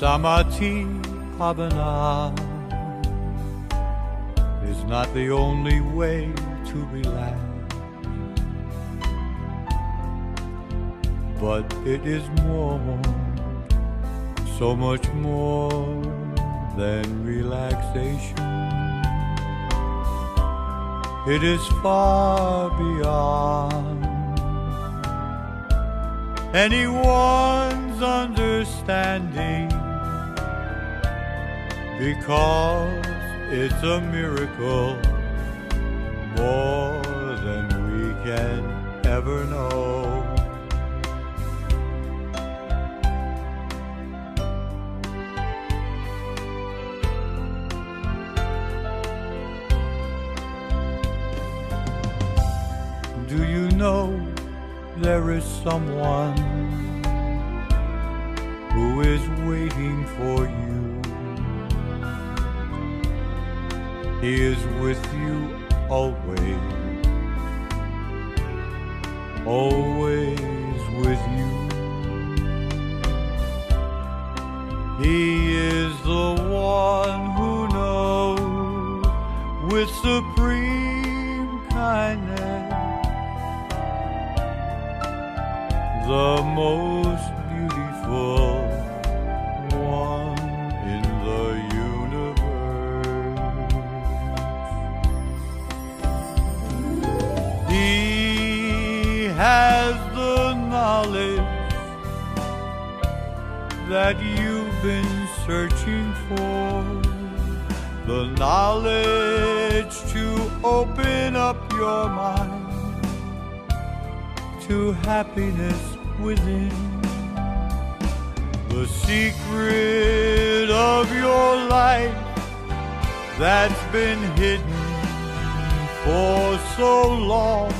Samadhi Bhavana is not the only way to relax, but it is more, so much more than relaxation. It is far beyond anyone's understanding, because it's a miracle more than we can ever know. Do you know there is someone who is waiting for you? He is with you always, always with you. He is the one who knows with supreme kindness the most beautiful one in the universe. He has the knowledge that you've been searching for, the knowledge to open up your mind to happiness within, the secret of your life that's been hidden for so long.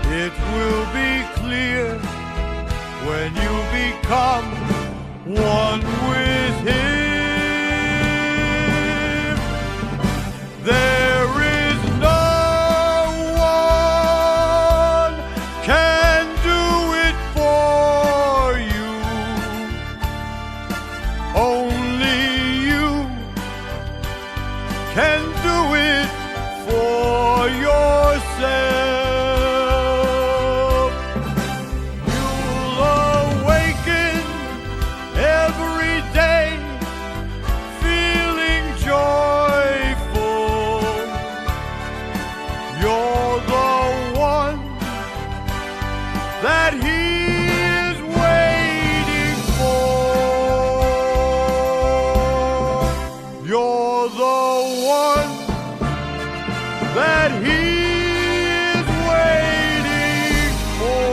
It will be clear when you become one with Him. There is no can do it for you. Only you can do it for yourself. You'll awaken every day feeling joyful. You're the one that He is waiting for. You're the one that He is waiting for.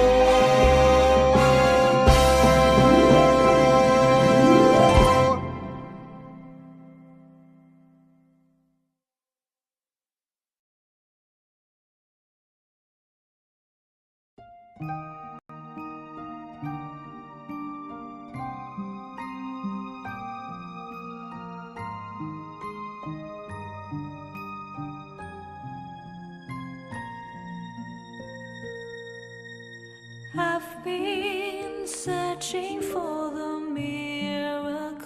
I've been searching for the miracle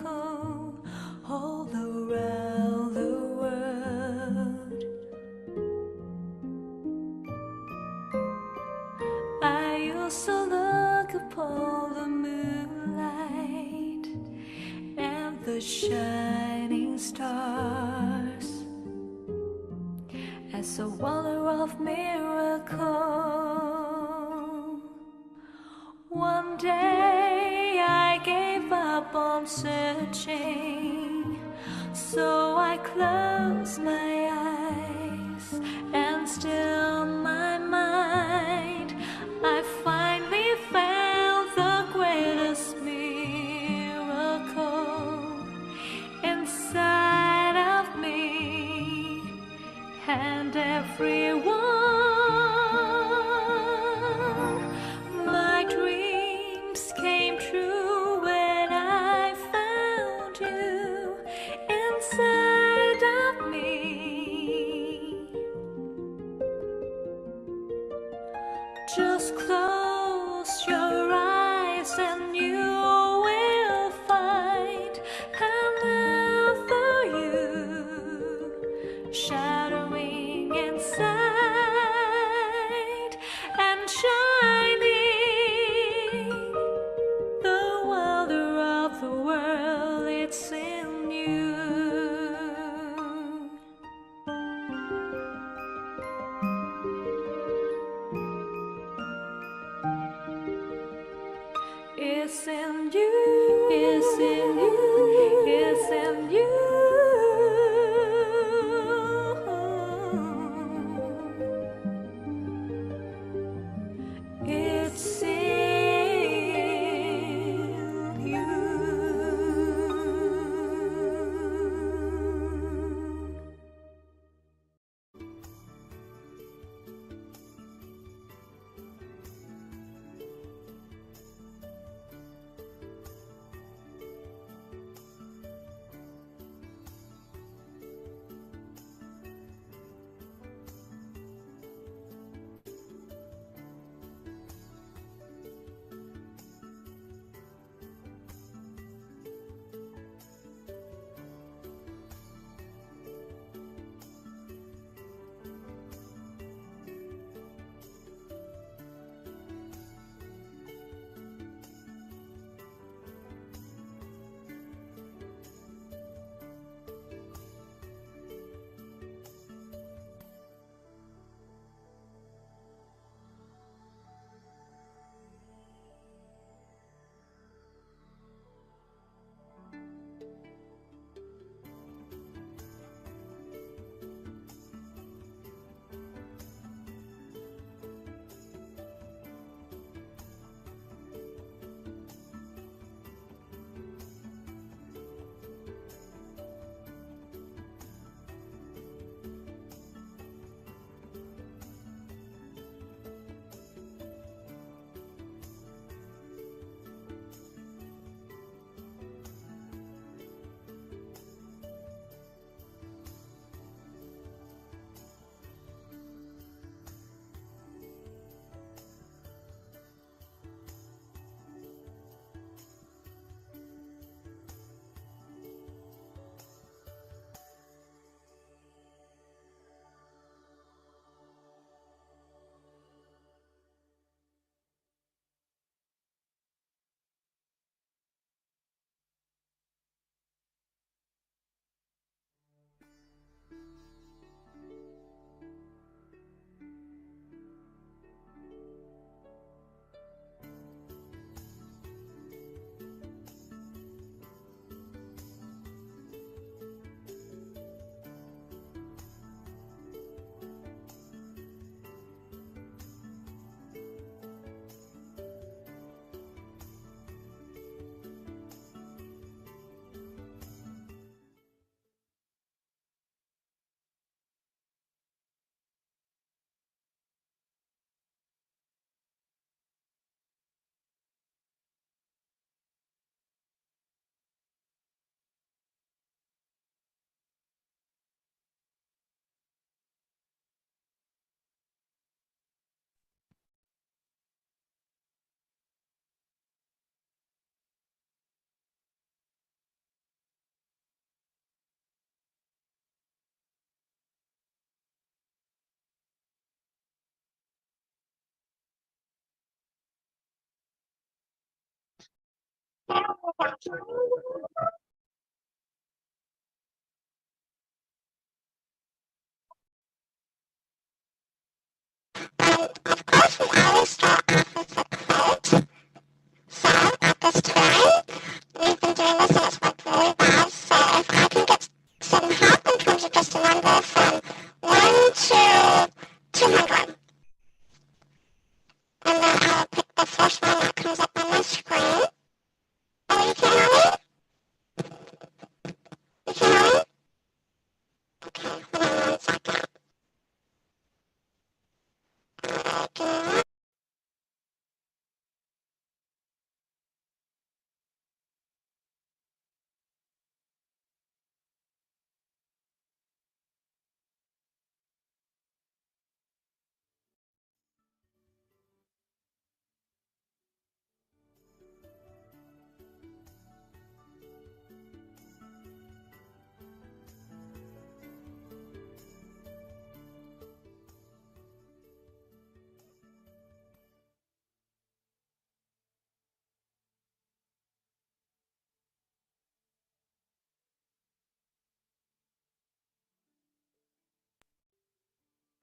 all around the world. I used to look upon the moonlight and the shining stars as a wonder of miracle. One day I gave up on searching, so I closed my eyes and still my mind. I finally found the greatest miracle inside of me and everyone. My dreams came true when I found you inside of me. Just close your eyes and you is in you, is in you, is in you. It's in you.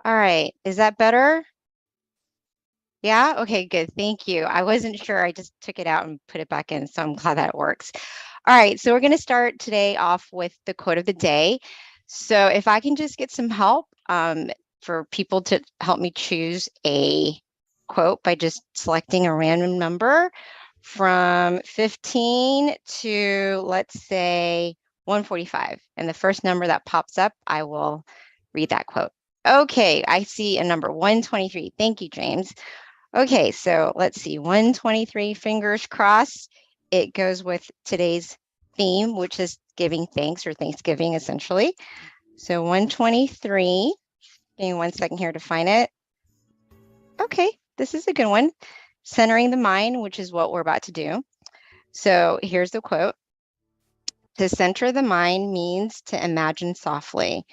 All right, is that better? Yeah? Okay, good. Thank you. I wasn't sure. I just took it out and put it back in, so I'm glad that works. All right, so we're going to start today off with the quote of the day. So if I can just get some help for people to help me choose a quote by just selecting a random number from 15 to, let's say, 145. And the first number that pops up, I will read that quote. Okay, I see a number 123. Thank you, James. Okay, so let's see, 123, fingers crossed. It goes with today's theme, which is giving thanks or Thanksgiving, essentially. So 123, give me 1 second here to find it. Okay, this is a good one. Centering the mind, which is what we're about to do. So here's the quote. To center the mind means to imagine softly,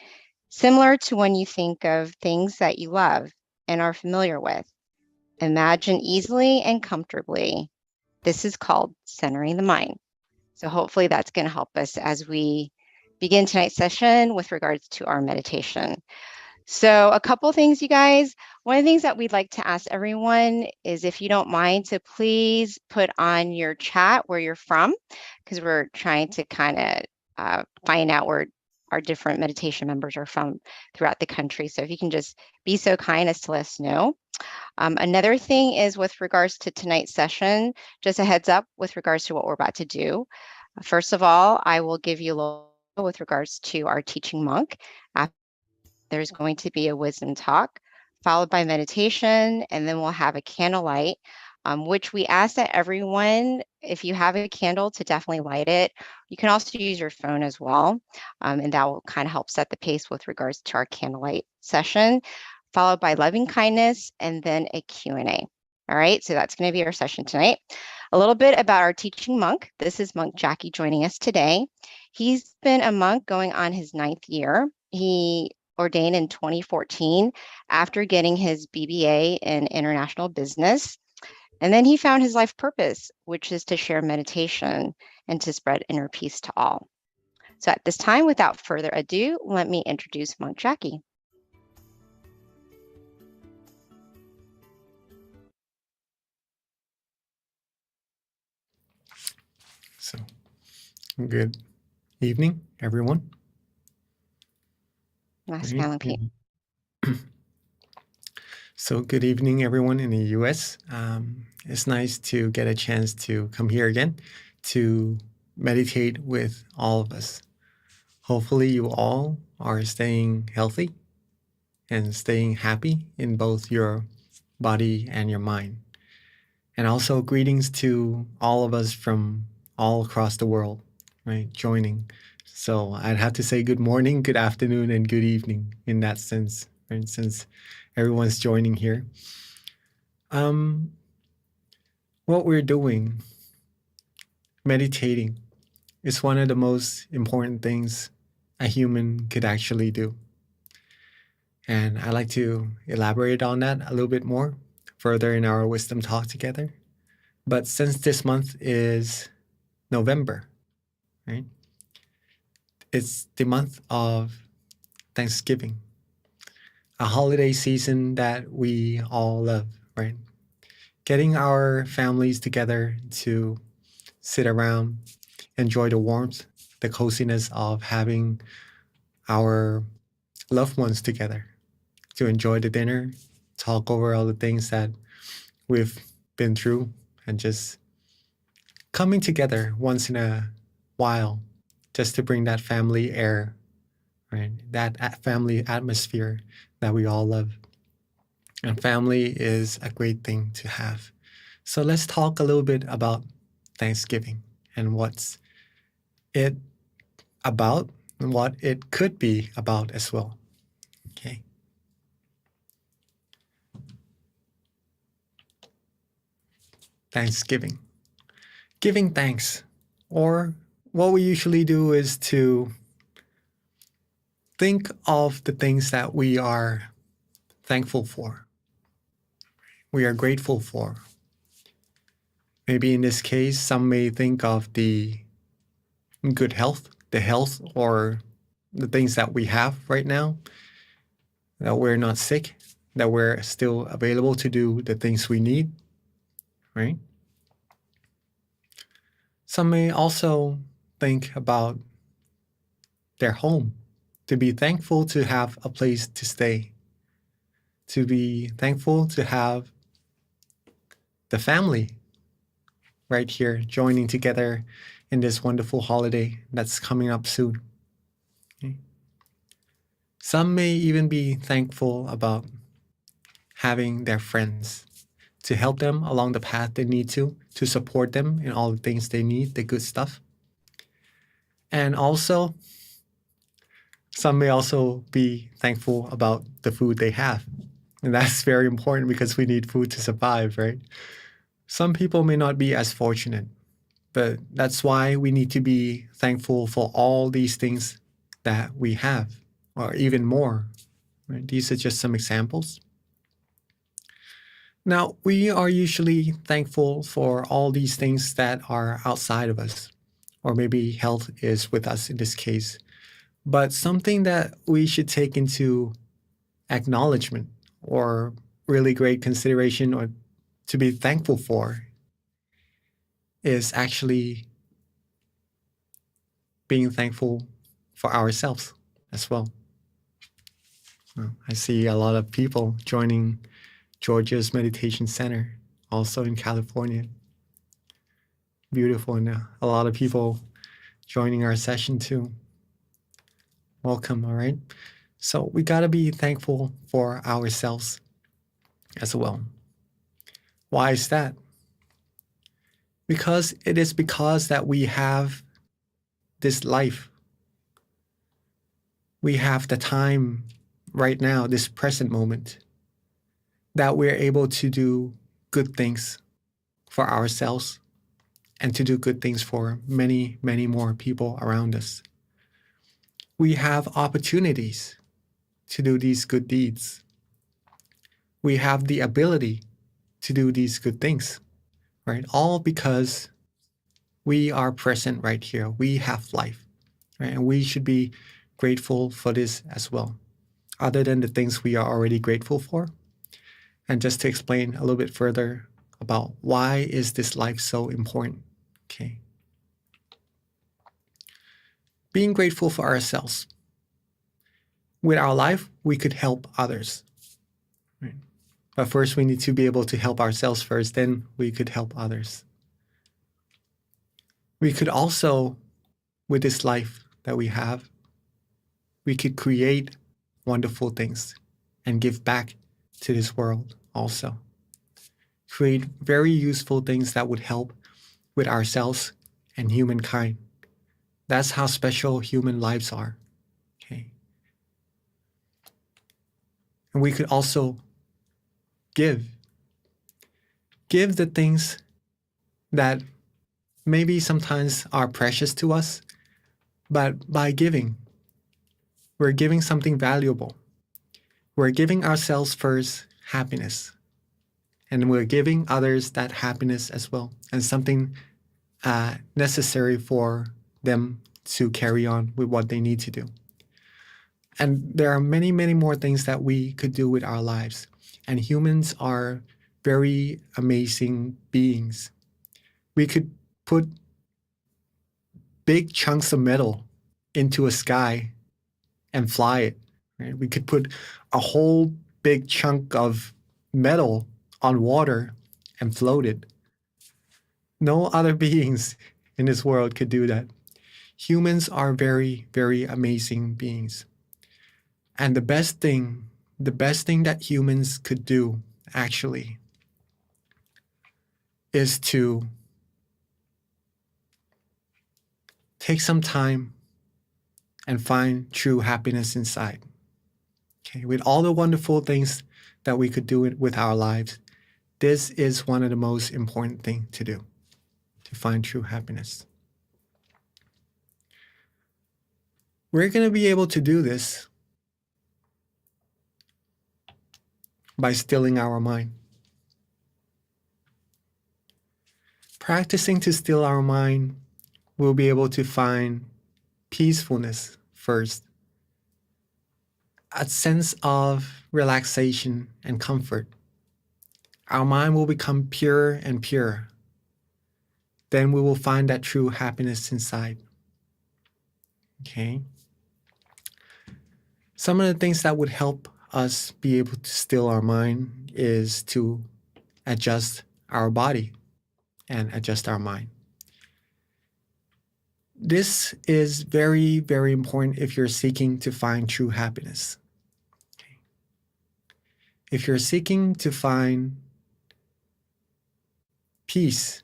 similar to when you think of things that you love and are familiar with. Imagine easily and comfortably. This is called centering the mind. So hopefully that's going to help us as we begin tonight's session with regards to our meditation. So a couple things, you guys. One of the things that we'd like to ask everyone is if you don't mind to please put on your chat where you're from, because we're trying to kind of find out where our different meditation members are from throughout the country. So if you can just be so kind as to let us know. Another thing is with regards to tonight's session, just a heads up with regards to what we're about to do. First of all, I will give you a little with regards to our teaching monk. After there's going to be a wisdom talk, followed by meditation, and then we'll have a candlelight, which we ask that everyone, if you have a candle, to definitely light it. You can also use your phone as well, and that will kind of help set the pace with regards to our candlelight session, followed by loving kindness, and then a Q&A. All right, so that's going to be our session tonight. A little bit about our teaching monk. This is Monk Jackie joining us today. He's been a monk going on his 9th year. He ordained in 2014 after getting his BBA in international business. And then he found his life purpose, which is to share meditation and to spread inner peace to all. So at this time, without further ado, let me introduce Monk Jackie. So, good evening, everyone. Nice Right? smiling Pete. So, good evening, everyone in the US. It's nice to get a chance to come here again to meditate with all of us. Hopefully, you all are staying healthy and staying happy in both your body and your mind. And also, greetings to all of us from all across the world, right? Joining. So I'd have to say good morning, good afternoon, and good evening in that sense, right? Since everyone's joining here. What we're doing, meditating, is one of the most important things a human could actually do. And I'd like to elaborate on that a little bit more further in our wisdom talk together. But since this month is November, right? It's the month of Thanksgiving, a holiday season that we all love, right? Getting our families together to sit around, enjoy the warmth, the coziness of having our loved ones together, to enjoy the dinner, talk over all the things that we've been through, and just coming together once in a while just to bring that family air, right? That family atmosphere that we all love. And family is a great thing to have. So let's talk a little bit about Thanksgiving and what's it about and what it could be about as well. Okay. Thanksgiving. Giving thanks. Or what we usually do is to think of the things that we are thankful for, we are grateful for. Maybe in this case, some may think of the good health, the health or the things that we have right now, that we're not sick, that we're still available to do the things we need, right? Some may also think about their home, to be thankful to have a place to stay, to be thankful to have the family right here joining together in this wonderful holiday that's coming up soon. Okay. Some may even be thankful about having their friends to help them along the path they need to support them in all the things they need, the good stuff. And also, some may also be thankful about the food they have. And that's very important because we need food to survive, right? Some people may not be as fortunate, but that's why we need to be thankful for all these things that we have, or even more. Right? These are just some examples. Now, we are usually thankful for all these things that are outside of us, or maybe health is with us in this case. But something that we should take into acknowledgement or really great consideration or to be thankful for is actually being thankful for ourselves as well. I see a lot of people joining Georgia's Meditation Center, also in California. Beautiful, and a lot of people joining our session too. Welcome, all right? So we got to be thankful for ourselves as well. Why is that? Because it is because that we have this life. We have the time right now, this present moment, that we're able to do good things for ourselves and to do good things for many, many more people around us. We have opportunities to do these good deeds. We have the ability to do these good things, right? All because we are present right here. We have life, right? And we should be grateful for this as well, other than the things we are already grateful for. And just to explain a little bit further about why is this life so important, okay? Being grateful for ourselves. With our life, we could help others, right? But first, we need to be able to help ourselves first, then we could help others. We could also, with this life that we have, we could create wonderful things and give back to this world also. Create very useful things that would help with ourselves and humankind. That's how special human lives are, okay? And we could also give the things that maybe sometimes are precious to us, but by giving, we're giving something valuable. We're giving ourselves first happiness, and we're giving others that happiness as well, and something necessary for them to carry on with what they need to do. And there are many, many more things that we could do with our lives. And humans are very amazing beings. We could put big chunks of metal into a sky and fly it, right? We could put a whole big chunk of metal on water and float it. No other beings in this world could do that. Humans are very, very amazing beings. And the best thing that humans could do, actually, is to take some time and find true happiness inside. Okay, with all the wonderful things that we could do with our lives, this is one of the most important things to do, to find true happiness. We're going to be able to do this by stilling our mind. Practicing to still our mind, we'll be able to find peacefulness first. a sense of relaxation and comfort. Our mind will become purer and purer. Then we will find that true happiness inside. Okay. Some of the things that would help us be able to still our mind is to adjust our body and adjust our mind. This is very, very important if you're seeking to find true happiness. Okay. If you're seeking to find peace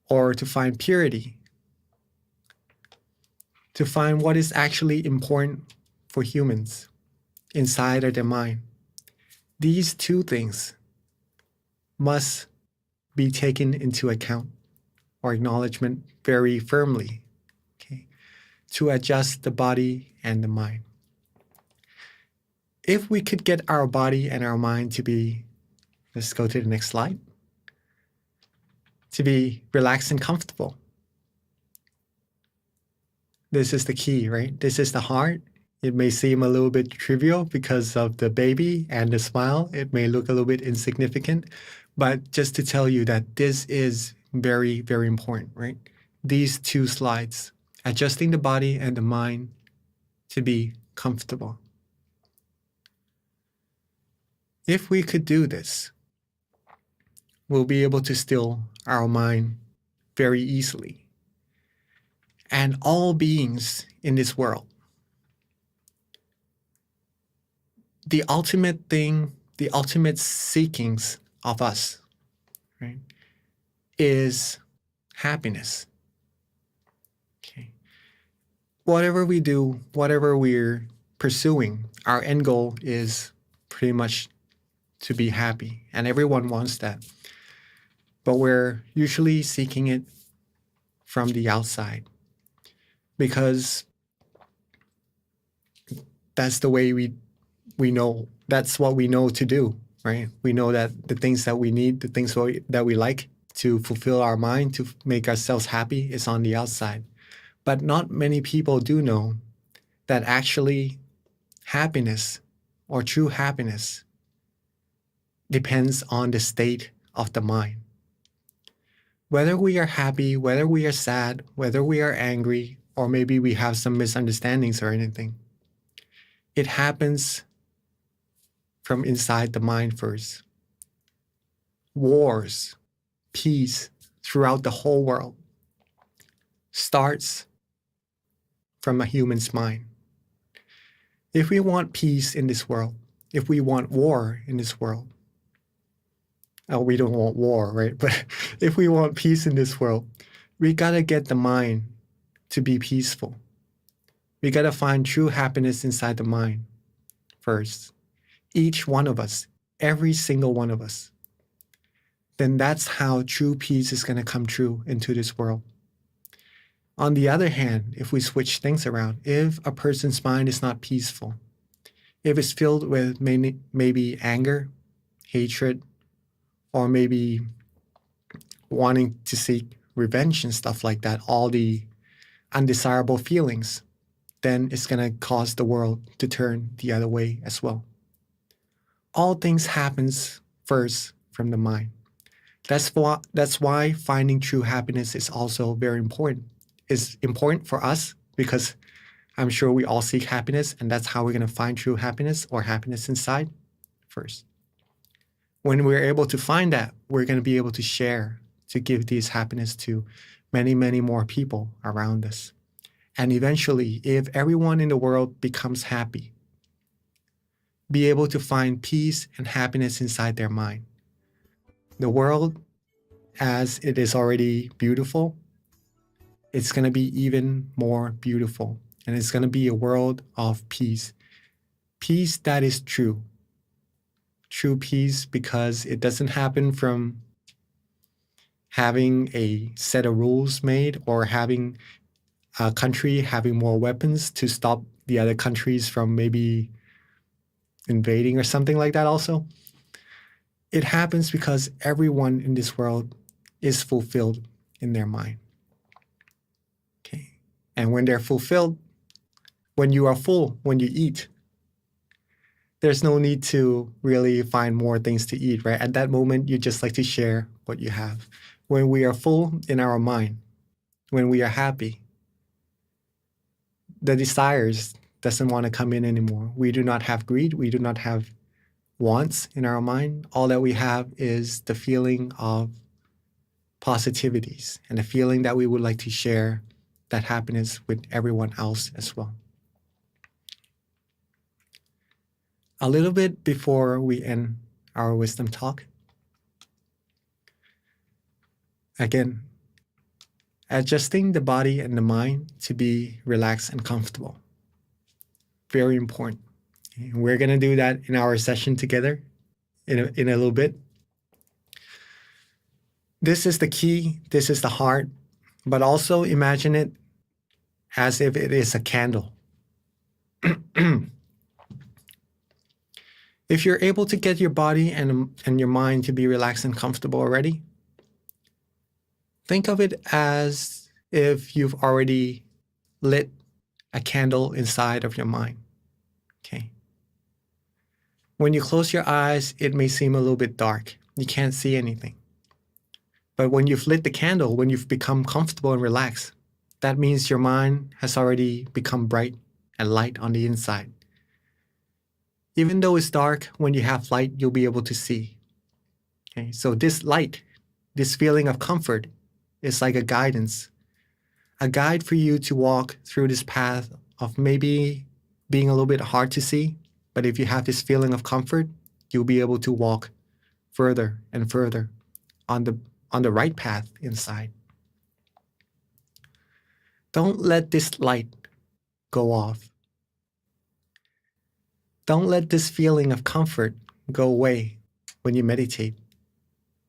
or to find purity, to find what is actually important for humans inside of their mind, these two things must be taken into account or acknowledgement very firmly, okay, to adjust the body and the mind. If we could get our body and our mind to be, let's go to the next slide, to be relaxed and comfortable. This is the key, right? This is the heart. It may seem a little bit trivial because of the baby and the smile. It may look a little bit insignificant, but just to tell you that this is very, very important, right? These two slides, adjusting the body and the mind to be comfortable. If we could do this, we'll be able to still our mind very easily. And all beings in this world, the ultimate thing, the ultimate seekings of us, right, is happiness. Okay. Whatever we do, whatever we're pursuing, our end goal is pretty much to be happy, and everyone wants that. But we're usually seeking it from the outside because that's the way we know, that's what we know to do, right? We know that the things that we need, the things that we like to fulfill our mind, to make ourselves happy, is on the outside. But not many people do know that actually happiness or true happiness depends on the state of the mind. Whether we are happy, whether we are sad, whether we are angry, or maybe we have some misunderstandings or anything, it happens from inside the mind first. Wars, peace throughout the whole world starts from a human's mind. If we want peace in this world, if we want war in this world, we don't want war, right? But if we want peace in this world, we gotta get the mind to be peaceful. We gotta find true happiness inside the mind first. Each one of us, every single one of us. Then that's how true peace is gonna come true into this world. On the other hand, if we switch things around, if a person's mind is not peaceful, if it's filled with maybe anger, hatred, or maybe wanting to seek revenge and stuff like that, all the undesirable feelings, then it's going to cause the world to turn the other way as well. All things happens first from the mind. That's why finding true happiness is also very important. It's important for us because I'm sure we all seek happiness, and that's how we're going to find true happiness or happiness inside first. When we're able to find that, we're going to be able to share, to give this happiness to many, many more people around us. And eventually, if everyone in the world becomes happy, be able to find peace and happiness inside their mind, the world, as it is already beautiful, it's going to be even more beautiful. And it's going to be a world of peace. Peace that is true. True peace because it doesn't happen from having a set of rules made or having a country having more weapons to stop the other countries from maybe invading or something like that also. It happens because everyone in this world is fulfilled in their mind. Okay. And when they're fulfilled, when you are full, when you eat, there's no need to really find more things to eat, right? At that moment, you just like to share what you have. When we are full in our mind, when we are happy, the desires doesn't want to come in anymore. We do not have greed. We do not have wants in our mind. All that we have is the feeling of positivities and the feeling that we would like to share that happiness with everyone else as well. A little bit before we end our wisdom talk, again, adjusting the body and the mind to be relaxed and comfortable. Very important. We're going to do that in our session together in a little bit. This is the key. This is the heart. But also imagine it as if it is a candle. If you're able to get your body and your mind to be relaxed and comfortable already, think of it as if you've already lit a candle inside of your mind. Okay. When you close your eyes, it may seem a little bit dark. You can't see anything. But when you've lit the candle, when you've become comfortable and relaxed, that means your mind has already become bright and light on the inside. Even though it's dark, when you have light, you'll be able to see. Okay, so this light, this feeling of comfort is like a guidance, a guide for you to walk through this path of maybe being a little bit hard to see, but if you have this feeling of comfort, you'll be able to walk further and further on the right path inside. Don't let this light go off. Don't let this feeling of comfort go away when you meditate.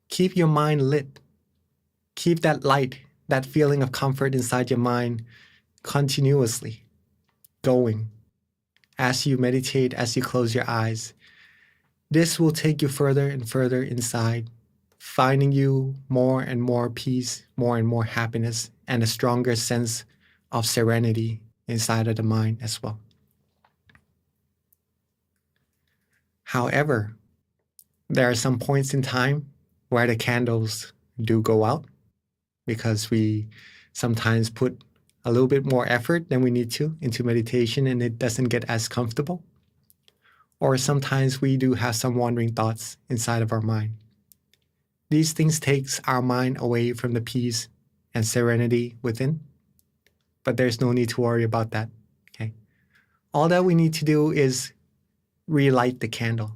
Keep your mind lit. Keep that light, that feeling of comfort inside your mind continuously going as you meditate, as you close your eyes. This will take you further and further inside, finding you more and more peace, more and more happiness, and a stronger sense of serenity inside of the mind as well. However, there are some points in time where the candles do go out because we sometimes put a little bit more effort than we need to into meditation and it doesn't get as comfortable. Or sometimes we do have some wandering thoughts inside of our mind. These things takes our mind away from the peace and serenity within, but there's no need to worry about that, okay? All that we need to do is relight the candle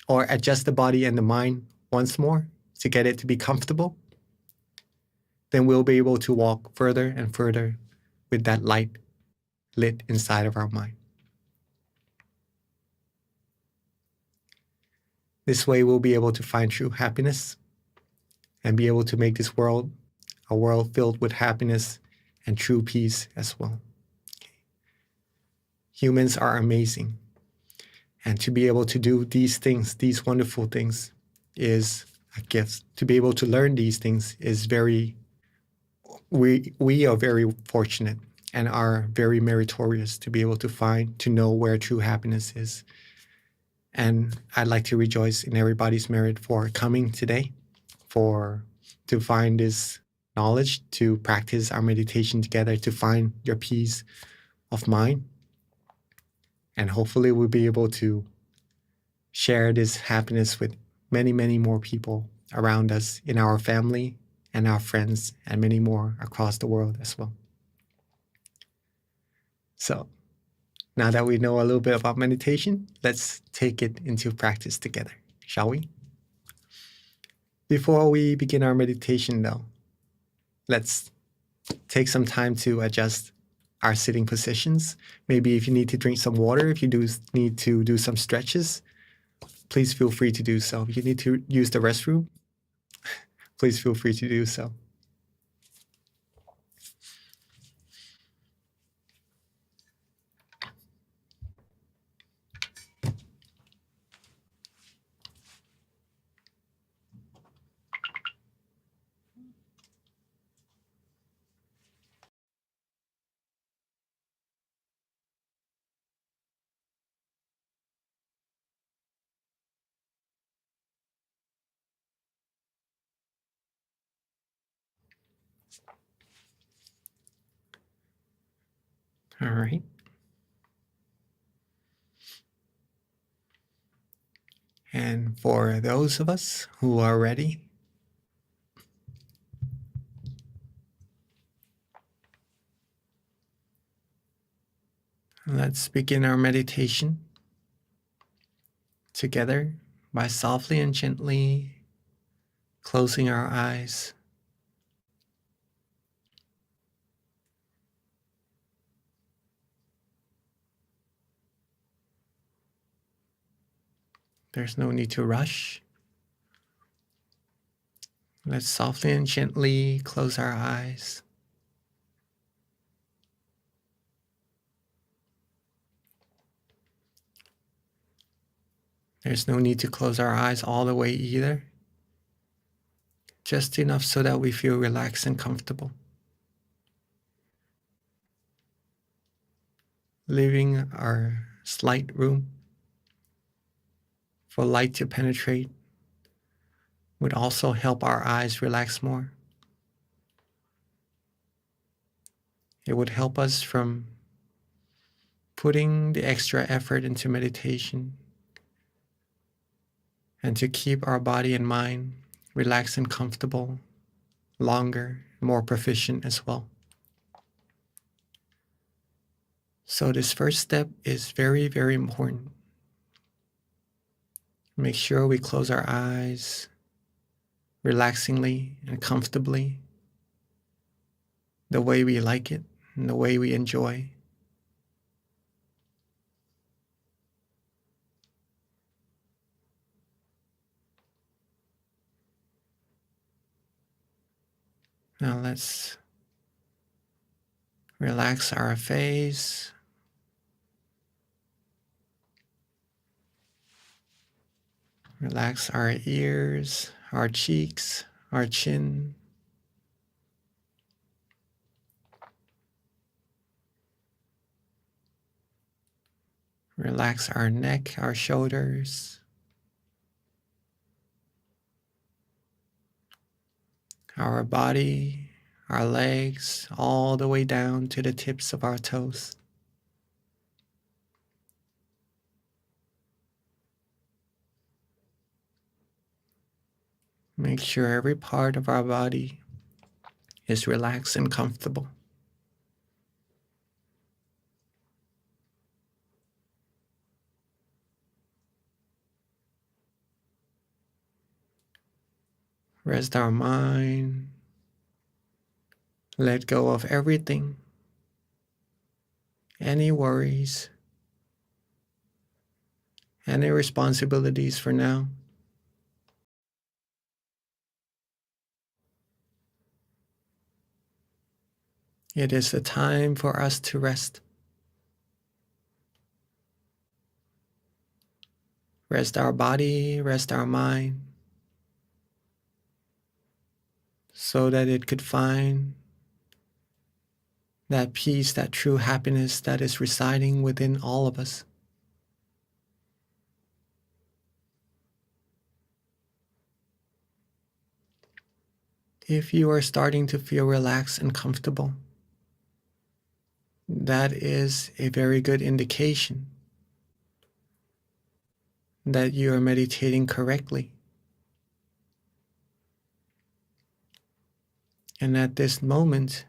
or adjust the body and the mind once more to get it to be comfortable. Then we'll be able to walk further and further with that light lit inside of our mind. This way we'll be able to find true happiness and be able to make this world a world filled with happiness and true peace as well. Humans are amazing. And to be able to do these things, these wonderful things, is a gift. To be able to learn these things is we are very fortunate and are very meritorious to be able to find, to know where true happiness is. And I'd like to rejoice in everybody's merit for coming today, to find this knowledge, to practice our meditation together, to find your peace of mind. And hopefully we'll be able to share this happiness with many, many more people around us in our family and our friends and many more across the world as well. So now that we know a little bit about meditation, let's take it into practice together, shall we? Before we begin our meditation though, let's take some time to adjust our sitting positions. Maybe if you need to drink some water, if you need to do some stretches, please feel free to do so. If you need to use the restroom, please feel free to do so. All right. And for those of us who are ready, let's begin our meditation together by softly and gently closing our eyes. There's no need to rush. Let's softly and gently close our eyes. There's no need to close our eyes all the way either. Just enough so that we feel relaxed and comfortable. Leaving our slight room for light to penetrate would also help our eyes relax more. It would help us from putting the extra effort into meditation and to keep our body and mind relaxed and comfortable longer, more proficient as well. So this first step is very, very important. Make sure we close our eyes relaxingly and comfortably, the way we like it and the way we enjoy. Now let's relax our face. Relax our ears, our cheeks, our chin. Relax our neck, our shoulders. Our body, our legs, all the way down to the tips of our toes. Make sure every part of our body is relaxed and comfortable. Rest our mind. Let go of everything, any worries, any responsibilities for now. It is the time for us to rest. Rest our body, rest our mind, so that it could find that peace, that true happiness that is residing within all of us. If you are starting to feel relaxed and comfortable, that is a very good indication that you are meditating correctly. And at this moment,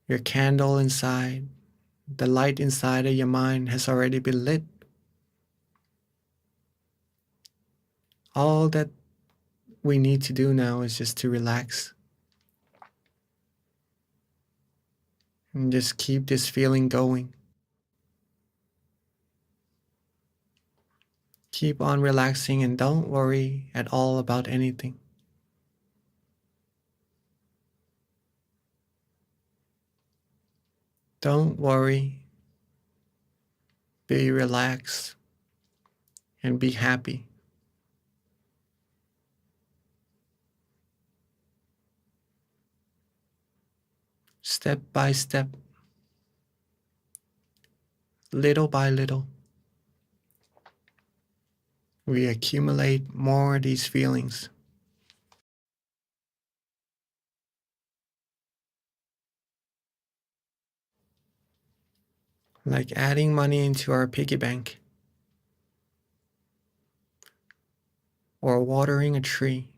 your candle inside, the light inside of your mind has already been lit. All that we need to do now is just to relax and just keep this feeling going. Keep on relaxing and don't worry at all about anything. Don't worry. Be relaxed and be happy. Step by step, little by little, we accumulate more of these feelings. like adding money into our piggy bank or watering a tree.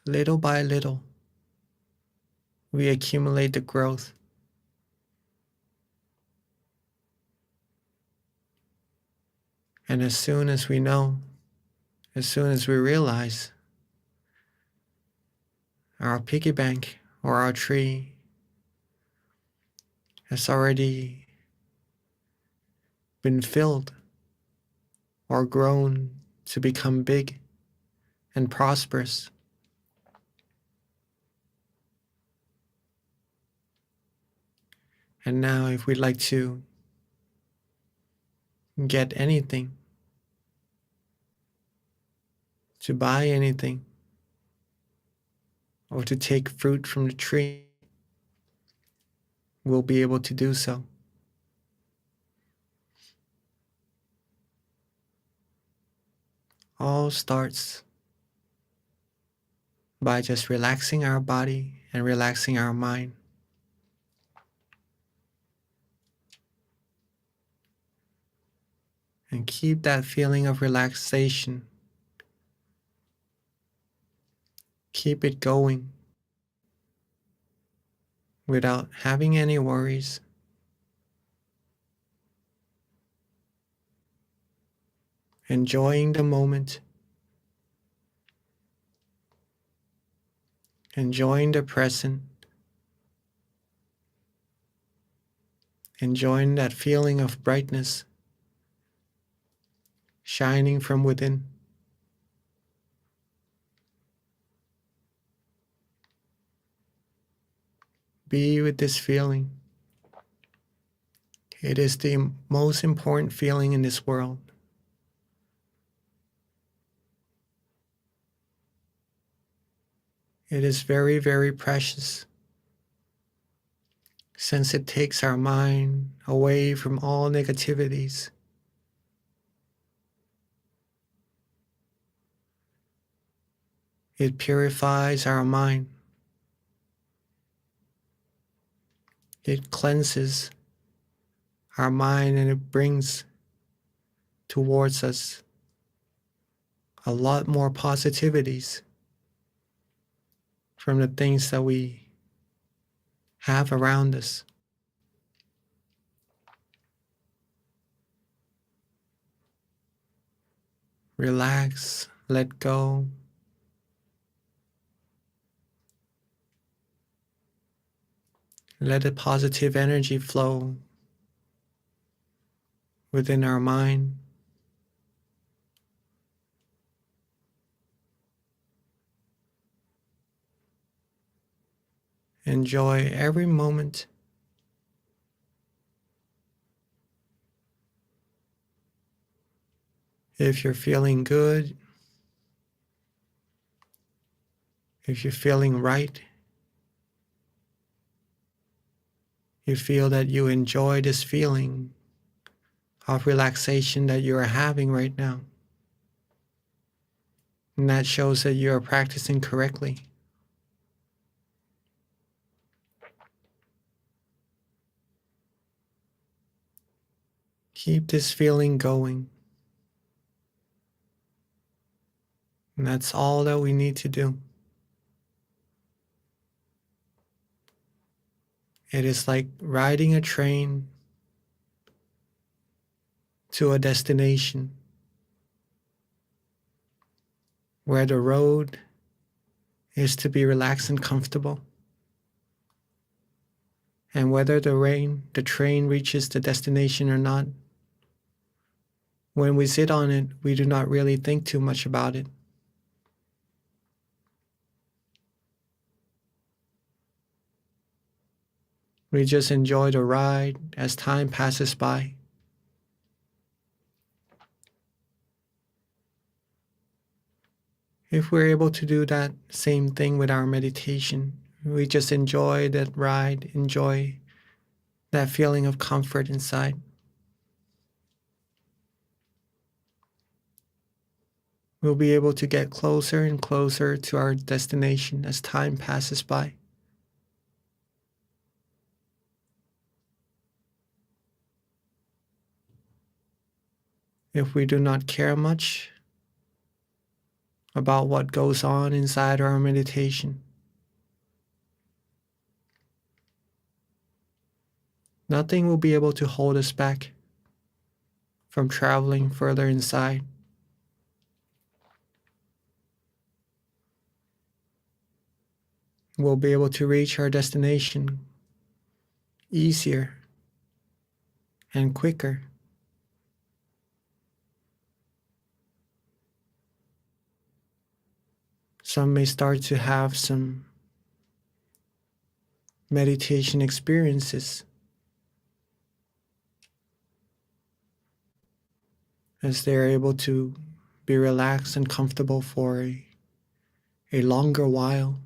Little by little, we accumulate the growth. And as soon as we know, as soon as we realize our piggy bank or our tree has already been filled or grown to become big and prosperous, and now if we'd like to get anything, to buy anything, or to take fruit from the tree, we'll be able to do so. All starts by just relaxing our body and relaxing our mind. And keep that feeling of relaxation. Keep it going without having any worries. Enjoying the moment. Enjoying the present. Enjoying that feeling of brightness shining from within. Be with this feeling. It is the most important feeling in this world. It is very, very precious, since it takes our mind away from all negativities. It purifies our mind. It cleanses our mind, and it brings towards us a lot more positivities from the things that we have around us. Relax, let go. Let the positive energy flow within our mind. Enjoy every moment. If you're feeling good, if you're feeling right, you feel that you enjoy this feeling of relaxation that you are having right now. And that shows that you are practicing correctly. Keep this feeling going. And that's all that we need to do. It is like riding a train to a destination where the road is to be relaxed and comfortable. And whether the train reaches the destination or not, when we sit on it, we do not really think too much about it. We just enjoy the ride as time passes by. If we're able to do that same thing with our meditation, we just enjoy that ride, enjoy that feeling of comfort inside. We'll be able to get closer and closer to our destination as time passes by. if we do not care much about what goes on inside our meditation, nothing will be able to hold us back from traveling further inside. We'll be able to reach our destination easier and quicker. Some may start to have some meditation experiences as they're able to be relaxed and comfortable for a longer while.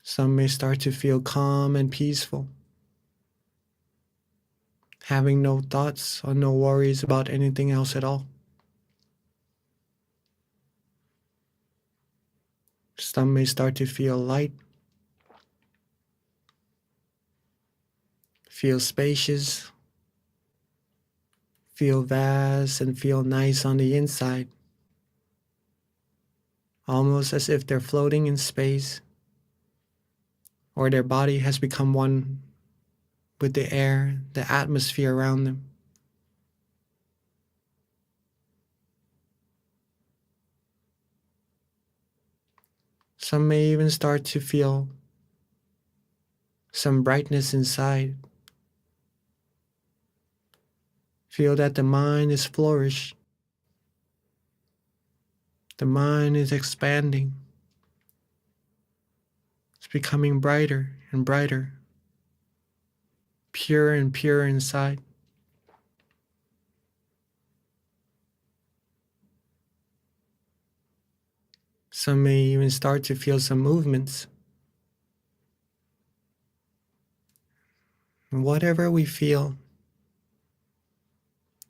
Some may start to feel calm and peaceful, having no thoughts or no worries about anything else at all. Some may start to feel light, feel spacious, feel vast, and feel nice on the inside, almost as if they're floating in space, or their body has become one with the air, the atmosphere around them. Some may even start to feel some brightness inside. Feel that the mind is flourished. The mind is expanding. It's becoming brighter and brighter, pure and pure inside. Some may even start to feel some movements. Whatever we feel,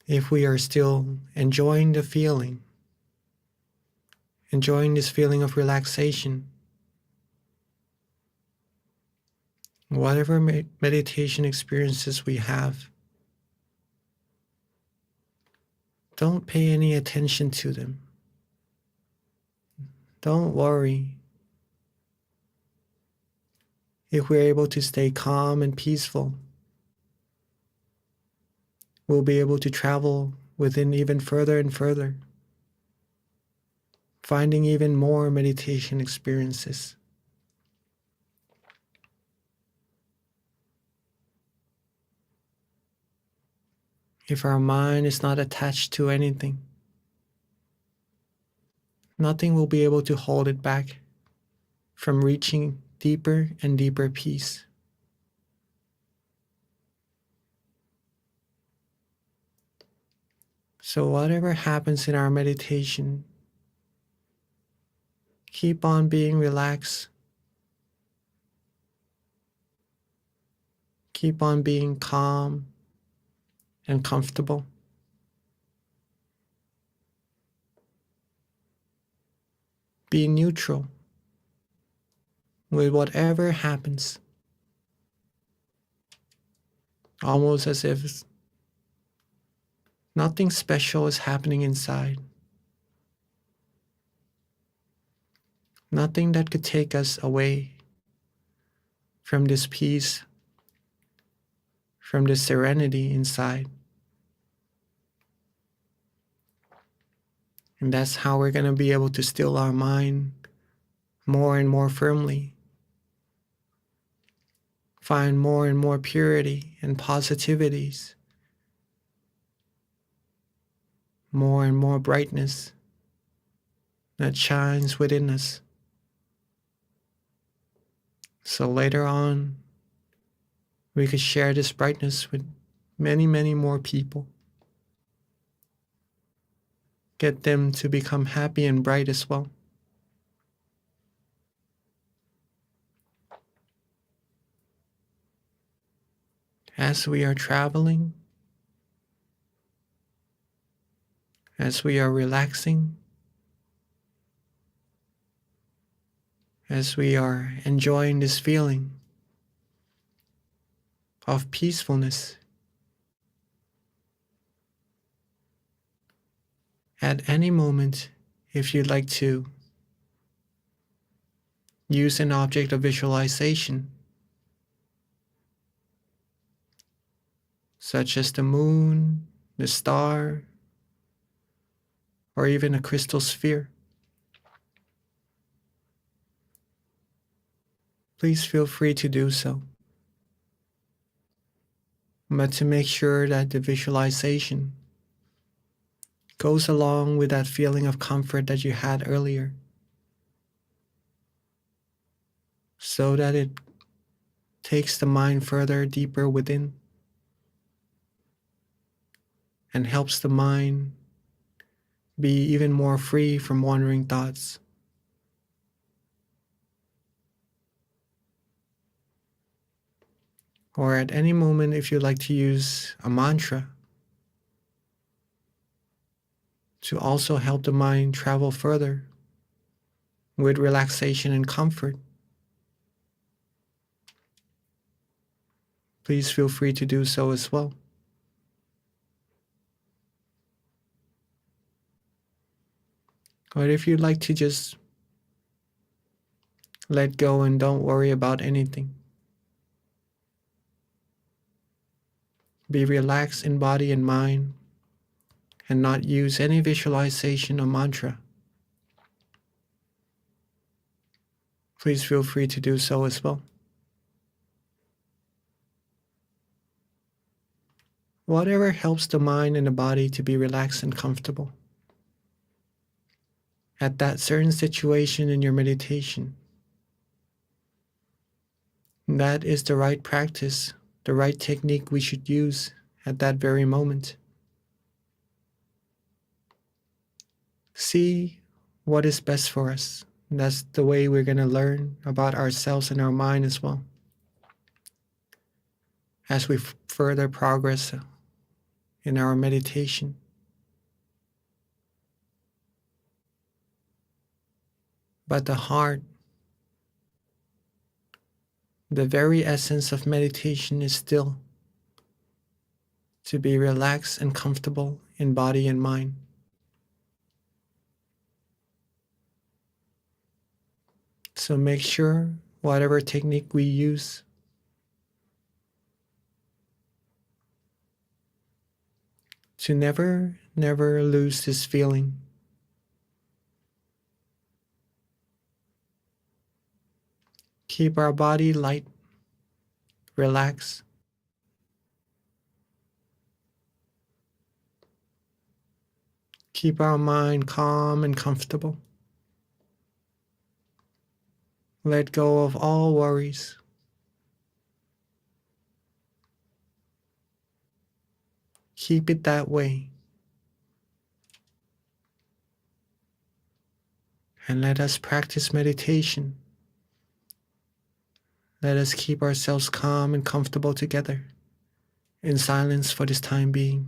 if we are still enjoying the feeling, enjoying this feeling of relaxation, whatever meditation experiences we have, don't pay any attention to them. Don't worry. If we're able to stay calm and peaceful, we'll be able to travel within even further and further, finding even more meditation experiences. If our mind is not attached to anything, nothing will be able to hold it back from reaching deeper and deeper peace. So whatever happens in our meditation, keep on being relaxed. Keep on being calm and comfortable. Be neutral with whatever happens, almost as if nothing special is happening inside. Nothing that could take us away from this peace, from this serenity inside. And that's how we're going to be able to still our mind more and more firmly, find more and more purity and positivities, more and more brightness that shines within us. So later on, we could share this brightness with many, many more people. Get them to become happy and bright as well. As we are traveling, as we are relaxing, as we are enjoying this feeling of peacefulness. At any moment, if you'd like to, use an object of visualization, such as the moon, the star, or even a crystal sphere. Please feel free to do so. But to make sure that the visualization goes along with that feeling of comfort that you had earlier, so that it takes the mind further deeper within and helps the mind be even more free from wandering thoughts. Or at any moment, if you'd like to use a mantra to also help the mind travel further with relaxation and comfort, please feel free to do so as well. Or if you'd like to just let go and don't worry about anything, be relaxed in body and mind and not use any visualization or mantra, please feel free to do so as well. Whatever helps the mind and the body to be relaxed and comfortable at that certain situation in your meditation, that is the right practice, the right technique we should use at that very moment. See what is best for us. That's the way we're going to learn about ourselves and our mind as well, as we further progress in our meditation. But the heart, the very essence of meditation is still to be relaxed and comfortable in body and mind. So make sure whatever technique we use to never lose this feeling. Keep our body light, relaxed. Keep our mind calm and comfortable. Let go of all worries. Keep it that way. And let us practice meditation. Let us keep ourselves calm and comfortable together in silence for this time being.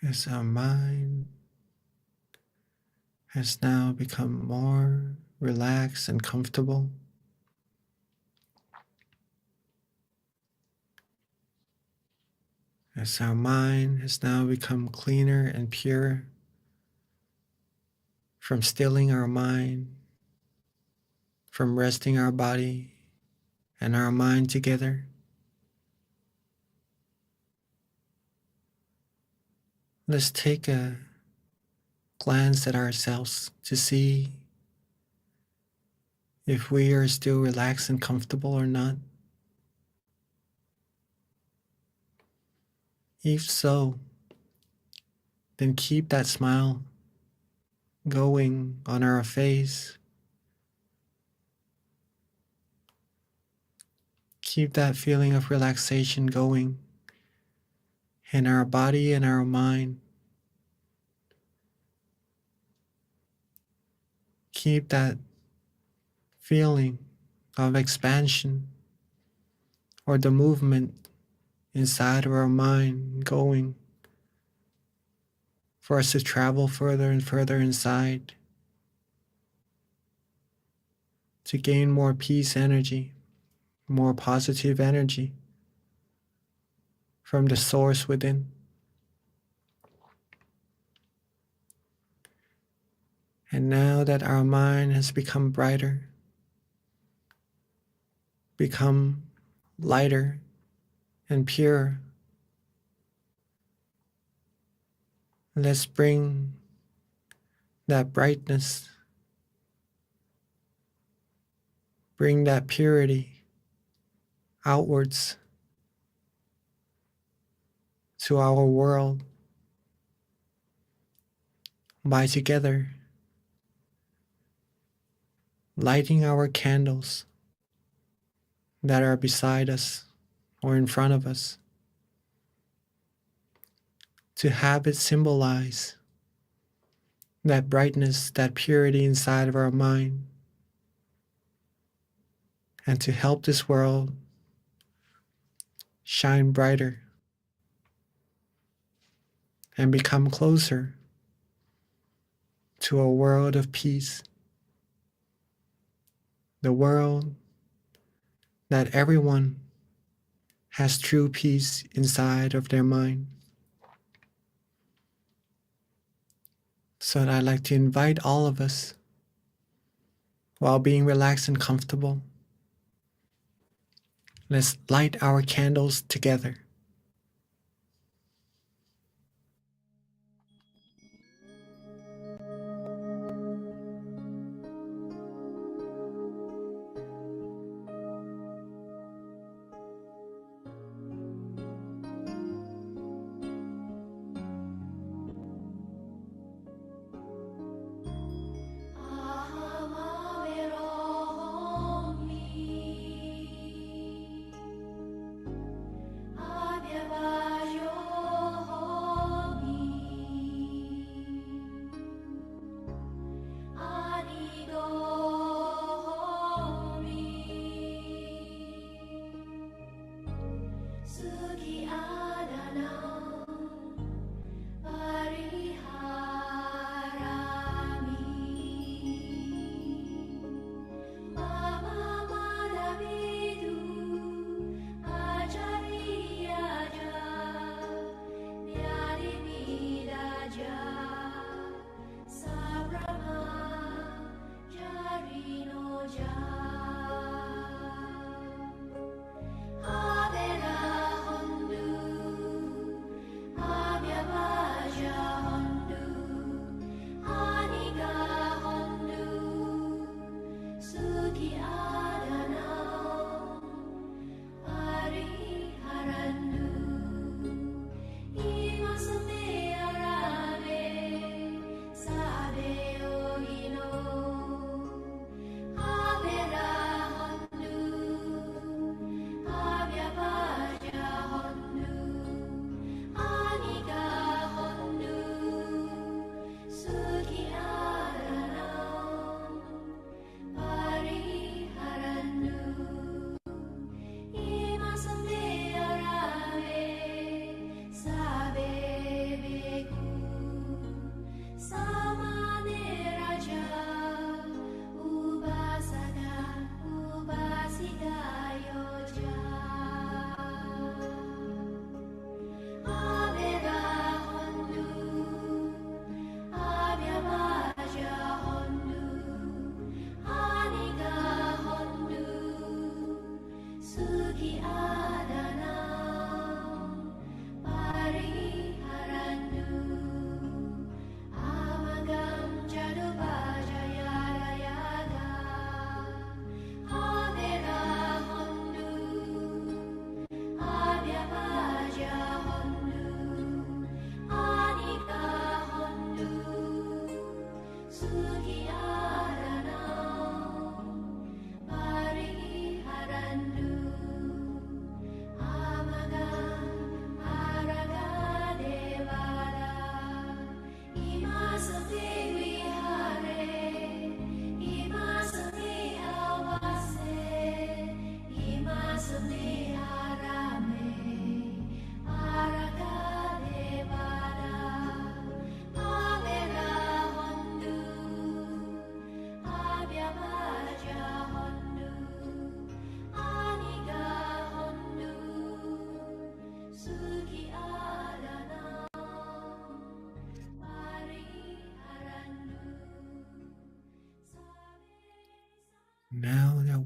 as our mind has now become more relaxed and comfortable. As our mind has now become cleaner and pure from stilling our mind, from resting our body and our mind together. Let's take a glance at ourselves to see if we are still relaxed and comfortable or not. If so, then keep that smile going on our face. Keep that feeling of relaxation going in our body and our mind. Keep that feeling of expansion or the movement inside of our mind going for us to travel further and further inside to gain more peace energy, more positive energy from the source within. And now that our mind has become brighter, become lighter and pure, let's bring that brightness, bring that purity outwards to our world by together lighting our candles that are beside us or in front of us to have it symbolize that brightness, that purity inside of our mind, and to help this world shine brighter and become closer to a world of peace, the world that everyone has true peace inside of their mind. So I'd like to invite all of us, while being relaxed and comfortable, let's light our candles together.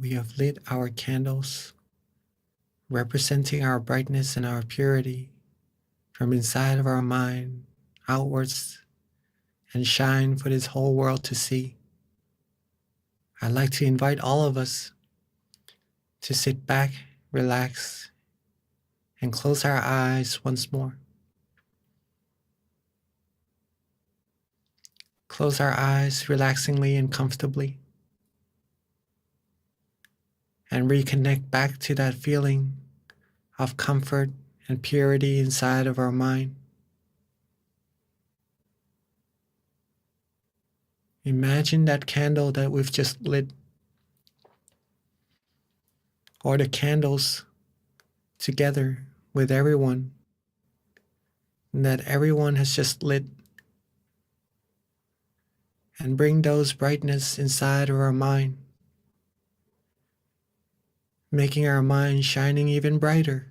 we have lit our candles, representing our brightness and our purity from inside of our mind outwards and shine for this whole world to see. I'd like to invite all of us to sit back, relax, and close our eyes once more. Close our eyes relaxingly and comfortably, and reconnect back to that feeling of comfort and purity inside of our mind. Imagine that candle that we've just lit, or the candles together with everyone that everyone has just lit, and bring those brightness inside of our mind, making our mind shining even brighter,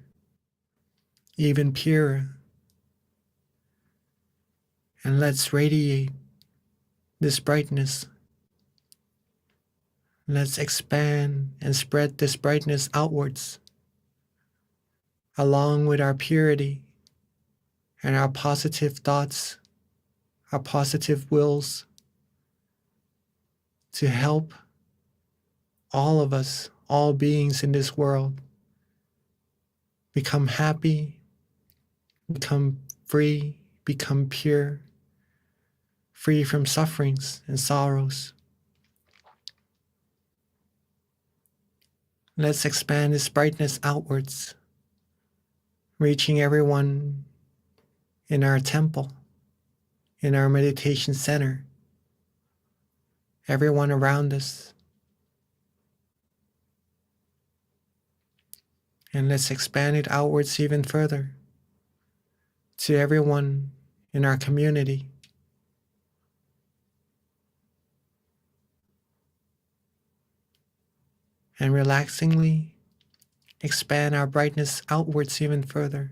even purer. And let's radiate this brightness. Let's expand and spread this brightness outwards, along with our purity and our positive thoughts, our positive wills, to help all of us, all beings in this world, become happy, become free, become pure, free from sufferings and sorrows. Let's expand this brightness outwards, reaching everyone in our temple, in our meditation center, everyone around us. And let's expand it outwards even further to everyone in our community. And relaxingly expand our brightness outwards even further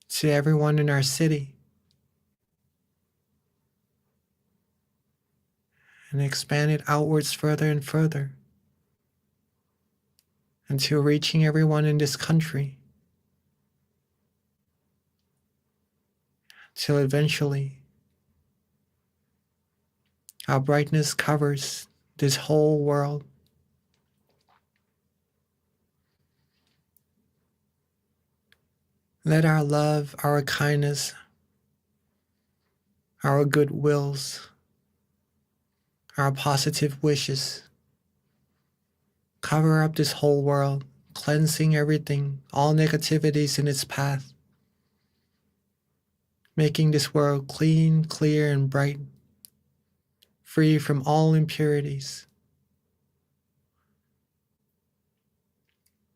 to everyone in our city. And expand it outwards further and further until reaching everyone in this country, till eventually our brightness covers this whole world. Let our love, our kindness, our good wills, our positive wishes cover up this whole world, cleansing everything, all negativities in its path, making this world clean, clear, and bright, free from all impurities.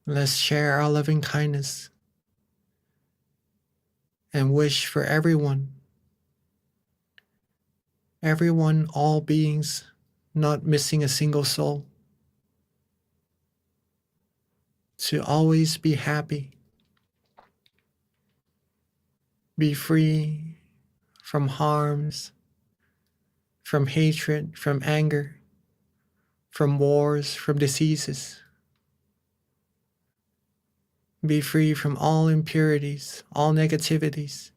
Let's share our loving kindness and wish for everyone, all beings, not missing a single soul, to always be happy, be free from harms, from hatred, from anger, from wars, from diseases. Be free from all impurities, all negativities.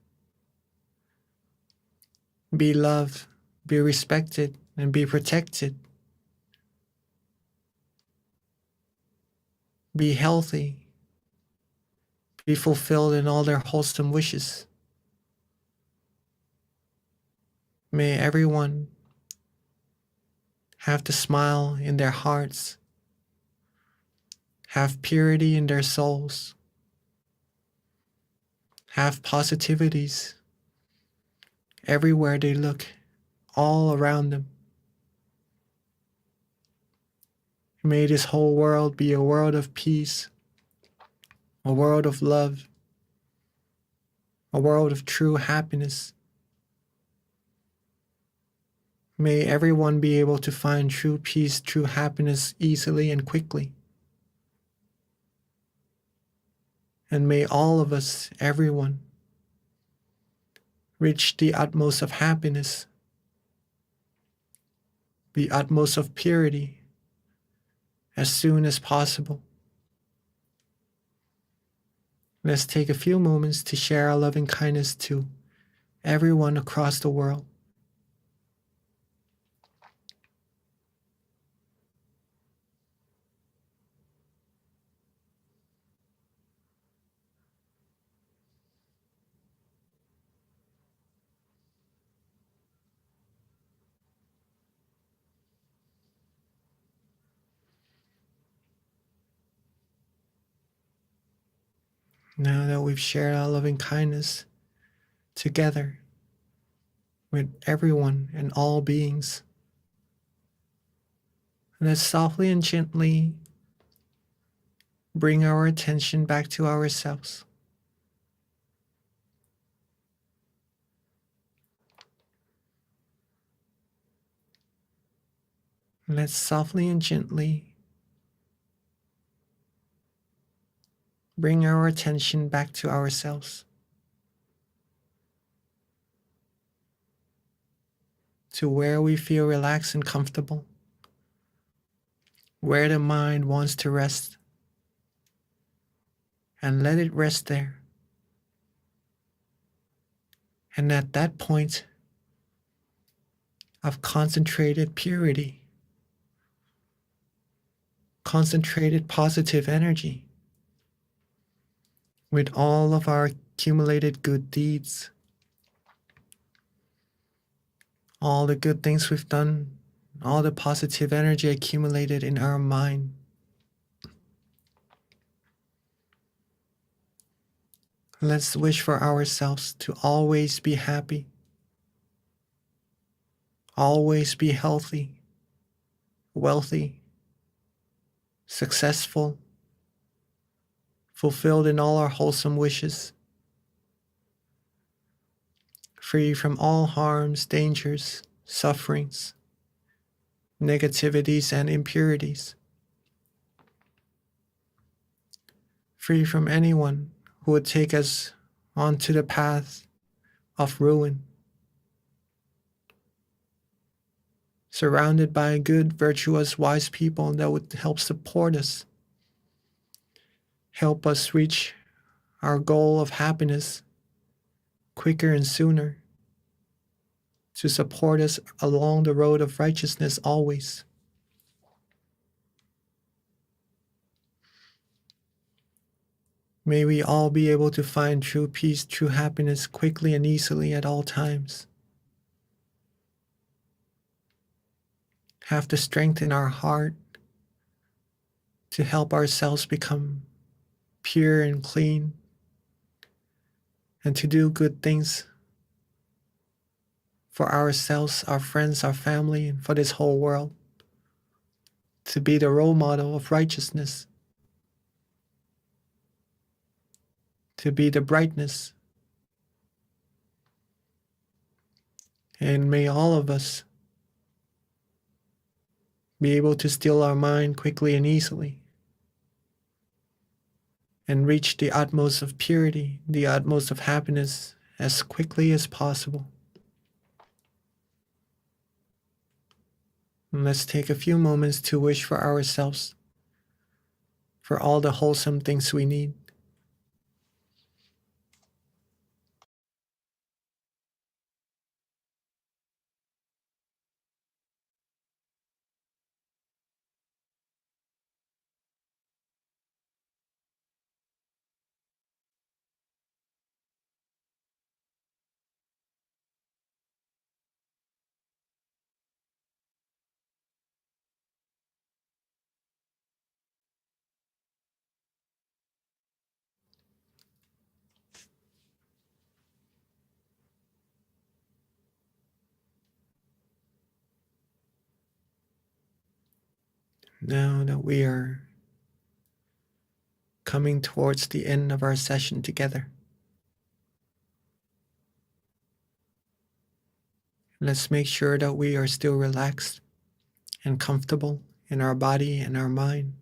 Be loved, be respected, and be protected. Be healthy, be fulfilled in all their wholesome wishes. May everyone have the smile in their hearts, have purity in their souls, have positivities everywhere they look, all around them. May this whole world be a world of peace, a world of love, a world of true happiness. May everyone be able to find true peace, true happiness easily and quickly. And may all of us, everyone, reach the utmost of happiness, the utmost of purity, as soon as possible. Let's take a few moments to share our loving kindness to everyone across the world. Now that we've shared our loving kindness together with everyone and all beings, let's softly and gently bring our attention back to ourselves. Let's softly and gently bring our attention back to ourselves, to where we feel relaxed and comfortable, where the mind wants to rest, and let it rest there. And at that point of concentrated purity, concentrated positive energy, with all of our accumulated good deeds, all the good things we've done, all the positive energy accumulated in our mind, let's wish for ourselves to always be happy, always be healthy, wealthy, successful, fulfilled in all our wholesome wishes, free from all harms, dangers, sufferings, negativities, and impurities, free from anyone who would take us onto the path of ruin, surrounded by good, virtuous, wise people that would help support us, help us reach our goal of happiness quicker and sooner, to support us along the road of righteousness always. May we all be able to find true peace, true happiness quickly and easily at all times. Have the strength in our heart to help ourselves become pure and clean, and to do good things for ourselves, our friends, our family, and for this whole world. To be the role model of righteousness, to be the brightness. And may all of us be able to still our mind quickly and easily, and reach the utmost of purity, the utmost of happiness as quickly as possible. And let's take a few moments to wish for ourselves, for all the wholesome things we need. Now that we are coming towards the end of our session together, let's make sure that we are still relaxed and comfortable in our body and our mind.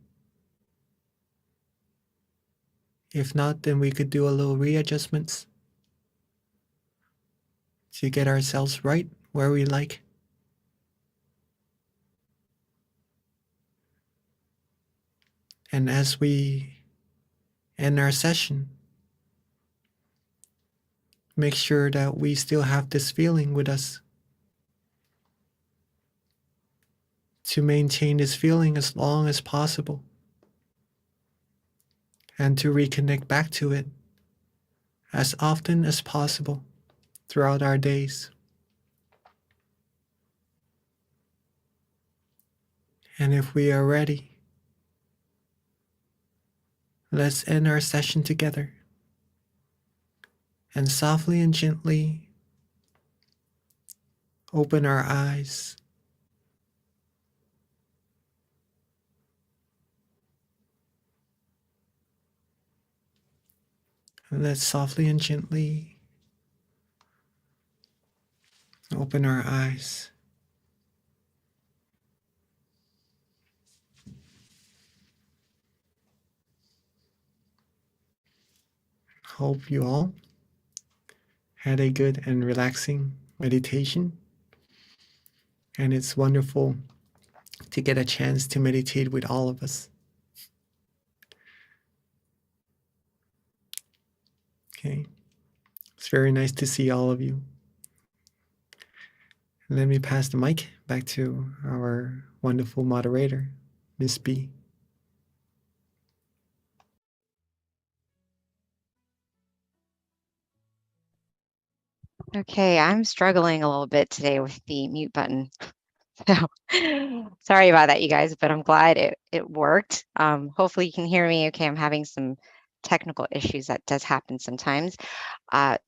If not, then we could do a little readjustments to get ourselves right where we like. And as we end our session, make sure that we still have this feeling with us. To maintain this feeling as long as possible. And to reconnect back to it as often as possible throughout our days. And if we are ready, let's end our session together and softly and gently open our eyes. And let's softly and gently open our eyes. Hope you all had a good and relaxing meditation. And it's wonderful to get a chance to meditate with all of us. Okay. It's very nice to see all of you. Let me pass the mic back to our wonderful moderator, Miss B. Okay, I'm struggling a little bit today with the mute button. So sorry about that, you guys, but I'm glad it worked. Hopefully you can hear me okay. I'm having some technical issues. That does happen sometimes. Thank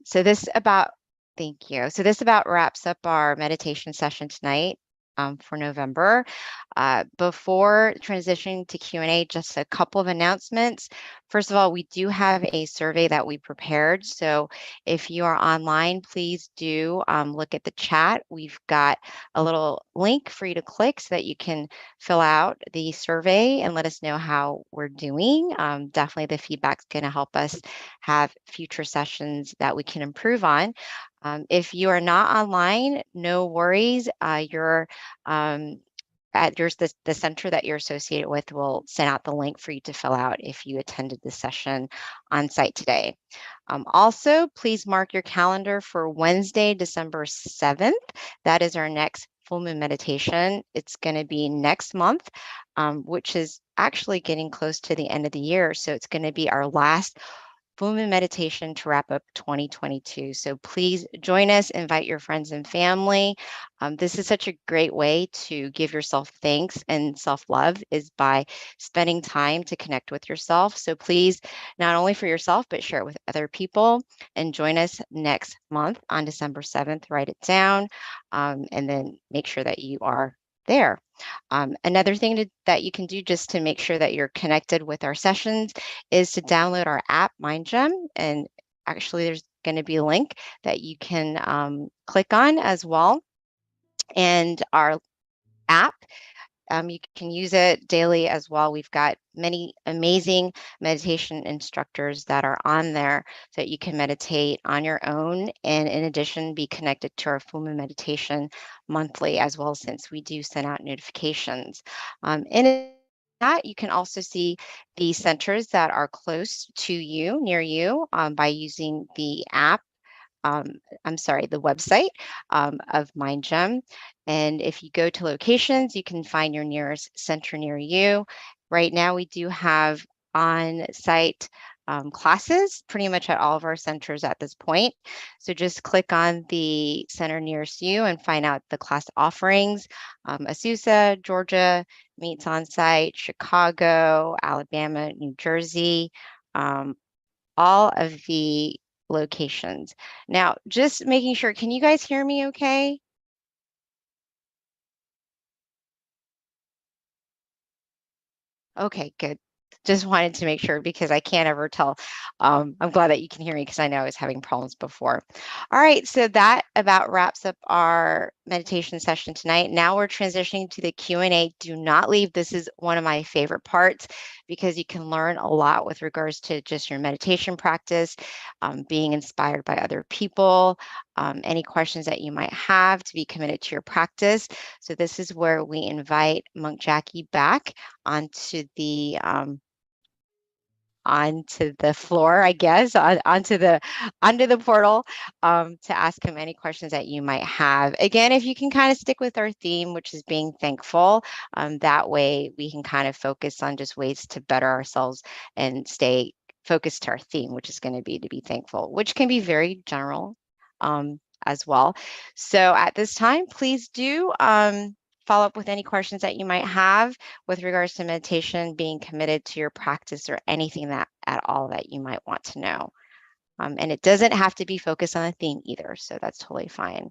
you. So this about wraps up our meditation session tonight for November. Before transitioning to Q&A, just a couple of announcements. First of all, we do have a survey that we prepared. So if you are online, please do look at the chat. We've got a little link for you to click so that you can fill out the survey and let us know how we're doing. Definitely the feedback's going to help us have future sessions that we can improve on. If you are not online, no worries. The center that you're associated with will send out the link for you to fill out if you attended the session on site today. Also, please mark your calendar for Wednesday, December 7th. That is our next full moon meditation. It's going to be next month, which is actually getting close to the end of the year. So it's going to be our last full moon meditation to wrap up 2022. So please join us, invite your friends and family. This is such a great way to give yourself thanks and self-love is by spending time to connect with yourself. So please, not only for yourself, but share it with other people and join us next month on December 7th. Write it down and then make sure that you are there. Another thing that you can do just to make sure that you're connected with our sessions is to download our app, MindGem. And actually, there's going to be a link that you can click on as well. And our app, you can use it daily as well. We've got many amazing meditation instructors that are on there so that you can meditate on your own. And in addition, be connected to our full moon meditation monthly as well, since we do send out notifications. In that, you can also see the centers that are close to you, near you, by using the app. The website of MindGem. And if you go to locations, you can find your nearest center near you. Right now, we do have on-site classes pretty much at all of our centers at this point. So just click on the center nearest you and find out the class offerings. Azusa, Georgia meets on-site, Chicago, Alabama, New Jersey, all of the locations. Now, just making sure, can you guys hear me okay? Okay, good. Just wanted to make sure because I can't ever tell. I'm glad that you can hear me because I know I was having problems before. All right, so that about wraps up our meditation session tonight. Now we're transitioning to the Q&A. Do not leave. This is one of my favorite parts because you can learn a lot with regards to just your meditation practice, being inspired by other people, any questions that you might have to be committed to your practice. So this is where we invite Monk Jackie back onto the onto the floor, I guess, onto the portal to ask him any questions that you might have. Again, if you can kind of stick with our theme, which is being thankful, that way we can kind of focus on just ways to better ourselves and stay focused to our theme, which is going to be thankful, which can be very general as well. So at this time, please do follow up with any questions that you might have with regards to meditation, being committed to your practice, or anything that at all that you might want to know. And it doesn't have to be focused on a theme either, so that's totally fine.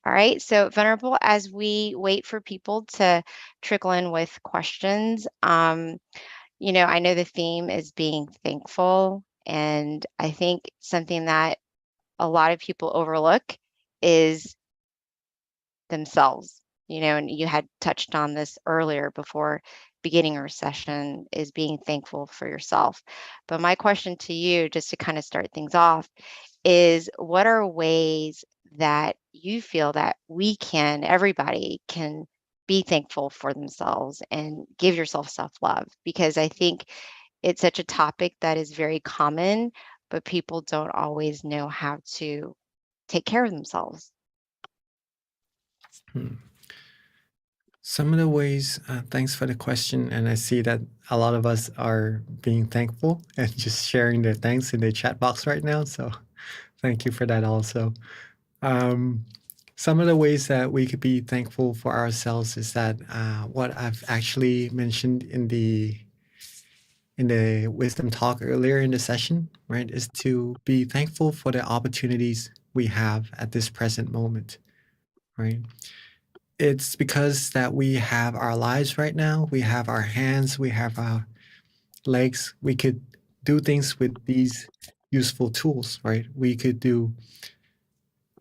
All right, so Venerable, as we wait for people to trickle in with questions, you know, I know the theme is being thankful, and I think something that a lot of people overlook is themselves, you know, and you had touched on this earlier before beginning our session, is being thankful for yourself. But my question to you, just to kind of start things off, is what are ways that you feel that everybody can be thankful for themselves and give yourself self-love? Because I think it's such a topic that is very common, but people don't always know how to take care of themselves. Hmm. Some of the ways, thanks for the question. And I see that a lot of us are being thankful and just sharing their thanks in the chat box right now. So thank you for that also. Some of the ways that we could be thankful for ourselves is that what I've actually mentioned in the wisdom talk earlier in the session, right, is to be thankful for the opportunities we have at this present moment, right? It's because that we have our lives right now, we have our hands, we have our legs, we could do things with these useful tools, right? We could do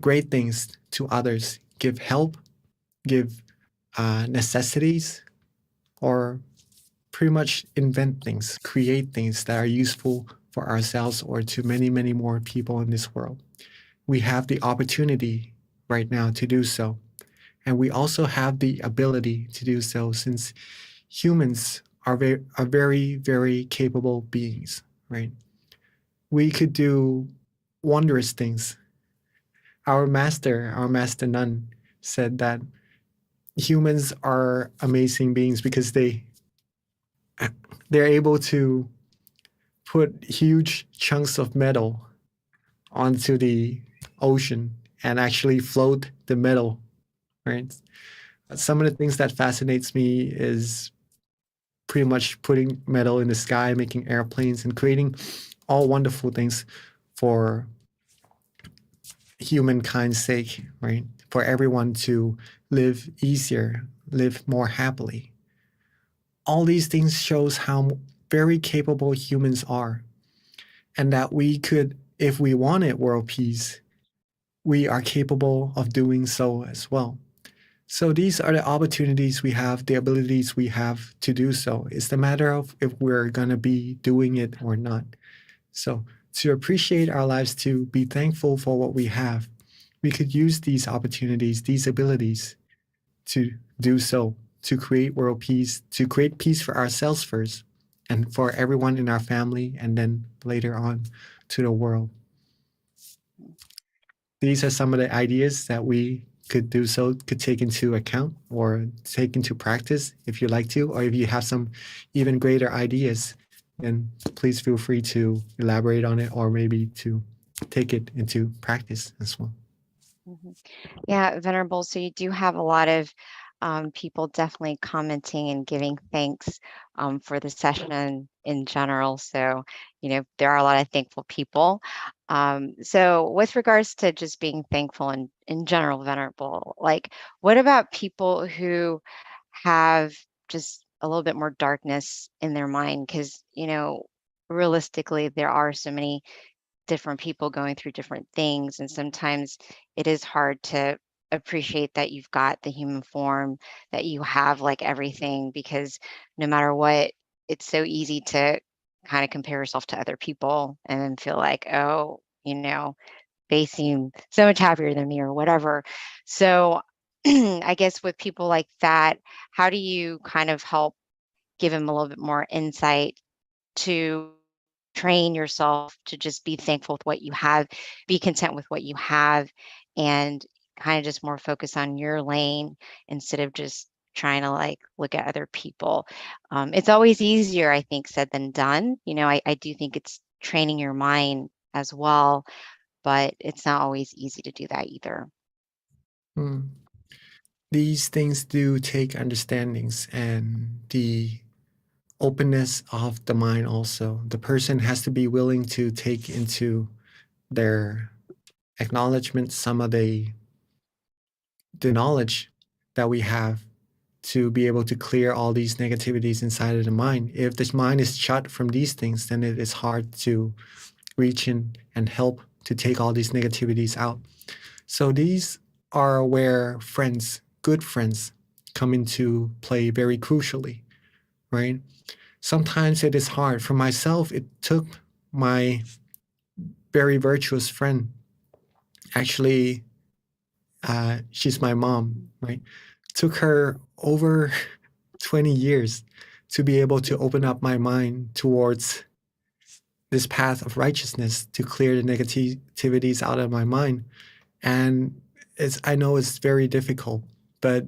great things to others, give help, give necessities, or pretty much invent things, create things that are useful for ourselves or to many, many more people in this world. We have the opportunity right now to do so. And we also have the ability to do so, since humans are very, very capable beings, right? We could do wondrous things. Our master nun, said that humans are amazing beings because they're able to put huge chunks of metal onto the ocean and actually float the metal, right? Some of the things that fascinates me is pretty much putting metal in the sky, making airplanes, and creating all wonderful things for humankind's sake, right? For everyone to live easier, live more happily. All these things shows how very capable humans are, and that we could, if we wanted world peace, we are capable of doing so as well. So these are the opportunities we have, the abilities we have to do so. It's the matter of if we're going to be doing it or not. So to appreciate our lives, to be thankful for what we have, we could use these opportunities, these abilities to do so, to create world peace, to create peace for ourselves first, and for everyone in our family, and then later on to the world. These are some of the ideas that we could do so, could take into account or take into practice if you'd like to, or if you have some even greater ideas, then please feel free to elaborate on it or maybe to take it into practice as well. Yeah, Venerable. So you do have a lot of people definitely commenting and giving thanks for the session in general. So, you know, there are a lot of thankful people. So with regards to just being thankful in general, Venerable, like what about people who have just a little bit more darkness in their mind? Because, you know, realistically, there are so many different people going through different things, and sometimes it is hard to appreciate that you've got the human form, that you have like everything, because no matter what, it's so easy to kind of compare yourself to other people and then feel like, oh, you know, they seem so much happier than me or whatever. So I guess with people like that, how do you kind of help give them a little bit more insight to train yourself to just be thankful with what you have, be content with what you have, and kind of just more focus on your lane instead of just trying to like look at other people. It's always easier, I think, said than done. I do think it's training your mind as well, but it's not always easy to do that either. Hmm. These things do take understandings and the openness of the mind also. The person has to be willing to take into their acknowledgement some of the knowledge that we have to be able to clear all these negativities inside of the mind. If this mind is shut from these things, then it is hard to reach in and help to take all these negativities out. So these are where friends, good friends, come into play very crucially, right? Sometimes it is hard. For myself, it took my very virtuous friend, actually, she's my mom, right? Took her over 20 years to be able to open up my mind towards this path of righteousness to clear the negativities out of my mind. And I know it's very difficult, but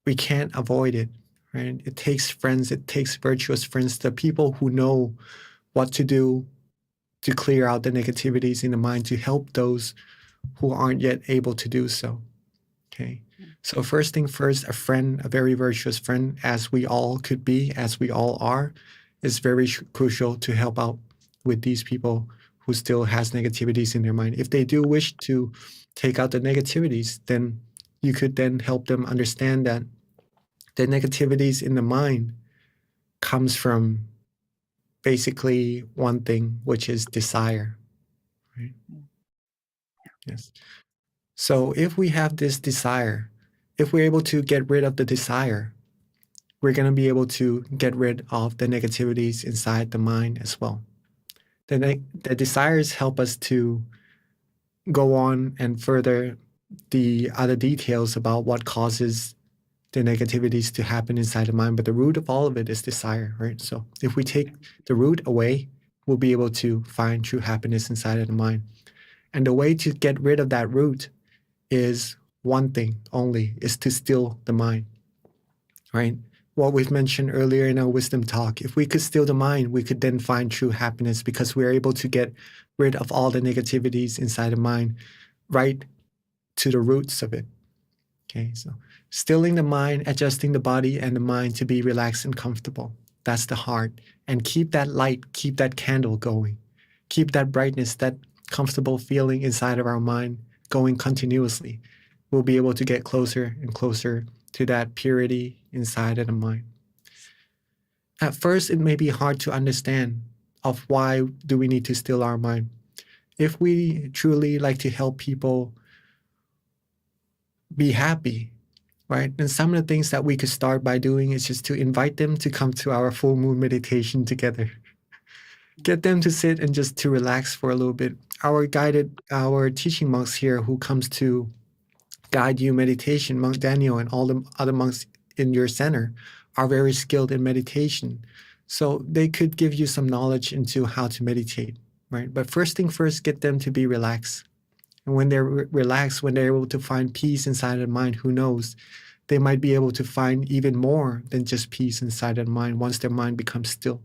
we can't avoid it, right? It takes friends, it takes virtuous friends, the people who know what to do to clear out the negativities in the mind to help those who aren't yet able to do so. Okay. So first thing first, a friend, a very virtuous friend, as we all could be, as we all are, is very crucial to help out with these people who still has negativities in their mind. If they do wish to take out the negativities, then you could then help them understand that the negativities in the mind comes from basically one thing, which is desire. Right? Yes. So if we have this desire, if we're able to get rid of the desire, we're going to be able to get rid of the negativities inside the mind as well. The desires help us to go on and further the other details about what causes the negativities to happen inside the mind. But the root of all of it is desire, right? So if we take the root away, we'll be able to find true happiness inside of the mind. And the way to get rid of that root is one thing only, is to still the mind, right? What we've mentioned earlier in our wisdom talk, if we could still the mind, we could then find true happiness because we're able to get rid of all the negativities inside the mind right to the roots of it. Okay, so stilling the mind, adjusting the body and the mind to be relaxed and comfortable. That's the heart. And keep that light, keep that candle going. Keep that brightness, that comfortable feeling inside of our mind going continuously. We'll be able to get closer and closer to that purity inside of the mind. At first, it may be hard to understand of why do we need to still our mind. If we truly like to help people be happy, right? And some of the things that we could start by doing is just to invite them to come to our full moon meditation together. Get them to sit and just to relax for a little bit. Our teaching monks here who comes to guide you meditation, Monk Daniel and all the other monks in your center are very skilled in meditation. So they could give you some knowledge into how to meditate, right? But first thing first, get them to be relaxed. And when they're relaxed, when they're able to find peace inside of the mind, who knows, they might be able to find even more than just peace inside of the mind once their mind becomes still.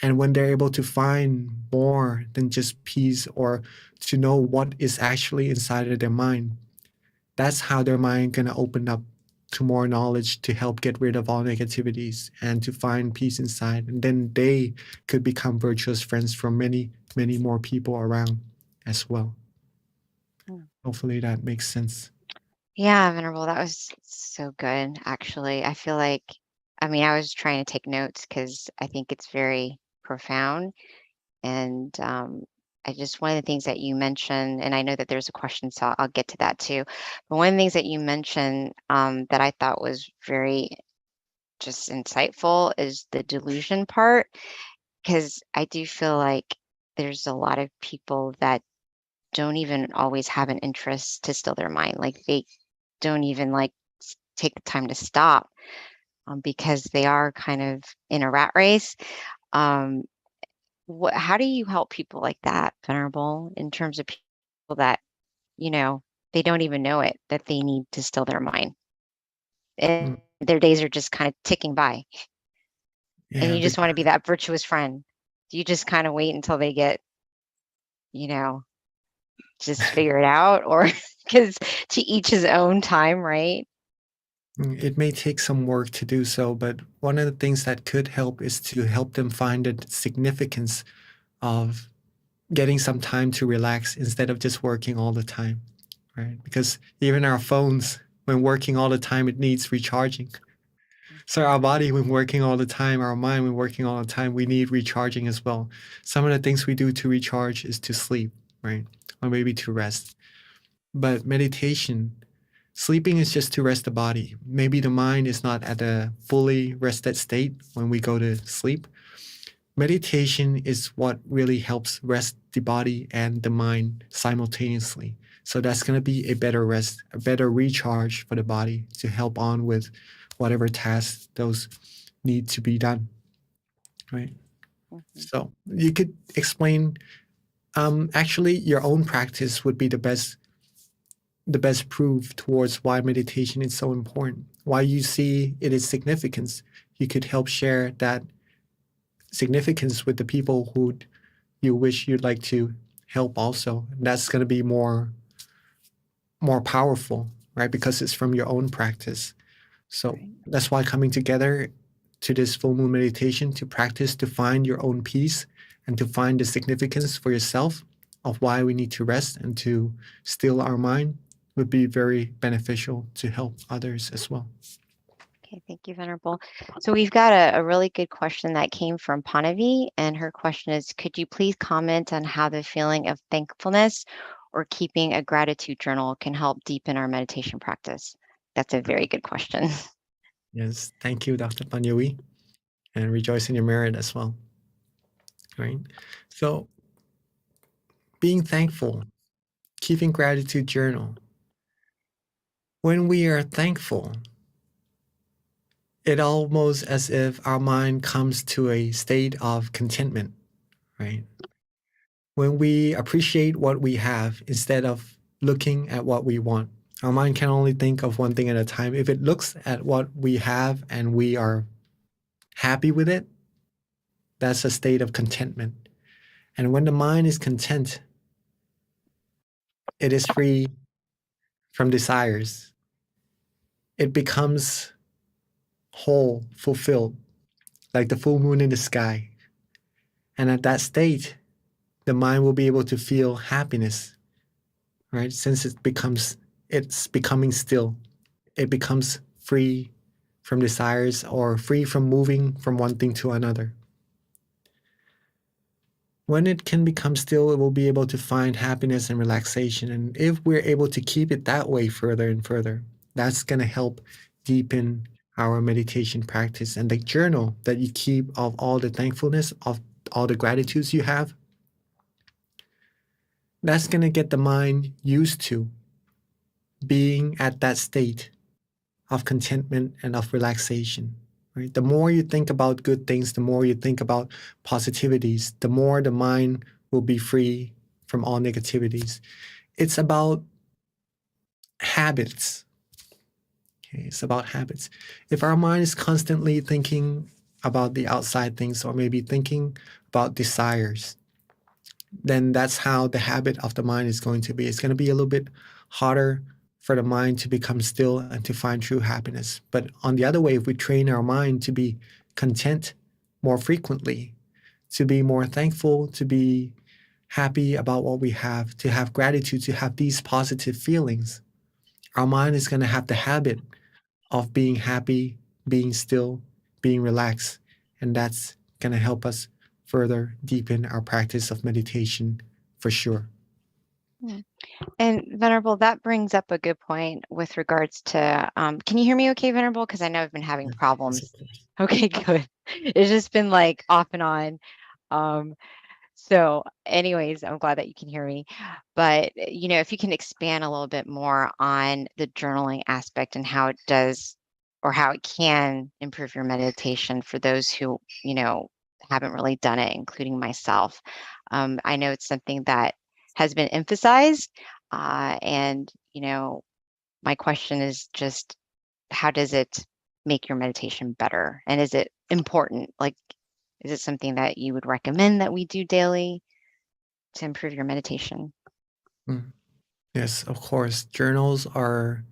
And when they're able to find more than just peace or to know what is actually inside of their mind, that's how their mind going to open up to more knowledge to help get rid of all negativities and to find peace inside. And then they could become virtuous friends for many, many more people around as well. Hopefully that makes sense. Yeah, Venerable, that was so good, actually. I feel like, I was trying to take notes because I think it's very profound. And one of the things that you mentioned, and I know that there's a question, so I'll get to that too. But one of the things that you mentioned that I thought was very just insightful is the delusion part, because I do feel like there's a lot of people that don't even always have an interest to still their mind. Like they don't even take the time to stop because they are kind of in a rat race. Um, how do you help people like that, Venerable, in terms of people that, you know, they don't even know it, that they need to still their mind? And Mm. their days are just kind of ticking by, and Yeah, you just want to be that virtuous friend. Do you just kind of wait until they get, you know, just figure it out, or because to each his own time, right? it may take some work to do so, but one of the things that could help is to help them find the significance of getting some time to relax instead of just working all the time, right? Because even our phones, when working all the time, it needs recharging. So our body, when working all the time, our mind, when working all the time, we need recharging as well. Some of the things we do to recharge is to sleep, right? Or maybe to rest. But meditation, sleeping is just to rest the body. Maybe the mind is not at a fully rested state when we go to sleep. Meditation is what really helps rest the body and the mind simultaneously. So that's going to be a better rest, a better recharge for the body to help on with whatever tasks those need to be done, right? Mhm. So you could explain, actually your own practice would be the best proof towards why meditation is so important, why you see it is significance. You could help share that significance with the people who you wish you'd like to help also. And that's going to be more powerful, right? Because it's from your own practice. So Right. that's why coming together to this full moon meditation to practice to find your own peace and to find the significance for yourself of why we need to rest and to still our mind would be very beneficial to help others as well. Okay, thank you, Venerable. So we've got a really good question that came from Panavi, and her question is, could you please comment on how the feeling of thankfulness or keeping a gratitude journal can help deepen our meditation practice? That's a very good question. Yes, thank you, Dr. Panyawi, and rejoice in your merit as well. Right? So being thankful, keeping gratitude journal. When we are thankful, it almost as if our mind comes to a state of contentment, right? When we appreciate what we have instead of looking at what we want, our mind can only think of one thing at a time. If it looks at what we have and we are happy with it, that's a state of contentment. And when the mind is content, it is free from desires. It becomes whole, fulfilled, like the full moon in the sky. And at that state, the mind will be able to feel happiness, right? Since it's becoming still. It becomes free from desires or free from moving from one thing to another. When it can become still, it will be able to find happiness and relaxation. And if we're able to keep it that way further and further, that's going to help deepen our meditation practice. And the journal that you keep of all the thankfulness, of all the gratitudes you have, that's going to get the mind used to being at that state of contentment and of relaxation. Right? The more you think about good things, the more you think about positivities, the more the mind will be free from all negativities. It's about habits. Okay? It's about habits. If our mind is constantly thinking about the outside things or maybe thinking about desires, then that's how the habit of the mind is going to be. It's going to be a little bit harder for the mind to become still and to find true happiness. But on the other way, if we train our mind to be content more frequently, to be more thankful, to be happy about what we have, to have gratitude, to have these positive feelings, our mind is going to have the habit of being happy, being still, being relaxed. And that's going to help us further deepen our practice of meditation for sure. Yeah. And Venerable, that brings up a good point with regards to, can you hear me okay, Venerable? Because I know I've been having problems. Okay, good. It's just been like off and on. So anyways, I'm glad that you can hear me. But, if you can expand a little bit more on the journaling aspect and how it does or how it can improve your meditation for those who, haven't really done it, including myself. I know it's something that has been emphasized, and my question is just, how does it make your meditation better? And is it important? Like, is it something that you would recommend that we do daily to improve your meditation? Yes, of course. Journals are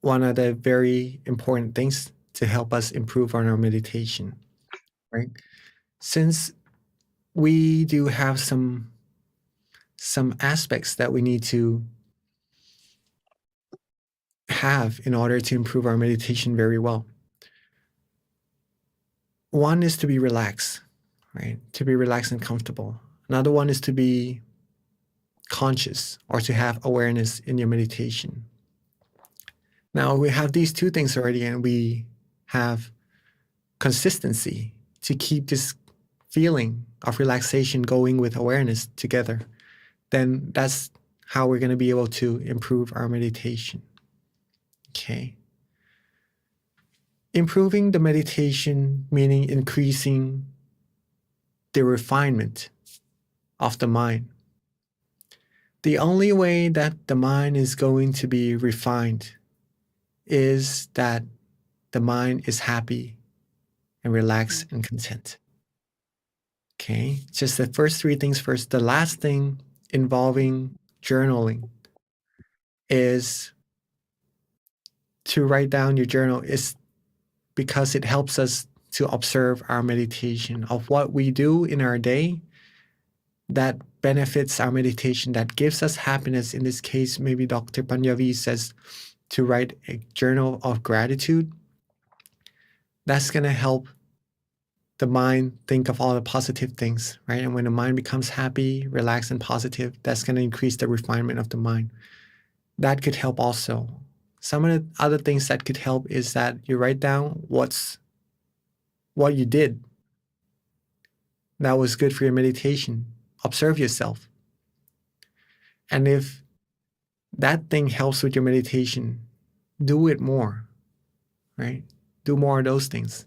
one of the very important things to help us improve on our meditation, right? Since we do have some aspects that we need to have in order to improve our meditation very well. One is to be relaxed, right? To be relaxed and comfortable. Another one is to be conscious or to have awareness in your meditation. Now we have these two things already, and we have consistency to keep this feeling of relaxation going with awareness together. Then that's how we're going to be able to improve our meditation. Okay. Improving the meditation, meaning increasing the refinement of the mind. The only way that the mind is going to be refined is that the mind is happy and relaxed and content. Okay, just the first three things first. The last thing involving journaling is to write down your journal, is because it helps us to observe our meditation of what we do in our day that benefits our meditation, that gives us happiness. In this case, maybe Dr. Panjavi says to write a journal of gratitude. That's going to help the mind think of all the positive things, right? And when the mind becomes happy, relaxed, and positive, that's going to increase the refinement of the mind. That could help also. Some of the other things that could help is that you write down what you did that was good for your meditation. Observe yourself. And if that thing helps with your meditation, do it more, right? Do more of those things.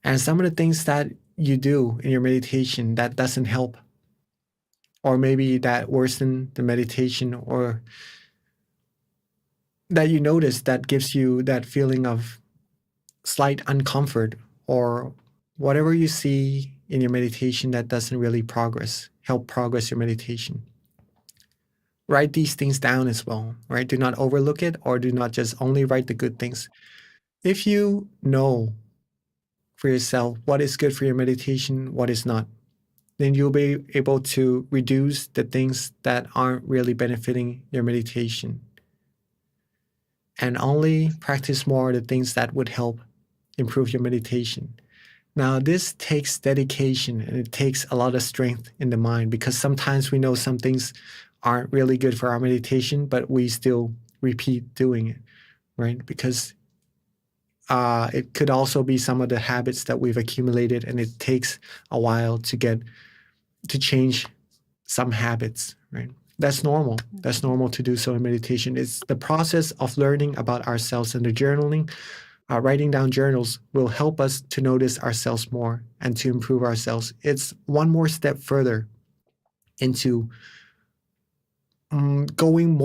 And some of the things that you do in your meditation that doesn't help, or maybe that worsen the meditation, or that you notice that gives you that feeling of slight uncomfort, or whatever you see in your meditation that doesn't really help progress your meditation. Write these things down as well, right? Do not overlook it, or do not just only write the good things. If you know for yourself what is good for your meditation, what is not, then you'll be able to reduce the things that aren't really benefiting your meditation, and only practice more of the things that would help improve your meditation. Now, this takes dedication, and it takes a lot of strength in the mind, because sometimes we know some things aren't really good for our meditation, but we still repeat doing it, right? Because it could also be some of the habits that we've accumulated, and it takes a while to change some habits, right? That's normal. That's normal to do so in meditation. It's the process of learning about ourselves, and the journaling, writing down journals will help us to notice ourselves more and to improve ourselves. It's one more step further into putting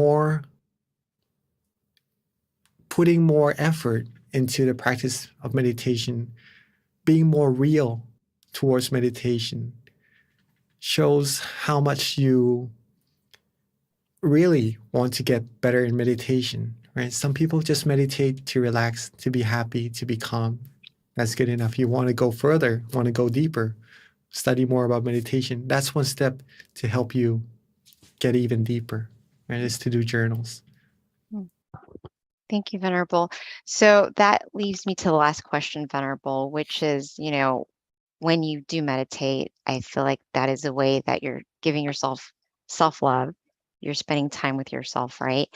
more effort into the practice of meditation, being more real towards meditation, shows how much you really want to get better in meditation, right? Some people just meditate to relax, to be happy, to be calm. That's good enough. You want to go further, want to go deeper, study more about meditation. That's one step to help you get even deeper, right? Is to do journals. Thank you, Venerable. So that leaves me to the last question, Venerable, which is, when you do meditate, I feel like that is a way that you're giving yourself self-love. You're spending time with yourself, right?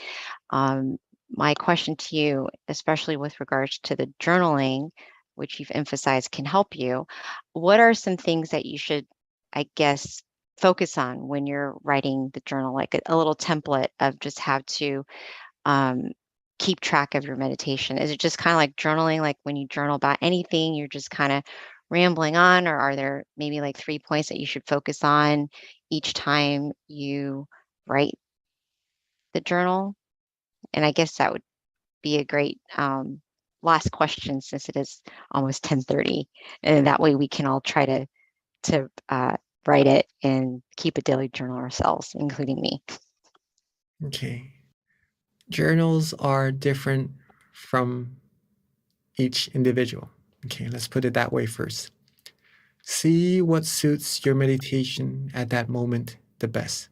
My question to you, especially with regards to the journaling, which you've emphasized can help you, what are some things that you should, I guess, focus on when you're writing the journal, like a little template of just how to keep track of your meditation? Is it just kind of like journaling, like when you journal about anything, you're just kind of rambling on, or are there maybe like 3 points that you should focus on each time you write the journal? And I guess that would be a great last question, since it is almost 10:30, and that way we can all try to write it and keep a daily journal ourselves, including me. Okay. Journals are different from each individual. Okay, let's put it that way first. See what suits your meditation at that moment the best.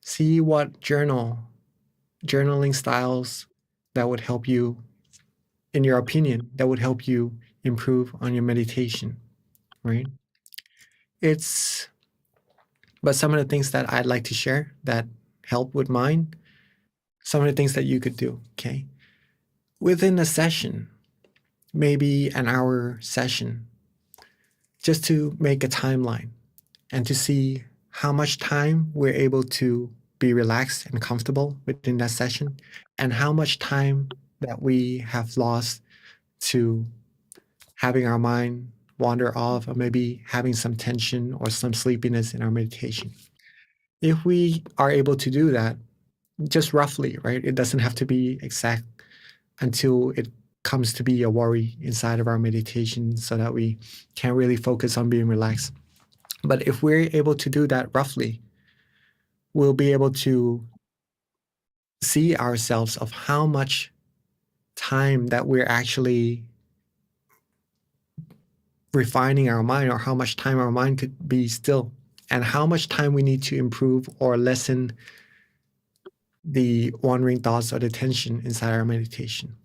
See what journaling styles that would help you, in your opinion, that would help you improve on your meditation, right? But some of the things that I'd like to share that help with mine, some of the things that you could do, okay? Within a session, maybe an hour session, just to make a timeline and to see how much time we're able to be relaxed and comfortable within that session, and how much time that we have lost to having our mind wander off, or maybe having some tension or some sleepiness in our meditation. If we are able to do that, just roughly, right? It doesn't have to be exact until it comes to be a worry inside of our meditation, so that we can't really focus on being relaxed. But if we're able to do that roughly, we'll be able to see ourselves of how much time that we're actually refining our mind, or how much time our mind could be still, and how much time we need to improve or lessen the wandering thoughts or the tension inside our meditation.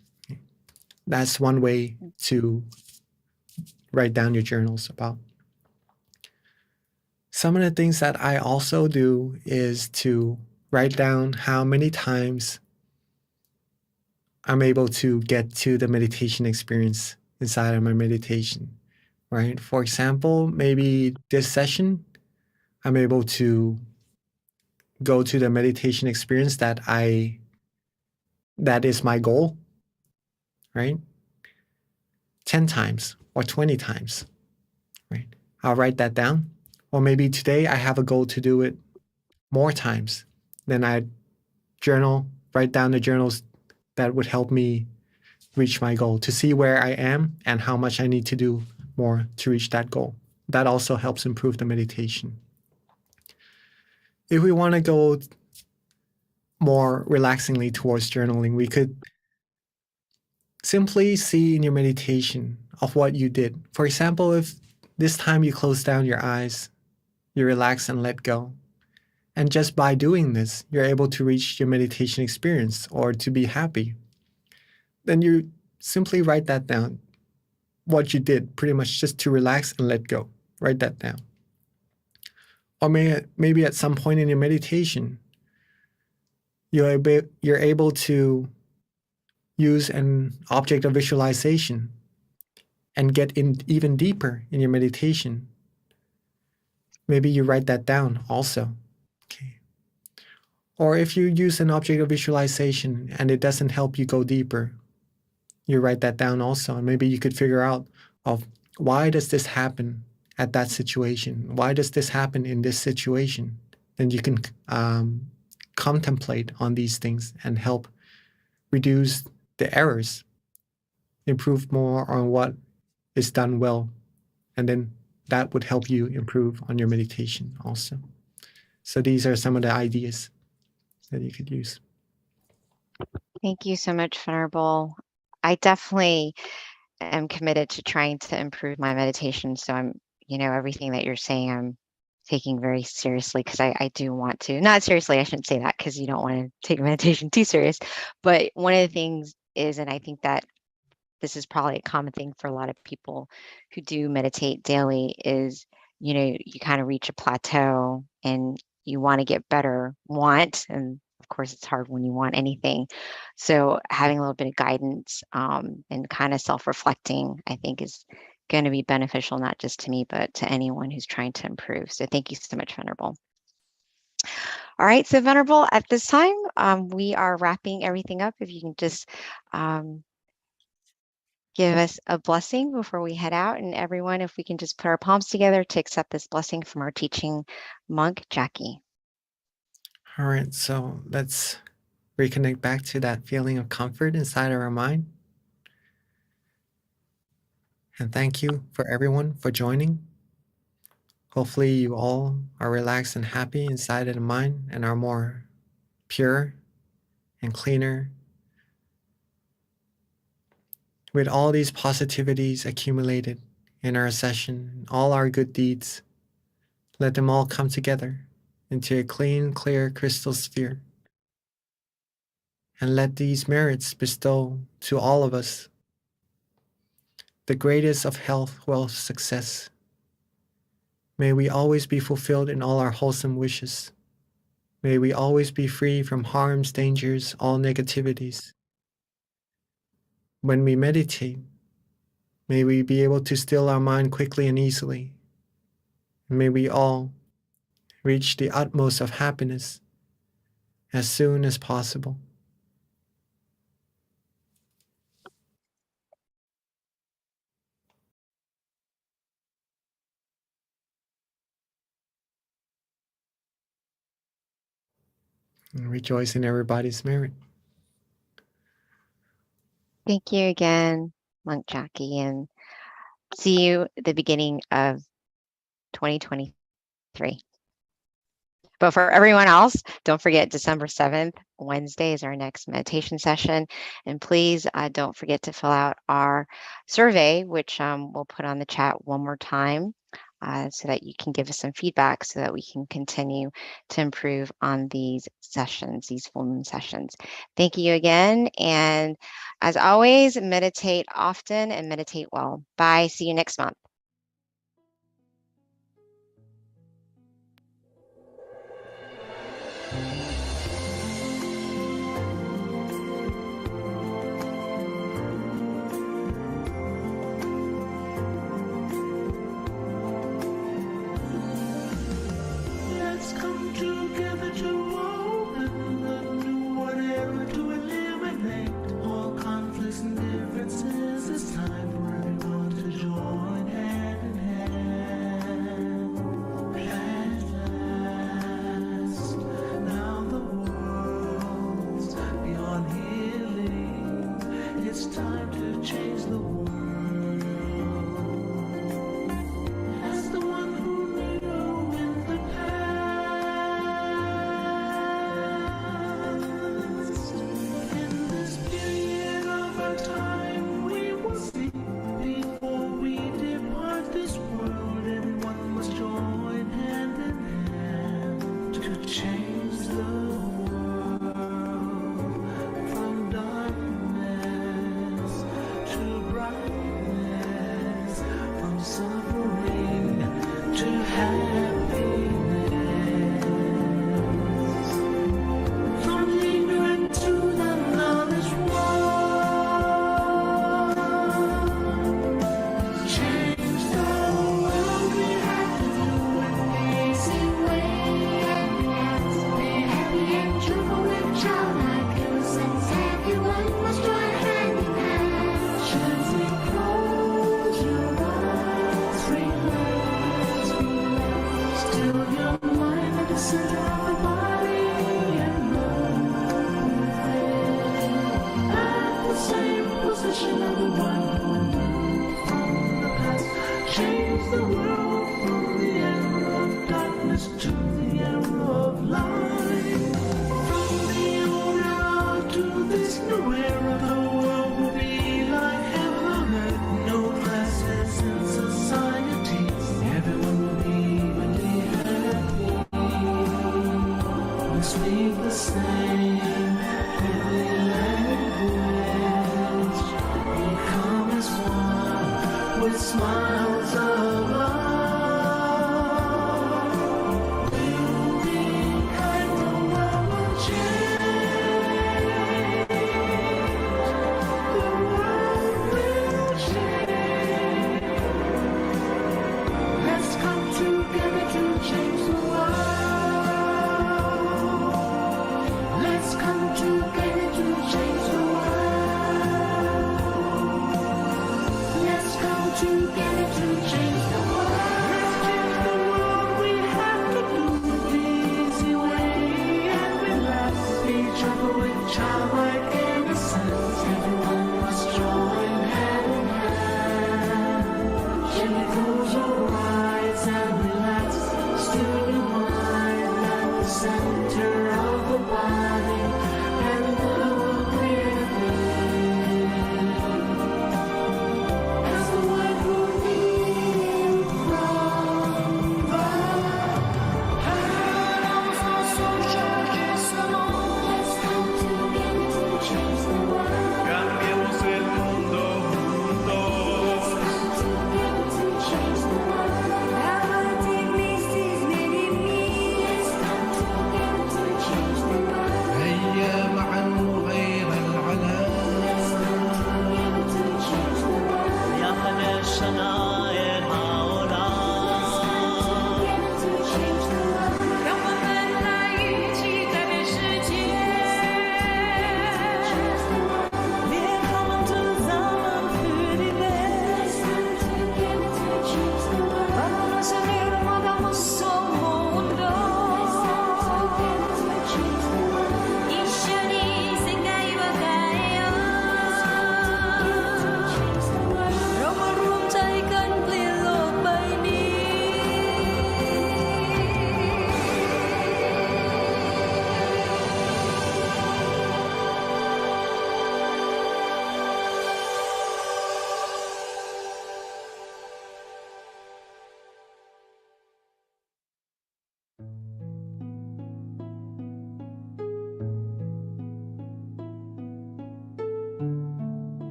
That's one way to write down your journals about. Some of the things that I also do is to write down how many times I'm able to get to the meditation experience inside of my meditation, right? For example, maybe this session, I'm able to go to the meditation experience that is my goal, right? 10 times or 20 times, right? I'll write that down. Or maybe today I have a goal to do it more times. Then I write down the journals that would help me reach my goal, to see where I am and how much I need to do more to reach that goal. That also helps improve the meditation. If we want to go more relaxingly towards journaling, we could simply see in your meditation of what you did. For example, if this time you close down your eyes, you relax and let go. And just by doing this, you're able to reach your meditation experience or to be happy. Then you simply write that down, what you did, pretty much just to relax and let go. Write that down. Or maybe at some point in your meditation, you're able to use an object of visualization and get in even deeper in your meditation. Maybe you write that down also. Okay. Or if you use an object of visualization and it doesn't help you go deeper, you write that down also. And maybe you could figure out of why does this happen at that situation? Why does this happen in this situation? Then you can contemplate on these things and help reduce the errors, improve more on what is done well. And then that would help you improve on your meditation also. So these are some of the ideas that you could use. Thank you so much, Venerable. I definitely am committed to trying to improve my meditation. So I'm, everything that you're saying, I'm taking very seriously, because I do want to. Not seriously, I shouldn't say that, because you don't want to take meditation too serious. But one of the things is, and I think that this is probably a common thing for a lot of people who do meditate daily, is, you kind of reach a plateau and you want to get better, and of course it's hard when you want anything. So having a little bit of guidance and kind of self-reflecting, I think, is going to be beneficial, not just to me, but to anyone who's trying to improve. So thank you so much, Venerable. All right, so Venerable, at this time, we are wrapping everything up. If you can just give us a blessing before we head out. And everyone, if we can just put our palms together to accept this blessing from our teaching monk, Jackie. All right, so let's reconnect back to that feeling of comfort inside of our mind. And thank you for everyone for joining. Hopefully you all are relaxed and happy inside of the mind and are more pure and cleaner. With all these positivities accumulated in our session, all our good deeds, let them all come together into a clean, clear crystal sphere. And let these merits bestow to all of us the greatest of health, wealth, success. May we always be fulfilled in all our wholesome wishes. May we always be free from harms, dangers, all negativities. When we meditate, may we be able to still our mind quickly and easily. And may we all reach the utmost of happiness as soon as possible. And rejoice in everybody's merit. Thank you again, Monk Jackie, and see you at the beginning of 2023. But for everyone else, don't forget December 7th, Wednesday is our next meditation session. And please don't forget to fill out our survey, which we'll put on the chat one more time so that you can give us some feedback so that we can continue to improve on these sessions, these full moon sessions. Thank you again. And as always, meditate often and meditate well. Bye. See you next month. Let's come together to open the new whatever to eliminate all conflicts and differences. It's time for everyone to join hand in hand. At last, now the world's beyond healing. It's time to change the world. As the one who knew in the past, in this period of our time, we will see before we depart this world, and one must join hand in hand to change the world from darkness to brightness, from suffering to happiness, from ignorant to the knowledge one. Change the world, we have to do an amazing way. Be happy and cheerful and childlike innocence. Everyone must join hand in hand. Gently close your eyes, relax, relax. Still your mind at the center of the body and move at the same position of the one who knew from the past. Change the world from the era of darkness to the era of light. From the old era to this new era, the world will be like heaven on earth. No classes in society. Everyone will be really happy. We speak the same heavenly language. We come as one with smiles of love. We'll be kind, the world will change. The world will change. Let's come together to change the world. Let's come together to change the world.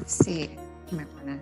Let's see. I might wanna.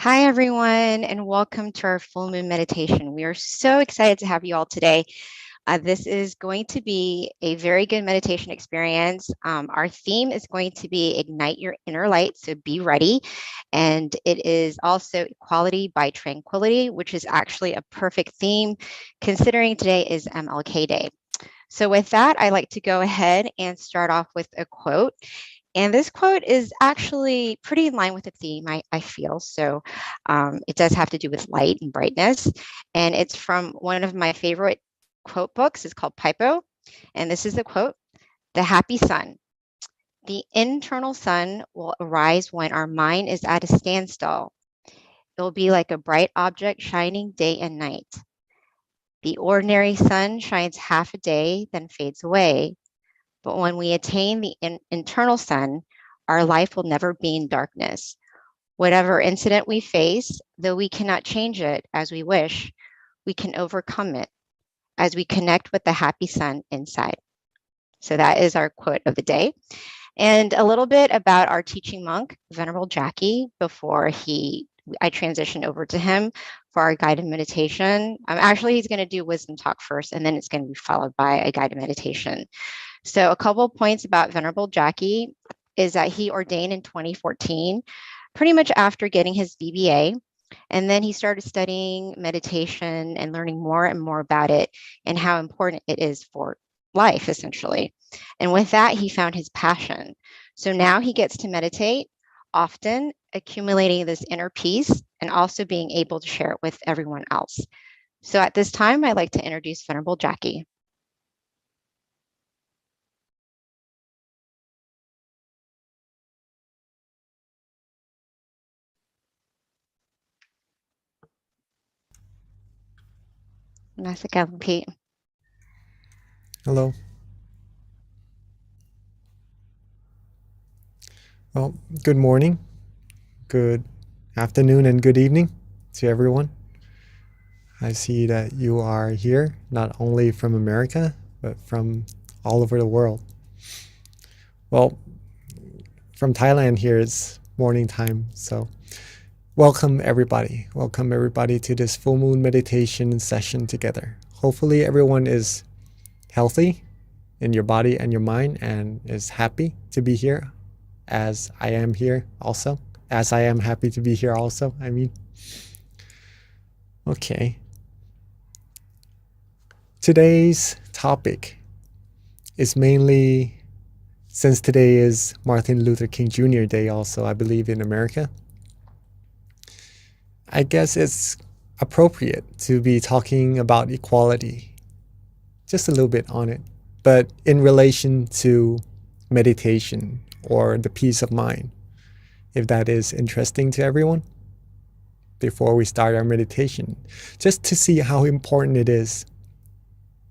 Hi, everyone, and welcome to our full moon meditation. We are so excited to have you all today. This is going to be a very good meditation experience. Our theme is going to be Ignite Your Inner Light, so be ready. And it is also Equality by Tranquility, which is actually a perfect theme considering today is MLK Day. So with that, I like to go ahead and start off with a quote. And this quote is actually pretty in line with the theme, I feel. So it does have to do with light and brightness. And it's from one of my favorite quote books. It's called Pipo. And this is the quote: "The happy sun. The internal sun will arise when our mind is at a standstill. It will be like a bright object shining day and night. The ordinary sun shines half a day, then fades away. But when we attain the internal sun, our life will never be in darkness. Whatever incident we face, though we cannot change it as we wish, we can overcome it as we connect with the happy sun inside." So that is our quote of the day. And a little bit about our teaching monk, Venerable Jackie, before I transition over to him for our guided meditation. Actually, he's going to do wisdom talk first, and then it's going to be followed by a guided meditation. So a couple of points about Venerable Jackie is that he ordained in 2014, pretty much after getting his BBA. And then he started studying meditation and learning more and more about it and how important it is for life, essentially. And with that, he found his passion. So now he gets to meditate often, accumulating this inner peace and also being able to share it with everyone else. So at this time, I'd like to introduce Venerable Jackie. Masaka, Pete. Hello. Well, good morning, good afternoon, and good evening to everyone. I see that you are here, not only from America, but from all over the world. Well, from Thailand here, it's morning time, so welcome everybody. Welcome everybody to this full moon meditation session together. Hopefully everyone is healthy in your body and your mind and is happy to be here, as I am here also, as I am happy to be here also, I mean. Okay. Today's topic is mainly, since today is Martin Luther King Jr. Day also, I believe, in America, I guess it's appropriate to be talking about equality, just a little bit on it, but in relation to meditation or the peace of mind, if that is interesting to everyone, before we start our meditation, just to see how important it is,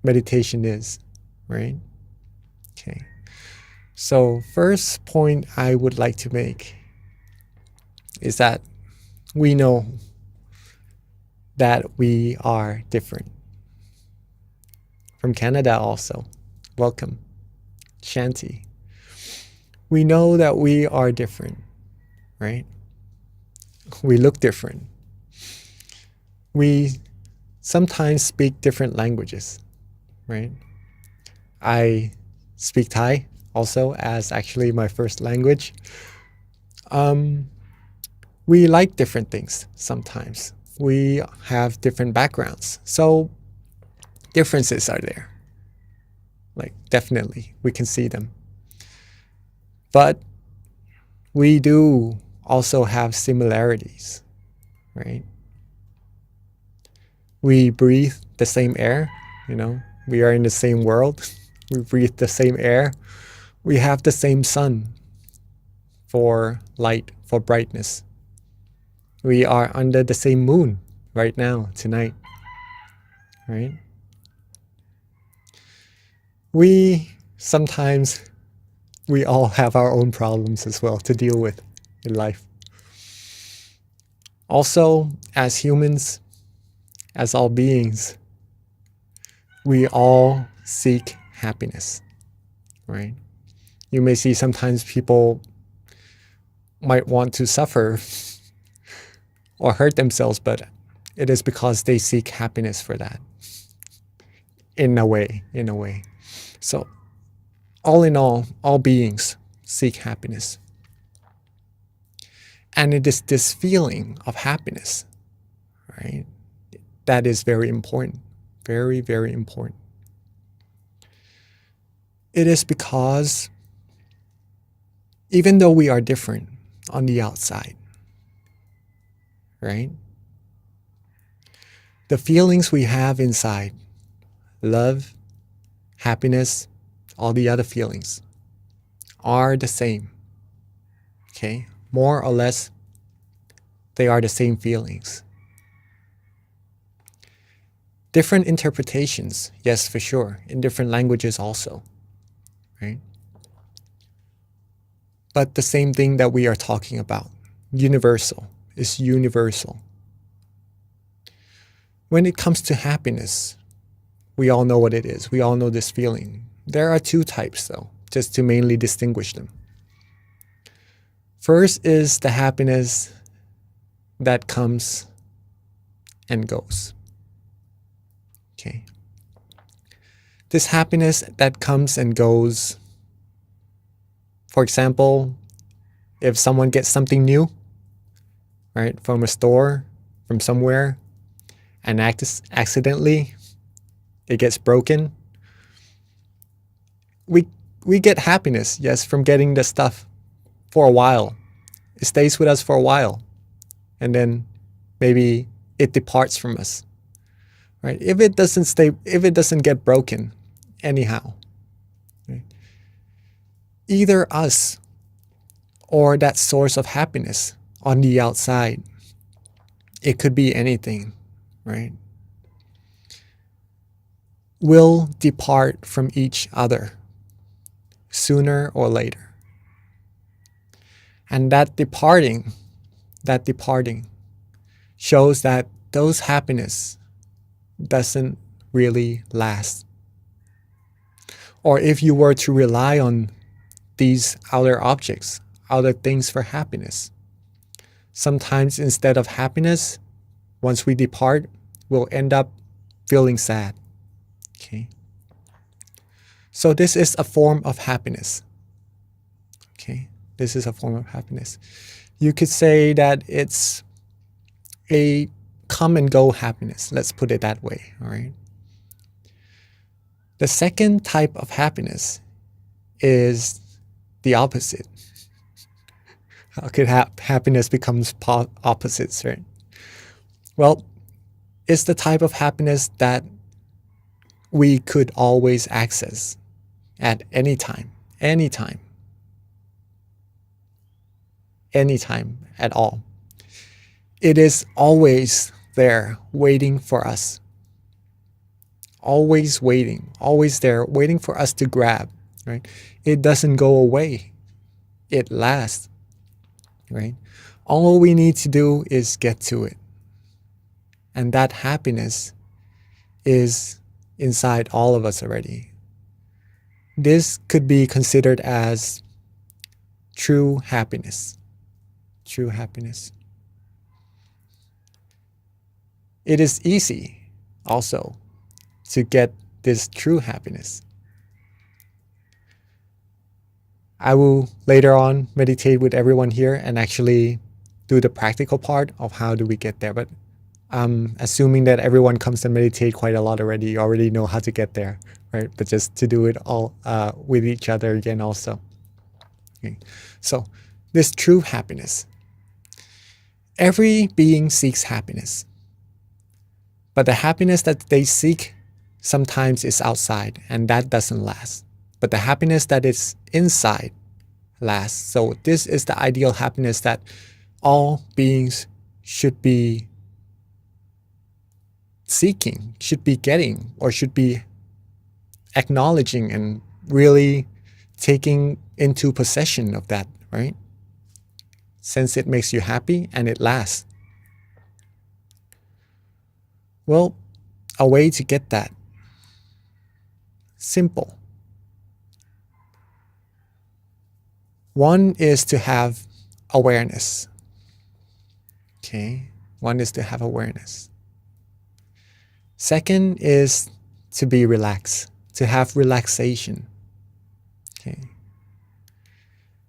meditation is, right? Okay. So first point I would like to make is that we know that we are different. From Canada also, welcome. Shanti. We know that we are different, right? We look different. We sometimes speak different languages, right? I speak Thai also as actually my first language. We like different things sometimes. We have different backgrounds. So differences are there. Like, definitely, we can see them. But we do also have similarities, right? We breathe the same air, you know, we are in the same world. We breathe the same air. We have the same sun for light, for brightness. We are under the same moon right now, tonight, right? We all have our own problems as well to deal with in life. Also, as humans, as all beings, we all seek happiness, right? You may see sometimes people might want to suffer or hurt themselves, but it is because they seek happiness for that. In a way. So all in all beings seek happiness. And it is this feeling of happiness, right? That is very important. Very, very important. It is because even though we are different on the outside, right? The feelings we have inside, love, happiness, all the other feelings, are the same. Okay? More or less, they are the same feelings. Different interpretations, yes, for sure, in different languages also, right? But the same thing that we are talking about, universal, is universal. When it comes to happiness, we all know what it is. We all know this feeling. There are two types, though, just to mainly distinguish them. First is the happiness that comes and goes. Okay. This happiness that comes and goes, for example, if someone gets something new, right, from a store, from somewhere, and accidentally it gets broken, we get happiness, yes, from getting the stuff for a while. It stays with us for a while, and then maybe it departs from us, right? If it doesn't get broken anyhow, right? Either us or that source of happiness on the outside, it could be anything, right, will depart from each other sooner or later. And that departing shows that those happiness doesn't really last. Or if you were to rely on these outer objects, outer things for happiness, sometimes instead of happiness, once we depart, we'll end up feeling sad. Okay. So this is a form of happiness. Okay. This is a form of happiness. You could say that it's a come and go happiness. Let's put it that way. All right. The second type of happiness is the opposite. How could happiness becomes opposites, right? Well, it's the type of happiness that we could always access at any time at all. It is always there waiting for us. Always waiting, always there waiting for us to grab, right? It doesn't go away. It lasts, right? All we need to do is get to it. And that happiness is inside all of us already. This could be considered as true happiness. True happiness. It is easy also to get this true happiness. I will later on meditate with everyone here and actually do the practical part of how do we get there. But I'm assuming that everyone comes and meditate quite a lot already. You already know how to get there, right? But just to do it all with each other again also. Okay. So this true happiness. Every being seeks happiness. But the happiness that they seek sometimes is outside, and that doesn't last. But the happiness that is inside lasts. So this is the ideal happiness that all beings should be seeking, should be getting, or should be acknowledging and really taking into possession of that, right? Since it makes you happy and it lasts. Well, a way to get that. Simple. One is to have awareness. Okay. One is to have awareness. Second is to be relaxed, to have relaxation. Okay.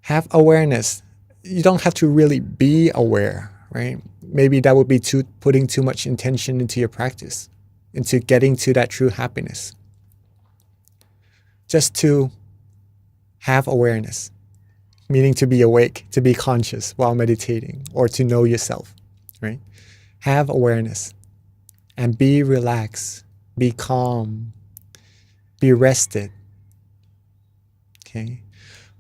Have awareness. You don't have to really be aware, right? Maybe that would be putting too much intention into your practice, into getting to that true happiness. Just to have awareness, meaning to be awake, to be conscious while meditating, or to know yourself, right? Have awareness and be relaxed, be calm, be rested. Okay.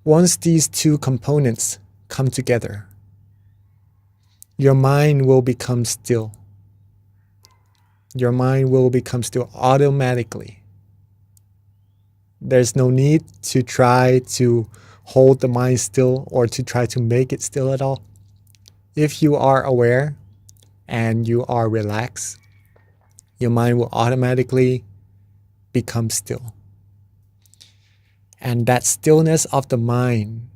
Once these two components come together, your mind will become still. Your mind will become still automatically. There's no need to try to hold the mind still or to try to make it still at all. If you are aware and you are relaxed, your mind will automatically become still. And that stillness of the mind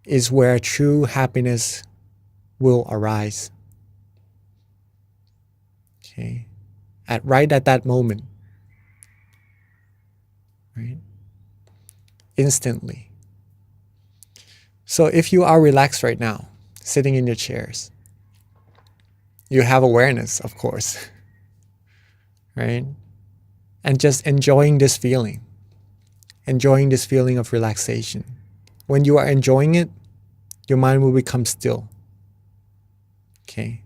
is where true happiness will arise. Okay. Right at that moment. Right? Instantly. So if you are relaxed right now, sitting in your chairs, you have awareness, of course. Right? And just enjoying this feeling. Enjoying this feeling of relaxation. When you are enjoying it, your mind will become still. Okay.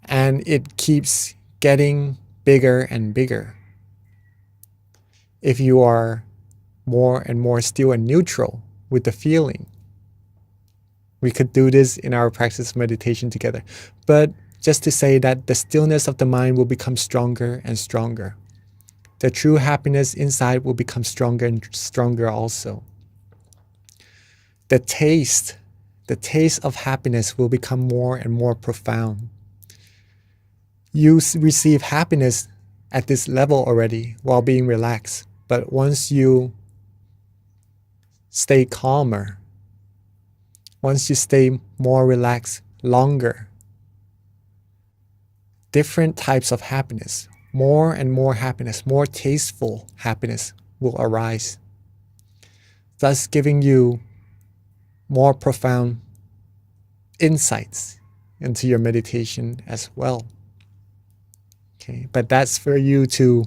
And it keeps getting bigger and bigger. If you are more and more still and neutral with the feeling, we could do this in our practice of meditation together. But just to say that the stillness of the mind will become stronger and stronger. The true happiness inside will become stronger and stronger also. The taste of happiness will become more and more profound. You receive happiness at this level already while being relaxed. But once you stay calmer, once you stay more relaxed longer, different types of happiness, more and more happiness, more tasteful happiness will arise, thus giving you more profound insights into your meditation as well. Okay, but that's for you to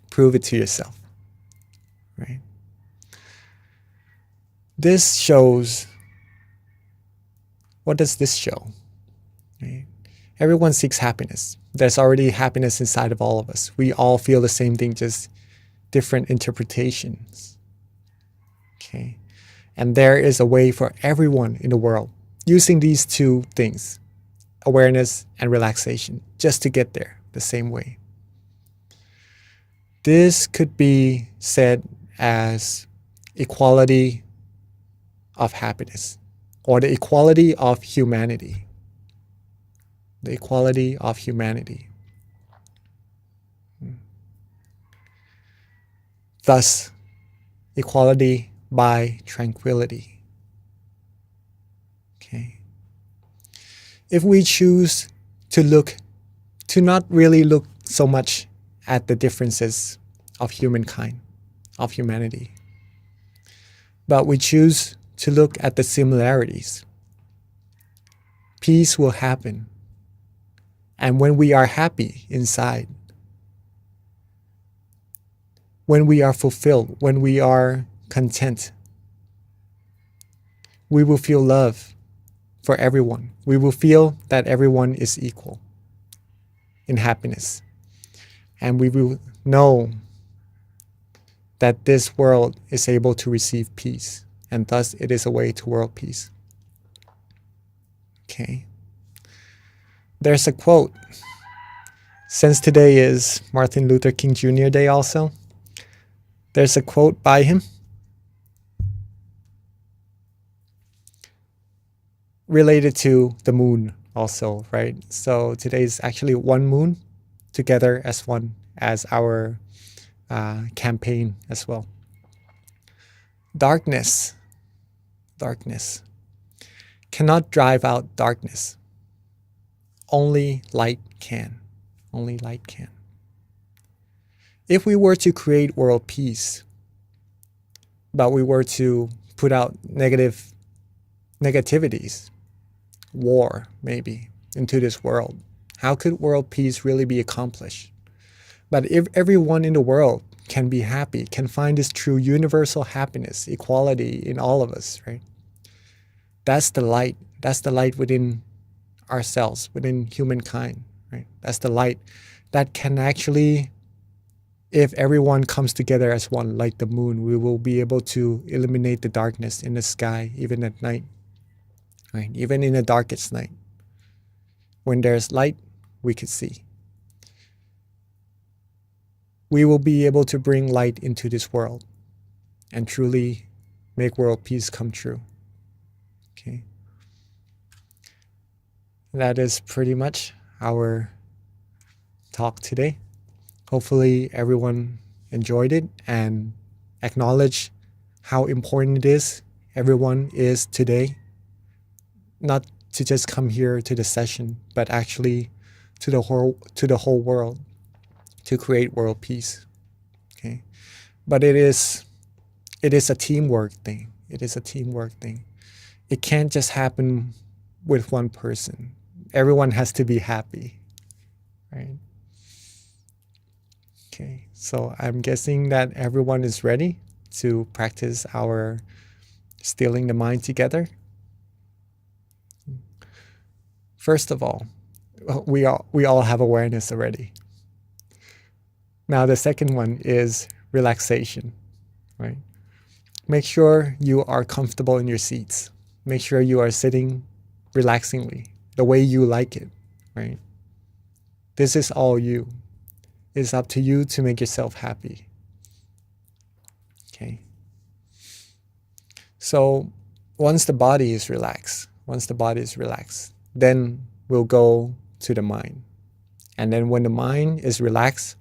prove it to yourself, right? This shows, what does this show? Right? Everyone seeks happiness. There's already happiness inside of all of us. We all feel the same thing, just different interpretations. Okay. And there is a way for everyone in the world using these two things, awareness and relaxation, just to get there the same way. This could be said as equality of happiness, or the equality of humanity. The equality of humanity. Thus, equality by tranquility. Okay. If we choose to not really look so much at the differences of humankind, of humanity, but we choose to look at the similarities, peace will happen. And when we are happy inside, when we are fulfilled, when we are content, we will feel love for everyone. We will feel that everyone is equal in happiness. And we will know that this world is able to receive peace, and thus it is a way to world peace. Okay. There's a quote. Since today is Martin Luther King Jr. Day also, there's a quote by him related to the moon also, right? So today is actually one moon together as one, as our campaign as well. Darkness cannot drive out darkness. only light can. Only light can. If we were to create world peace, but we were to put out negativities, war maybe, into this world, how could world peace really be accomplished? But if everyone in the world can be happy, can find this true universal happiness, equality in all of us, right? That's the light. That's the light within ourselves, within humankind, right? That's the light that can actually, if everyone comes together as one, like the moon, we will be able to eliminate the darkness in the sky, even at night, right? Even in the darkest night. When there's light, we can see. We will be able to bring light into this world and truly make world peace come true. Okay. That is pretty much our talk today. Hopefully everyone enjoyed it and acknowledge how important it is everyone is today. Not to just come here to the session, but actually to the whole world, to create world peace. Okay. But it is a teamwork thing. It is a teamwork thing. It can't just happen with one person. Everyone has to be happy, right? Okay, so I'm guessing that everyone is ready to practice our stilling the mind together. First of all, we all have awareness already. Now the second one is relaxation, right? Make sure you are comfortable in your seats. Make sure you are sitting relaxingly, the way you like it, right? This is all you. It's up to you to make yourself happy. Okay. So once the body is relaxed, then we'll go to the mind. And then when the mind is relaxed,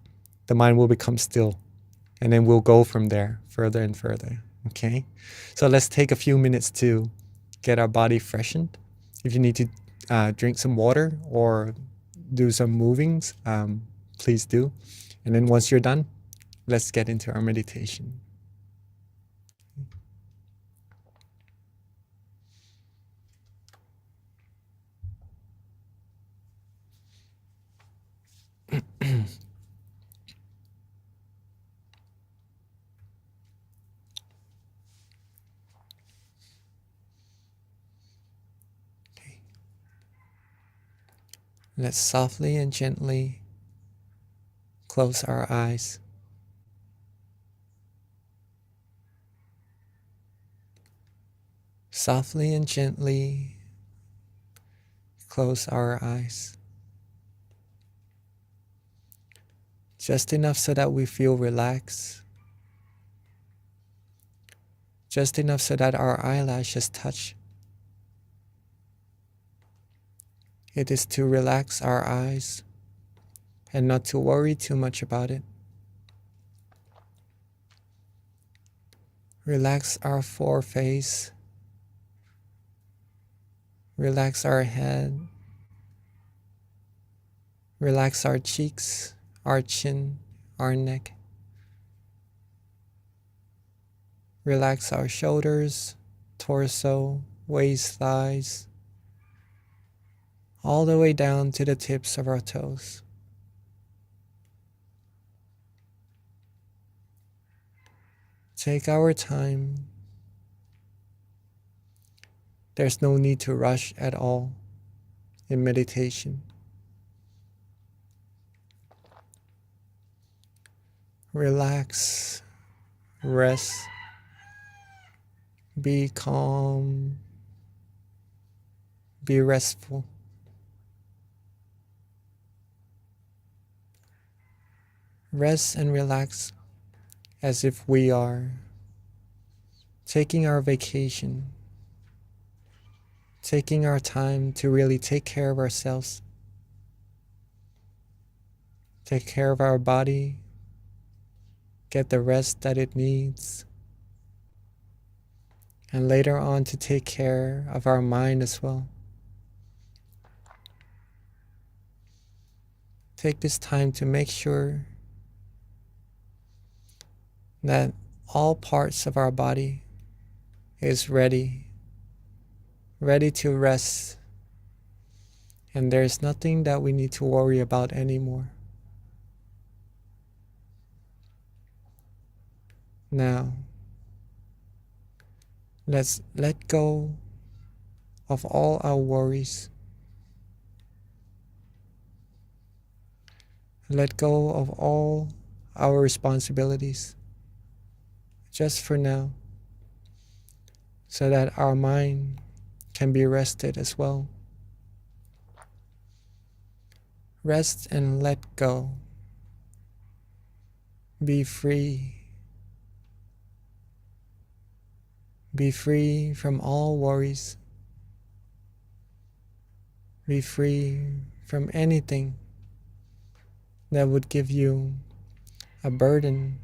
the mind will become still. And then we'll go from there further and further. Okay. So let's take a few minutes to get our body freshened. If you need to drink some water or do some movings, please do. And then once you're done, let's get into our meditation. Let's softly and gently close our eyes. Softly and gently close our eyes. Just enough so that we feel relaxed. Just enough so that our eyelashes touch. It is to relax our eyes and not to worry too much about it. Relax our foreface. Relax our head. Relax our cheeks, our chin, our neck. Relax our shoulders, torso, waist, thighs, all the way down to the tips of our toes. Take our time. There's no need to rush at all in meditation. Relax, rest, be calm, be restful. Rest and relax as if we are taking our vacation, taking our time to really take care of ourselves, take care of our body, get the rest that it needs, and later on to take care of our mind as well. take this time to make sure that all parts of our body is ready to rest, and there's nothing that we need to worry about anymore. Now, let's let go of all our worries. Let go of all our responsibilities, just for now, so that our mind can be rested as well. Rest and let go. Be free. Be free from all worries. Be free from anything that would give you a burden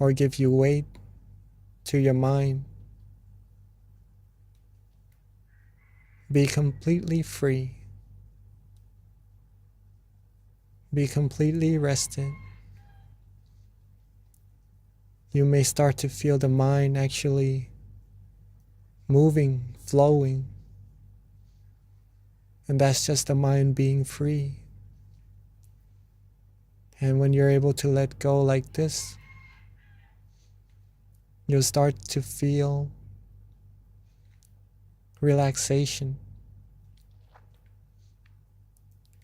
or give you weight to your mind. Be completely free. Be completely rested. You may start to feel the mind actually moving, flowing. And that's just the mind being free. And when you're able to let go like this, you'll start to feel relaxation.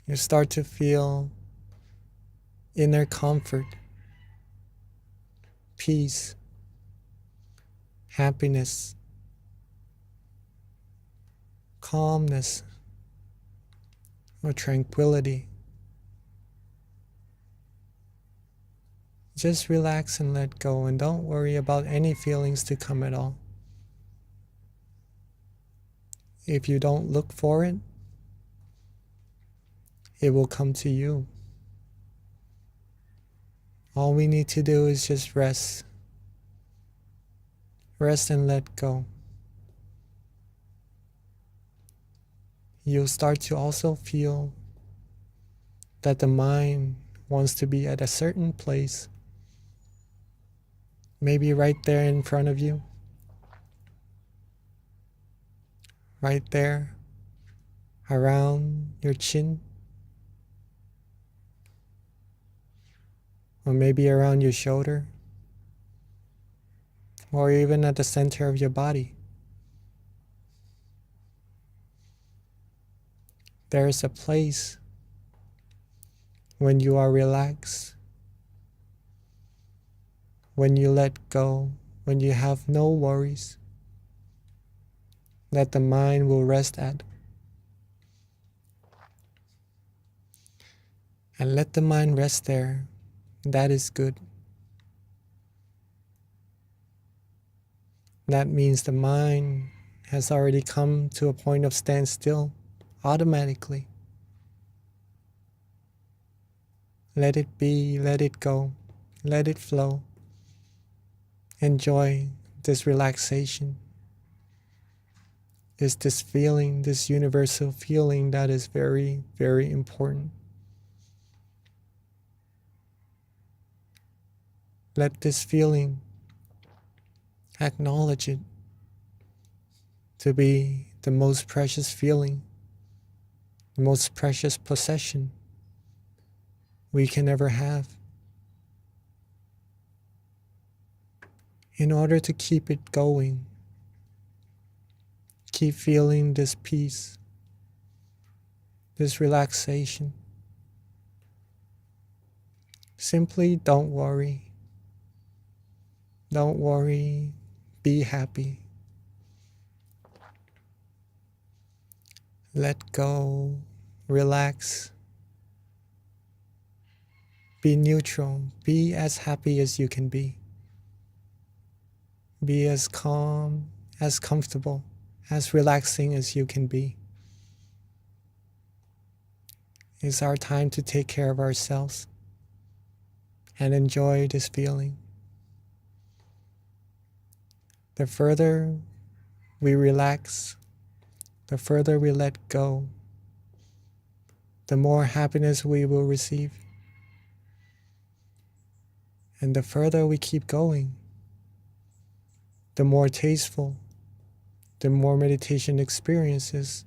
You start to feel inner comfort, peace, happiness, calmness, or tranquility. Just relax and let go, and don't worry about any feelings to come at all. If you don't look for it, it will come to you. All we need to do is just rest. Rest and let go. You'll start to also feel that the mind wants to be at a certain place, maybe right there in front of you, right there around your chin, or maybe around your shoulder, or even at the center of your body. There is a place when you are relaxed, when you let go, when you have no worries, that the mind will rest at. And let the mind rest there. That is good. That means the mind has already come to a point of standstill automatically. Let it be, let it go, let it flow. Enjoy this relaxation. It's this feeling, this universal feeling that is very, very important. Let this feeling, acknowledge it to be the most precious feeling, the most precious possession we can ever have. In order to keep it going, keep feeling this peace, this relaxation, simply don't worry. Don't worry, be happy. Let go, relax. Be neutral, be as happy as you can be. Be as calm, as comfortable, as relaxing as you can be. It's our time to take care of ourselves and enjoy this feeling. The further we relax, the further we let go, the more happiness we will receive. And the further we keep going, the more tasteful, the more meditation experiences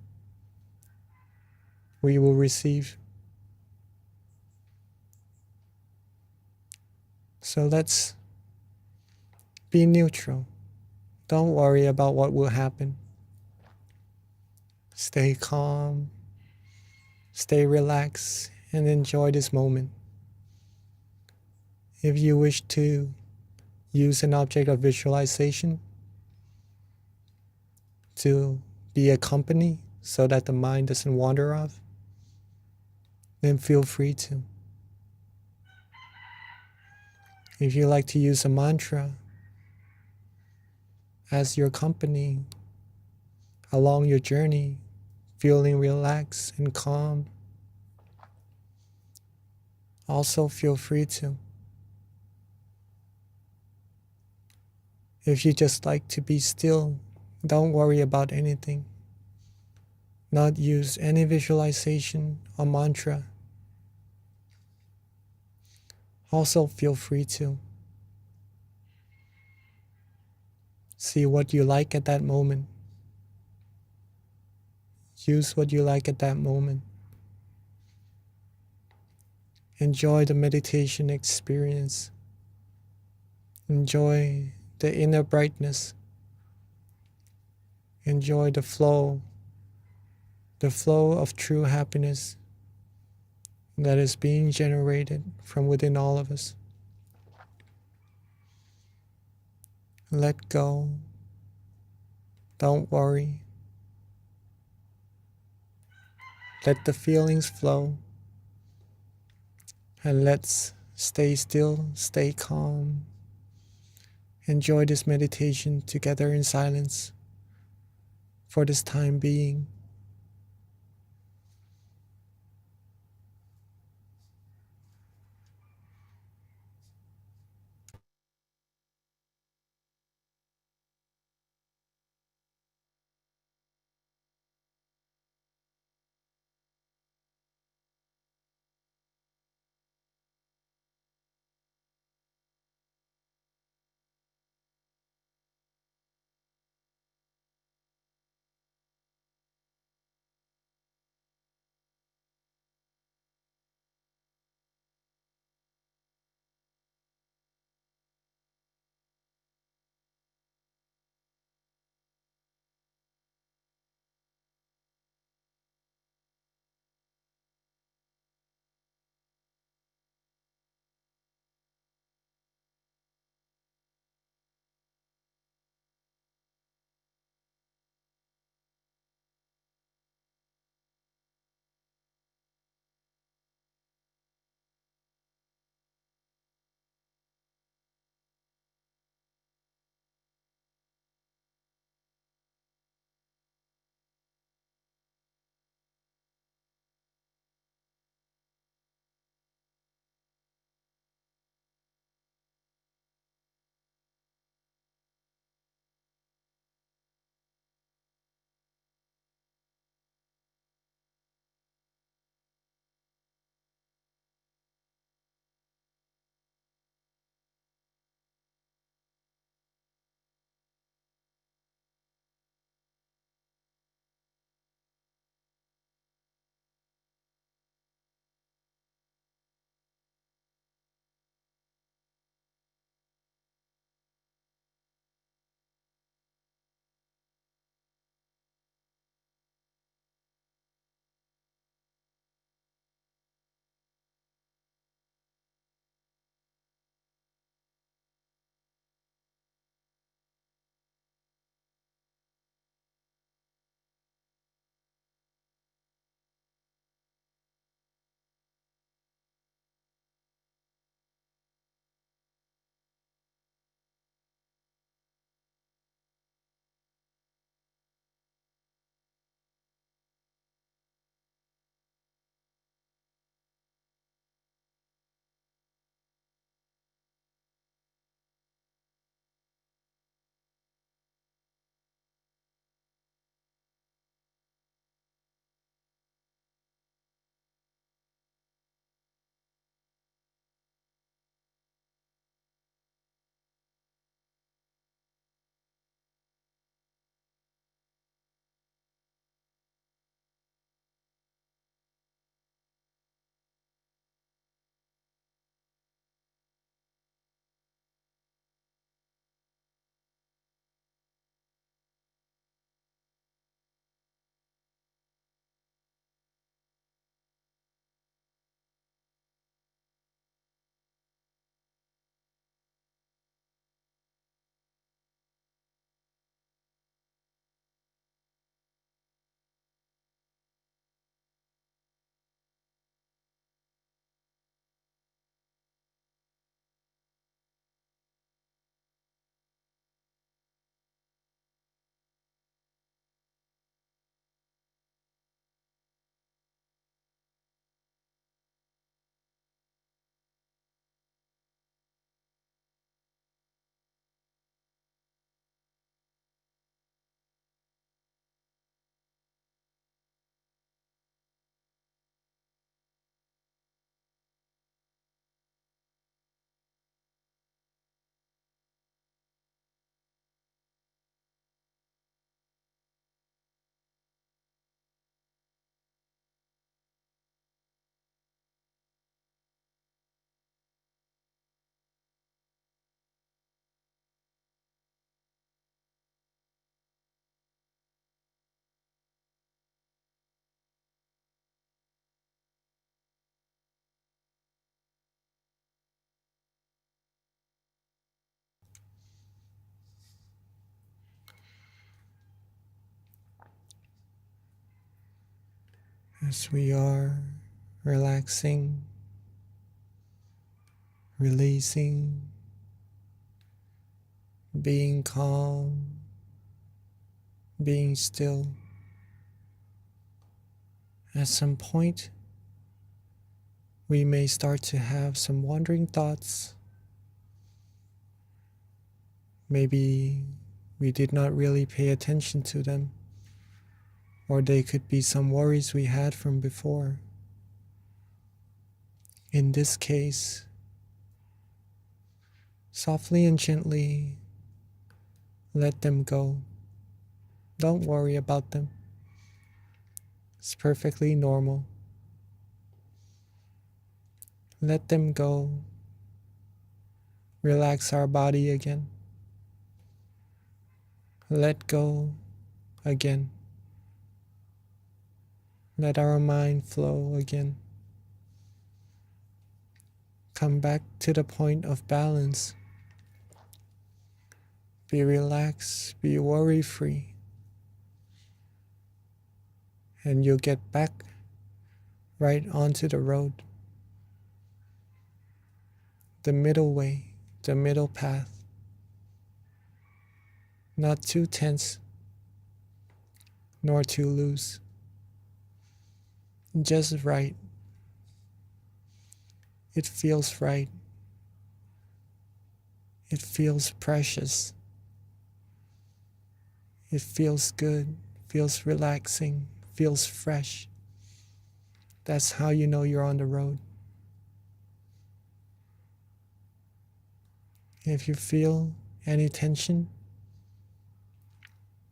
we will receive. So let's be neutral. Don't worry about what will happen. Stay calm, stay relaxed, and enjoy this moment. If you wish to use an object of visualization to be a company so that the mind doesn't wander off, then feel free to. If you like to use a mantra as your company along your journey, feeling relaxed and calm, also feel free to. If you just like to be still, don't worry about anything. Not use any visualization or mantra. Also feel free to. See what you like at that moment. Use what you like at that moment. Enjoy the meditation experience. Enjoy the inner brightness. Enjoy the flow of true happiness that is being generated from within all of us. Let go. Don't worry. Let the feelings flow. And let's stay still, stay calm. Enjoy this meditation together in silence for this time being. As we are relaxing, releasing, being calm, being still, at some point we may start to have some wandering thoughts. Maybe we did not really pay attention to them, or they could be some worries we had from before. In this case, softly and gently let them go. Don't worry about them. It's perfectly normal. Let them go. Relax our body again. Let go again. Let our mind flow again. Come back to the point of balance. Be relaxed, be worry-free. And you'll get back right onto the road. The middle way, the middle path. Not too tense, nor too loose. Just right. It feels right. It feels precious. It feels good, feels relaxing, feels fresh. That's how you know you're on the road. If you feel any tension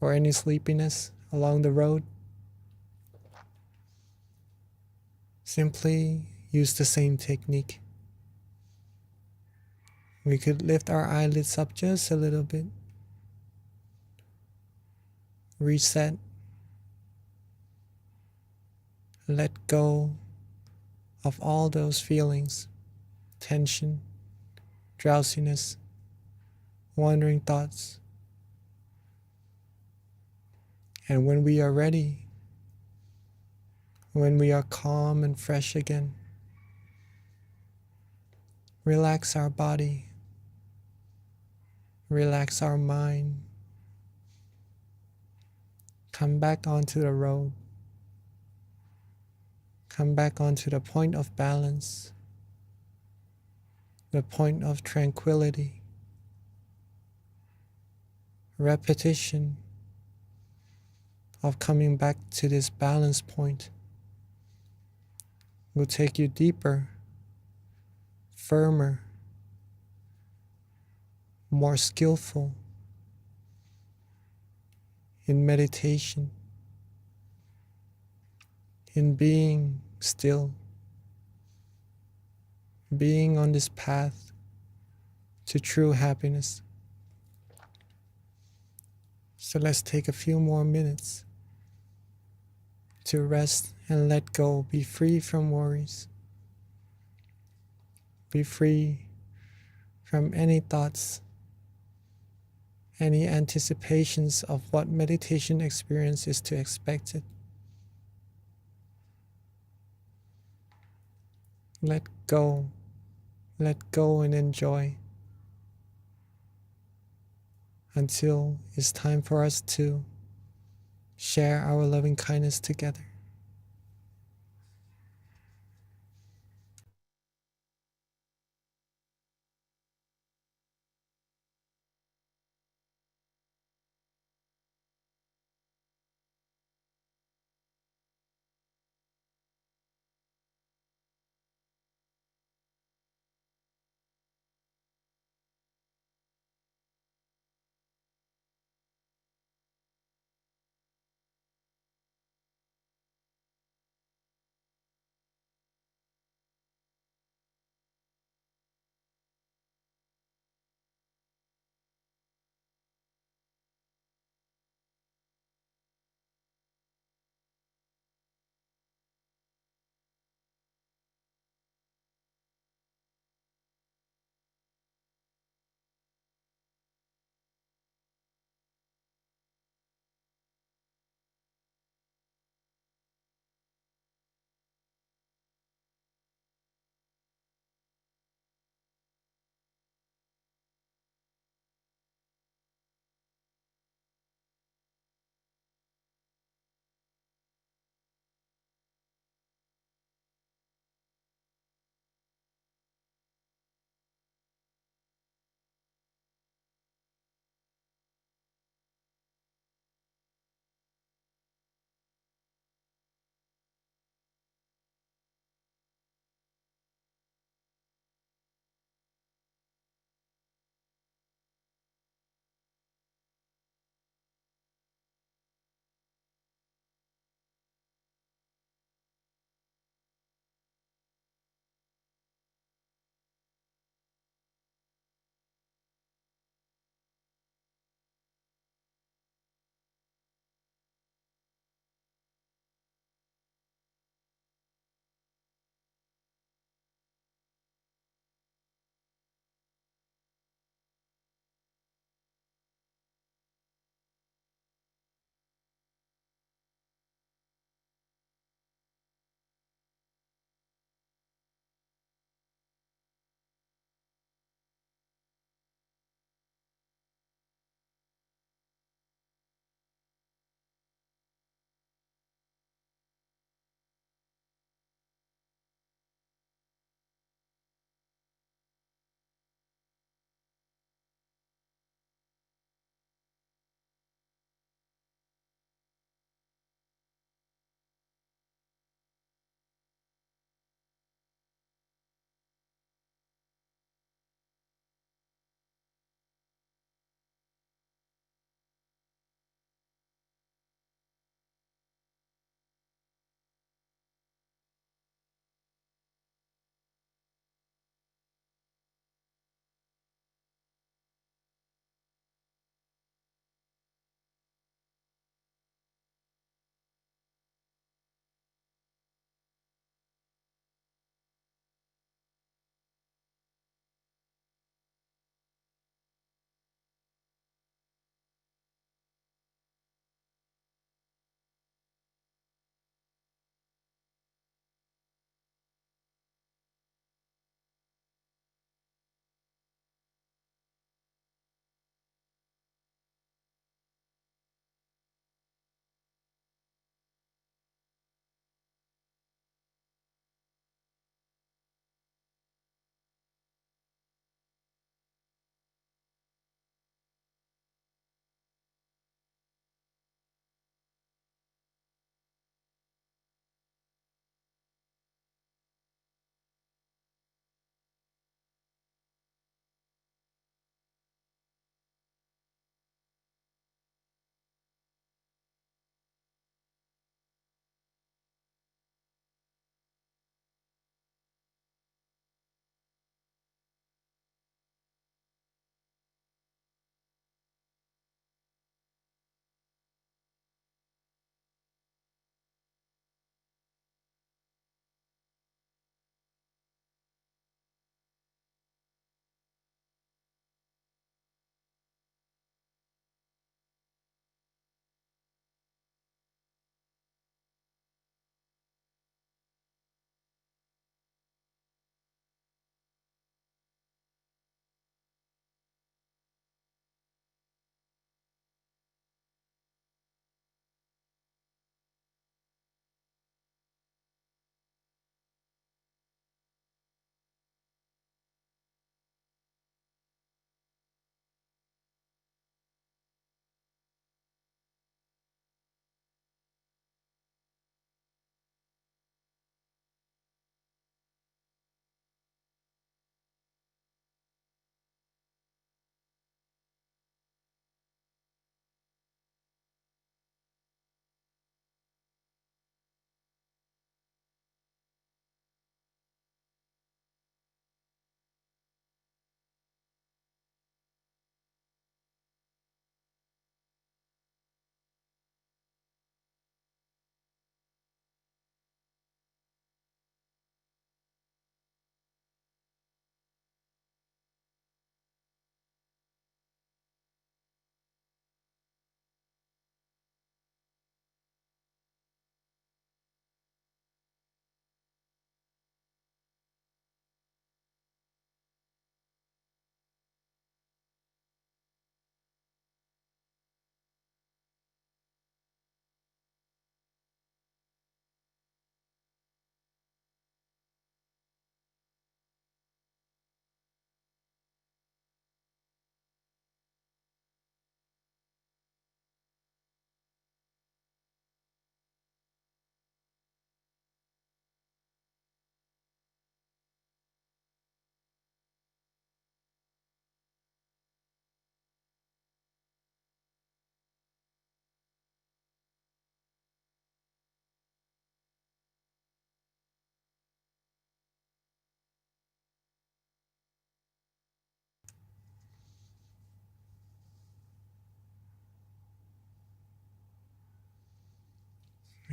or any sleepiness along the road, simply use the same technique. We could lift our eyelids up just a little bit. Reset. Let go of all those feelings, tension, drowsiness, wandering thoughts. And when we are ready, when we are calm and fresh again, relax our body, relax our mind, come back onto the road, come back onto the point of balance, the point of tranquility. Repetition of coming back to this balance point will take you deeper, firmer, more skillful in meditation, in being still, being on this path to true happiness. So let's take a few more minutes to rest and let go, be free from worries, be free from any thoughts, any anticipations of what meditation experience is to expect it. Let go and enjoy until it's time for us to share our loving kindness together.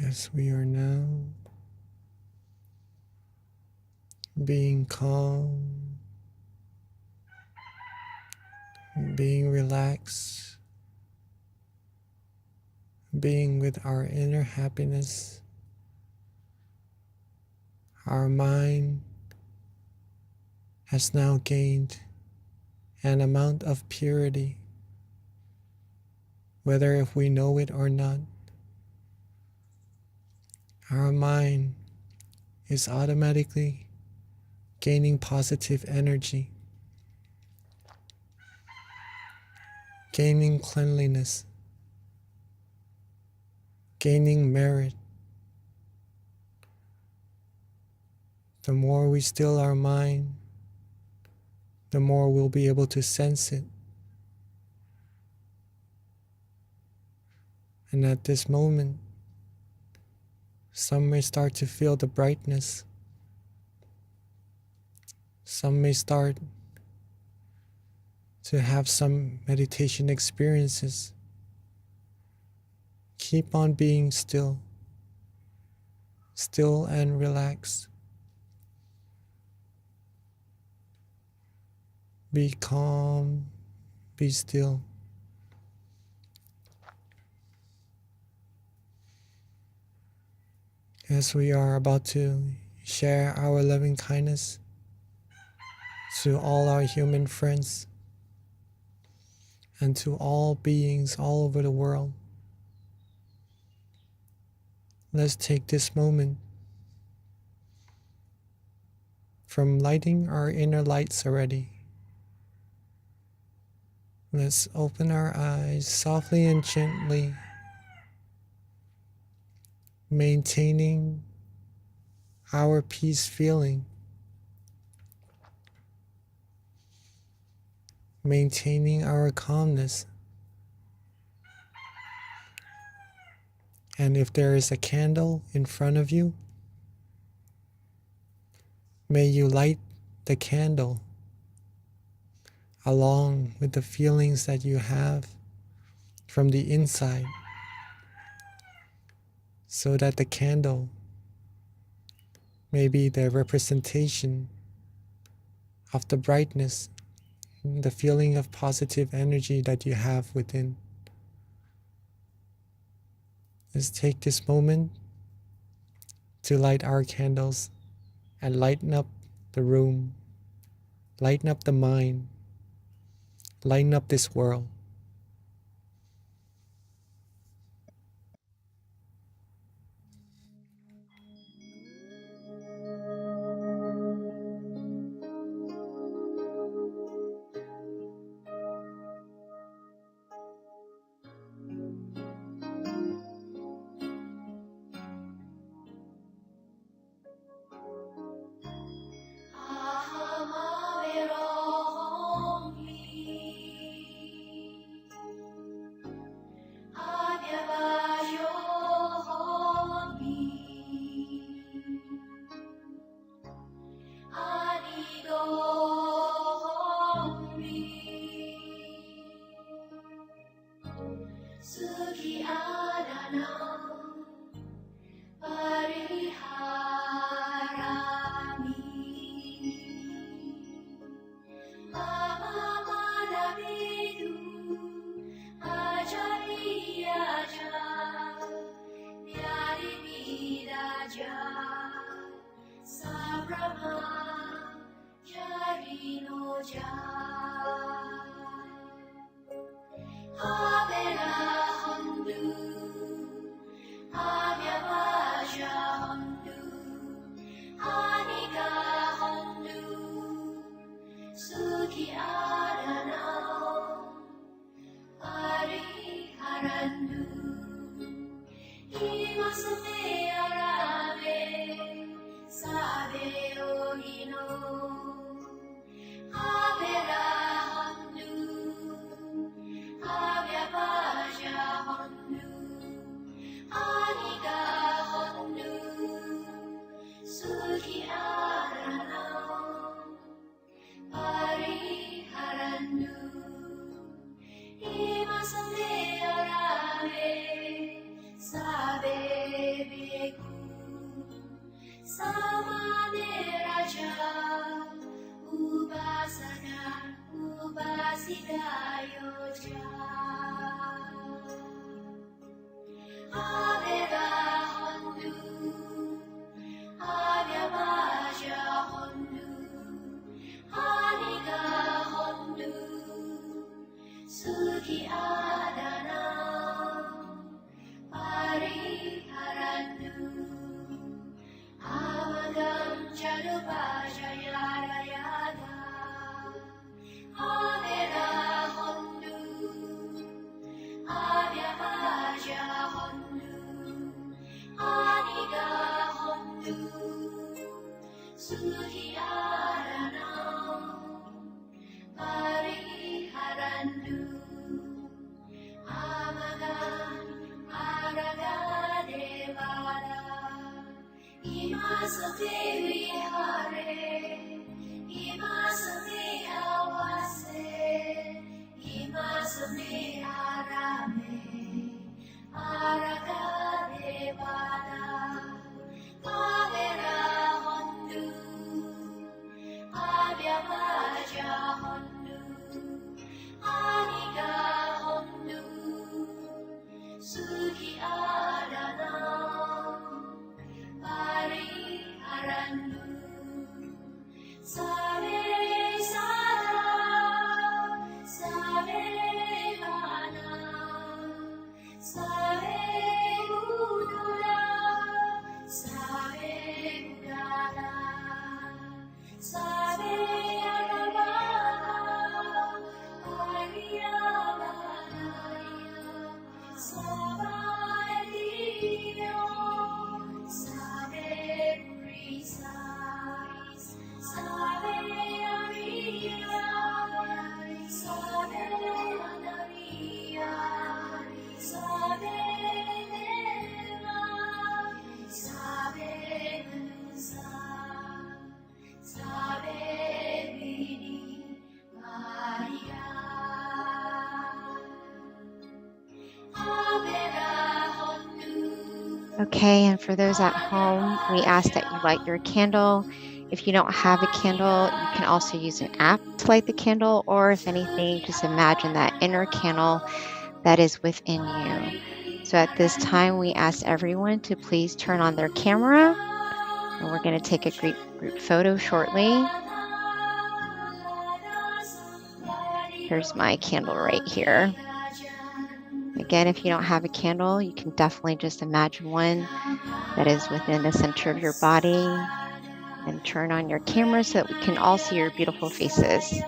As we are now being calm, being relaxed, being with our inner happiness, our mind has now gained an amount of purity, whether if we know it or not. Our mind is automatically gaining positive energy, gaining cleanliness, gaining merit. The more we still our mind, the more we'll be able to sense it. And at this moment, some may start to feel the brightness. Some may start to have some meditation experiences. Keep on being still and relaxed. Be calm, be still. As we are about to share our loving kindness to all our human friends and to all beings all over the world, let's take this moment from lighting our inner lights already. Let's open our eyes softly and gently, maintaining our peace feeling, maintaining our calmness. And if there is a candle in front of you, may you light the candle along with the feelings that you have from the inside, so that the candle may be the representation of the brightness, the feeling of positive energy that you have within. Let's take this moment to light our candles and lighten up the room, lighten up the mind, lighten up this world. Sabe Okay, and for those at home, we ask that you light your candle. If you don't have a candle, you can also use an app to light the candle, or if anything, just imagine that inner candle that is within you. So at this time, we ask everyone to please turn on their camera, and we're going to take a group photo shortly. Here's my candle right here. Again, if you don't have a candle, you can definitely just imagine one that is within the center of your body, and turn on your camera so that we can all see your beautiful faces.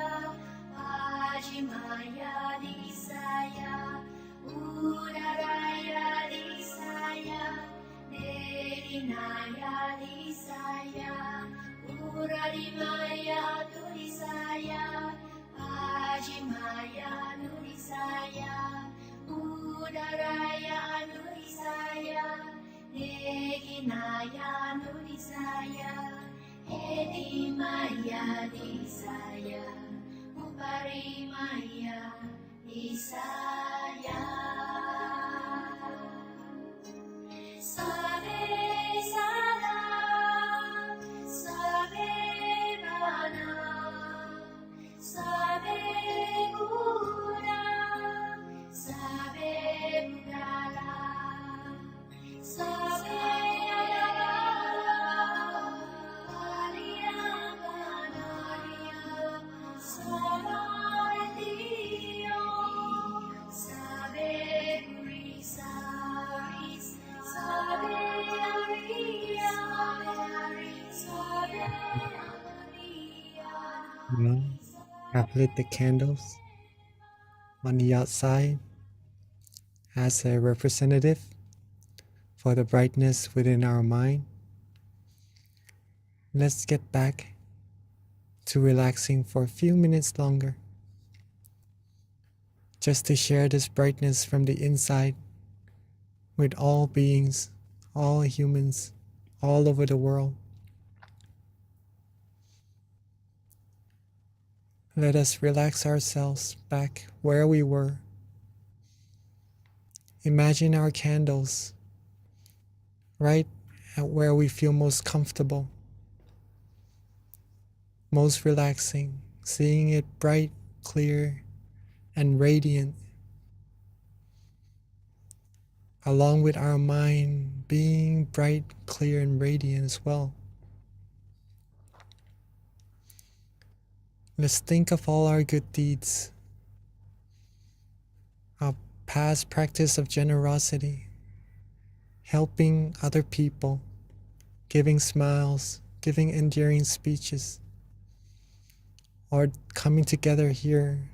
Well, I've lit the candles on the outside as a representative for the brightness within our mind. Let's get back to relaxing for a few minutes longer, just to share this brightness from the inside with all beings, all humans, all over the world. Let us relax ourselves back where we were. Imagine our candles right at where we feel most comfortable, most relaxing, seeing it bright, clear, and radiant, along with our mind being bright, clear, and radiant as well. Let's think of all our good deeds, our past practice of generosity, helping other people, giving smiles, giving endearing speeches, or coming together here,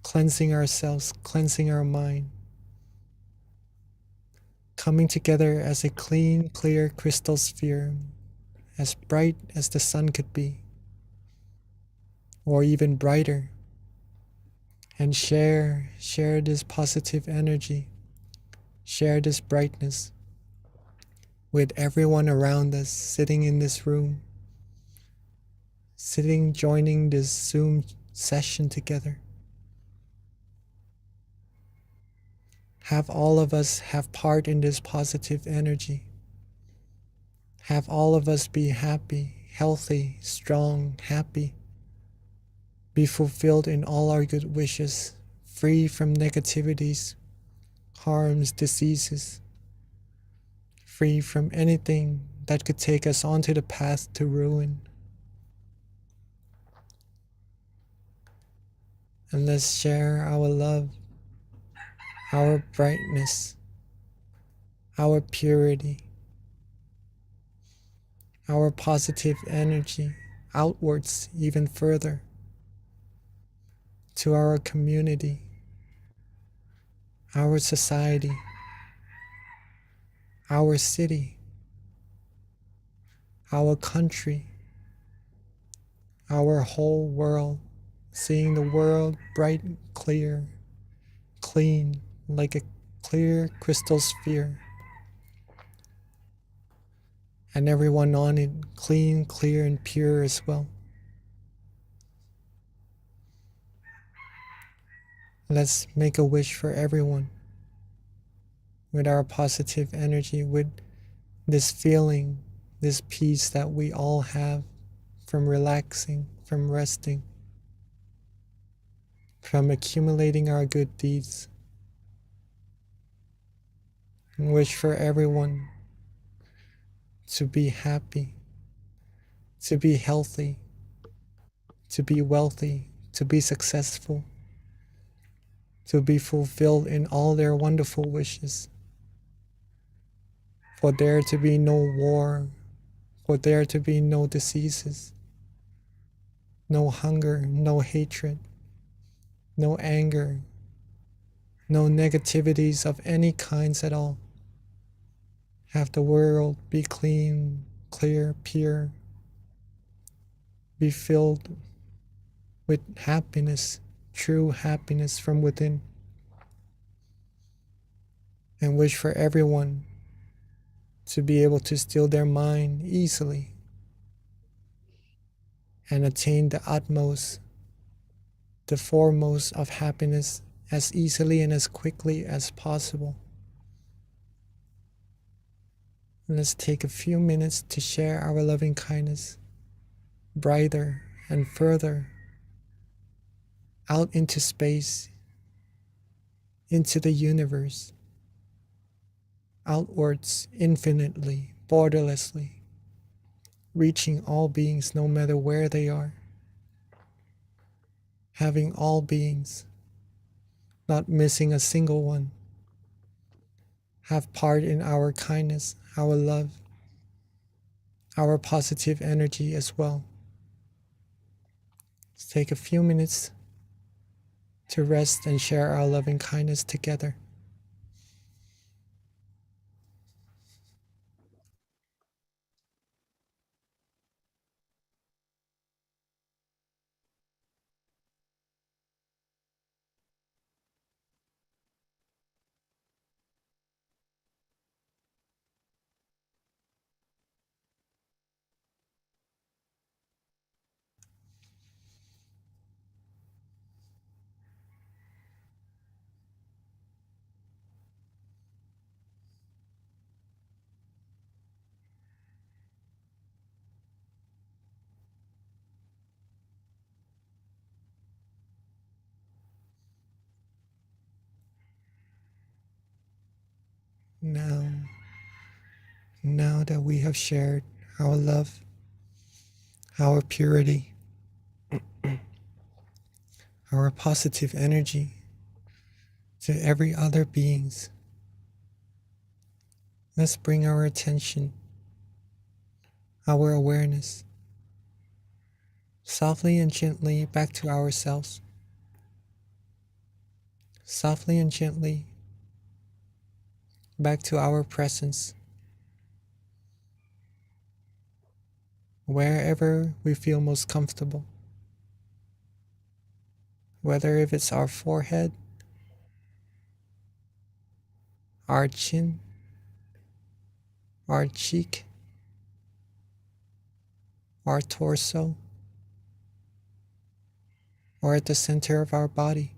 cleansing ourselves, cleansing our mind, coming together as a clean, clear crystal sphere, as bright as the sun could be, or even brighter, and share this positive energy, share this brightness with everyone around us sitting in this room, joining this Zoom session together. Have all of us have part in this positive energy. Have all of us be happy, healthy, strong, happy. Be fulfilled in all our good wishes, free from negativities, harms, diseases, free from anything that could take us onto the path to ruin. And let's share our love, our brightness, our purity, our positive energy outwards even further to our community, our society, our city, our country, our whole world, seeing the world bright, clear, clean, like a clear crystal sphere, and everyone on it clean, clear, and pure as well. Let's make a wish for everyone with our positive energy, with this feeling, this peace that we all have from relaxing, from resting, from accumulating our good deeds. And wish for everyone to be happy, to be healthy, to be wealthy, to be successful, to be fulfilled in all their wonderful wishes. For there to be no war, for there to be no diseases, no hunger, no hatred, no anger, no negativities of any kinds at all. Have the world be clean, clear, pure, be filled with happiness, true happiness from within. And wish for everyone to be able to still their mind easily and attain the utmost, the foremost of happiness as easily and as quickly as possible. Let's take a few minutes to share our loving kindness brighter and further out into space, into the universe, outwards infinitely, borderlessly, reaching all beings no matter where they are, having all beings, not missing a single one, have part in our kindness, our love, our positive energy as well. Let's take a few minutes to rest and share our loving kindness together. Now that we have shared our love, our purity, our positive energy to every other beings, let's bring our attention, our awareness softly and gently back to ourselves, softly and gently back to our presence, wherever we feel most comfortable, whether if it's our forehead, our chin, our cheek, our torso, or at the center of our body.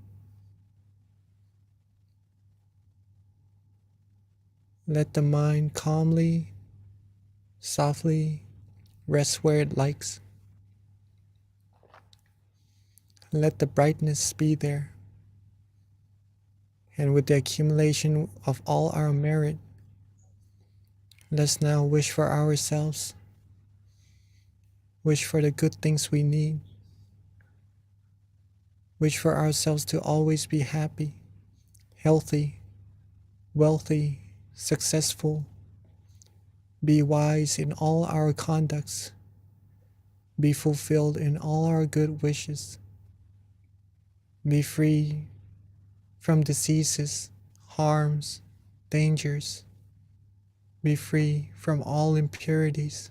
Let the mind calmly, softly rest where it likes. Let the brightness be there. And with the accumulation of all our merit, let's now wish for ourselves, wish for the good things we need, wish for ourselves to always be happy, healthy, wealthy, successful, be wise in all our conducts, be fulfilled in all our good wishes, be free from diseases, harms, dangers, be free from all impurities,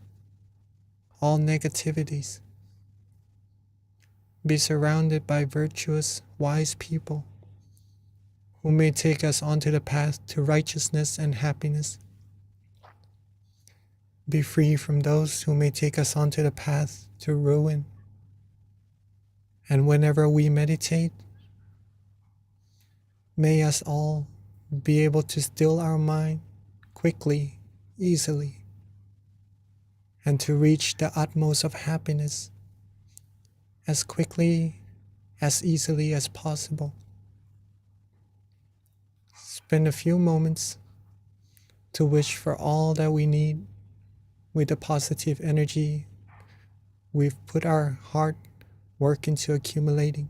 all negativities, be surrounded by virtuous, wise people who may take us onto the path to righteousness and happiness. Be free from those who may take us onto the path to ruin. And whenever we meditate, may us all be able to still our mind quickly, easily, and to reach the utmost of happiness as quickly, as easily as possible. Spend a few moments to wish for all that we need with the positive energy we've put our hard work into accumulating.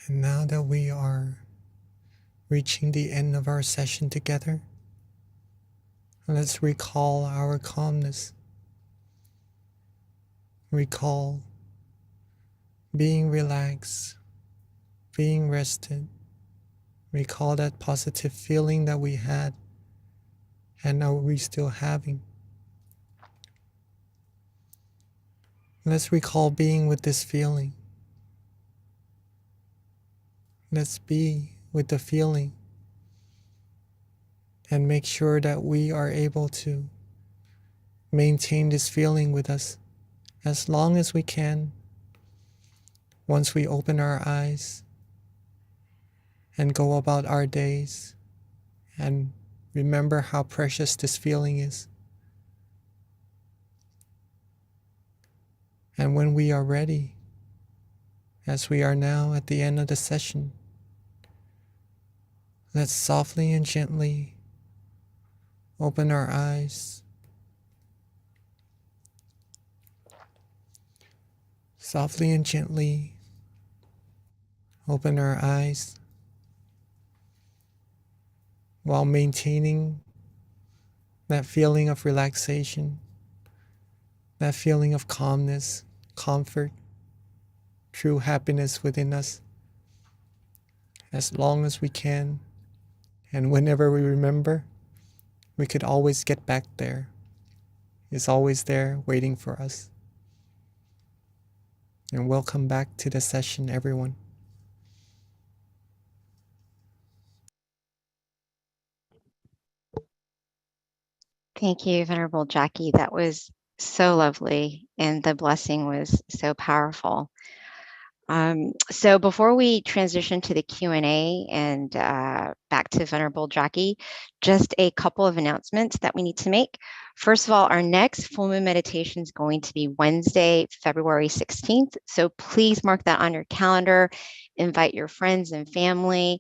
And now that we are reaching the end of our session together, let's recall our calmness. Recall being relaxed, being rested. Recall that positive feeling that we had and are we still having. Let's recall being with this feeling. Let's be with the feeling and make sure that we are able to maintain this feeling with us as long as we can once we open our eyes and go about our days and remember how precious this feeling is. And when we are ready, as we are now at the end of the session, let's softly and gently open our eyes. Softly and gently open our eyes while maintaining that feeling of relaxation, that feeling of calmness, comfort, true happiness within us as long as we can. And whenever we remember, we could always get back there. It's always there waiting for us. And welcome back to the session, everyone. Thank you, Venerable Jackie. That was so lovely, and the blessing was so powerful. So before we transition to the Q&A and back to Venerable Jackie, just a couple of announcements that we need to make. First of all, our next full moon meditation is going to be Wednesday, February 16th. So please mark that on your calendar, invite your friends and family.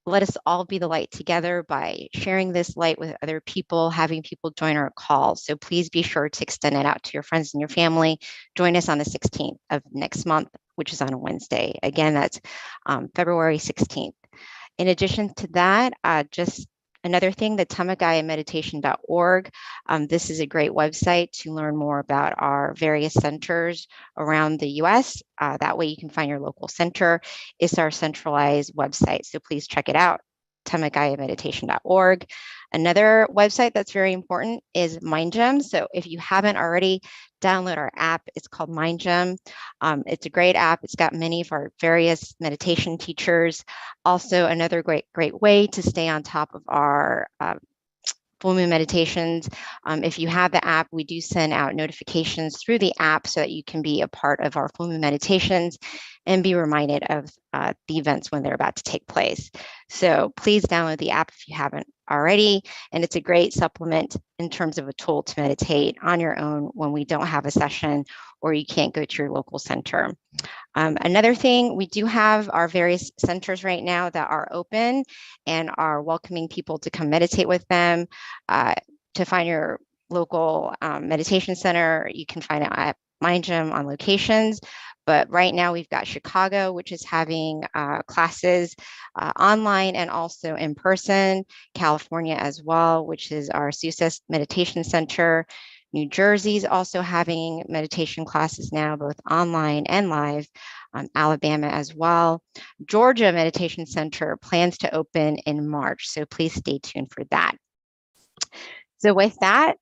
Let us all be the light together by sharing this light with other people, having people join our call. So please be sure to extend it out to your friends and your family. Join us on the 16th of next month, which is on a Wednesday. Again, that's February 16th. In addition to that, just another thing, the tamagayameditation.org. This is a great website to learn more about our various centers around the US. That way you can find your local center. It's our centralized website, so please check it out, tamagayameditation.org. Another website that's very important is MindGem. So if you haven't already, download our app. It's called MindGem. It's a great app. It's got many of our various meditation teachers. Also, another great way to stay on top of our full moon meditations. If you have the app, we do send out notifications through the app so that you can be a part of our full moon meditations and be reminded of the events when they're about to take place. So please download the app if you haven't already. And it's a great supplement in terms of a tool to meditate on your own when we don't have a session or you can't go to your local center. Another thing, we do have our various centers right now that are open and are welcoming people to come meditate with them. To find your local meditation center, you can find it at MindGem on locations. But right now we've got Chicago, which is having classes online and also in person, California as well, which is our Success Meditation Center. New Jersey's also having meditation classes now, both online and live. Alabama as well. Georgia Meditation Center plans to open in March, so please stay tuned for that. So with that,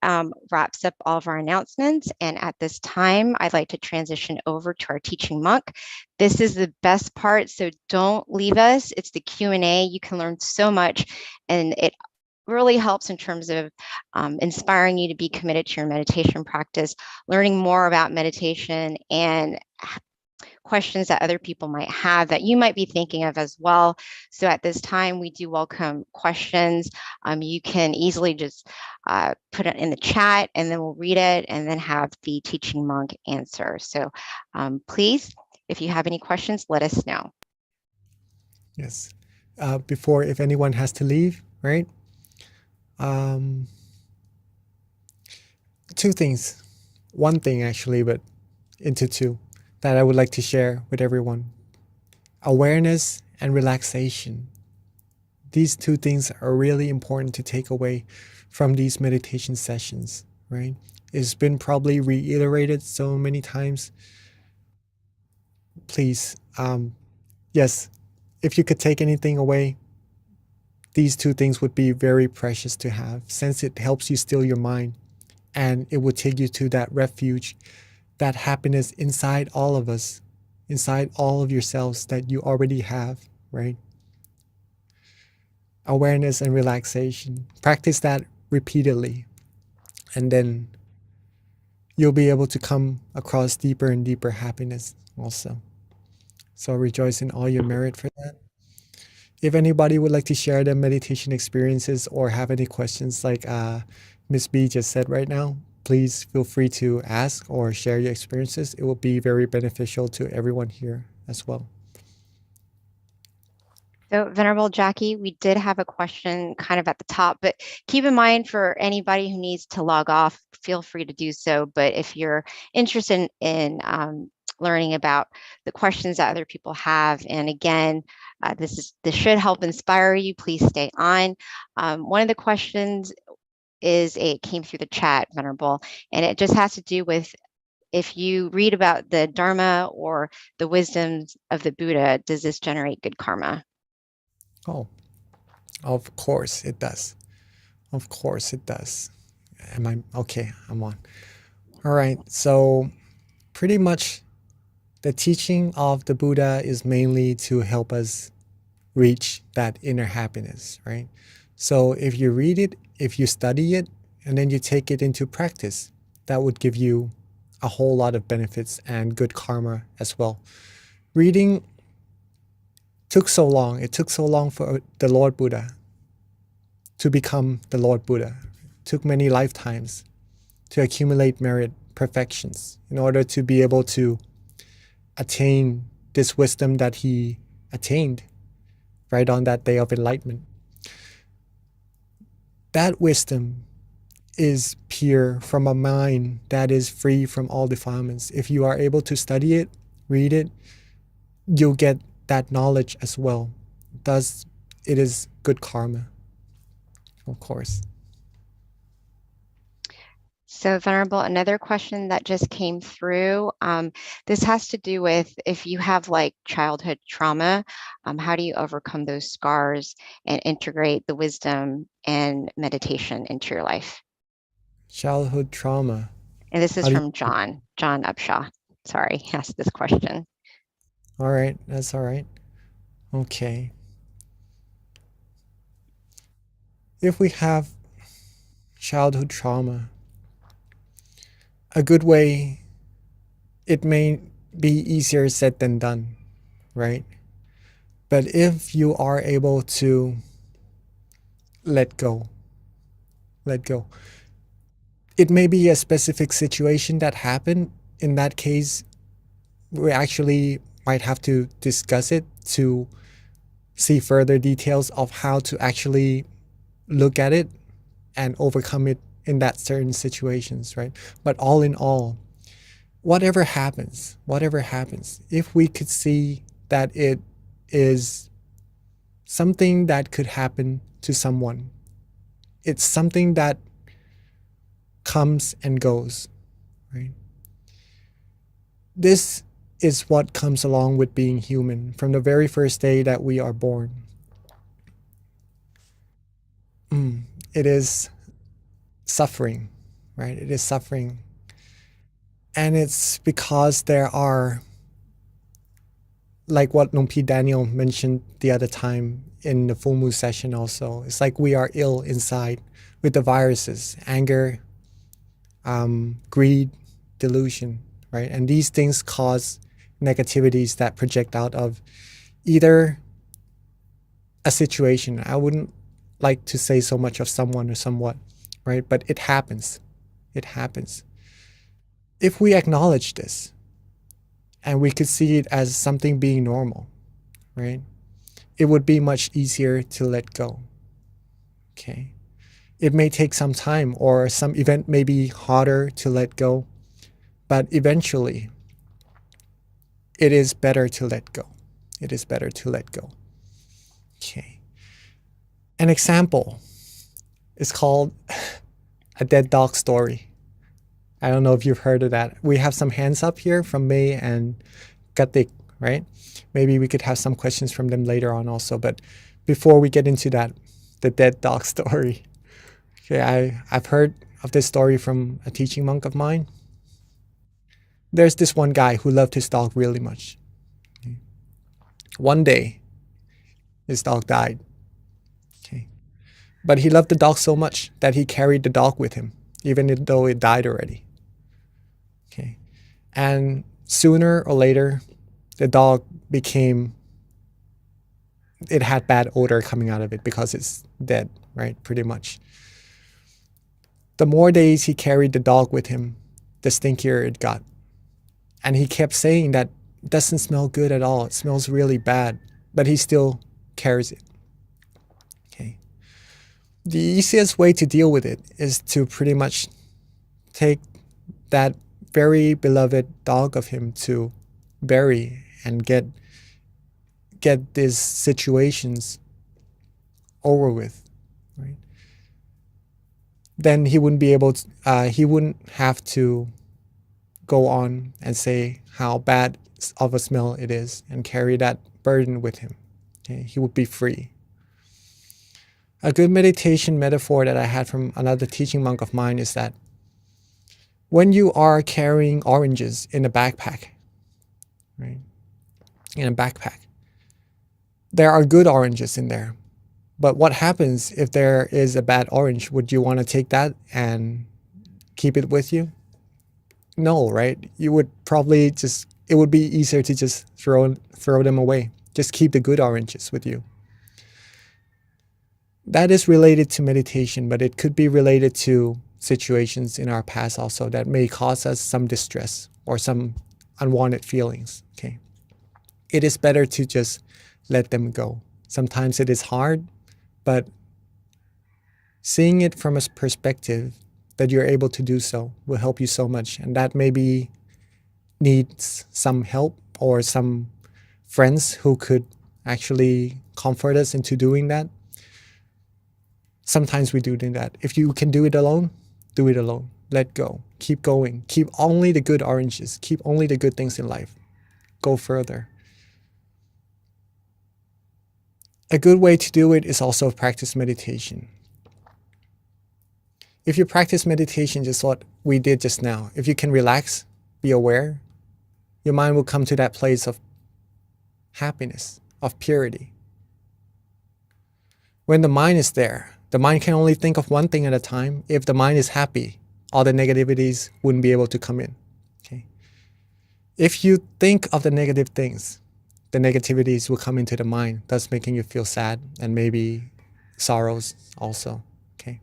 wraps up all of our announcements. And at this time, I'd like to transition over to our teaching monk. This is the best part, so don't leave us. It's the Q&A. You can learn so much, and it really helps in terms of inspiring you to be committed to your meditation practice, learning more about meditation, and questions that other people might have that you might be thinking of as well. So at this time, we do welcome questions. You can easily just put it in the chat and then we'll read it and then have the teaching monk answer. So please, if you have any questions, let us know. Yes. Before, if anyone has to leave, right? Two things. One thing actually, but into two, that I would like to share with everyone. Awareness and relaxation. These two things are really important to take away from these meditation sessions, right? It's been probably reiterated so many times. Please, yes, if you could take anything away, these two things would be very precious to have, since it helps you still your mind and it will take you to that refuge, that happiness inside all of us, inside all of yourselves that you already have, right? Awareness and relaxation. Practice that repeatedly, and then you'll be able to come across deeper and deeper happiness also. So rejoice in all your merit for that. If anybody would like to share their meditation experiences or have any questions like Miss B just said right now, please feel free to ask or share your experiences. It will be very beneficial to everyone here as well. So Venerable Jackie, we did have a question kind of at the top, but keep in mind for anybody who needs to log off, feel free to do so. But if you're interested in learning about the questions that other people have, and again, this should help inspire you, please stay on. One of the questions it came through the chat, Venerable, and it just has to do with if you read about the Dharma or the wisdoms of the Buddha, does this generate good karma? Oh, of course it does. Of course it does. Am I okay? I'm on. All right. So pretty much the teaching of the Buddha is mainly to help us reach that inner happiness, right? So if you read it, if you study it, and then you take it into practice, that would give you a whole lot of benefits and good karma as well. Reading took so long. It took so long for the Lord Buddha to become the Lord Buddha. It took many lifetimes to accumulate merit, perfections, in order to be able to attain this wisdom that he attained right on that day of enlightenment. That wisdom is pure from a mind that is free from all defilements. If you are able to study it, read it, you'll get that knowledge as well. Thus, it is good karma, of course. So Venerable, another question that just came through, this has to do with if you have like childhood trauma, how do you overcome those scars and integrate the wisdom and meditation into your life? Childhood trauma. And this is How do you- from John Upshaw. Sorry, asked this question. All right, that's all right. Okay. If we have childhood trauma, a good way, it may be easier said than done, right? But if you are able to let go, it may be a specific situation that happened. In that case, we actually might have to discuss it to see further details of how to actually look at it and overcome it in that certain situations, right? But all in all, whatever happens, if we could see that it is something that could happen to someone, it's something that comes and goes, right? This is what comes along with being human from the very first day that we are born. It is suffering, right? It is suffering. And it's because there are, like what Nong P. Daniel mentioned the other time in the full moon session also, it's like we are ill inside with the viruses, anger, greed, delusion, right? And these things cause negativities that project out of either a situation. I wouldn't like to say so much of someone or somewhat, right? But it happens. It happens. If we acknowledge this and we could see it as something being normal, right? It would be much easier to let go. Okay. It may take some time, or some event may be harder to let go, but eventually it is better to let go. It is better to let go. Okay. An example is called a dead dog story. I don't know if you've heard of that. We have some hands up here from May and Katik, right? Maybe we could have some questions from them later on also. But before we get into that, the dead dog story. Okay, I've heard of this story from a teaching monk of mine. There's this one guy who loved his dog really much. One day, his dog died. Okay. But he loved the dog so much that he carried the dog with him, even though it died already. Okay. And sooner or later, the dog it had bad odor coming out of it because it's dead, right? Pretty much. The more days he carried the dog with him, the stinkier it got. And he kept saying that it doesn't smell good at all. It smells really bad, but he still carries it. Okay. The easiest way to deal with it is to pretty much take that very beloved dog of him to bury and get these situations over with, right? Then he wouldn't be able to, he wouldn't have to go on and say how bad of a smell it is and carry that burden with him. Okay? He would be free. A good meditation metaphor that I had from another teaching monk of mine is that when you are carrying oranges in a backpack, right? In a backpack, there are good oranges in there, But what happens if there is a bad orange? Would you want to take that and keep it with you? No, right? You would probably just, it would be easier to just throw them away. Just keep the good oranges with you. That is related to meditation, but it could be related to situations in our past also that may cause us some distress or some unwanted feelings. Okay. It is better to just let them go. Sometimes it is hard, but seeing it from a perspective that you're able to do so will help you so much. And that maybe needs some help or some friends who could actually comfort us into doing that. Sometimes we do that. If you can do it alone, do it alone. Let go. Keep going. Keep only the good oranges. Keep only the good things in life. Go further. A good way to do it is also practice meditation. If you practice meditation, just what we did just now, if you can relax, be aware, your mind will come to that place of happiness, of purity. When the mind is there, the mind can only think of one thing at a time. If the mind is happy, all the negativities wouldn't be able to come in. Okay. If you think of the negative things, the negativities will come into the mind, thus making you feel sad and maybe sorrows also. Okay.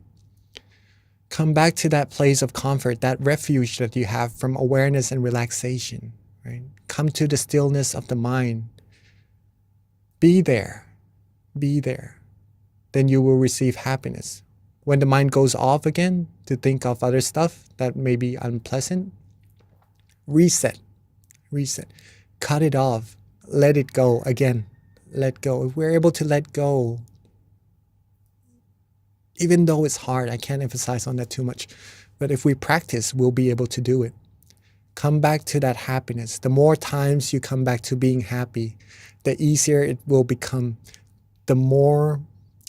Come back to that place of comfort, that refuge that you have from awareness and relaxation. Right? Come to the stillness of the mind. Be there. Be there. Then you will receive happiness. When the mind goes off again to think of other stuff that may be unpleasant, reset. Reset. Cut it off. Let it go again. Let go. If we're able to let go, even though it's hard, I can't emphasize on that too much, but if we practice, we'll be able to do it. Come back to that happiness. The more times you come back to being happy, the easier it will become, the more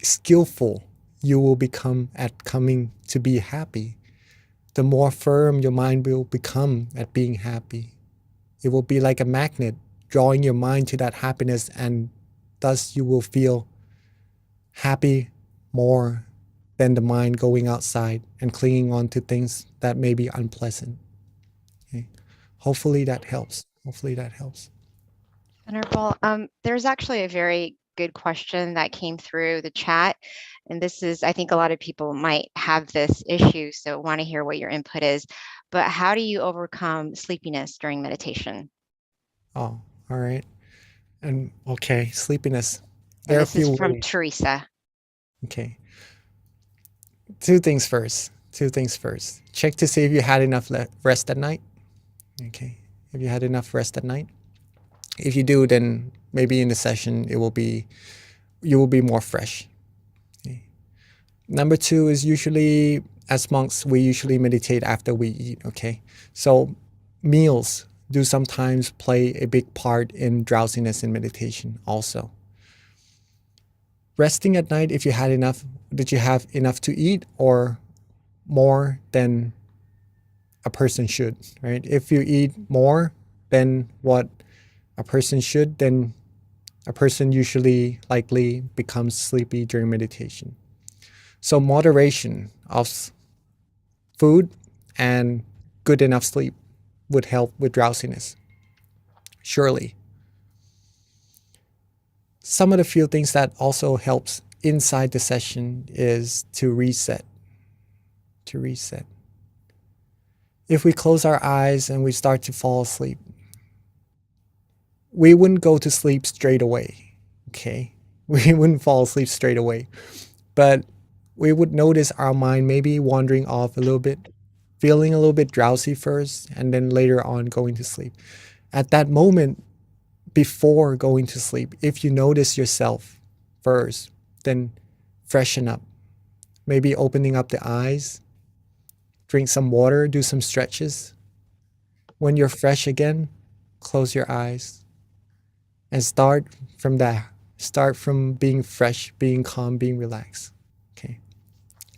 skillful you will become at coming to be happy, the more firm your mind will become at being happy. It will be like a magnet drawing your mind to that happiness, and thus you will feel happy more than the mind going outside and clinging on to things that may be unpleasant. Okay. Hopefully that helps. Hopefully that helps. Wonderful. There's actually a very good question that came through the chat. And this is, I think a lot of people might have this issue, so want to hear what your input is. But how do you overcome sleepiness during meditation? Oh, all right. And okay, sleepiness. And this is from Teresa. Okay. Two things first. Check to see if you had enough rest at night. Okay. If you had enough rest at night. If you do, then maybe in the session you will be more fresh. Okay. Number two is usually, as monks, we usually meditate after we eat. Okay. So meals do sometimes play a big part in drowsiness in meditation also. Resting at night, if you had enough, did you have enough to eat or more than a person should, right? If you eat more than what a person should, then a person usually likely becomes sleepy during meditation. So moderation of food and good enough sleep would help with drowsiness, surely. Some of the few things that also helps inside the session is to reset. If we close our eyes and we start to fall asleep, we wouldn't go to sleep straight away, okay? We wouldn't fall asleep straight away, but we would notice our mind maybe wandering off a little bit, feeling a little bit drowsy first, and then later on going to sleep. At that moment, before going to sleep, if you notice yourself first, then freshen up. Maybe opening up the eyes, drink some water, do some stretches. When you're fresh again, close your eyes and start from there. Start from being fresh, being calm, being relaxed. Okay.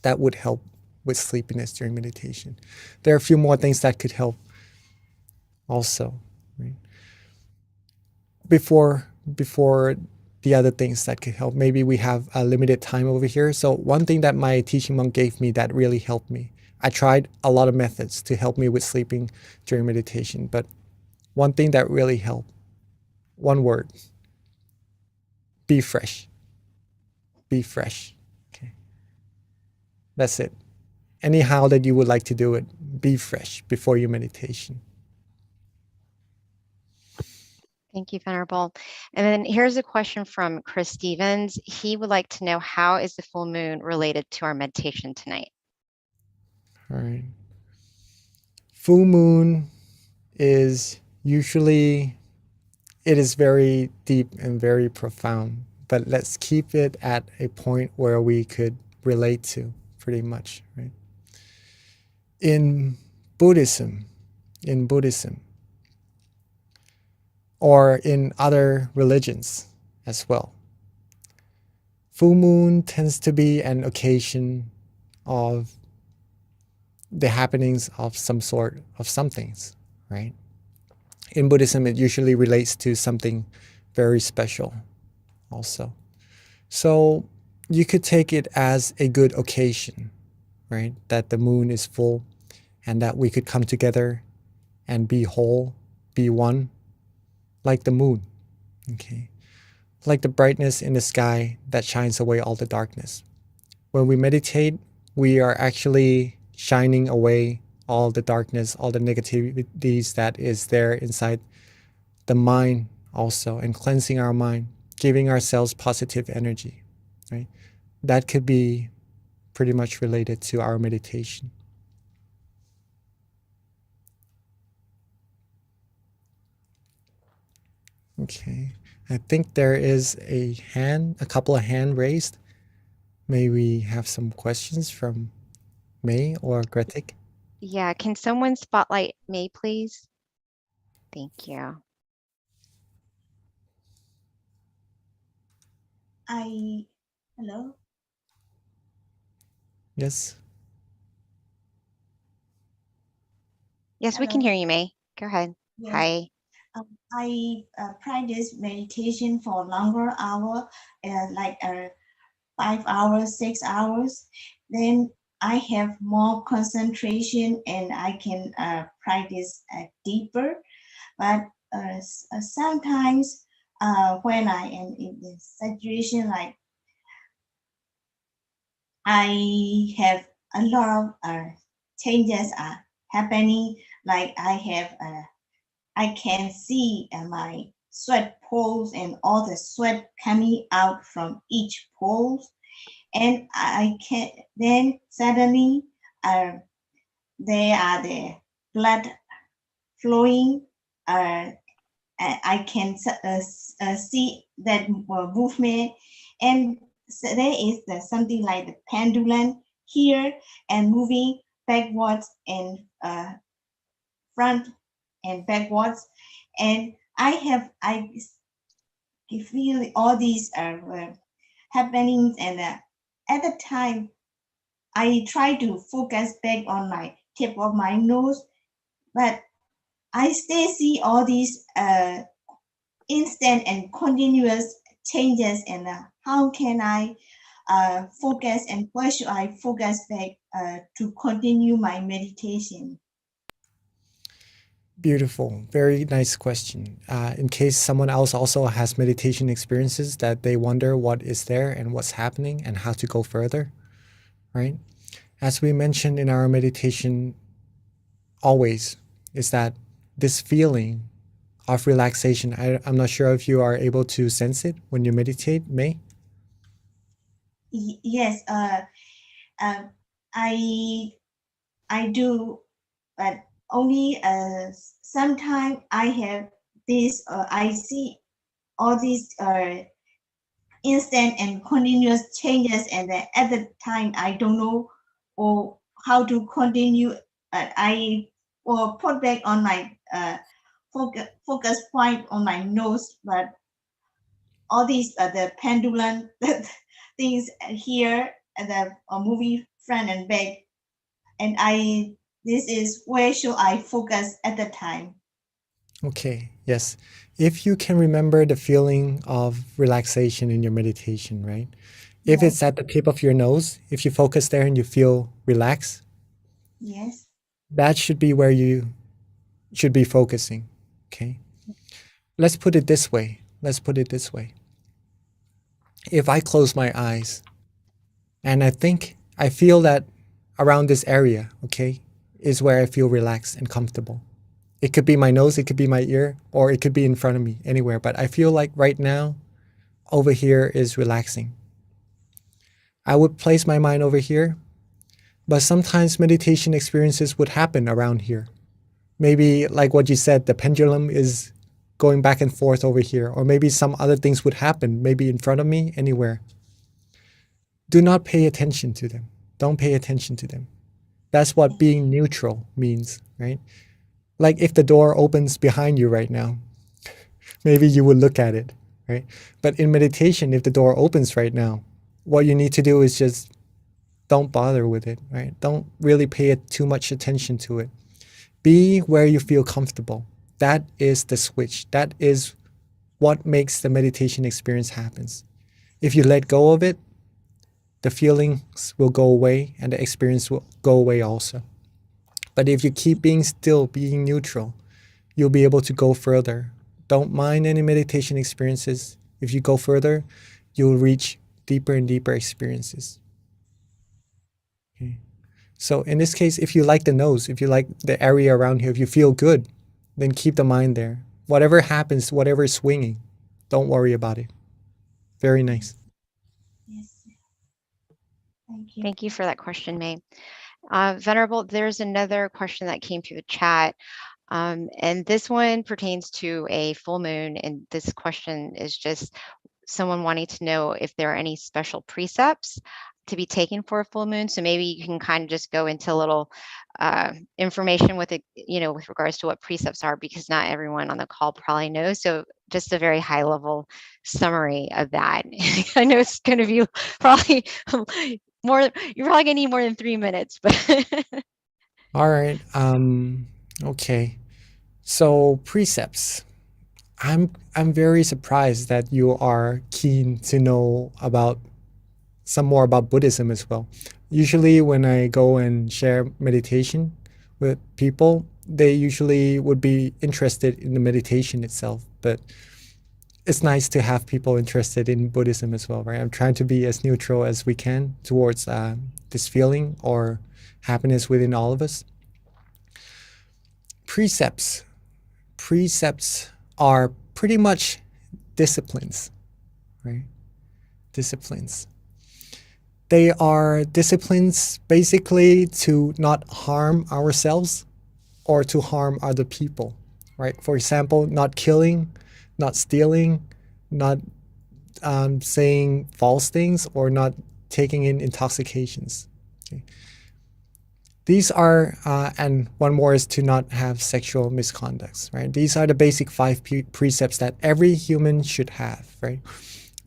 That would help with sleepiness during meditation. There are a few more things that could help also. Right? Before the other things that could help. Maybe we have a limited time over here. So one thing that my teaching monk gave me that really helped me, I tried a lot of methods to help me with sleeping during meditation, but one thing that really helped, one word, be fresh. Be fresh. Okay. That's it. Anyhow that you would like to do it, be fresh before your meditation. Thank you, Venerable. And then here's a question from Chris Stevens. He would like to know, how is the full moon related to our meditation tonight? All right. Full moon is usually, it is very deep and very profound, but let's keep it at a point where we could relate to pretty much, right? In Buddhism, or in other religions as well, full moon tends to be an occasion of the happenings of some sort of some things, right? In Buddhism, it usually relates to something very special also. So you could take it as a good occasion, right? That the moon is full and that we could come together and be whole, be one, like the moon, okay? Like the brightness in the sky that shines away all the darkness. When we meditate, we are actually shining away all the darkness, all the negativities that is there inside the mind also, and cleansing our mind, giving ourselves positive energy, right? That could be pretty much related to our meditation. Okay, I think there is a couple of hands raised. May we have some questions from May or Gretik? Yeah, can someone spotlight May, please? Thank you. Hello? Yes. Yes, we can Hello. hear you, May. Go ahead. Yes. Hi. I practice meditation for longer hour, like 5 hours, 6 hours. Then I have more concentration and I can practice deeper. But sometimes when I am in this situation, like I have a lot of changes are happening. Like I can see my sweat poles and all the sweat coming out from each pole, and I can then suddenly there are the blood flowing. I can see that movement, and so there is something like the pendulum here and moving backwards and front and backwards, and I feel all these happenings, and at the time I try to focus back on my tip of my nose, but I still see all these instant and continuous changes, and how can I focus, and where should I focus back to continue my meditation? Beautiful. Very nice question. In case someone else also has meditation experiences that they wonder what is there and what's happening and how to go further, right? As we mentioned in our meditation always, is that this feeling of relaxation, I'm not sure if you are able to sense it when you meditate, May? Yes, I do, but only sometimes I have this, I see all these instant and continuous changes, and then at the time I don't know or how to continue. I or put back on my focus point on my nose, but all these the pendulum things here and the moving front and back, and this is where should I focus at the time. Okay, yes. if you can remember the feeling of relaxation in your meditation, right? If Yes. it's at the tip of your nose, if you focus there and you feel relaxed, Yes. that should be where you should be focusing. Okay. Let's put it this way. Let's put it this way. If I close my eyes and I feel that around this area, okay, is where I feel relaxed and comfortable. It could be my nose, it could be my ear, or it could be in front of me, anywhere. But I feel like right now, over here is relaxing. I would place my mind over here, but sometimes meditation experiences would happen around here. Maybe, like what you said, the pendulum is going back and forth over here, or maybe some other things would happen, maybe in front of me, anywhere. Do not pay attention to them. Don't pay attention to them. That's what being neutral means, right? Like if the door opens behind you right now, maybe you would look at it, right? But in meditation, if the door opens right now, what you need to do is just don't bother with it, right? Don't really pay too much attention to it. Be where you feel comfortable. That is the switch. That is what makes the meditation experience happens. If you let go of it, the feelings will go away and the experience will go away also. But if you keep being still, being neutral, you'll be able to go further. Don't mind any meditation experiences. If you go further, you'll reach deeper and deeper experiences. Okay. So in this case, if you like the nose, if you like the area around here, if you feel good, then keep the mind there. Whatever happens, whatever is swinging, don't worry about it. Very nice. Yes. Thank you. Thank you for that question, May. Venerable, there's another question that came through the chat. And this one pertains to a full moon. And this question is just someone wanting to know if there are any special precepts to be taken for a full moon. So maybe you can kind of just go into a little information with it, with regards to what precepts are, because not everyone on the call probably knows. So just a very high level summary of that. I know it's going to be probably more, you're probably gonna need more than 3 minutes, but All right. Okay. So precepts. I'm very surprised that you are keen to know about some more about Buddhism as well. Usually when I go and share meditation with people, they usually would be interested in the meditation itself, but it's nice to have people interested in Buddhism as well, right? I'm trying to be as neutral as we can towards this feeling or happiness within all of us. Precepts are pretty much disciplines, right? Disciplines. They are disciplines basically to not harm ourselves or to harm other people, right? For example, not killing, not stealing, not saying false things, or not taking in intoxications. Okay. These are, and one more is to not have sexual misconducts, right? These are the basic 5 precepts that every human should have, right?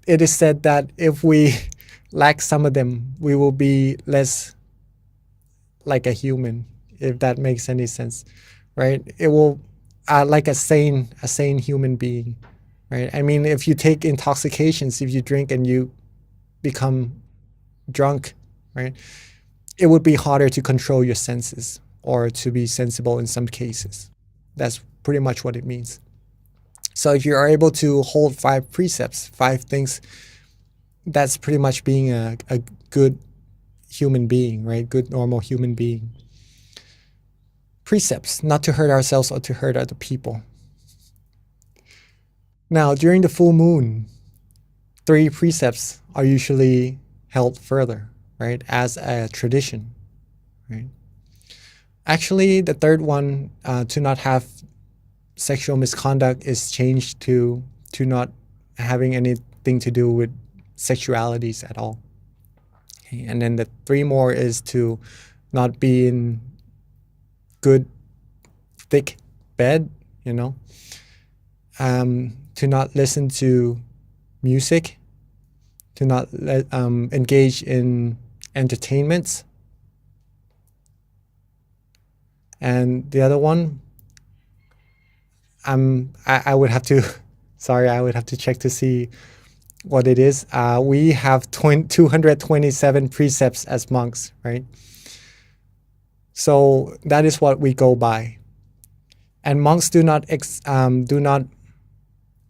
It is said that if we lack some of them, we will be less like a human, if that makes any sense, right? It will, like a sane human being, right? I mean, if you take intoxications, if you drink and you become drunk, right? It would be harder to control your senses or to be sensible in some cases. That's pretty much what it means. So if you are able to hold 5 precepts, 5 things, that's pretty much being a good human being, right? Good, normal human being. Precepts, not to hurt ourselves or to hurt other people. Now, during the full moon, 3 precepts are usually held further, right? As a tradition, right? Actually, the third one, to not have sexual misconduct, is changed to not having anything to do with sexualities at all. Okay. And then the 3 more is to not be in good, thick bed, to not listen to music, to not engage in entertainments. And the other one, I would have to, sorry, I would have to check to see what it is. We have 227 precepts as monks, right? So that is what we go by. And monks do not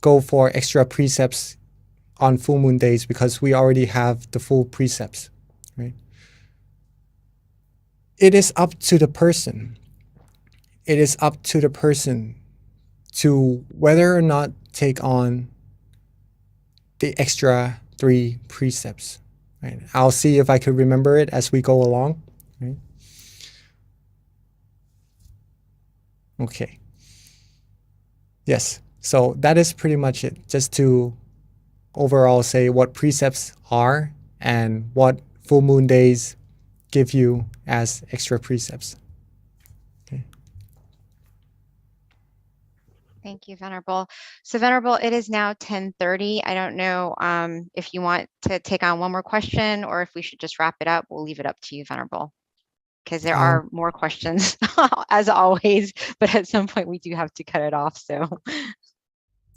go for extra precepts on full moon days because we already have the full precepts, right? It is up to the person. It is up to the person to whether or not take on the extra 3 precepts, right? I'll see if I could remember it as we go along, right? Okay. Yes, so that is pretty much it. Just to overall say what precepts are and what full moon days give you as extra precepts. Okay. Thank you, Venerable. So Venerable, it is now 10:30. I don't know if you want to take on one more question or if we should just wrap it up. We'll leave it up to you, Venerable, because there are more questions as always, but at some point we do have to cut it off. So.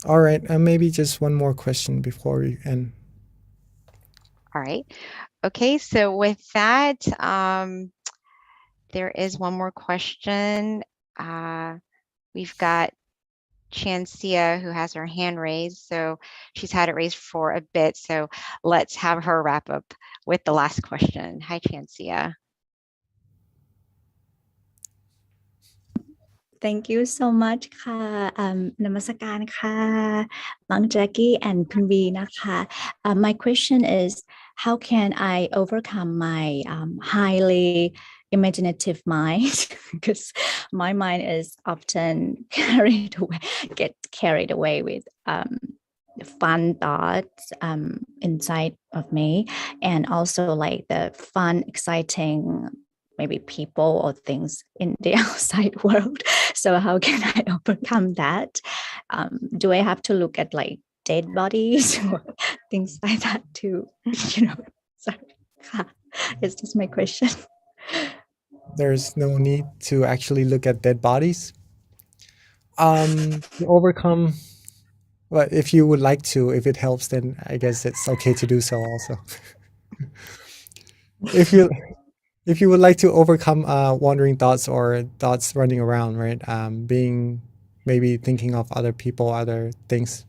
All right, maybe just one more question before we end. All right. Okay, so with that, there is one more question. We've got Chancia who has her hand raised. So she's had it raised for a bit. So let's have her wrap up with the last question. Hi, Chancia. Thank you so much ค่ะนมัสการค่ะน้อง Jackie and คุณ V นะคะ My question is how can I overcome my highly imaginative mind because my mind is often get carried away with fun thoughts inside of me and also like the fun exciting maybe people or things in the outside world. So how can I overcome that? Do I have to look at like dead bodies or things like that to, sorry. It's just my question. There's no need to actually look at dead bodies. To overcome, well, if you would like to, if it helps, then I guess it's okay to do so also. If you would like to overcome wandering thoughts or thoughts running around, right? Maybe thinking of other people, other things.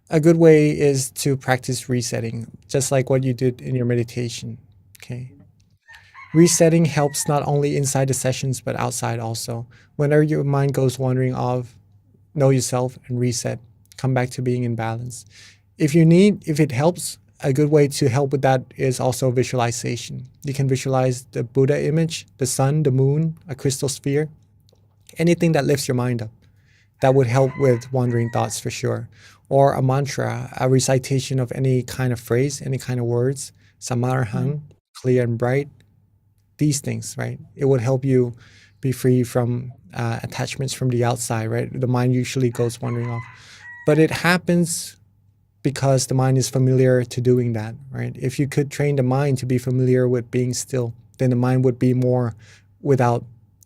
A good way is to practice resetting, just like what you did in your meditation. Okay. Resetting helps not only inside the sessions, but outside also. Whenever your mind goes wandering off, know yourself and reset. Come back to being in balance. If it helps, a good way to help with that is also visualization. You can visualize the Buddha image, the sun, the moon, a crystal sphere, anything that lifts your mind up. That would help with wandering thoughts for sure. Or a mantra, a recitation of any kind of phrase, any kind of words, samarahang, clear and bright, these things, right? It would help you be free from attachments from the outside, right? The mind usually goes wandering off. But it happens because the mind is familiar to doing that, right? If you could train the mind to be familiar with being still, then the mind would be more without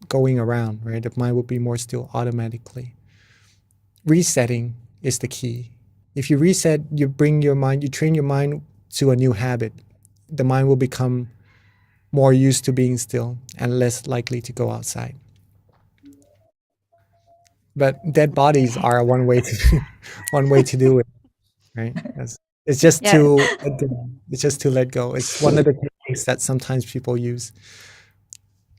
going around, right? The mind would be more still automatically. Resetting is the key. If you reset, you train your mind to a new habit. The mind will become more used to being still and less likely to go outside. But dead bodies are one way to do it, right? It's just to let go. It's one of the techniques that sometimes people use.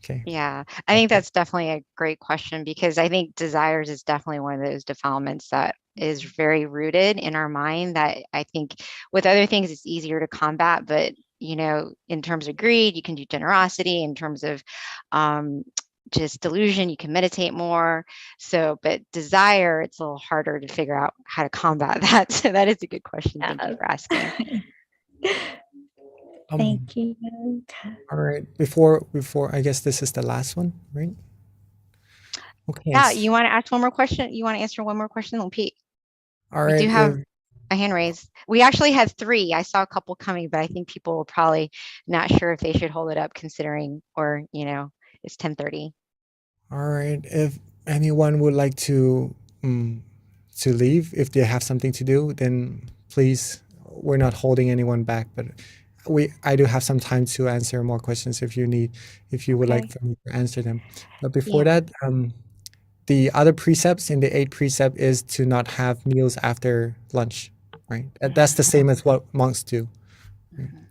Okay. Yeah, I think that's definitely a great question because I think desires is definitely one of those defilements that is very rooted in our mind that I think with other things it's easier to combat, but in terms of greed, you can do generosity. In terms of just delusion, you can meditate more. But desire, it's a little harder to figure out how to combat that. So that is a good question. Thank you for asking. Thank you. All right. Before I guess this is the last one, right? Okay. Yeah, you want to ask one more question? You want to answer one more question, Pete? All right. We do have a hand raised. We actually had 3. I saw a couple coming, but I think people were probably not sure if they should hold it up considering, it's 10:30. All right. If anyone would like to to leave. If they have something to do, then please, we're not holding anyone back, but I do have some time to answer more questions if you would like Okay. for me to answer them. But before Yeah. that, the other precepts in the 8th precept is to not have meals after lunch, right? That's the same as what monks do. Mhm.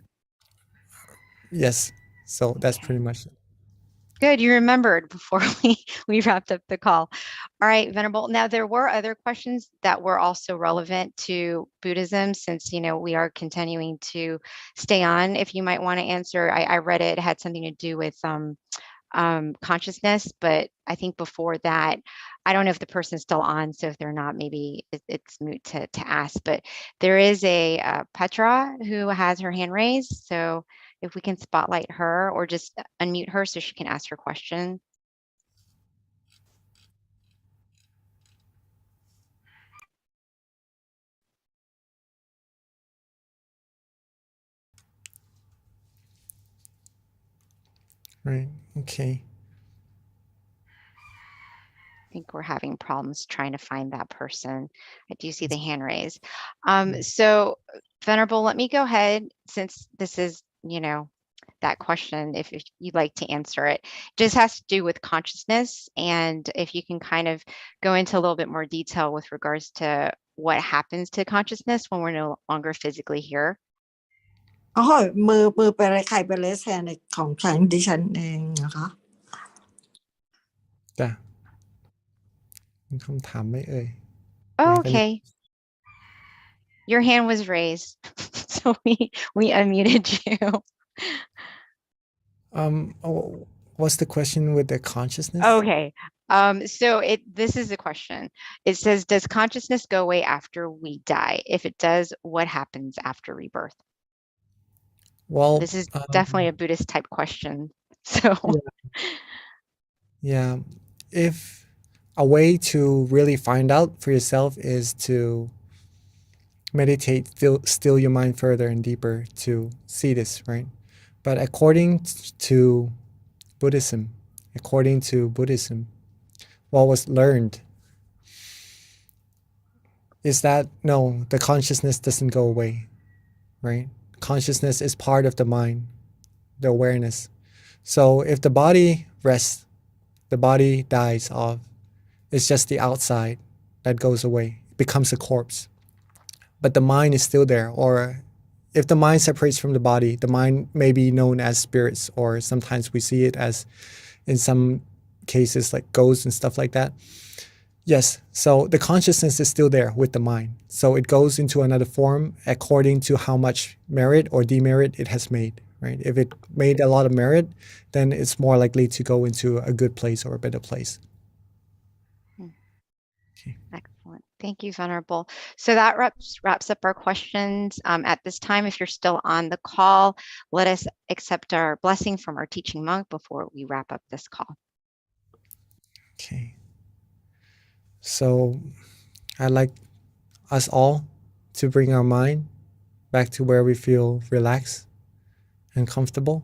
Yes. So that's Okay. pretty much it. Good, you remembered before we wrapped up the call. All right, Venerable. Now, there were other questions that were also relevant to Buddhism, since we are continuing to stay on. If you might want to answer, I read it had something to do with consciousness, but I think before that, I don't know if the person's still on. So if they're not, maybe it's moot to ask. But there is a Petra who has her hand raised. So if we can spotlight her or just unmute her so she can ask her question. Right. Okay. I think we're having problems trying to find that person. I do see the hand raised. Mm. So Venerable, let me go ahead, since this is, that question, if you'd like to answer it. Just has to do with consciousness, and if you can kind of go into a little bit more detail with regards to what happens to consciousness when we're no longer physically here. อ๋อมือไปอะไรใครไปเลสแฮนในของฉันดิฉันเองนะคะ จ้ะมีคำถามไหมเอ่ย Do you have any? Okay, your hand was raised, so we unmuted you. What's the question with the consciousness? Okay. So this is a question. It says, does consciousness go away after we die? If it does, what happens after rebirth? Well, This is definitely a Buddhist type question. So yeah, if a way to really find out for yourself is to meditate, still your mind further and deeper to see this, right? But to Buddhism, what was learned is that no, the consciousness doesn't go away, right? Consciousness is part of the mind, the awareness. So if the body rests, the body dies off. It's just the outside that goes away, it becomes a corpse. But the mind is still there. Or if the mind separates from the body, the mind may be known as spirits, or sometimes we see it as, in some cases, like ghosts and stuff like that. Yes, so the consciousness is still there with the mind. So it goes into another form according to how much merit or demerit it has made, right? If it made a lot of merit, then it's more likely to go into a good place or a better place. Okay. excellent. Thank you, Venerable. So that wraps up our questions. At this time, if you're still on the call, let us accept our blessing from our teaching monk before we wrap up this call. Okay. So I'd like us all to bring our mind back to where we feel relaxed and comfortable.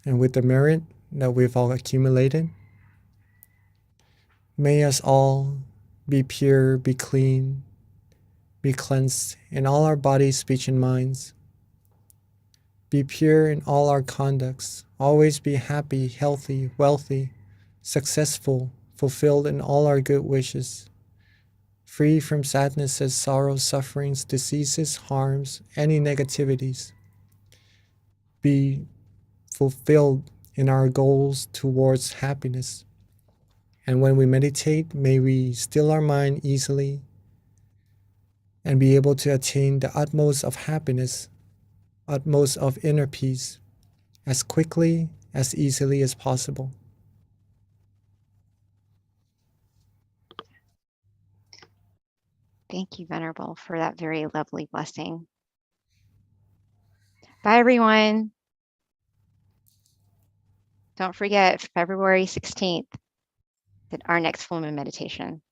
And with the merit that we've all accumulated, may us all be pure, be clean, be cleansed in all our bodies, speech, and minds. Be pure in all our conducts. Always be happy, healthy, wealthy, successful, fulfilled in all our good wishes. Free from sadnesses, sorrows, sufferings, diseases, harms, any negativities. Be fulfilled in our goals towards happiness. And when we meditate, may we still our mind easily and be able to attain the utmost of happiness, utmost of inner peace, as quickly, as easily as possible. Thank you, Venerable, for that very lovely blessing. Bye, everyone. Don't forget, February 16th, our next full moon meditation.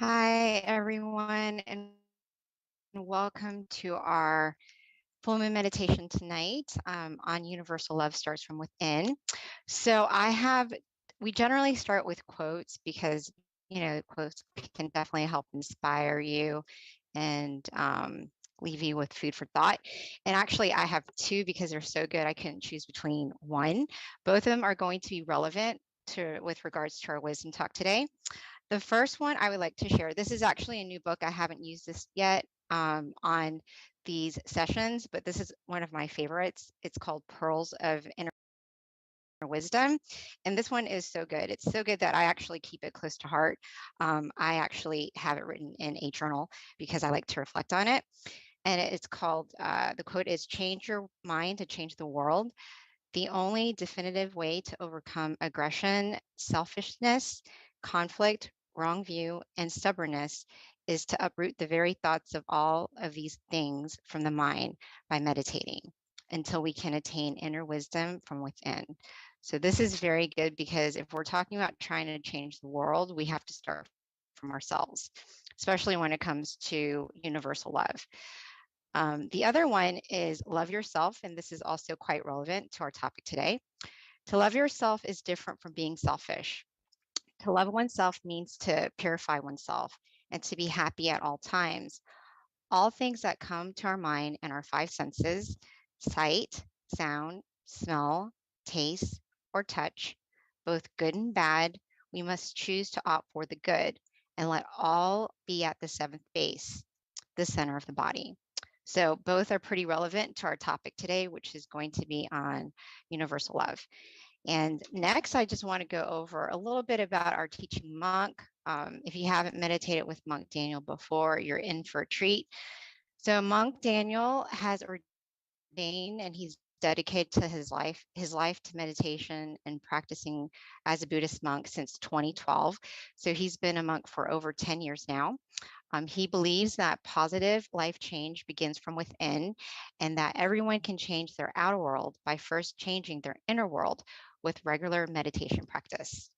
Hi, everyone, and welcome to our full moon meditation tonight on Universal Love Starts from Within. So we generally start with quotes because, quotes can definitely help inspire you and leave you with food for thought. And actually, I have two because they're so good, I couldn't choose between one. Both of them are going to be relevant with regards to our wisdom talk today. The first one I would like to share, this is actually a new book. I haven't used this yet on these sessions, but this is one of my favorites. It's called Pearls of Inner Wisdom. And this one is so good. It's so good that I actually keep it close to heart. I actually have it written in a journal because I like to reflect on it. And it's called, the quote is, "Change your mind to change the world. The only definitive way to overcome aggression, selfishness, conflict, wrong view, and stubbornness is to uproot the very thoughts of all of these things from the mind by meditating until we can attain inner wisdom from within." So this is very good because if we're talking about trying to change the world, we have to start from ourselves, especially when it comes to universal love. The other one is love yourself, and this is also quite relevant to our topic today. To love yourself is different from being selfish. To love oneself means to purify oneself and to be happy at all times. All things that come to our mind and our five senses, sight, sound, smell, taste, or touch, both good and bad, we must choose to opt for the good and let all be at the seventh base, the center of the body. So both are pretty relevant to our topic today, which is going to be on universal love. And next, I just want to go over a little bit about our teaching monk. If you haven't meditated with Monk Daniel before, you're in for a treat. So Monk Daniel has ordained and he's dedicated to his life to meditation and practicing as a Buddhist monk since 2012. So he's been a monk for over 10 years now. He believes that positive life change begins from within and that everyone can change their outer world by first changing their inner world with regular meditation practice.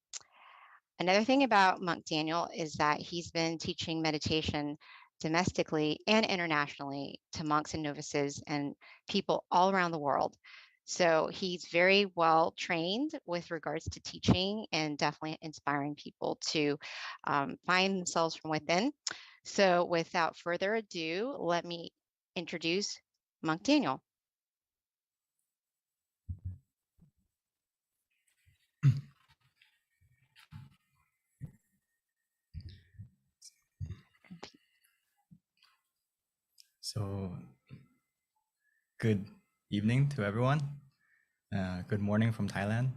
Another thing about Monk Daniel is that he's been teaching meditation domestically and internationally to monks and novices and people all around the world. So he's very well trained with regards to teaching and definitely inspiring people to find themselves from within. So without further ado, let me introduce Monk Daniel. So, good evening to everyone. Good morning from Thailand.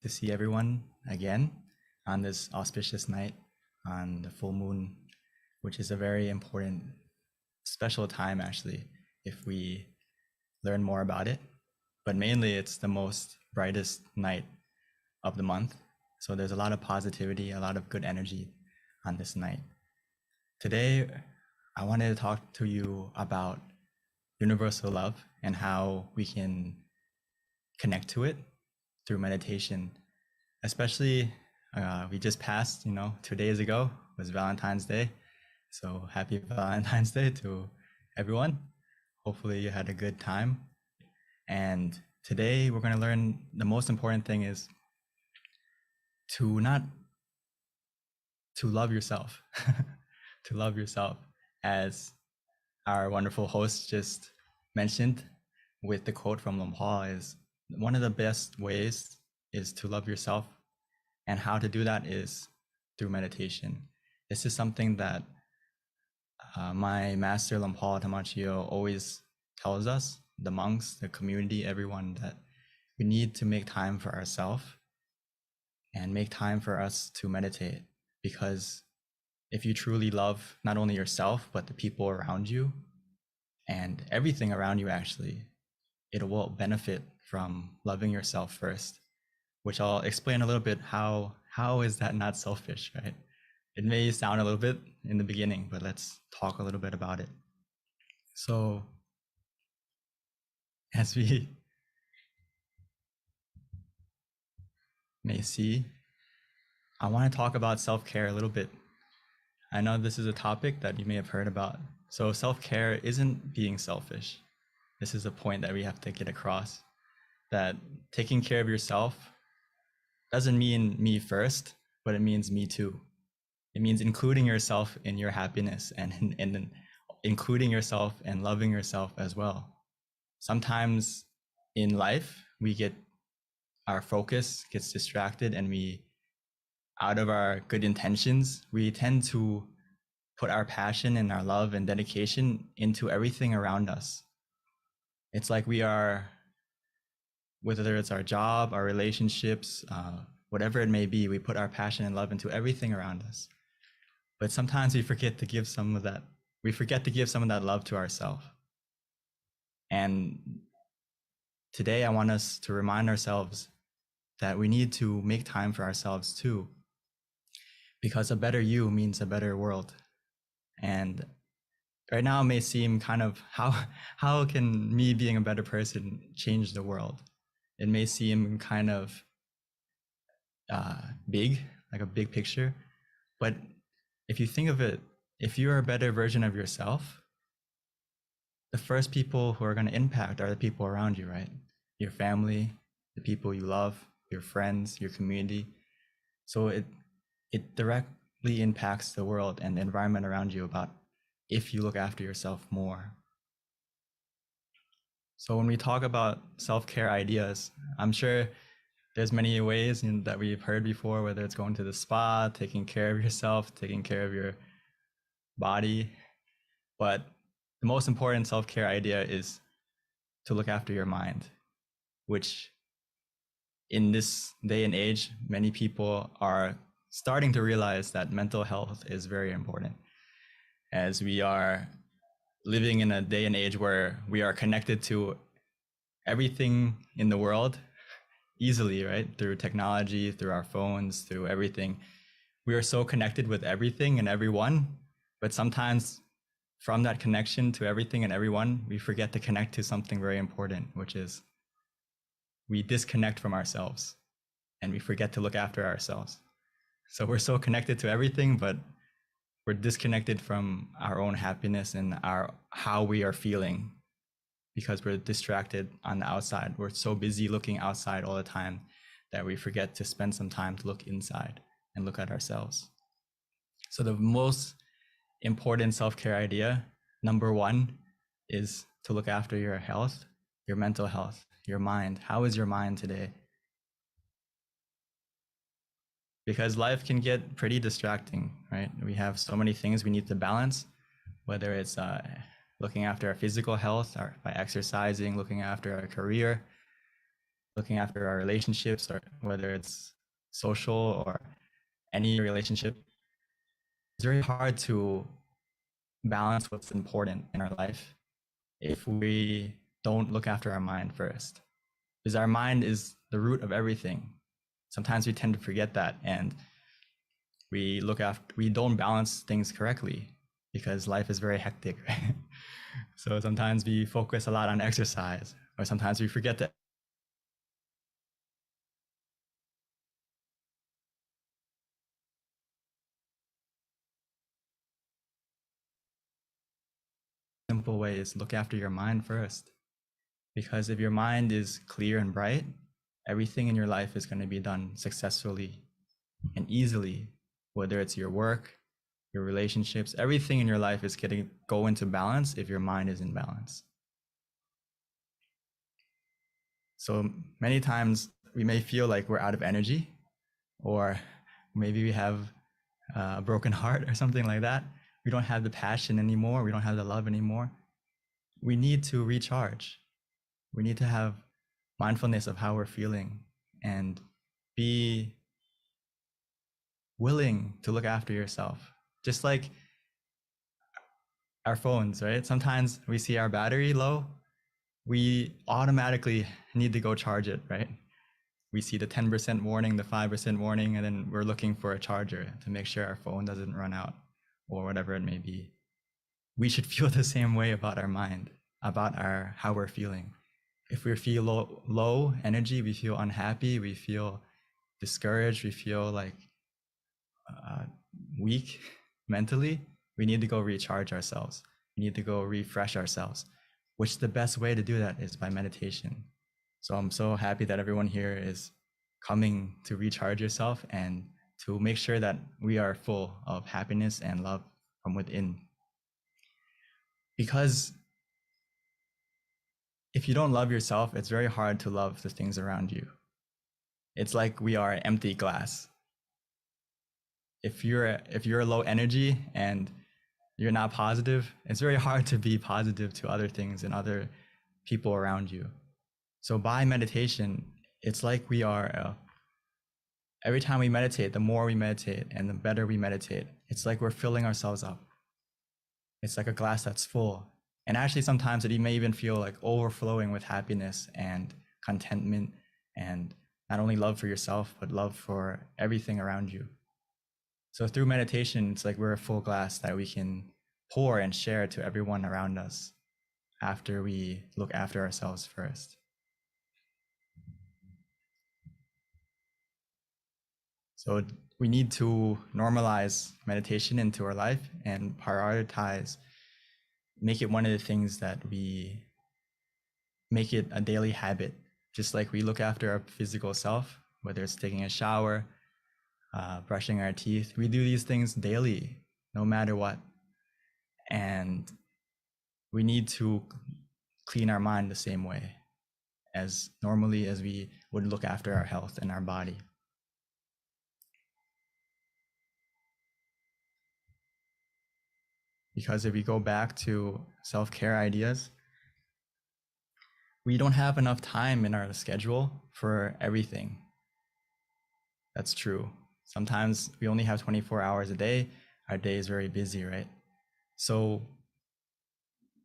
To see everyone again on this auspicious night on the full moon, which is a very important, special time actually, if we learn more about it. But mainly it's the most brightest night of the month. So there's a lot of positivity, a lot of good energy on this night. Today, I wanted to talk to you about universal love and how we can connect to it through meditation. Especially, we just passed, 2 days ago was Valentine's Day. So happy Valentine's Day to everyone. Hopefully you had a good time. And today we're going to learn the most important thing is to love yourself, to love yourself, as our wonderful host just mentioned with the quote from Lumpur, is one of the best ways is to love yourself. And how to do that is through meditation. This is something that my master Lumpur Tamachio always tells us, the monks, the community, everyone, that we need to make time for ourselves and make time for us to meditate. Because if you truly love not only yourself, but the people around you and everything around you, actually, it will benefit from loving yourself first, which I'll explain a little bit how is that not selfish, right? It may sound a little bit in the beginning, but let's talk a little bit about it. So as we may see I want to talk about self-care a little bit. I know this is a topic that you may have heard about. So self-care isn't being selfish. This is a point that we have to get across, that taking care of yourself doesn't mean me first, but it means me too. It means including yourself in your happiness and including yourself and loving yourself as well. Sometimes in life, our focus gets distracted, and out of our good intentions, we tend to put our passion and our love and dedication into everything around us. It's like we are, whether it's our job, our relationships, whatever it may be, we put our passion and love into everything around us. But sometimes we forget to give some of that. We forget to give some of that love to ourselves. And today I want us to remind ourselves that we need to make time for ourselves too, because a better you means a better world. And right now it may seem kind of, how can me being a better person change the world? It may seem kind of big, like a big picture, but if you think of it, if you're a better version of yourself, the first people who are going to impact are the people around you, right? Your family, the people you love, your friends, your community. So it directly impacts the world and the environment around you about if you look after yourself more. So when we talk about self-care ideas, I'm sure there's many ways that we've heard before, whether it's going to the spa, taking care of yourself, taking care of your body. But the most important self-care idea is to look after your mind, which in this day and age, many people are starting to realize that mental health is very important, as we are living in a day and age where we are connected to everything in the world easily, right? Through technology, through our phones, through everything. We are so connected with everything and everyone, but sometimes from that connection to everything and everyone, we forget to connect to something very important, which is we disconnect from ourselves and we forget to look after ourselves. So we're so connected to everything, but we're disconnected from our own happiness and how we are feeling, because we're distracted on the outside. We're so busy looking outside all the time that we forget to spend some time to look inside and look at ourselves. So the most important self-care idea, number one, is to look after your health, your mental health, your mind. How is your mind today? Because life can get pretty distracting, right? We have so many things we need to balance, whether it's looking after our physical health or by exercising, looking after our career, looking after our relationships, or whether it's social or any relationship. It's very hard to balance what's important in our life if we don't look after our mind first, because our mind is the root of everything. Sometimes we tend to forget that, and we don't balance things correctly because life is very hectic, right? So sometimes we focus a lot on exercise, or sometimes we forget to simple way is look after your mind first. Because if your mind is clear and bright, everything in your life is going to be done successfully and easily, whether it's your work, your relationships, everything in your life is go into balance if your mind is in balance. So many times we may feel like we're out of energy, or maybe we have a broken heart or something like that. We don't have the passion anymore. We don't have the love anymore. We need to recharge. We need to have mindfulness of how we're feeling and be willing to look after yourself. Just like our phones, right? Sometimes we see our battery low, we automatically need to go charge it, right? We see the 10% warning, the 5% warning, and then we're looking for a charger to make sure our phone doesn't run out or whatever it may be. We should feel the same way about our mind, about how we're feeling. If we feel low energy, we feel unhappy, we feel discouraged, we feel like weak mentally, we need to go recharge ourselves. We need to go refresh ourselves, which the best way to do that is by meditation. So I'm so happy that everyone here is coming to recharge yourself and to make sure that we are full of happiness and love from within. Because if you don't love yourself, it's very hard to love the things around you. It's like we are an empty glass. If you're low energy and you're not positive, it's very hard to be positive to other things and other people around you. So by meditation, it's like we are, every time we meditate, the more we meditate and the better we meditate, it's like we're filling ourselves up. It's like a glass that's full. And actually sometimes it may even feel like overflowing with happiness and contentment and not only love for yourself, but love for everything around you. So through meditation, it's like we're a full glass that we can pour and share to everyone around us after we look after ourselves first. So we need to normalize meditation into our life and prioritize, make it one of the things that we make it a daily habit, just like we look after our physical self, whether it's taking a shower, brushing our teeth. We do these things daily, no matter what. And we need to clean our mind the same way as normally as we would look after our health and our body. Because if we go back to self-care ideas, we don't have enough time in our schedule for everything. That's true. Sometimes we only have 24 hours a day. Our day is very busy, right? So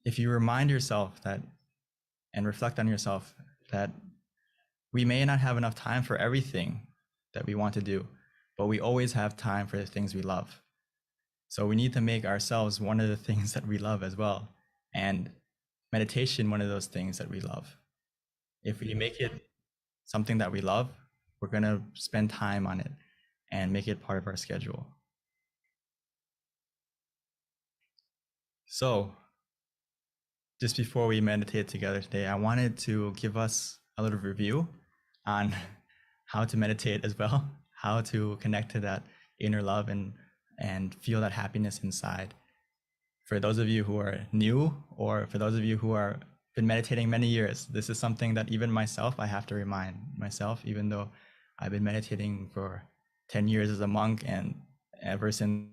if you remind yourself that and reflect on yourself that we may not have enough time for everything that we want to do, but we always have time for the things we love. So we need to make ourselves one of the things that we love as well. And meditation, one of those things that we love. If we make it something that we love, we're going to spend time on it and make it part of our schedule. So just before we meditate together today, I wanted to give us a little review on how to meditate as well, how to connect to that inner love and feel that happiness inside. For those of you who are new, or for those of you who are been meditating many years, this is something that even myself, I have to remind myself, even though I've been meditating for 10 years as a monk, and ever since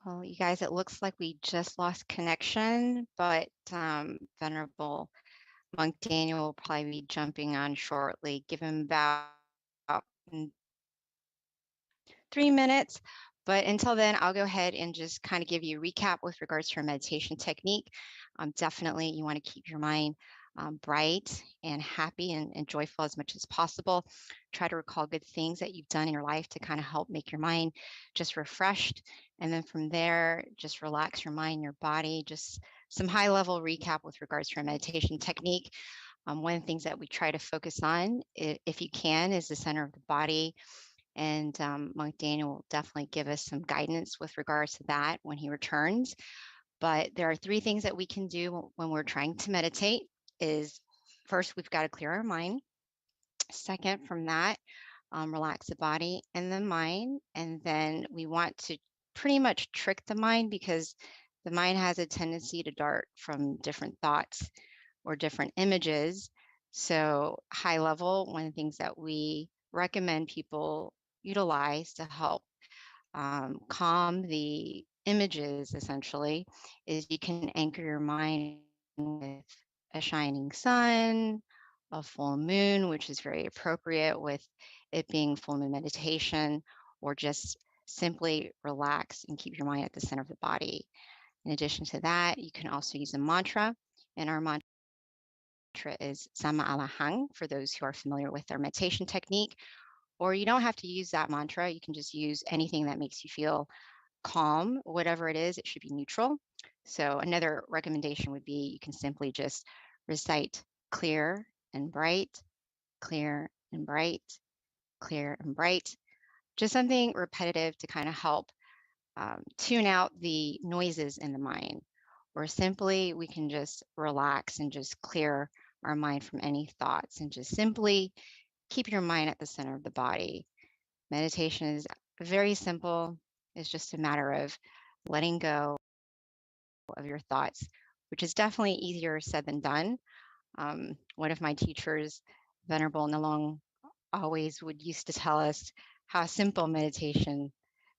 Well, you guys, it looks like we just lost connection, but Venerable Monk Daniel will probably be jumping on shortly. Give him about 3 minutes. But until then, I'll go ahead and just kind of give you a recap with regards to our meditation technique. Definitely, you want to keep your mind bright and happy and joyful as much as possible. Try to recall good things that you've done in your life to kind of help make your mind just refreshed. And then from there, just relax your mind, your body, just some high level recap with regards to our meditation technique. One of the things that we try to focus on, if you can, is the center of the body. And Monk Daniel will definitely give us some guidance with regards to that when he returns. But there are 3 things that we can do when we're trying to meditate. Is first, we've got to clear our mind. Second, from that, relax the body and the mind. And then we want to pretty much trick the mind, because the mind has a tendency to dart from different thoughts or different images. So high level, one of the things that we recommend people utilize to help calm the images essentially is you can anchor your mind with a shining sun, a full moon, which is very appropriate with it being full moon meditation, or just simply relax and keep your mind at the center of the body. In addition to that, you can also use a mantra, and our mantra is Sama Alahang for those who are familiar with our meditation technique. Or you don't have to use that mantra. You can just use anything that makes you feel calm, whatever it is, it should be neutral. So another recommendation would be you can simply just recite clear and bright, clear and bright, clear and bright. Just something repetitive to kind of help tune out the noises in the mind. Or simply we can just relax and just clear our mind from any thoughts and just simply keep your mind at the center of the body. Meditation is very simple. It's just a matter of letting go of your thoughts, which is definitely easier said than done. One of my teachers, Venerable Nalong, always would used to tell us how simple meditation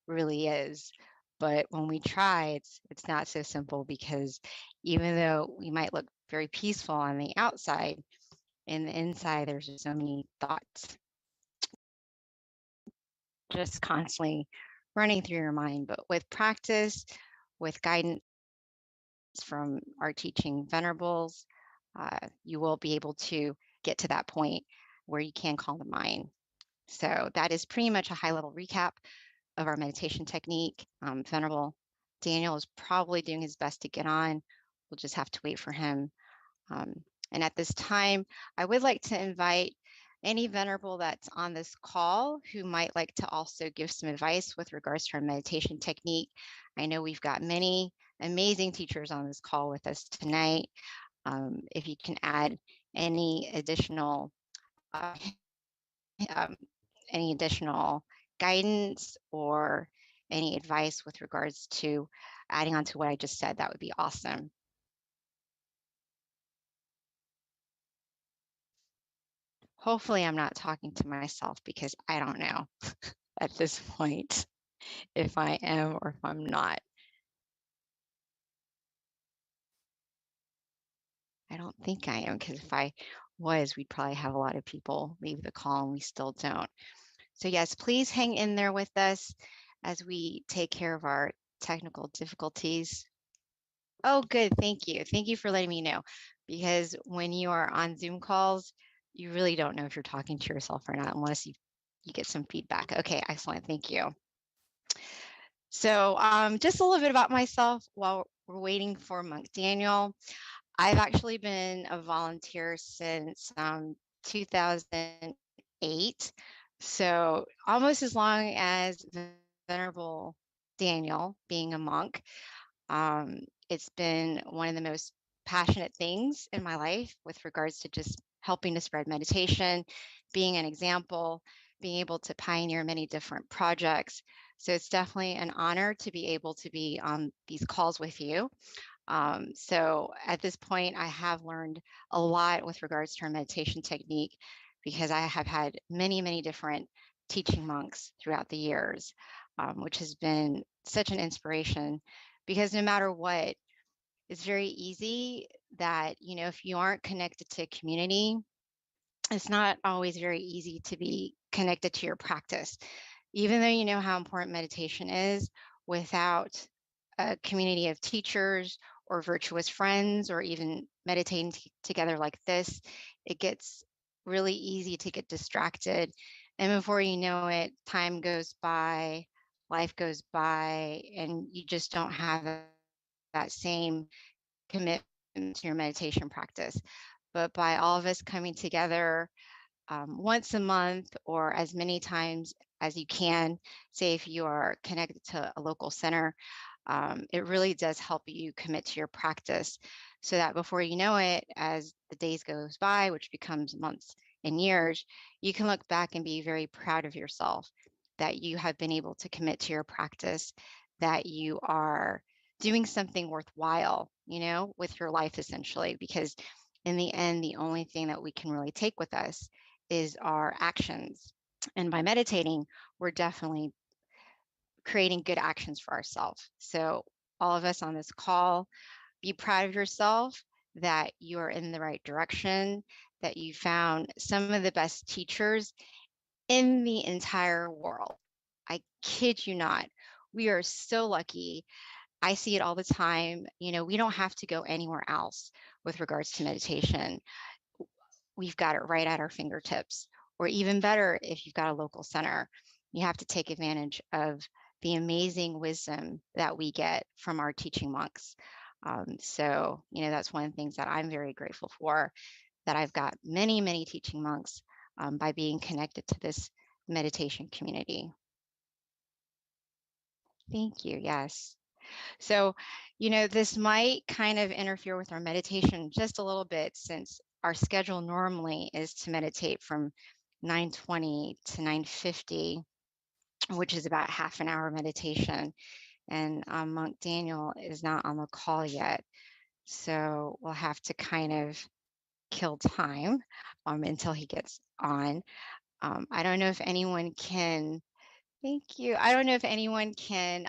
really is. But when we try, it's not so simple, because even though we might look very peaceful on the outside, in the inside, there's just so many thoughts just constantly running through your mind. But with practice, with guidance from our teaching venerables, you will be able to get to that point where you can calm the mind. So that is pretty much a high-level recap of our meditation technique. Venerable Daniel is probably doing his best to get on. We'll just have to wait for him. And at this time, I would like to invite any venerable that's on this call who might like to also give some advice with regards to our meditation technique. I know we've got many amazing teachers on this call with us tonight. If you can add any additional guidance or any advice with regards to adding on to what I just said, that would be awesome. Hopefully I'm not talking to myself, because I don't know at this point if I am or if I'm not. I don't think I am, because if I was, we'd probably have a lot of people leave the call, and we still don't. So yes, please hang in there with us as we take care of our technical difficulties. Oh, good. Thank you. Thank you for letting me know, because when you are on Zoom calls, you really don't know if you're talking to yourself or not unless you get some feedback. Okay, excellent. Thank you. So just a little bit about myself while we're waiting for Monk Daniel. I've actually been a volunteer since 2008, so almost as long as Venerable Daniel being a monk. It's been one of the most passionate things in my life with regards to just helping to spread meditation, being an example, being able to pioneer many different projects. So it's definitely an honor to be able to be on these calls with you. So at this point, I have learned a lot with regards to our meditation technique, because I have had many, many different teaching monks throughout the years, which has been such an inspiration, because no matter what, it's very easy that, you know, if you aren't connected to a community, it's not always very easy to be connected to your practice. Even though you know how important meditation is, without a community of teachers or virtuous friends, or even meditating together like this, it gets really easy to get distracted. And before you know it, time goes by, life goes by, and you just don't have that same commitment to your meditation practice. But by all of us coming together once a month, or as many times as you can, say if you are connected to a local center, it really does help you commit to your practice, so that before you know it, as the days goes by, which becomes months and years, you can look back and be very proud of yourself that you have been able to commit to your practice, that you are doing something worthwhile, you know, with your life, essentially, because in the end, the only thing that we can really take with us is our actions. And by meditating, we're definitely creating good actions for ourselves. So all of us on this call, be proud of yourself that you are in the right direction, that you found some of the best teachers in the entire world. I kid you not. We are so lucky. I see it all the time. You know, we don't have to go anywhere else with regards to meditation. We've got it right at our fingertips. Or even better, if you've got a local center, you have to take advantage of the amazing wisdom that we get from our teaching monks. So, you know, that's one of the things that I'm very grateful for, that I've got many, many teaching monks by being connected to this meditation community. Thank you. Yes. So, you know, this might kind of interfere with our meditation just a little bit, since our schedule normally is to meditate from 9:20 to 9:50, which is about half an hour meditation. And Monk Daniel is not on the call yet. So we'll have to kind of kill time until he gets on. I don't know if anyone can, thank you. I don't know if anyone can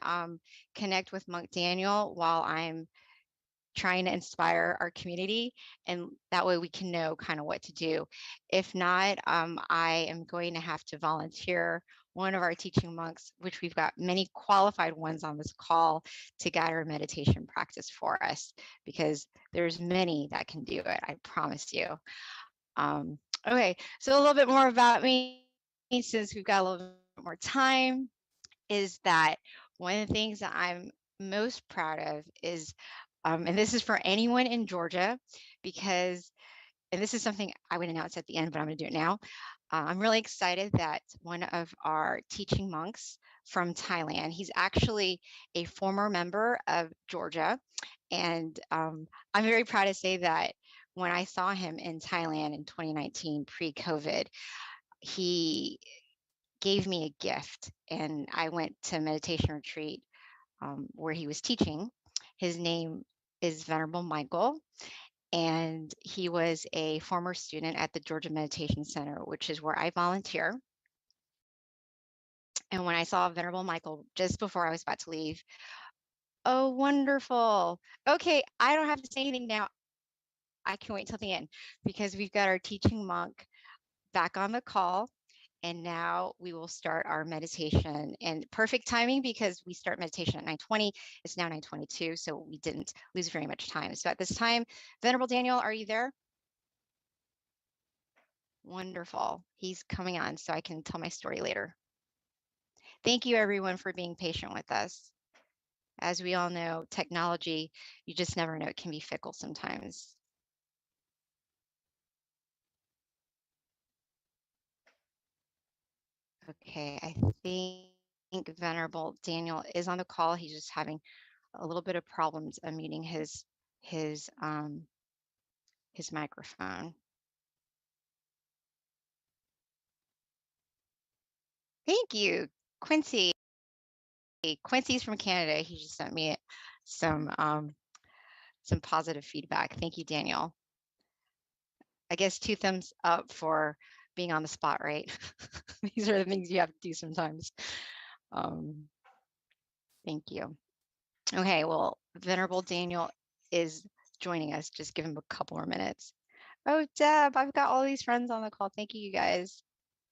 connect with Monk Daniel while I'm trying to inspire our community, and that way we can know kind of what to do. If not, I am going to have to volunteer one of our teaching monks, which we've got many qualified ones on this call, to guide our meditation practice for us, because there's many that can do it, I promise you. Okay, so a little bit more about me, since we've got a little bit more time, is that one of the things that I'm most proud of is, and this is for anyone in Georgia, because, and this is something I would announce at the end, but I'm going to do it now. I'm really excited that one of our teaching monks from Thailand, he's actually a former member of Georgia. And I'm very proud to say that when I saw him in Thailand in 2019, pre-COVID, he gave me a gift, and I went to a meditation retreat where he was teaching. His name is Venerable Michael, and he was a former student at the Georgia Meditation Center, which is where I volunteer. And when I saw Venerable Michael just before I was about to leave, oh, wonderful. Okay, I don't have to say anything now. I can wait till the end, because we've got our teaching monk back on the call. And now we will start our meditation, and perfect timing, because we start meditation at 9:20. It's now 9:22, so we didn't lose very much time. So at this time, Venerable Daniel, are you there? Wonderful. He's coming on, so I can tell my story later. Thank you, everyone, for being patient with us. As we all know, technology, you just never know, it can be fickle sometimes. Okay, I think Venerable Daniel is on the call. He's just having a little bit of problems unmuting his microphone. Thank you, Quincy. Quincy's from Canada. He just sent me some positive feedback. Thank you, Daniel. I guess 2 thumbs up for being on the spot, right? These are the things you have to do sometimes. Thank you. Okay, well, Venerable Daniel is joining us. Just give him a couple more minutes. Oh, Deb, I've got all these friends on the call. Thank you, you guys.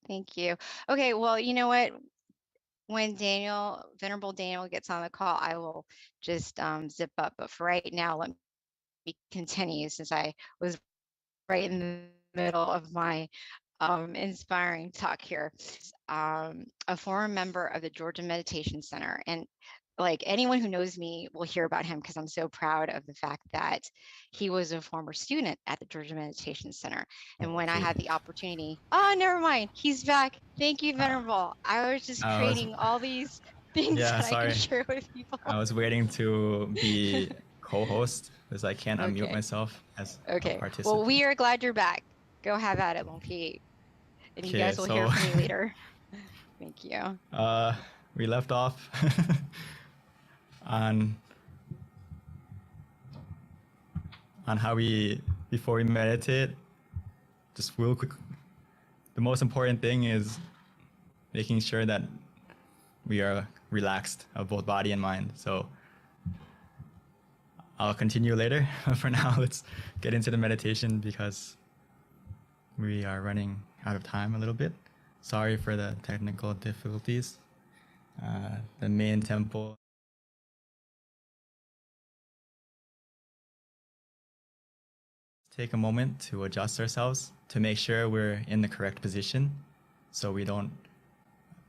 Thank you. Okay, well, you know what? When Venerable Daniel gets on the call, I will just zip up. But for right now, let me continue, since I was right in the middle of my inspiring talk here. A former member of the Georgia Meditation Center, and like anyone who knows me will hear about him, because I'm so proud of the fact that he was a former student at the Georgia Meditation Center. And when I had the opportunity, never mind, he's back. Thank you, Venerable. I was just creating all these things that I can share with people. I was waiting to be co-host, because I can't unmute myself as a participant. Well, we are glad you're back. Go have at it, Lumpy. And you guys will hear from me later. Thank you. We left off on how before we meditate, just real quick, the most important thing is making sure that we are relaxed of both body and mind. So I'll continue later. For now, let's get into the meditation, because we are running out of time a little bit. Sorry for the technical difficulties. the main temple. Take a moment to adjust ourselves to make sure we're in the correct position so we don't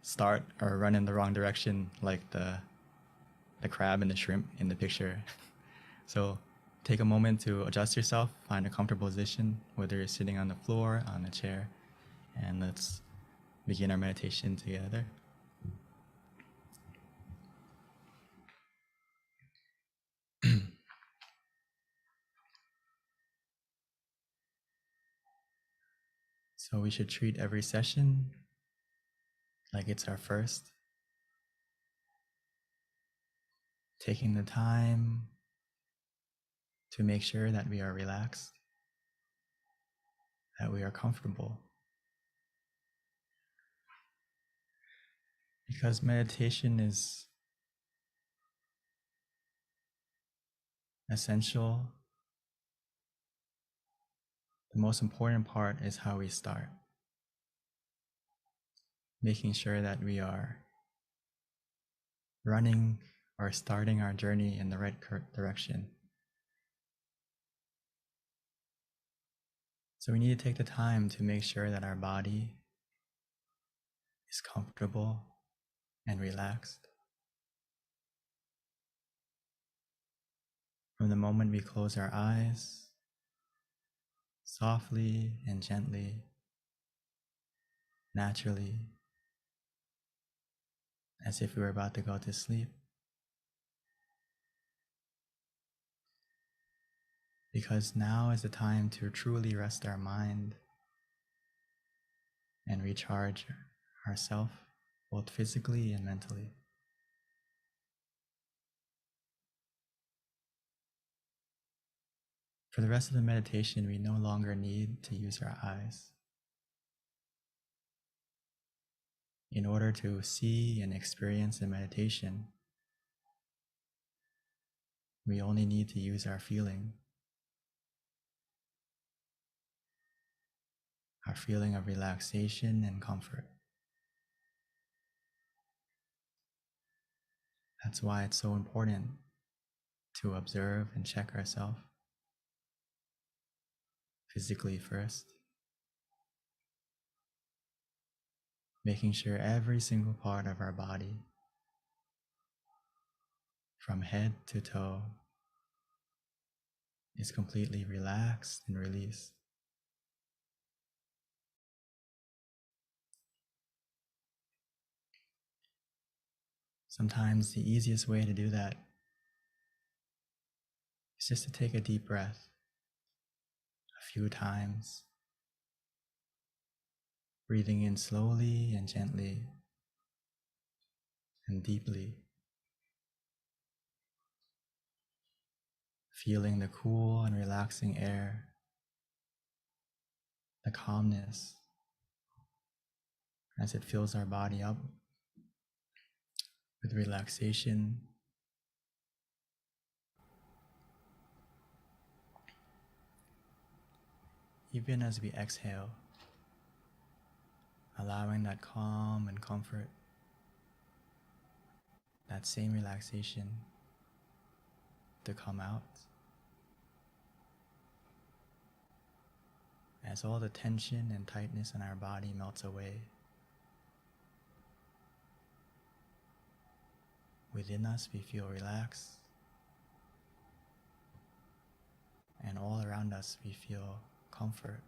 start or run in the wrong direction like the crab and the shrimp in the picture. So take a moment to adjust yourself, find a comfortable position, whether you're sitting on the floor, on a chair, and let's begin our meditation together. So we should treat every session like it's our first, taking the time to make sure that we are relaxed, that we are comfortable. Because meditation is essential, the most important part is how we start. Making sure that we are running or starting our journey in the right direction. So we need to take the time to make sure that our body is comfortable and relaxed. From the moment we close our eyes, softly and gently, naturally, as if we were about to go to sleep. Because now is the time to truly rest our mind and recharge ourselves, both physically and mentally. For the rest of the meditation, we no longer need to use our eyes. In order to see and experience the meditation, we only need to use our feeling of relaxation and comfort. That's why it's so important to observe and check ourselves physically first, making sure every single part of our body, from head to toe, is completely relaxed and released. Sometimes the easiest way to do that is just to take a deep breath a few times, breathing in slowly and gently and deeply, feeling the cool and relaxing air, the calmness as it fills our body up with relaxation. Even as we exhale, allowing that calm and comfort, that same relaxation to come out as all the tension and tightness in our body melts away. Within us, we feel relaxed, and all around us, we feel comfort,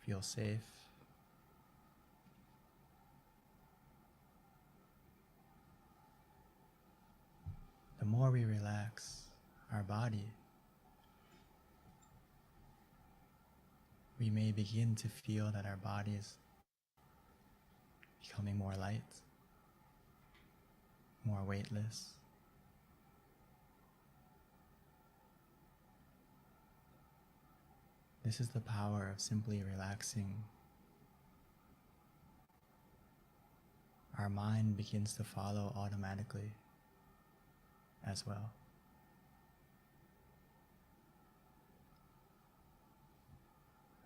feel safe. The more we relax our body, we may begin to feel that our body is becoming more light, more weightless. This is the power of simply relaxing. Our mind begins to follow automatically as well.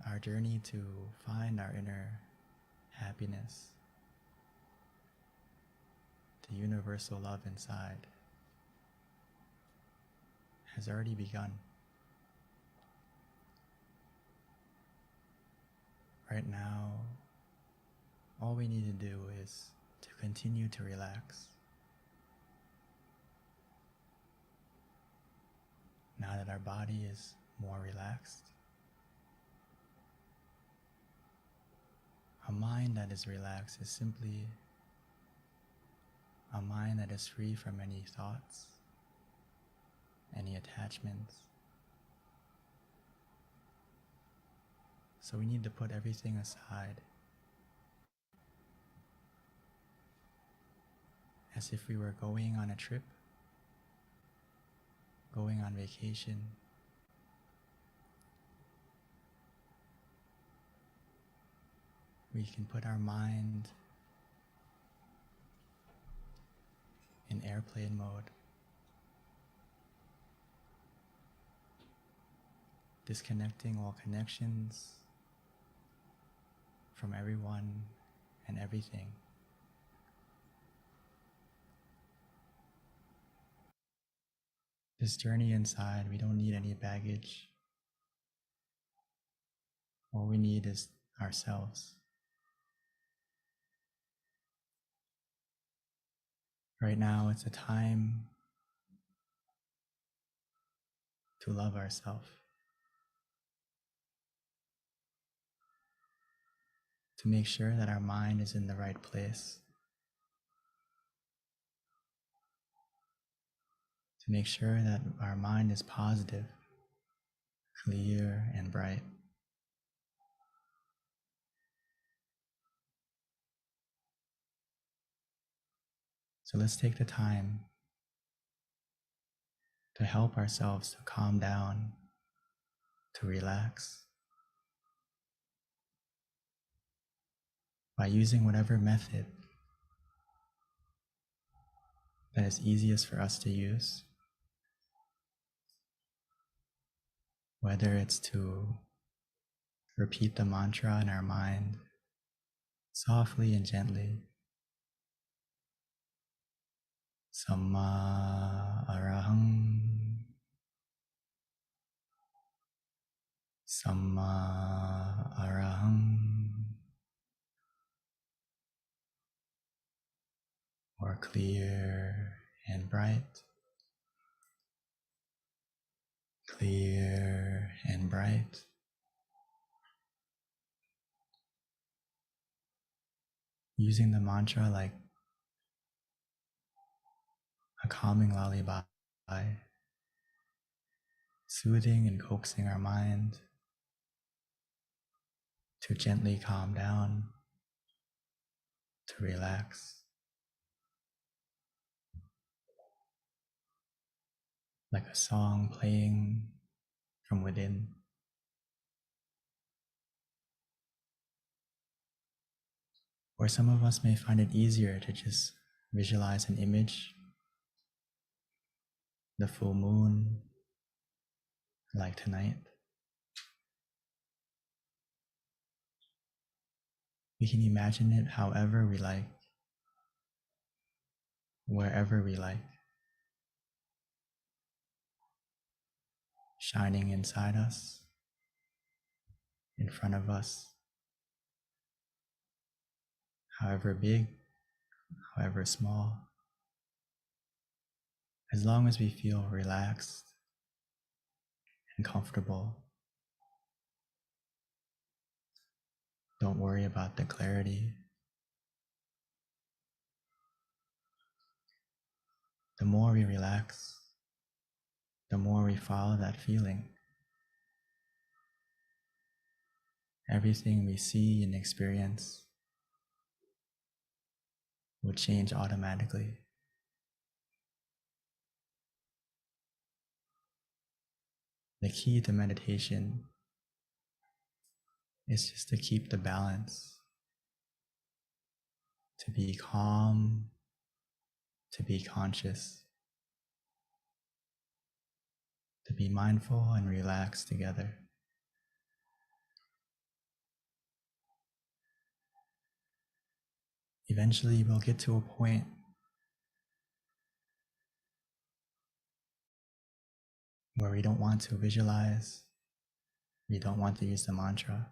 Our journey to find our inner happiness the universal love inside has already begun. Right now, all we need to do is to continue to relax. Now that our body is more relaxed, a mind that is relaxed is simply a mind that is free from any thoughts, any attachments. So we need to put everything aside as if we were going on a trip, going on vacation. We can put our mind in airplane mode, disconnecting all connections from everyone and everything. This journey inside, we don't need any baggage. All we need is ourselves. Right now, it's a time to love ourselves, to make sure that our mind is in the right place, to make sure that our mind is positive, clear, and bright. So let's take the time to help ourselves to calm down, to relax, by using whatever method that is easiest for us to use, whether it's to repeat the mantra in our mind softly and gently. Samma arahang, Samma arahang, or clear and bright, clear and bright. Using the mantra like a calming lullaby, soothing and coaxing our mind to gently calm down, to relax, like a song playing from within. Or some of us may find it easier to just visualize an image, the full moon, like tonight. We can imagine it however we like, wherever we like, shining inside us, in front of us, however big, however small. As long as we feel relaxed and comfortable, don't worry about the clarity. The more we relax, the more we follow that feeling. Everything we see and experience will change automatically. The key to meditation is just to keep the balance, to be calm, to be conscious, to be mindful and relaxed together. Eventually, we'll get to a point where we don't want to visualize, we don't want to use the mantra,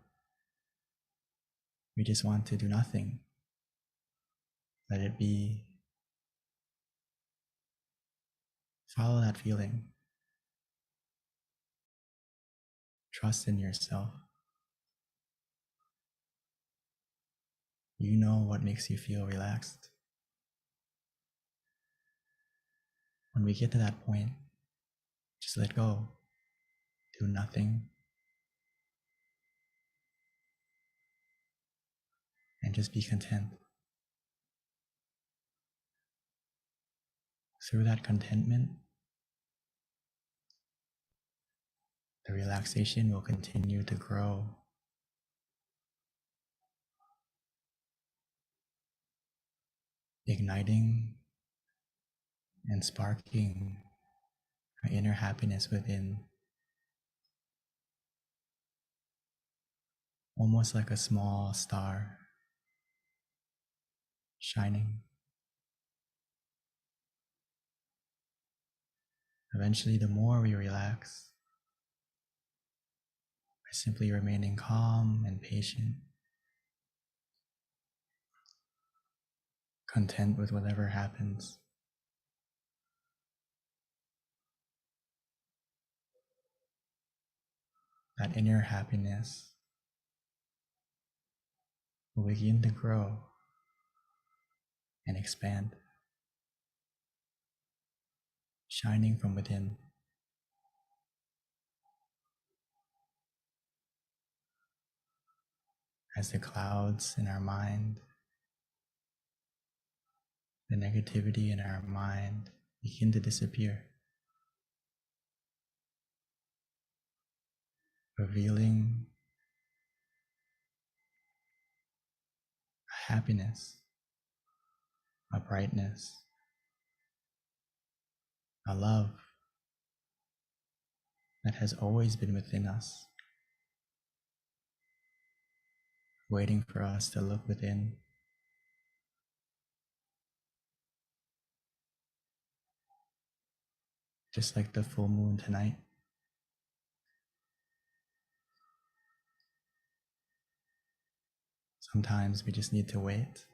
we just want to do nothing. Let it be. Follow that feeling. Trust in yourself. You know what makes you feel relaxed. When we get to that point, just let go. Do nothing. And just be content. Through that contentment, the relaxation will continue to grow. Igniting and sparking our inner happiness within, almost like a small star shining. Eventually, the more we relax, by simply remaining calm and patient, content with whatever happens, that inner happiness will begin to grow and expand, shining from within. As the clouds in our mind, the negativity in our mind begin to disappear, revealing a happiness, a brightness, a love that has always been within us, waiting for us to look within. Just like the full moon tonight. Sometimes we just need to wait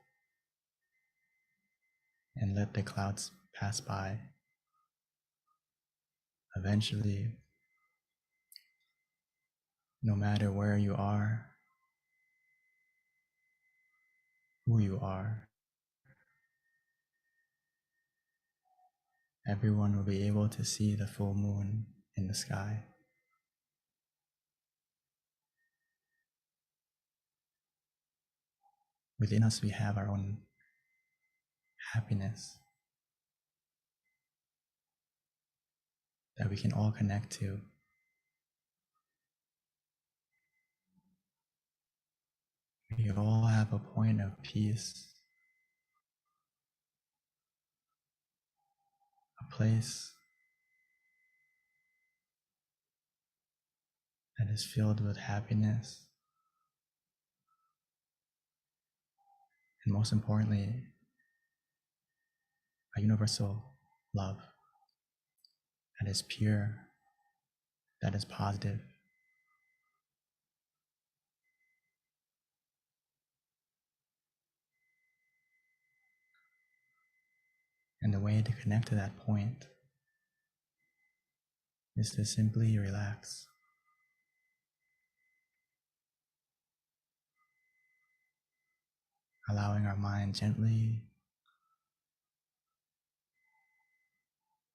and let the clouds pass by. Eventually, no matter where you are, who you are, everyone will be able to see the full moon in the sky. Within us, we have our own happiness that we can all connect to. We all have a point of peace, a place that is filled with happiness, and most importantly, a universal love that is pure, that is positive. And the way to connect to that point is to simply relax. Allowing our mind gently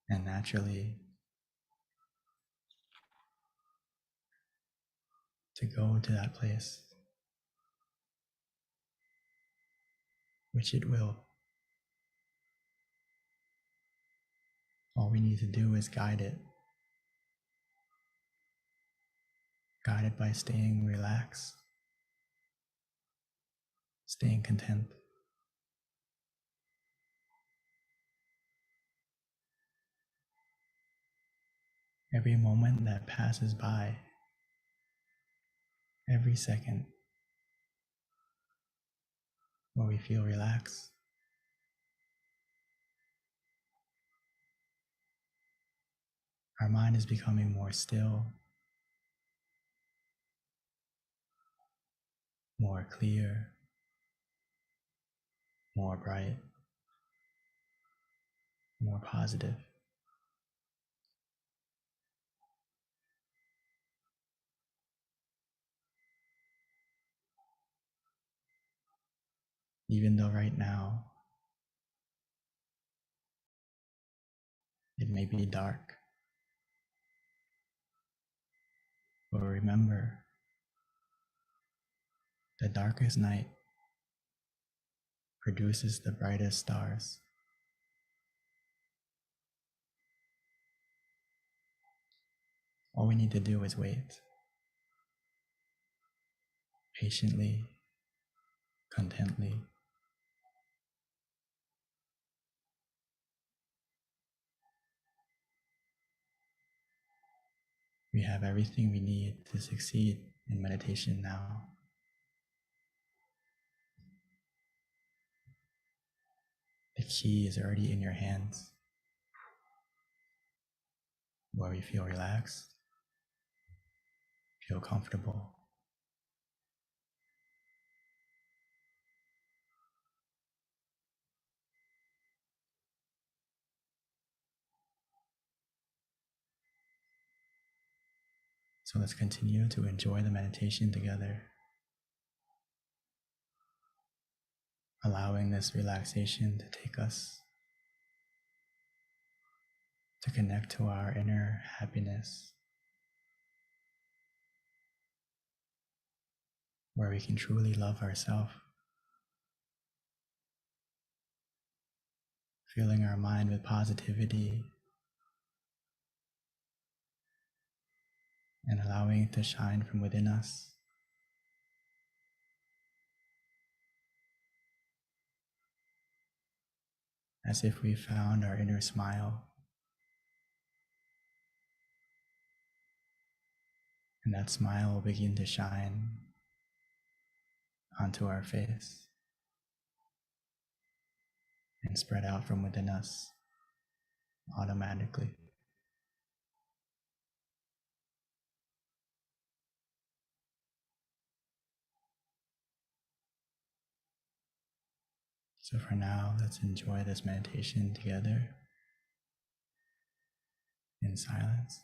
and naturally to go to that place, which it will. All we need to do is guide it by staying relaxed, staying content. Every moment that passes by, every second where we feel relaxed, our mind is becoming more still, more clear, more bright, more positive. Even though right now it may be dark, but remember, the darkest night produces the brightest stars. All we need to do is wait, patiently, contently. We have everything we need to succeed in meditation now. The key is already in your hands, where we feel relaxed, feel comfortable. So let's continue to enjoy the meditation together, allowing this relaxation to take us to connect to our inner happiness, where we can truly love ourselves, filling our mind with positivity and allowing it to shine from within us. As if we found our inner smile, and that smile will begin to shine onto our face and spread out from within us automatically. So for now, let's enjoy this meditation together in silence.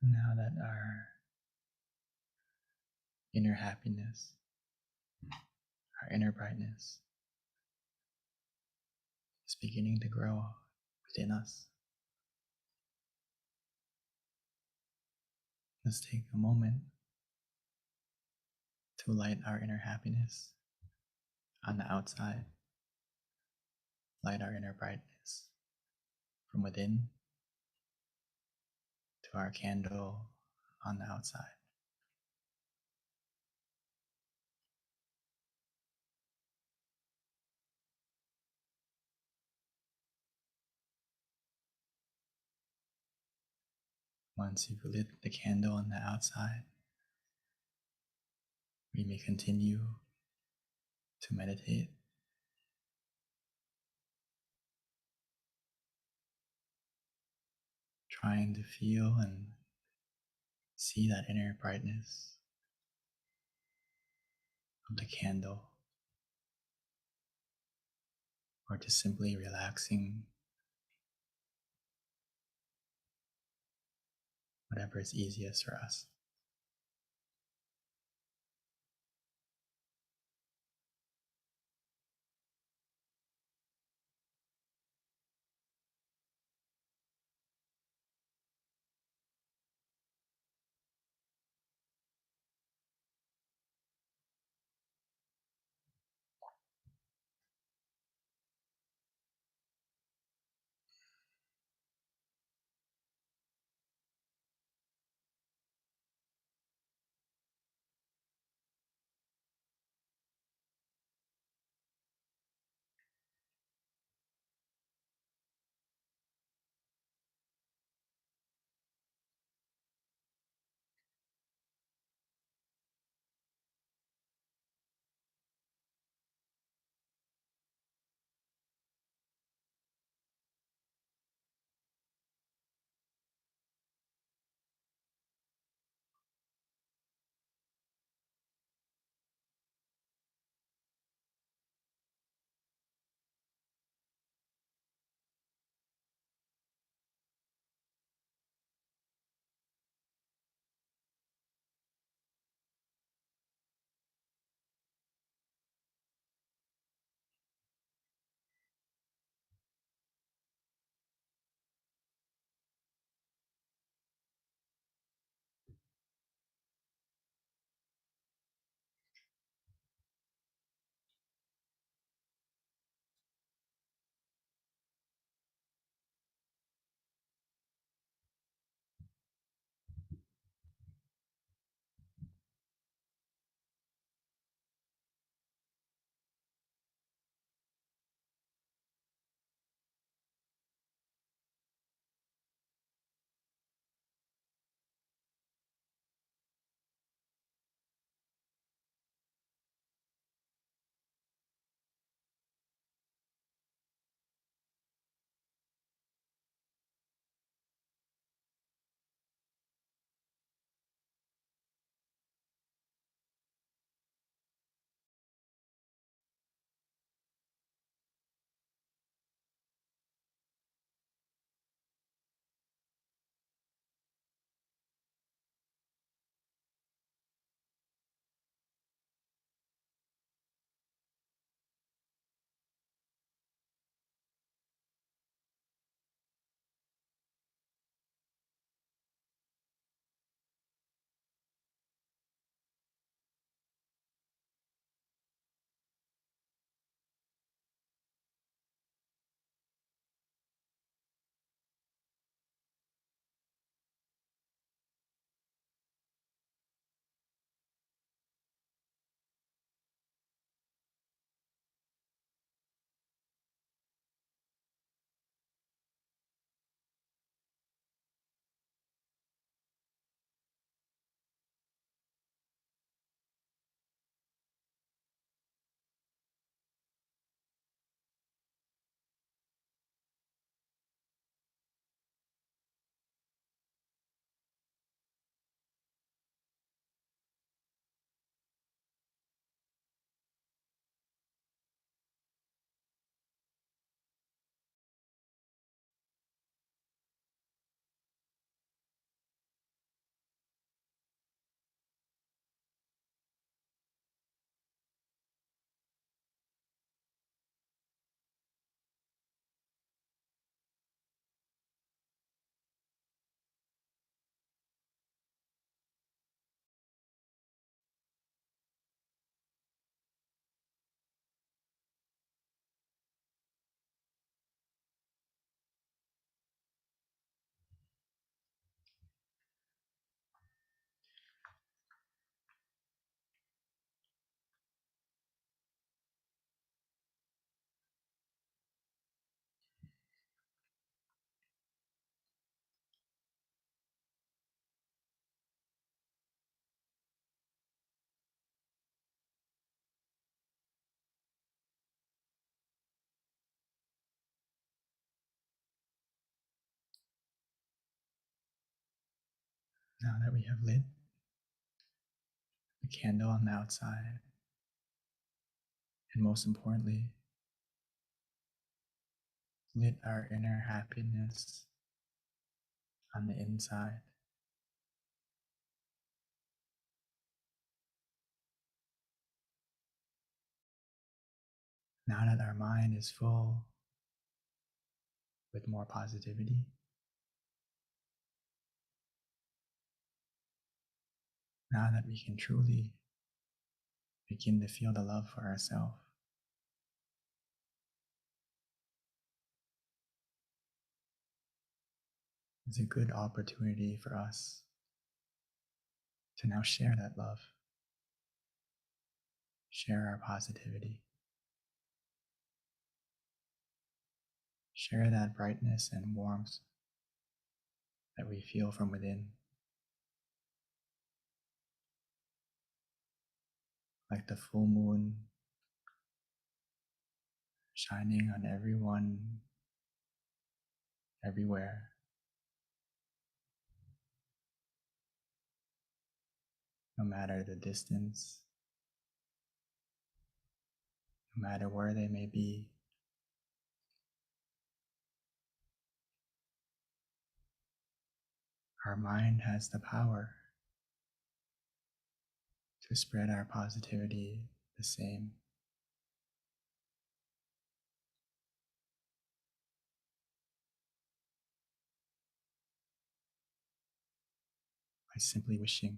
Now that our inner happiness, our inner brightness is beginning to grow within us, let's take a moment to light our inner happiness on the outside, light our inner brightness from within to our candle on the outside. Once you've lit the candle on the outside, we may continue to meditate, trying to feel and see that inner brightness of the candle, or just simply relaxing, whatever is easiest for us. Now that we have lit the candle on the outside, and most importantly, lit our inner happiness on the inside, now that our mind is full with more positivity, now that we can truly begin to feel the love for ourselves, it's a good opportunity for us to now share that love, share our positivity, share that brightness and warmth that we feel from within, like the full moon shining on everyone, everywhere. No matter the distance, no matter where they may be, our mind has the power to spread our positivity the same. By simply wishing.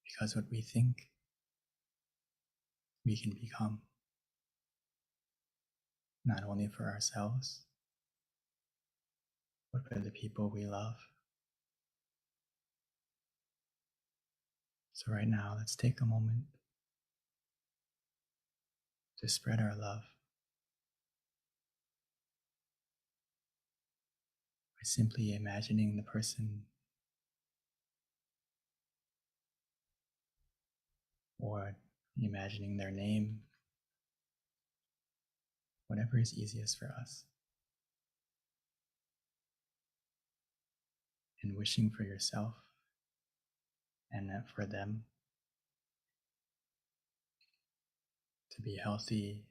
Because what we think, we can become, not only for ourselves, but for the people we love. So right now, let's take a moment to spread our love by simply imagining the person or imagining their name, whatever is easiest for us, and wishing for yourself and for them to be healthy,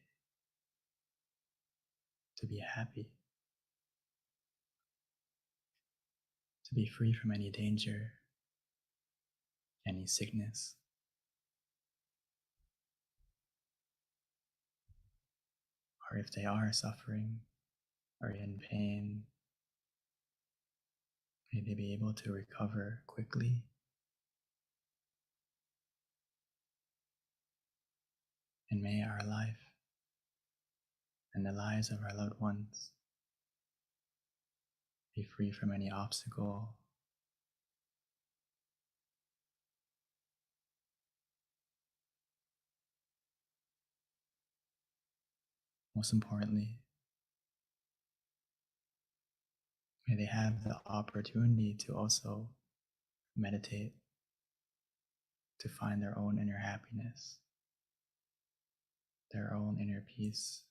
to be happy, to be free from any danger, any sickness, or if they are suffering or in pain, may they be able to recover quickly. And may our life and the lives of our loved ones be free from any obstacle, most importantly, may they have the opportunity to also meditate, to find their own inner happiness, their own inner peace,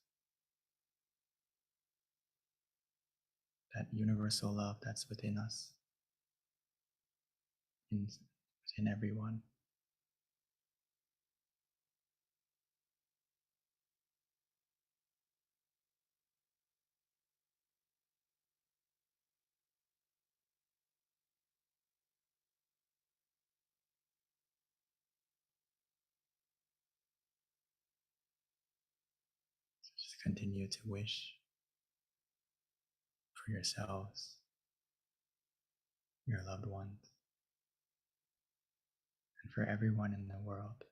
that universal love that's within us, within everyone. So just continue to wish for yourselves, your loved ones, and for everyone in the world.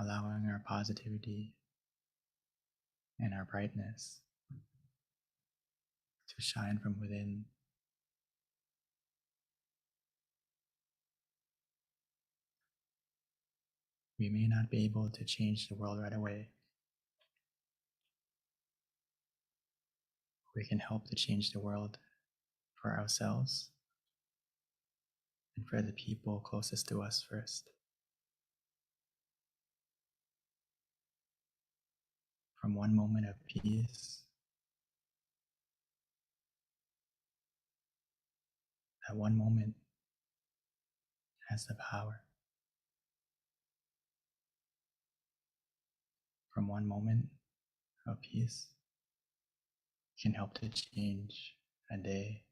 Allowing our positivity and our brightness to shine from within. We may not be able to change the world right away. We can help to change the world for ourselves and for the people closest to us first. from one moment of peace. That one moment has the power. From one moment of peace can help to change a day.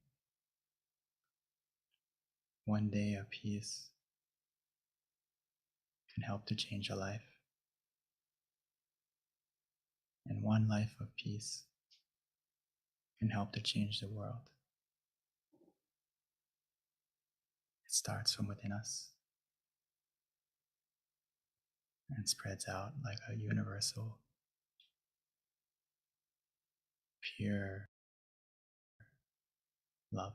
One day of peace can help to change a life. And one life of peace can help to change the world. It starts from within us and spreads out like a universal, pure love.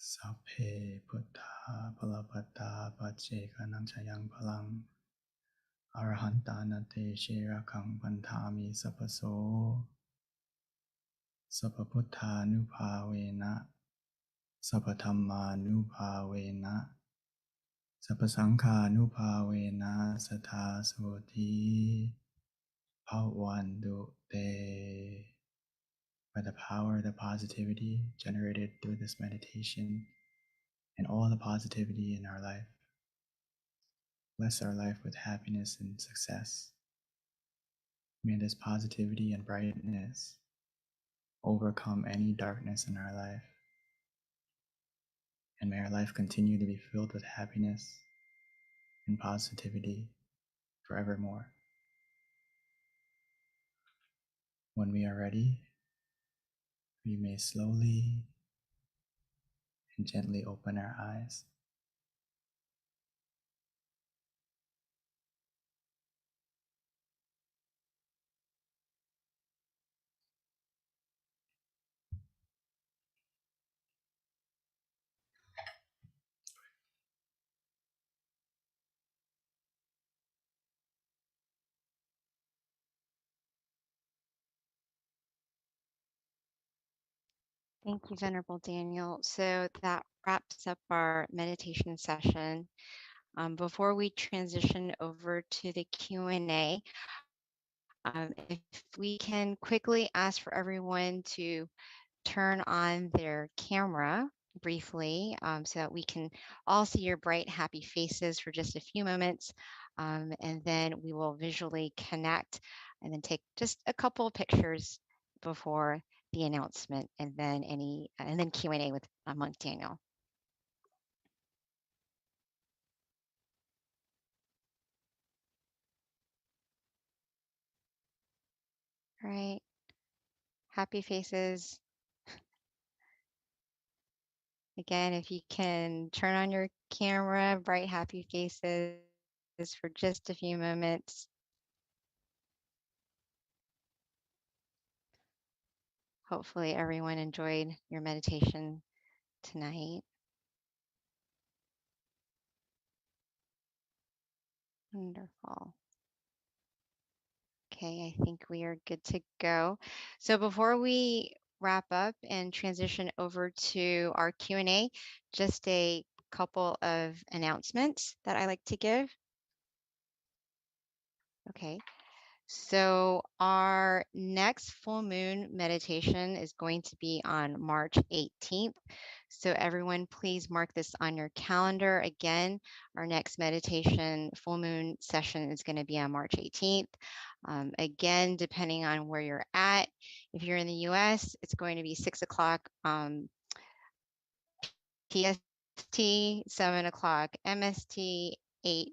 Sapphe Buddha Palapata Pachekanam Chayang Palang Arahantanate Shirakang Pantami Sapaso Sapaputta Nupavena Sapathamma Nupavena Sapasangha Nupavena Satha Soti Bhavantu Te. By the power of the positivity generated through this meditation and all the positivity in our life, bless our life with happiness and success. May this positivity and brightness overcome any darkness in our life. And may our life continue to be filled with happiness and positivity forevermore. When we are ready, we may slowly and gently open our eyes. Thank you, Venerable Daniel. So that wraps up our meditation session. Before we transition over to the Q&A, if we can quickly ask for everyone to turn on their camera briefly so that we can all see your bright, happy faces for just a few moments. And then we will visually connect and then take just a couple of pictures before the announcement and then Q&A with Monk Daniel. All right. Happy faces. Again, if you can turn on your camera, bright, happy faces for just a few moments. Hopefully everyone enjoyed your meditation tonight. Wonderful. Okay, I think we are good to go. So before we wrap up and transition over to our Q&A, just a couple of announcements that I like to give. Okay. So our next full moon meditation is going to be on March 18th. So everyone, please mark this on your calendar. Again, our next meditation full moon session is going to be on March 18th. Again, depending on where you're at, if you're in the US, it's going to be 6 o'clock PST, 7 o'clock MST, 8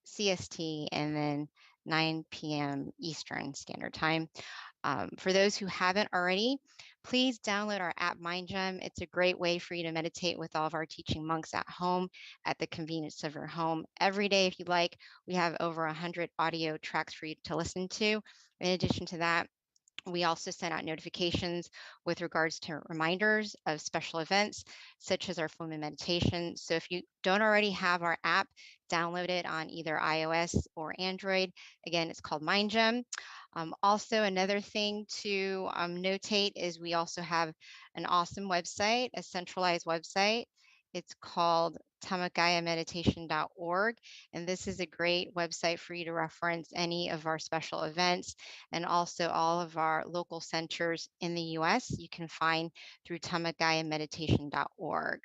CST, and then 9 p.m. Eastern Standard Time. For those who haven't already, please download our app MindGem. It's a great way for you to meditate with all of our teaching monks at home at the convenience of your home. Every day, if you like, we have over 100 audio tracks for you to listen to. In addition to that, we also send out notifications with regards to reminders of special events, such as our full moon meditation. So if you don't already have our app, download it on either iOS or Android. Again, it's called MindGem. Also, another thing to notate is we also have an awesome website, a centralized website. It's called tamakayameditation.org. And this is a great website for you to reference any of our special events and also all of our local centers in the US you can find through tamakayameditation.org.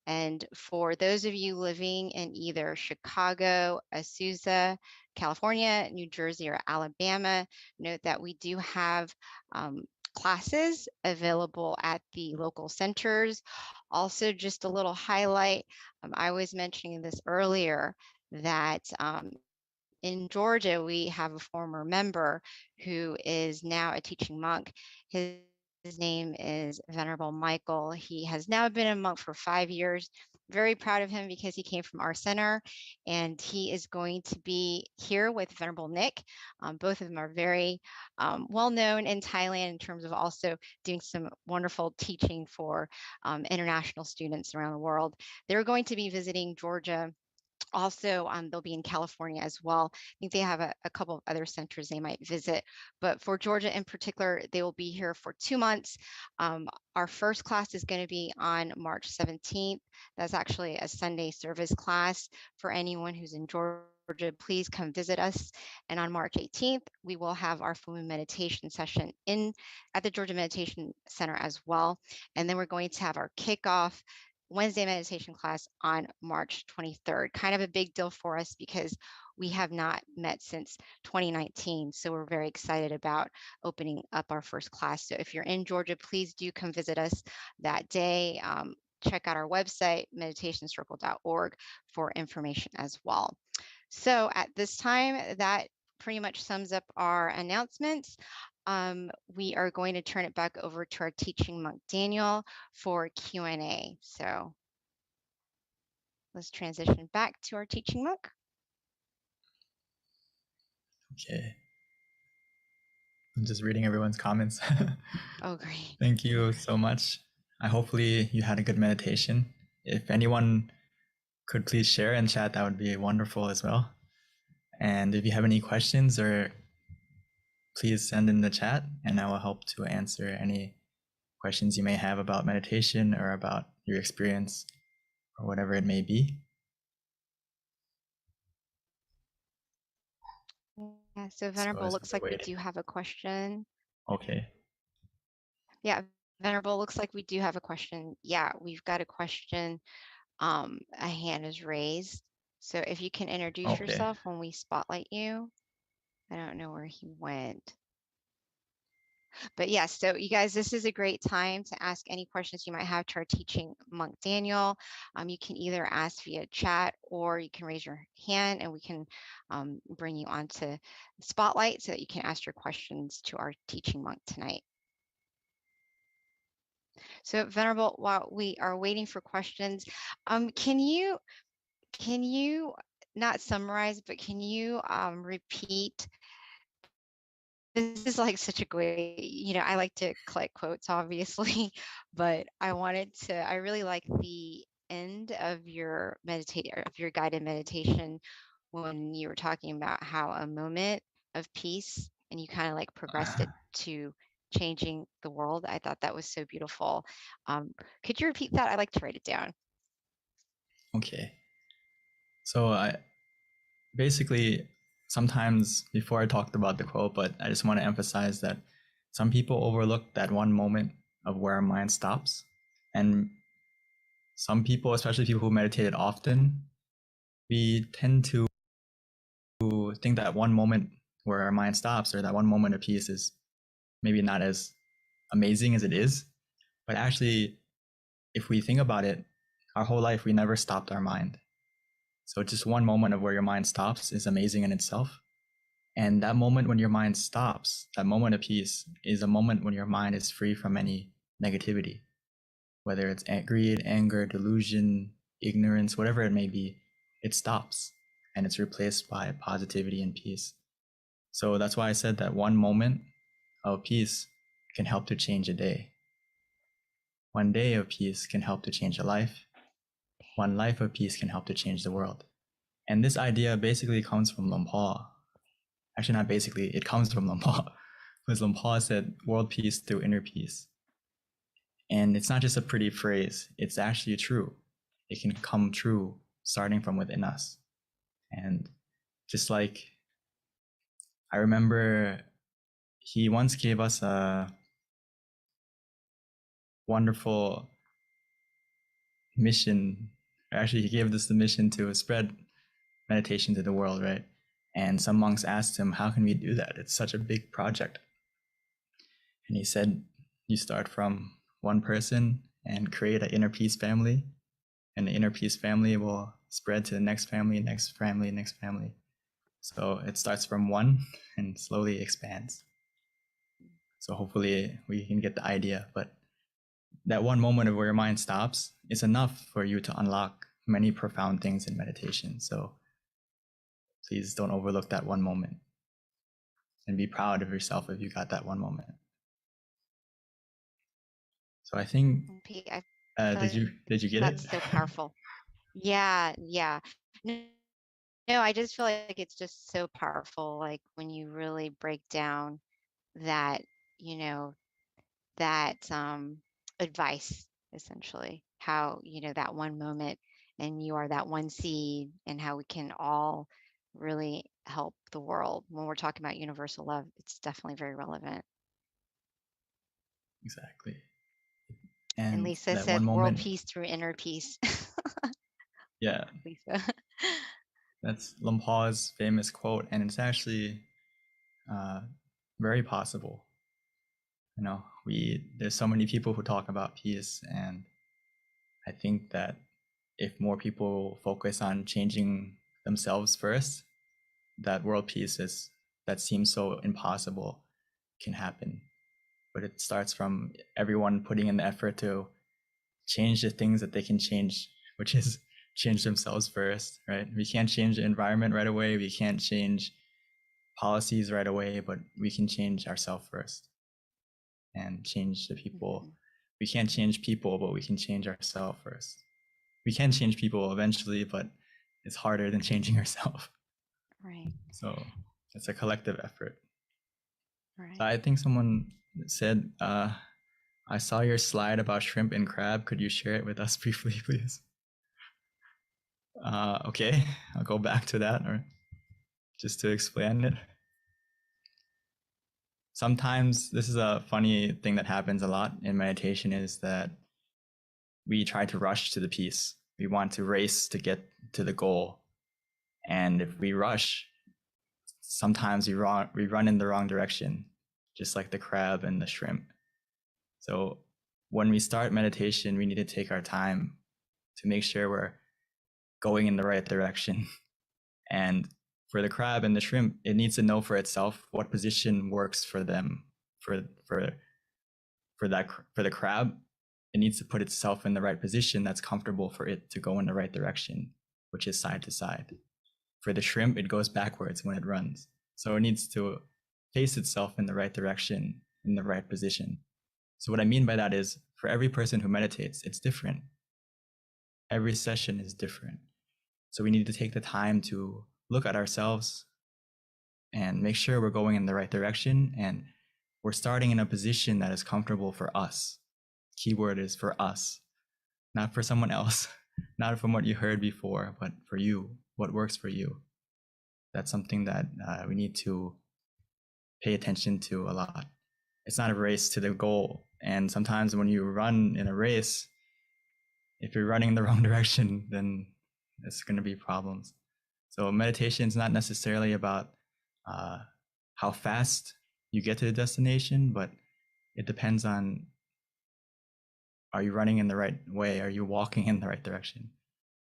And for those of you living in either Chicago, Azusa, California, New Jersey, or Alabama, note that we do have classes available at the local centers. Also, just a little highlight, I was mentioning this earlier, that in Georgia, we have a former member who is now a teaching monk. His name is Venerable Michael. He has now been a monk for 5 years. Very proud of him because he came from our center, and he is going to be here with Venerable Nick. Both of them are very well known in Thailand in terms of also doing some wonderful teaching for international students around the world. They're going to be visiting Georgia. Also, they'll be in California as well. I think they have a couple of other centers they might visit, but for Georgia in particular, they will be here for 2 months. Our first class is going to be on March 17th. That's actually a Sunday service class for anyone who's in Georgia. Please come visit us. And on March 18th, we will have our full moon meditation session at the Georgia Meditation Center as well. And then we're going to have our kickoff Wednesday meditation class on March 23rd. Kind of a big deal for us because we have not met since 2019. So we're very excited about opening up our first class. So if you're in Georgia, please do come visit us that day. Check out our website, meditationcircle.org, for information as well. So at this time, that pretty much sums up our announcements. We are going to turn it back over to our teaching monk, Daniel, for Q&A. So let's transition back to our teaching monk. Okay. I'm just reading everyone's comments. Oh, great. Thank you so much. Hopefully you had a good meditation. If anyone could please share in chat, that would be wonderful as well. And if you have any questions, or please send in the chat and I will help to answer any questions you may have about meditation or about your experience or whatever it may be. Yeah, so Venerable, as looks we're like we waiting. do have a question. Okay. Yeah, Venerable, looks like we do have a question. Yeah, we've got a question. A hand is raised. So if you can introduce Okay. yourself when we spotlight you. I don't know where he went. But yes, so you guys, this is a great time to ask any questions you might have to our teaching monk, Daniel. You can either ask via chat or you can raise your hand and we can bring you onto the spotlight so that you can ask your questions to our teaching monk tonight. So Venerable, while we are waiting for questions, can you not summarize, but can you repeat? This is like such a great, I like to collect quotes, obviously, but I really like the end of your guided meditation when you were talking about how a moment of peace and you kind of like progressed it to changing the world. I thought that was so beautiful. Could you repeat that? I'd like to write it down. Okay. So basically, sometimes before I talked about the quote, but I just want to emphasize that some people overlook that one moment of where our mind stops. And some people, especially people who meditated often, we tend to think that one moment where our mind stops or that one moment of peace is maybe not as amazing as it is. But actually, if we think about it, our whole life, we never stopped our mind. So just one moment of where your mind stops is amazing in itself. And that moment when your mind stops, that moment of peace, is a moment when your mind is free from any negativity, whether it's greed, anger, delusion, ignorance, whatever it may be. It stops and it's replaced by positivity and peace. So that's why I said that one moment of peace can help to change a day. One day of peace can help to change a life. One life of peace can help to change the world. And this idea basically comes from Luang Por. Actually, not basically, it comes from Luang Por. Because Luang Por said world peace through inner peace. And it's not just a pretty phrase, it's actually true. It can come true starting from within us. And just like, I remember he once gave us a wonderful mission. Actually, he gave us the mission to spread meditation to the world, right? And some monks asked him, how can we do that? It's such a big project. And he said, you start from one person and create an inner peace family, and the inner peace family will spread to the next family, next family, next family. So it starts from one and slowly expands. So hopefully we can get the idea, but that one moment of where your mind stops is enough for you to unlock many profound things in meditation. So please don't overlook that one moment and be proud of yourself if you got that one moment. So I think, Pete, I did you get that's it? so powerful. Yeah. No, I just feel like it's just so powerful. Like when you really break down that, that advice, essentially, how, that one moment and you are that one seed, and how we can all really help the world. When we're talking about universal love, it's definitely very relevant. Exactly. And And Lisa that said, one world moment, peace through inner peace. yeah, Lisa. that's Luang Por's famous quote, and it's actually very possible. There's so many people who talk about peace, and I think that if more people focus on changing themselves first, that world peace that seems so impossible can happen. But it starts from everyone putting in the effort to change the things that they can change, which is change themselves first, right? We can't change the environment right away. We can't change policies right away, but we can change ourselves first and change the people. Mhm. We can't change people, but we can change ourselves first. We can change people eventually, but it's harder than changing ourselves. Right. So it's a collective effort. Right. I think someone said, I saw your slide about shrimp and crab. Could you share it with us briefly, please? Okay, I'll go back to that, or just to explain it. Sometimes this is a funny thing that happens a lot in meditation, is that we try to rush to the peace. We want to race to get to the goal. And if we rush, sometimes we run in the wrong direction, just like the crab and the shrimp. So when we start meditation, we need to take our time to make sure we're going in the right direction. And for the crab and the shrimp, it needs to know for itself what position works for them. For the crab, it needs to put itself in the right position that's comfortable for it to go in the right direction, which is side to side. For the shrimp, it goes backwards when it runs. So it needs to face itself in the right direction, in the right position. So what I mean by that is, for every person who meditates, it's different. Every session is different. So we need to take the time to look at ourselves and make sure we're going in the right direction, and we're starting in a position that is comfortable for us. Keyword is for us, not for someone else, not from what you heard before, but for you, what works for you. That's something that we need to pay attention to a lot. It's not a race to the goal. And sometimes when you run in a race, if you're running in the wrong direction, then it's going to be problems. So meditation is not necessarily about how fast you get to the destination, but it depends on, are you running in the right way? Are you walking in the right direction?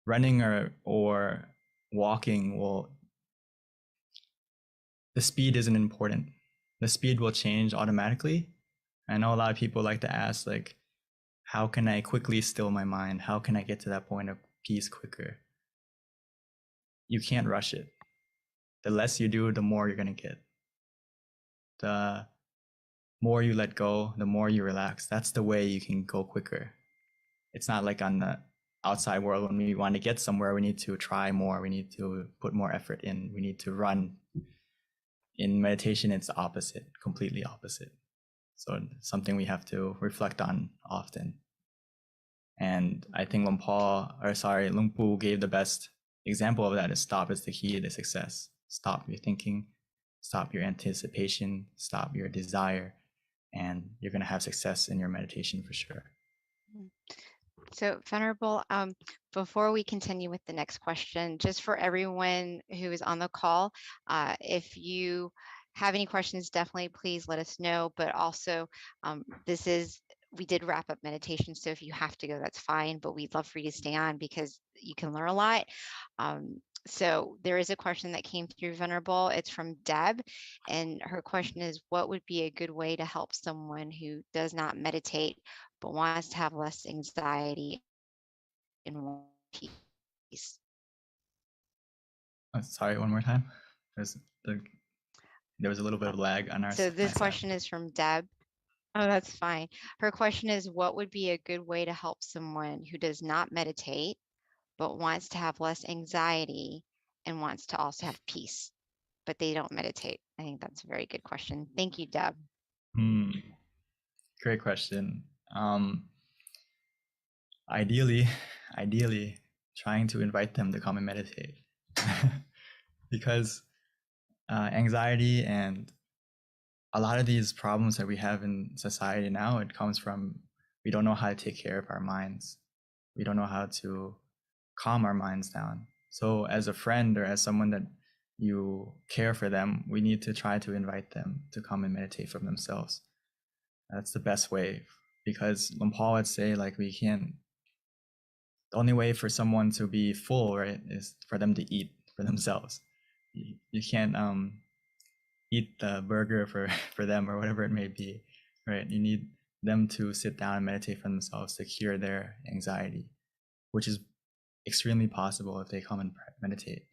Running or walking the speed isn't important. The speed will change automatically. I know a lot of people like to ask, like, how can I quickly still my mind? How can I get to that point of peace quicker? You can't rush it. The less you do, the more you're going to get. The more you let go, the more you relax. That's the way you can go quicker. It's not like on the outside world when we want to get somewhere, we need to try more. We need to put more effort in. We need to run. In meditation, it's the opposite, completely opposite. So it's something we have to reflect on often. And I think Luang Pu gave the best example of that is stop is the key to success. Stop your thinking, stop your anticipation, stop your desire, and you're going to have success in your meditation for sure. So Venerable, before we continue with the next question, just for everyone who is on the call, if you have any questions, definitely please let us know. But also, we did wrap up meditation, so if you have to go, that's fine. But we'd love for you to stay on because you can learn a lot. So there is a question that came through, Venerable. It's from Deb, and her question is, what would be a good way to help someone who does not meditate but wants to have less anxiety and more peace? Sorry, one more time. There was a little bit of lag on our So this my question is from Deb. Oh, that's fine. Her question is, what would be a good way to help someone who does not meditate but wants to have less anxiety and wants to also have peace, but they don't meditate? I think that's a very good question. Thank you, Deb. Great question. Ideally, trying to invite them to come and meditate. Because anxiety and a lot of these problems that we have in society now, it comes from we don't know how to take care of our minds. We don't know how to calm our minds down. So as a friend or as someone that you care for them, we need to try to invite them to come and meditate for themselves. That's the best way, because Luang Por would say, like, we can't, the only way for someone to be full, right, is for them to eat for themselves. You can't eat the burger for them or whatever it may be, right? You need them to sit down and meditate for themselves to cure their anxiety, which is extremely possible if they come and meditate.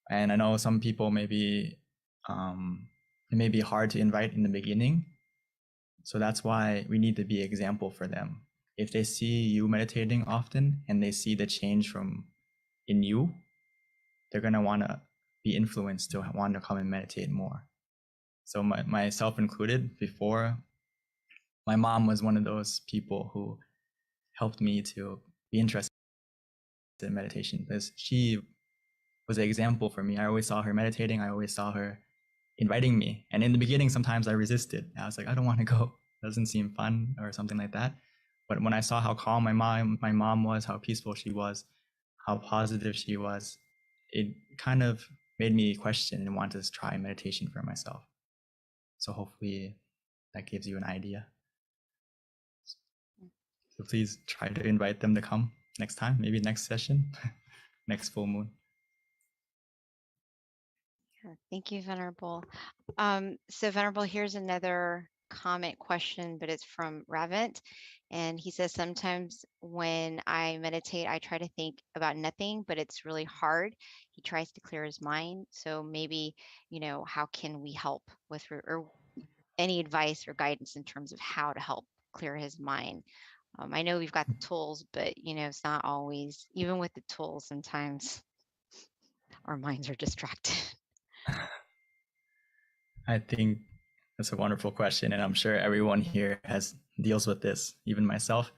And I know some people maybe it may be hard to invite in the beginning. So that's why we need to be example for them. If they see you meditating often and they see the change in you, they're going to want to be influenced to want to come and meditate more. So myself included, before, my mom was one of those people who helped me to be interested in meditation, because she was an example for me. I always saw her meditating. I always saw her inviting me. And in the beginning, sometimes I resisted. I was like, I don't want to go. It doesn't seem fun or something like that. But when I saw how calm my mom was, how peaceful she was, how positive she was, it kind of made me question and want to try meditation for myself. So hopefully that gives you an idea. So please try to invite them to come next time, maybe next session, next full moon. Sure. Thank you, Venerable. So Venerable, here's another comment question, but it's from Ravint. And he says, sometimes when I meditate, I try to think about nothing, but it's really hard. He tries to clear his mind. So maybe, how can we help with, or any advice or guidance in terms of how to help clear his mind? I know we've got the tools, but it's not always, even with the tools, sometimes our minds are distracted. I think that's a wonderful question, and I'm sure everyone here deals with this, even myself.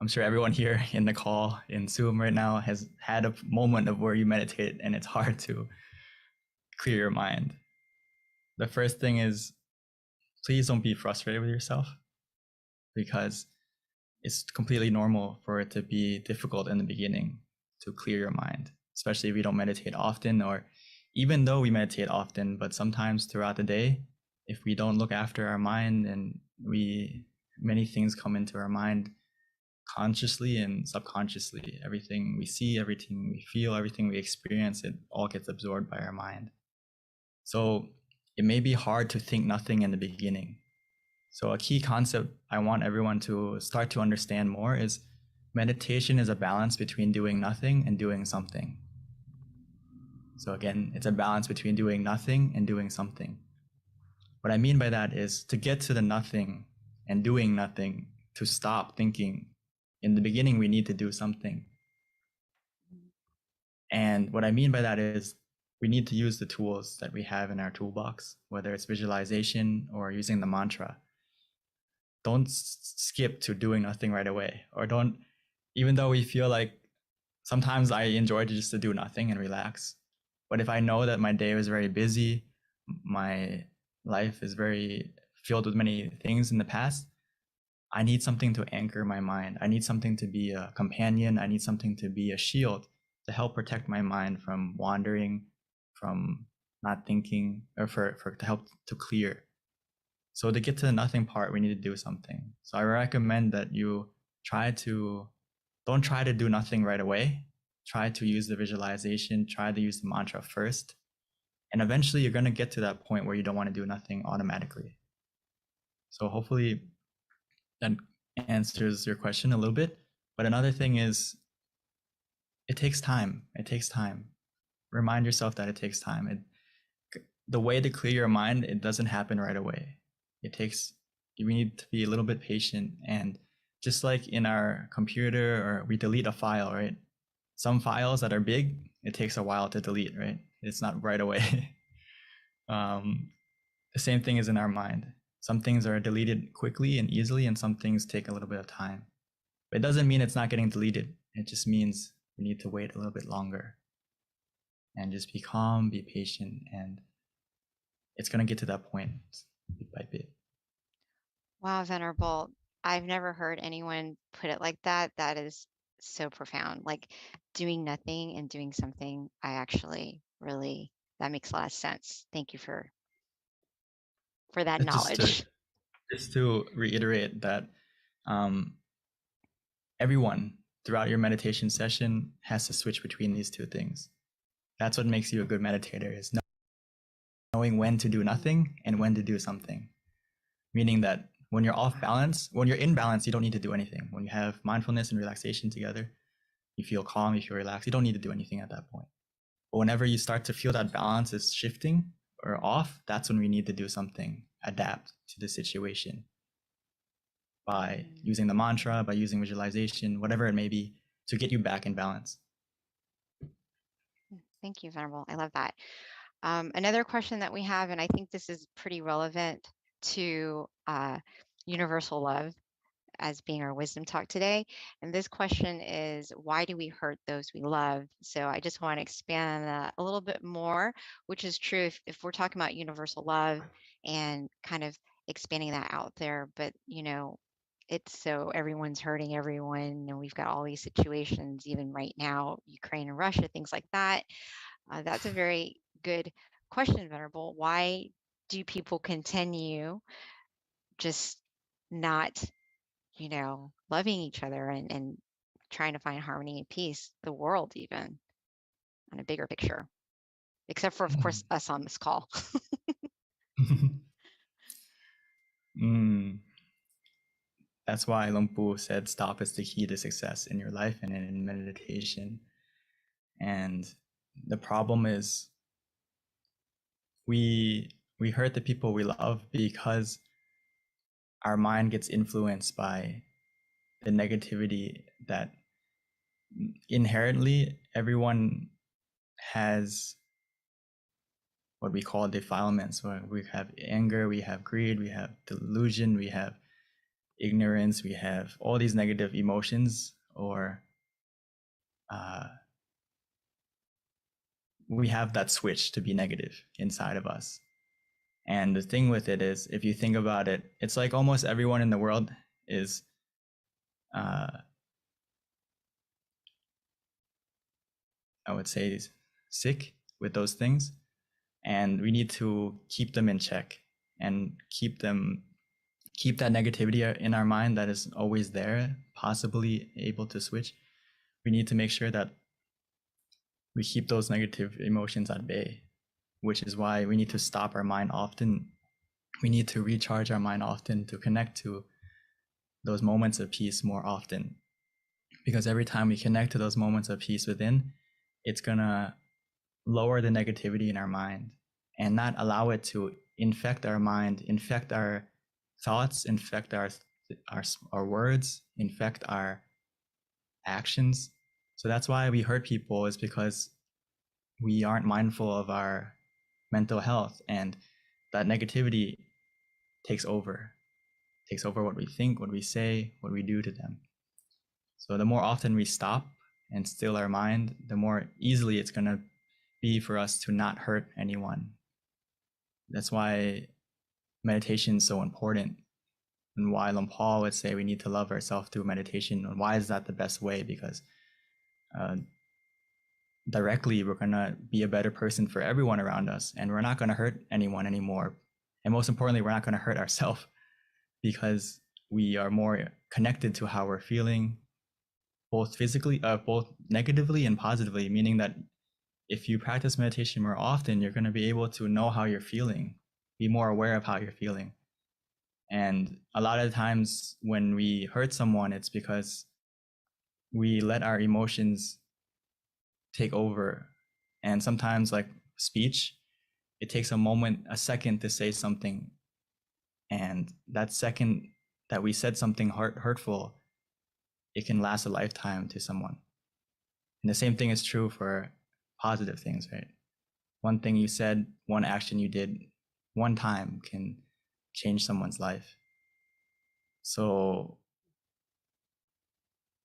I'm sure everyone here in the call, in Zoom right now, has had a moment of where you meditate and it's hard to clear your mind. The first thing is, please don't be frustrated with yourself, because it's completely normal for it to be difficult in the beginning to clear your mind, especially if we don't meditate often, or even though we meditate often, but sometimes throughout the day, if we don't look after our mind, and many things come into our mind consciously and subconsciously. Everything we see, everything we feel, everything we experience, it all gets absorbed by our mind. So it may be hard to think nothing in the beginning. So a key concept I want everyone to start to understand more is meditation is a balance between doing nothing and doing something. So again, it's a balance between doing nothing and doing something. What I mean by that is to get to the nothing and doing nothing, to stop thinking, in the beginning, we need to do something. And what I mean by that is we need to use the tools that we have in our toolbox, whether it's visualization or using the mantra. Don't skip to doing nothing right away, or don't, even though we feel like sometimes I enjoy just to do nothing and relax. But if I know that my day was very busy, my life is very filled with many things in the past, I need something to anchor my mind. I need something to be a companion. I need something to be a shield to help protect my mind from wandering, from not thinking, or to help to clear. So to get to the nothing part, we need to do something. So I recommend that you don't try to do nothing right away. Try to use the visualization, try to use the mantra first. And eventually you're going to get to that point where you don't want to do nothing automatically. So hopefully that answers your question a little bit. But another thing is, it takes time. It takes time. Remind yourself that it takes time. The way to clear your mind, it doesn't happen right away. We need to be a little bit patient. And just like in our computer, or we delete a file, right? Some files that are big, it takes a while to delete, right? It's not right away. The same thing is in our mind. Some things are deleted quickly and easily, and some things take a little bit of time. But it doesn't mean it's not getting deleted. It just means we need to wait a little bit longer and just be calm, be patient, and it's going to get to that point bit by bit. Wow, Venerable. I've never heard anyone put it like that. That is so profound. Like doing nothing and doing something. I actually really, that makes a lot of sense. Thank you for that knowledge. Just to reiterate that everyone throughout your meditation session has to switch between these two things. That's what makes you a good meditator, is knowing when to do nothing and when to do something. Meaning that when you're off balance, when you're in balance, you don't need to do anything. When you have mindfulness and relaxation together, you feel calm, you feel relaxed, you don't need to do anything at that point. But whenever you start to feel that balance is shifting or off, that's when we need to do something, adapt to the situation by using the mantra, by using visualization, whatever it may be, to get you back in balance. Thank you, Venerable. I love that. Another question that we have, and I think this is pretty relevant to universal love as being our wisdom talk today. And this question is, why do we hurt those we love? So I just want to expand that a little bit more, which is true if we're talking about universal love and kind of expanding that out there. But, it's so everyone's hurting everyone, and we've got all these situations, even right now, Ukraine and Russia, things like that. That's a very good question, Venerable. Why do people continue just not, loving each other and trying to find harmony and peace, the world even, on a bigger picture, except for, of course, us on this call? That's why Lumpu said stop is the key to success in your life and in meditation. And the problem is we hurt the people we love because our mind gets influenced by the negativity that inherently everyone has what we call defilements, where we have anger, we have greed, we have delusion, we have ignorance, we have all these negative emotions, or we have that switch to be negative inside of us. And the thing with it is, if you think about it, it's like almost everyone in the world is I would say sick with those things, and we need to keep them in check and keep that negativity in our mind that is always there, possibly able to switch. We need to make sure that we keep those negative emotions at bay. which is why we need to stop our mind often. We need to recharge our mind often to connect to those moments of peace more often. Because every time we connect to those moments of peace within, it's gonna lower the negativity in our mind and not allow it to infect our mind, infect our thoughts, infect our words, infect our actions. So that's why we hurt people, is because we aren't mindful of our mental health, and that negativity takes over what we think, what we say, what we do to them. So the more often we stop and still our mind, the more easily it's going to be for us to not hurt anyone. That's why meditation is so important, and why Long Paul would say we need to love ourselves through meditation. And why is that the best way? Because directly we're going to be a better person for everyone around us, and we're not going to hurt anyone anymore. And most importantly, we're not going to hurt ourselves, because we are more connected to how we're feeling, both physically, both negatively and positively, meaning that if you practice meditation more often, you're going to be able to know how you're feeling, be more aware of how you're feeling. And a lot of times when we hurt someone, it's because we let our emotions take over. And sometimes, like speech, it takes a second to say something. And that second that we said something hurtful, it can last a lifetime to someone. And the same thing is true for positive things, right? One thing you said, one action you did one time can change someone's life. So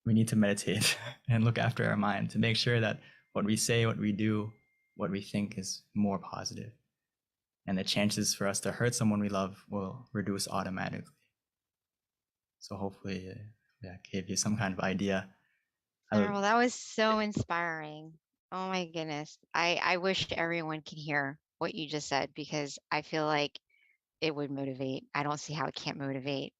we need to meditate and look after our mind to make sure that what we say, what we do, what we think is more positive. And the chances for us to hurt someone we love will reduce automatically. So hopefully that gave you some kind of idea. Well, that was so inspiring. Oh my goodness. I wish everyone could hear what you just said, because I feel like it would motivate. I don't see how it can't motivate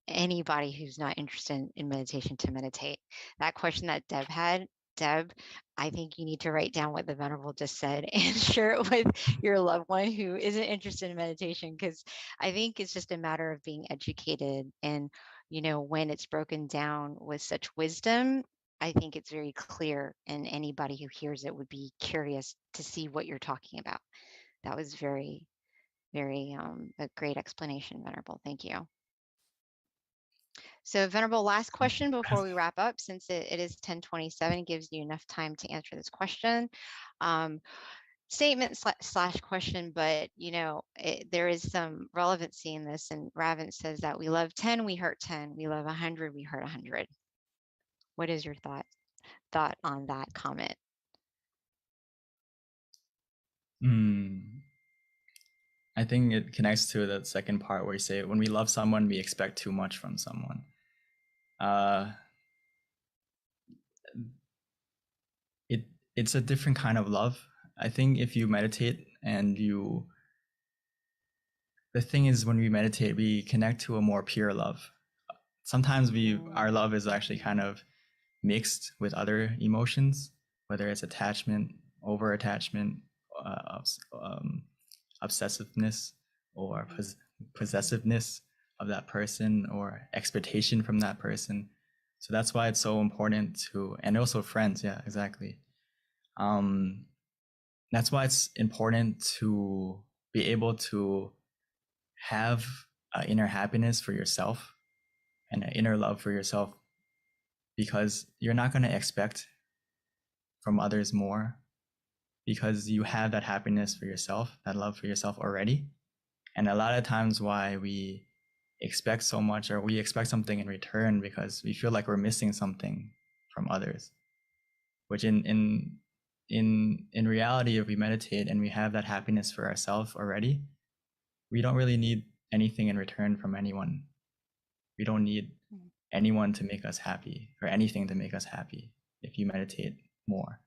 anybody who's not interested in meditation to meditate. That question that Deb had, Deb, I think you need to write down what the Venerable just said and share it with your loved one who isn't interested in meditation, because I think it's just a matter of being educated. And, when it's broken down with such wisdom, I think it's very clear, and anybody who hears it would be curious to see what you're talking about. That was very, very a great explanation, Venerable. Thank you. So Venerable, last question before we wrap up, since it is 10:27, gives you enough time to answer this question. Statement slash question, but there is some relevancy in this. And Ravin says that we love 10, we hurt 10. We love 100, we hurt 100. What is your thought on that comment? I think it connects to the second part where you say, when we love someone, we expect too much from someone. It's a different kind of love. I think if you meditate and the thing is, when we meditate, we connect to a more pure love. Sometimes our love is actually kind of mixed with other emotions, whether it's attachment, over-attachment, obsessiveness, or possessiveness of that person, or expectation from that person. So that's why it's so important and also friends. Yeah, exactly. That's why it's important to be able to have inner happiness for yourself and an inner love for yourself, because you're not going to expect from others more, because you have that happiness for yourself, that love for yourself already. And a lot of times why we expect so much, or we expect something in return, because we feel like we're missing something from others, which in reality, if we meditate and we have that happiness for ourselves already, we don't really need anything in return from anyone. We don't need anyone to make us happy, or anything to make us happy, if you meditate more,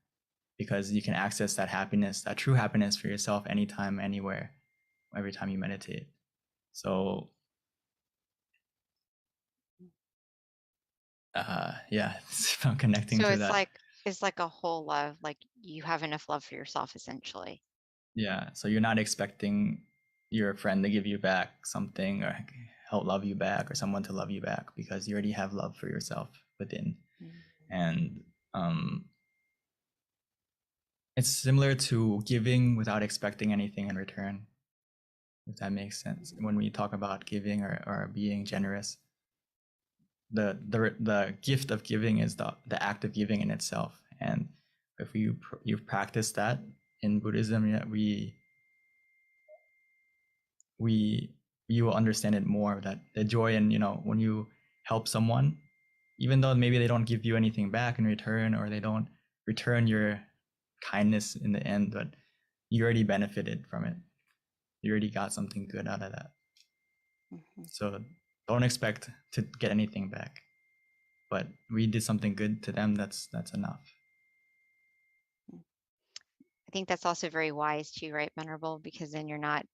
because you can access that happiness, that true happiness for yourself, anytime, anywhere, every time you meditate. So yeah, it's about connecting So to it's that. like a whole love, like you have enough love for yourself, essentially. Yeah, so you're not expecting your friend to give you back something or help love you back or someone to love you back because you already have love for yourself within. And it's similar to giving without expecting anything in return, if that makes sense. When we talk about giving or being generous, the gift of giving is the act of giving in itself. And if you practice that in Buddhism, you will understand it more, that the joy in, when you help someone, even though maybe they don't give you anything back in return or they don't return your kindness in the end, but you already benefited from it. You already got something good out of that. So don't expect to get anything back, but we did something good to them. That's enough. I think that's also very wise too, right, Venerable? Because then you're not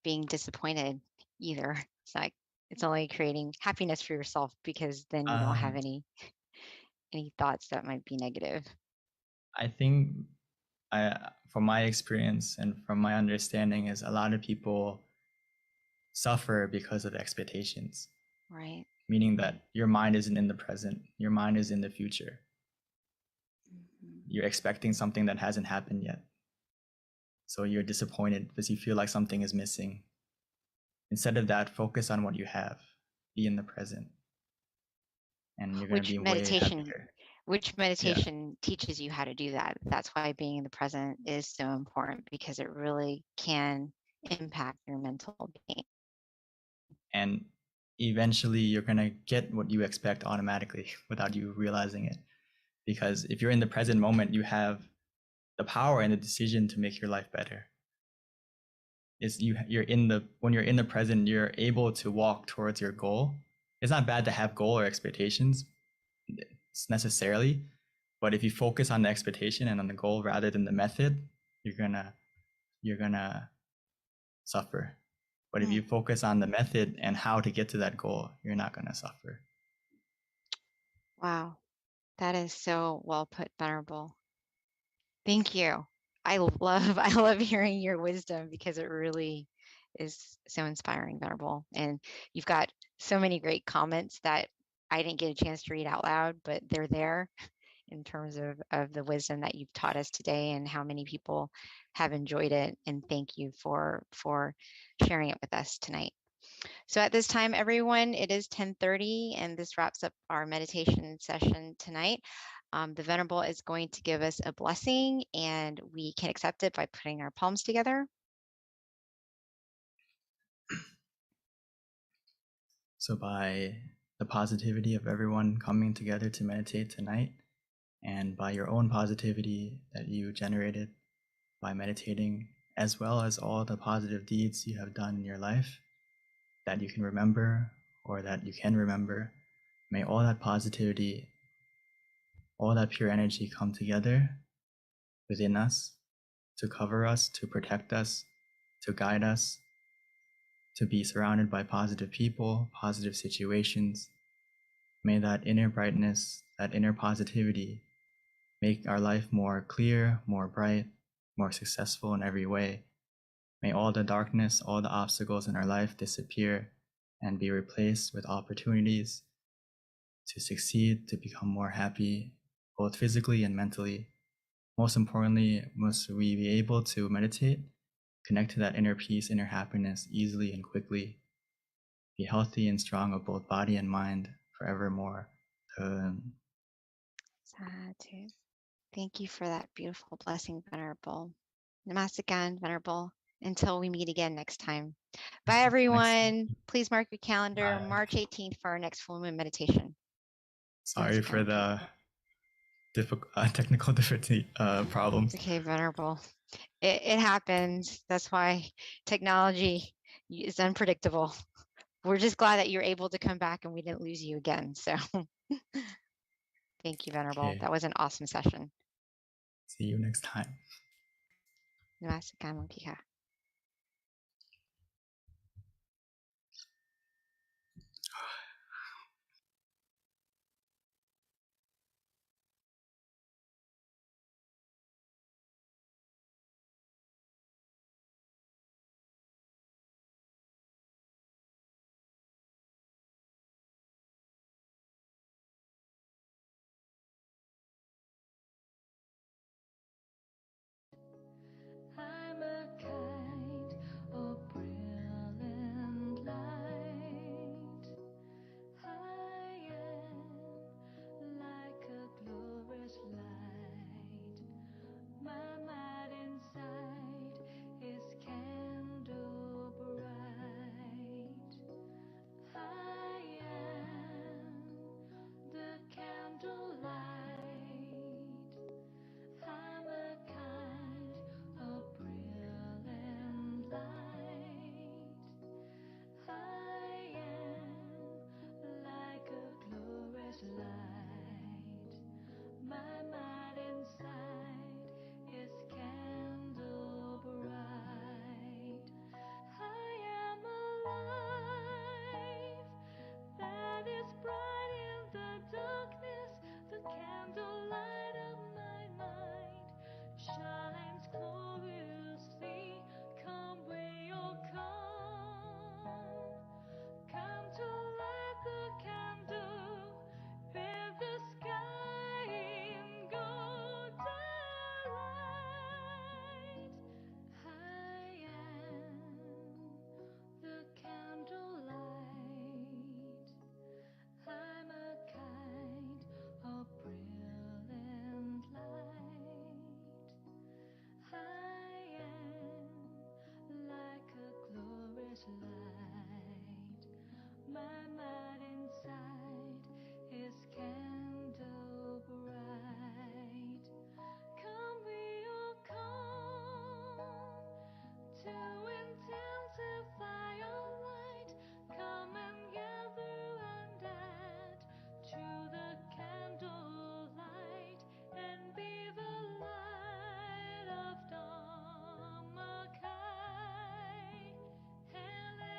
being disappointed either. It's like it's only creating happiness for yourself because then you don't have any thoughts that might be negative. I think from my experience and from my understanding is a lot of people suffer because of expectations. Right. Meaning that your mind isn't in the present, your mind is in the future. You're expecting something that hasn't happened yet. So you're disappointed because you feel like something is missing. Instead of that, focus on what you have. Be in the present. And you're going to be way happier. Which meditation teaches you how to do that. That's why being in the present is so important, because it really can impact your mental being. And eventually you're going to get what you expect automatically without you realizing it. Because if you're in the present moment, you have the power and the decision to make your life better. When you're in the present, you're able to walk towards your goal. It's not bad to have goal or expectations necessarily, but if you focus on the expectation and on the goal rather than the method, you're gonna suffer. But if you focus on the method and how to get to that goal, you're not gonna suffer. Wow, that is so well put, Venerable. Thank you. I love hearing your wisdom, because it really is so inspiring, Venerable. And you've got so many great comments that I didn't get a chance to read out loud, but they're there in terms of the wisdom that you've taught us today and how many people have enjoyed it. And thank you for sharing it with us tonight. So at this time, everyone, it is 10:30, and this wraps up our meditation session tonight. The Venerable is going to give us a blessing, and we can accept it by putting our palms together. So by the positivity of everyone coming together to meditate tonight, and by your own positivity that you generated by meditating, as well as all the positive deeds you have done in your life that you can remember or that you can remember, may all that positivity, all that pure energy come together within us to cover us, to protect us, to guide us, to be surrounded by positive people, positive situations. May that inner brightness, that inner positivity make our life more clear, more bright, more successful in every way. May all the darkness, all the obstacles in our life disappear and be replaced with opportunities to succeed, to become more happy, both physically and mentally. Most importantly, must we be able to meditate, connect to that inner peace, inner happiness easily and quickly, be healthy and strong of both body and mind forevermore. Sadhu. Thank you for that beautiful blessing, Venerable. Namaste, Venerable. Until we meet again next time. Bye, everyone. Please mark your calendar, March 18th, for our next full moon meditation. Sorry for the technical difficulty problems. Okay, Venerable. It happens. That's why technology is unpredictable. We're just glad that you're able to come back and we didn't lose you again. So thank you, Venerable. Okay. That was an awesome session. See you next time. Namaste, Monkika. light. My mind inside is candle bright. Come we all come to intensify our light. Come and gather and add to the candlelight and be the light of Dhammakai. Hele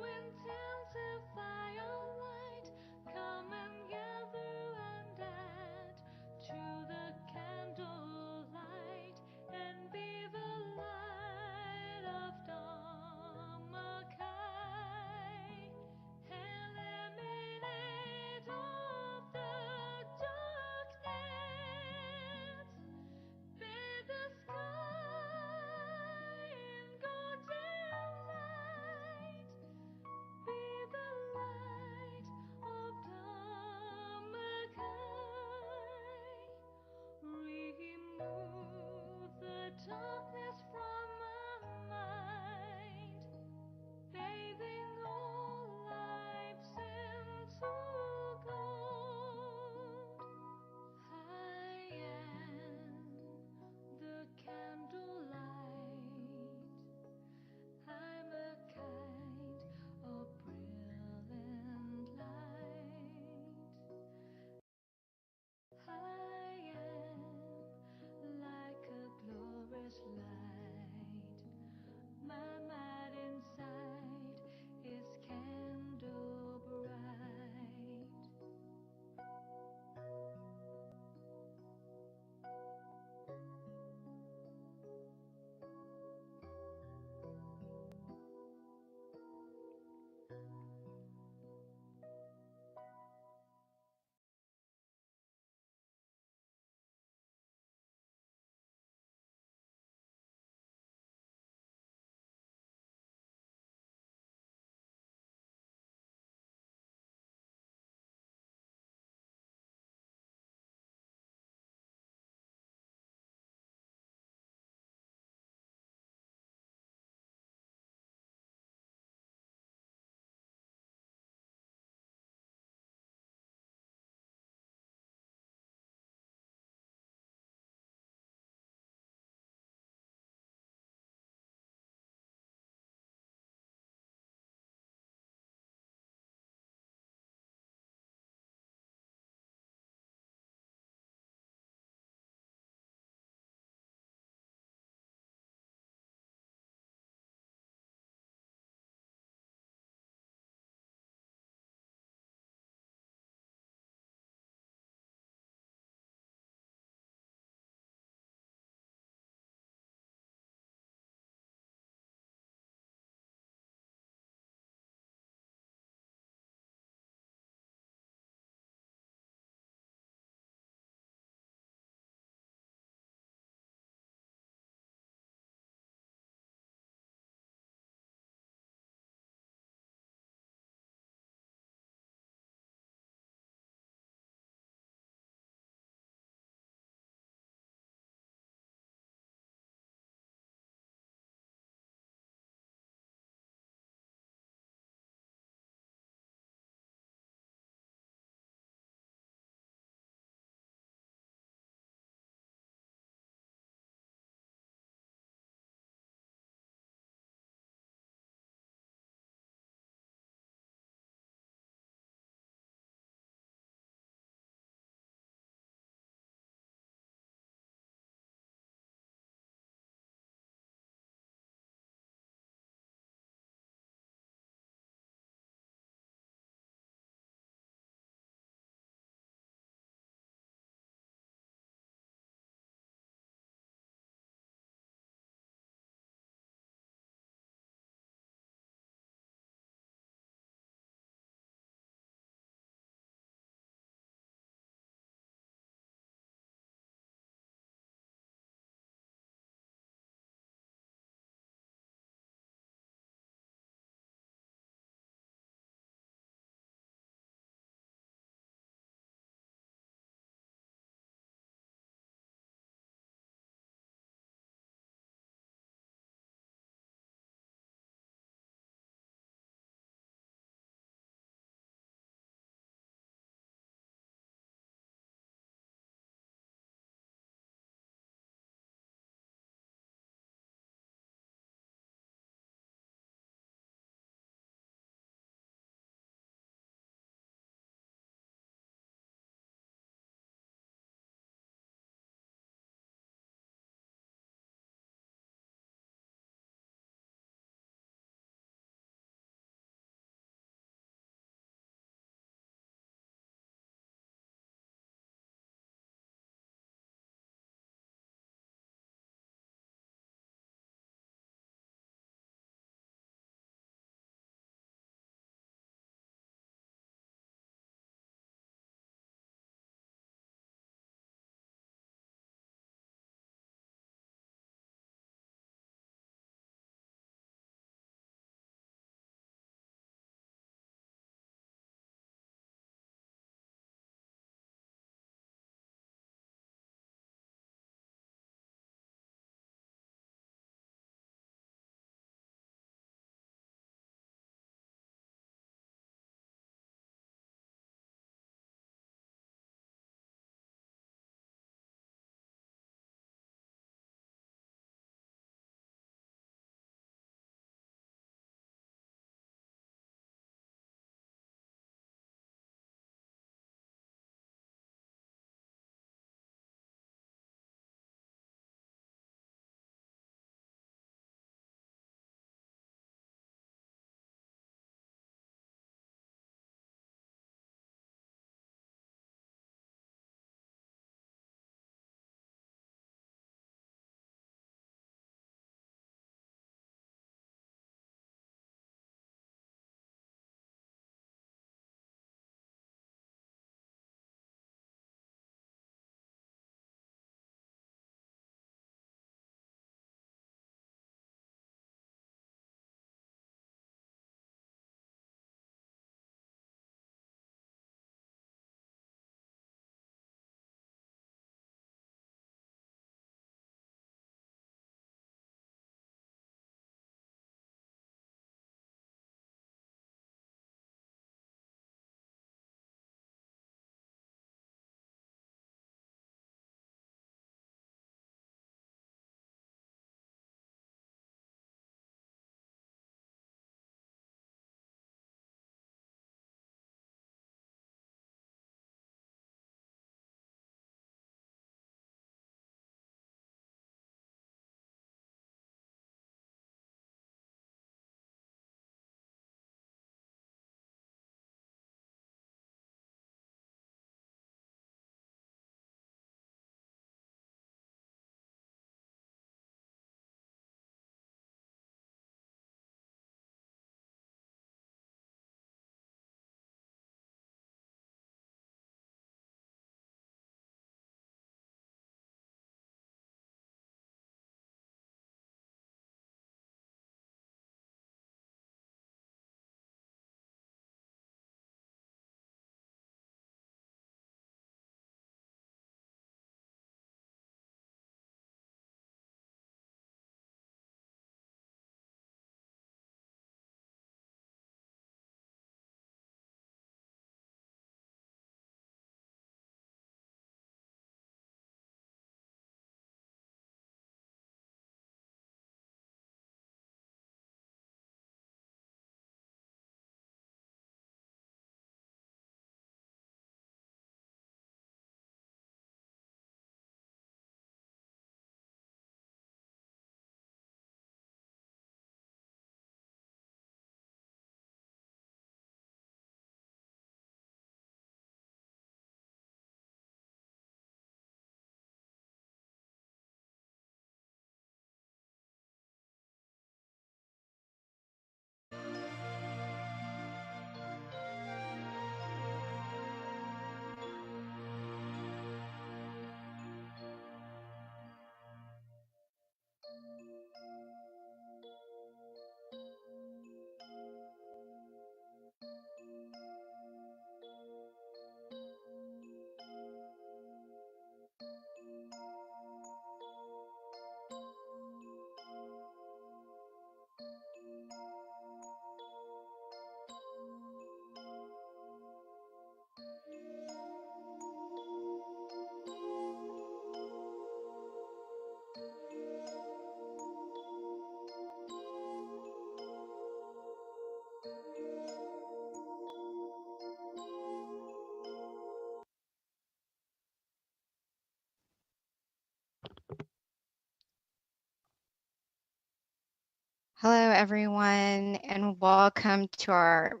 everyone, and welcome to our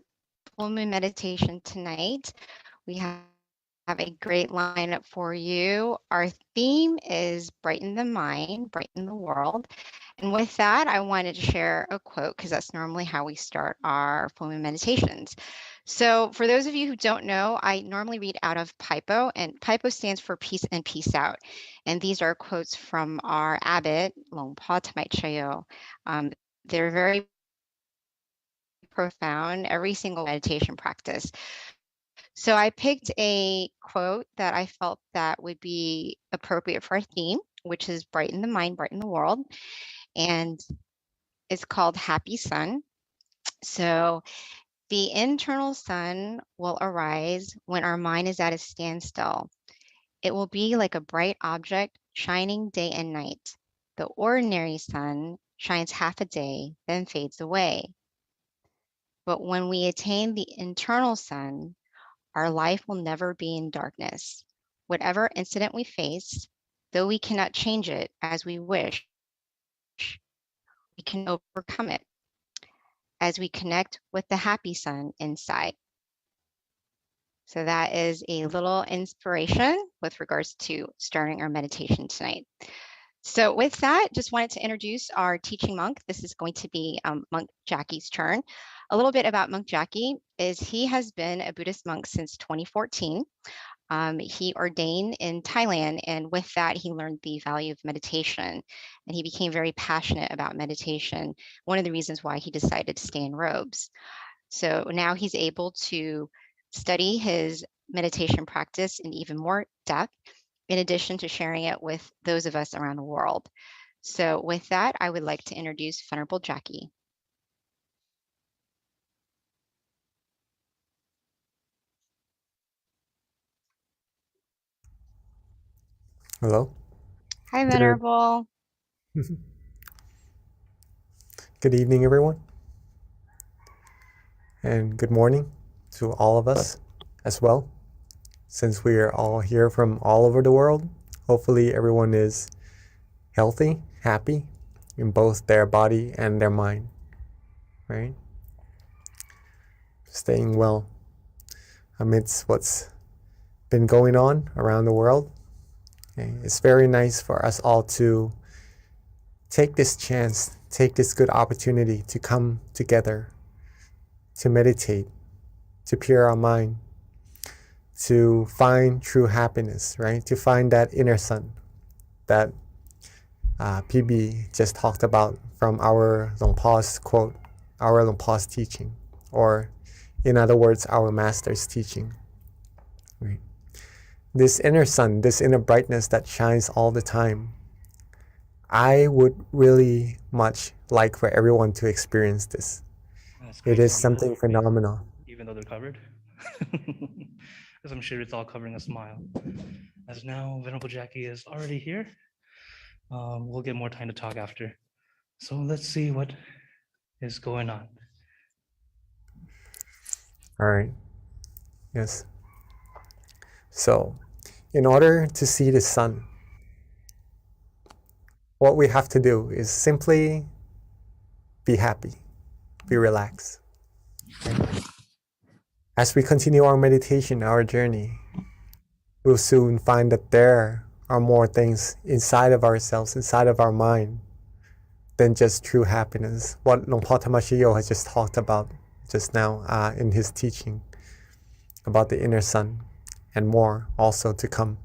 full moon meditation tonight. We have a great lineup for you. Our theme is brighten the mind, brighten the world. And with that, I wanted to share a quote because that's normally how we start our full moon meditations. So for those of you who don't know, I normally read out of Paipo, and Paipo stands for peace and peace out. And these are quotes from our abbot, Longpa Tamai Chayo. They're very profound, every single meditation practice. So I picked a quote that I felt that would be appropriate for our theme, which is brighten the mind, brighten the world. And it's called Happy Sun. So the internal sun will arise when our mind is at a standstill. It will be like a bright object shining day and night. The ordinary sun shines half a day, then fades away. But when we attain the internal sun, our life will never be in darkness. Whatever incident we face, though we cannot change it as we wish, we can overcome it as we connect with the happy sun inside. So that is a little inspiration with regards to starting our meditation tonight. So with that, just wanted to introduce our teaching monk. This is going to be Monk Jackie's turn. A little bit about Monk Jackie is he has been a Buddhist monk since 2014. He ordained in Thailand, and with that, he learned the value of meditation, and he became very passionate about meditation. One of the reasons why he decided to stay in robes. So now he's able to study his meditation practice in even more depth, in addition to sharing it with those of us around the world. So with that, I would like to introduce Venerable Jackie. Hello. Hi, Venerable. Good evening, everyone. And good morning to all of us as well. Since we are all here from all over the world, hopefully everyone is healthy, happy in both their body and their mind, right? Staying well amidst what's been going on around the world. Okay? It's very nice for us all to take this chance, take this good opportunity to come together, to meditate, to pure our mind, to find true happiness, right? To find that inner sun that PB just talked about from our Longpa's quote, our Longpa's teaching, or in other words, our master's teaching. Right? This inner sun, this inner brightness that shines all the time, I would really much like for everyone to experience this. It is something phenomenal. Even though they're covered. Because I'm sure it's all covering a smile. As now Venerable Jackie is already here. We'll get more time to talk after. So let's see what is going on. All right. Yes. So, in order to see the sun, what we have to do is simply be happy, be relaxed. Right? As we continue our meditation, our journey, we'll soon find that there are more things inside of ourselves, inside of our mind, than just true happiness. What Longpa Tamashiyo has just talked about just now in his teaching about the inner sun, and more also to come.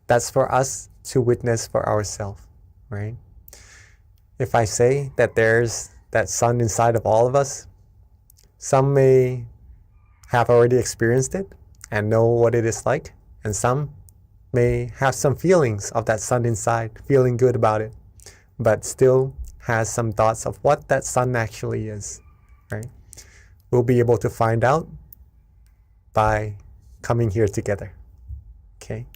That's for us to witness for ourselves, right? If I say that there's that sun inside of all of us, some may have already experienced it and know what it is like, and some may have some feelings of that sun inside, feeling good about it, but still has some thoughts of what that sun actually is, right? We'll be able to find out by coming here together, okay?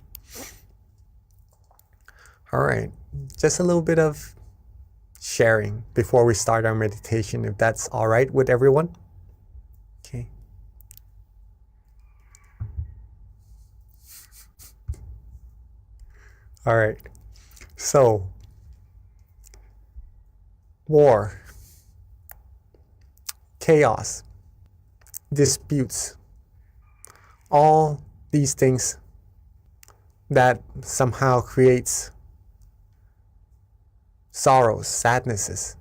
All right, just a little bit of sharing before we start our meditation, if that's all right with everyone. Okay. All right. So, war, chaos, disputes, all these things that somehow creates sorrows, sadnesses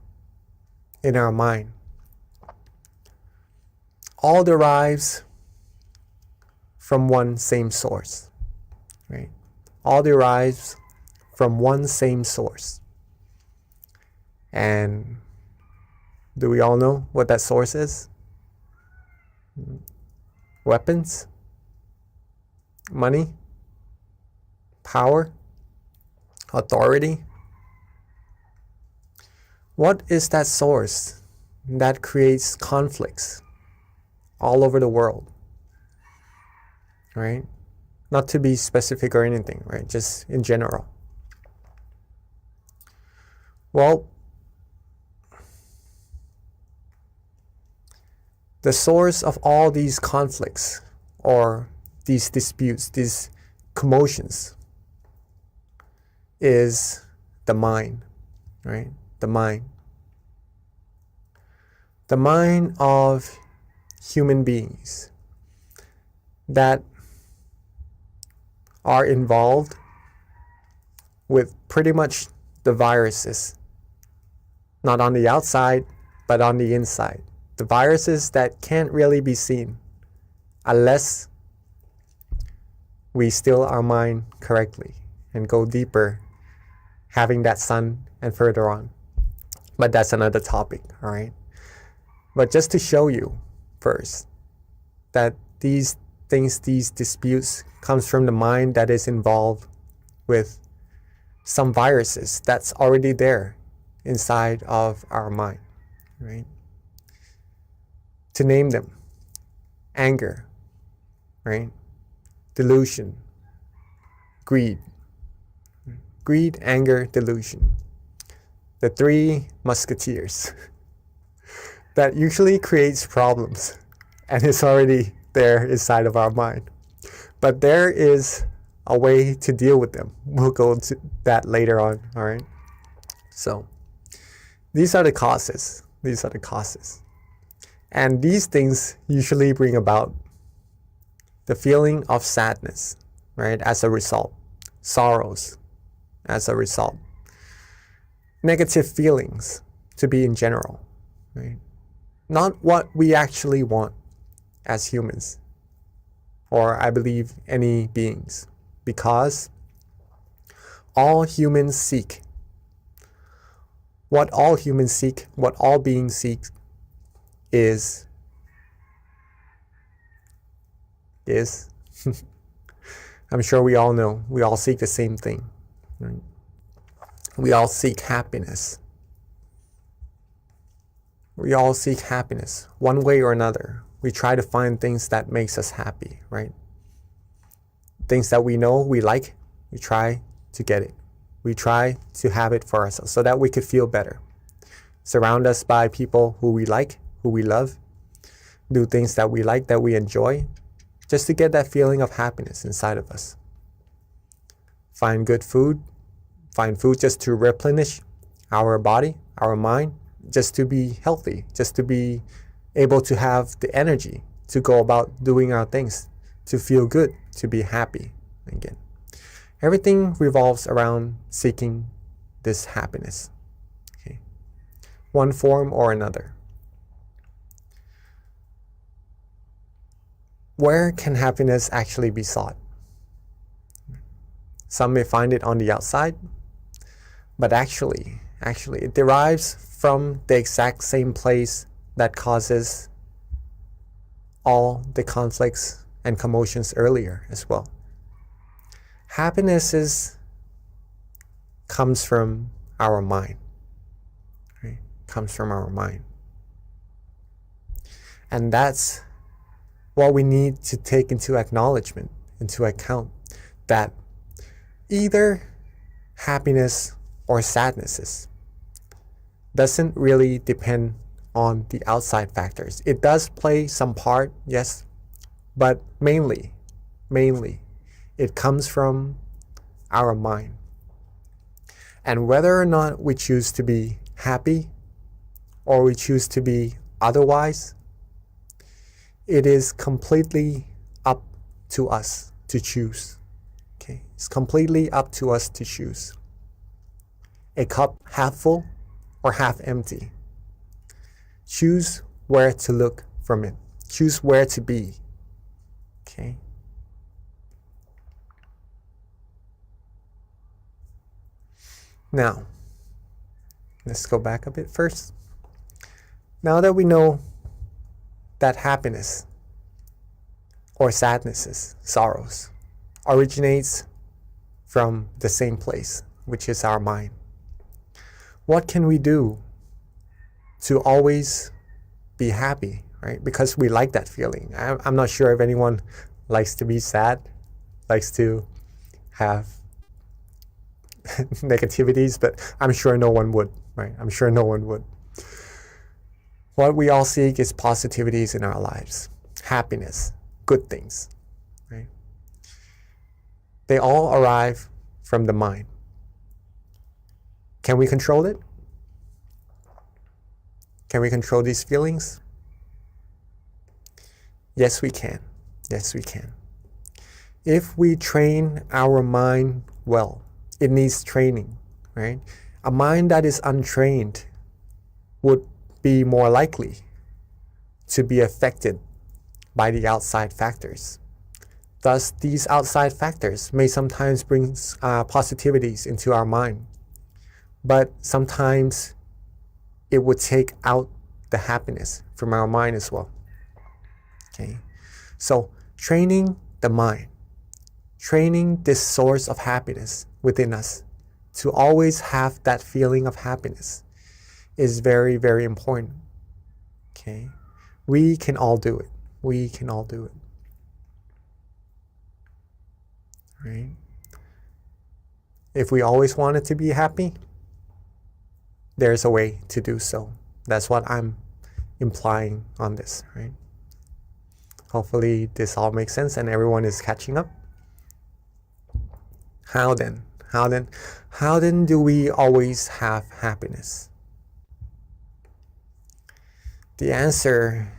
in our mind, all derives from one same source, right? All derives from one same source. And do we all know what that source is? Weapons? Money? Power? Authority? What is that source that creates conflicts all over the world? Right? Not to be specific or anything, right? Just in general. Well, the source of all these conflicts or these disputes, these commotions, is the mind, right? The mind. The mind of human beings that are involved with pretty much the viruses, not on the outside, but on the inside. The viruses that can't really be seen unless we still our mind correctly and go deeper, having that sun and further on. But that's another topic, all right? But just to show you first that these things, these disputes comes from the mind that is involved with some viruses that's already there inside of our mind, right? To name them: anger, right? Delusion, greed, anger, delusion. The three musketeers that usually creates problems and is already there inside of our mind. But there is a way to deal with them. We'll go into that later on, all right? So these are the causes. These are the causes. And these things usually bring about the feeling of sadness, right? As a result, sorrows as a result, negative feelings to be in general, right? Not what we actually want as humans, or I believe any beings, because all humans seek, what all humans seek, what all beings seek is I'm sure we all know, we all seek the same thing, right? We all seek happiness. We all seek happiness one way or another. We try to find things that makes us happy, right? Things that we know we like, we try to get it. We try to have it for ourselves so that we could feel better. Surround us by people who we like, who we love. Do things that we like, that we enjoy, just to get that feeling of happiness inside of us. Find good food. Find food just to replenish our body, our mind, just to be healthy, just to be able to have the energy to go about doing our things, to feel good, to be happy again. Everything revolves around seeking this happiness, okay? One form or another. Where can happiness actually be sought? Some may find it on the outside, but actually it derives from the exact same place that causes all the conflicts and commotions earlier as well. Happiness comes from our mind, right? Comes from our mind. And that's what we need to take into acknowledgement, into account, that either happiness or sadnesses doesn't really depend on the outside factors. It does play some part, yes, but mainly, it comes from our mind. And whether or not we choose to be happy or we choose to be otherwise, it is completely up to us to choose. Okay, it's completely up to us to choose. A cup half full or half empty. Choose where to look from it. Choose where to be. Okay. Now, let's go back a bit first. Now that we know that happiness or sadnesses, sorrows, originates from the same place, which is our mind, what can we do to always be happy, right? Because we like that feeling. I'm not sure if anyone likes to be sad, likes to have negativities, but I'm sure no one would, right? I'm sure no one would. What we all seek is positivities in our lives, happiness, good things, right? They all arrive from the mind. Can we control it? Can we control these feelings? Yes, we can. Yes, we can. If we train our mind well, it needs training, right? A mind that is untrained would be more likely to be affected by the outside factors. Thus, these outside factors may sometimes bring positivities into our mind, but sometimes it would take out the happiness from our mind as well. Okay, so training the mind, training this source of happiness within us to always have that feeling of happiness is very, very important. Okay, we can all do it. We can all do it. Right? If we always wanted to be happy, there's a way to do so. That's what I'm implying on this, right? Hopefully this all makes sense and everyone is catching up. How then? How then do we always have happiness? The answer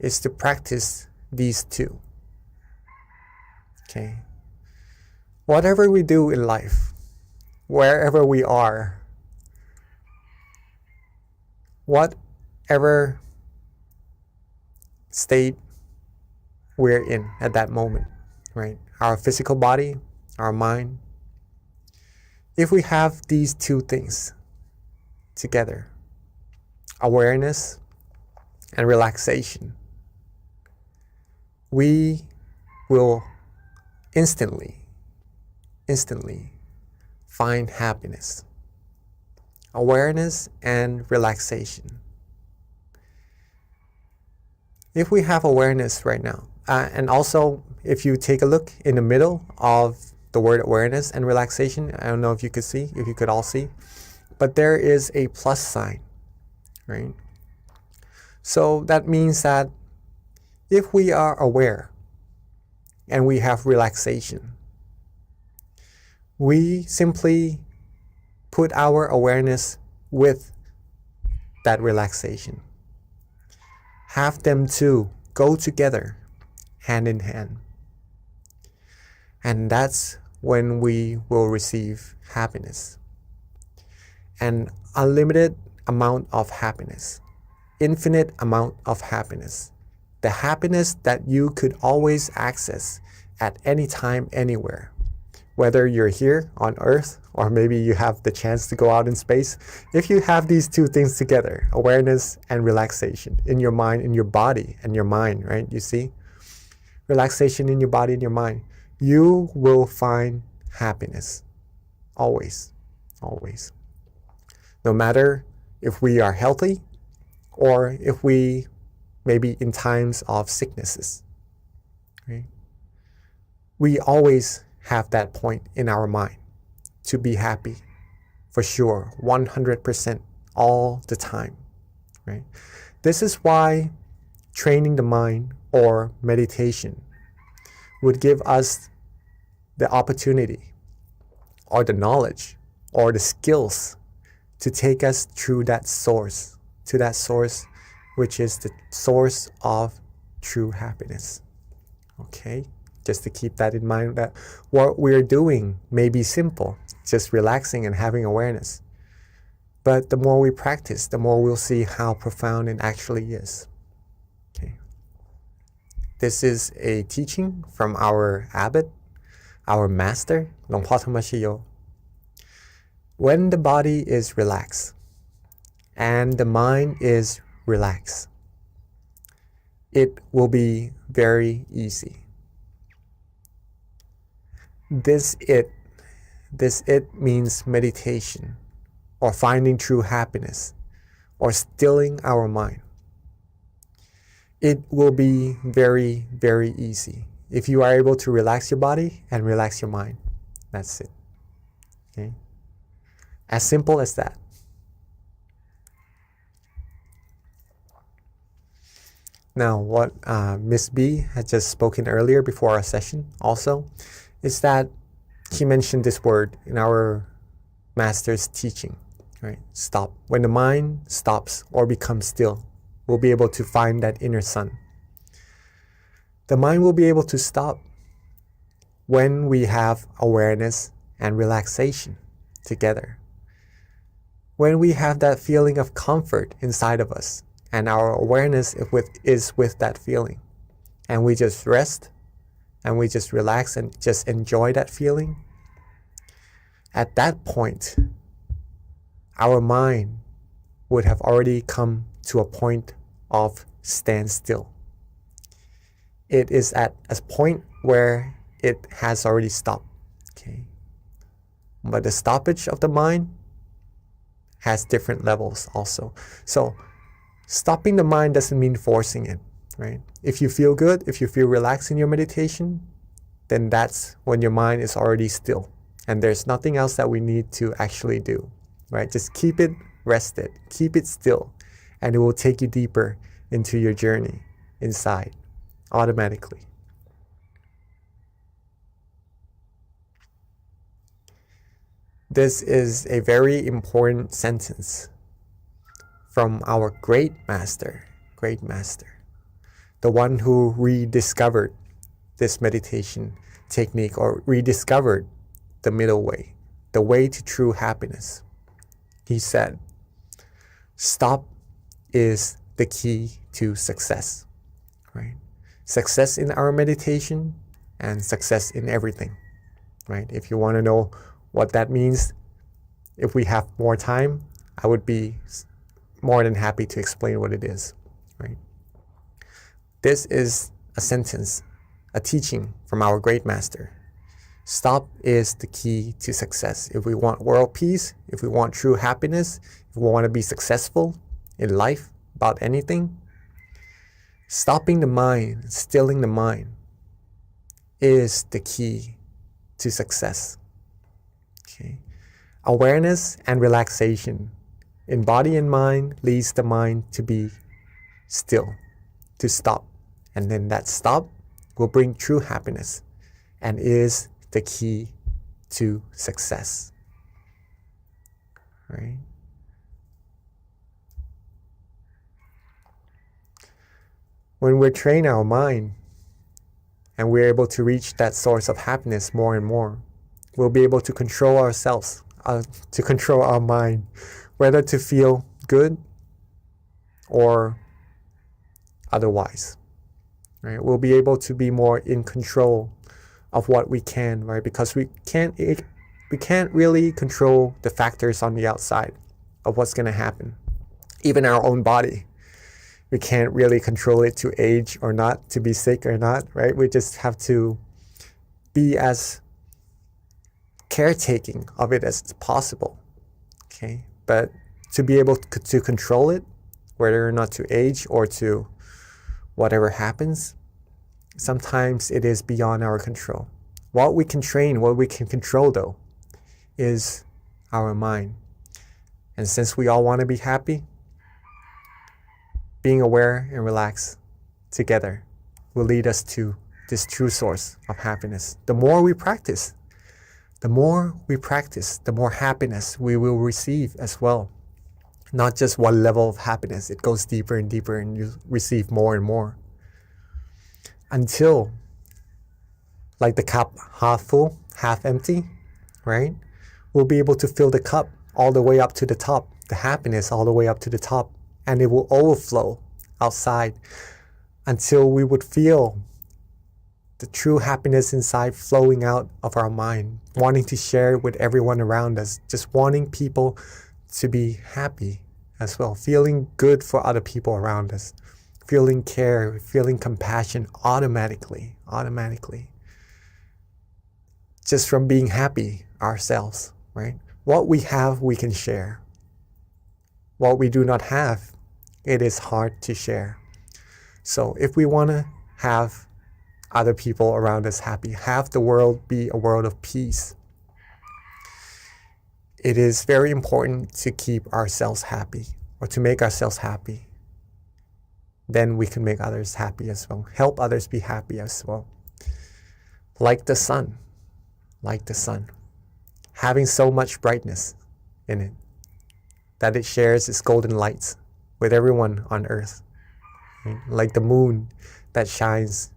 is to practice these two. Okay. Whatever we do in life, wherever we are, whatever state we're in at that moment, right? Our physical body, our mind. If we have these two things together, awareness and relaxation, we will instantly find happiness. Awareness and relaxation. If we have awareness right now, and also if you take a look in the middle of the word awareness and relaxation, I don't know if you could all see, but there is a plus sign, right? So that means that if we are aware and we have relaxation, we simply put our awareness with that relaxation. Have them two go together, hand in hand. And that's when we will receive happiness. An unlimited amount of happiness. Infinite amount of happiness. The happiness that you could always access at any time, anywhere. Whether you're here on Earth or maybe you have the chance to go out in space, if you have these two things together, awareness and relaxation in your mind, in your body and your mind, right? You see? Relaxation in your body and your mind, you will find happiness. Always. Always. No matter if we are healthy or if we maybe in times of sicknesses, right? We always have that point in our mind to be happy, for sure, 100% all the time, right? This is why training the mind or meditation would give us the opportunity or the knowledge or the skills to take us through that source, to that source which is the source of true happiness. Okay, just to keep that in mind, that what we're doing may be simple, just relaxing and having awareness. But the more we practice, the more we'll see how profound it actually is. Okay. This is a teaching from our abbot, our master, หลวงพ่อธรรมชโย. When the body is relaxed and the mind is relaxed, it will be very easy. This it means meditation, or finding true happiness, or stilling our mind. It will be very, very easy if you are able to relax your body and relax your mind. That's it. Okay? As simple as that. Now, what Miss B had just spoken earlier before our session also is that he mentioned this word in our master's teaching, right? Stop. When the mind stops or becomes still, we'll be able to find that inner sun. The mind will be able to stop when we have awareness and relaxation together. When we have that feeling of comfort inside of us, and our awareness is with that feeling, and we just rest and we just relax and just enjoy that feeling, at that point, our mind would have already come to a point of standstill. It is at a point where it has already stopped. Okay? But the stoppage of the mind has different levels also. So stopping the mind doesn't mean forcing it, right? If you feel good, if you feel relaxed in your meditation, then that's when your mind is already still. And there's nothing else that we need to actually do, right? Just keep it rested, keep it still, and it will take you deeper into your journey inside automatically. This is a very important sentence from our great master, the one who rediscovered this meditation technique, or rediscovered the middle way, the way to true happiness. He said, stop is the key to success, right? Success in our meditation and success in everything, right? If you want to know what that means, if we have more time, I would be more than happy to explain what it is, right? This is a sentence, a teaching from our great master. Stop is the key to success. If we want world peace, if we want true happiness, if we want to be successful in life about anything, stopping the mind, stilling the mind is the key to success. Okay? Awareness and relaxation in body and mind leads the mind to be still, to stop. And then that stop will bring true happiness and is the key to success. Right? When we train our mind and we're able to reach that source of happiness more and more, we'll be able to control ourselves, to control our mind, whether to feel good or otherwise, right? We'll be able to be more in control of what we can, right? Because we can't really control the factors on the outside of what's going to happen. Even our own body, we can't really control it to age or not, to be sick or not, right? We just have to be as caretaking of it as possible, okay? But to be able to control it, whether or not to age or to whatever happens, sometimes it is beyond our control. What we can train, what we can control though, is our mind. And since we all want to be happy, being aware and relaxed together will lead us to this true source of happiness. The more we practice, the more happiness we will receive as well. Not just one level of happiness, it goes deeper and deeper and you receive more and more. until like the cup half full, half empty, right? We'll be able to fill the cup all the way up to the top, the happiness all the way up to the top, and it will overflow outside until we would feel the true happiness inside flowing out of our mind, wanting to share it with everyone around us, just wanting people to be happy as well, feeling good for other people around us, feeling care, feeling compassion automatically, just from being happy ourselves, right? What we have, we can share. What we do not have, it is hard to share. So if we want to have other people around us happy, have the world be a world of peace, it is very important to keep ourselves happy or to make ourselves happy. Then we can make others happy as well, help others be happy as well. Like the sun, having so much brightness in it that it shares its golden lights with everyone on earth. Right? Like the moon that shines,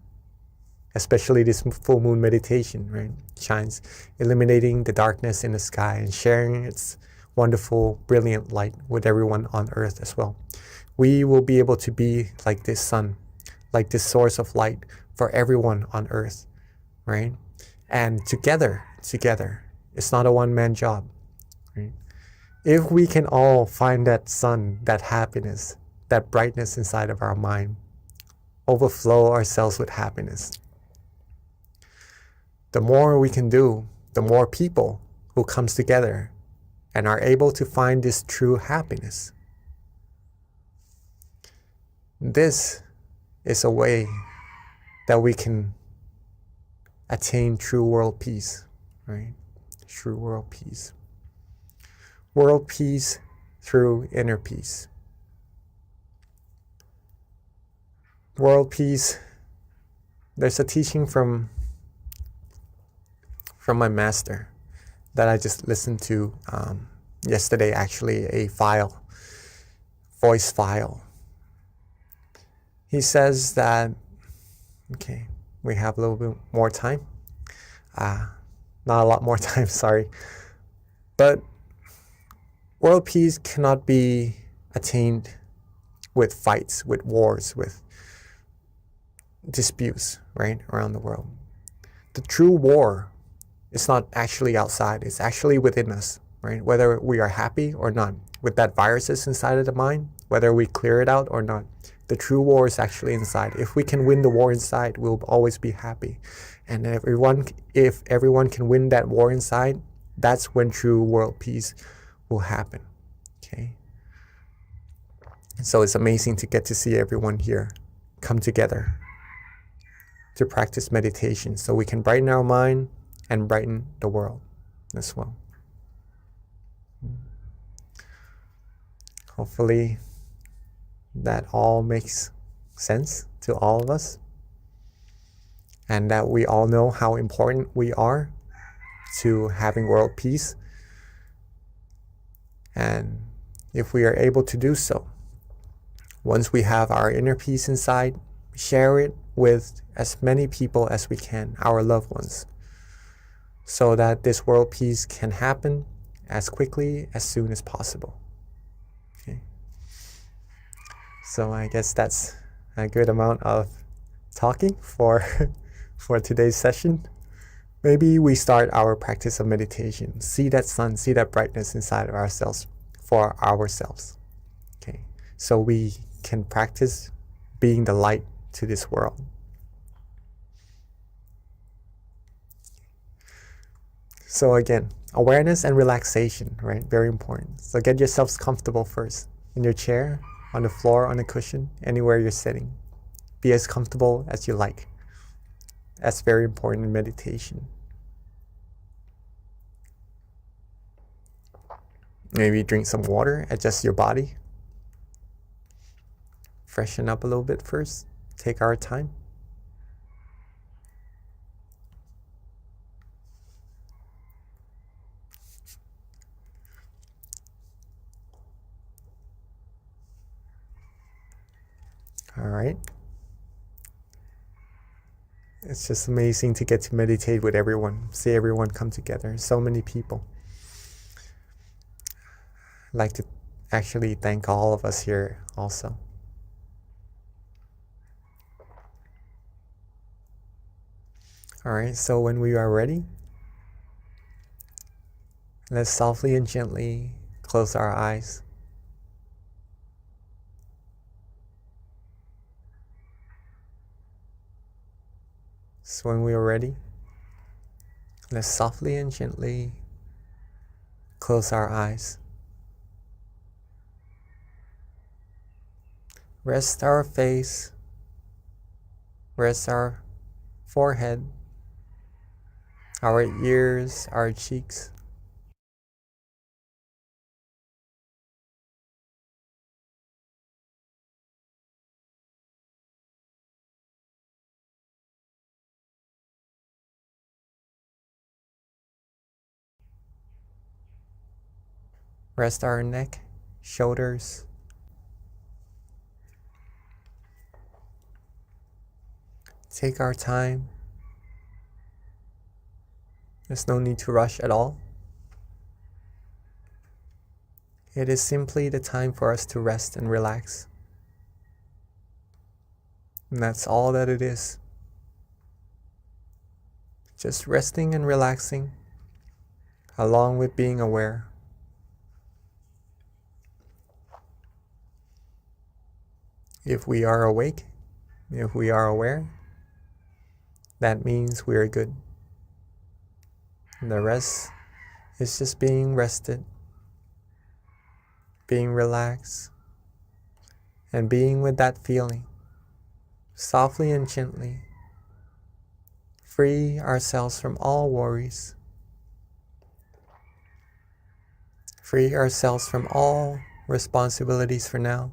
especially this full moon meditation, right? Shines, illuminating the darkness in the sky and sharing its wonderful, brilliant light with everyone on earth as well. We will be able to be like this sun, like this source of light for everyone on earth, right? And together, it's not a one-man job, right? If we can all find that sun, that happiness, that brightness inside of our mind, overflow ourselves with happiness, the more we can do, the more people who comes together and are able to find this true happiness. This is a way that we can attain true world peace, right? True world peace. World peace through inner peace. World peace, there's a teaching from my master that I just listened to yesterday, actually, a voice file. He says that, okay, we have a little bit more time. Not a lot more time, sorry. But world peace cannot be attained with fights, with wars, with disputes, right, around the world. The true war is not actually outside, it's actually within us, right? Whether we are happy or not, with that viruses inside of the mind, whether we clear it out or not, the true war is actually inside. If we can win the war inside, we'll always be happy. And if everyone can win that war inside, that's when true world peace will happen, okay? And so it's amazing to get to see everyone here come together to practice meditation so we can brighten our mind and brighten the world as well. Hopefully that all makes sense to all of us, and that we all know how important we are to having world peace. And if we are able to do so, once we have our inner peace inside, share it with as many people as we can, our loved ones, so that this world peace can happen as quickly, as soon as possible. Okay. So I guess that's a good amount of talking for today's session. Maybe we start our practice of meditation. See that sun, see that brightness inside of ourselves for ourselves. Okay. So we can practice being the light to this world. So again, awareness and relaxation, right? Very important. So get yourselves comfortable first. In your chair, on the floor, on a cushion, anywhere you're sitting. Be as comfortable as you like. That's very important in meditation. Maybe drink some water, adjust your body. Freshen up a little bit first. Take our time. All right. It's just amazing to get to meditate with everyone, see everyone come together, so many people. I'd like to actually thank all of us here also. All right, so when we are ready, let's softly and gently close our eyes. So when we are ready, let's softly and gently close our eyes. Rest our face, rest our forehead, our ears, our cheeks. Rest our neck, shoulders. Take our time. There's no need to rush at all. It is simply the time for us to rest and relax. And that's all that it is. Just resting and relaxing, along with being aware. If we are awake, if we are aware, that means we are good. And the rest is just being rested, being relaxed, and being with that feeling, softly and gently. Free ourselves from all worries. Free ourselves from all responsibilities for now.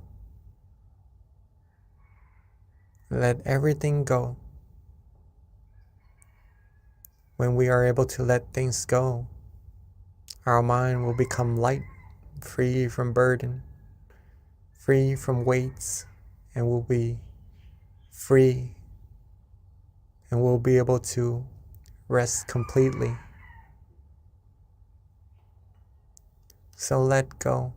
Let everything go. When we are able to let things go, our mind will become light, free from burden, free from weights, and will be free, and we'll be able to rest completely. So let go.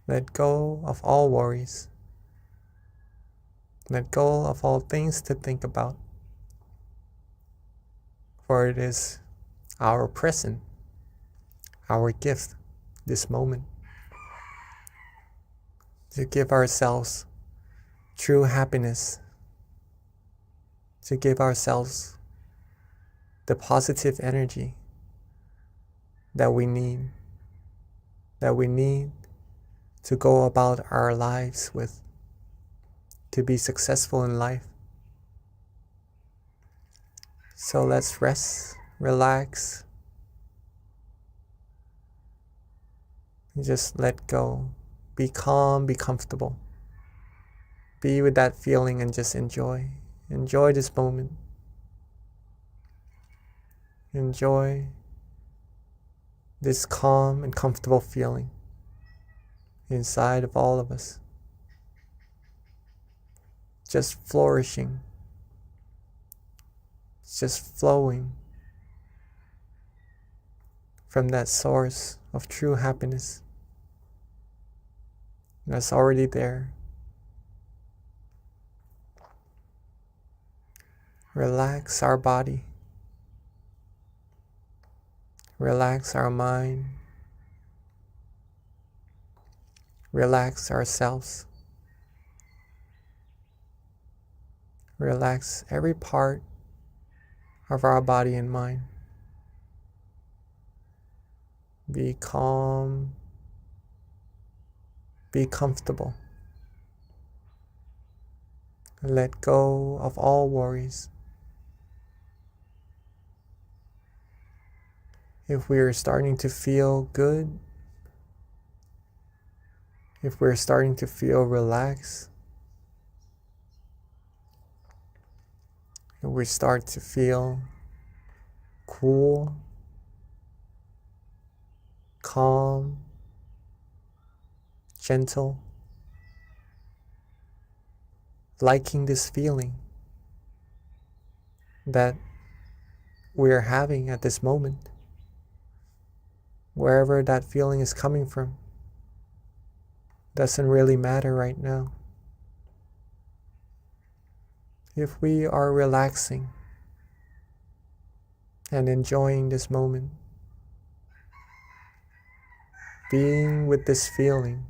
Let go of all worries. Let go of all things to think about. For it is our present, our gift, this moment, to give ourselves true happiness, to give ourselves the positive energy that we need to go about our lives with, to be successful in life. So let's rest, relax, and just let go. Be calm, be comfortable. Be with that feeling and just enjoy. Enjoy this moment. Enjoy this calm and comfortable feeling inside of all of us. Just flourishing. Just flowing from that source of true happiness that's already there. Relax our body. Relax our mind. Relax ourselves. Relax every part of our body and mind. Be calm. Be comfortable. Let go of all worries. If we are starting to feel good, if we're starting to feel relaxed, if we start to feel cool, calm, gentle, liking this feeling, that we're having at this moment, wherever that feeling is coming from, doesn't really matter right now. If we are relaxing and enjoying this moment, being with this feeling,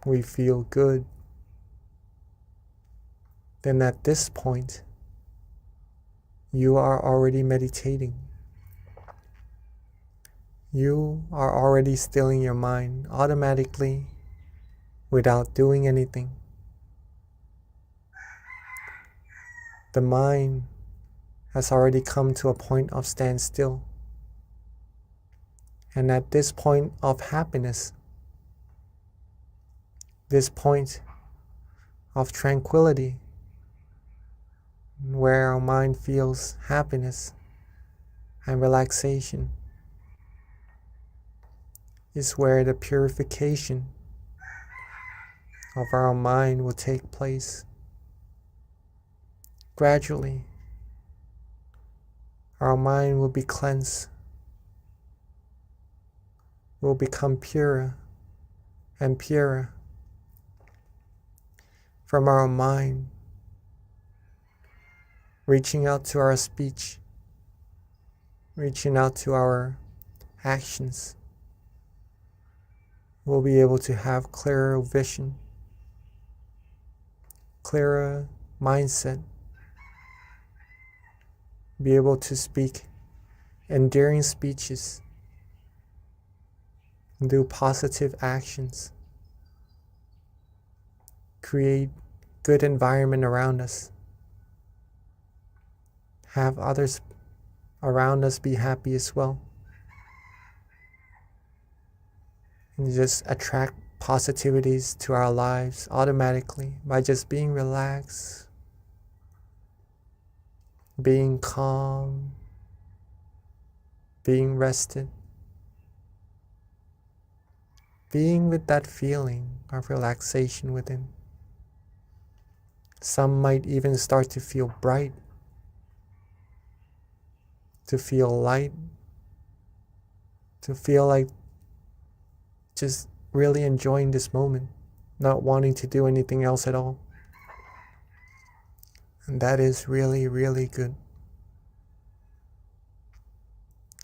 we feel good, then at this point, you are already meditating. You are already stilling your mind automatically without doing anything. The mind has already come to a point of standstill. And at this point of happiness, this point of tranquility, where our mind feels happiness and relaxation, is where the purification of our mind will take place. Gradually, our mind will be cleansed, will become purer and purer. From our mind, reaching out to our speech, reaching out to our actions, we'll be able to have clearer vision, clearer mindset, be able to speak endearing speeches, do positive actions, create good environment around us, have others around us be happy as well, and just attract positivities to our lives automatically by just being relaxed, being calm, being rested, being with that feeling of relaxation within. Some might even start to feel bright, to feel light, to feel like just really enjoying this moment, not wanting to do anything else at all. And that is really, really good.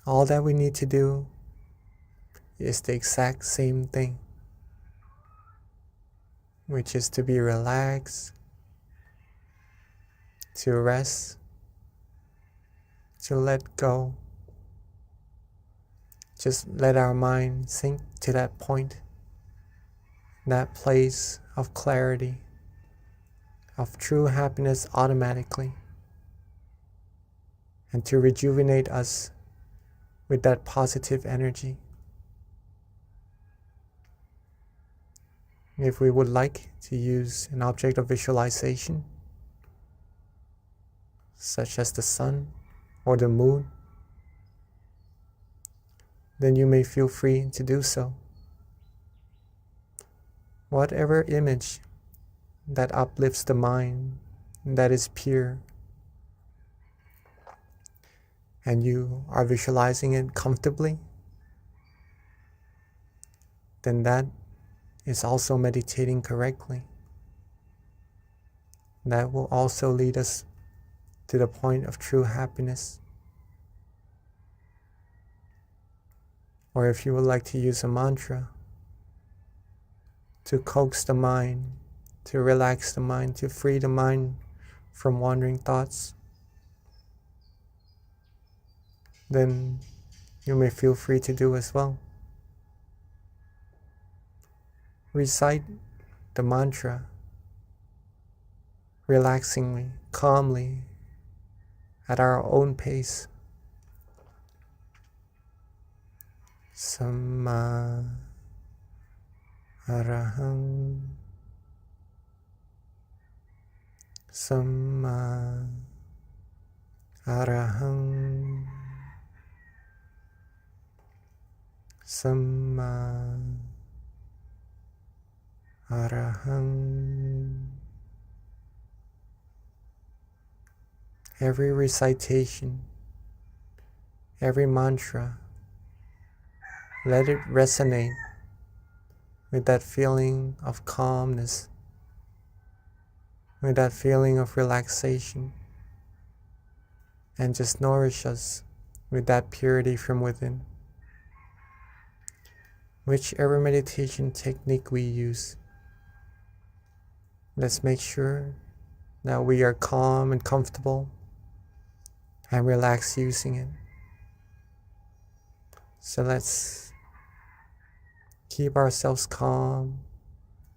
All that we need to do is the exact same thing, which is to be relaxed, to rest, to let go. Just let our mind sink to that point, that place of clarity, of true happiness automatically, and to rejuvenate us with that positive energy. If we would like to use an object of visualization, such as the sun or the moon, then you may feel free to do so. Whatever image that uplifts the mind, that is pure, and you are visualizing it comfortably, then that is also meditating correctly. That will also lead us to the point of true happiness. Or if you would like to use a mantra to coax the mind, to relax the mind, to free the mind from wandering thoughts, then you may feel free to do as well. Recite the mantra relaxingly, calmly, at our own pace. Samma Arahang, Samma Arahang, Samma Arahang. every recitation, every mantra, let it resonate with that feeling of calmness, with that feeling of relaxation, and just nourish us with that purity from within. Whichever meditation technique we use, let's make sure that we are calm and comfortable and relaxed using it. So let's keep ourselves calm,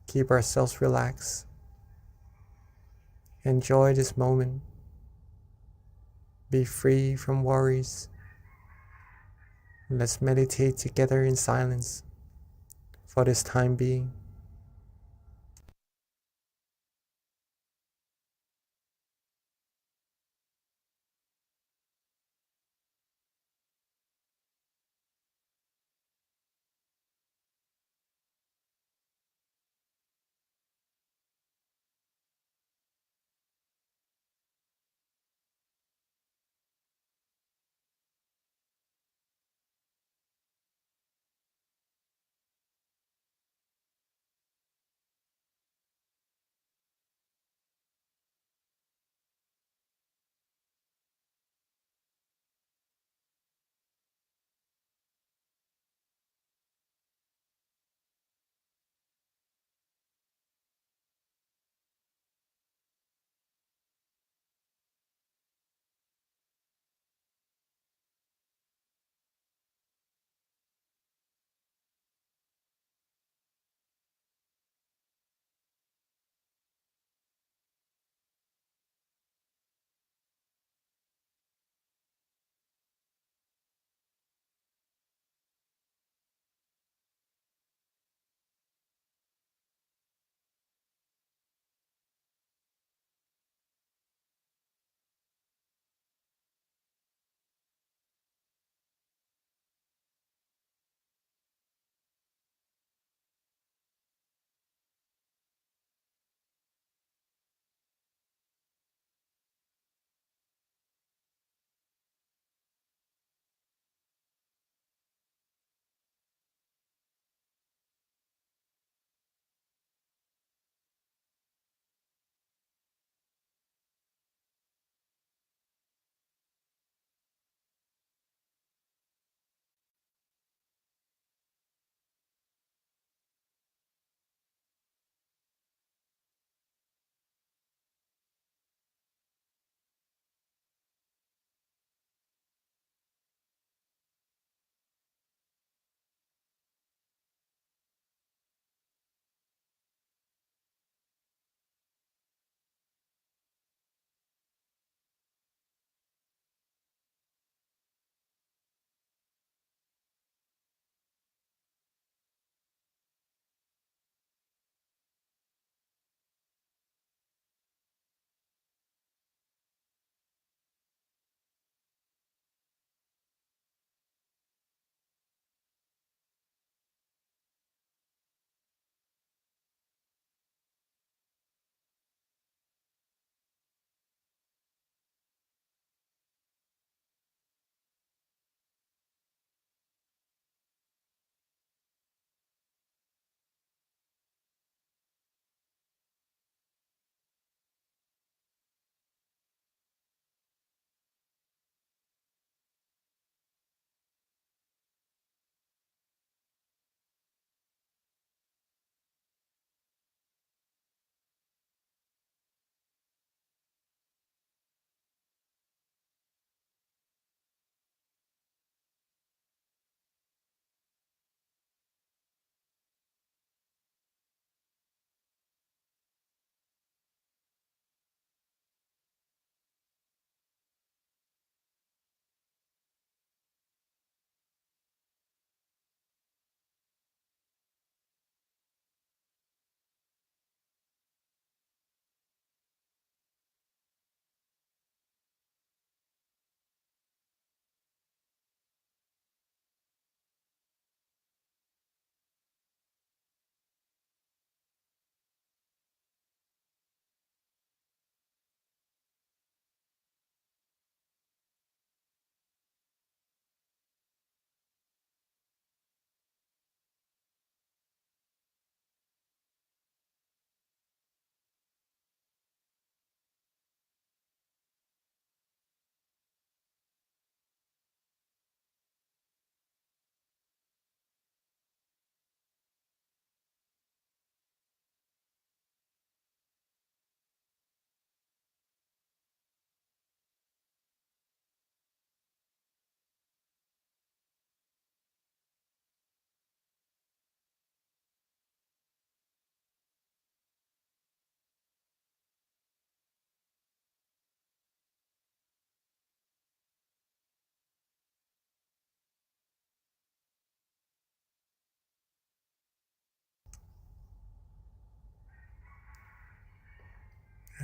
keep ourselves relaxed. Enjoy this moment. Be free from worries. Let's meditate together in silence for this time being.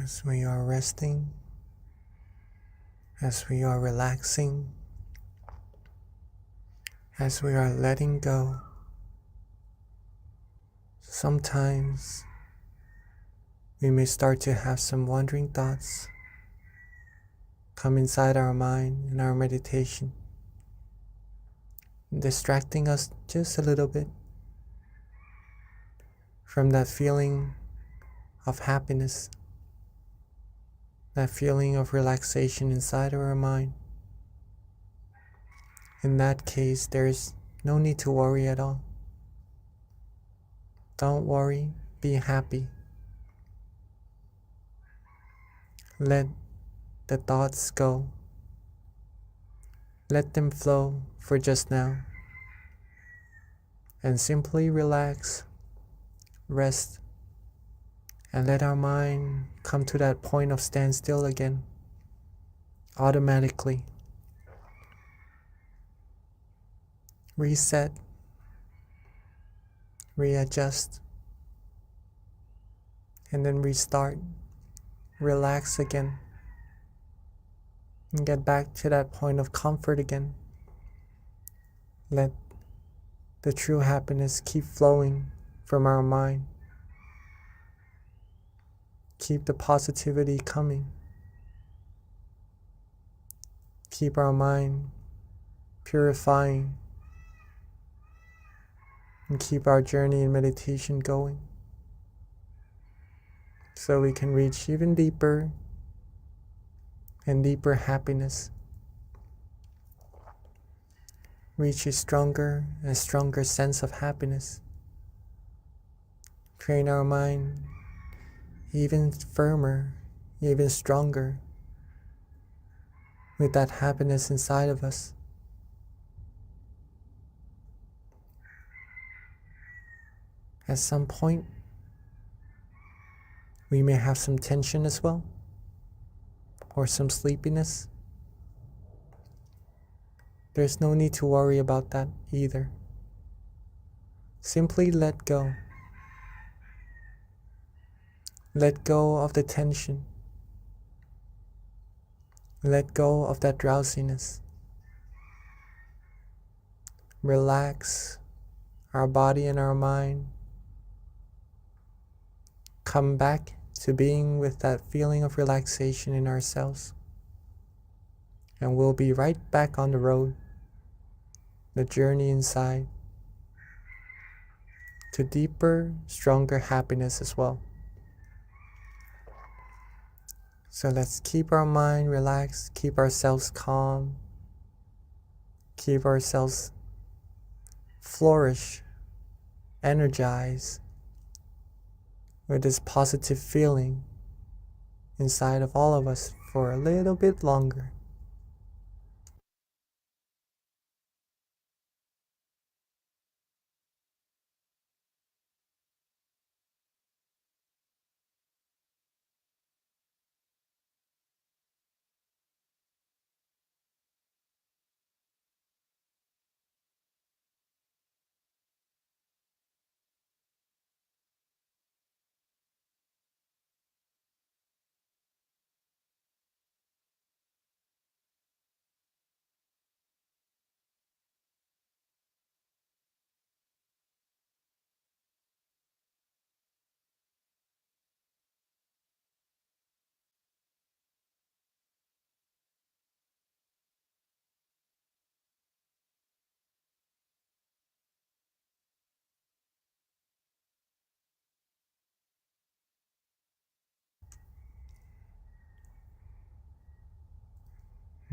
as we are resting, as we are relaxing, as we are letting go. Sometimes we may start to have some wandering thoughts come inside our mind in our meditation, distracting us just a little bit from that feeling of happiness, that feeling of relaxation inside of our mind. In that case, there's no need to worry at all. Don't worry, be happy. Let the thoughts go. Let them flow for just now. And simply relax, rest, and let our mind come to that point of standstill again, automatically. Reset, readjust, and then restart. Relax again, and get back to that point of comfort again. Let the true happiness keep flowing from our mind. Keep the positivity coming. Keep our mind purifying, and keep our journey in meditation going, so we can reach even deeper and deeper happiness, reach a stronger and stronger sense of happiness, train our mind even firmer, even stronger, with that happiness inside of us. At some point, we may have some tension as well, or some sleepiness. There's no need to worry about that either. Simply let go. Let go of the tension. Let go of that drowsiness. Relax our body and our mind. Come back to being with that feeling of relaxation in ourselves. And we'll be right back on the road, the journey inside, to deeper, stronger happiness as well. So let's keep our mind relaxed, keep ourselves calm, keep ourselves flourish, energized with this positive feeling inside of all of us for a little bit longer.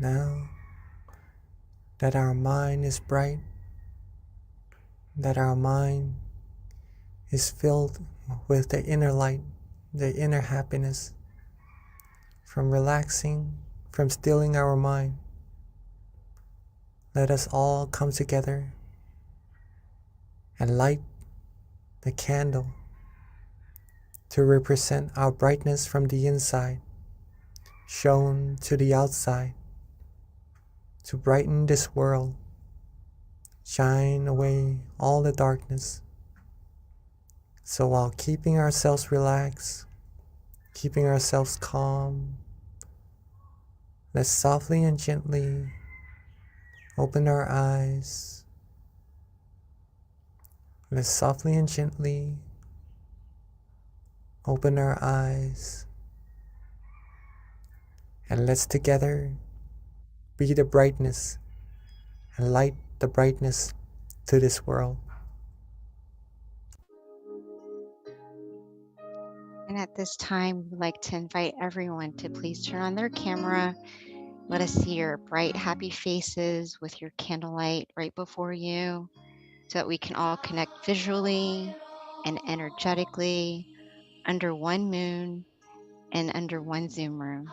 Now that our mind is bright, that our mind is filled with the inner light, the inner happiness, from relaxing, from stilling our mind, let us all come together and light the candle to represent our brightness from the inside, shown to the outside, to brighten this world, shine away all the darkness. So while keeping ourselves relaxed, keeping ourselves calm. Let's softly and gently open our eyes. Let's softly and gently open our eyes. And let's together be the brightness and light the brightness to this world. And at this time, we'd like to invite everyone to please turn on their camera. Let us see your bright, happy faces with your candlelight right before you so that we can all connect visually and energetically under one moon and under one Zoom room.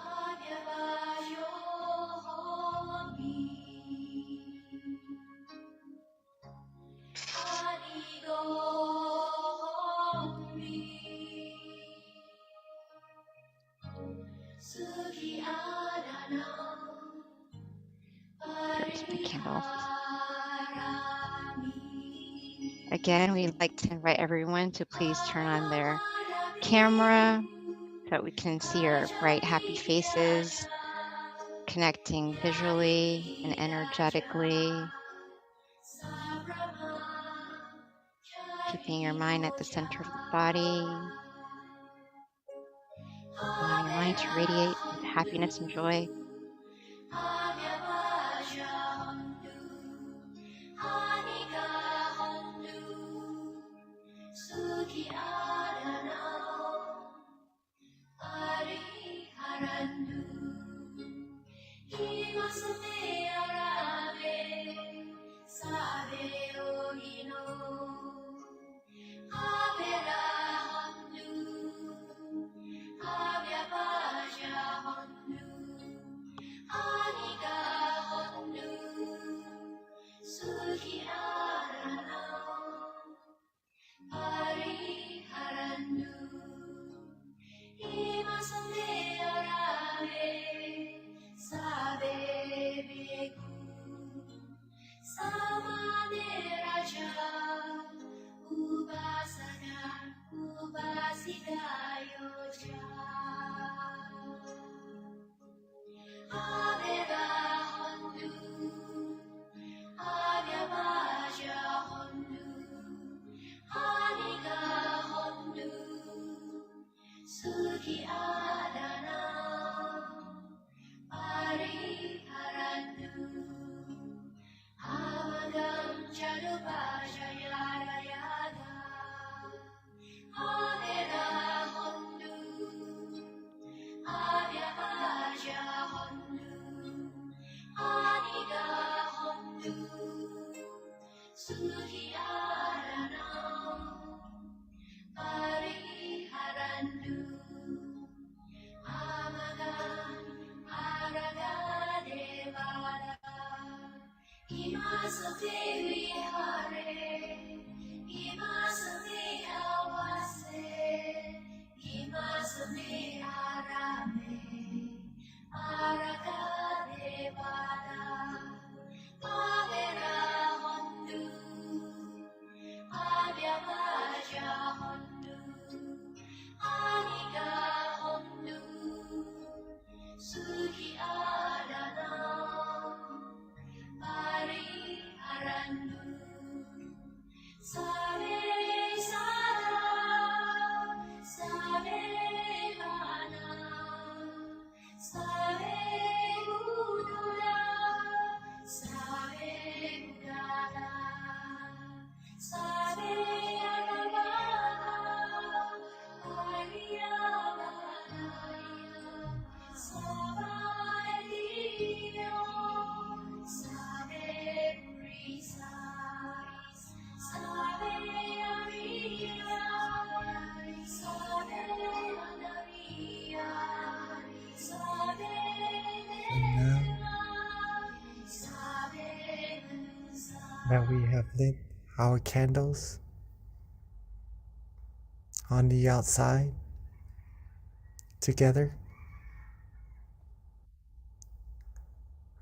There's my candle. Again, we'd like to invite everyone to please turn on their camera so that we can see your bright, happy faces, connecting visually and energetically, keeping your mind at the center of the body, allowing your mind to radiate with happiness and joy. Now that we have lit our candles on the outside together,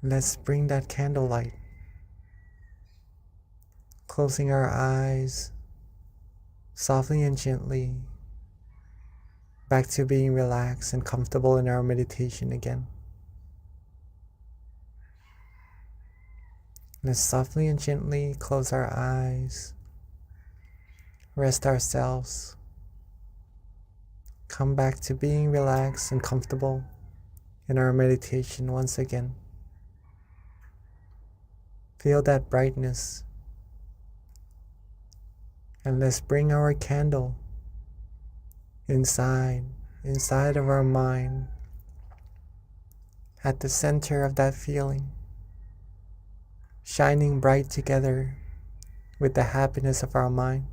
let's bring that candlelight, closing our eyes softly and gently, back to being relaxed and comfortable in our meditation again. Let's softly and gently close our eyes, rest ourselves, come back to being relaxed and comfortable in our meditation once again. Feel that brightness, and let's bring our candle inside of our mind, at the center of that feeling, shining bright together with the happiness of our mind.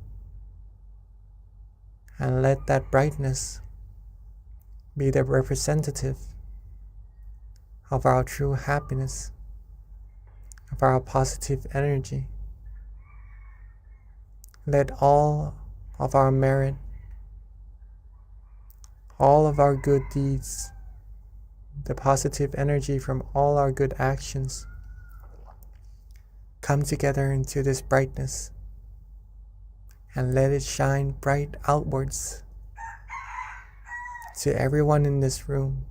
And let that brightness be the representative of our true happiness, of our positive energy. Let all of our merit, all of our good deeds, the positive energy from all our good actions come together into this brightness, and let it shine bright outwards to everyone in this room.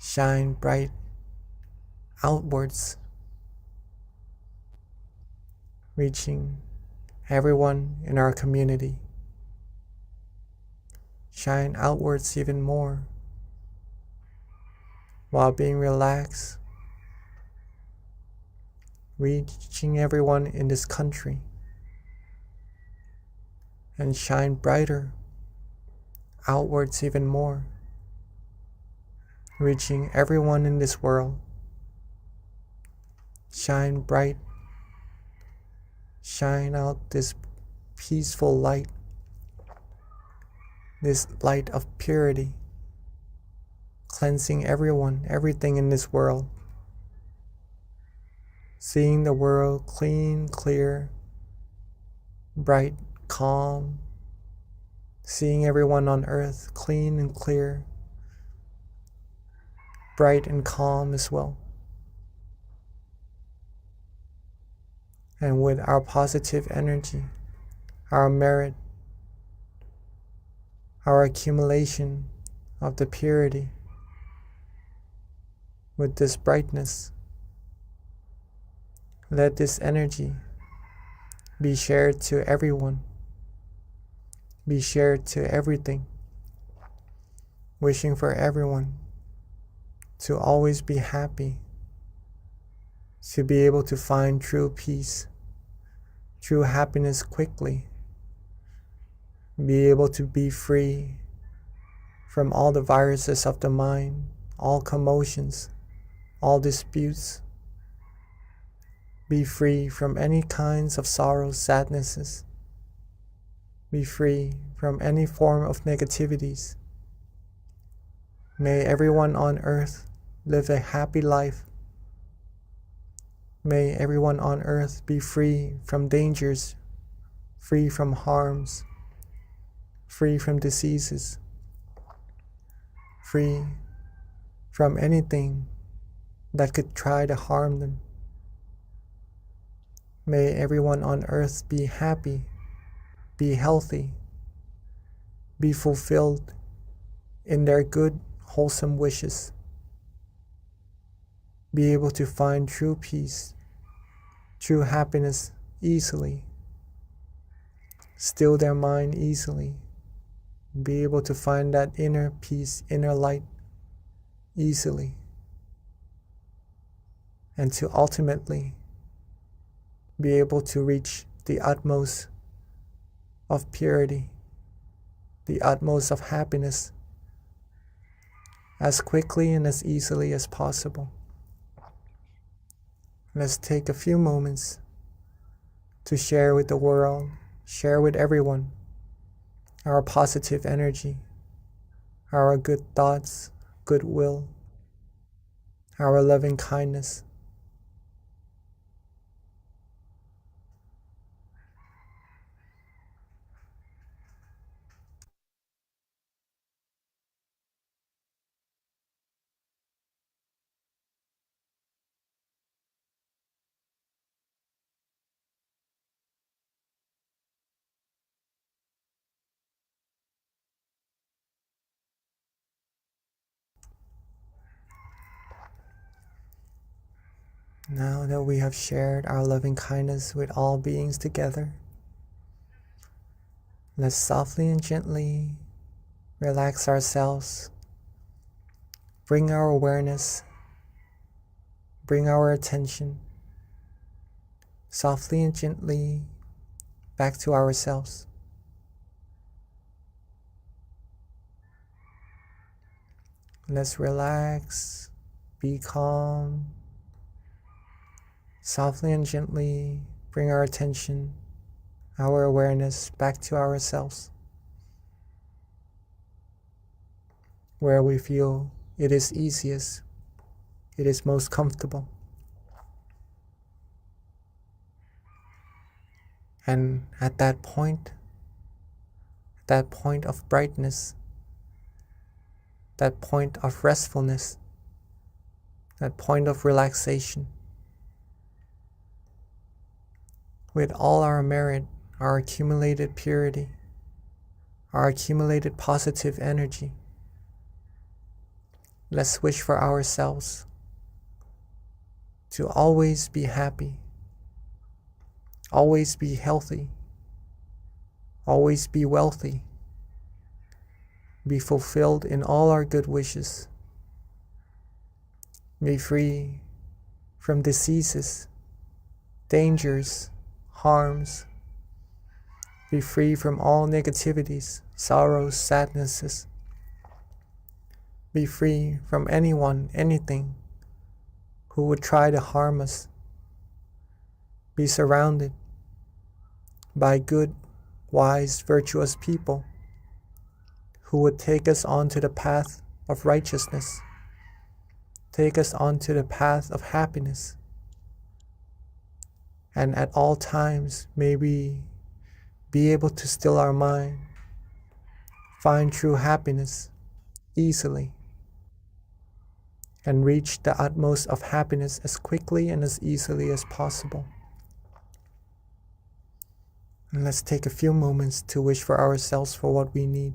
Shine bright outwards, reaching everyone in our community. Shine outwards even more while being relaxed, reaching everyone in this country, and shine brighter outwards even more, reaching everyone in this world. Shine bright, shine out this peaceful light, this light of purity, cleansing everyone, everything in this world, seeing the world clean, clear, bright, calm, seeing everyone on earth clean and clear, bright and calm as well. And with our positive energy, our merit, our accumulation of the purity, with this brightness, let this energy be shared to everyone, be shared to everything, wishing for everyone to always be happy, to be able to find true peace, true happiness quickly, be able to be free from all the viruses of the mind, all commotions, all disputes, be free from any kinds of sorrows, sadnesses, be free from any form of negativities. May everyone on earth live a happy life. May everyone on earth be free from dangers, free from harms, free from diseases, free from anything that could try to harm them. May everyone on earth be happy, be healthy, be fulfilled in their good, wholesome wishes, be able to find true peace, true happiness easily, still their mind easily, be able to find that inner peace, inner light easily, and to ultimately be able to reach the utmost of purity, the utmost of happiness, as quickly and as easily as possible. Let's take a few moments to share with the world, share with everyone our positive energy, our good thoughts, goodwill, our loving kindness. Now that we have shared our loving kindness with all beings together, let's softly and gently relax ourselves, bring our awareness, bring our attention softly and gently back to ourselves. Let's relax, be calm, softly and gently bring our attention, our awareness back to ourselves, where we feel it is easiest, it is most comfortable. And at that point of brightness, that point of restfulness, that point of relaxation, with all our merit, our accumulated purity, our accumulated positive energy, let's wish for ourselves to always be happy, always be healthy, always be wealthy, be fulfilled in all our good wishes, be free from diseases, dangers, harms, be free from all negativities, sorrows, sadnesses, be free from anyone, anything who would try to harm us, be surrounded by good, wise, virtuous people who would take us onto the path of righteousness, take us onto the path of happiness. And at all times, may we be able to still our mind, find true happiness easily, and reach the utmost of happiness as quickly and as easily as possible. And let's take a few moments to wish for ourselves for what we need.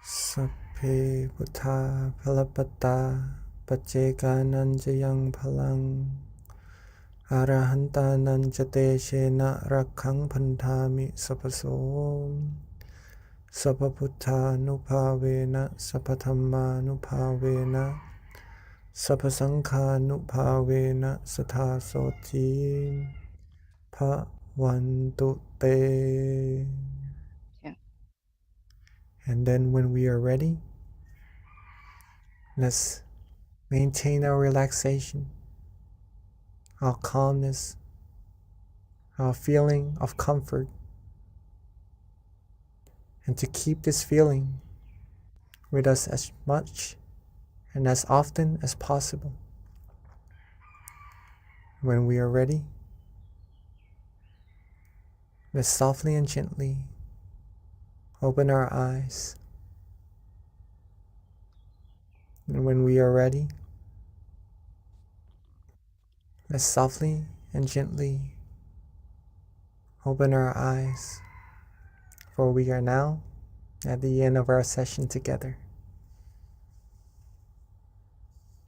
Sapphe Buddha Phalapata Pacheka Nanjayang Phalang Arahanta Nanjate Shena Rakhang Pantami Sapaso Sapaputta Nupavena Sapathamma Nupavena Sapasangha Nupavena Satha Soti Bhavantu Te. Yeah. And then when we are ready, let's maintain our relaxation, our calmness, our feeling of comfort, and to keep this feeling with us as much and as often as possible. When we are ready, let's softly and gently open our eyes. And when we are ready, let's softly and gently open our eyes, for we are now at the end of our session together.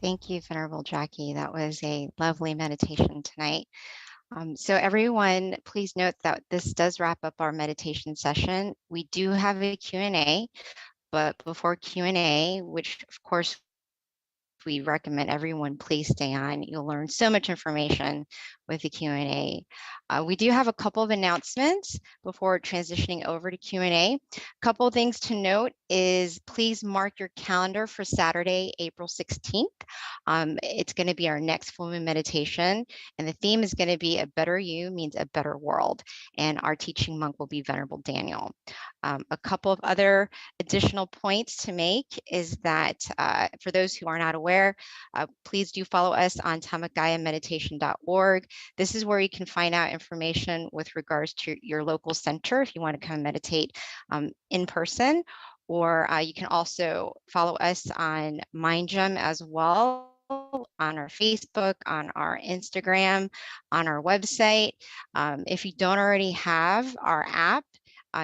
Thank you, Venerable Jackie. That was a lovely meditation tonight. So everyone, please note that this does wrap up our meditation session. We do have a Q&A, but before Q&A, which of course we recommend everyone please stay on. You'll learn so much information with the Q&A. We do have a couple of announcements before transitioning over to Q&A. A couple of things to note is please mark your calendar for Saturday, April 16th. It's going to be our next full moon meditation, and the theme is going to be A Better You Means a Better World, and our teaching monk will be Venerable Daniel. A couple of other additional points to make is that for those who are not aware, please do follow us on tamakayameditation.org. This is where you can find out information with regards to your local center if you want to come meditate in person, or you can also follow us on MindGym as well, on our Facebook, on our Instagram, on our website. If you don't already have our app,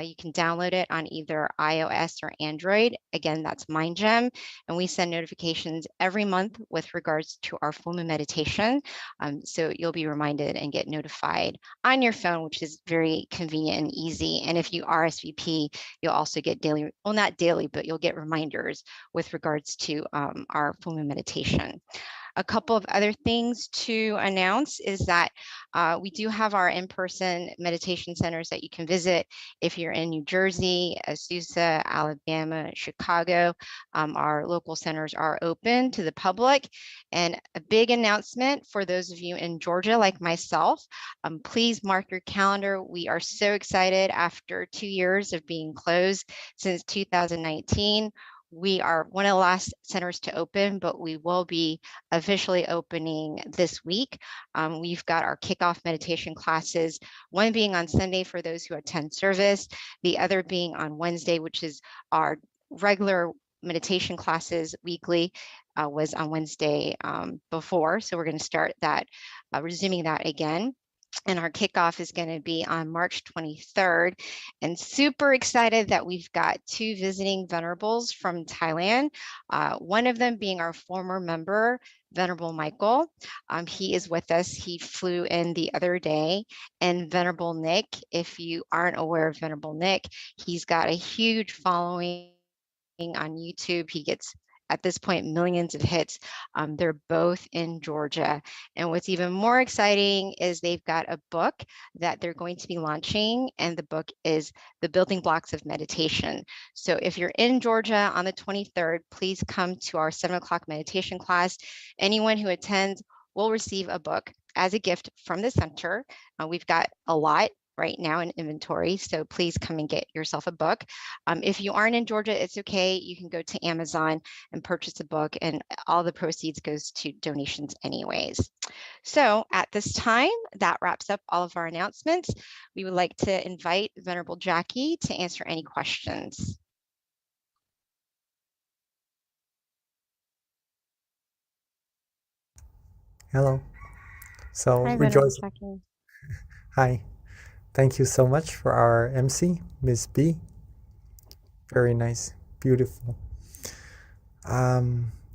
you can download it on either iOS or Android. Again, that's MindGym, and we send notifications every month with regards to our full moon meditation. So you'll be reminded and get notified on your phone, which is very convenient and easy. And if you RSVP, you'll also get daily, well, not daily, but you'll get reminders with regards to our full moon meditation. A couple of other things to announce is that we do have our in-person meditation centers that you can visit if you're in New Jersey, Azusa, Alabama, Chicago. Our local centers are open to the public. And a big announcement for those of you in Georgia like myself, please mark your calendar. We are so excited after 2 years of being closed since 2019. We are one of the last centers to open, but we will be officially opening this week. We've got our kickoff meditation classes, one being on Sunday for those who attend service, the other being on Wednesday, which is our regular meditation classes weekly, was on Wednesday before. So we're going to start that, resuming that again. And our kickoff is going to be on March 23rd. And super excited that we've got 2 visiting venerables from Thailand. One of them being our former member, Venerable Michael. He is with us. He flew in the other day. And Venerable Nick, if you aren't aware of Venerable Nick, he's got a huge following on YouTube. He gets, at this point, millions of hits. They're both in Georgia. And what's even more exciting is they've got a book that they're going to be launching, and the book is The Building Blocks of Meditation. So if you're in Georgia on the 23rd, please come to our 7 o'clock meditation class. Anyone who attends will receive a book as a gift from the center. We've got a lot right now in inventory, so please come and get yourself a book. If you aren't in Georgia, it's okay. You can go to Amazon and purchase a book, and all the proceeds goes to donations anyways. So at this time, that wraps up all of our announcements. We would like to invite Venerable Jackie to answer any questions. Hello. So Hi, Venerable rejoice. Jackie. Hi. Thank you so much for our MC, Miss B. Very nice. Beautiful.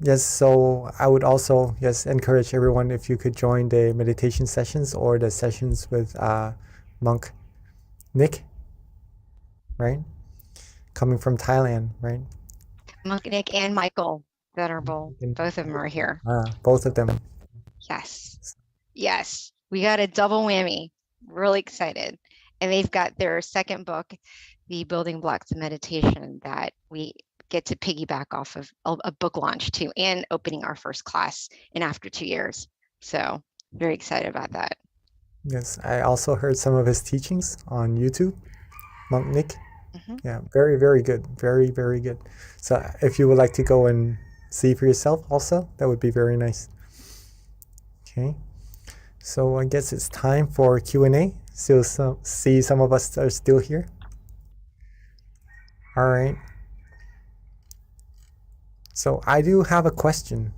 Yes, so I would also, yes, encourage everyone if you could join the meditation sessions or the sessions with Monk Nick, right? Coming from Thailand, right? Monk Nick and Michael Venerable, And- both of them are here. Both of them. Yes. Yes. We got a double whammy. Really excited. And they've got their second book, The Building Blocks of Meditation, that we get to piggyback off of a book launch too, and opening our first class in after 2 years. So very excited about that. Yes, I also heard some of his teachings on YouTube, Monk Nick. Mhm. Yeah, very, very good. Very, very good. So if you would like to go and see for yourself also, that would be very nice. Okay. So I guess it's time for Q&A. Still see some of us are still here. All right. So I do have a question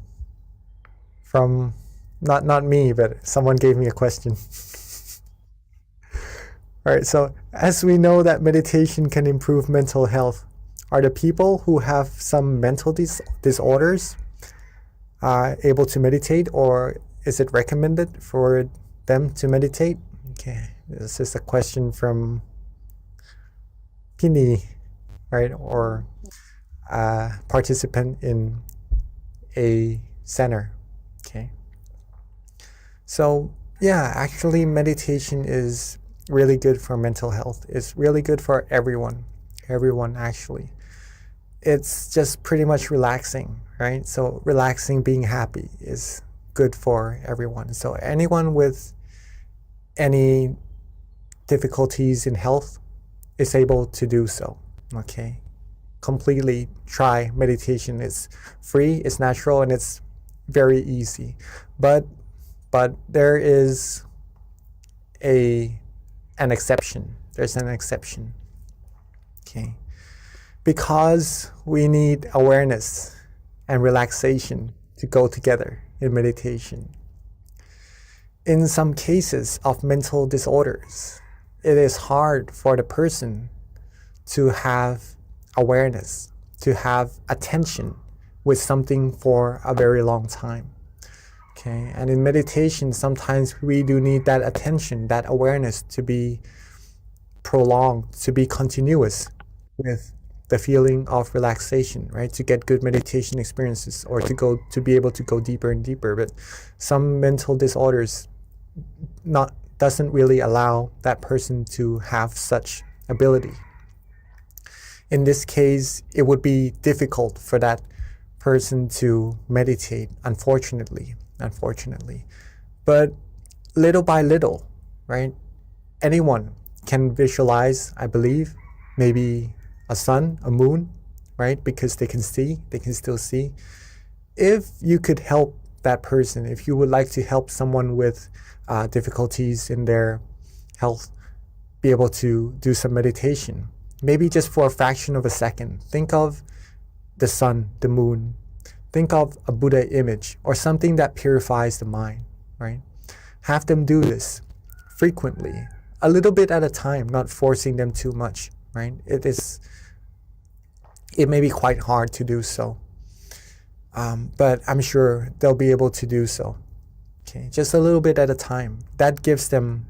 from not me, but someone gave me a question. All right, so as we know that meditation can improve mental health, are the people who have some mental disorders able to meditate, or is it recommended for them to meditate? Okay, this is a question from Pini, right, or a participant in a center. Okay. So yeah, actually meditation is really good for mental health. It's really good for everyone. Everyone actually. It's just pretty much relaxing, right? So relaxing, being happy is good for everyone. So anyone with any difficulties in health is able to do so. Okay. Completely try meditation. It's free, it's natural, and it's very easy. But there is an exception. There's an exception. Okay. Because we need awareness and relaxation to go together in meditation. In some cases of mental disorders, it is hard for the person to have awareness, to have attention with something for a very long time. Okay, and in meditation, sometimes we do need that attention, that awareness to be prolonged, to be continuous with the feeling of relaxation, right? To get good meditation experiences or to be able to go deeper and deeper. But some mental disorders doesn't really allow that person to have such ability. In this case, it would be difficult for that person to meditate, unfortunately. But little by little, right? Anyone can visualize, I believe, maybe a sun, a moon, right? Because they can still see. If you could help that person, if you would like to help someone with difficulties in their health, be able to do some meditation, maybe just for a fraction of a second, think of the sun, the moon, think of a Buddha image or something that purifies the mind, right? Have them do this frequently, a little bit at a time, not forcing them too much, right? It may be quite hard to do so, but I'm sure they'll be able to do so. Okay, just a little bit at a time. That gives them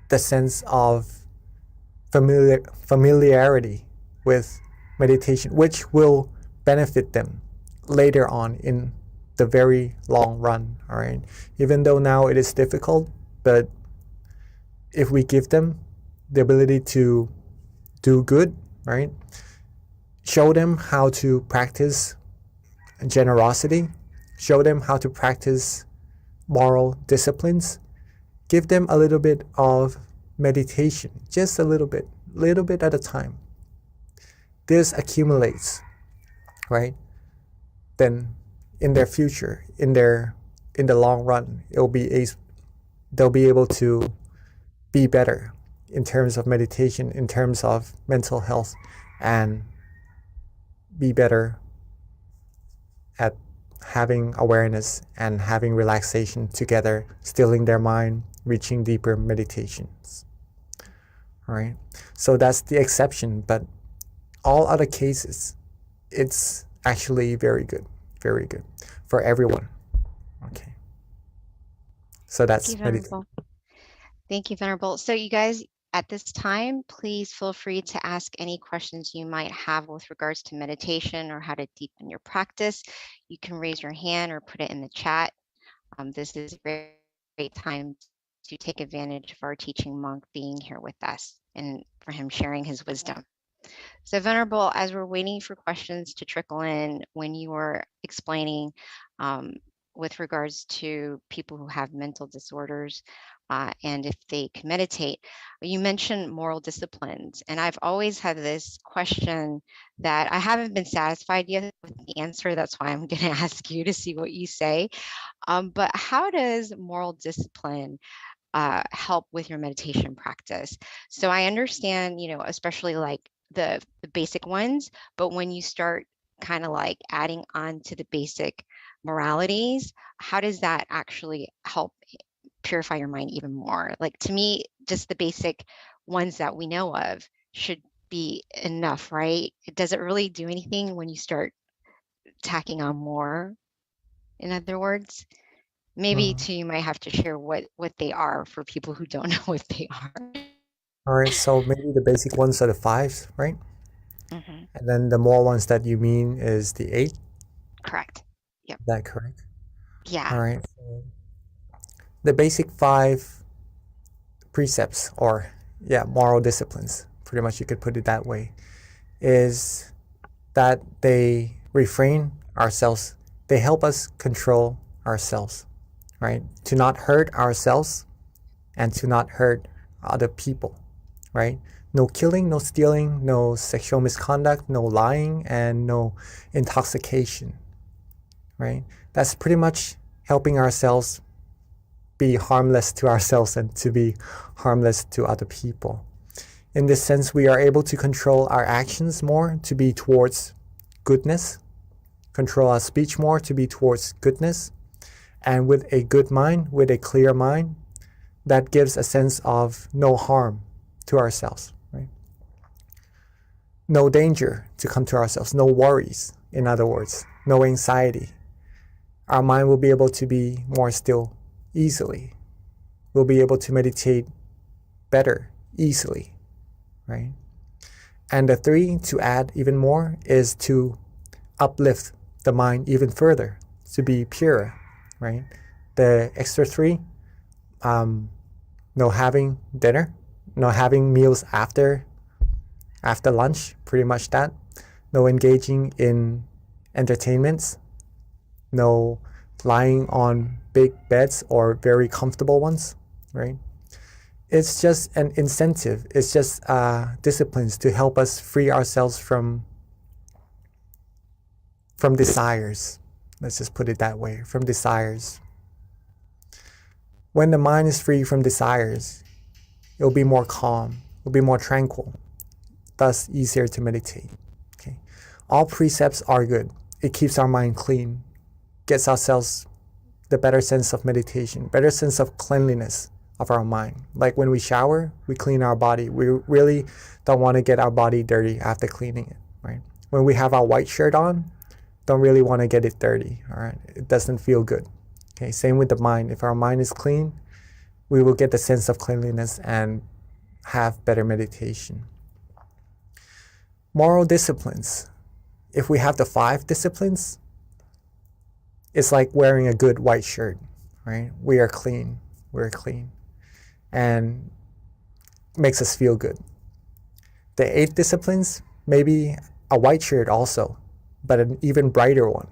the sense of familiarity with meditation, which will benefit them later on in the very long run. All right, even though now it is difficult, but if we give them the ability to do good, right? Show them how to practice generosity, show them how to practice moral disciplines, give them a little bit of meditation, just a little bit at a time. This accumulates, right? Then in their future, in the long run, they'll be able to be better in terms of meditation, in terms of mental health, and be better at having awareness and having relaxation together, stilling their mind, reaching deeper meditations. All right. So that's the exception, but all other cases, it's actually very good for everyone. Okay. So that's Thank you, meditation. Venerable. Thank you, Venerable. So you guys, at this time, please feel free to ask any questions you might have with regards to meditation or how to deepen your practice. You can raise your hand or put it in the chat. This is a great time to take advantage of our teaching monk being here with us and for him sharing his wisdom. So Venerable, as we're waiting for questions to trickle in, when you were explaining with regards to people who have mental disorders and if they can meditate, you mentioned moral disciplines. And I've always had this question that I haven't been satisfied yet with the answer. That's why I'm going to ask you to see what you say. But how does moral discipline help with your meditation practice? So I understand, especially like the basic ones, but when you start kind of like adding on to the basic moralities, how does that actually help purify your mind even more? Like, to me, just the basic ones that we know of should be enough, right? Does it really do anything when you start tacking on more? In other words, maybe too, you might have to share what they are for people who don't know what they are. All right, so maybe the basic ones are the 5s, right? Mm-hmm. And then the more ones that you mean is the 8? Correct. Yep. Is that correct? Yeah. All right. So the basic 5 precepts, or moral disciplines, pretty much you could put it that way, is that they refrain ourselves. They help us control ourselves, right? To not hurt ourselves and to not hurt other people, right? No killing, no stealing, no sexual misconduct, no lying, and no intoxication, right? That's pretty much helping ourselves be harmless to ourselves and to be harmless to other people. In this sense, we are able to control our actions more to be towards goodness, control our speech more to be towards goodness, and with a good mind, with a clear mind, that gives a sense of no harm to ourselves, right? No danger to come to ourselves, no worries, in other words, no anxiety. Our mind will be able to be more still easily. We'll be able to meditate better easily, right? And the 3, to add even more, is to uplift the mind even further, to be pure, right? The extra 3, no having dinner, no having meals after lunch, pretty much that. No engaging in entertainments, no lying on big beds or very comfortable ones, right? It's just an incentive. It's just disciplines to help us free ourselves from desires. Let's just put it that way, from desires. When the mind is free from desires, it'll be more calm, it'll be more tranquil, thus easier to meditate. Okay. All precepts are good. It keeps our mind clean, gets ourselves the better sense of meditation, better sense of cleanliness of our mind. Like when we shower, we clean our body. We really don't want to get our body dirty after cleaning it, right? When we have our white shirt on, don't really want to get it dirty, all right? It doesn't feel good. Okay, same with the mind. If our mind is clean, we will get the sense of cleanliness and have better meditation. Moral disciplines. If we have the 5 disciplines, it's like wearing a good white shirt, right? We are clean. We're clean. And makes us feel good. The 8 disciplines, maybe a white shirt also, but an even brighter one,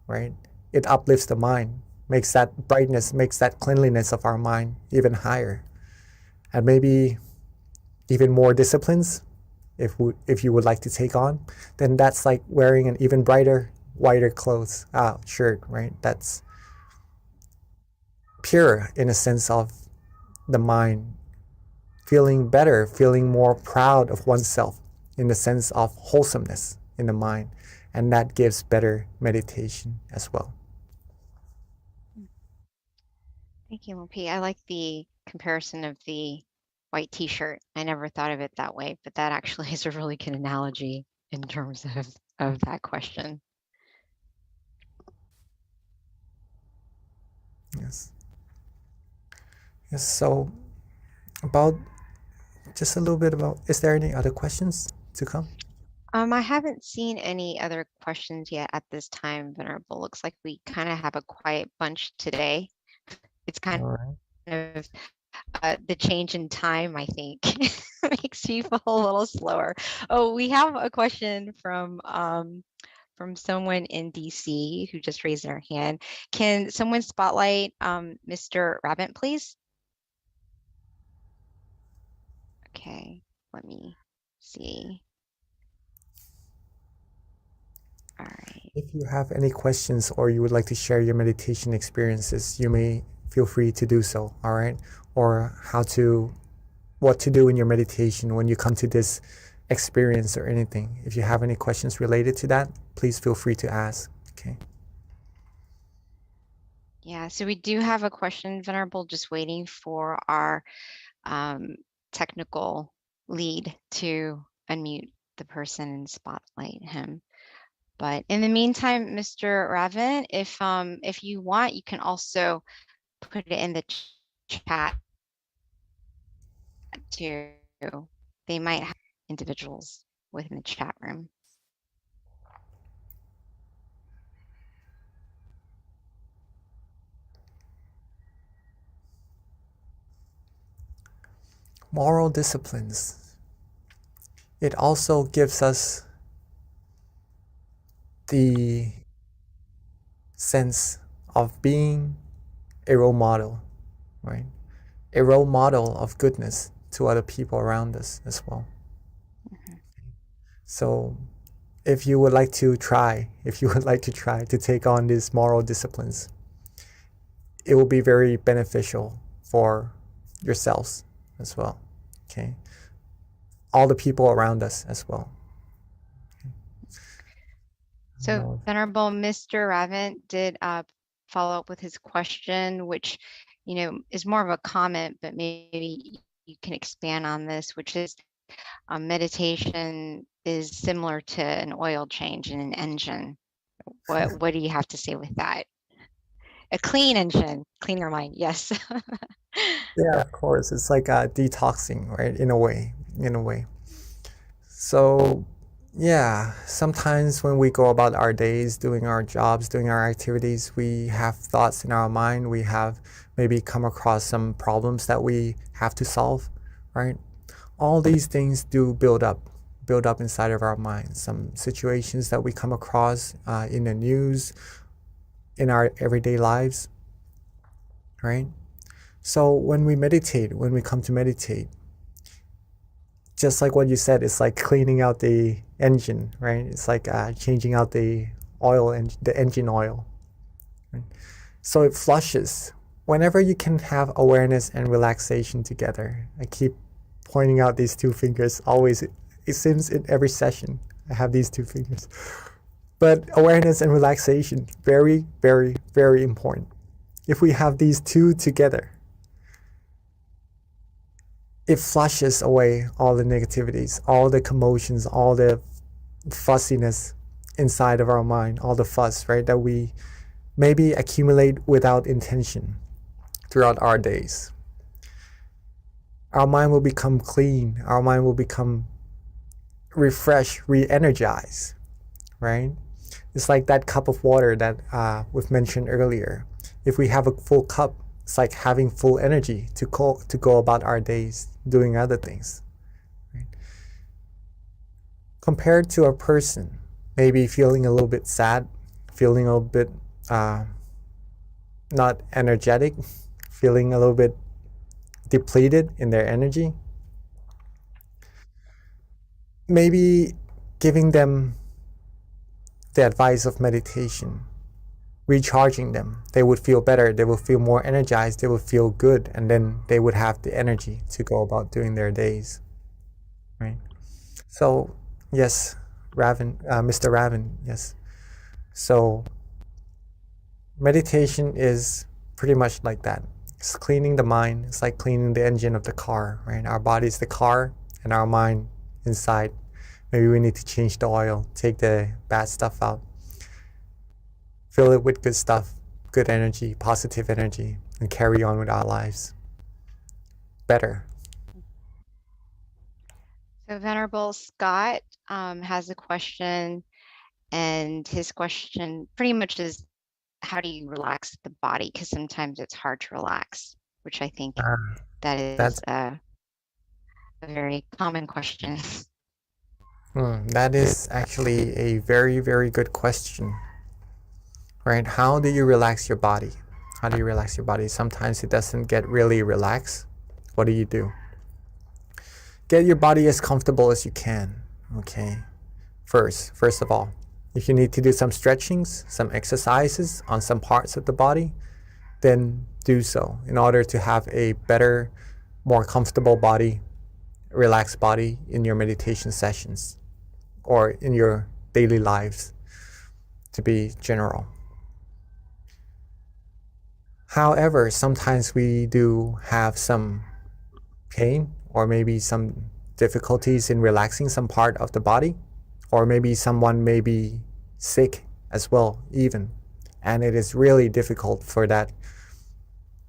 right? It uplifts the mind, makes that brightness, makes that cleanliness of our mind even higher. And maybe even more disciplines, if you would like to take on, then that's like wearing an even brighter, whiter clothes, shirt, right? That's pure in a sense of the mind feeling better, feeling more proud of oneself in the sense of wholesomeness in the mind. And that gives better meditation as well. Thank you, LP. I like the comparison of the white t-shirt. I never thought of it that way, but that actually is a really good analogy in terms of that question. Yes. Yes, so about just a little bit about, is there any other questions to come? I haven't seen any other questions yet at this time, Venerable. Looks like we kind of have a quiet bunch today. It's kind All right. of the change in time, I think, makes people a little slower. Oh, we have a question from someone in DC who just raised their hand. Can someone spotlight Mr. Rabbit, please? Okay, let me see. All right. If you have any questions or you would like to share your meditation experiences, you may feel free to do so, all right? Or what to do in your meditation when you come to this experience or anything. If you have any questions related to that, please feel free to ask, okay? Yeah, so we do have a question, Venerable, just waiting for our technical lead to unmute the person and spotlight him. But in the meantime, Mr. Raven, if you want, you can also put it in the chat too. They might have individuals within the chat room. moral disciplines. It also gives us the sense of being a role model, right? A role model of goodness to other people around us as well. So if you would like to try to take on these moral disciplines, it will be very beneficial for yourselves as well. Okay. All the people around us as well. So Venerable Mr. Raven did follow up with his question, which, is more of a comment, but maybe you can expand on this, which is meditation is similar to an oil change in an engine. What do you have to say with that? A clean engine, clean your mind. Yes. Yeah, of course. It's like detoxing, right? In a way. So yeah, sometimes when we go about our days, doing our jobs, doing our activities, we have thoughts in our mind. We have maybe come across some problems that we have to solve, right? All these things do build up inside of our minds. Some situations that we come across in the news, in our everyday lives, right? So when we come to meditate, just like what you said, it's like cleaning out the engine, right? It's like changing out the oil and the engine oil. Right? So it flushes. Whenever you can have awareness and relaxation together, I keep pointing out these two fingers always. It seems in every session I have these two fingers. But awareness and relaxation, very, very, very important. If we have these two together, it flushes away all the negativities, all the commotions, all the fussiness inside of our mind, all the fuss, right, that we maybe accumulate without intention throughout our days. Our mind will become clean. Our mind will become refreshed, re-energized, right? It's like that cup of water that we've mentioned earlier. If we have a full cup, it's like having full energy to go about our days doing other things. Right? Compared to a person, maybe feeling a little bit sad, feeling a little bit not energetic, feeling a little bit depleted in their energy, maybe giving them the advice of meditation, recharging them, they would feel better, they would feel more energized, they would feel good, and then they would have the energy to go about doing their days, right? So yes, Mr. Raven, yes. So meditation is pretty much like that. It's cleaning the mind. It's like cleaning the engine of the car, right? Our body is the car and our mind inside. Maybe we need to change the oil, take the bad stuff out, fill it with good stuff, good energy, positive energy, and carry on with our lives better. So Venerable Scott has a question, and his question pretty much is, how do you relax the body? Because sometimes it's hard to relax, which I think that is a very common question. That is actually a very, very good question, right? How do you relax your body? How do you relax your body? Sometimes it doesn't get really relaxed. What do you do? Get your body as comfortable as you can, okay? First of all, if you need to do some stretchings, some exercises on some parts of the body, then do so in order to have a better, more comfortable body, relaxed body in your meditation sessions or in your daily lives, to be general. However, sometimes we do have some pain or maybe some difficulties in relaxing some part of the body, or maybe someone may be sick as well even, and it is really difficult for that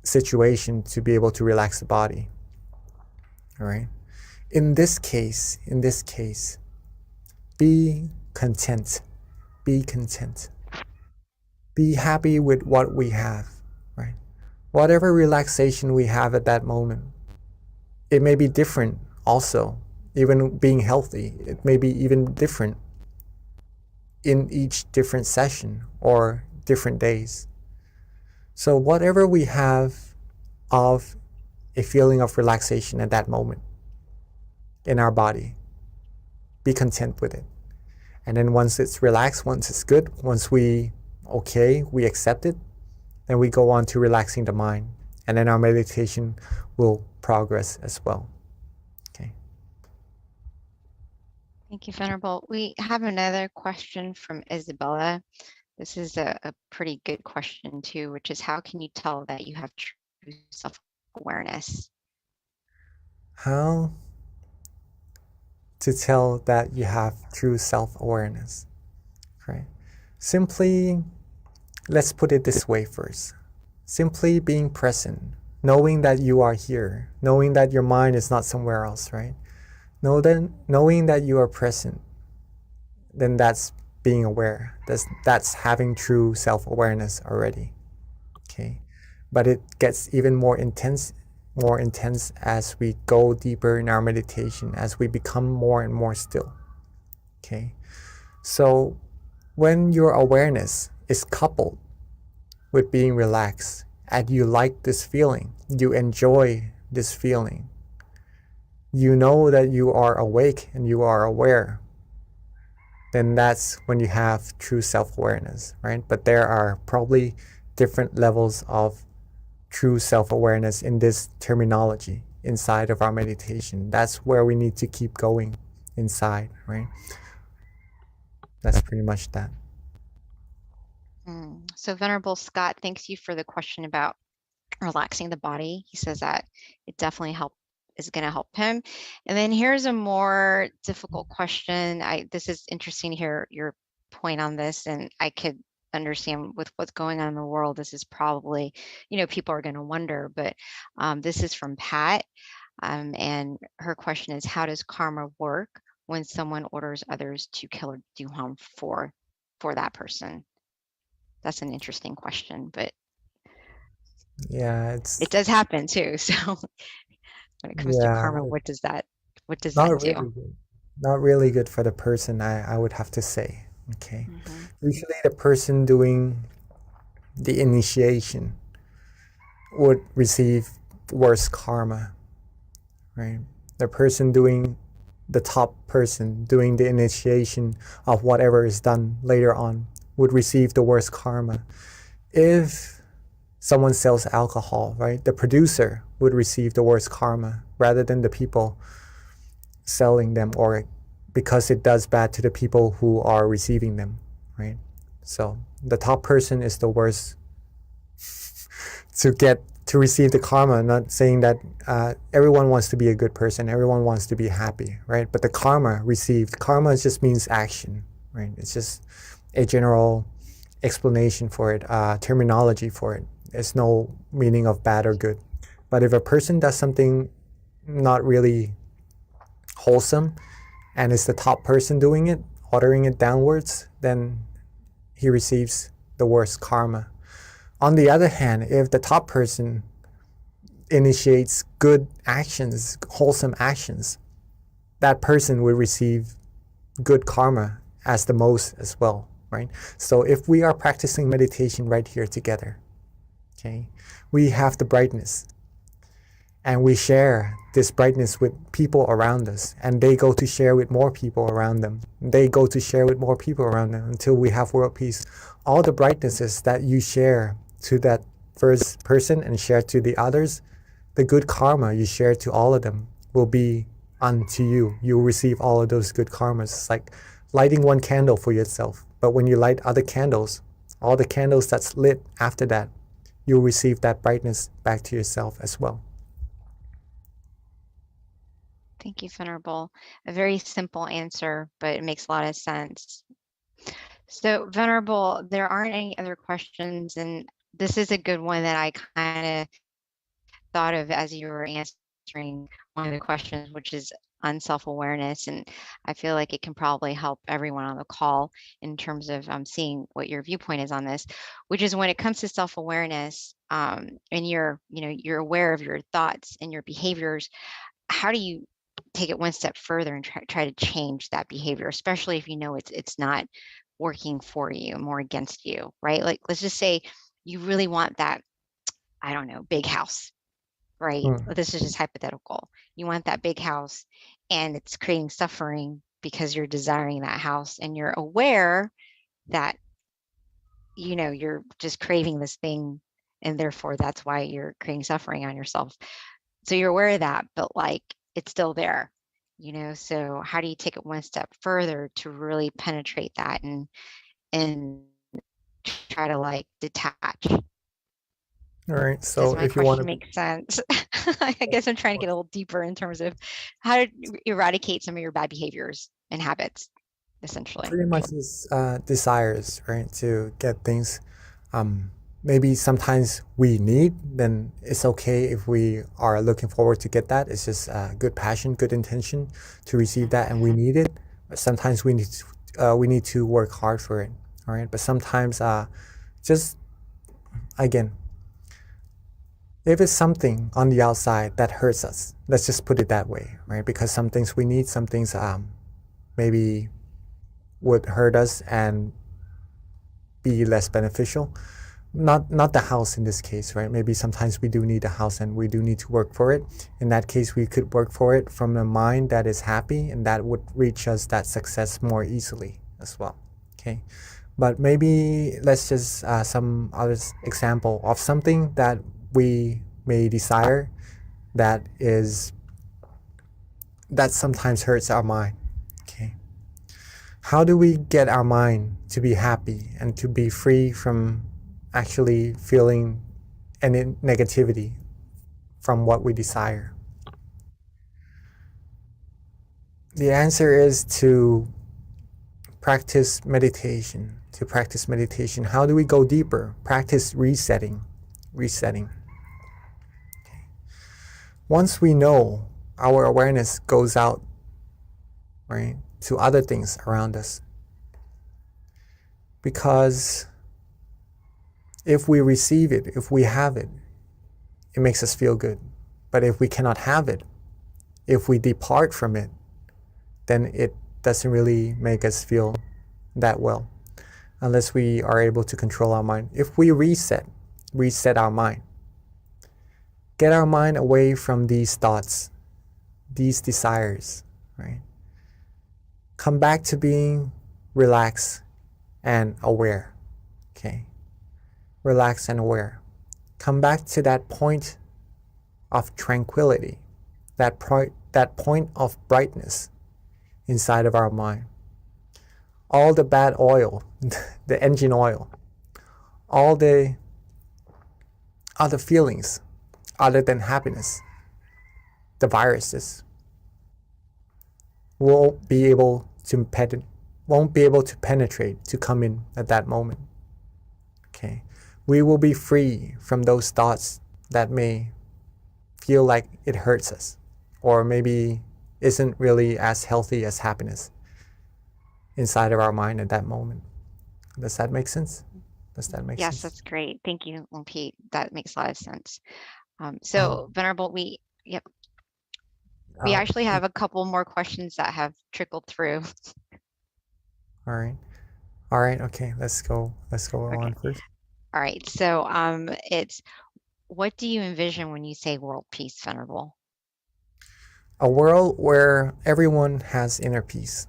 situation to be able to relax the body. All right. In this case, be content. Be content. Be happy with what we have, right? Whatever relaxation we have at that moment, it may be different also. Even being healthy, it may be even different in each different session or different days. So whatever we have of a feeling of relaxation at that moment in our body, be content with it. And then once it's relaxed, once it's good, once we accept it, then we go on to relaxing the mind. And then our meditation will progress as well. Okay. Thank you, Venerable. We have another question from Isabella. This is a pretty good question too, which is how can you tell that you have true self-awareness? How to tell that you have true self-awareness? Right. Simply, let's put it this way first. Simply being present, knowing that you are here, knowing that your mind is not somewhere else, right? Knowing that you are present, then that's being aware. That's having true self-awareness already. Okay. But it gets even more intense as we go deeper in our meditation, as we become more and more still. Okay. So when your awareness is coupled with being relaxed and you like this feeling, you enjoy this feeling, you know that you are awake and you are aware, then that's when you have true self-awareness, right? But there are probably different levels of true self-awareness in this terminology inside of our meditation. That's where we need to keep going inside, right? That's pretty much that. So Venerable Scott, thanks you for the question about relaxing the body. He says that it definitely is going to help him. And then here's a more difficult question. This is interesting to hear your point on this, and I could understand with what's going on in the world. This is probably, people are going to wonder, but this is from Pat. And her question is, how does karma work when someone orders others to kill or do harm for that person? That's an interesting question, but yeah, it does happen too. So when it comes to karma, what does that do? Not really good for the person, I would have to say. Okay. Usually the person doing the initiation would receive worse karma, right? The top person doing the initiation of whatever is done later on would receive the worst karma. If someone sells alcohol, right, the producer would receive the worst karma rather than the people selling them, or because it does bad to the people who are receiving them, right? So the top person is the worst to receive the karma. Not saying that everyone wants to be a good person, everyone wants to be happy, right? But the karma just means action, right? It's just a general explanation for it, terminology for it. There's no meaning of bad or good. But if a person does something not really wholesome and it's the top person doing it, ordering it downwards, then he receives the worst karma. On the other hand, if the top person initiates good actions, wholesome actions, that person will receive good karma as the most as well, right? So if we are practicing meditation right here together, okay, we have the brightness and we share this brightness with people around us, and they go to share with more people around them. They go to share with more people around them until we have world peace. All the brightnesses that you share to that first person and share to the others, the good karma you share to all of them will be unto you. You'll receive all of those good karmas. It's like lighting one candle for yourself. But when you light other candles, all the candles that's lit after that, you'll receive that brightness back to yourself as well. Thank you, Venerable. A very simple answer, but it makes a lot of sense. So, Venerable, there aren't any other questions, and this is a good one that I kind of thought of as you were answering one of the questions, which is on self-awareness. And I feel like it can probably help everyone on the call in terms of seeing what your viewpoint is on this, which is when it comes to self-awareness, and you're aware of your thoughts and your behaviors, how do you take it one step further and try to change that behavior, especially if you know it's not working for you, more against you, right? Like, let's just say you really want that, I don't know, big house, right? Mm. This is just hypothetical. You want that big house and it's creating suffering because you're desiring that house and you're aware that, you know, you're just craving this thing and therefore that's why you're creating suffering on yourself. So you're aware of that, but like it's still there, you know? So how do you take it one step further to really penetrate that and try to like detach? All right. Does So my if you want question to, make sense? I guess I'm trying to get a little deeper in terms of how to eradicate some of your bad behaviors and habits, essentially. pretty much is desires, right? To get things maybe sometimes we need, then it's okay if we are looking forward to get that. It's just good passion, good intention to receive that, and we need it. But sometimes we need to work hard for it, all right? But sometimes just again, if it's something on the outside that hurts us, let's just put it that way, right? Because some things we need, some things maybe would hurt us and be less beneficial. Not the house in this case, right? Maybe sometimes we do need a house and we do need to work for it. In that case, we could work for it from a mind that is happy, and that would reach us that success more easily as well. Okay, but maybe let's just some other example of something that we may desire that sometimes hurts our mind. Okay, how do we get our mind to be happy and to be free from actually feeling any negativity from what we desire? The answer is to practice meditation. To practice meditation, how do we go deeper? Practice resetting. Okay. Once we know, our awareness goes out, right, to other things around us. Because if we receive it, if we have it, it makes us feel good. But if we cannot have it, if we depart from it, then it doesn't really make us feel that well, unless we are able to control our mind. If we reset our mind, get our mind away from these thoughts, these desires, right? Come back to being relaxed and aware, okay? Relaxed and aware. Come back to that point of tranquility, that point of brightness inside of our mind. All the bad oil, the engine oil, all the other feelings other than happiness, the viruses, won't be able to penetrate, to come in at that moment. Okay, we will be free from those thoughts that may feel like it hurts us, or maybe isn't really as healthy as happiness inside of our mind at that moment. Does that make sense? Yes, that's great. Thank you, Pete. That makes a lot of sense. So Venerable, we actually have a couple more questions that have trickled through. All right. Okay, let's go on first. All right. So it's, what do you envision when you say world peace, Venerable? A world where everyone has inner peace.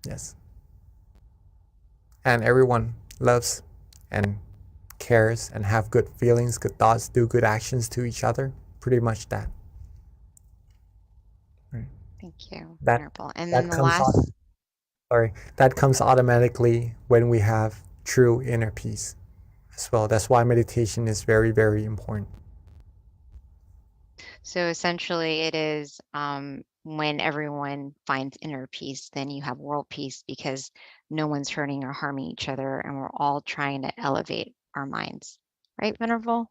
Yes. And everyone loves and cares and have good feelings, good thoughts, do good actions to each other. Pretty much that. Right. Thank you, That, Venerable. And that then the comes last. that comes automatically when we have true inner peace as well. That's why meditation is very, very important. So essentially it is when everyone finds inner peace, then you have world peace, because no one's hurting or harming each other and we're all trying to elevate our minds. Right, Venerable?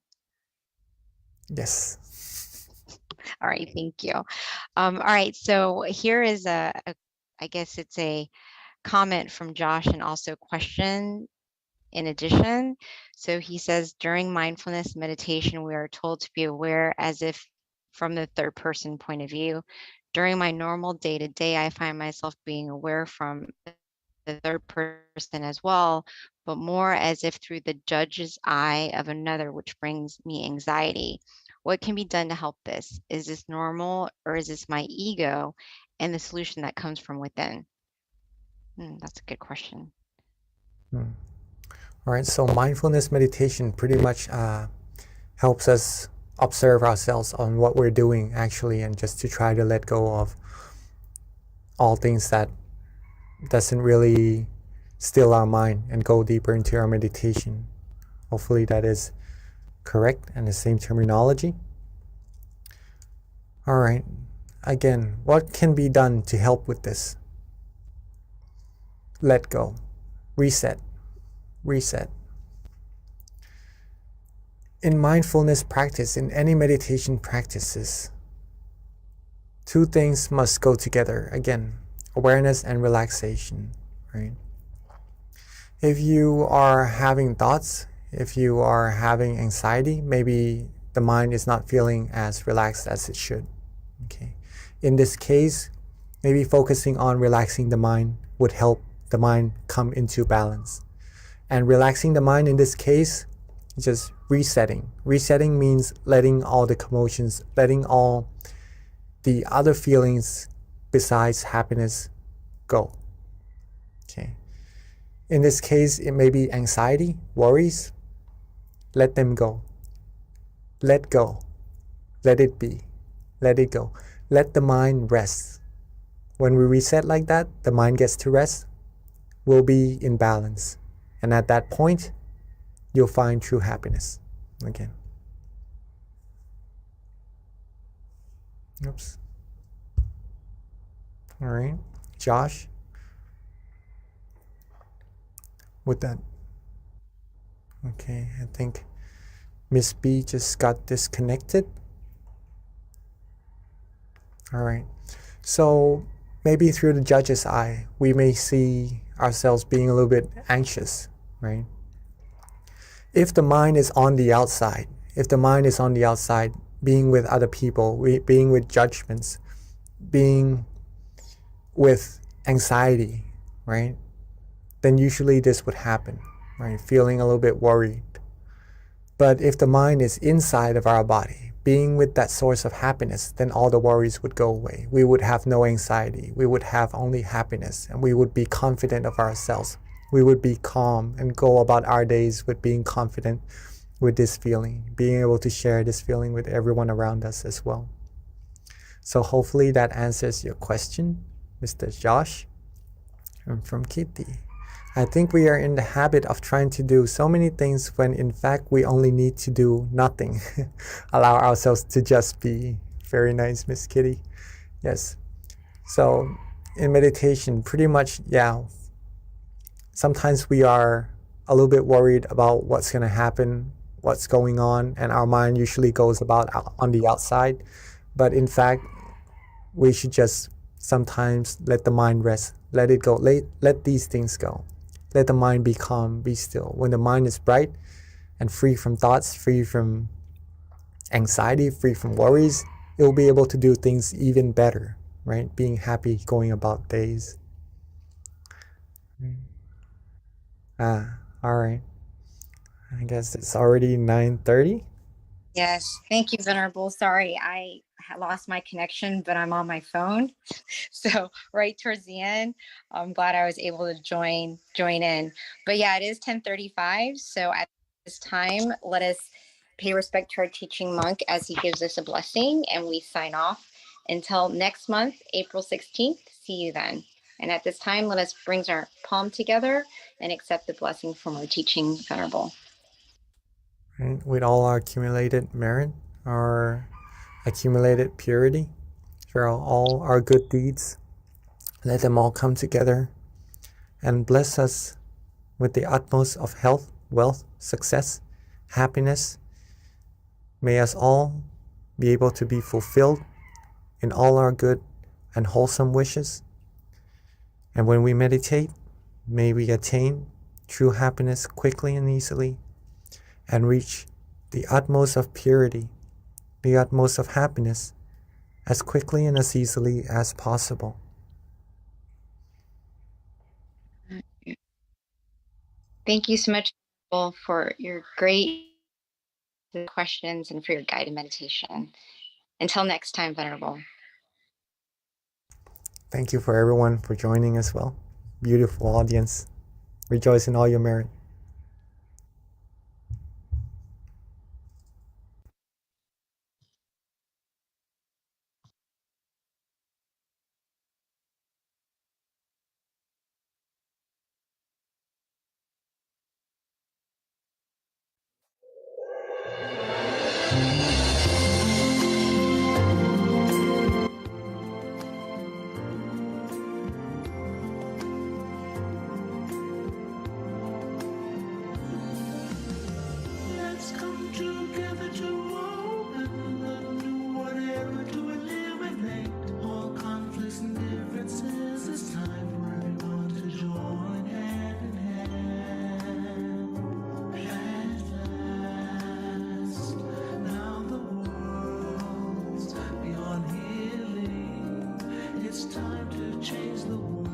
Yes. All right, thank you. All right, so here is I guess it's a comment from Josh and also a question in addition. So he says, during mindfulness meditation, we are told to be aware as if from the third person point of view. During my normal day to day, I find myself being aware from the third person as well, but more as if through the judge's eye of another, which brings me anxiety. What can be done to help this? Is this normal or is this my ego and the solution that comes from within? That's a good question. All right, so mindfulness meditation pretty much helps us observe ourselves on what we're doing actually, and just to try to let go of all things that doesn't really still our mind and go deeper into our meditation. Hopefully that is correct and the same terminology. All right, again, what can be done to help with this? Let go, reset. In mindfulness practice, in any meditation practices, two things must go together. Again, awareness and relaxation, right? If you are having thoughts, if you are having anxiety, maybe the mind is not feeling as relaxed as it should. Okay. In this case, maybe focusing on relaxing the mind would help the mind come into balance. And relaxing the mind in this case is just resetting. Resetting means letting all the commotions, letting all the other feelings besides happiness go. Okay. In this case, it may be anxiety, worries. Let them go. Let go. Let it be. Let it go. Let the mind rest. When we reset like that, the mind gets to rest. We'll be in balance. And at that point, you'll find true happiness again. Oops. All right, Josh, with that. Okay, I think Miss B just got disconnected. All right, so maybe through the judge's eye, we may see ourselves being a little bit anxious, right? If the mind is on the outside, being with other people, being with judgments, being with anxiety, right? Then usually this would happen, right? Feeling a little bit worried. But if the mind is inside of our body, being with that source of happiness, then all the worries would go away. We would have no anxiety. We would have only happiness, and we would be confident of ourselves. We would be calm and go about our days with being confident with this feeling, being able to share this feeling with everyone around us as well. So hopefully that answers your question, Mr. Josh. I'm from Kitty. I think we are in the habit of trying to do so many things when in fact we only need to do nothing. Allow ourselves to just be. Very nice, Miss Kitty. Yes. So in meditation, pretty much, yeah, sometimes we are a little bit worried about what's going to happen, what's going on, and our mind usually goes about on the outside. But in fact, we should just sometimes let the mind rest, let it go, let these things go. Let the mind be calm, be still. When the mind is bright and free from thoughts, free from anxiety, free from worries, it will be able to do things even better, right? Being happy, going about days. All right. I guess it's already 9:30. Yes, thank you, Venerable. Sorry, I lost my connection, but I'm on my phone. So right towards the end, I'm glad I was able to join in. But yeah, it is 10:35. So at this time, let us pay respect to our teaching monk as he gives us a blessing, and we sign off until next month, April 16th. See you then. And at this time, let us bring our palm together and accept the blessing from our teaching Venerable. Right? With all our accumulated merit, our accumulated purity, for all our good deeds, let them all come together and bless us with the utmost of health, wealth, success, happiness. May us all be able to be fulfilled in all our good and wholesome wishes. And when we meditate, may we attain true happiness quickly and easily, and reach the utmost of purity, the utmost of happiness as quickly and as easily as possible. Thank you so much for your great questions and for your guided meditation. Until next time, Venerable. Thank you for everyone for joining as well. Beautiful audience. Rejoice in all your merit. Let's come together to open the new whatever to eliminate all conflicts and differences. It's time for everyone to join hand in hand. At last, now the world's beyond healing. It's time to change the world.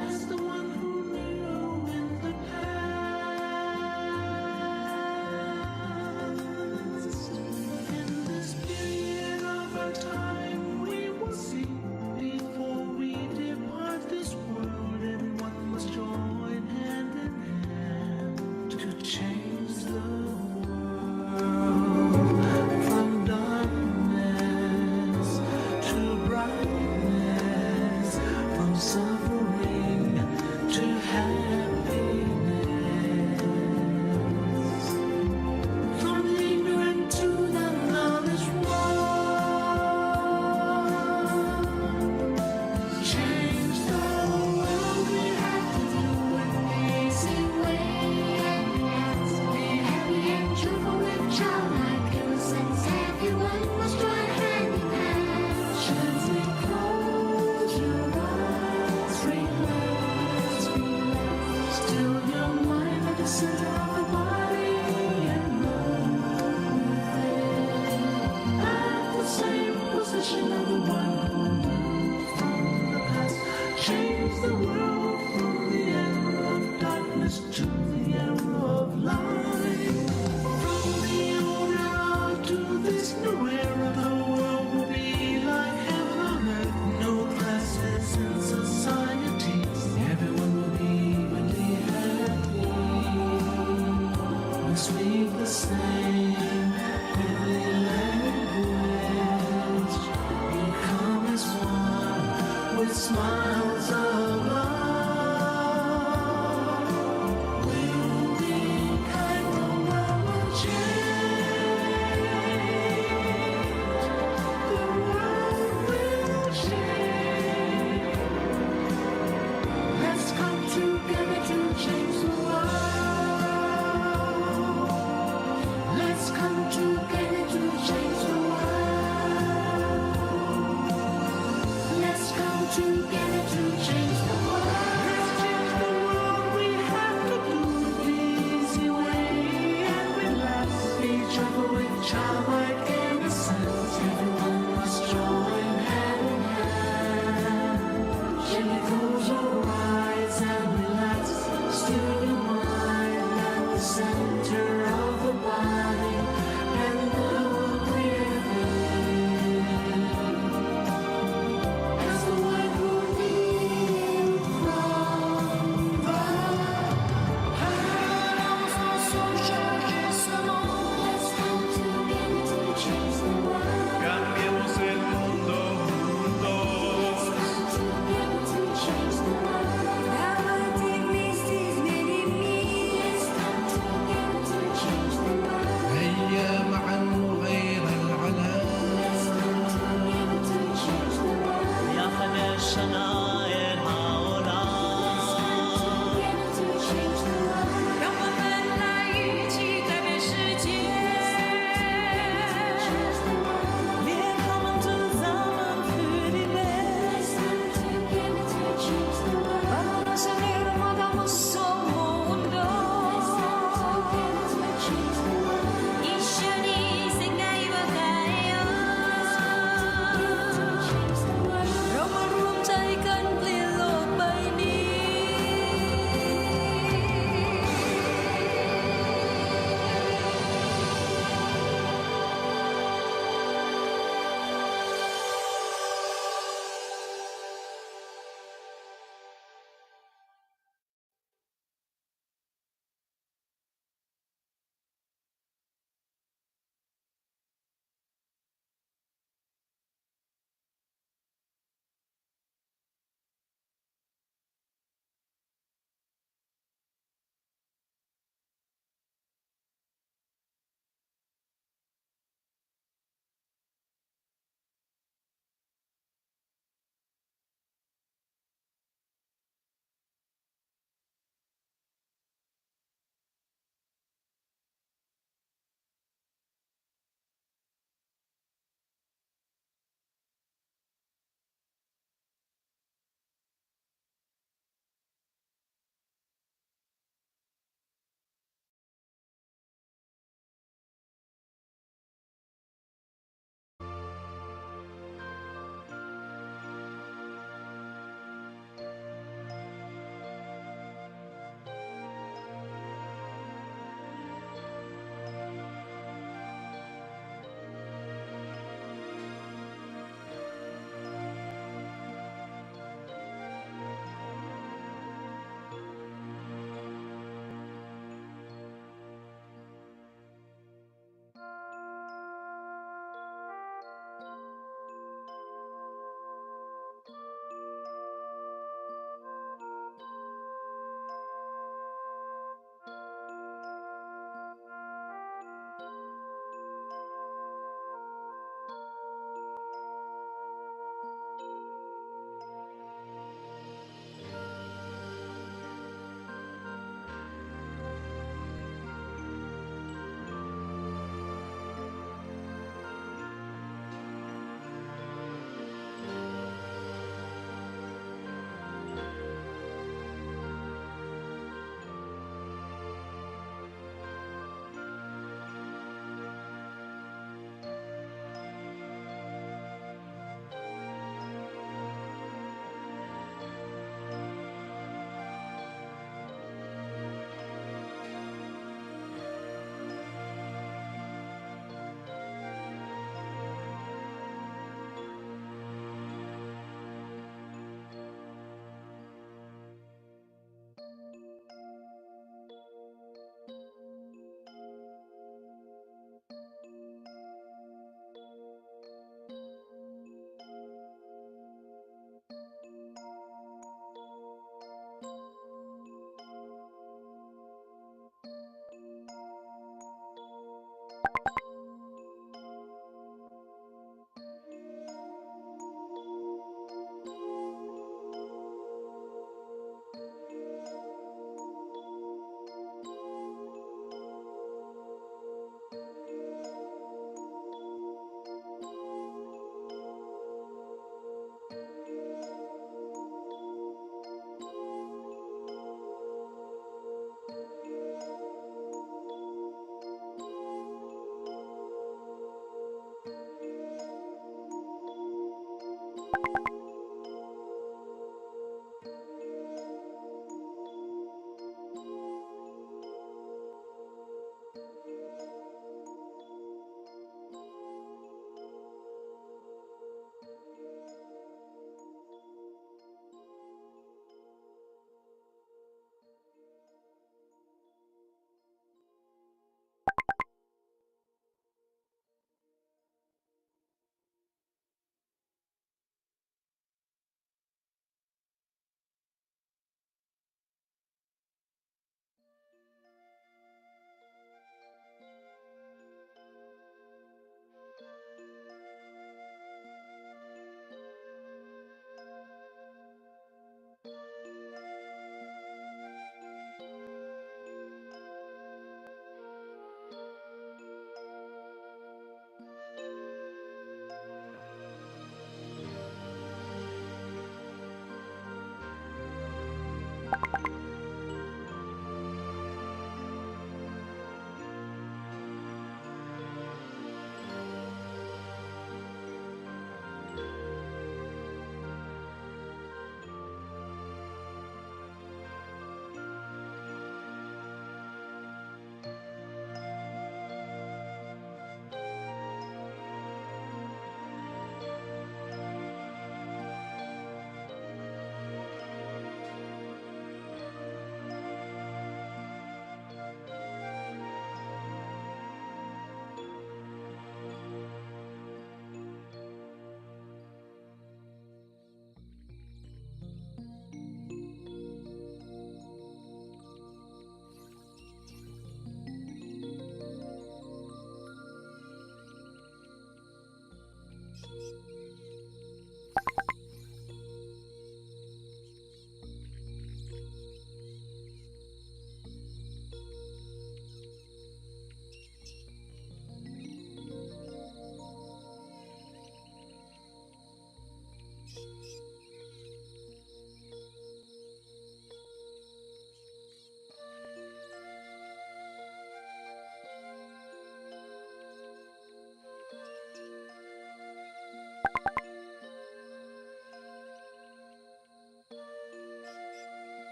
As the one who knew in the past, in this period of our time, we will see before we depart this world. Everyone must join hand in hand to change the world from darkness to brightness, from suffering to happiness, from the ignorant to the knowledge one. Change the world, we have to do an easy way. Be happy and cheerful with childlike innocence. Everyone must join hand in hand. Gently close your eyes, relax, relax. Still your mind at the center of the body and move at the same position of the one who knew from the past. Change the world from the era of darkness to the era of light. From the old era to this new era, the world will be like heaven on earth. No classes in society. Everyone will be evenly happy. We speak the same heavenly language. Become as one with smiles of love. We'll be kind, the world will change. The world will change. Let's come together to change the world. Let's come together to change the world. Let's come together to change the world. Let's change the world. We have to do it the easy way and relax. Each other with childlike innocence. Everyone must join hand in hand. Gently close your eyes and relax. Still your mind at the center of the body and move clearly. As the one who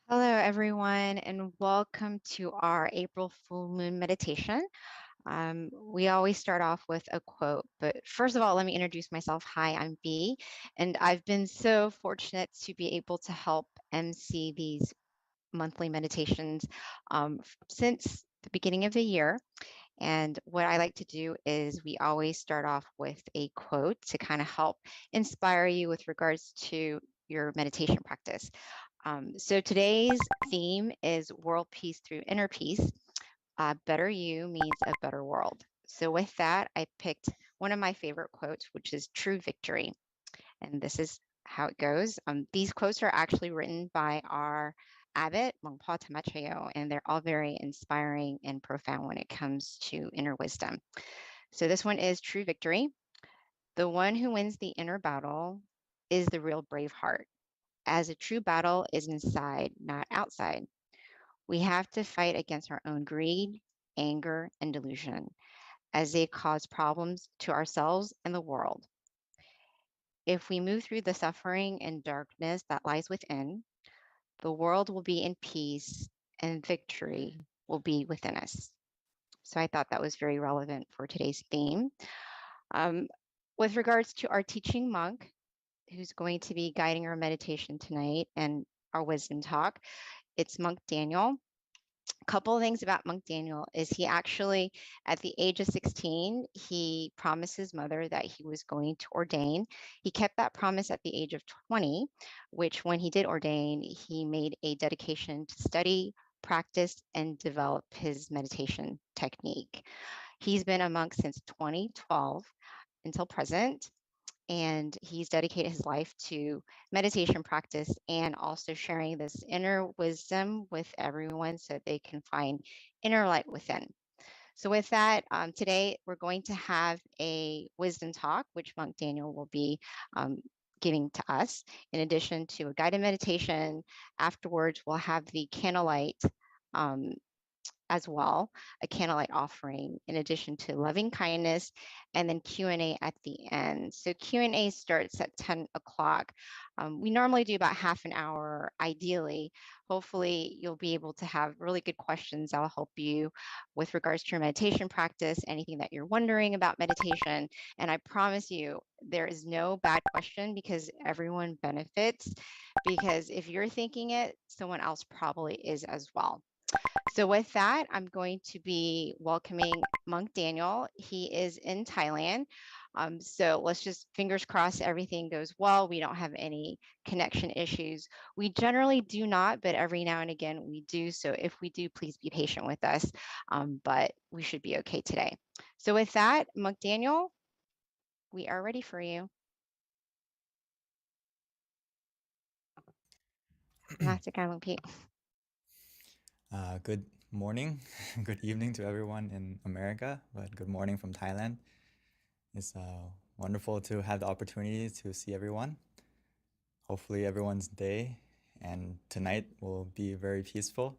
Hello, everyone, and welcome to our April full moon meditation. We always start off with a quote, but first of all, let me introduce myself. Hi, I'm B, and I've been so fortunate to be able to help MC these monthly meditations since the beginning of the year. And what I like to do is we always start off with a quote to kind of help inspire you with regards to your meditation practice. So today's theme is world peace through inner peace. Better you means a better world. So with that, I picked one of my favorite quotes, which is true victory. And this is how it goes. These quotes are actually written by our abbot, Longpa Tamachayo, and they're all very inspiring and profound when it comes to inner wisdom. So this one is true victory. The one who wins the inner battle is the real brave heart, as a true battle is inside, not outside. We have to fight against our own greed, anger, and delusion, as they cause problems to ourselves and the world. If we move through the suffering and darkness that lies within, the world will be in peace and victory will be within us. So I thought that was very relevant for today's theme. With regards to our teaching monk, who's going to be guiding our meditation tonight and our wisdom talk, it's Monk Daniel. A couple of things about Monk Daniel is he actually, at the age of 16, he promised his mother that he was going to ordain. He kept that promise at the age of 20, which when he did ordain, he made a dedication to study, practice, and develop his meditation technique. He's been a monk since 2012 until present. and he's dedicated his life to meditation practice and also sharing this inner wisdom with everyone so they can find inner light within. So with that, today we're going to have a wisdom talk, which Monk Daniel will be giving to us, in addition to a guided meditation. Afterwards, we'll have the candlelight as well, a candlelight offering, in addition to loving kindness, and then Q&A at the end. So Q&A starts at 10 o'clock. We normally do about half an hour, ideally. Hopefully you'll be able to have really good questions that will help you with regards to your meditation practice, anything that you're wondering about meditation. And I promise you, there is no bad question because everyone benefits, because if you're thinking it, someone else probably is as well. So with that, I'm going to be welcoming Monk Daniel. He is in Thailand. So let's just fingers crossed everything goes well. We don't have any connection issues. We generally do not, but every now and again we do. So if we do, please be patient with us. But we should be okay today. So with that, Monk Daniel, we are ready for you. Good morning, good evening to everyone in America, but good morning from Thailand. It's wonderful to have the opportunity to see everyone. Hopefully everyone's day and tonight will be very peaceful,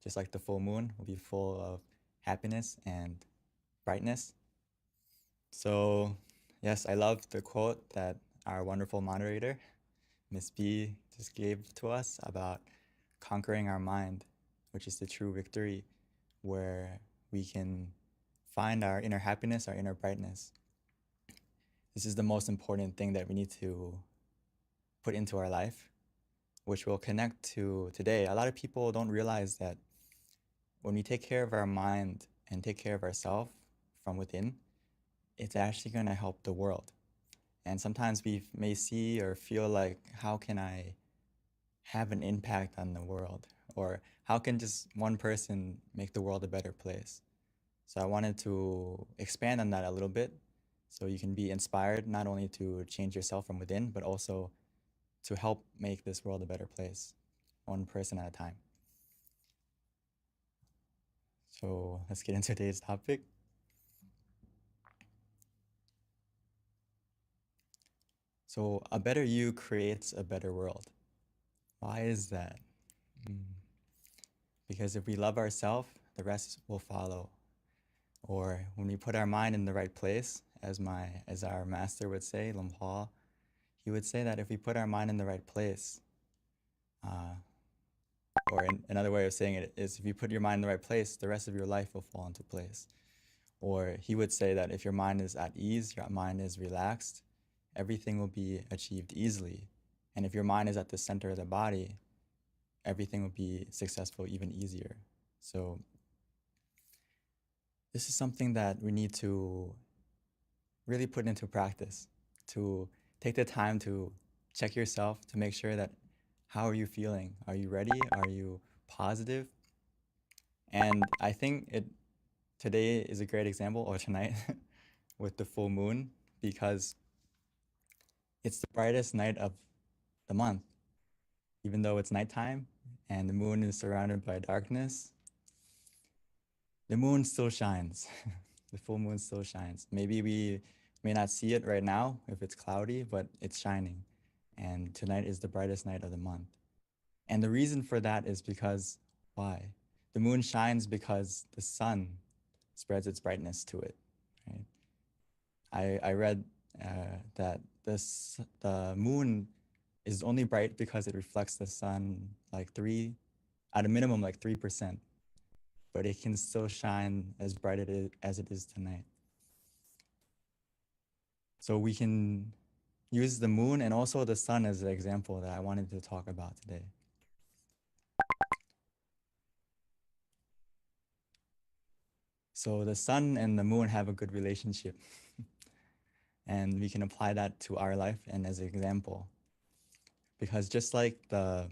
just like the full moon will be full of happiness and brightness. So yes, I love the quote that our wonderful moderator, Miss B, just gave to us about conquering our mind, which is the true victory, where we can find our inner happiness, our inner brightness. This is the most important thing that we need to put into our life, which will connect to today. A lot of people don't realize that when we take care of our mind and take care of ourselves from within, it's actually going to help the world. And sometimes we may see or feel like, how can I have an impact on the world? Or how can just one person make the world a better place? So I wanted to expand on that a little bit so you can be inspired not only to change yourself from within, but also to help make this world a better place, one person at a time. So let's get into today's topic. So a better you creates a better world. Why is that? Because if we love ourselves, the rest will follow. Or when we put our mind in the right place, as our master would say, Lumpha, he would say that if we put our mind in the right place, or another way of saying it is, if you put your mind in the right place, the rest of your life will fall into place. Or he would say that if your mind is at ease, your mind is relaxed, everything will be achieved easily. And if your mind is at the center of the body, everything will be successful even easier. So this is something that we need to really put into practice, to take the time to check yourself, to make sure that, how are you feeling? Are you ready? Are you positive? And I think today is a great example, or tonight, with the full moon, because it's the brightest night of the month. Even though it's nighttime and the moon is surrounded by darkness, the moon still shines. The full moon still shines. Maybe we may not see it right now if it's cloudy, but it's shining. And tonight is the brightest night of the month. And the reason for that is because, why? The moon shines because the sun spreads its brightness to it, right? I read that the moon is only bright because it reflects the sun at a minimum like 3%, but it can still shine as bright as it is tonight. So we can use the moon and also the sun as an example that I wanted to talk about today. So the sun and the moon have a good relationship and we can apply that to our life and as an example. Because just like the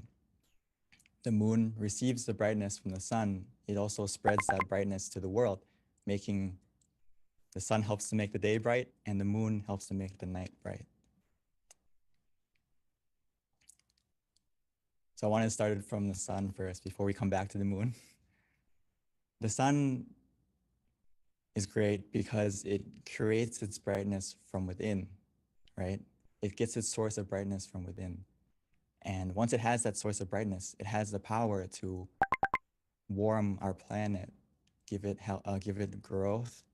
moon receives the brightness from the sun, it also spreads that brightness to the world, making the sun helps to make the day bright and the moon helps to make the night bright. So I want to start it from the sun first before we come back to the moon. The sun is great because it creates its brightness from within, right? It gets its source of brightness from within. And once it has that source of brightness, it has the power to warm our planet, give it growth,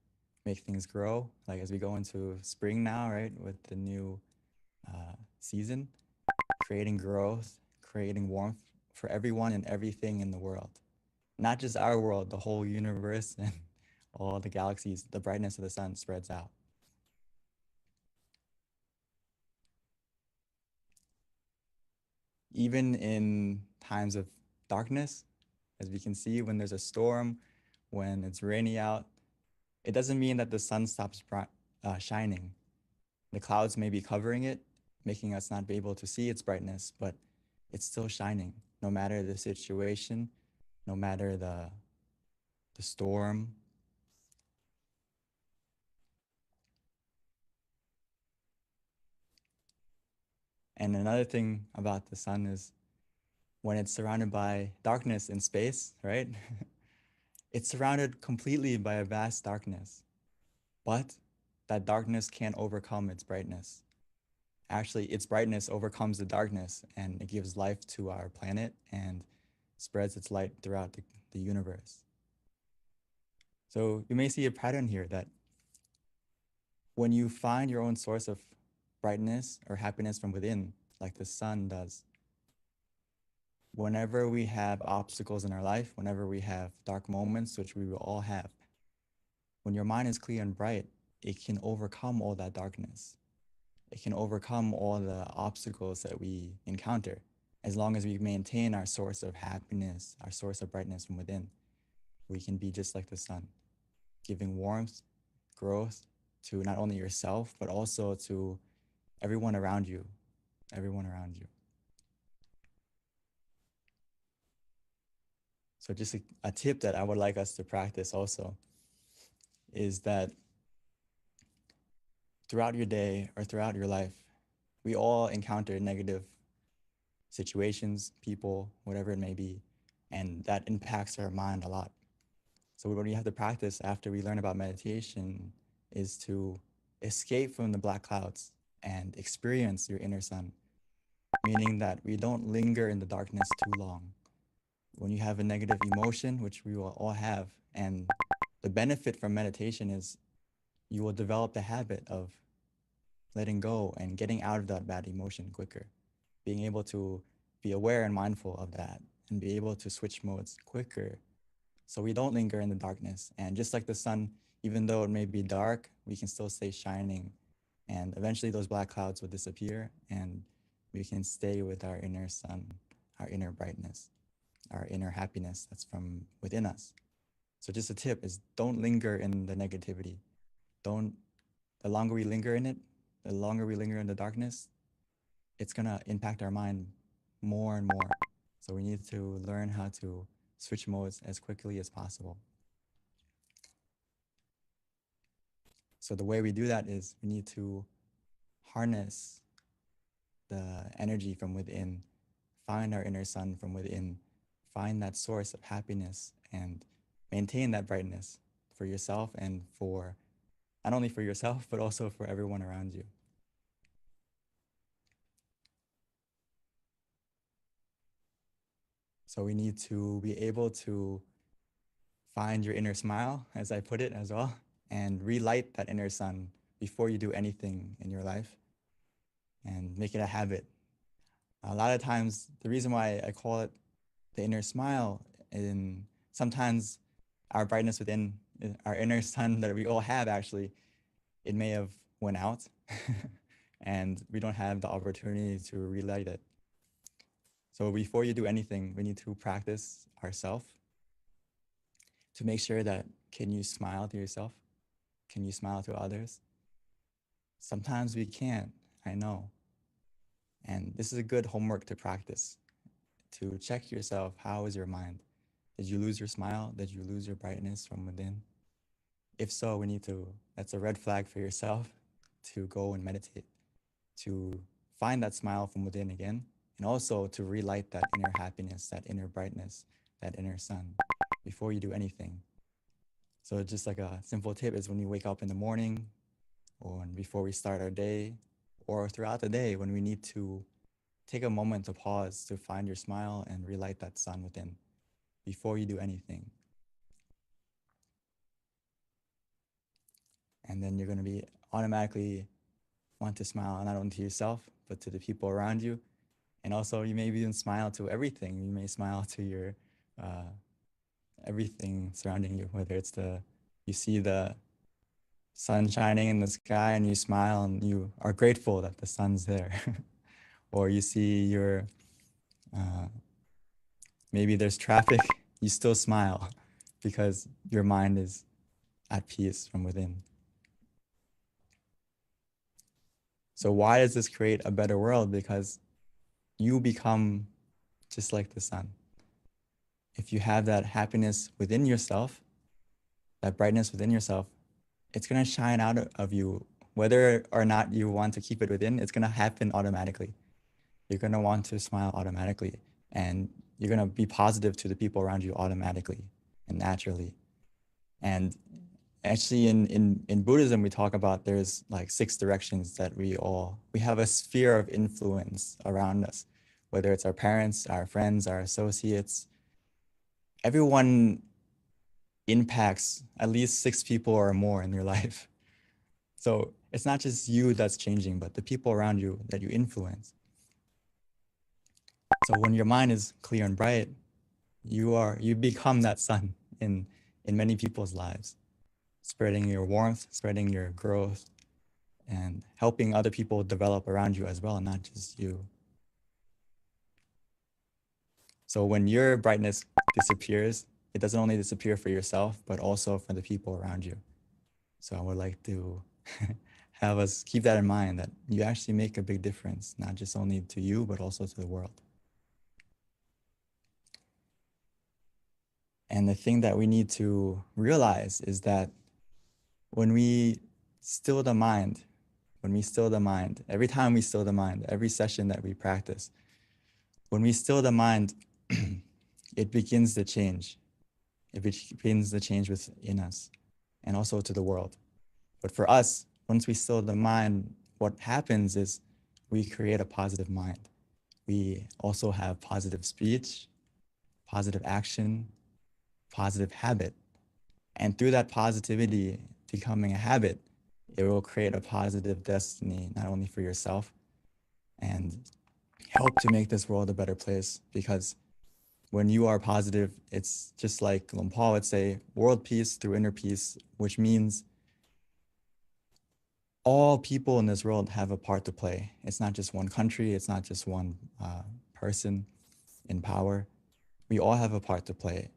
make things grow. Like as we go into spring now, right, with the new season, creating growth, creating warmth for everyone and everything in the world. Not just our world, the whole universe and all the galaxies, the brightness of the sun spreads out. Even in times of darkness, as we can see, when there's a storm, when it's rainy out, it doesn't mean that the sun stops shining. The clouds may be covering it, making us not be able to see its brightness, but it's still shining, no matter the situation, no matter the storm. And another thing about the sun is when it's surrounded by darkness in space, right? It's surrounded completely by a vast darkness, but that darkness can't overcome its brightness. Actually, its brightness overcomes the darkness and it gives life to our planet and spreads its light throughout the universe. So you may see a pattern here that when you find your own source of brightness or happiness from within, like the sun does, whenever we have obstacles in our life, whenever we have dark moments, which we will all have, when your mind is clear and bright, it can overcome all that darkness. It can overcome all the obstacles that we encounter, as long as we maintain our source of happiness, our source of brightness from within. We can be just like the sun, giving warmth, growth to not only yourself, but also to everyone around you, everyone around you. So just a tip that I would like us to practice also is that throughout your day or throughout your life, we all encounter negative situations, people, whatever it may be, and that impacts our mind a lot. So what we have to practice after we learn about meditation is to escape from the black clouds and experience your inner sun, meaning that we don't linger in the darkness too long. When you have a negative emotion, which we will all have, and the benefit from meditation is you will develop the habit of letting go and getting out of that bad emotion quicker, being able to be aware and mindful of that and be able to switch modes quicker so we don't linger in the darkness. And just like the sun, even though it may be dark, we can still stay shining. And eventually those black clouds will disappear and we can stay with our inner sun, our inner brightness, our inner happiness that's from within us. So just a tip is don't linger in the negativity. The longer we linger in it, the longer we linger in the darkness, it's gonna impact our mind more and more. So we need to learn how to switch modes as quickly as possible. So the way we do that is we need to harness the energy from within, find our inner sun from within, find that source of happiness and maintain that brightness for yourself and for, not only for yourself, but also for everyone around you. So we need to be able to find your inner smile, as I put it as well, and relight that inner sun before you do anything in your life and make it a habit. A lot of times, the reason why I call it the inner smile, and sometimes our brightness within our inner sun that we all have, actually, it may have went out and we don't have the opportunity to relight it. So before you do anything, we need to practice ourselves to make sure that, can you smile to yourself? Can you smile to others? Sometimes we can't, I know. And this is a good homework to practice, to check yourself. How is your mind? Did you lose your smile? Did you lose your brightness from within? If so, that's a red flag for yourself to go and meditate, to find that smile from within again and also to relight that inner happiness, that inner brightness, that inner sun before you do anything. So just like a simple tip is when we wake up in the morning or before we start our day or throughout the day when we need to take a moment to pause to find your smile and relight that sun within before you do anything. And then you're going to be automatically want to smile not only to yourself, but to the people around you. And also you may even smile to everything. You may smile to your everything surrounding you, whether it's you see the sun shining in the sky and you smile and you are grateful that the sun's there. Or you see maybe there's traffic, you still smile because your mind is at peace from within. So why does this create a better world? Because you become just like the sun. If you have that happiness within yourself, that brightness within yourself, it's going to shine out of you. Whether or not you want to keep it within, it's going to happen automatically. You're going to want to smile automatically, and you're going to be positive to the people around you automatically and naturally. And actually in Buddhism, we talk about there's like 6 directions that we have a sphere of influence around us, whether it's our parents, our friends, our associates. Everyone impacts at least 6 people or more in your life. So it's not just you that's changing, but the people around you that you influence. So when your mind is clear and bright, you become that sun in many people's lives, spreading your warmth, spreading your growth, and helping other people develop around you as well, not just you. So when your brightness disappears, it doesn't only disappear for yourself, but also for the people around you. So I would like to have us keep that in mind, that you actually make a big difference, not just only to you, but also to the world. And the thing that we need to realize is that when we still the mind, every time we still the mind, every session that we practice, when we still the mind, it begins to change. It begins the change within us and also to the world. But for us, once we still the mind, what happens is we create a positive mind. We also have positive speech, positive action, positive habit. And through that positivity becoming a habit, it will create a positive destiny, not only for yourself, and help to make this world a better place. Because when you are positive, it's just like Paul would say, world peace through inner peace, which means all people in this world have a part to play. It's not just one country. It's not just one person in power. We all have a part to play.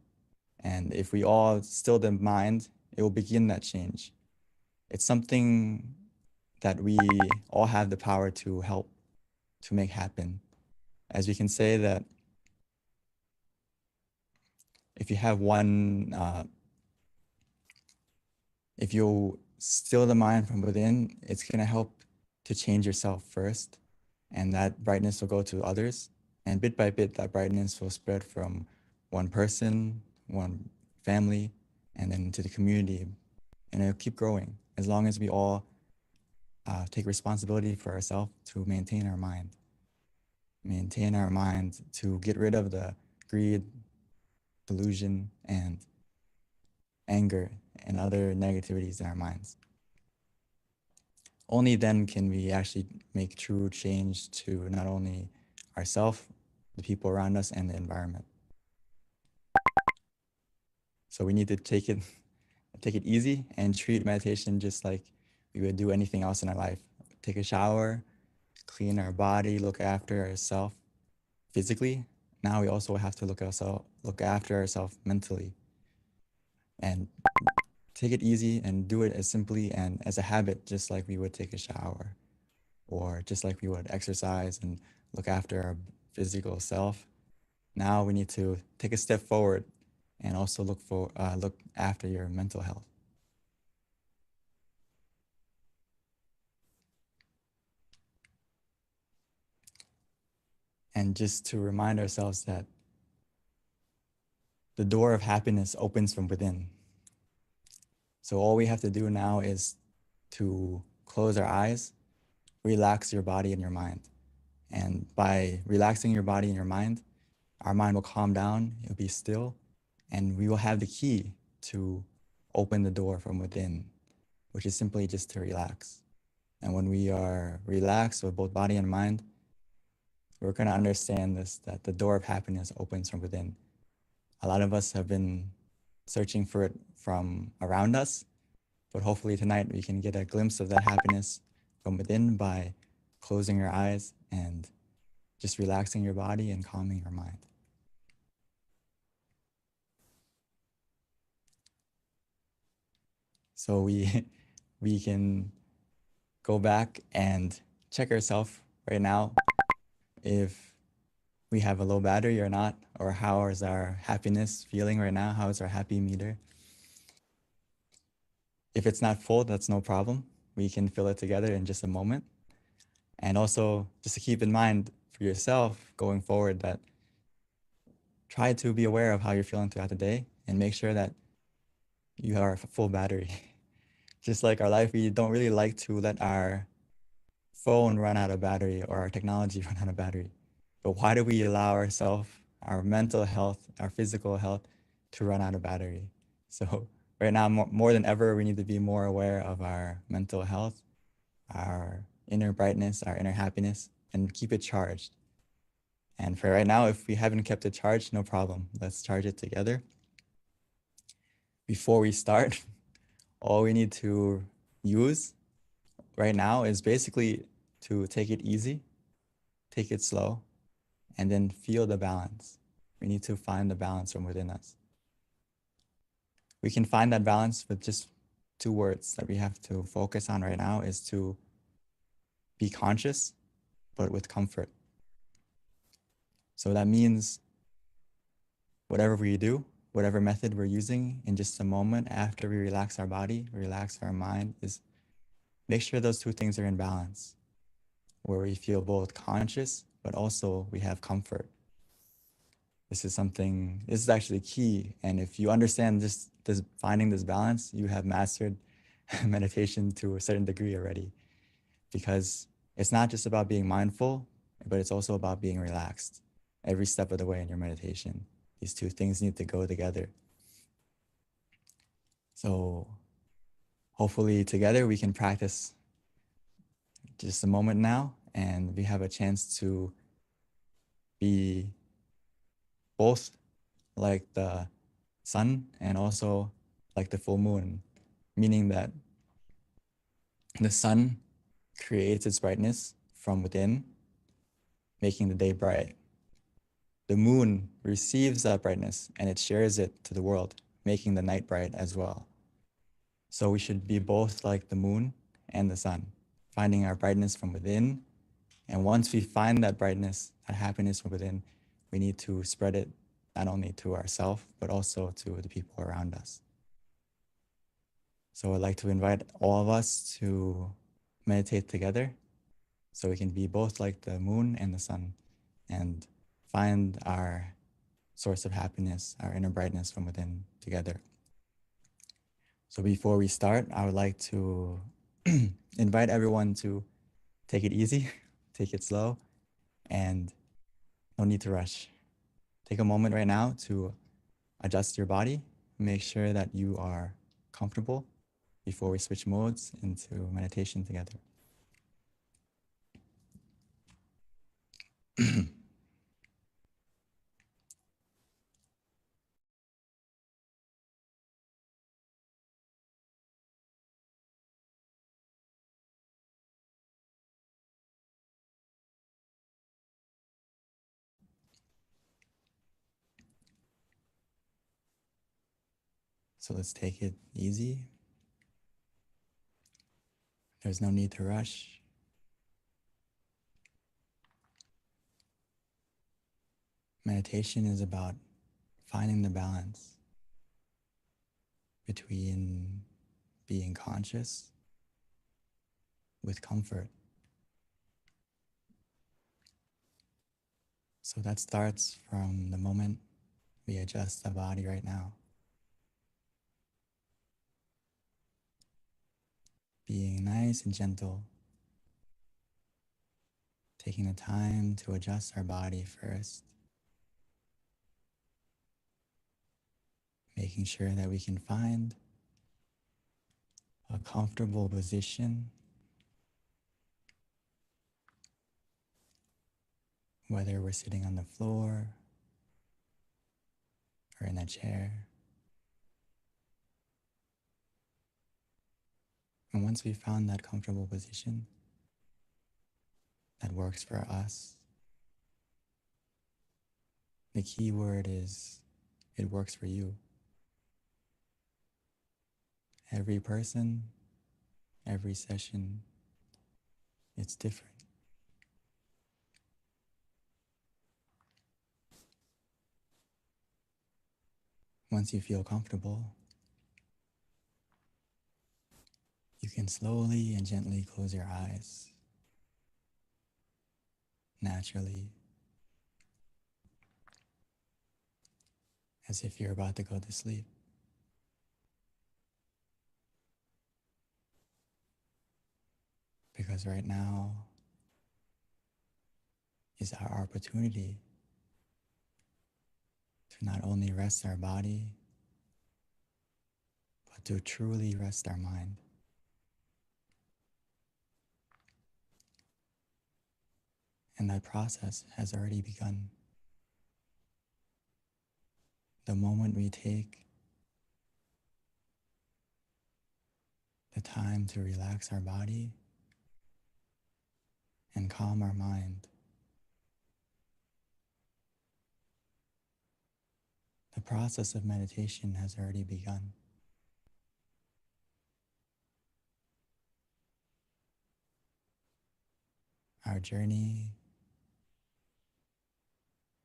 And if we all still the mind, it will begin that change. It's something that we all have the power to help to make happen. As we can say that if you have if you still the mind from within, it's going to help to change yourself first, and that brightness will go to others. And bit by bit, that brightness will spread from one person, one family, and then to the community. And it'll keep growing as long as we all take responsibility for ourselves to maintain our mind. Maintain our mind to get rid of the greed, delusion, and anger and other negativities in our minds. Only then can we actually make true change to not only ourselves, the people around us, and the environment. So we need to take it easy and treat meditation just like we would do anything else in our life. Take a shower, clean our body, look after ourselves physically. Now we also have to look after ourselves mentally. And take it easy and do it as simply and as a habit, just like we would take a shower, or just like we would exercise and look after our physical self. Now we need to take a step forward and also look after your mental health. and just to remind ourselves that the door of happiness opens from within. So all we have to do now is to close our eyes, relax your body and your mind. And by relaxing your body and your mind, our mind will calm down, it'll be still, and we will have the key to open the door from within, which is simply just to relax. And when we are relaxed with both body and mind, we're going to understand this, that the door of happiness opens from within. A lot of us have been searching for it from around us, but hopefully tonight we can get a glimpse of that happiness from within by closing your eyes and just relaxing your body and calming your mind. So we can go back and check ourselves right now if we have a low battery or not, or how is our happiness feeling right now? How is our happy meter? If it's not full, that's no problem. We can fill it together in just a moment. And also just to keep in mind for yourself going forward that try to be aware of how you're feeling throughout the day and make sure that you are a full battery. Just like our life, we don't really like to let our phone run out of battery or our technology run out of battery. But why do we allow ourselves, our mental health, our physical health to run out of battery? So right now, more than ever, we need to be more aware of our mental health, our inner brightness, our inner happiness, and keep it charged. And for right now, if we haven't kept it charged, no problem. Let's charge it together. Before we start, all we need to use right now is basically to take it easy, take it slow, and then feel the balance. We need to find the balance from within us. We can find that balance with just 2 words that we have to focus on right now is to be conscious, but with comfort. So that means whatever we do, whatever method we're using in just a moment after we relax our body, relax our mind, is make sure those 2 things are in balance, where we feel both conscious, but also we have comfort. This is actually key. And if you understand this finding this balance, you have mastered meditation to a certain degree already, because it's not just about being mindful, but it's also about being relaxed every step of the way in your meditation. These 2 things need to go together. So hopefully together we can practice just a moment now, and we have a chance to be both like the sun and also like the full moon, meaning that the sun creates its brightness from within, making the day bright. The moon receives that brightness and it shares it to the world, making the night bright as well. So we should be both like the moon and the sun, finding our brightness from within. And once we find that brightness, that happiness from within, we need to spread it not only to ourselves, but also to the people around us. So I'd like to invite all of us to meditate together so we can be both like the moon and the sun and find our source of happiness, our inner brightness from within together. So before we start, I would like to invite everyone to take it easy, take it slow, and no need to rush. Take a moment right now to adjust your body, make sure that you are comfortable before we switch modes into meditation together. So let's take it easy. There's no need to rush. Meditation is about finding the balance between being conscious with comfort. So that starts from the moment we adjust the body right now. Being nice and gentle, taking the time to adjust our body first, making sure that we can find a comfortable position, whether we're sitting on the floor or in a chair. And once we found that comfortable position that works for us, the key word is it works for you. Every person, every session, it's different. Once you feel comfortable, you can slowly and gently close your eyes, naturally, as if you're about to go to sleep. Because right now is our opportunity to not only rest our body, but to truly rest our mind. And that process has already begun. The moment we take the time to relax our body and calm our mind, the process of meditation has already begun. Our journey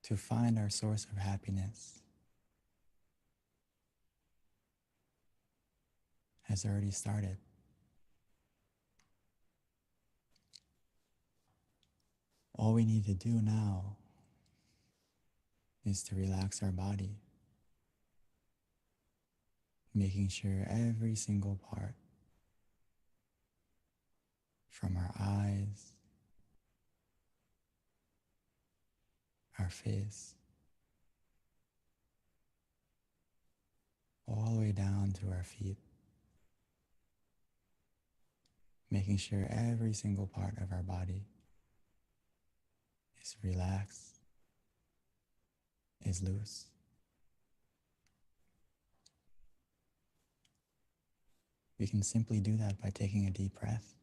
to find our source of happiness has already started. All we need to do now is to relax our body, making sure every single part, from our eyes, our face, all the way down to our feet, making sure every single part of our body is relaxed, is loose. We can simply do that by taking a deep breath,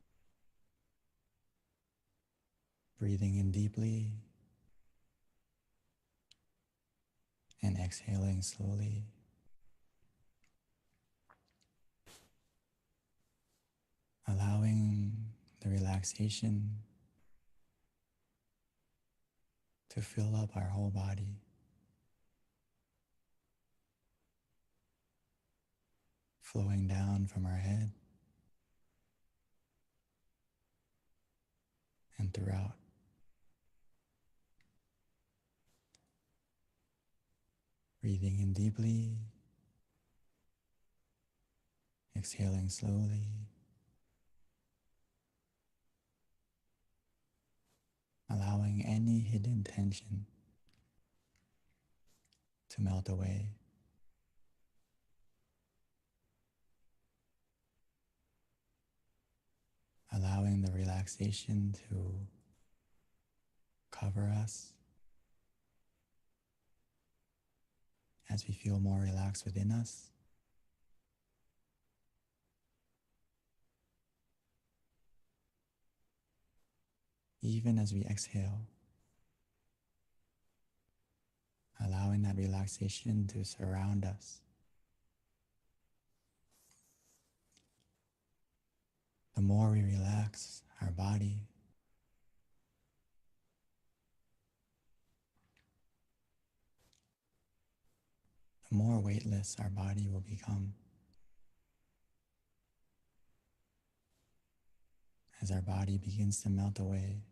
breathing in deeply and exhaling slowly. Allowing the relaxation to fill up our whole body. Flowing down from our head and throughout. Breathing in deeply, exhaling slowly, allowing any hidden tension to melt away. Allowing the relaxation to cover us as we feel more relaxed within us. Even as we exhale, allowing that relaxation to surround us. The more we relax our body, the more weightless our body will become. As our body begins to melt away,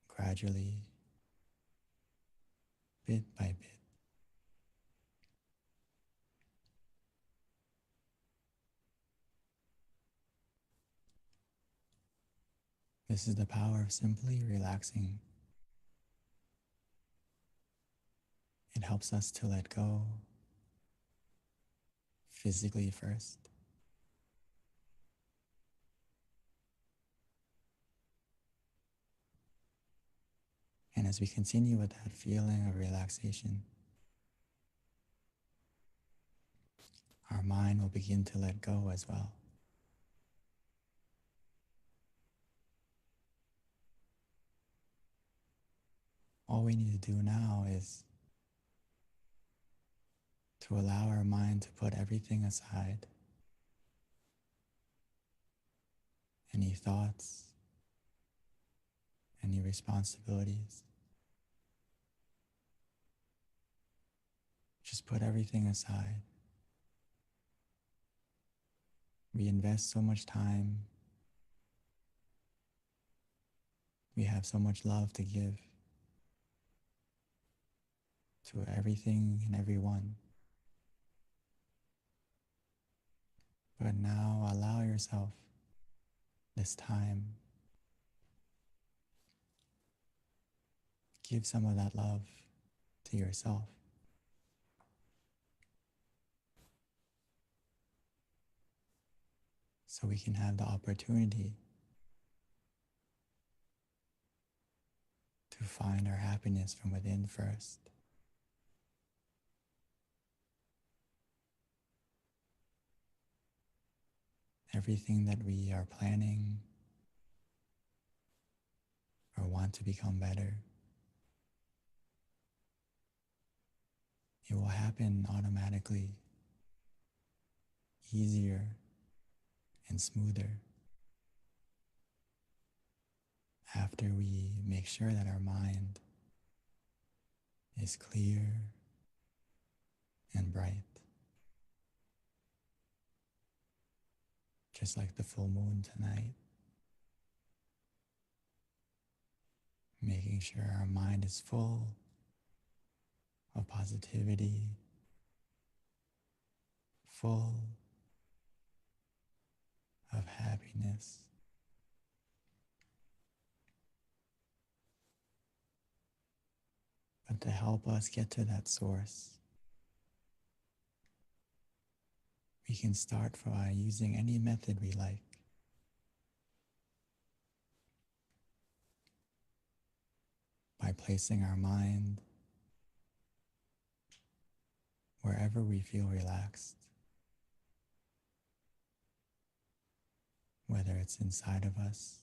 gradually bit by bit. This is the power of simply relaxing. It helps us to let go physically first. And as we continue with that feeling of relaxation, our mind will begin to let go as well. All we need to do now is to allow our mind to put everything aside. Any thoughts, any responsibilities. Just put everything aside. We invest so much time. We have so much love to give to everything and everyone. But now allow yourself this time. Give some of that love to yourself. So we can have the opportunity to find our happiness from within first. Everything that we are planning or want to become better, it will happen automatically, easier and smoother after we make sure that our mind is clear and bright. Just like the full moon tonight, making sure our mind is full of positivity, full of happiness. But to help us get to that source, we can start by using any method we like. By placing our mind wherever we feel relaxed, whether it's inside of us,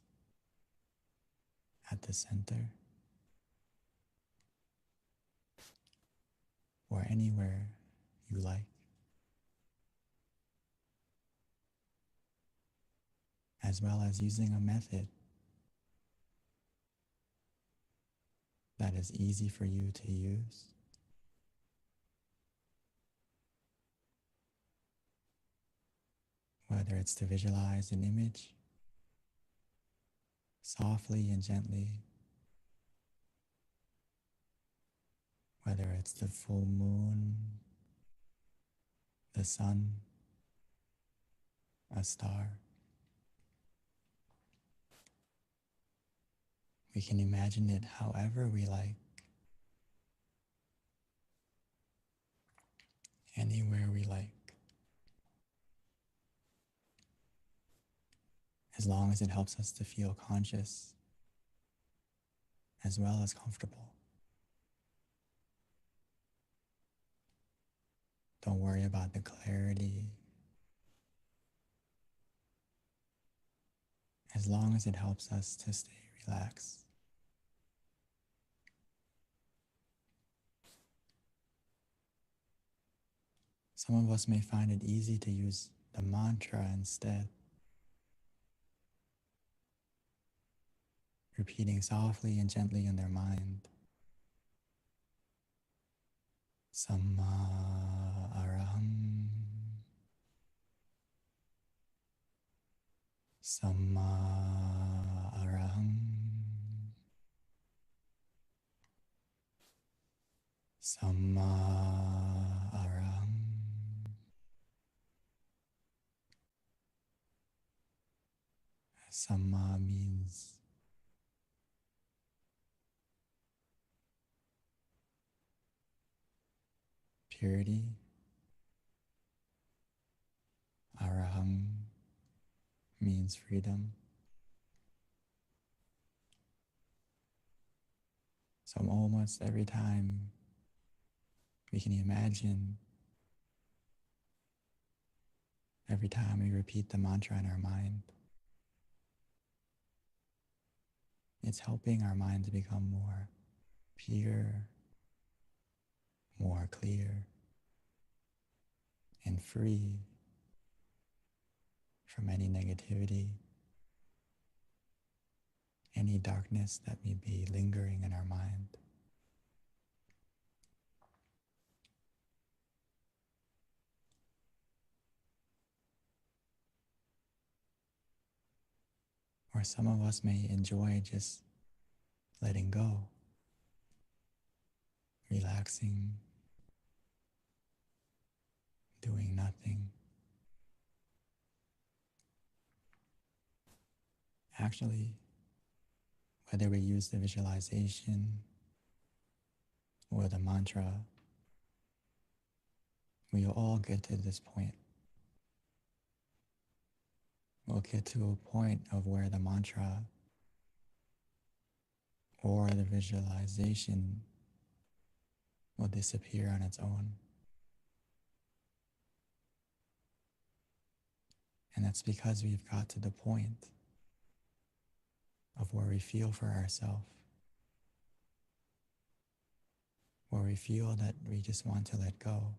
at the center, or anywhere you like. As well as using a method that is easy for you to use. Whether it's to visualize an image softly and gently, whether it's the full moon, the sun, a star. We can imagine it however we like, anywhere we like, as long as it helps us to feel conscious as well as comfortable. Don't worry about the clarity. As long as it helps us to stay relaxed. Some of us may find it easy to use the mantra instead, repeating softly and gently in their mind. Samma araham, Samma araham, Samma Araham. Samma means purity. Araham means freedom. So almost every time we can imagine, every time we repeat the mantra in our mind, it's helping our mind to become more pure, more clear, and free from any negativity, any darkness that may be lingering in our mind. Or some of us may enjoy just letting go, relaxing, doing nothing. Actually, whether we use the visualization or the mantra, we will all get to this point. We'll get to a point of where the mantra or the visualization will disappear on its own. And that's because we've got to the point of where we feel for ourselves, where we feel that we just want to let go.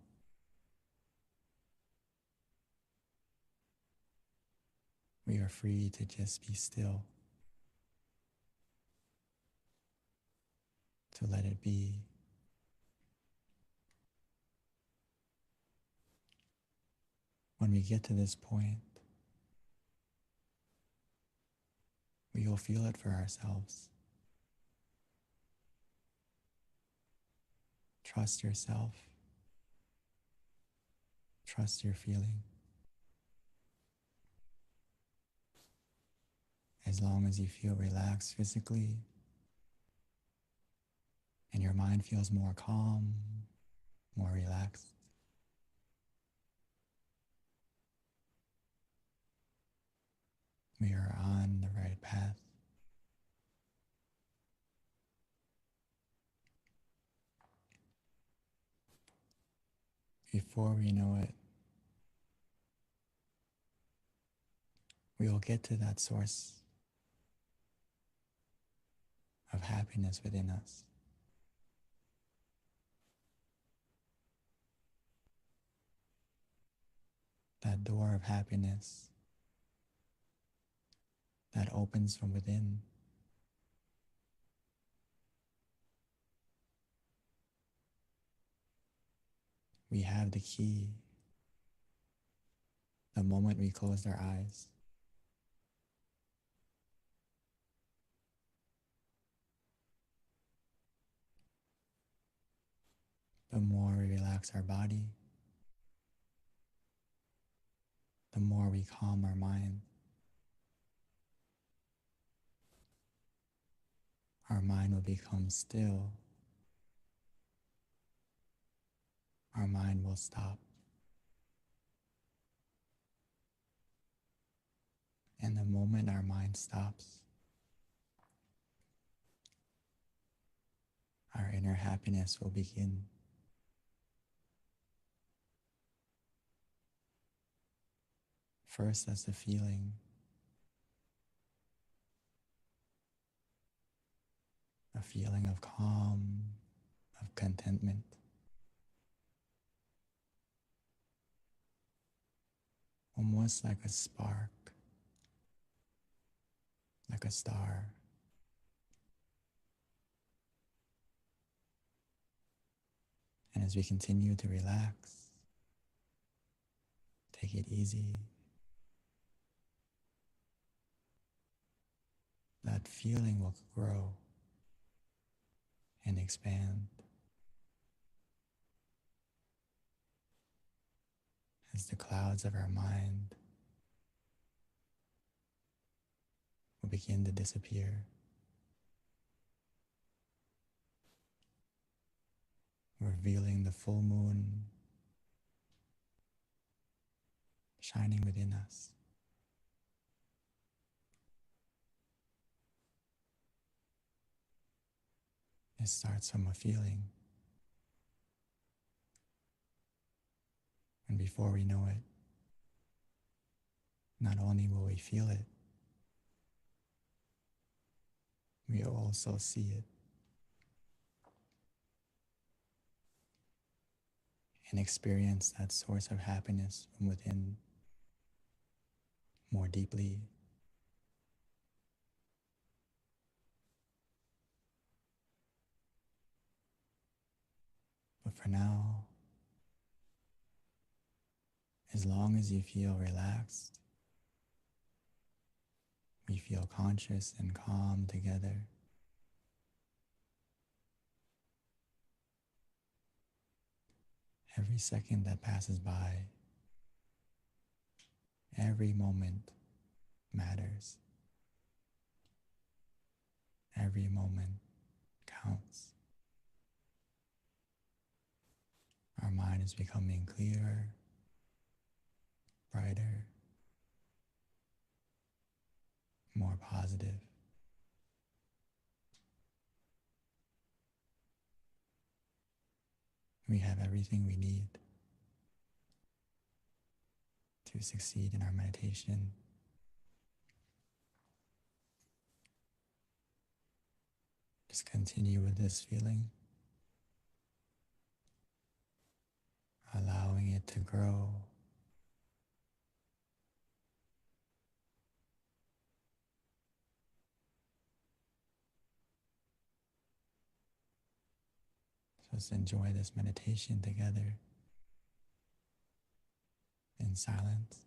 We are free to just be still, to let it be. When we get to this point, we will feel it for ourselves. Trust yourself. Trust your feeling. As long as you feel relaxed physically and your mind feels more calm, more relaxed, we are on the right path. Before we know it, we will get to that source of happiness within us. That door of happiness that opens from within. We have the key the moment we close our eyes. The more we relax our body, the more we calm our mind. Our mind will become still. Our mind will stop. And the moment our mind stops, our inner happiness will begin. First as a feeling, of calm, of contentment. Almost like a spark, like a star. And as we continue to relax, take it easy, that feeling will grow and expand as the clouds of our mind will begin to disappear, revealing the full moon shining within us. It starts from a feeling, and before we know it, not only will we feel it, we will also see it and experience that source of happiness from within more deeply. But for now, as long as you feel relaxed, we feel conscious and calm together. Every second that passes by, every moment matters. Every moment counts. Our mind is becoming clearer, brighter, more positive. We have everything we need to succeed in our meditation. Just continue with this feeling, allowing it to grow. Just enjoy this meditation together in silence.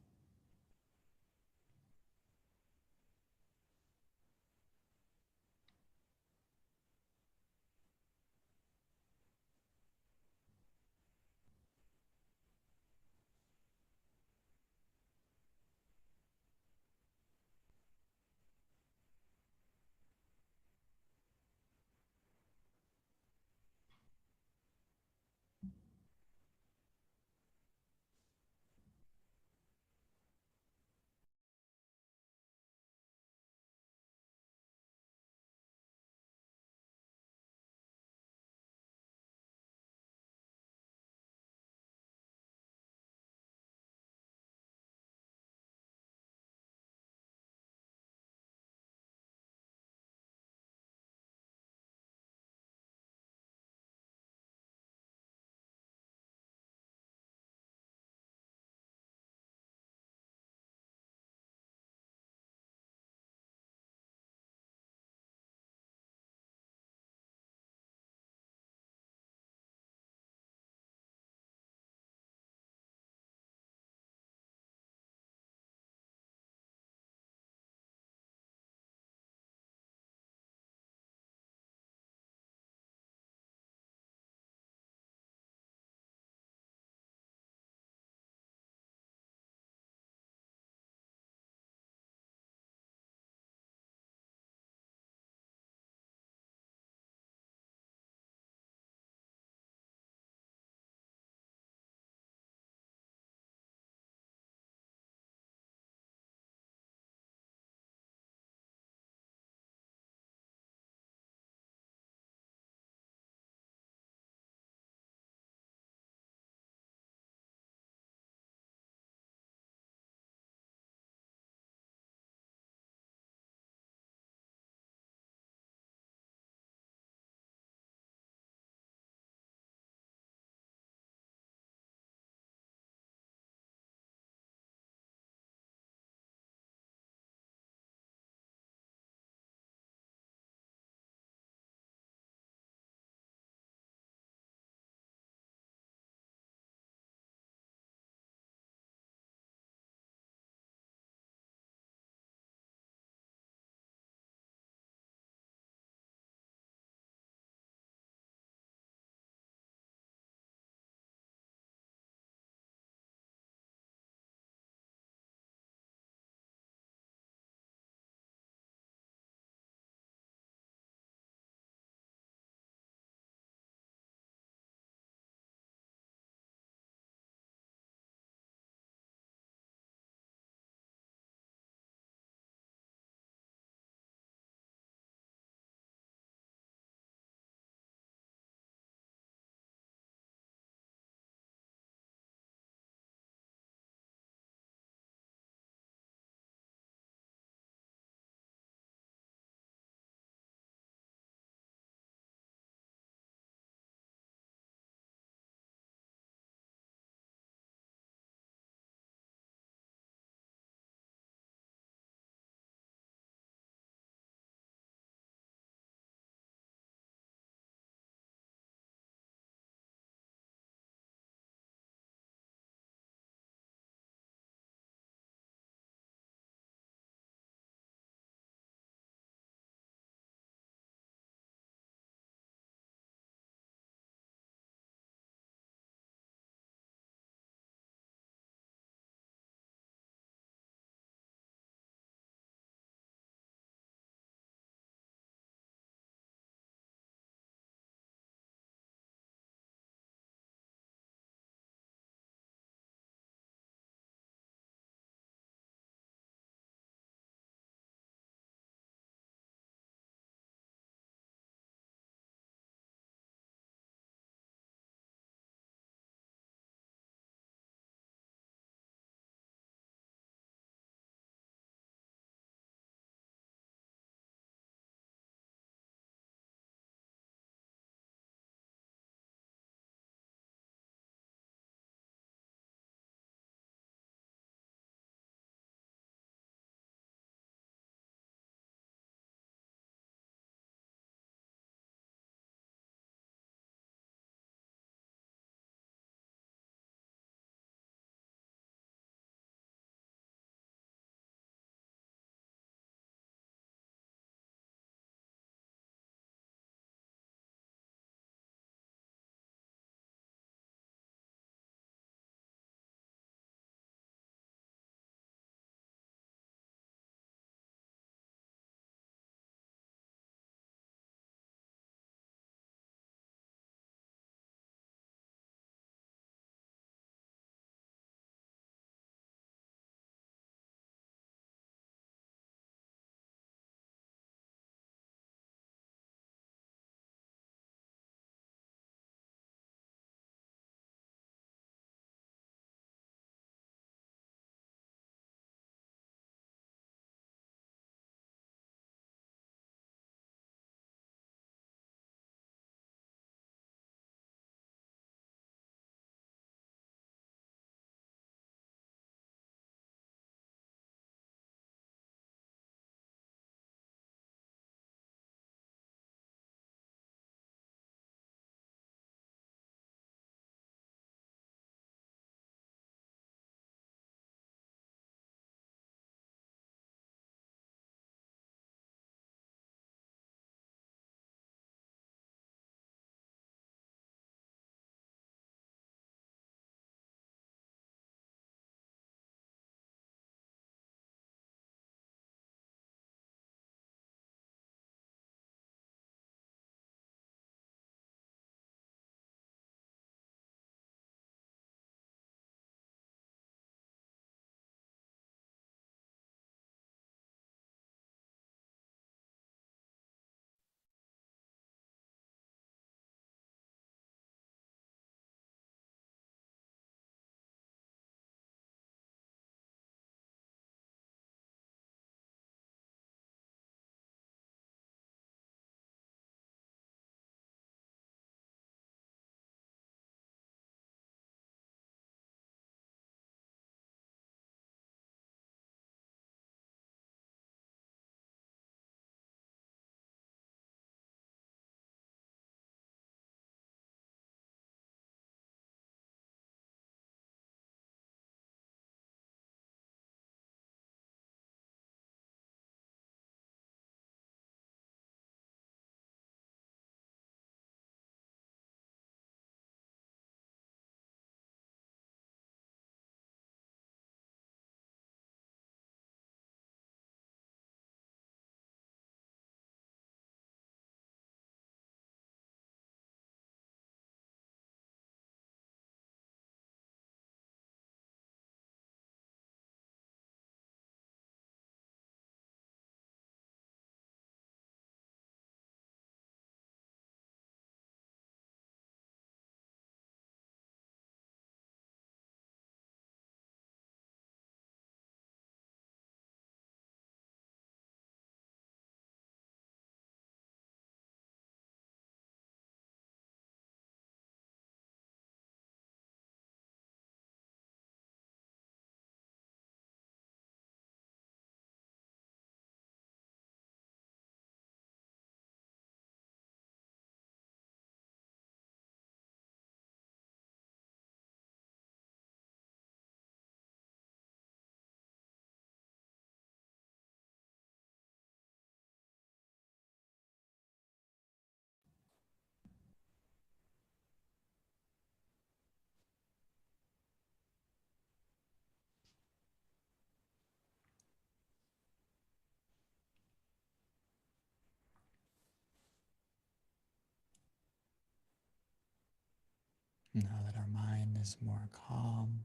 Now that our mind is more calm,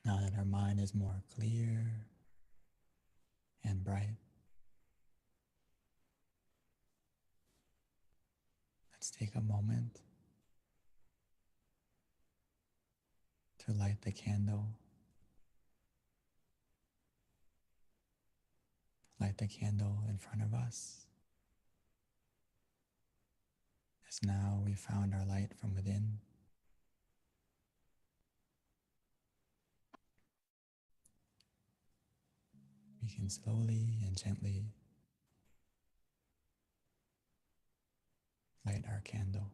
now that our mind is more clear and bright, let's take a moment to light the candle. Light the candle in front of us, as now we found our light from within. We can slowly and gently light our candle.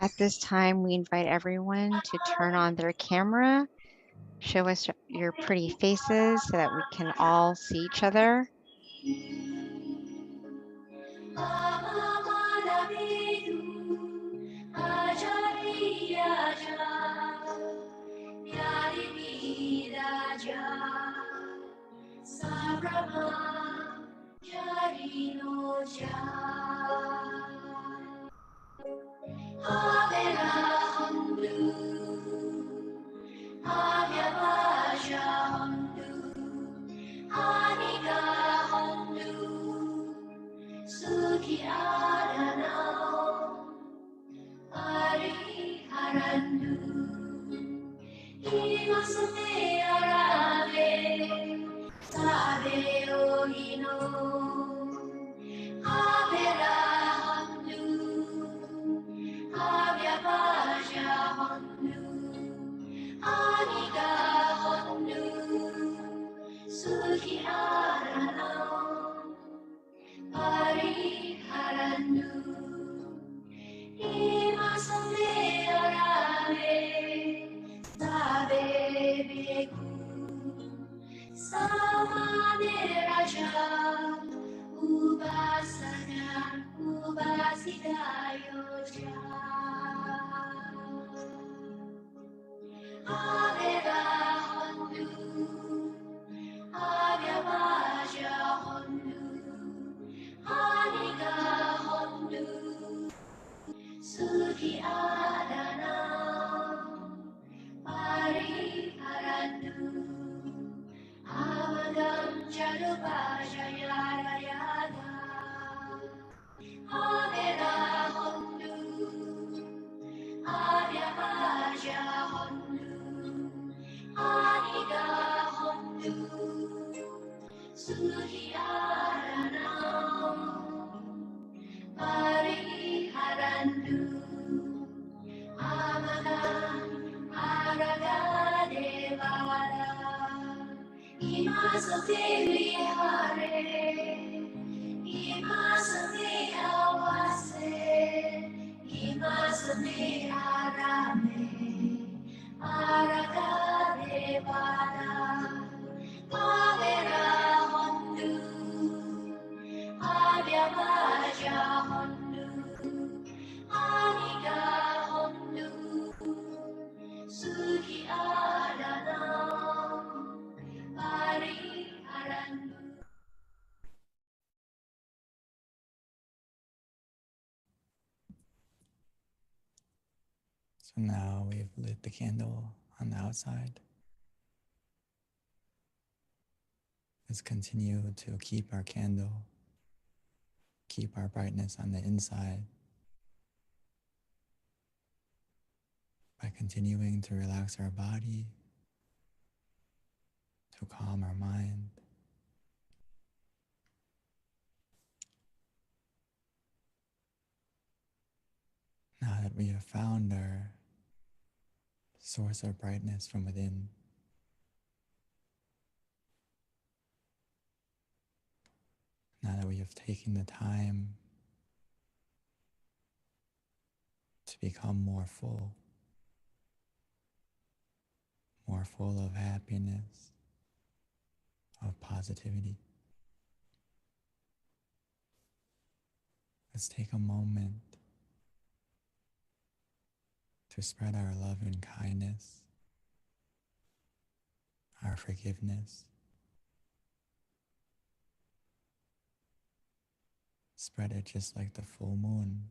At this time, we invite everyone to turn on their camera, show us your pretty faces so that we can all see each other. So now we've lit the candle on the outside. Let's continue to keep our candle, keep our brightness on the inside by continuing to relax our body, to calm our mind. Now that we have found our source of brightness from within, now that we of taking the time to become more full of happiness, of positivity. Let's take a moment to spread our love and kindness, our forgiveness. Spread it just like the full moon.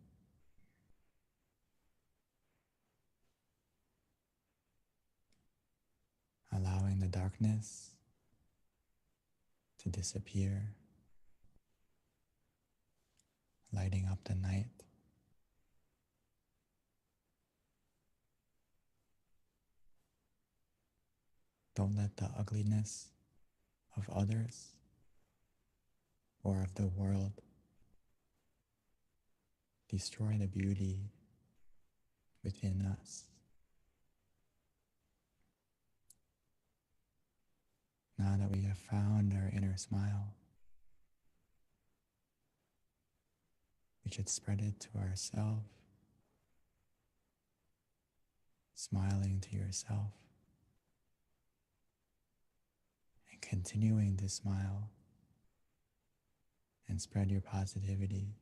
Allowing the darkness to disappear, lighting up the night. Don't let the ugliness of others or of the world destroy the beauty within us. Now that we have found our inner smile, we should spread it to ourselves, smiling to yourself, and continuing to smile and spread your positivity.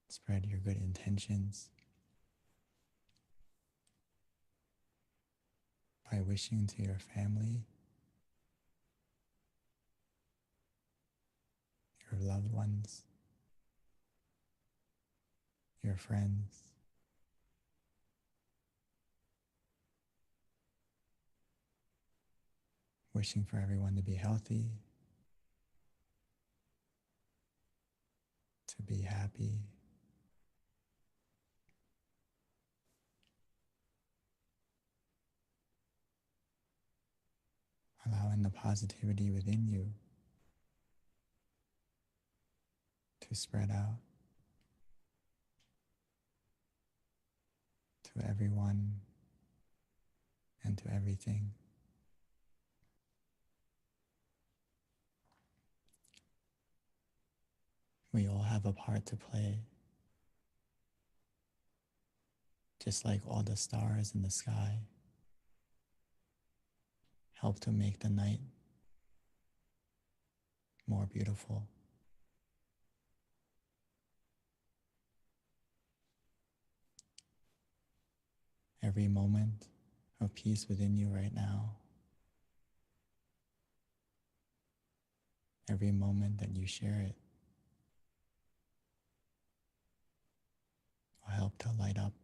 Spread your good intentions by wishing to your family, your loved ones, your friends, wishing for everyone to be healthy, to be happy, allowing the positivity within you to spread out to everyone and to everything. We all have a part to play, just like all the stars in the sky help to make the night more beautiful. Every moment of peace within you right now, every moment that you share it, will help to light up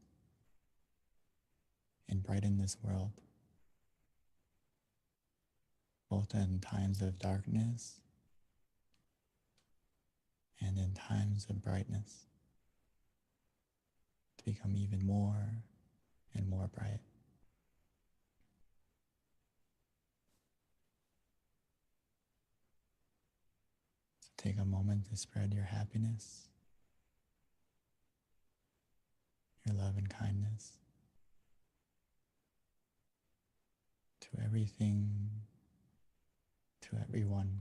and brighten this world, both in times of darkness and in times of brightness, to become even more and more bright. So take a moment to spread your happiness, your love and kindness to everything, to everyone.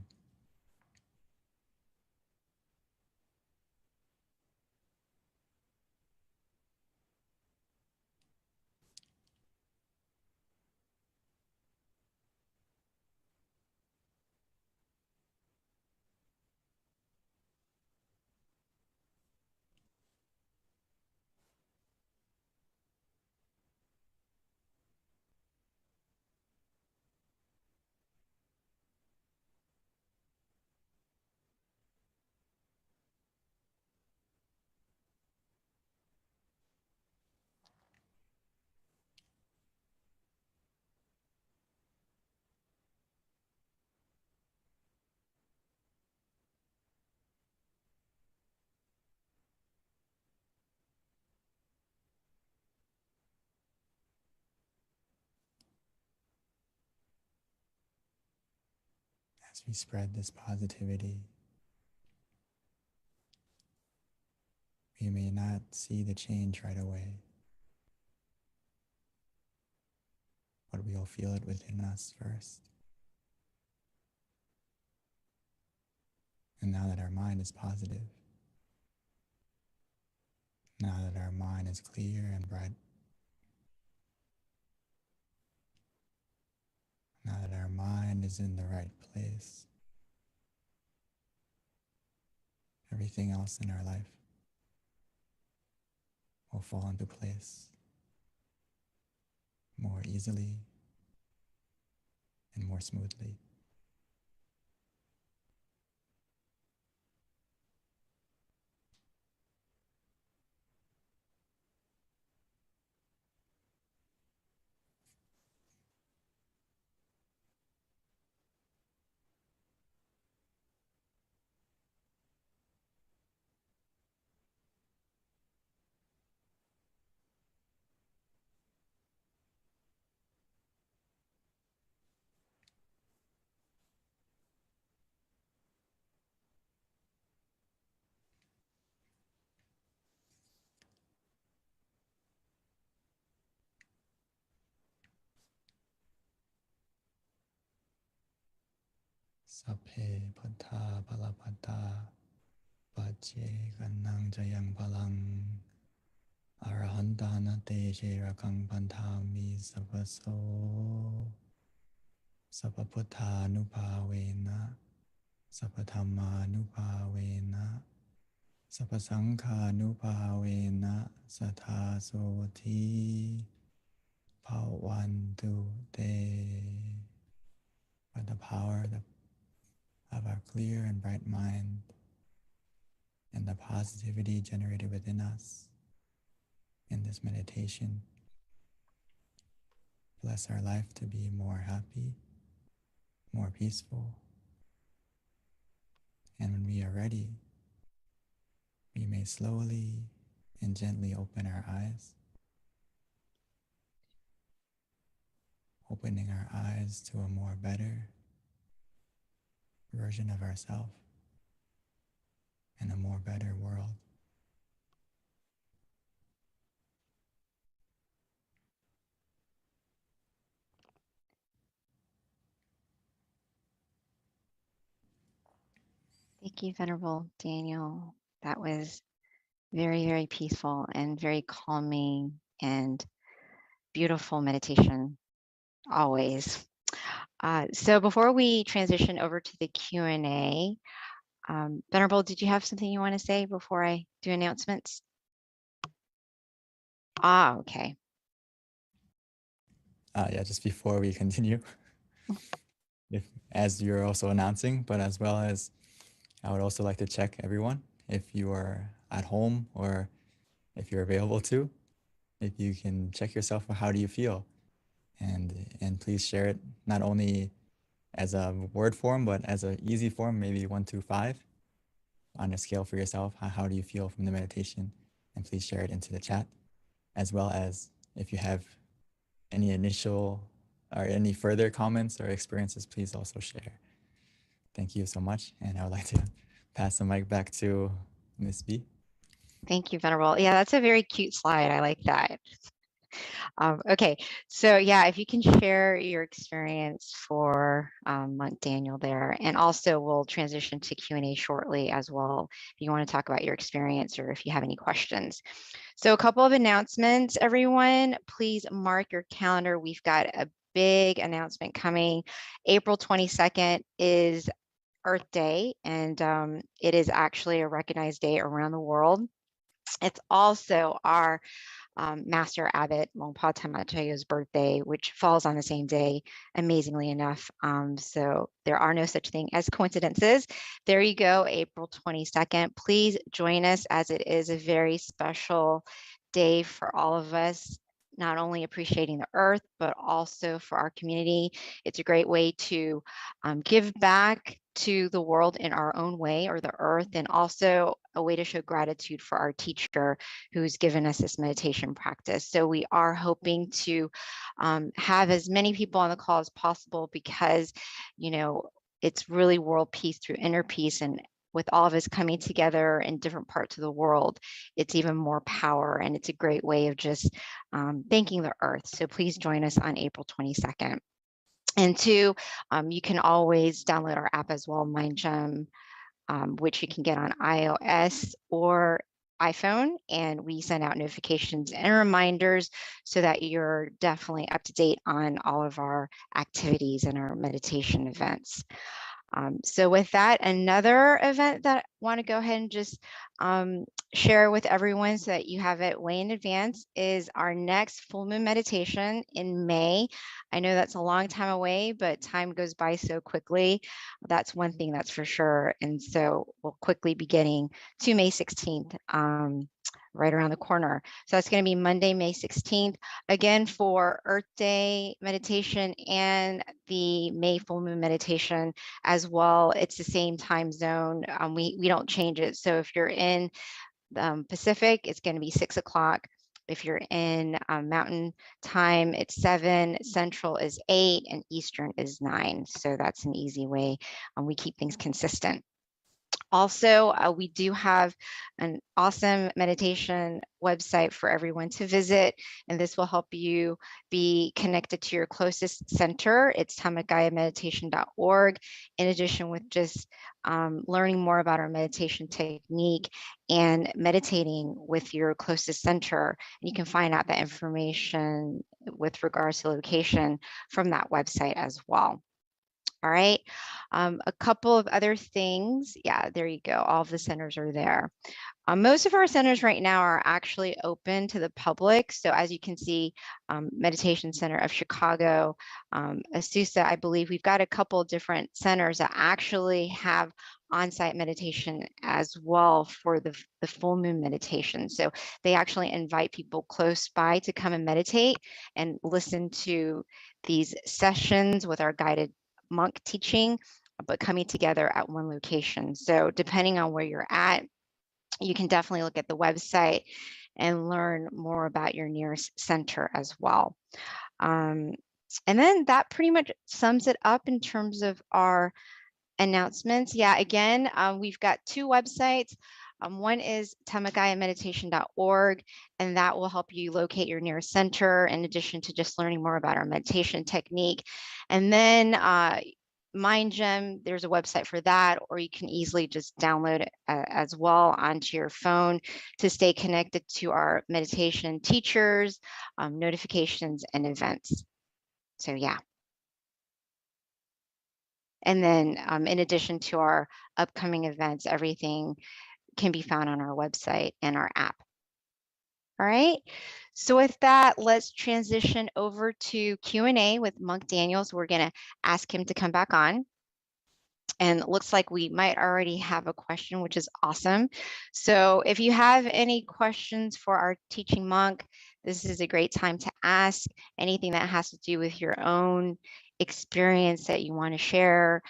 As we spread this positivity, we may not see the change right away, but we'll feel it within us first. And now that our mind is positive, now that our mind is clear and bright, now that our mind is in the right place, everything else in our life will fall into place more easily and more smoothly. Sapphe patta palapatta pache kannang jayang palang arahantana te sherakang pantami sapaso sapaputta nupavena sapathamma nupavena sapasangha nupavena sathasoti bhavantu te. By the power of our clear and bright mind and the positivity generated within us in this meditation, bless our life to be more happy, more peaceful. And when we are ready, we may slowly and gently open our eyes, opening our eyes to a more better version of ourselves and a more better world. Thank you, Venerable Daniel. That was very, very peaceful and very calming and beautiful meditation, always. So before we transition over to the Q&A, Venerable, did you have something you want to say before I do announcements? Okay. Yeah, just before we continue, as you're also announcing, but as well as I would also like to check everyone, if you are at home or if you're available to, if you can check yourself, how do you feel? And please share it not only as a word form, but as an easy form, maybe 1 to 5 on a scale for yourself. How do you feel from the meditation? And please share it into the chat, as well as if you have any initial or any further comments or experiences, please also share. Thank you so much. And I would like to pass the mic back to Ms. B. Thank you, Venerable. Yeah, that's a very cute slide. I like that. Okay, so yeah, if you can share your experience for Monk Daniel there, and also we'll transition to Q&A shortly as well, if you want to talk about your experience or if you have any questions. So a couple of announcements, everyone, please mark your calendar. We've got a big announcement coming. April 22nd is Earth Day, and it is actually a recognized day around the world. It's also our Master Abbot Longpa Tamachayo's birthday, which falls on the same day, amazingly enough. So there are no such thing as coincidences. There you go, April 22nd. Please join us, as it is a very special day for all of us, not only appreciating the earth, but also for our community. It's a great way to give back to the world in our own way, or the earth, and also a way to show gratitude for our teacher who's given us this meditation practice. So we are hoping to have as many people on the call as possible, because, you know, it's really world peace through inner peace, and with all of us coming together in different parts of the world, it's even more power, and it's a great way of just thanking the earth. So please join us on April 22nd. And 2, you can always download our app as well, MindGem. which you can get on iOS or iPhone, and we send out notifications and reminders so that you're definitely up to date on all of our activities and our meditation events. So with that, another event that I want to go ahead and just share with everyone so that you have it way in advance is our next full moon meditation in May. I know that's a long time away, but time goes by so quickly. That's one thing that's for sure. And so we'll quickly be getting to May 16th, right around the corner. So that's going to be Monday, May 16th, again for Earth Day meditation and the May full moon meditation as well. It's the same time zone. We don't change it. So if you're in Pacific, it's going to be 6 o'clock. If you're in Mountain Time, it's 7, Central is 8, and Eastern is 9. So that's an easy way. We keep things consistent. Also, we do have an awesome meditation website for everyone to visit, and this will help you be connected to your closest center. It's tamagayameditation.org. In addition with just learning more about our meditation technique and meditating with your closest center, and you can find out that information with regards to location from that website as well. All right, a couple of other things. Yeah, there you go. All of the centers are there. Most of our centers right now are actually open to the public. So as you can see, Meditation Center of Chicago, Azusa, I believe we've got a couple different centers that actually have on-site meditation as well for the full moon meditation. So they actually invite people close by to come and meditate and listen to these sessions with our guided monk teaching, but coming together at one location. So depending on where you're at, you can definitely look at the website and learn more about your nearest center as well. And then that pretty much sums it up in terms of our announcements. Yeah, again, we've got 2 websites. One is tamagayameditation.org, and that will help you locate your nearest center in addition to just learning more about our meditation technique. And then MindGem, there's a website for that, or you can easily just download it as well onto your phone to stay connected to our meditation teachers, notifications, and events. So yeah. And then in addition to our upcoming events, everything can be found on our website and our app. All right, so with that, let's transition over to Q&A with Monk Daniels. We're gonna ask him to come back on. And it looks like we might already have a question, which is awesome. So if you have any questions for our teaching monk, this is a great time to ask anything that has to do with your own experience that you want to share,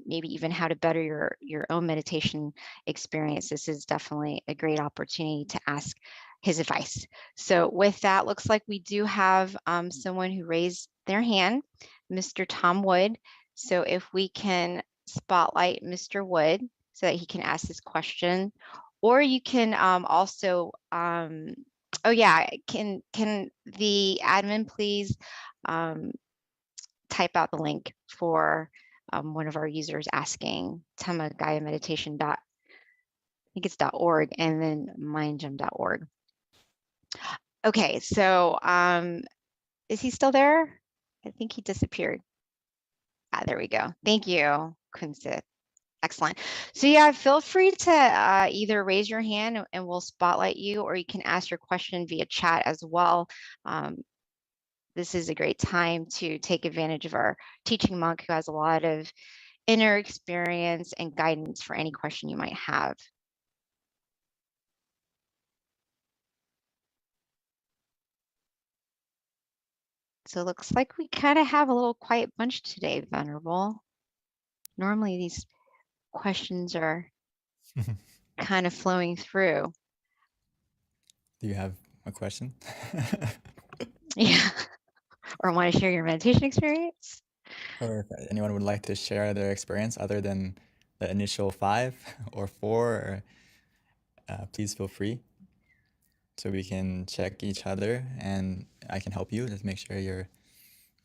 maybe even how to better your own meditation experience. This is definitely a great opportunity to ask his advice. So with that, looks like we do have someone who raised their hand, Mr. Tom Wood. So if we can spotlight Mr. Wood so that he can ask his question, or you can also, oh yeah, can the admin please type out the link for one of our users asking Tamagaya Meditation I think it's .org and then mindgem.org. Okay, so is he still there? I think he disappeared. Ah, there we go. Thank you, Quincy. Excellent. So yeah, feel free to either raise your hand and we'll spotlight you, or you can ask your question via chat as well. This is a great time to take advantage of our teaching monk who has a lot of inner experience and guidance for any question you might have. So it looks like we kind of have a little quiet bunch today, Venerable. Normally these questions are kind of flowing through. Do you have a question? Yeah. Or want to share your meditation experience? Or if anyone would like to share their experience other than the initial 5 or 4, please feel free. So we can check each other and I can help you. Just make sure your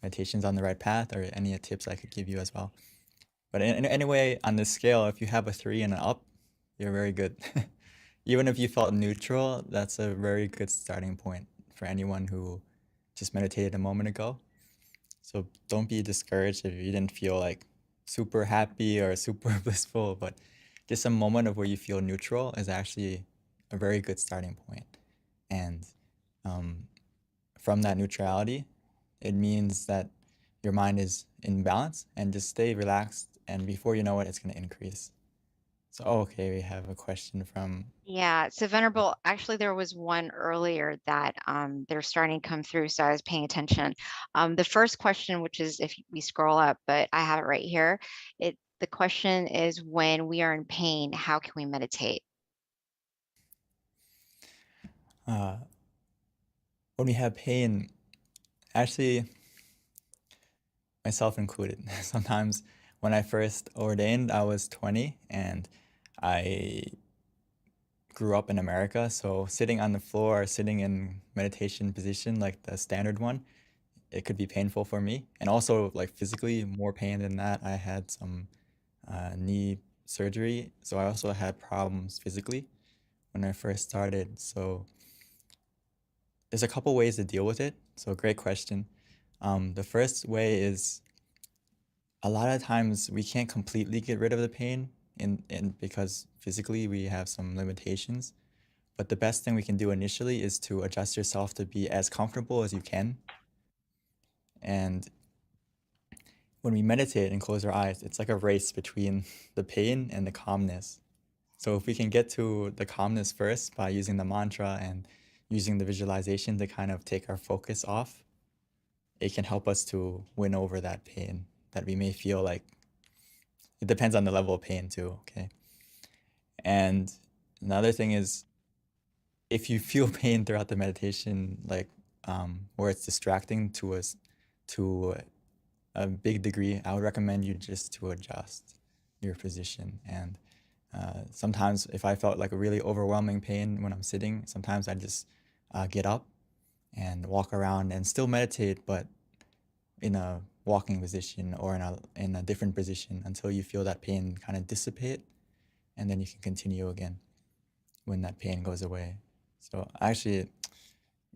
meditation's on the right path, or any tips I could give you as well. But anyway, on the scale, if you have a 3 and an up, you're very good. Even if you felt neutral, that's a very good starting point for anyone who just meditated a moment ago. So don't be discouraged if you didn't feel like super happy or super blissful, but just a moment of where you feel neutral is actually a very good starting point. And from that neutrality, it means that your mind is in balance, and just stay relaxed, and before you know it, it's going to increase. So, okay, we have a question from Yeah, so Venerable, actually there was one earlier that they're starting to come through, so I was paying attention. The first question, which is if we scroll up, but I have it right here. The question is, when we are in pain, how can we meditate? when we have pain, actually, myself included. Sometimes when I first ordained, I was 20 and I grew up in America. So sitting on the floor, sitting in meditation position, like the standard one, it could be painful for me. And also like physically more pain than that. I had some knee surgery. So I also had problems physically when I first started. So there's a couple ways to deal with it. So great question. The first way is a lot of times we can't completely get rid of the pain because physically we have some limitations. But the best thing we can do initially is to adjust yourself to be as comfortable as you can. And when we meditate and close our eyes, it's like a race between the pain and the calmness. So if we can get to the calmness first by using the mantra and using the visualization to kind of take our focus off, it can help us to win over that pain that we may feel like. It depends on the level of pain too, okay? And another thing is, if you feel pain throughout the meditation, like where it's distracting to us to a big degree, I would recommend you just to adjust your position. And sometimes if I felt like a really overwhelming pain when I'm sitting, sometimes I just get up and walk around and still meditate, but in a walking position or in a different position until you feel that pain kind of dissipate, and then you can continue again when that pain goes away. So actually,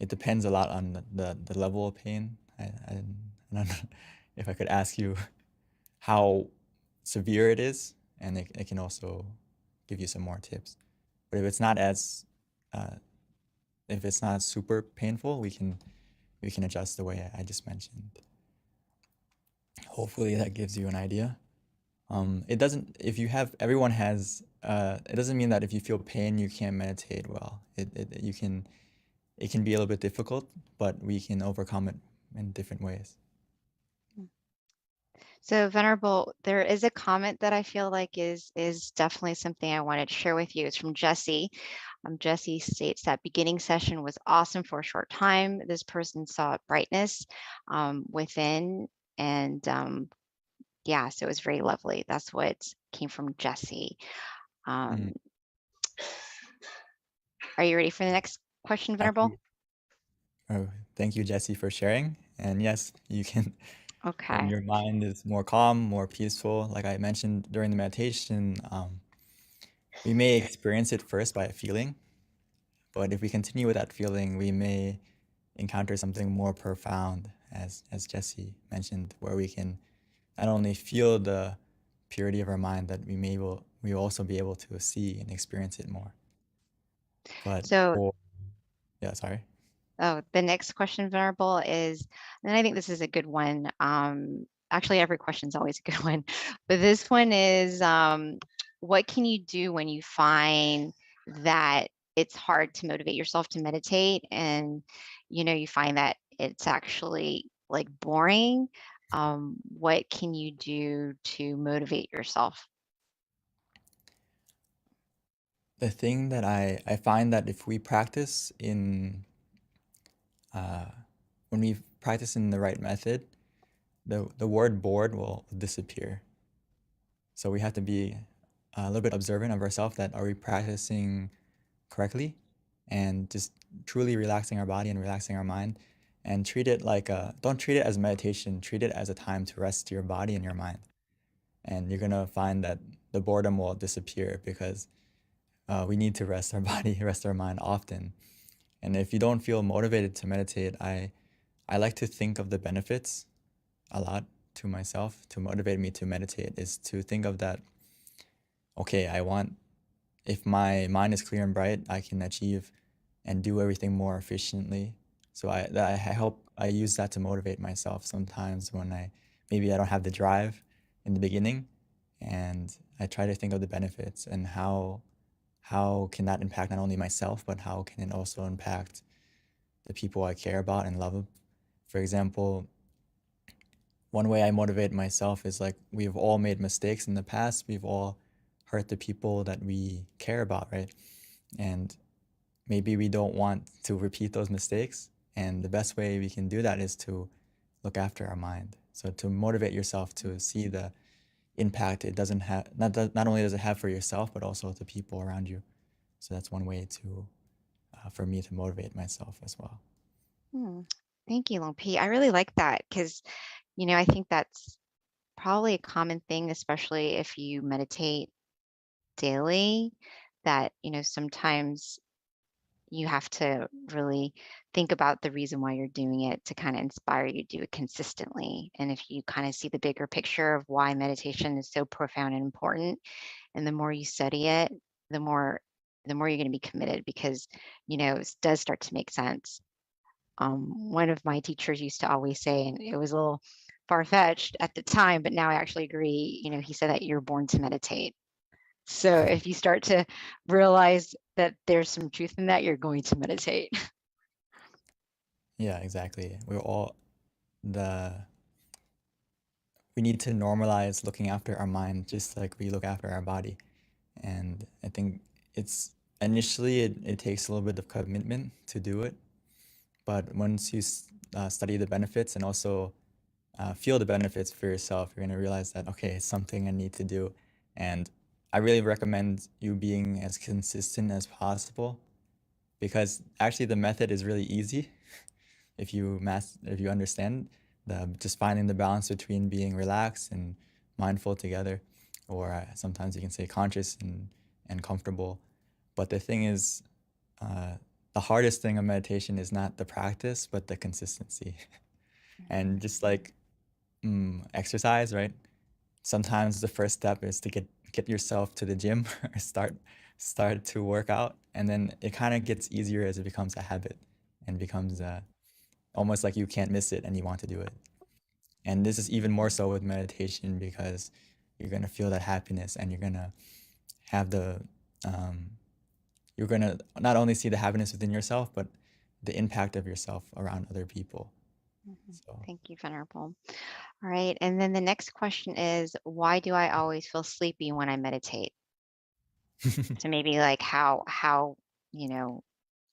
it depends a lot on the level of pain. I don't know if I could ask you how severe it is, and it can also give you some more tips. But if it's not super painful, we can adjust the way I just mentioned. Hopefully that gives you an idea. It doesn't mean that if you feel pain you can't meditate well. It can be a little bit difficult, but we can overcome it in different ways. So Venerable, there is a comment that I feel like is definitely something I wanted to share with you. It's from Jesse. Jesse states that beginning session was awesome for a short time. This person saw brightness within, and yeah, so it was very lovely. That's what came from Jesse. Are you ready for the next question, Venerable? Oh, thank you, Jesse, for sharing. And yes, you can. Okay. When your mind is more calm, more peaceful, like I mentioned during the meditation, we may experience it first by a feeling, but if we continue with that feeling, we may encounter something more profound, as Jesse mentioned, where we can not only feel the purity of our mind, that we will also be able to see and experience it more. But yeah, sorry. Oh, the next question, Venerable, is, and I think this is a good one. Actually, every question is always a good one, but this one is, what can you do when you find that it's hard to motivate yourself to meditate, and you find that it's actually like boring? What can you do to motivate yourself? The thing that I find that if we practice when we practice in the right method, the word bored will disappear. So we have to be a little bit observant of ourselves, that are we practicing correctly, and just truly relaxing our body and relaxing our mind, and treat it like don't treat it as meditation, treat it as a time to rest your body and your mind. and you're gonna find that the boredom will disappear because we need to rest our body, rest our mind often. And if you don't feel motivated to meditate, I like to think of the benefits a lot to myself. To motivate me to meditate is to think of that, okay, if my mind is clear and bright, I can achieve and do everything more efficiently. So I use that to motivate myself sometimes when maybe I don't have the drive in the beginning, and I try to think of the benefits and how can that impact not only myself, but how can it also impact the people I care about and love. For example, one way I motivate myself is like, we've all made mistakes in the past. We've all hurt the people that we care about, right? And maybe we don't want to repeat those mistakes. And the best way we can do that is to look after our mind. So to motivate yourself to see the impact it doesn't have, not only does it have for yourself, but also the people around you. So that's one way to, for me to motivate myself as well. Thank you, Long P. I really like that because, I think that's probably a common thing, especially if you meditate daily, that, sometimes you have to really think about the reason why you're doing it to kind of inspire you to do it consistently. And if you kind of see the bigger picture of why meditation is so profound and important, and the more you study it, the more you're going to be committed because, it does start to make sense. One of my teachers used to always say, and it was a little far-fetched at the time, but now I actually agree, he said that you're born to meditate. So if you start to realize that there's some truth in that, you're going to meditate. Yeah, exactly. We need to normalize looking after our mind just like we look after our body. And I think initially it takes a little bit of commitment to do it. But once you study the benefits and also feel the benefits for yourself, you're going to realize that, okay, it's something I need to do. And I really recommend you being as consistent as possible, because actually the method is really easy if you understand just finding the balance between being relaxed and mindful together, or sometimes you can say conscious and comfortable. But the thing is, the hardest thing of meditation is not the practice, but the consistency. And just like exercise, right? Sometimes the first step is to get yourself to the gym or start to work out, and then it kind of gets easier as it becomes a habit and becomes almost like you can't miss it and you want to do it. And this is even more so with meditation, because you're going to feel that happiness, and you're going to have you're going to not only see the happiness within yourself, but the impact of yourself around other people. So. Thank you, Venerable. All right. And then the next question is, why do I always feel sleepy when I meditate? So maybe like how,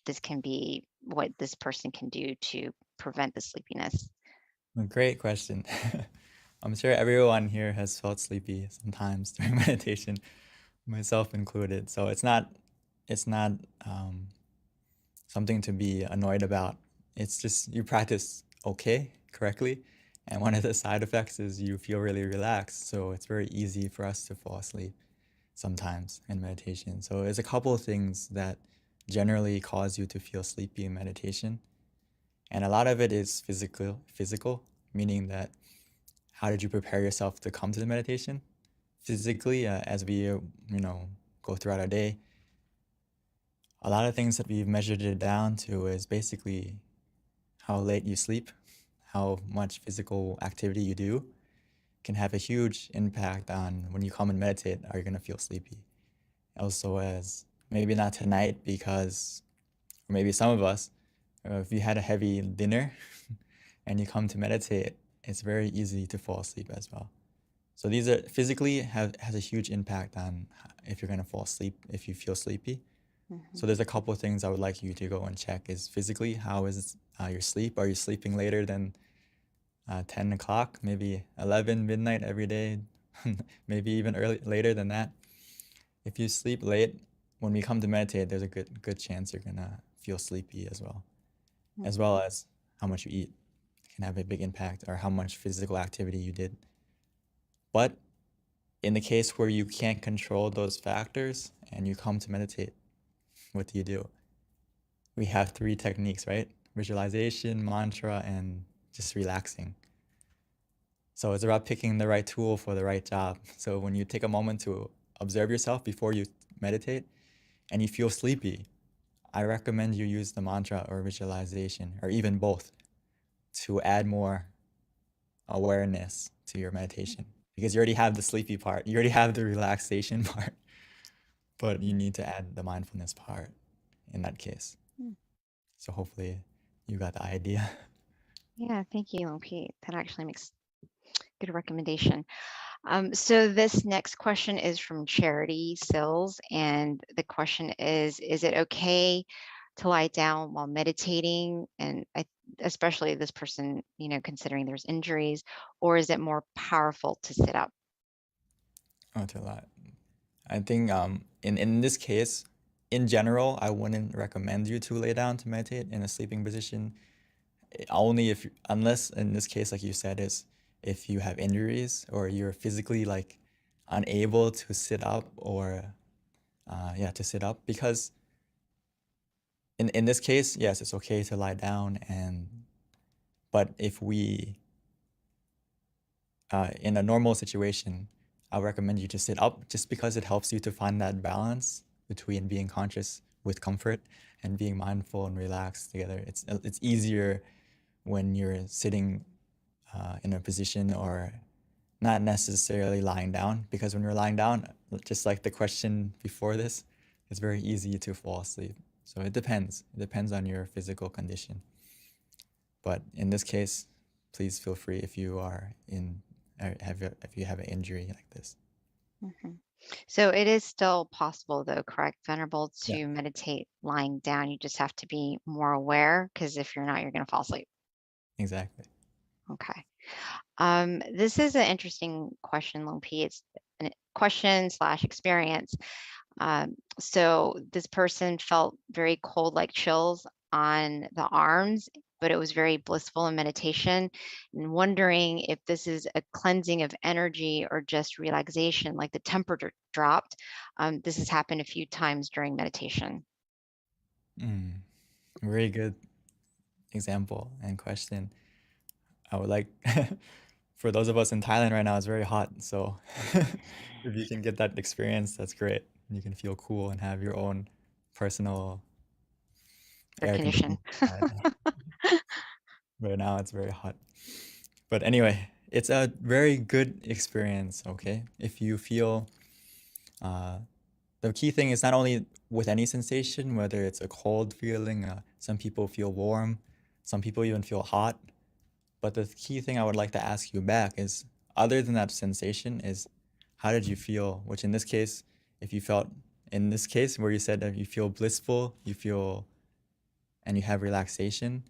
this can be what this person can do to prevent the sleepiness. Great question. I'm sure everyone here has felt sleepy sometimes during meditation, myself included. So it's not something to be annoyed about. It's just you practice correctly, and one of the side effects is you feel really relaxed. So it's very easy for us to fall asleep sometimes in meditation. So there's a couple of things that generally cause you to feel sleepy in meditation, and a lot of it is physical, meaning that how did you prepare yourself to come to the meditation? Physically, as we go throughout our day, a lot of things that we've measured it down to is basically how late you sleep, how much physical activity you do can have a huge impact on when you come and meditate, are you going to feel sleepy? Also, as maybe not tonight, because or maybe some of us, if you had a heavy dinner and you come to meditate, it's very easy to fall asleep as well. So these are physically has a huge impact on if you're going to fall asleep, if you feel sleepy. So there's a couple of things I would like you to go and check. Is physically, how is your sleep? Are you sleeping later than 10 o'clock, maybe 11 midnight every day, maybe even later than that? If you sleep late, when we come to meditate, there's a good chance you're gonna feel sleepy as well as how much you eat can have a big impact, or how much physical activity you did. But in the case where you can't control those factors and you come to meditate, what do you do? We have 3 techniques, right? Visualization, mantra, and just relaxing. So it's about picking the right tool for the right job. So when you take a moment to observe yourself before you meditate and you feel sleepy, I recommend you use the mantra or visualization, or even both, to add more awareness to your meditation. Because you already have the sleepy part, you already have the relaxation part, but you need to add the mindfulness part in that case. Hmm. So hopefully you got the idea. Yeah, thank you, Pete. That actually makes good recommendation. So this next question is from Charity Sills, and the question is it okay to lie down while meditating? And especially this person, considering there's injuries, or is it more powerful to sit up? Oh, to lie. I think in this case, in general, I wouldn't recommend you to lay down to meditate in a sleeping position. Only if, unless in this case, like you said, is if you have injuries or you're physically like unable to sit up, or to sit up. Because in this case, yes, it's okay to lie down, but if we in a normal situation, I recommend you to sit up, just because it helps you to find that balance between being conscious with comfort and being mindful and relaxed together. It's easier when you're sitting in a position or not necessarily lying down, because when you're lying down, just like the question before this, it's very easy to fall asleep. So it depends. It depends on your physical condition. But in this case, please feel free if you are if you have an injury like this. Mhm. So it is still possible, though, correct, Venerable, Yeah. to meditate lying down. You just have to be more aware, because if you're not, you're going to fall asleep. Exactly. Okay. This is an interesting question, Lung P. It's a question/experience. So this person felt very cold, like chills on the arms, but it was very blissful in meditation, and wondering if this is a cleansing of energy or just relaxation, like the temperature dropped. This has happened a few times during meditation. Very good example and question. I would like, for those of us in Thailand right now, it's very hot. So if you can get that experience, that's great. You can feel cool and have your own personal Air air condition. conditioning. Right now it's very hot. But anyway, it's a very good experience, okay? If you feel, the key thing is not only with any sensation, whether it's a cold feeling, some people feel warm, some people even feel hot. But the key thing I would like to ask you back is, other than that sensation, is how did you feel? Which in this case, if you felt, in this case where you said that you feel blissful, you feel, and you have relaxation,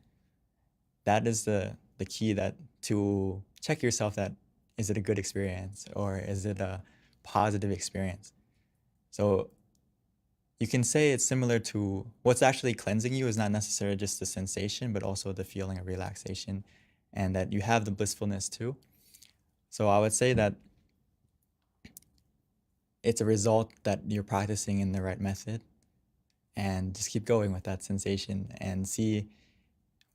that is the key, that to check yourself, that is it a good experience or is it a positive experience? So you can say it's similar to what's actually cleansing you is not necessarily just the sensation, but also the feeling of relaxation, and that you have the blissfulness too. So I would say that it's a result that you're practicing in the right method, and just keep going with that sensation and see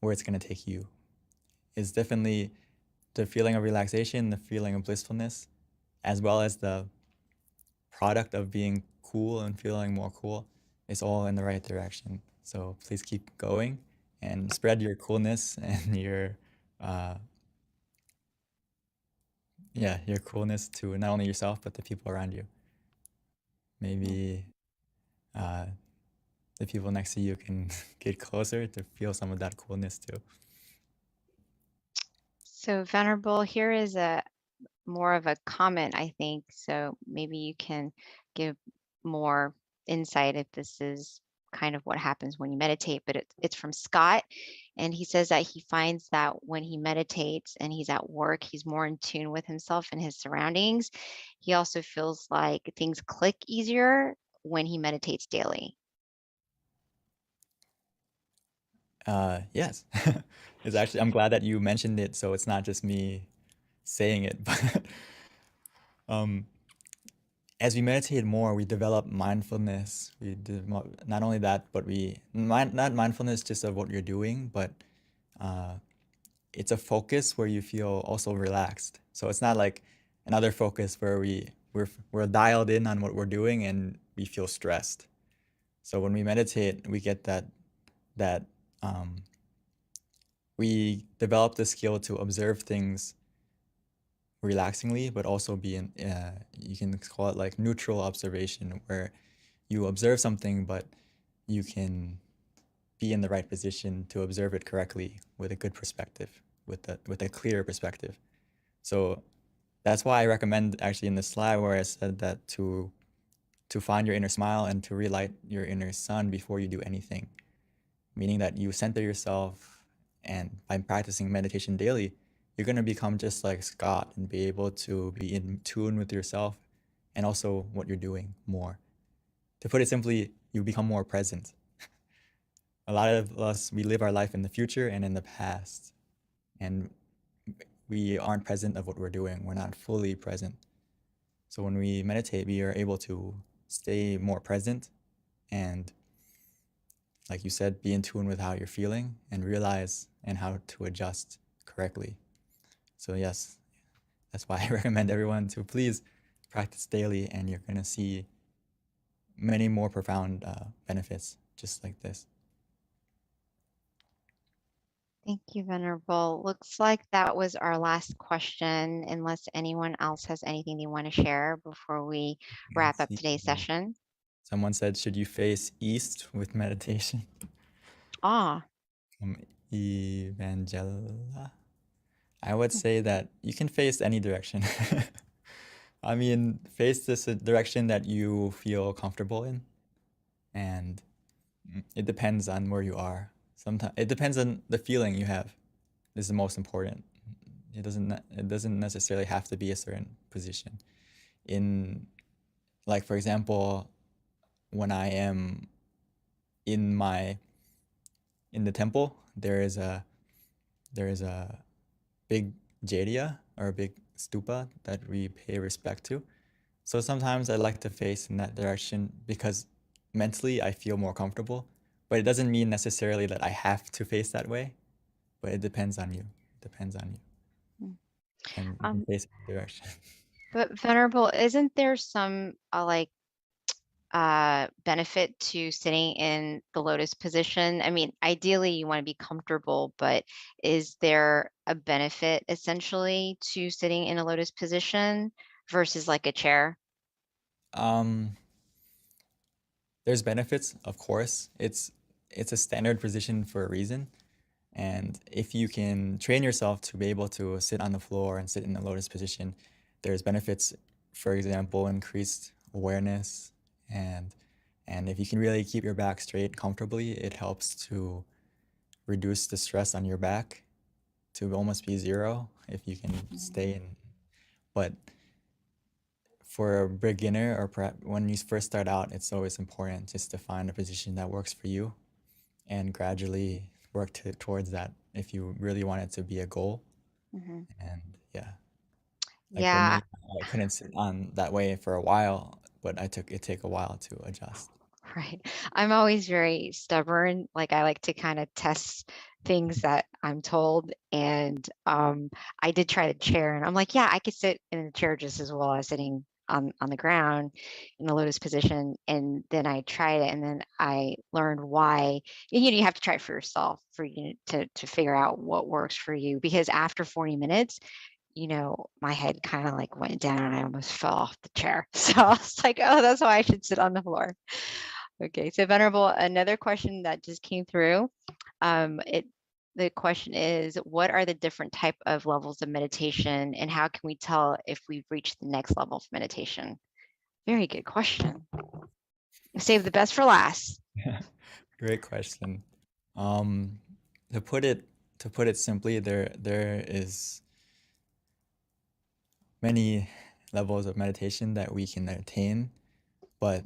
where it's going to take you. It's definitely the feeling of relaxation, the feeling of blissfulness, as well as the product of being cool and feeling more cool. It's all in the right direction. So please keep going and spread your coolness and your your coolness to not only yourself but the people around you. Maybe the people next to you can get closer to feel some of that coolness too. So Venerable, here is a more of a comment, I think. So maybe you can give more insight if this is kind of what happens when you meditate, but it's from Scott. And he says that he finds that when he meditates and he's at work, he's more in tune with himself and his surroundings. He also feels like things click easier when he meditates daily. Yes. It's actually, I'm glad that you mentioned it, so it's not just me saying it, but as we meditate more, we develop mindfulness. Not only that, but not mindfulness just of what you're doing, but it's a focus where you feel also relaxed. So it's not like another focus where we're dialed in on what we're doing and we feel stressed. So when we meditate, we get that we develop the skill to observe things relaxingly, but also be in you can call it like neutral observation, where you observe something, but you can be in the right position to observe it correctly with a good perspective, with a clear perspective. So that's why I recommend actually in the slide where I said that to find your inner smile and to relight your inner sun before you do anything, meaning that you center yourself, and by practicing meditation daily, you're going to become just like Scott and be able to be in tune with yourself and also what you're doing more. To put it simply, you become more present. A lot of us, we live our life in the future and in the past, and we aren't present of what we're doing. We're not fully present. So when we meditate, we are able to stay more present and, like you said, be in tune with how you're feeling and realize and how to adjust correctly. So yes, that's why I recommend everyone to please practice daily, and you're going to see many more profound benefits just like this. Thank you, Venerable. Looks like that was our last question, unless anyone else has anything they want to share before we wrap up today's session. Someone said, should you face east with meditation? Ah, From Evangela. I would say that you can face any direction. I mean, face this direction that you feel comfortable in, and it depends on where you are. Sometimes it depends on the feeling you have. This is the most important. It doesn't necessarily have to be a certain position. In, like, for example, when I am in the temple, there is a big jariya, or a big stupa, that we pay respect to. So sometimes I like to face in that direction because mentally I feel more comfortable, but it doesn't mean necessarily that I have to face that way, but it depends on you. It depends on you. And you can face in the direction. but Venerable, isn't there some benefit to sitting in the lotus position? I mean, ideally you want to be comfortable, but is there a benefit essentially to sitting in a lotus position versus like a chair? There's benefits, of course. It's a standard position for a reason. And if you can train yourself to be able to sit on the floor and sit in the lotus position, there's benefits, for example, increased awareness, and if you can really keep your back straight comfortably, it helps to reduce the stress on your back to almost be zero if you can stay in. But for a beginner, or perhaps when you first start out, it's always important just to find a position that works for you and gradually work towards that if you really want it to be a goal. And yeah. Like Yeah. for me, I couldn't sit on that way for a while, but it took a while to adjust. Right. I'm always very stubborn. Like I like to kind of test things that I'm told. And I did try the chair, and I'm like, yeah, I could sit in the chair just as well as sitting on the ground in the lotus position. And then I tried it, and then I learned why. You have to try it for yourself for you to figure out what works for you. Because after 40 minutes, my head kind of like went down and I almost fell off the chair. So I was like, oh, that's why I should sit on the floor. Okay, so Venerable, another question that just came through. The question is, what are the different type of levels of meditation, and how can we tell if we've reached the next level of meditation? Very good question. Save the best for last. Great question. To put it simply, there is many levels of meditation that we can attain, but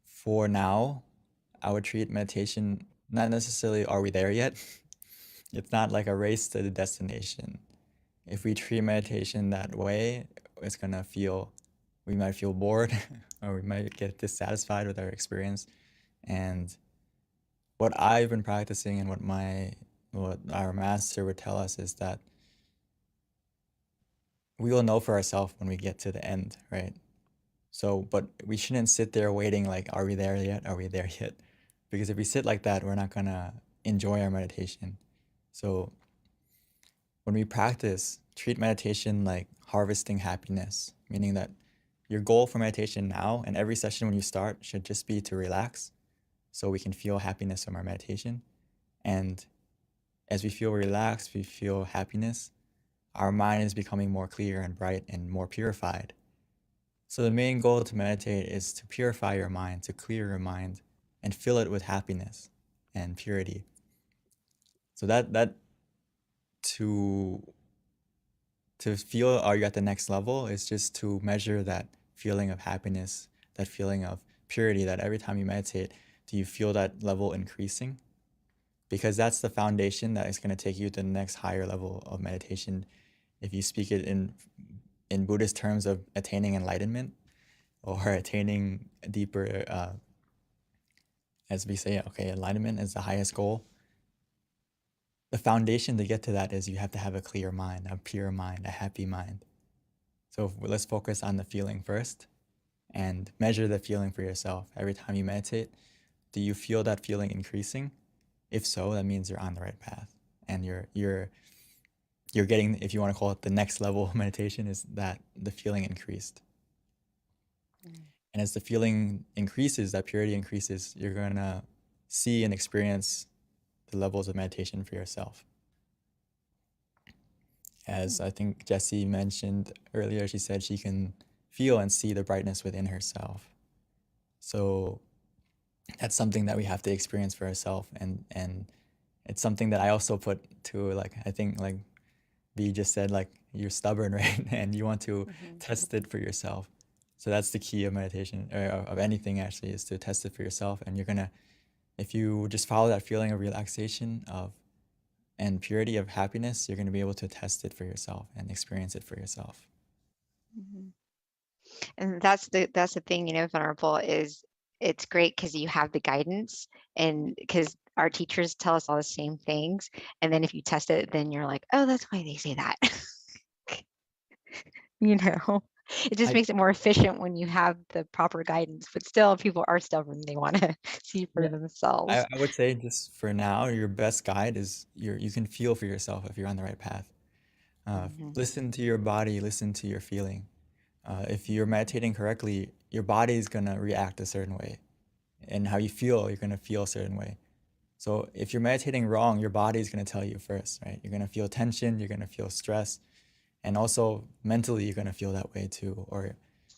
for now, I would treat meditation not necessarily are we there yet. It's not like a race to the destination. If we treat meditation that way, it's gonna feel we might feel bored or we might get dissatisfied with our experience. And what I've been practicing and what our master would tell us is that we will know for ourselves when we get to the end, right? So, but we shouldn't sit there waiting like, are we there yet? Are we there yet? Because if we sit like that, we're not gonna enjoy our meditation. So when we practice, treat meditation like harvesting happiness, meaning that your goal for meditation now and every session when you start should just be to relax so we can feel happiness from our meditation. And as we feel relaxed, we feel happiness, our mind is becoming more clear and bright and more purified. So the main goal to meditate is to purify your mind, to clear your mind and fill it with happiness and purity. So that to feel are you at the next level is just to measure that feeling of happiness, that feeling of purity, that every time you meditate, do you feel that level increasing? Because that's the foundation that is going to take you to the next higher level of meditation. If you speak it in Buddhist terms of attaining enlightenment or attaining a deeper, as we say, okay, enlightenment is the highest goal. The foundation to get to that is you have to have a clear mind, a pure mind, a happy mind. So let's focus on the feeling first and measure the feeling for yourself. Every time you meditate, do you feel that feeling increasing? If so, that means you're on the right path and you're getting, if you want to call it the next level of meditation, is that the feeling increased. And as the feeling increases, that purity increases, you're going to see and experience the levels of meditation for yourself. As I think Jessie mentioned earlier, she said she can feel and see the brightness within herself. So that's something that we have to experience for ourselves. And it's something that I also put to, like, I think like B just said, like, you're stubborn, right? And you want to test it for yourself. So that's the key of meditation, or of anything actually, is to test it for yourself. And you're gonna, if you just follow that feeling of relaxation and purity of happiness, you're gonna be able to test it for yourself and experience it for yourself. And that's the thing, Venerable, is it's great because you have the guidance, and because our teachers tell us all the same things. And then if you test it, then you're like, oh, that's why they say that. It just makes it more efficient when you have the proper guidance. But still, people are stubborn. They want to see for themselves. I would say just for now, your best guide is you can feel for yourself if you're on the right path. Listen to your body, listen to your feeling. If you're meditating correctly, your body is going to react a certain way. And how you feel, you're going to feel a certain way. So if you're meditating wrong, your body is going to tell you first, right? You're going to feel tension, you're going to feel stress, and also mentally you're going to feel that way too.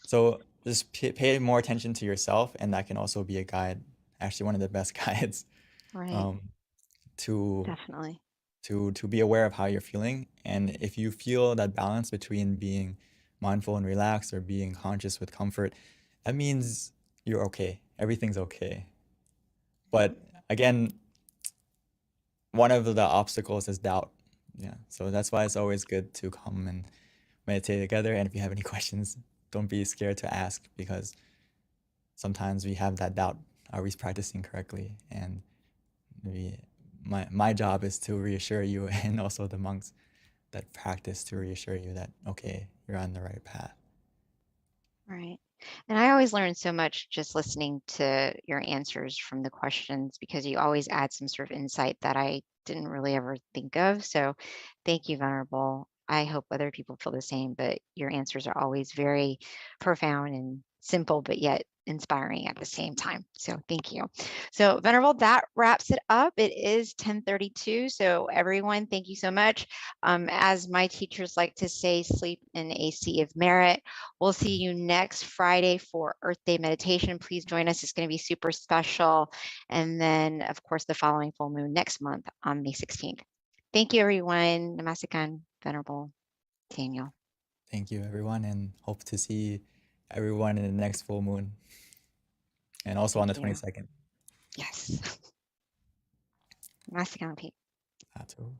So just pay more attention to yourself, and that can also be a guide, actually one of the best guides, Right. to Definitely. to be aware of how you're feeling. And if you feel that balance between being mindful and relaxed or being conscious with comfort, that means you're okay. Everything's okay. But again, one of the obstacles is doubt. Yeah. So that's why it's always good to come and meditate together. And if you have any questions, don't be scared to ask, because sometimes we have that doubt. Are we practicing correctly? And my job is to reassure you, and also the monks that practice, to reassure you that, okay, you're on the right path. Right. And I always learn so much just listening to your answers from the questions, because you always add some sort of insight that I didn't really ever think of. So thank you, Venerable. I hope other people feel the same, but your answers are always very profound and simple, but yet inspiring at the same time. So thank you. So Venerable, that wraps it up. It is 10:32. So everyone, thank you so much. As my teachers like to say, sleep in a sea of merit. We'll see you next Friday for Earth Day meditation. Please join us. It's going to be super special. And then, of course, the following full moon next month on May 16th. Thank you, everyone. Namaste, Venerable Daniel. Thank you, everyone, and hope to see everyone in the next full moon, and also on the 22nd. Yes. Namaste, Pete. Atu.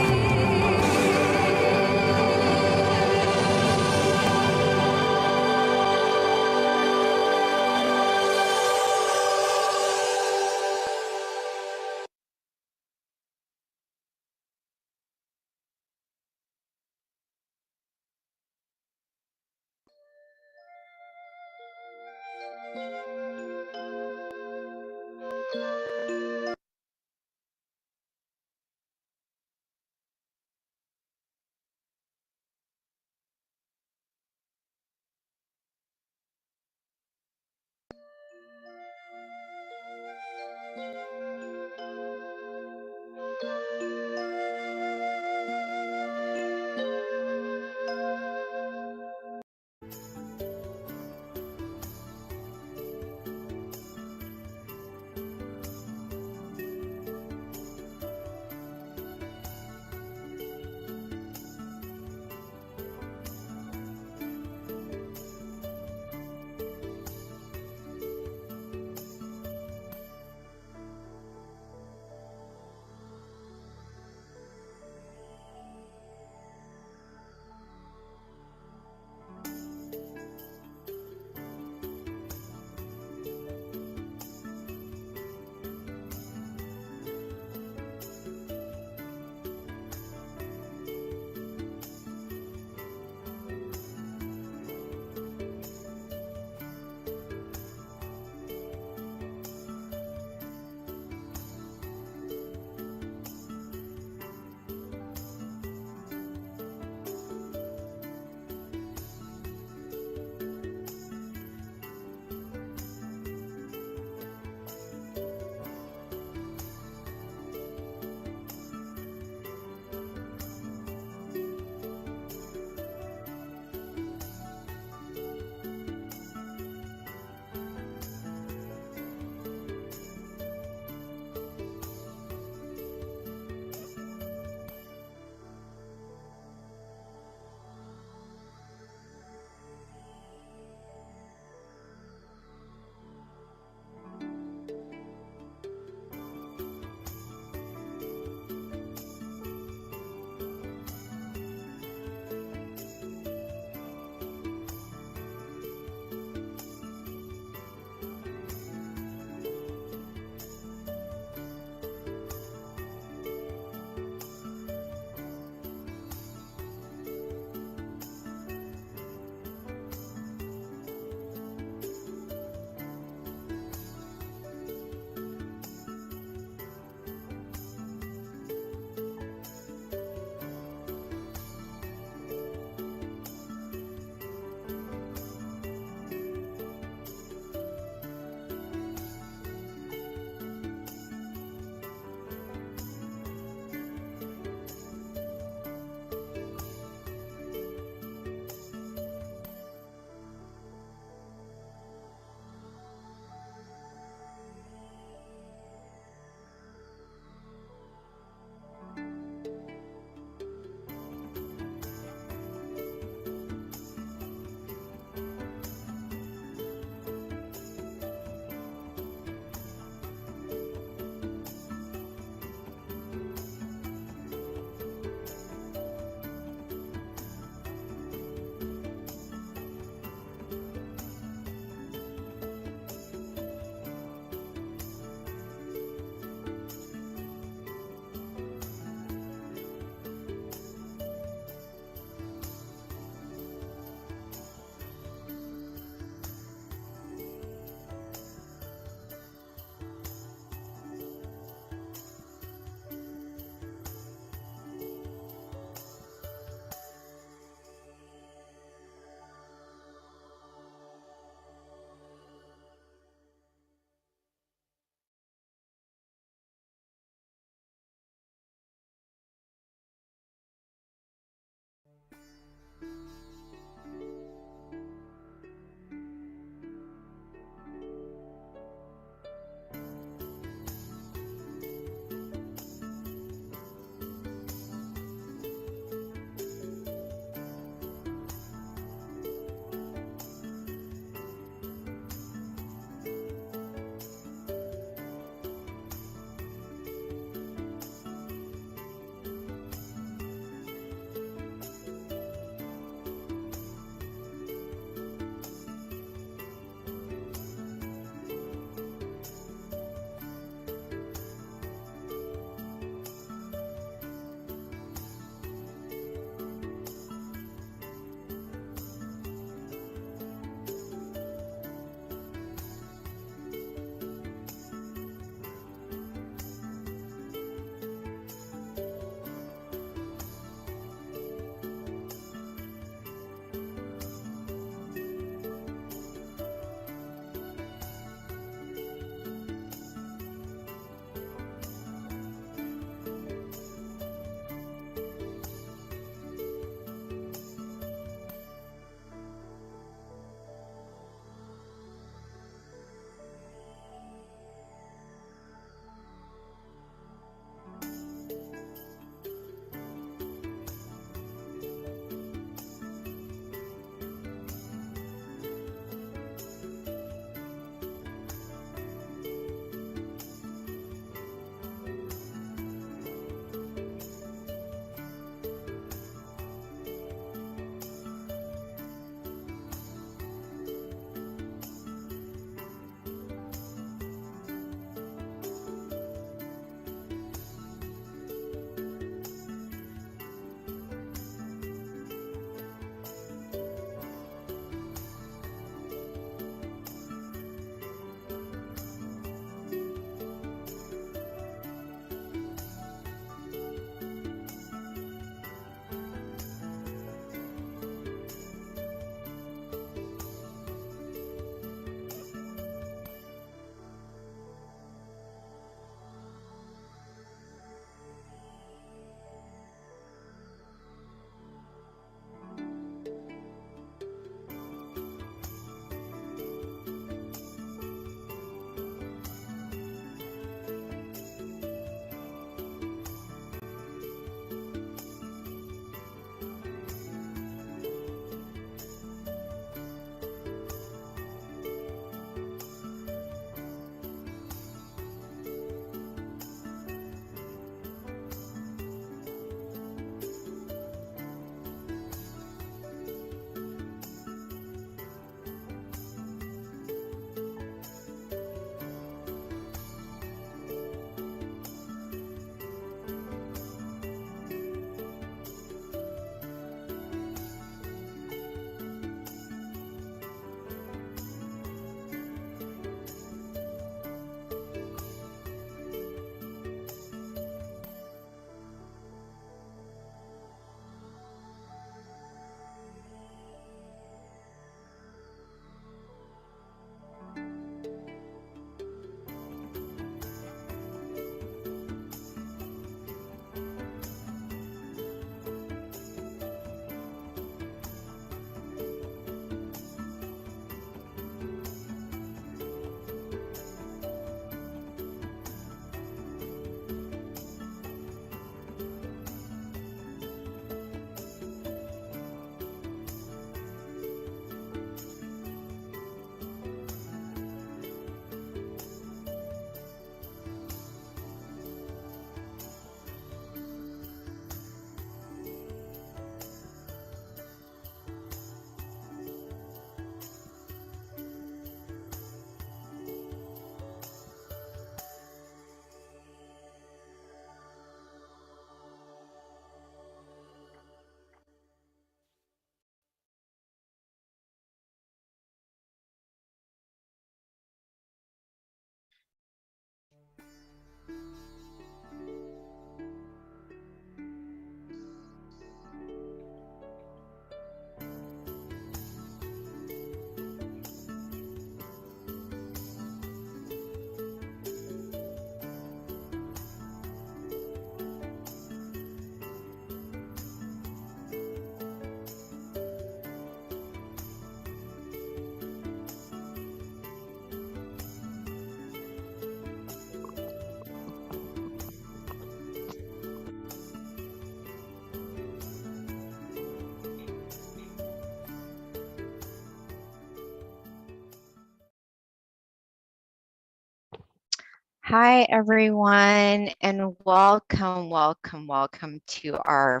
Hi, everyone, and welcome to our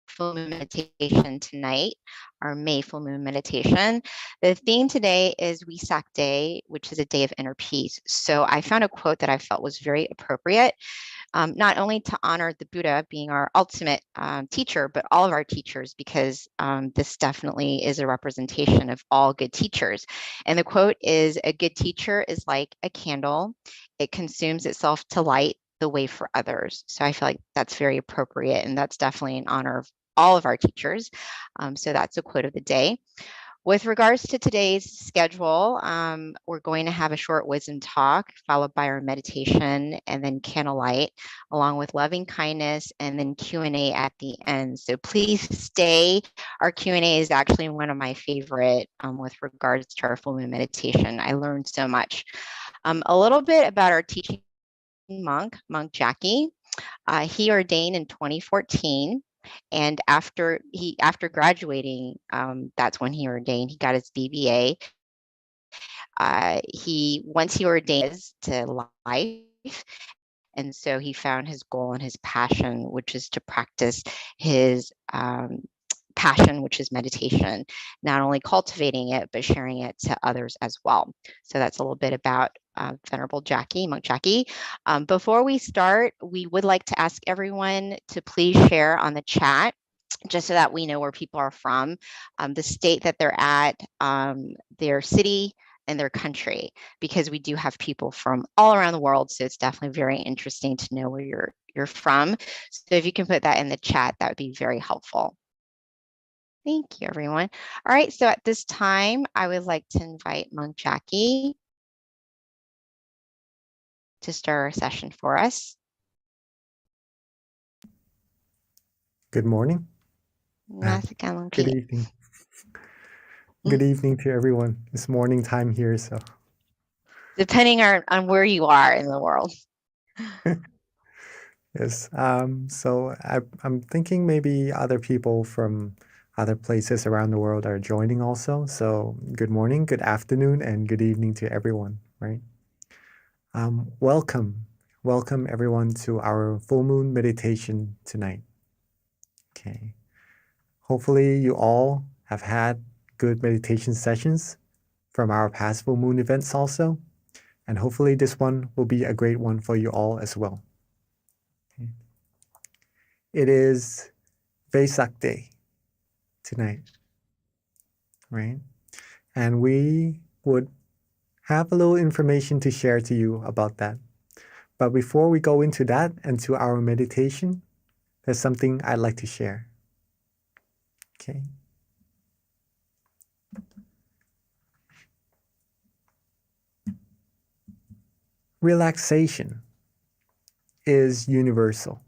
full moon meditation tonight, our May full moon meditation. The theme today is Wesak Day, which is a day of inner peace. So I found a quote that I felt was very appropriate, not only to honor the Buddha being our ultimate teacher, but all of our teachers, because this definitely is a representation of all good teachers. And the quote is, "A good teacher is like a candle. It consumes itself to light the way for others." So I feel like that's very appropriate, and that's definitely in honor of all of our teachers. So that's a quote of the day. With regards to today's schedule, we're going to have a short wisdom talk followed by our meditation and then candlelight, along with loving kindness and then Q&A at the end. So please stay. Our Q&A is actually one of my favorite with regards to our full moon meditation. I learned so much. A little bit about our teaching monk Jackie. He ordained in 2014. And after graduating, that's when he ordained. He got his BBA. Once he ordained to life, and so he found his goal and his passion, which is to practice his passion, which is meditation, not only cultivating it, but sharing it to others as well. So that's a little bit about Venerable Jackie, Monk Jackie. Before we start, we would like to ask everyone to please share on the chat, just so that we know where people are from, the state that they're at, their city, and their country, because we do have people from all around the world. So it's definitely very interesting to know where you're from. So if you can put that in the chat, that would be very helpful. Thank you, everyone. All right, so at this time, I would like to invite Monk Jackie to start our session for us. Good morning. Namaskar, Monk Good Jackie. evening. Good evening to everyone. It's morning time here, so. Depending on where you are in the world. Yes. So I'm thinking maybe other people from other places around the world are joining also. So good morning, good afternoon, and good evening to everyone, right? Welcome everyone to our full moon meditation tonight. Okay. Hopefully you all have had good meditation sessions from our past full moon events also. And hopefully this one will be a great one for you all as well. Okay. It is Vesak Day tonight, right? And we would have a little information to share to you about that. But before we go into that and to our meditation, there's something I'd like to share. Okay. Relaxation is universal.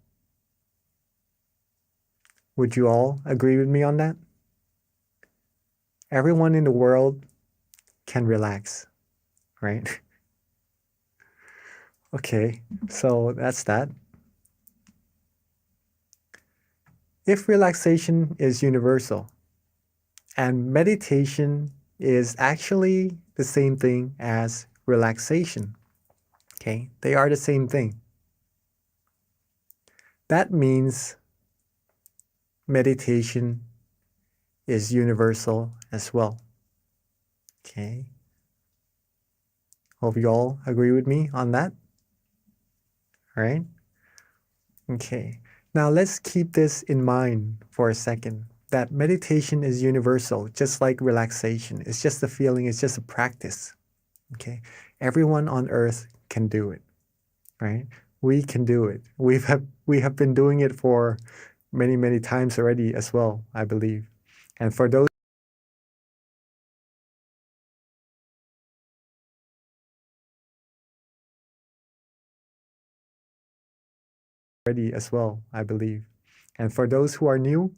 Would you all agree with me on that? Everyone in the world can relax, right? Okay, so that's that. If relaxation is universal and meditation is actually the same thing as relaxation, okay, they are the same thing. That means meditation is universal as well. Okay. Hope you all agree with me on that. All right. Okay. Now let's keep this in mind for a second, that meditation is universal, just like relaxation. It's just a feeling, it's just a practice. Okay. Everyone on earth can do it, right? We can do it. We have been doing it for many times already as well, I believe. And for those already as well, I believe. And for those who are new,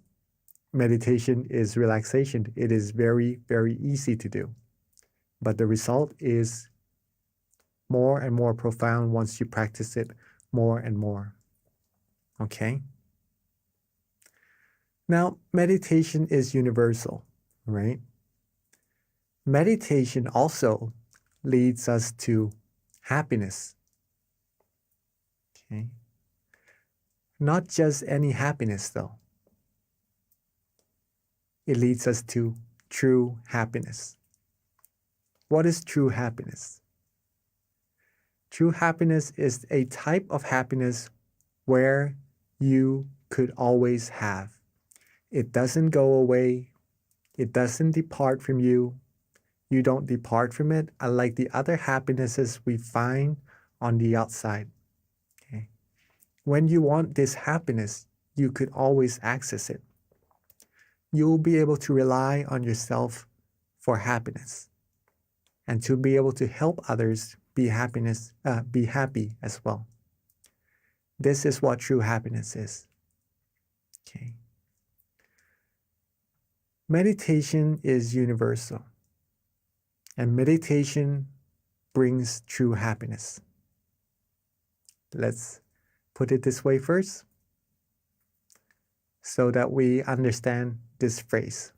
meditation is relaxation. It is very easy to do. But the result is more and more profound once you practice it more and more. Okay? Now, meditation is universal, right? Meditation also leads us to happiness, Okay. Not just any happiness, though. It leads us to true happiness. What is true happiness? True happiness is a type of happiness where you could always have. It doesn't go away. It doesn't depart from you. You don't depart from it, unlike the other happinesses we find on the outside. Okay? When you want this happiness, you could always access it. You'll be able to rely on yourself for happiness and to be able to help others be happy as well. This is what true happiness is. Okay. Meditation is universal, and meditation brings true happiness. Let's put it this way first, so that we understand this phrase.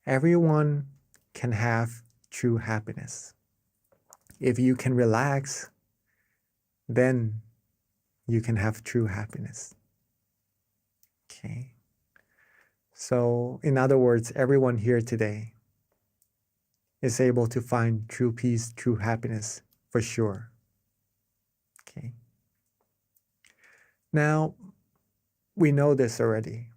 Everyone can have true happiness. If you can relax, then you can have true happiness. Okay. So, in other words, everyone here today is able to find true peace, true happiness for sure. Okay. Now, we know this already.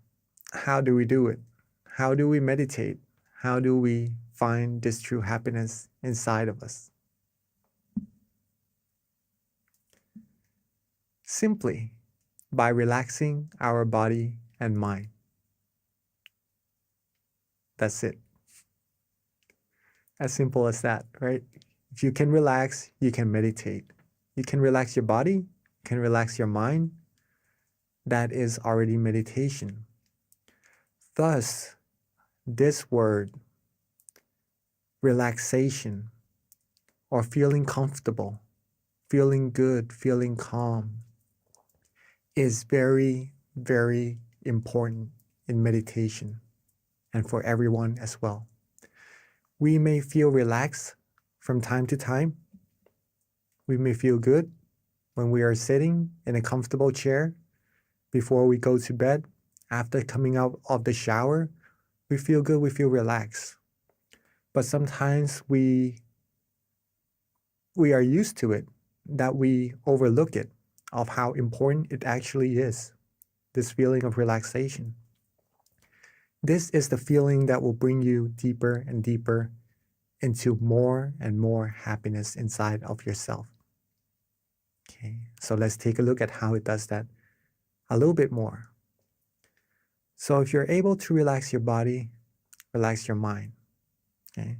How do we do it? How do we meditate? How do we find this true happiness inside of us? Simply by relaxing our body and mind. That's it. As simple as that, right? If you can relax, you can meditate. You can relax your body, you can relax your mind. That is already meditation. Thus, this word, relaxation, or feeling comfortable, feeling good, feeling calm, is very, very important in meditation and for everyone as well. We may feel relaxed from time to time. We may feel good when we are sitting in a comfortable chair before we go to bed. After coming out of the shower, we feel good, we feel relaxed. But sometimes we are used to it, that we overlook it, of how important it actually is, this feeling of relaxation. This is the feeling that will bring you deeper and deeper into more and more happiness inside of yourself. Okay, so let's take a look at how it does that a little bit more. So if you're able to relax your body, relax your mind. Okay.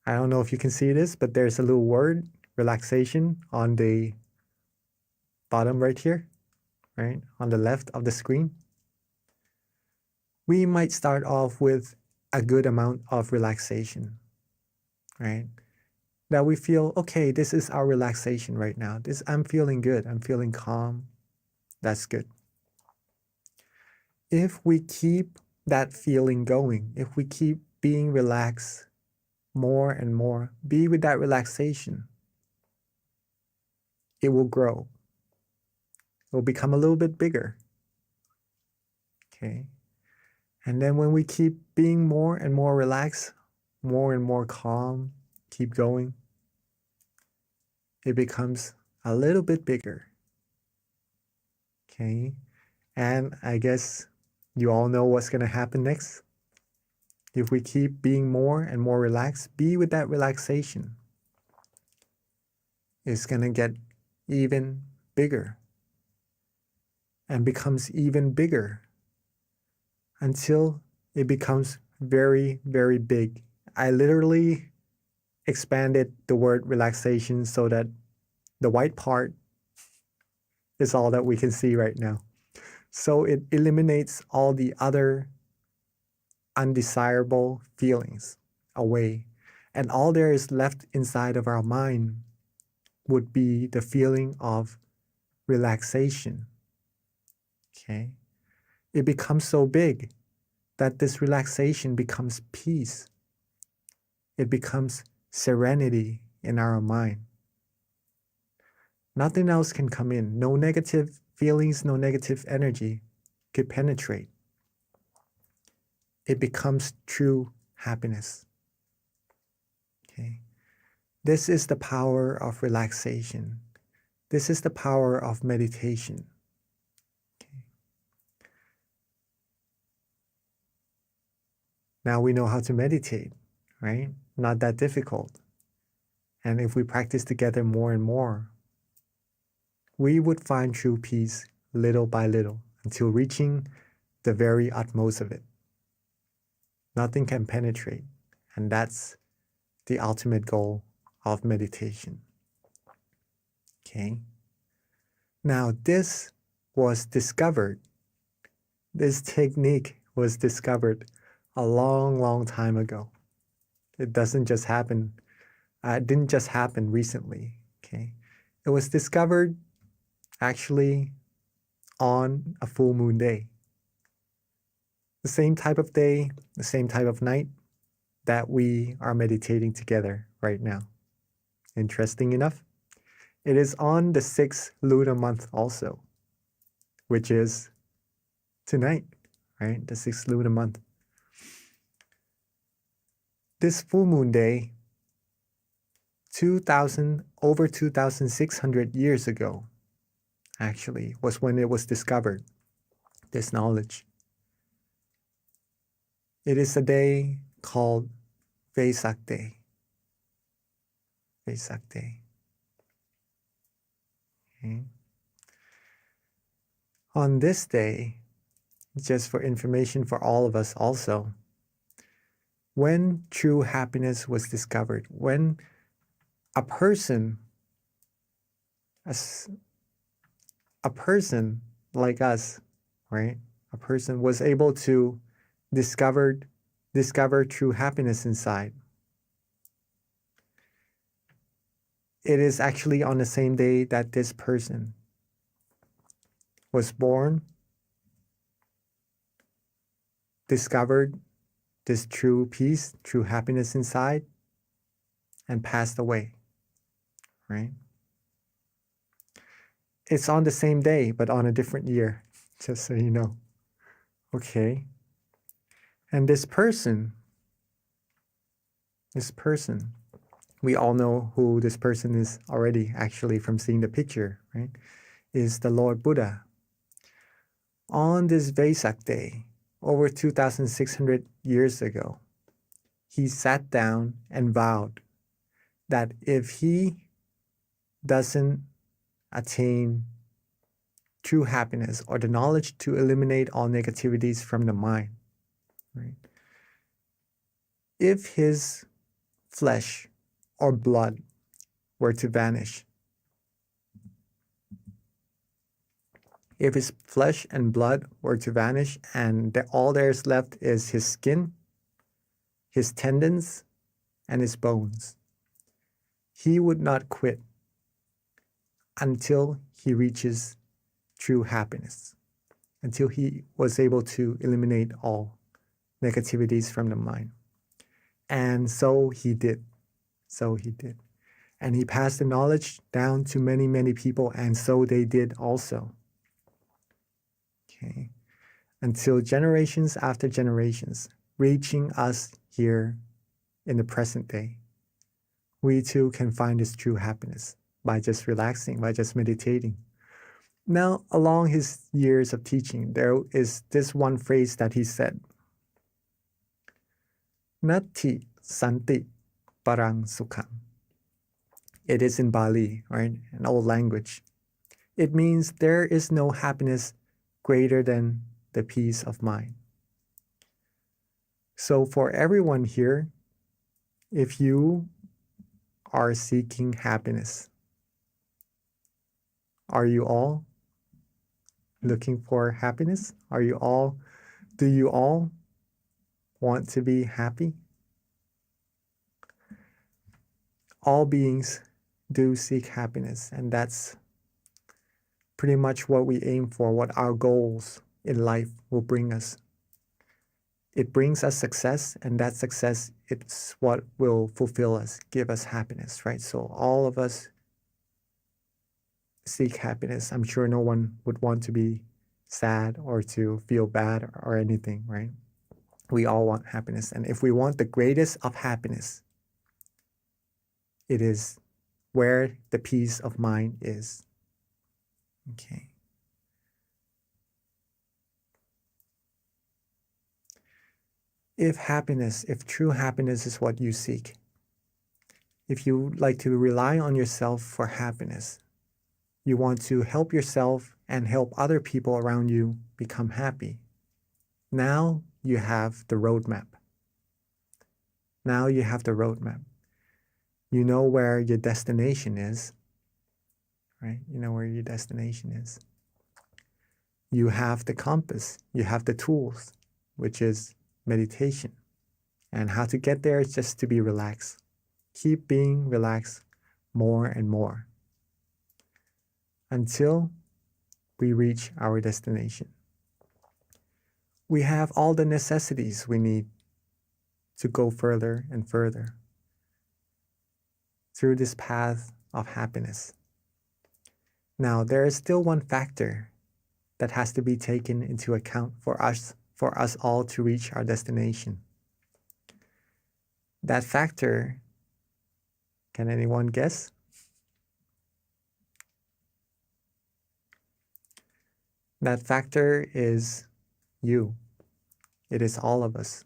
I don't know if you can see this, but there's a little word, relaxation, on the bottom right here, right? On the left of the screen. We might start off with a good amount of relaxation, right? That we feel, okay, this is our relaxation right now. I'm feeling good. I'm feeling calm. That's good. If we keep that feeling going, if we keep being relaxed more and more, be with that relaxation, it will grow. It will become a little bit bigger. Okay. And then when we keep being more and more relaxed, more and more calm, keep going, it becomes a little bit bigger. Okay. And I guess you all know what's going to happen next. If we keep being more and more relaxed, be with that relaxation. It's going to get even bigger and becomes even bigger until it becomes very, very big. I literally expanded the word relaxation so that the white part is all that we can see right now. So it eliminates all the other undesirable feelings away. And all there is left inside of our mind would be the feeling of relaxation. Okay? It becomes so big that this relaxation becomes peace. It becomes serenity in our mind. Nothing else can come in. No negative feelings, no negative energy could penetrate. It becomes true happiness. Okay. This is the power of relaxation. This is the power of meditation. Okay. Now we know how to meditate, right? Not that difficult. And if we practice together more and more, we would find true peace little by little until reaching the very utmost of it. Nothing can penetrate, and that's the ultimate goal of meditation. Okay. Now this was discovered. This technique was discovered a long, long time ago. It doesn't just happen. It didn't just happen recently. Okay. It was discovered actually on a full moon day. The same type of day, the same type of night that we are meditating together right now. Interesting enough, it is on the 6th lunar month also, which is tonight, right? The 6th lunar month. This full moon day, over 2,600 years ago, actually, was when it was discovered, this knowledge. It is a day called Vesak Day. Vesak Day. Okay. On this day, just for information for all of us also, when true happiness was discovered, when a person like us, right? A person was able to discover true happiness inside. It is actually on the same day that this person was born, discovered this true peace, true happiness inside, and passed away, right? It's on the same day, but on a different year, just so you know. Okay. And this person, we all know who this person is already, actually, from seeing the picture, right? Is the Lord Buddha. On this Vesak Day, over 2,600 years ago, he sat down and vowed that if he doesn't attain true happiness or the knowledge to eliminate all negativities from the mind, right? If his flesh or blood were to vanish, if his flesh and blood were to vanish and all there's left is his skin, his tendons, and his bones, he would not quit until he reaches true happiness, until he was able to eliminate all negativities from the mind. And so he did. And he passed the knowledge down to many, many people, and so they did also. Okay. Until generations after generations, reaching us here in the present day, we too can find this true happiness by just relaxing, by just meditating. Now, along his years of teaching, there is this one phrase that he said, Nati Santi Parang Sukham. It is in Bali, right? An old language. It means there is no happiness greater than the peace of mind. So for everyone here, if you are seeking happiness, are you all looking for happiness? Do you all want to be happy? All beings do seek happiness, and that's pretty much what we aim for, what our goals in life will bring us. It brings us success, and that success, it's what will fulfill us, give us happiness, right? So all of us seek happiness. I'm sure no one would want to be sad or to feel bad or anything, right? We all want happiness. And if we want the greatest of happiness, it is where the peace of mind is. Okay. If true happiness is what you seek, if you like to rely on yourself for happiness, you want to help yourself and help other people around you become happy. Now you have the roadmap. Now you have the roadmap. You know where your destination is, right? You know where your destination is. You have the compass. You have the tools, which is meditation. And how to get there is just to be relaxed. Keep being relaxed more and more until we reach our destination. We have all the necessities we need to go further and further through this path of happiness. Now, there is still one factor that has to be taken into account for us all to reach our destination. That factor, can anyone guess? That factor is you. It is all of us.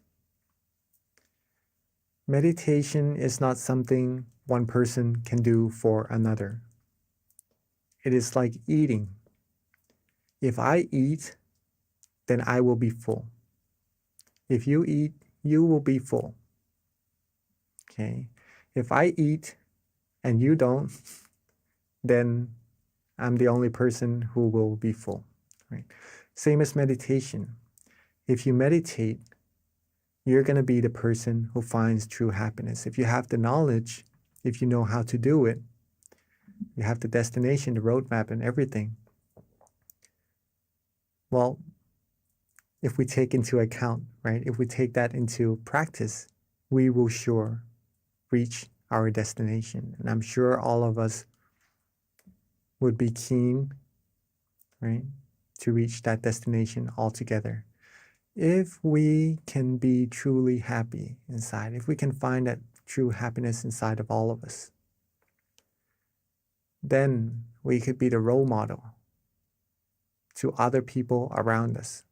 Meditation is not something one person can do for another. It is like eating. If I eat, then I will be full. If you eat, you will be full. Okay? If I eat and you don't, then I'm the only person who will be full. Right? Same as meditation. If you meditate, you're going to be the person who finds true happiness. If you have the knowledge, if you know how to do it, you have the destination, the roadmap, and everything. Well, if we take into account, right, if we take that into practice, we will sure reach our destination. And I'm sure all of us would be keen, right, to reach that destination altogether. If we can be truly happy inside, if we can find that true happiness inside of all of us, then we could be the role model to other people around us.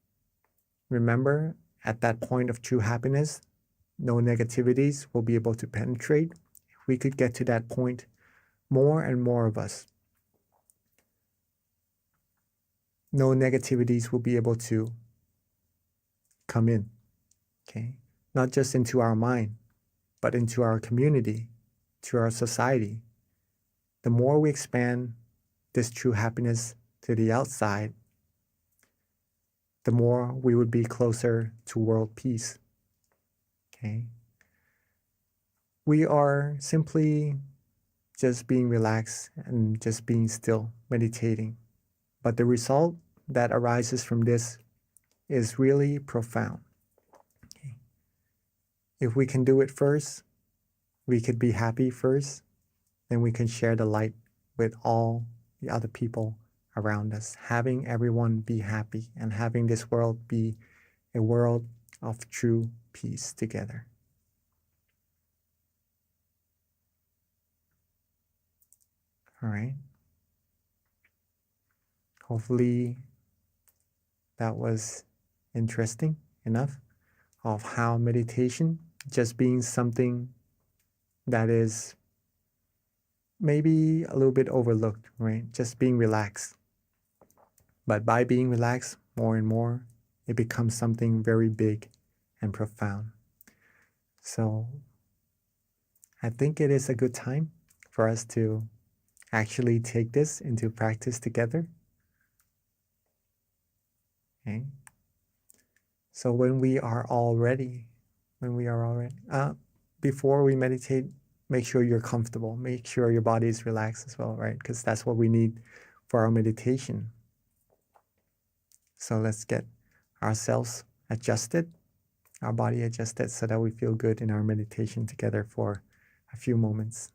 Remember, at that point of true happiness, no negativities will be able to penetrate. If we could get to that point, more and more of us, no negativities will be able to come in, okay? Not just into our mind, but into our community, to our society. The more we expand this true happiness to the outside, the more we would be closer to world peace, okay? We are simply just being relaxed and just being still, meditating. But the result that arises from this is really profound. Okay. If we can do it first, we could be happy first, then we can share the light with all the other people around us, having everyone be happy and having this world be a world of true peace together. All right. Hopefully that was interesting enough of how meditation just being something that is maybe a little bit overlooked, right? Just being relaxed. But by being relaxed more and more, it becomes something very big and profound. So I think it is a good time for us to actually take this into practice together. Okay. So when we are all ready, before we meditate, make sure you're comfortable. Make sure your body is relaxed as well, right? Because that's what we need for our meditation. So let's get ourselves adjusted, our body adjusted, so that we feel good in our meditation together for a few moments.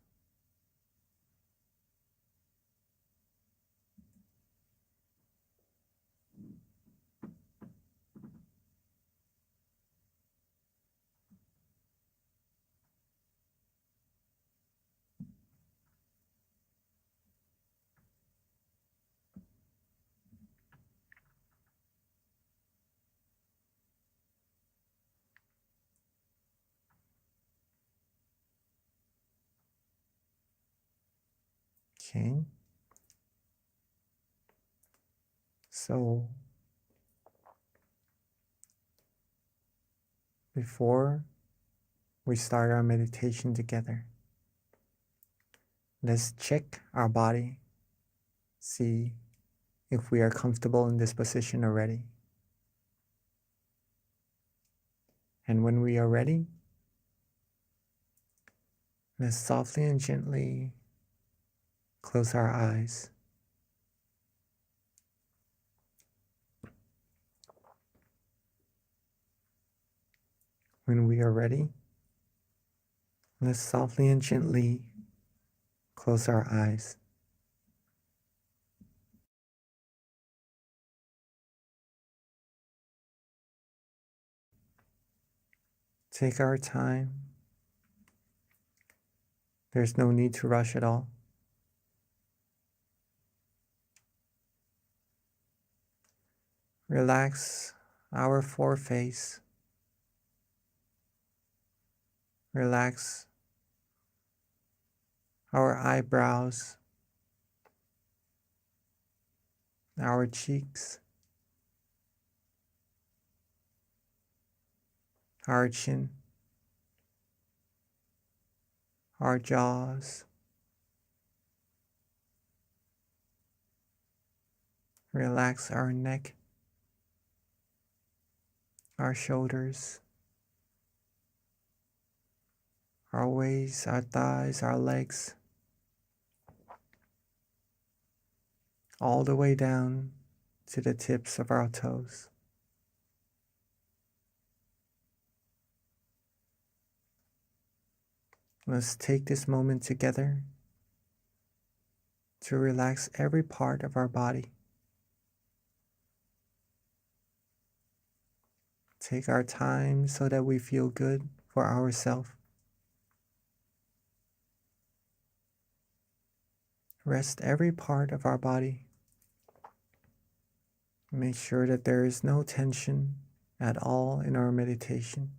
Okay. So before we start our meditation together, let's check our body, see if we are comfortable in this position already. And when we are ready, let's softly and gently close our eyes. When we are ready, let's softly and gently close our eyes. Take our time. There's no need to rush at all. Relax our foreface. Relax our eyebrows, our cheeks, our chin, our jaws. Relax our neck, our shoulders, our waist, our thighs, our legs, all the way down to the tips of our toes. Let's take this moment together to relax every part of our body. Take our time so that we feel good for ourselves. Rest every part of our body. Make sure that there is no tension at all in our meditation.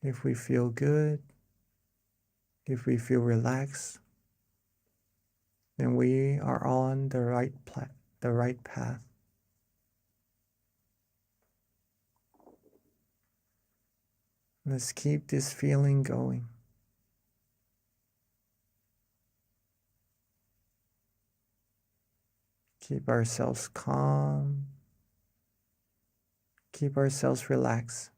If we feel good, if we feel relaxed, then we are on the right path. Let's keep this feeling going. Keep ourselves calm. Keep ourselves relaxed.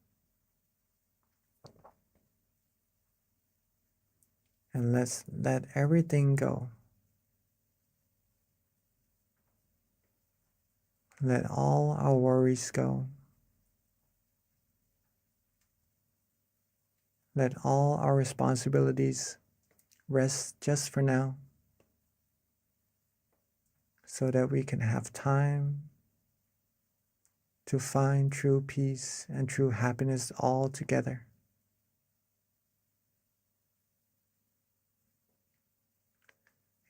And let's let everything go. Let all our worries go. Let all our responsibilities rest just for now, so that we can have time to find true peace and true happiness all together.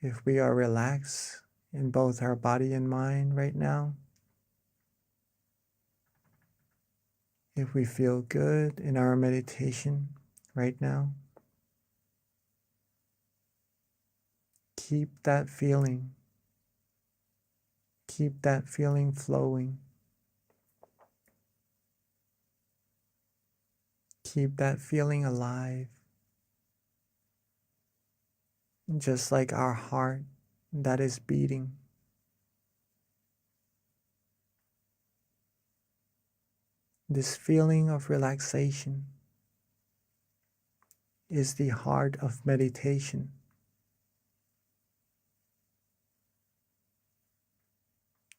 If we are relaxed in both our body and mind right now, if we feel good in our meditation right now, keep that feeling. Keep that feeling flowing. Keep that feeling alive. Just like our heart that is beating. This feeling of relaxation is the heart of meditation.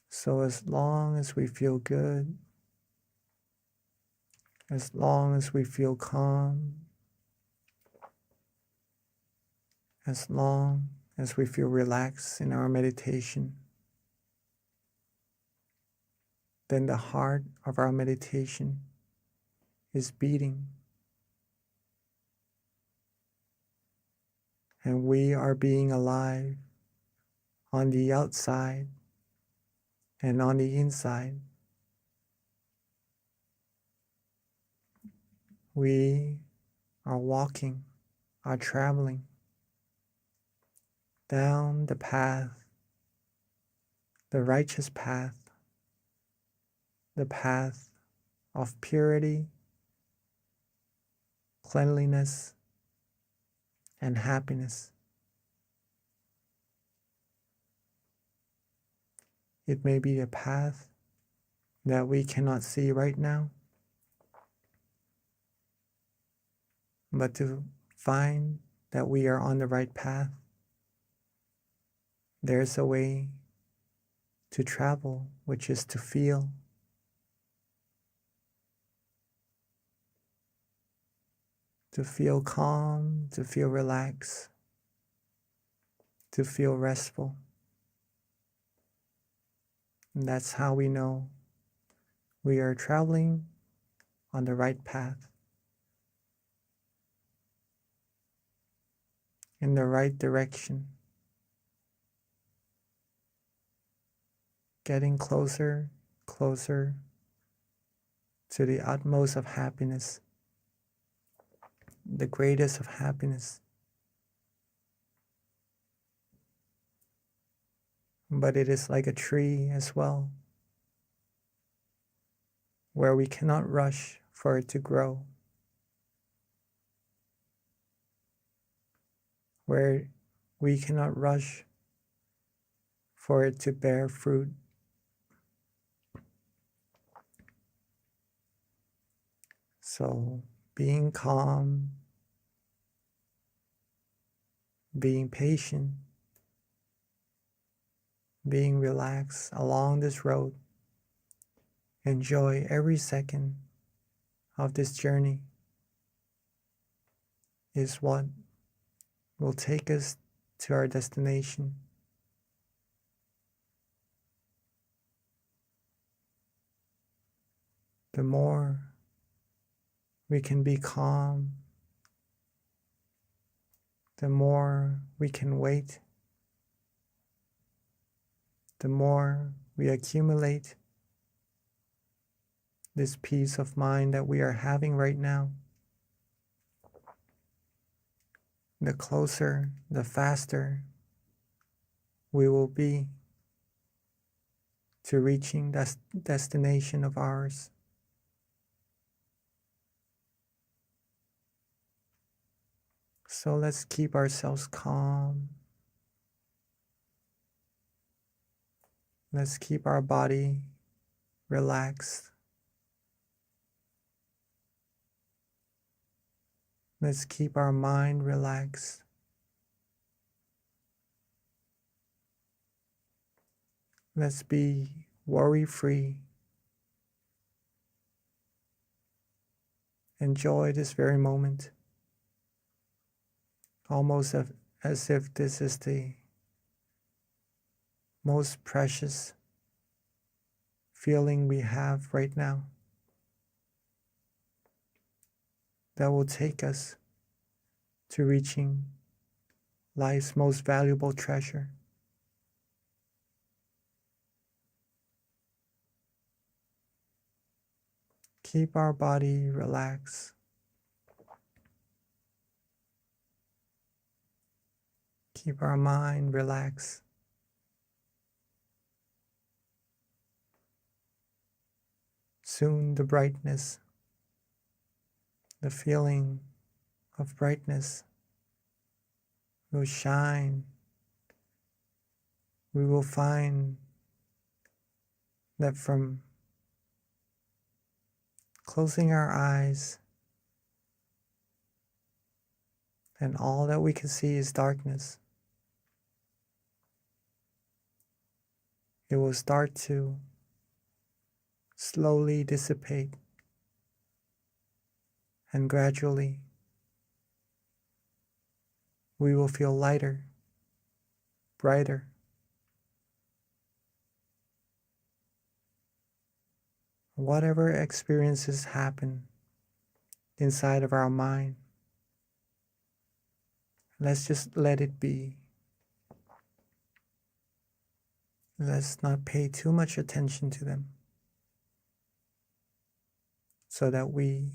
So as long as we feel good, as long as we feel calm, as long as we feel relaxed in our meditation, then the heart of our meditation is beating. And we are being alive on the outside and on the inside. We are walking are traveling down the path, the righteous path, the path of purity, cleanliness, and happiness. It may be a path that we cannot see right now, but to find that we are on the right path, there's a way to travel, which is to feel. To feel calm, to feel relaxed, to feel restful. And that's how we know we are traveling on the right path, in the right direction, getting closer, closer to the utmost of happiness, the greatest of happiness. But it is like a tree as well, where we cannot rush for it to grow, where we cannot rush for it to bear fruit. So being calm, being patient, being relaxed along this road, enjoy every second of this journey is what will take us to our destination. The more we can be calm, the more we can wait, the more we accumulate this peace of mind that we are having right now, the closer, the faster we will be to reaching that destination of ours. So let's keep ourselves calm. Let's keep our body relaxed. Let's keep our mind relaxed. Let's be worry-free. Enjoy this very moment, almost as if this is the most precious feeling we have right now, that will take us to reaching life's most valuable treasure. Keep our body relaxed. Keep our mind relaxed. Soon the brightness, the feeling of brightness will shine. We will find that from closing our eyes and all that we can see is darkness, it will start to slowly dissipate, and gradually we will feel lighter, brighter. Whatever experiences happen inside of our mind, let's just let it be. Let's not pay too much attention to them, so that we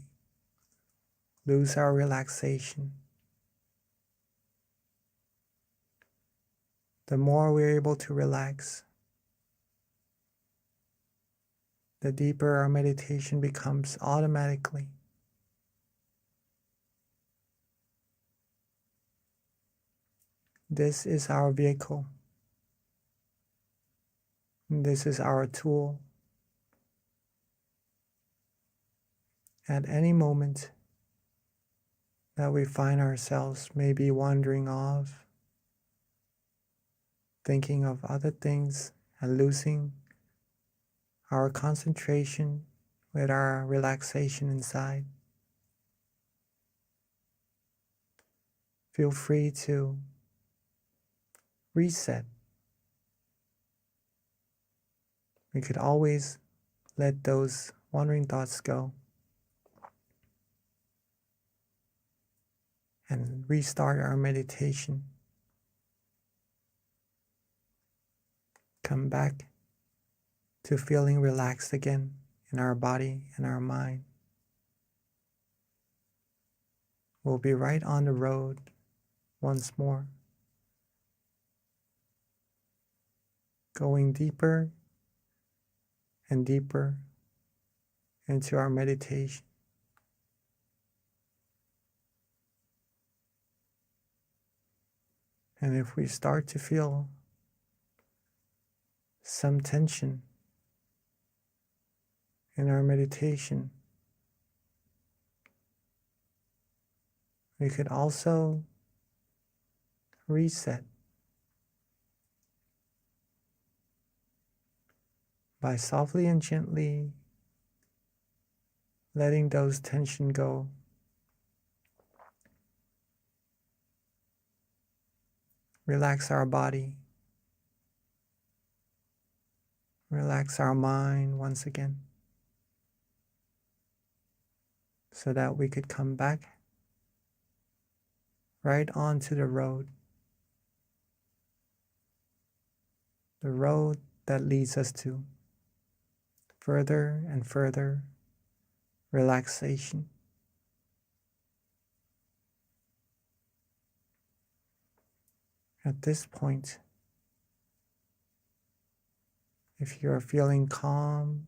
lose our relaxation, the more we're able to relax, the deeper our meditation becomes automatically. This is our vehicle. This is our tool. At any moment that we find ourselves maybe wandering off, thinking of other things and losing our concentration with our relaxation inside, feel free to reset. We could always let those wandering thoughts go and restart our meditation. Come back to feeling relaxed again in our body and our mind. We'll be right on the road once more, going deeper and deeper into our meditation. And if we start to feel some tension in our meditation, we could also reset by softly and gently letting those tension go. Relax our body. Relax our mind once again, so that we could come back right onto the road that leads us to further and further relaxation. At this point, if you're feeling calm,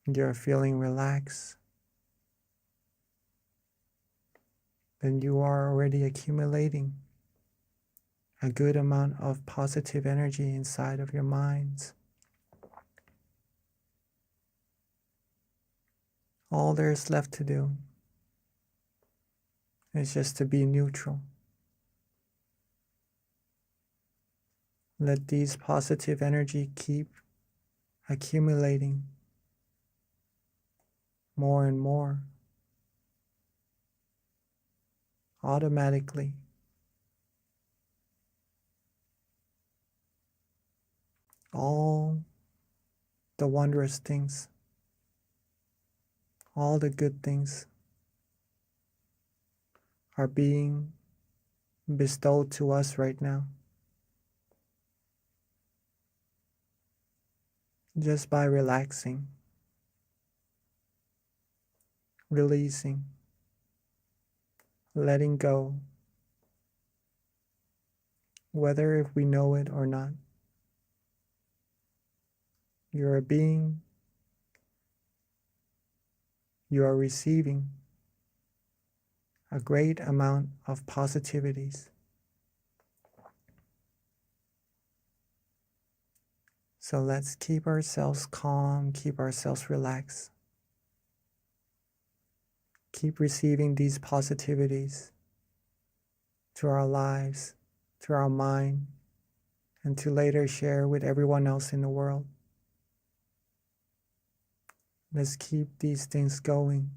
you're feeling relaxed, then you are already accumulating a good amount of positive energy inside of your minds. All there's left to do is just to be neutral. Let these positive energy keep accumulating more and more automatically. All the wondrous things, all the good things are being bestowed to us right now, just by relaxing, releasing, letting go, whether if we know it or not. You're a being, you are receiving a great amount of positivities. So let's keep ourselves calm, keep ourselves relaxed. Keep receiving these positivities to our lives, to our mind, and to later share with everyone else in the world. Let's keep these things going.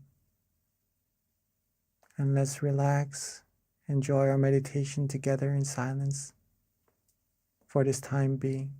And let's relax, enjoy our meditation together in silence for this time being.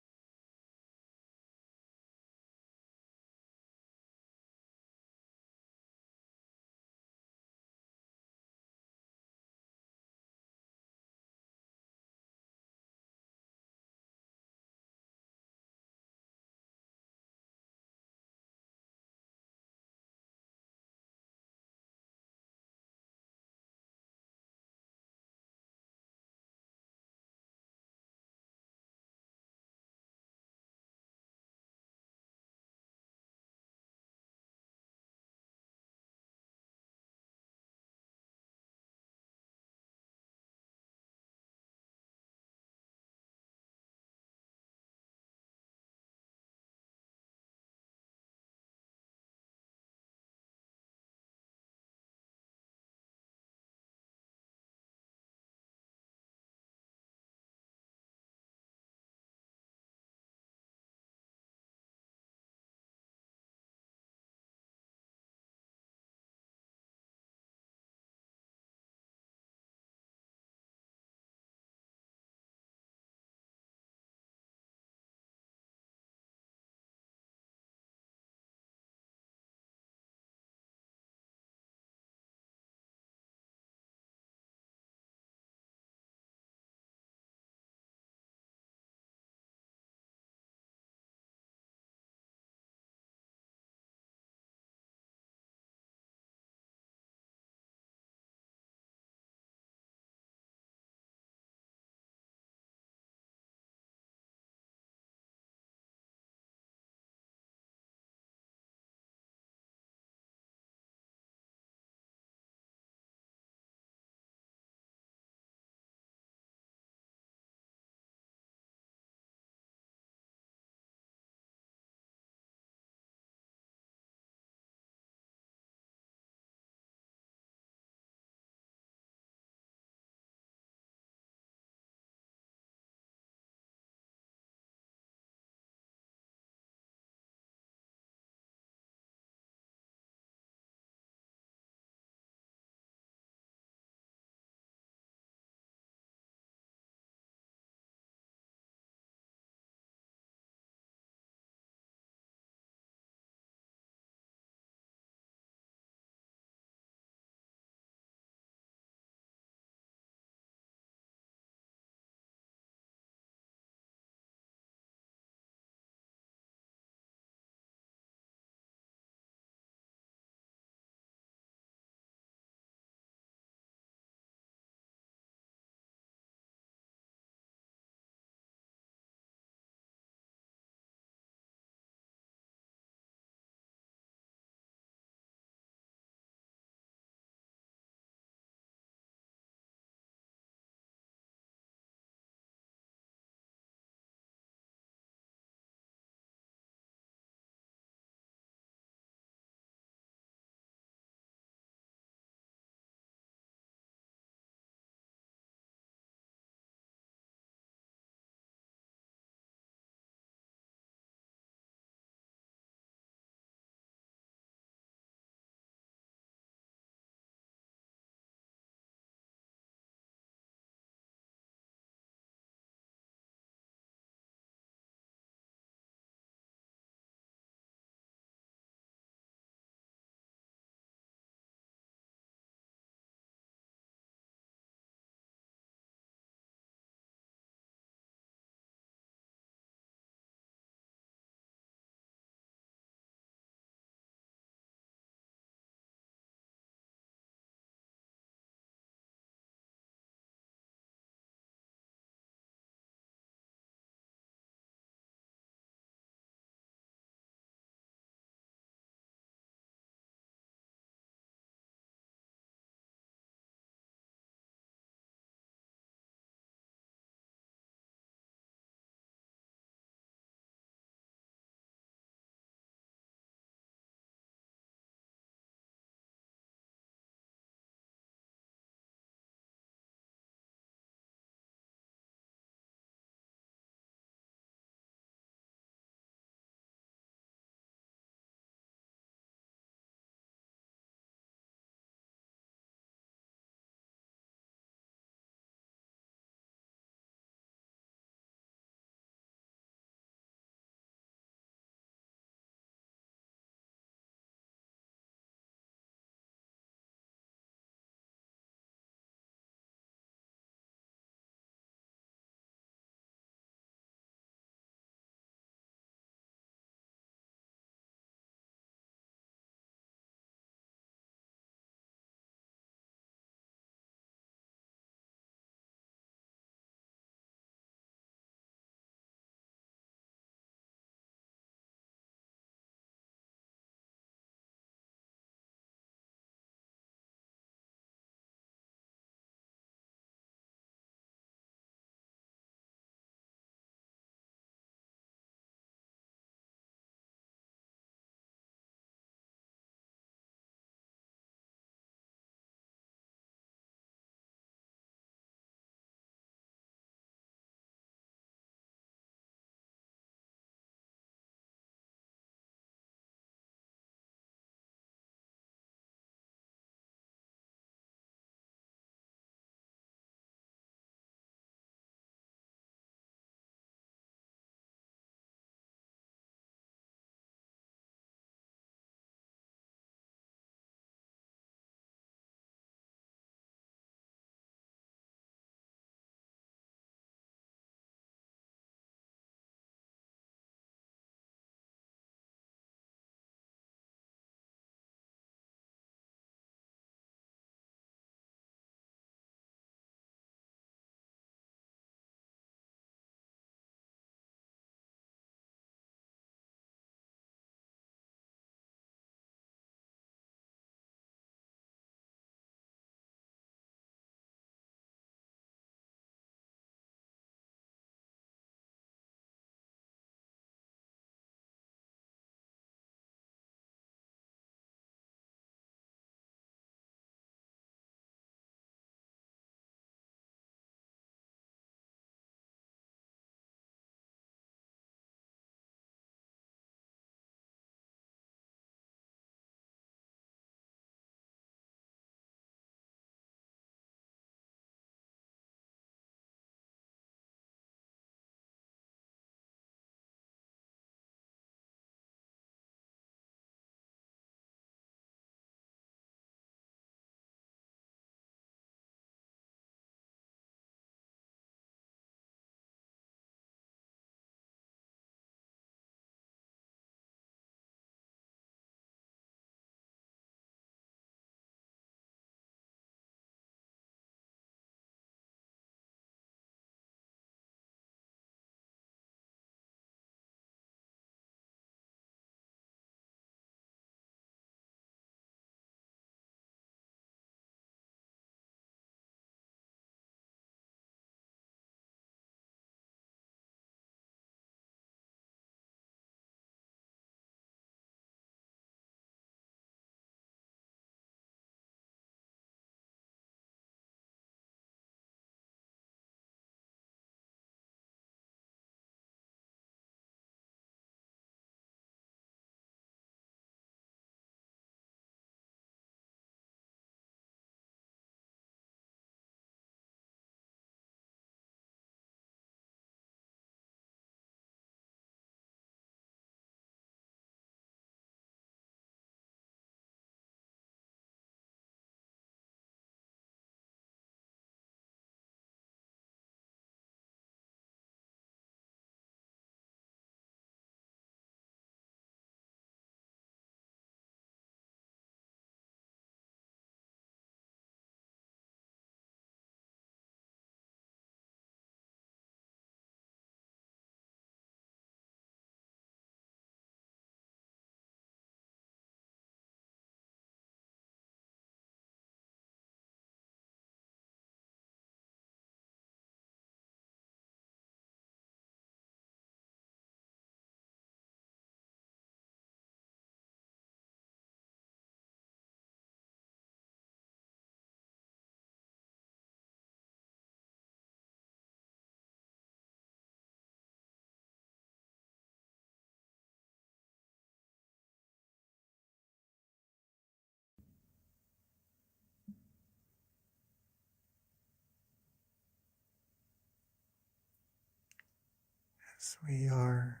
as we are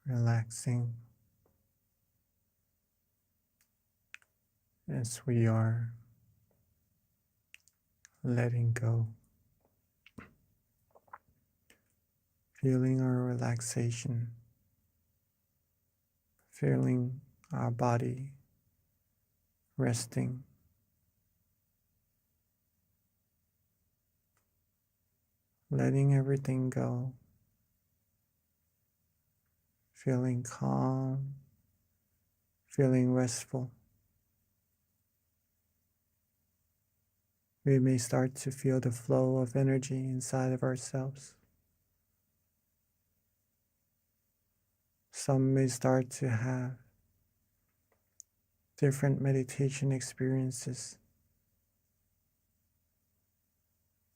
relaxing, as we are letting go, feeling our relaxation, feeling our body resting, letting everything go, feeling calm, feeling restful. We may start to feel the flow of energy inside of ourselves. Some may start to have different meditation experiences.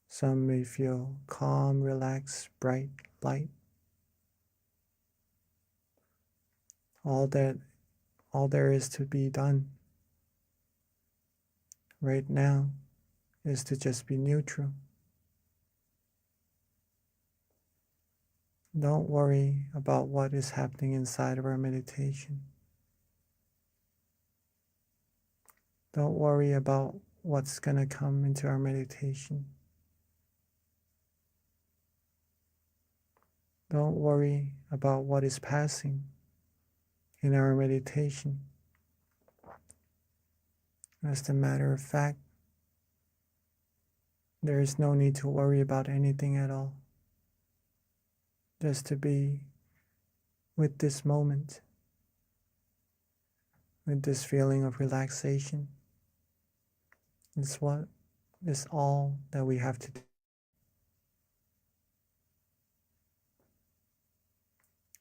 Some may feel calm, relaxed, bright, light. All there is to be done right now is to just be neutral. Don't worry about what is happening inside of our meditation. Don't worry about what's going to come into our meditation. Don't worry about what is passing in our meditation. As a matter of fact, there is no need to worry about anything at all. Just to be with this moment, with this feeling of relaxation, is all that we have to do.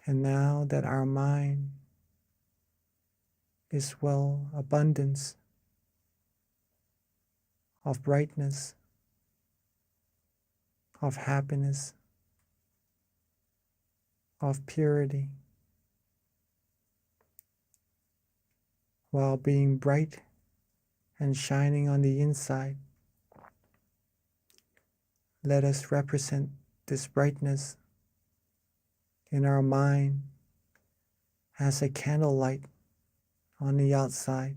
And now that our mind is well abundance of brightness, of happiness, of purity, while being bright and shining on the inside, let us represent this brightness in our mind as a candlelight on the outside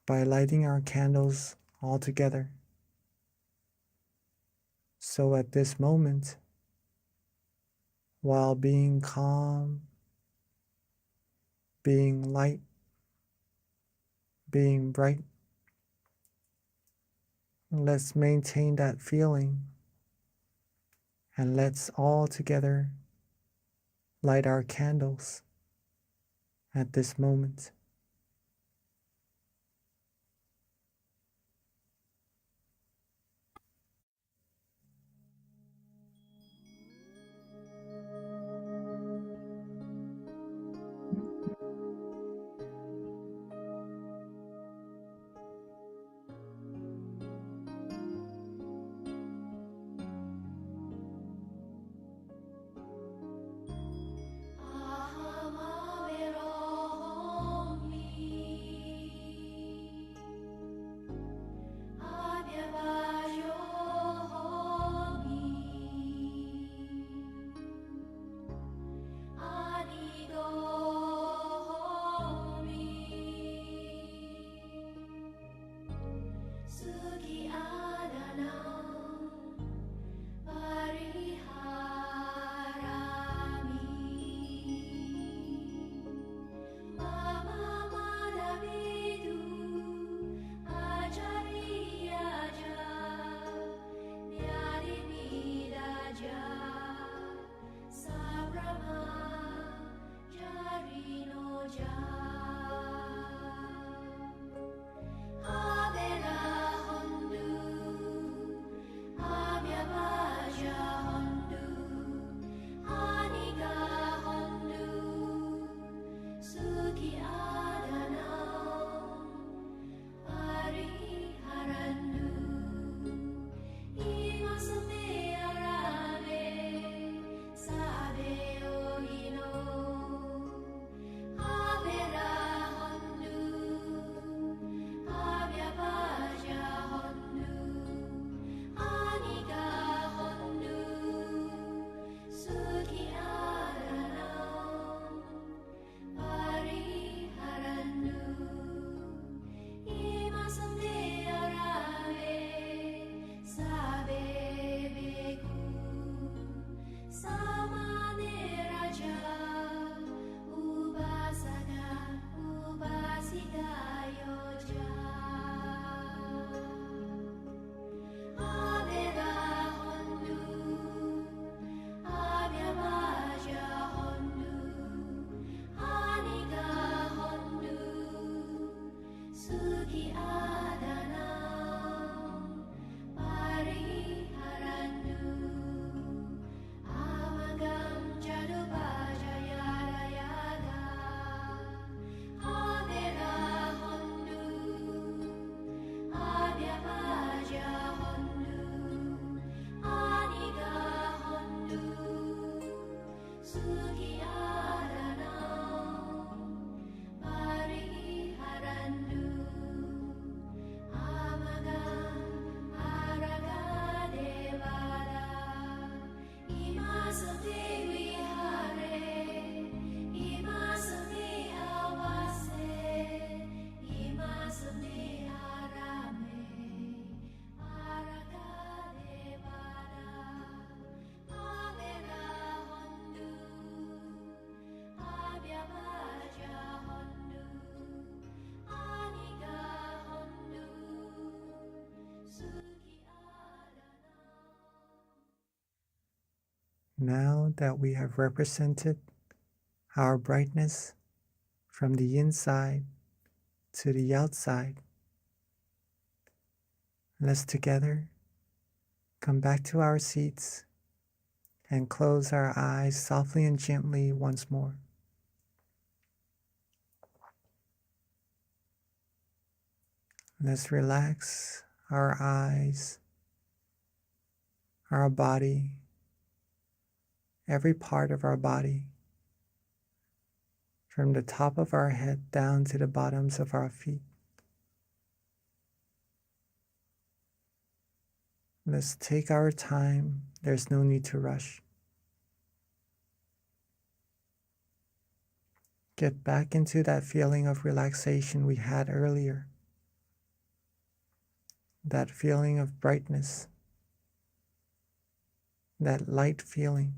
by lighting our candles all together. So at this moment, while being calm, being light, being bright, let's maintain that feeling and let's all together light our candles at this moment. Now that we have represented our brightness from the inside to the outside, let's together come back to our seats and close our eyes softly and gently once more. Let's relax our eyes, our body, every part of our body, from the top of our head down to the bottoms of our feet. Let's take our time. There's no need to rush. Get back into that feeling of relaxation we had earlier. That feeling of brightness. That light feeling.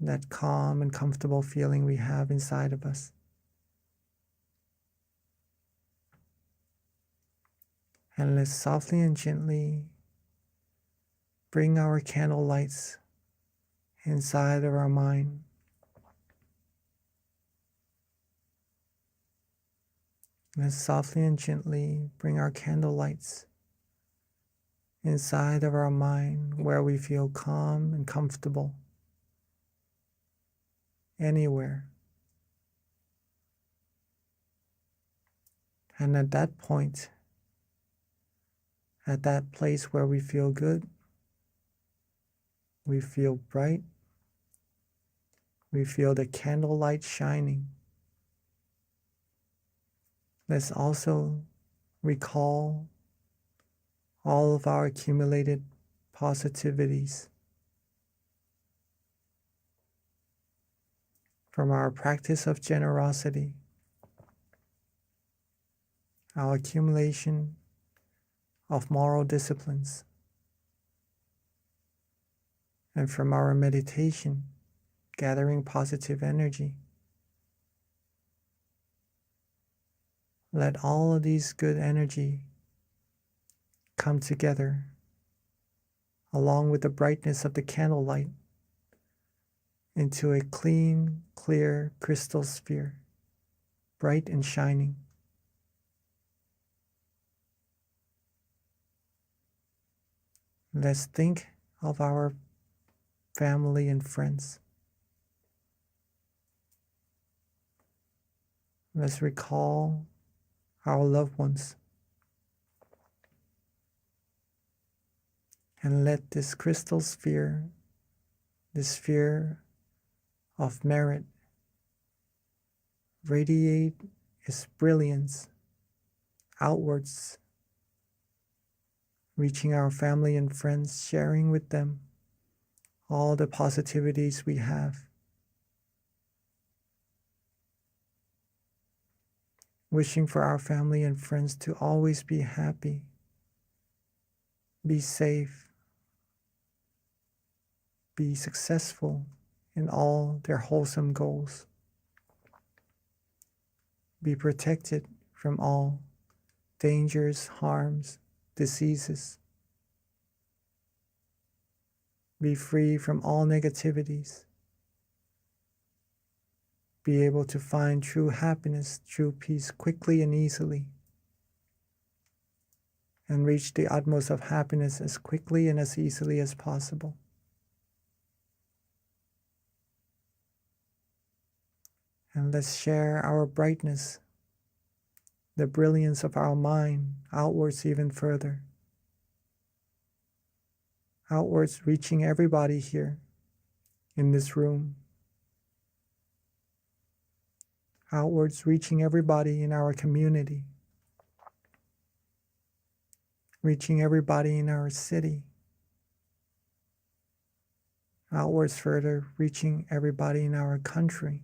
That calm and comfortable feeling we have inside of us. And let's softly and gently bring our candle lights inside of our mind. Let's softly and gently bring our candle lights inside of our mind where we feel calm and comfortable. Anywhere. And at that point, at that place where we feel good, we feel bright, we feel the candle light shining. Let's also recall all of our accumulated positivities from our practice of generosity, our accumulation of moral disciplines, and from our meditation, gathering positive energy. Let all of these good energy come together along with the brightness of the candlelight into a clean, clear crystal sphere, bright and shining. Let's think of our family and friends. Let's recall our loved ones. And let this crystal sphere, this sphere of merit, radiate its brilliance outwards, reaching our family and friends, sharing with them all the positivities we have. Wishing for our family and friends to always be happy, be safe, be successful in all their wholesome goals, be protected from all dangers, harms, diseases, be free from all negativities, be able to find true happiness, true peace quickly and easily, and reach the utmost of happiness as quickly and as easily as possible. And let's share our brightness, the brilliance of our mind outwards even further. Outwards, reaching everybody here, in this room, outwards reaching everybody in our community, reaching everybody in our city, outwards further, reaching everybody in our country,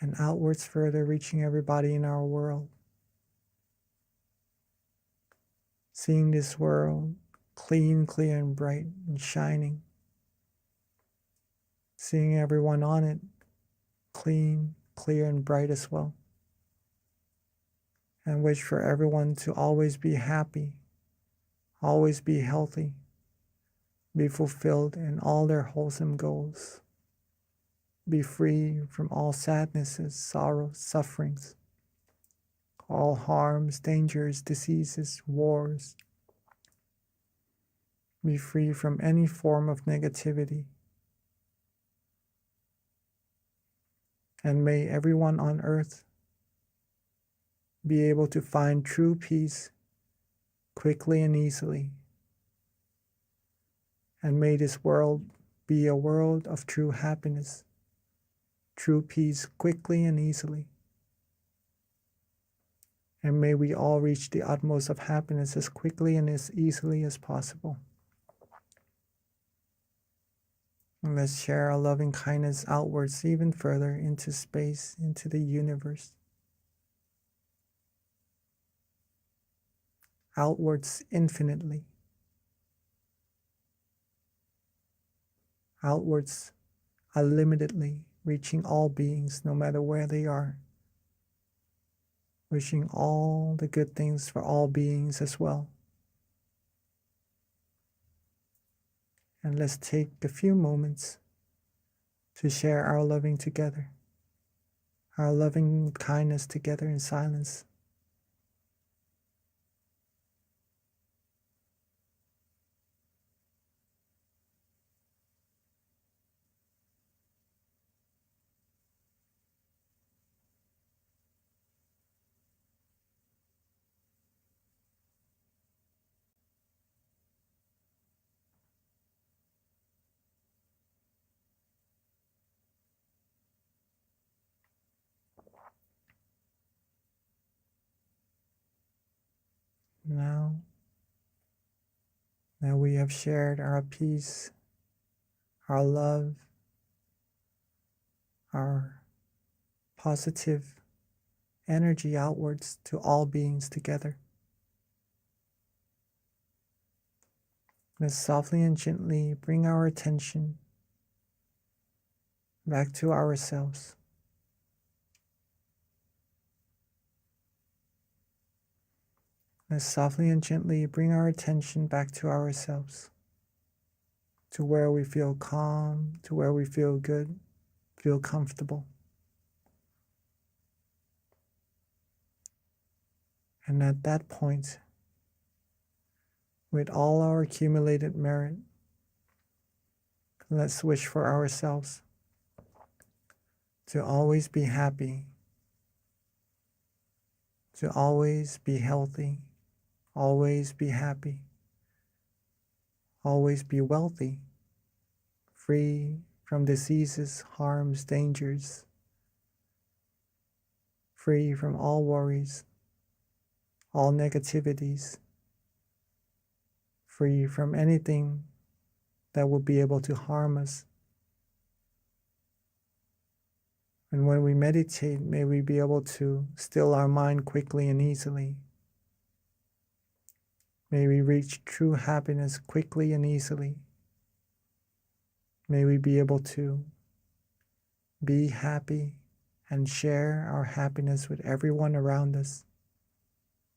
and outwards further, reaching everybody in our world. Seeing this world clean, clear, and bright and shining. Seeing everyone on it clean, clear, and bright as well. And wish for everyone to always be happy, always be healthy, be fulfilled in all their wholesome goals, be free from all sadnesses, sorrows, sufferings, all harms, dangers, diseases, wars. Be free from any form of negativity. And may everyone on earth be able to find true peace quickly and easily. And may this world be a world of true happiness, true peace quickly and easily. And may we all reach the utmost of happiness as quickly and as easily as possible. And let's share our loving kindness outwards even further into space, into the universe. Outwards infinitely. Outwards unlimitedly, reaching all beings no matter where they are. Wishing all the good things for all beings as well. And let's take a few moments to share our loving together, our loving kindness together in silence. Now that we have shared our peace, our love, our positive energy outwards to all beings together, let's softly and gently bring our attention back to ourselves. Let's softly and gently bring our attention back to ourselves, to where we feel calm, to where we feel good, feel comfortable. And at that point, with all our accumulated merit, let's wish for ourselves to always be happy, to always be healthy, always be happy, always be wealthy, free from diseases, harms, dangers, free from all worries, all negativities, free from anything that will be able to harm us. And when we meditate, may we be able to still our mind quickly and easily. May we reach true happiness quickly and easily. May we be able to be happy and share our happiness with everyone around us,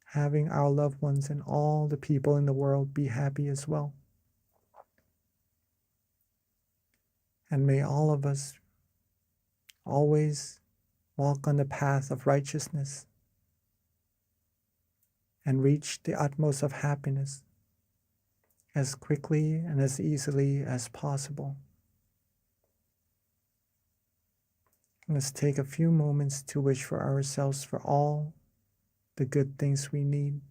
having our loved ones and all the people in the world be happy as well. And may all of us always walk on the path of righteousness and reach the utmost of happiness as quickly and as easily as possible. Let's take a few moments to wish for ourselves for all the good things we need.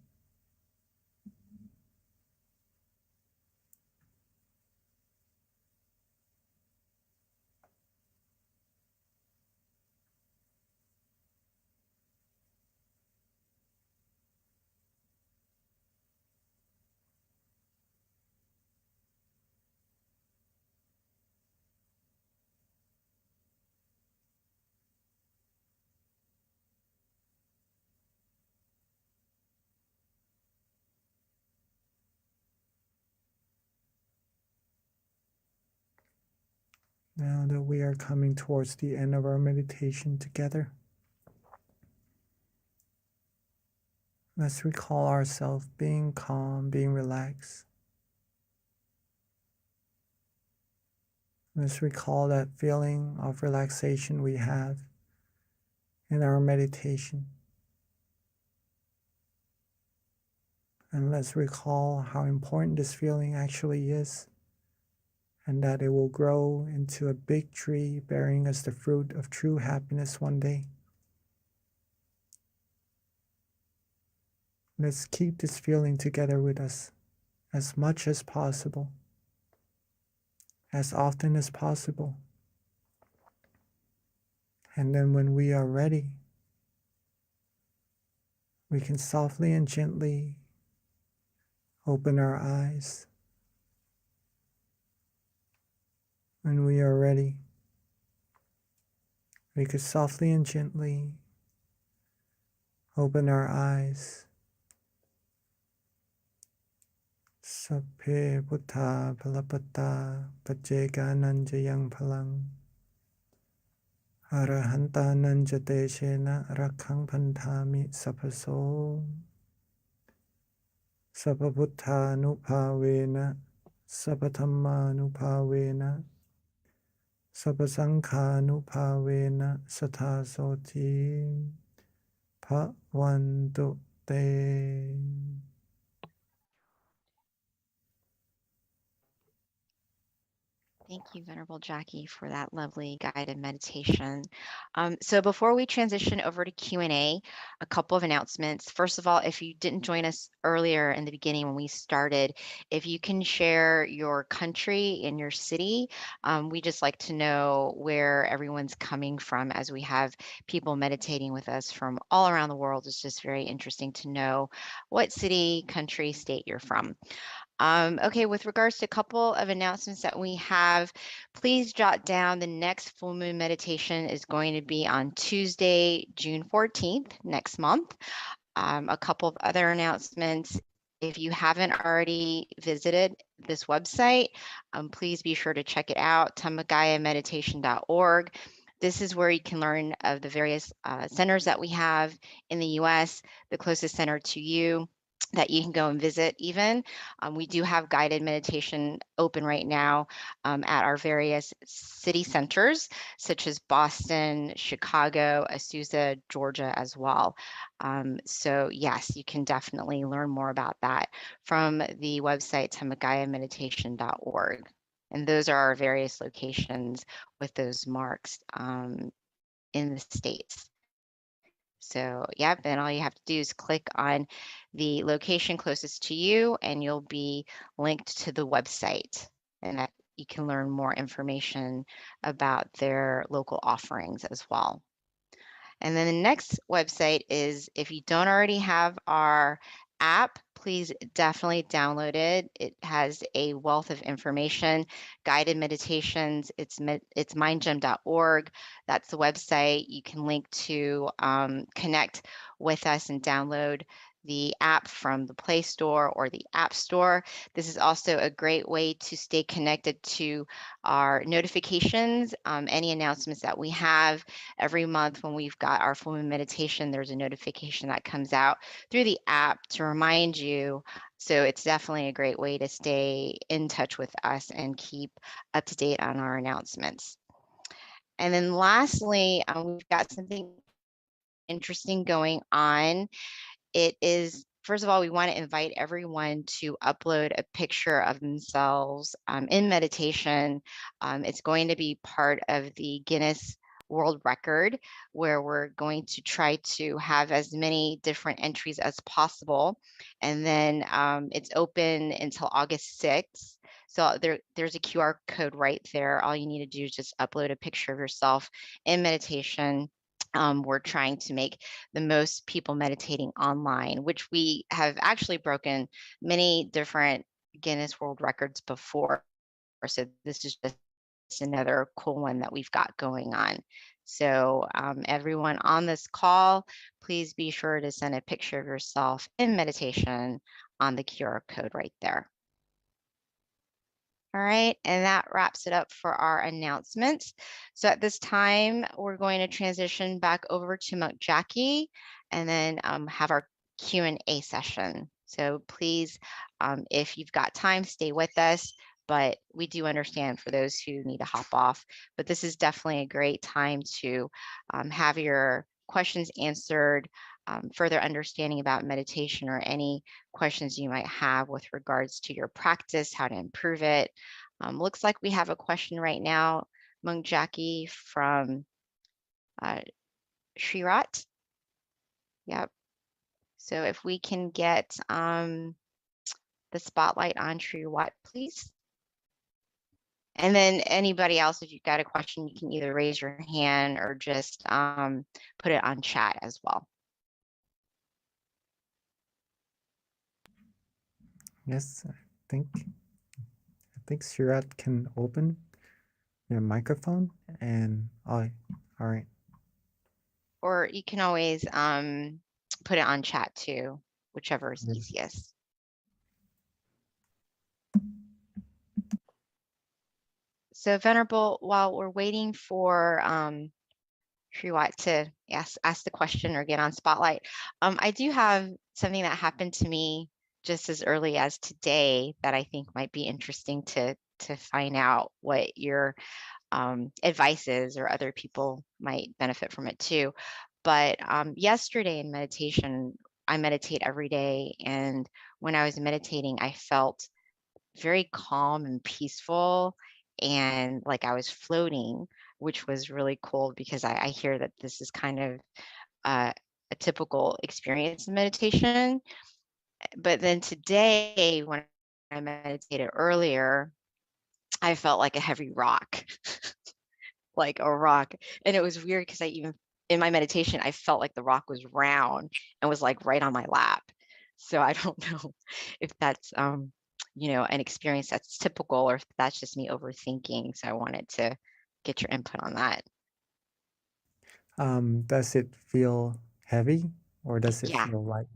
Now that we are coming towards the end of our meditation together, let's recall ourselves being calm, being relaxed. Let's recall that feeling of relaxation we have in our meditation. And let's recall how important this feeling actually is, and that it will grow into a big tree bearing us the fruit of true happiness one day. Let's keep this feeling together with us as much as possible, as often as possible. And then when we are ready, we can softly and gently open our eyes. When we are ready, we could softly and gently open our eyes. Sapphe Buddha Palapata Pajjeka Nanjayang Palang Arahanta Nanjate Shena Rakhang Pantami Sapaso Sapabuddha Nupavena Sapathamma Nupavena Sapasangha Nupavena Sathasoti Bhavantu Te. Thank you, Venerable Jackie, for that lovely guided meditation. So before we transition over to Q&A, a couple of announcements. First of all, if you didn't join us earlier in the beginning when we started, if you can share your country and your city, we just like to know where everyone's coming from as we have people meditating with us from all around the world. It's just very interesting to know what city, country, state you're from. Okay, with regards to a couple of announcements that we have, please jot down the next full moon meditation is going to be on Tuesday, June 14th, next month. A couple of other announcements. If you haven't already visited this website, please be sure to check it out, tamagayameditation.org. This is where you can learn of the various centers that we have in the US, the closest center to you that you can go and visit even. We do have guided meditation open right now at our various city centers, such as Boston, Chicago, Azusa, Georgia as well. So yes, you can definitely learn more about that from the website tamagayameditation.org. And those are our various locations with those marks in the States. So yep, and all you have to do is click on the location closest to you and you'll be linked to the website, and that you can learn more information about their local offerings as well. And then the next website is, if you don't already have our app, please definitely download it. It has a wealth of information, guided meditations. It's mindgem.org. That's the website. You can link to connect with us and download the app from the Play Store or the App Store. This is also a great way to stay connected to our notifications, any announcements that we have. Every month when we've got our full moon meditation, there's a notification that comes out through the app to remind you. So it's definitely a great way to stay in touch with us and keep up to date on our announcements. And then lastly, we've got something interesting going on. It is, first of all, we want to invite everyone to upload a picture of themselves in meditation. It's going to be part of the Guinness World Record, where we're going to try to have as many different entries as possible. And then it's open until August 6th. So there's a QR code right there. All you need to do is just upload a picture of yourself in meditation. We're trying to make the most people meditating online, which we have actually broken many different Guinness World Records before. So this is just another cool one that we've got going on. So everyone on this call, please be sure to send a picture of yourself in meditation on the QR code right there. All right, and that wraps it up for our announcements. So at this time, we're going to transition back over to Monk Jackie and then have our Q&A session. So please, if you've got time, stay with us, but we do understand for those who need to hop off. But this is definitely a great time to have your questions answered, further understanding about meditation or any questions you might have with regards to your practice, how to improve it. Looks like we have a question right now, Monk Jackie, from Shrirat. Yep. So if we can get the spotlight on Shrirat, please. And then anybody else, if you've got a question, you can either raise your hand or just put it on chat as well. Yes, I think Shirat can open your microphone and all right. Or you can always put it on chat too, whichever is Yes. easiest. So Venerable, while we're waiting for Shriwat to ask the question or get on spotlight, I do have something that happened to me just as early as today that I think might be interesting to find out what your advice is, or other people might benefit from it too. But yesterday in meditation, I meditate every day, and when I was meditating, I felt very calm and peaceful, and like I was floating, which was really cool because I hear that this is kind of a typical experience in meditation. But then today, when I meditated earlier, I felt like a heavy rock, like a rock. And it was weird because in my meditation, I felt like the rock was round and was like right on my lap. So I don't know if that's, an experience that's typical, or if that's just me overthinking. So I wanted to get your input on that. Does it feel heavy or does it Yeah. feel light?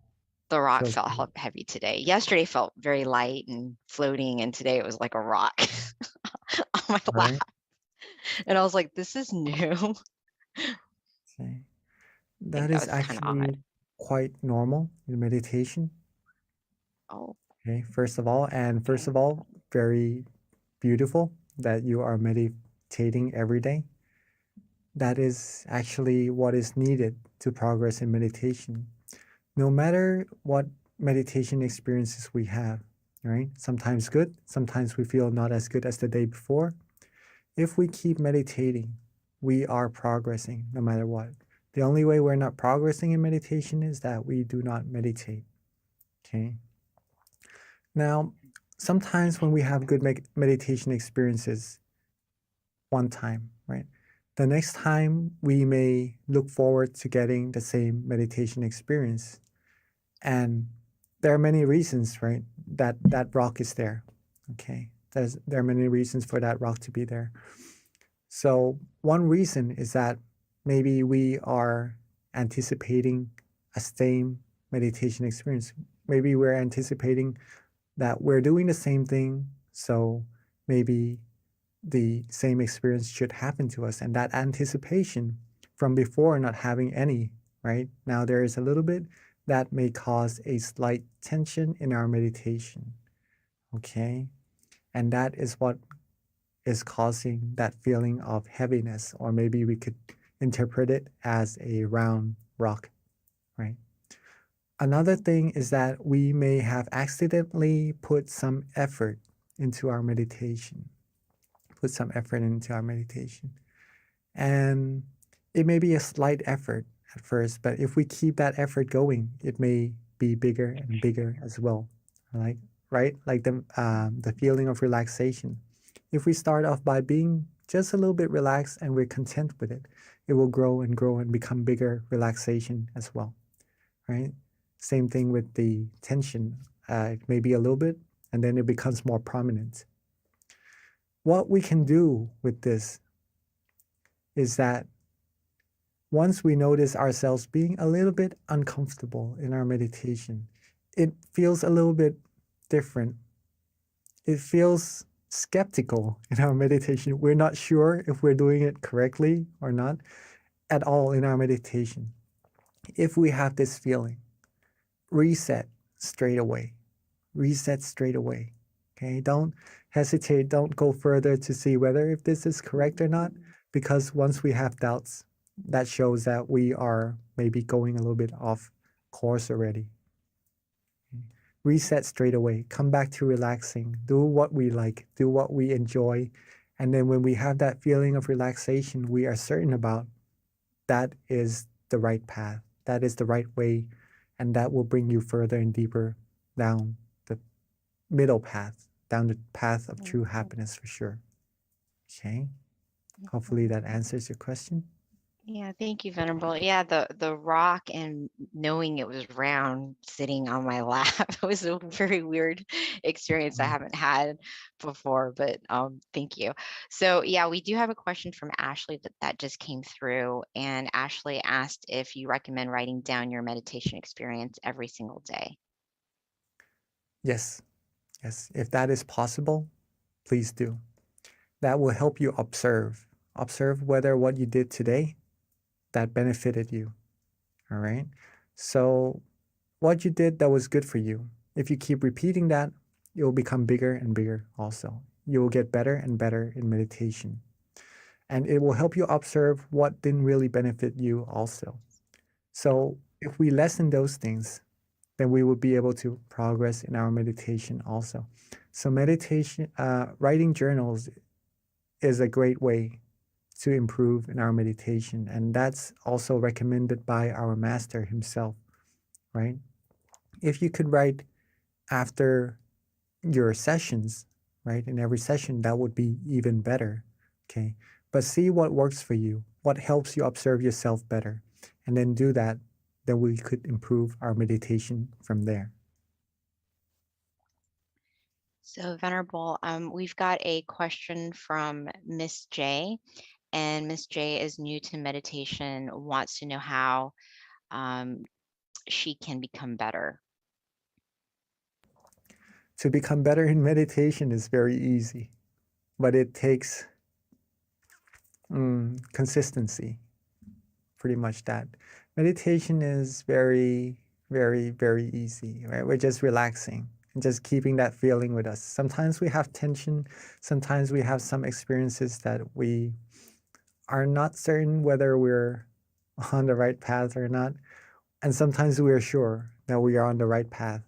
The rock Feels felt heavy today. Yesterday felt very light and floating, and today it was like a rock on my right? lap. And I was like, this is new. Okay. I That think that is was kind of actually odd. quite normal in meditation. Oh, Okay, first of all, okay. very beautiful that you are meditating every day. That is actually what is needed to progress in meditation. No matter what meditation experiences we have, right? Sometimes good, sometimes we feel not as good as the day before. If we keep meditating, we are progressing no matter what. The only way we're not progressing in meditation is that we do not meditate. Okay. Now, sometimes when we have good meditation experiences one time, right? The next time we may look forward to getting the same meditation experience. And there are many reasons, right? That rock is there. Okay. There are many reasons for that rock to be there. So one reason is that maybe we are anticipating a same meditation experience. Maybe we're anticipating that we're doing the same thing, so maybe the same experience should happen to us. And that anticipation from before not having any, right? Now there is a little bit that may cause a slight tension in our meditation. Okay. And that is what is causing that feeling of heaviness, or maybe we could interpret it as a round rock, right? Another thing is that we may have accidentally put some effort into our meditation, And it may be a slight effort at first, but if we keep that effort going, it may be bigger and bigger as well, right? Like the feeling of relaxation. If we start off by being just a little bit relaxed and we're content with it, it will grow and grow and become bigger relaxation as well, right? Same thing with the tension. It may be a little bit, and then it becomes more prominent. What we can do with this is that once we notice ourselves being a little bit uncomfortable in our meditation, it feels a little bit different. It feels skeptical in our meditation. We're not sure if we're doing it correctly or not at all in our meditation. If we have this feeling, reset straight away. Reset straight away. Okay, don't hesitate. Don't go further to see whether if this is correct or not, because once we have doubts, that shows that we are maybe going a little bit off course already. Reset straight away. Come back to relaxing. Do what we like. Do what we enjoy. And then when we have that feeling of relaxation, we are certain about that is the right path. That is the right way. And that will bring you further and deeper down the middle path, down the path of true happiness for sure. Okay. Hopefully that answers your question. Yeah, thank you, Venerable. Yeah, the rock and knowing it was round sitting on my lap was a very weird experience I haven't had before, but thank you. So yeah, we do have a question from Ashley that just came through, and Ashley asked if you recommend writing down your meditation experience every single day. Yes. Yes. If that is possible, please do. That will help you observe. Observe whether what you did today that benefited you. All right. So what you did that was good for you, if you keep repeating that, it will become bigger and bigger also. You will get better and better in meditation. And it will help you observe what didn't really benefit you also. So if we lessen those things, then we will be able to progress in our meditation also. So meditation, writing journals is a great way to improve in our meditation. And that's also recommended by our master himself, right? If you could write after your sessions, right, in every session, that would be even better, okay? But see what works for you, what helps you observe yourself better, and then do that, then we could improve our meditation from there. So Venerable, we've got a question from Miss J, and Miss J is new to meditation, wants to know how she can become better. To become better in meditation is very easy, but it takes consistency, pretty much that. Meditation is very, very, very easy, right? We're just relaxing and just keeping that feeling with us. Sometimes we have tension, sometimes we have some experiences that we are not certain whether we're on the right path or not. And sometimes we are sure that we are on the right path,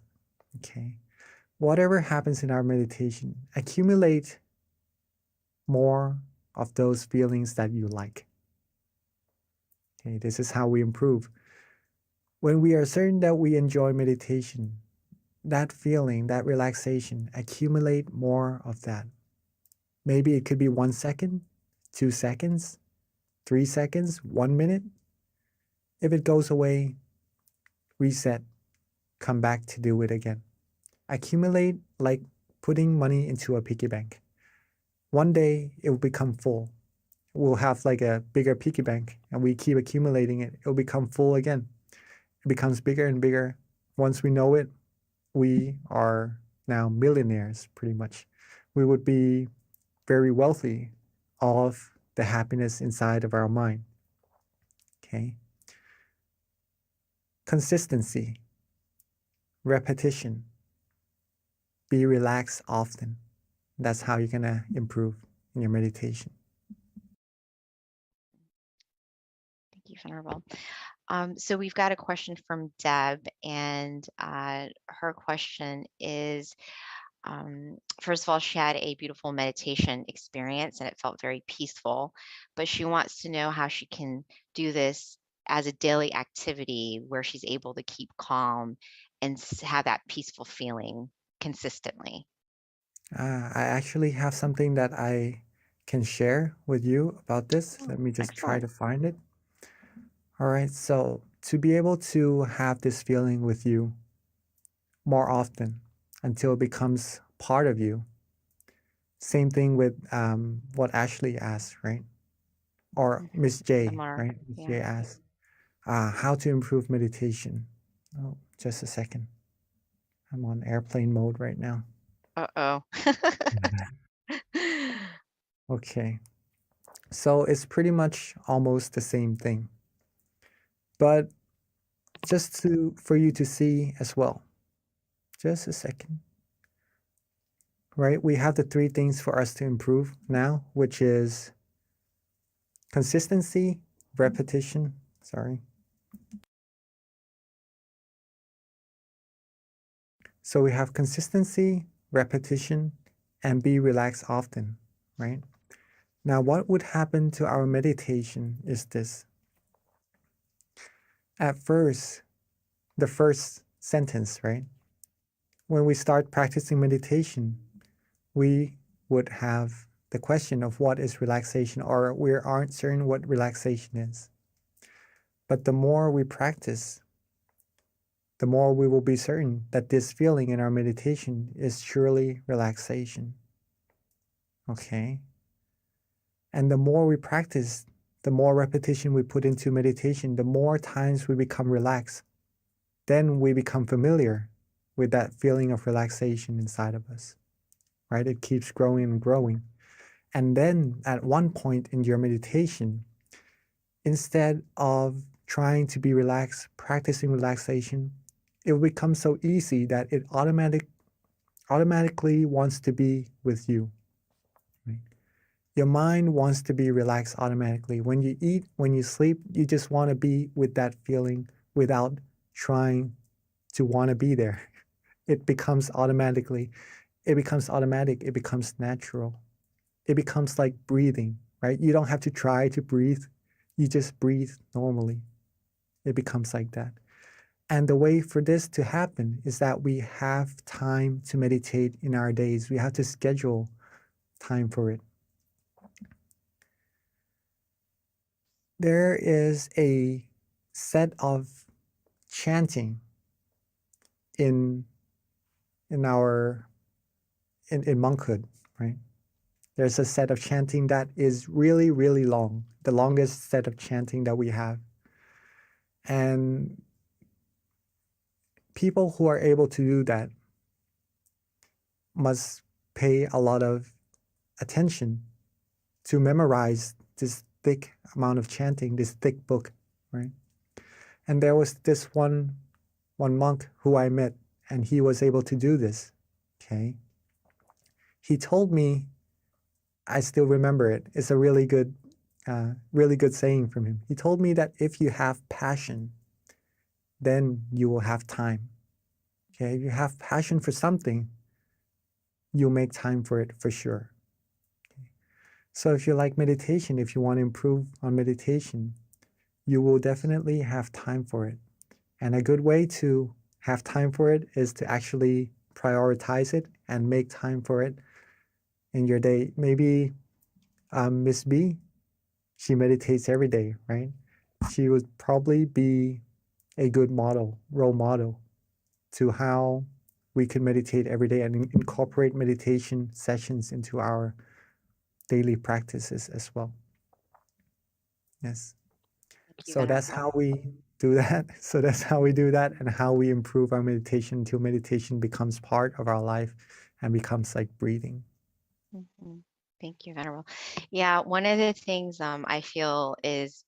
okay? Whatever happens in our meditation, accumulate more of those feelings that you like. Okay, this is how we improve. When we are certain that we enjoy meditation, that feeling, that relaxation, accumulate more of that. Maybe it could be 1 second, 2 seconds, 3 seconds, 1 minute. If it goes away, reset, come back to do it again. Accumulate like putting money into a piggy bank. One day it will become full. We'll have like a bigger piggy bank and we keep accumulating it. It'll become full again. It becomes bigger and bigger. Once we know it, we are now millionaires pretty much. We would be very wealthy of the happiness inside of our mind. Okay. Consistency, repetition, be relaxed often. That's how you're going to improve in your meditation. Thank you, Venerable. So we've got a question from Deb, and her question is, first of all, she had a beautiful meditation experience and it felt very peaceful, but she wants to know how she can do this as a daily activity where she's able to keep calm and have that peaceful feeling consistently. I actually have something that I can share with you about this. Let me just try to find it. All right, so to be able to have this feeling with you more often until it becomes part of you. Same thing with what Ashley asked, right? Or Miss J, right? Miss J asked, how to improve meditation. Oh, just a second. I'm on airplane mode right now. Uh-oh. Okay. So it's pretty much almost the same thing. But just for you to see as well. Just a second. Right? We have the 3 things for us to improve now, which is consistency, repetition, sorry. So we have consistency, repetition, and be relaxed often, right? Now, what would happen to our meditation is this. At first, the first sentence, right? When we start practicing meditation, we would have the question of what is relaxation, or we aren't certain what relaxation is. But the more we practice, the more we will be certain that this feeling in our meditation is surely relaxation. Okay? And the more we practice, the more repetition we put into meditation, the more times we become relaxed. Then we become familiar with that feeling of relaxation inside of us, right? It keeps growing and growing. And then at one point in your meditation, instead of trying to be relaxed, practicing relaxation, it will become so easy that it automatically wants to be with you. Right? Your mind wants to be relaxed automatically. When you eat, when you sleep, you just want to be with that feeling without trying to want to be there. It becomes automatic, it becomes natural. It becomes like breathing, right? You don't have to try to breathe. You just breathe normally. It becomes like that. And the way for this to happen is that we have time to meditate in our days. We have to schedule time for it. There is a set of chanting in monkhood, right? There's a set of chanting that is really, really long, the longest set of chanting that we have. And people who are able to do that must pay a lot of attention to memorize this thick amount of chanting, this thick book, right? And there was this one monk who I met, and he was able to do this, okay? He told me, I still remember it, it's a really good saying from him. He told me that if you have passion, then you will have time, okay? If you have passion for something, you'll make time for it for sure. Okay? So if you like meditation, if you want to improve on meditation, you will definitely have time for it. And a good way to have time for it is to actually prioritize it and make time for it in your day. Maybe Miss B, she meditates every day, right? She would probably be a good role model to how we can meditate every day and incorporate meditation sessions into our daily practices as well. Yes. So that's how we do that. So that's how we do that, and how we improve our meditation until meditation becomes part of our life and becomes like breathing. Mm-hmm. Thank you, Venerable. Yeah, one of the things I feel is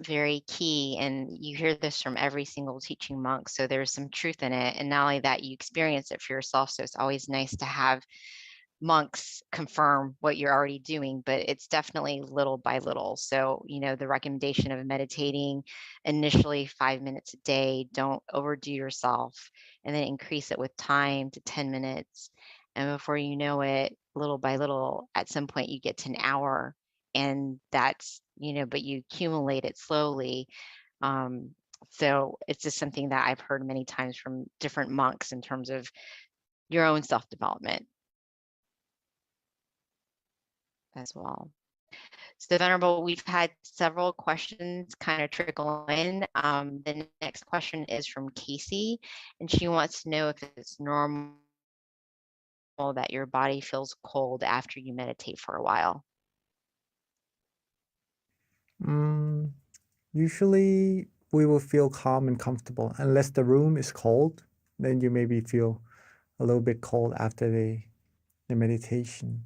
very key, and you hear this from every single teaching monk, so there's some truth in it. And not only that, you experience it for yourself, so it's always nice to have monks confirm what you're already doing, but it's definitely little by little. So, the recommendation of meditating initially 5 minutes a day, don't overdo yourself, and then increase it with time to 10 minutes. And before you know it, little by little, at some point you get to an hour, and that's, but you accumulate it slowly. So it's just something that I've heard many times from different monks in terms of your own self-development as well. So Venerable, we've had several questions kind of trickle in. The next question is from Casey, and she wants to know if it's normal that your body feels cold after you meditate for a while. Usually we will feel calm and comfortable. Unless the room is cold, then you maybe feel a little bit cold after the meditation,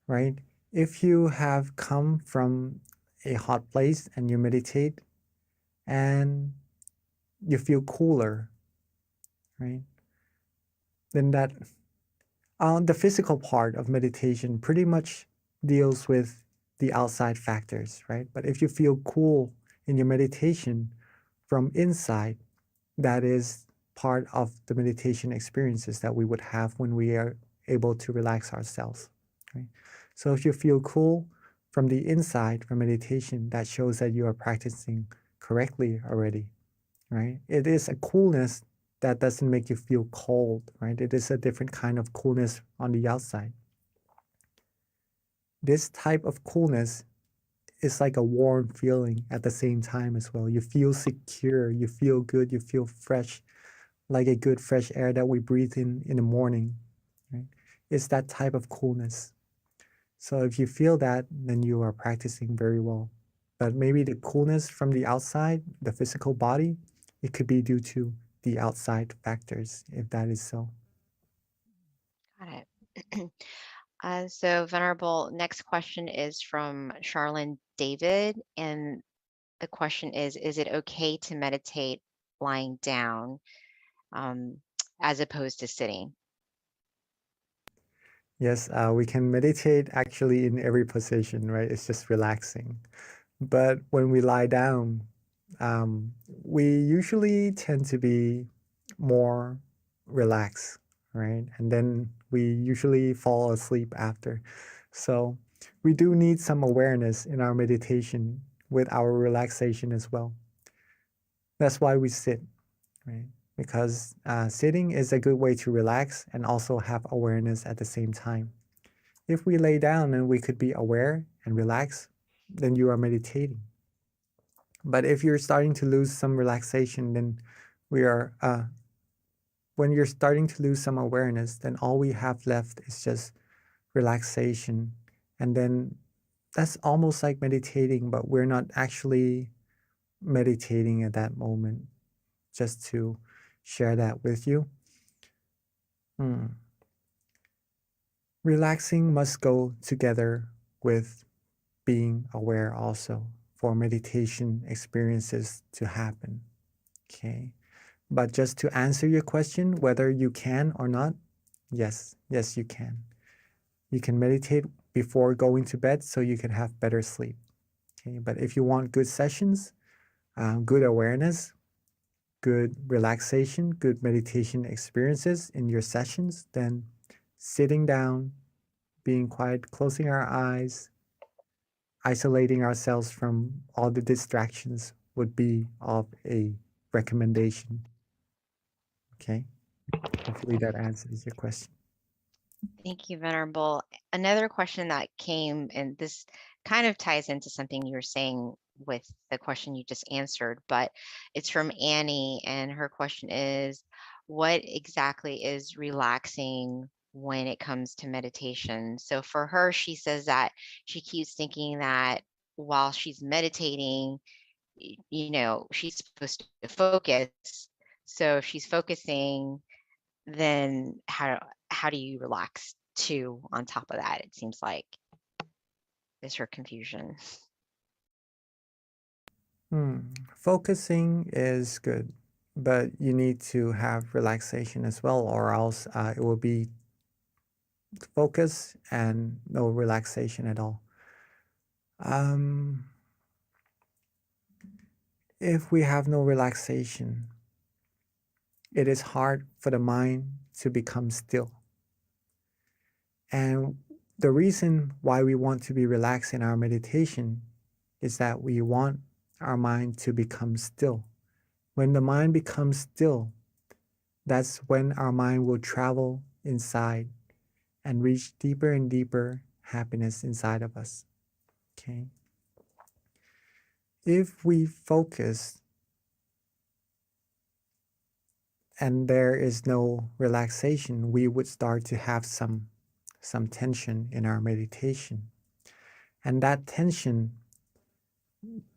right? if you have come from a hot place and you meditate and you feel cooler, right? Then that the physical part of meditation pretty much deals with the outside factors, right? But if you feel cool in your meditation from inside, that is part of the meditation experiences that we would have when we are able to relax ourselves, right? So if you feel cool from the inside from meditation, that shows that you are practicing correctly already, right? It is a coolness that doesn't make you feel cold, right? It is a different kind of coolness on the outside. This type of coolness is like a warm feeling at the same time as well. You feel secure, you feel good, you feel fresh, like a good fresh air that we breathe in the morning, right? It's that type of coolness. So if you feel that, then you are practicing very well. But maybe the coolness from the outside, the physical body, it could be due to the outside factors, if that is so. Got it. So, Venerable, next question is from Charlene David. And the question is it okay to meditate lying down as opposed to sitting? Yes, we can meditate actually in every position, right? It's just relaxing. But when we lie down, we usually tend to be more relaxed, right? And then we usually fall asleep after. So we do need some awareness in our meditation with our relaxation as well. That's why we sit, right? Because sitting is a good way to relax and also have awareness at the same time. If we lay down and we could be aware and relax, then you are meditating. But if you're starting to lose some relaxation, then when you're starting to lose some awareness, then all we have left is just relaxation. And then that's almost like meditating, but we're not actually meditating at that moment. Just to share that with you. Relaxing must go together with being aware also for meditation experiences to happen. Okay. But just to answer your question, whether you can or not, yes, you can. You can meditate before going to bed so you can have better sleep. Okay. But if you want good sessions, good awareness, good relaxation, good meditation experiences in your sessions, then sitting down, being quiet, closing our eyes, isolating ourselves from all the distractions would be of a recommendation. Okay. Hopefully that answers your question. Thank you, Venerable. Another question that came, and this kind of ties into something you were saying with the question you just answered, but it's from Annie, and her question is, what exactly is relaxing when it comes to meditation? So for her, she says that she keeps thinking that while she's meditating, she's supposed to focus. So if she's focusing, then how do you relax too on top of that? It seems like is her confusion. Focusing is good, but you need to have relaxation as well, or else it will be focus and no relaxation at all. If we have no relaxation, it is hard for the mind to become still. And the reason why we want to be relaxed in our meditation is that we want our mind to become still. When the mind becomes still, that's when our mind will travel inside and reach deeper and deeper happiness inside of us. Okay? If we focus and there is no relaxation, we would start to have some tension in our meditation. And that tension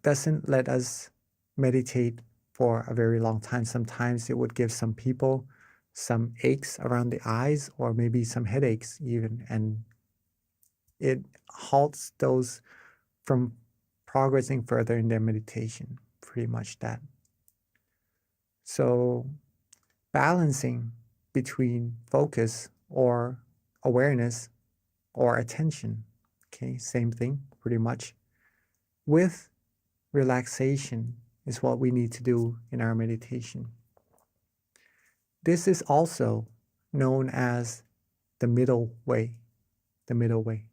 doesn't let us meditate for a very long time. Sometimes it would give some people some aches around the eyes or maybe some headaches even. And It halts those from progressing further in their meditation, pretty much that. So balancing between focus or awareness or attention, okay, same thing, pretty much, with relaxation is what we need to do in our meditation. This is also known as the middle way, the middle way.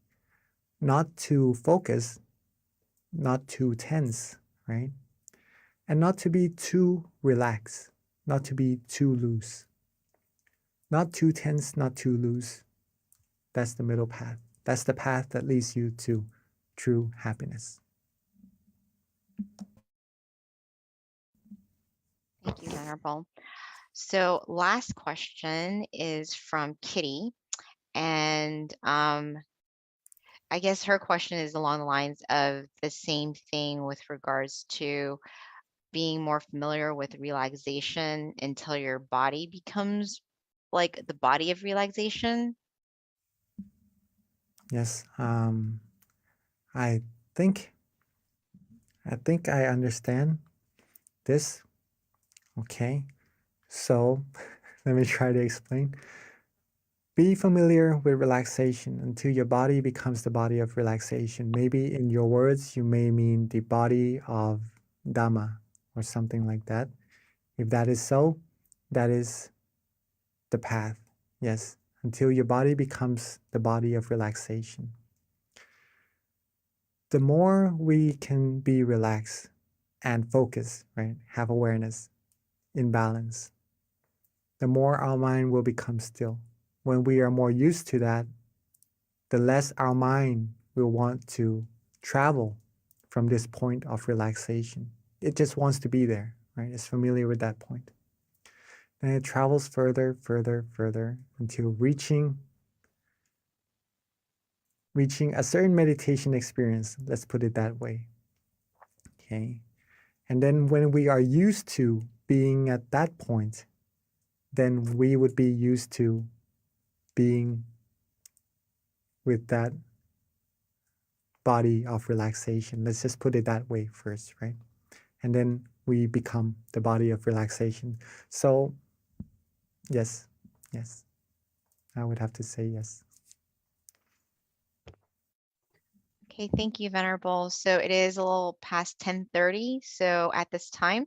Not to focus, not too tense, right? And not to be too relaxed, not to be too loose. Not too tense, not too loose. That's the middle path. That's the path that leads you to true happiness. Thank you, Venerable. So last question is from Kitty. And I guess her question is along the lines of the same thing with regards to being more familiar with relaxation until your body becomes like the body of relaxation. Yes, I think I understand this. Okay, so let me try to explain. Be familiar with relaxation until your body becomes the body of relaxation. Maybe in your words, you may mean the body of Dhamma or something like that. If that is so, that is the path. Yes, until your body becomes the body of relaxation. The more we can be relaxed and focus, right, have awareness in balance, the more our mind will become still. When we are more used to that, the less our mind will want to travel from this point of relaxation. It just wants to be there, right? It's familiar with that point. And it travels further, further, further until reaching a certain meditation experience, let's put it that way. Okay. And then when we are used to being at that point, then we would be used to being with that body of relaxation. Let's just put it that way first, right? And then we become the body of relaxation. So yes, I would have to say yes. Okay, thank you, Venerable. So it is a little past 10:30. So at this time,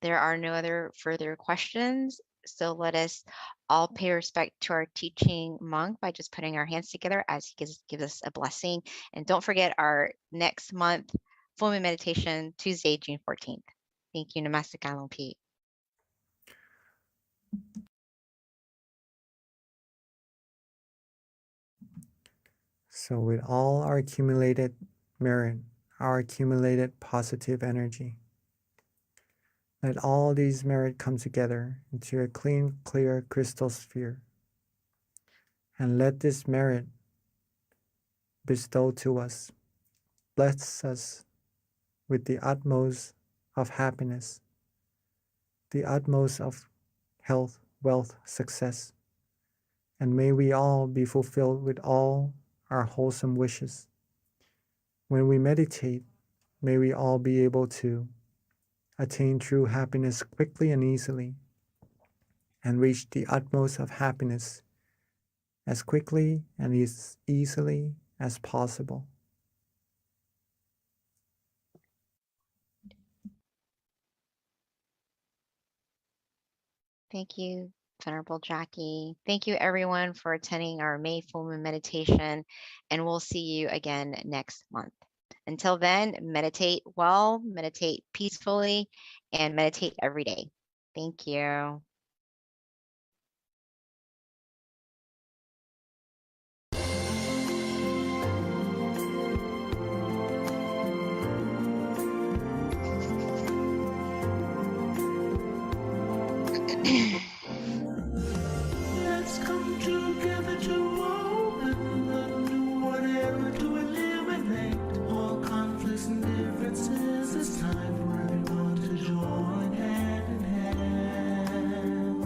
there are no other further questions. So let us all pay respect to our teaching monk by just putting our hands together as he gives us a blessing. And don't forget our next month full moon meditation, Tuesday, June 14th. Thank you. Namaste Kalompi. So with all our accumulated merit, our accumulated positive energy, let all these merit come together into a clean, clear crystal sphere. And let this merit bestow to us, bless us with the utmost of happiness, the utmost of health, wealth, success. And may we all be fulfilled with all our wholesome wishes. When we meditate, may we all be able to attain true happiness quickly and easily, and reach the utmost of happiness as quickly and as easily as possible. Thank you, Venerable Jackie. Thank you, everyone, for attending our May full moon meditation, and we'll see you again next month. Until then, meditate well, meditate peacefully, and meditate every day. Thank you. Let's come together to open the new whatever to eliminate all conflicts and differences. It's time for everyone to join hand in hand.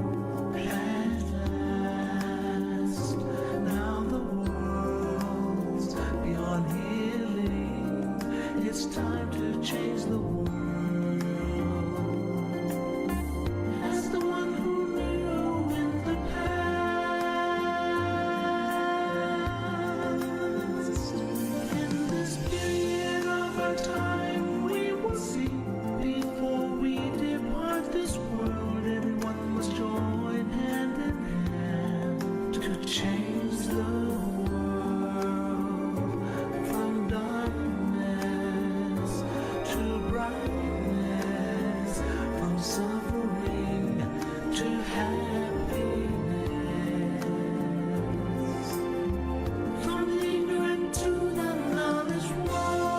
At last, now the world's it's time to change the world. As the one who knew in the past, in this period of our time, we will see before we depart this world. Everyone must join hand in hand to change the world from darkness to brightness, from suffering to happiness, from the ignorant to the knowledge one.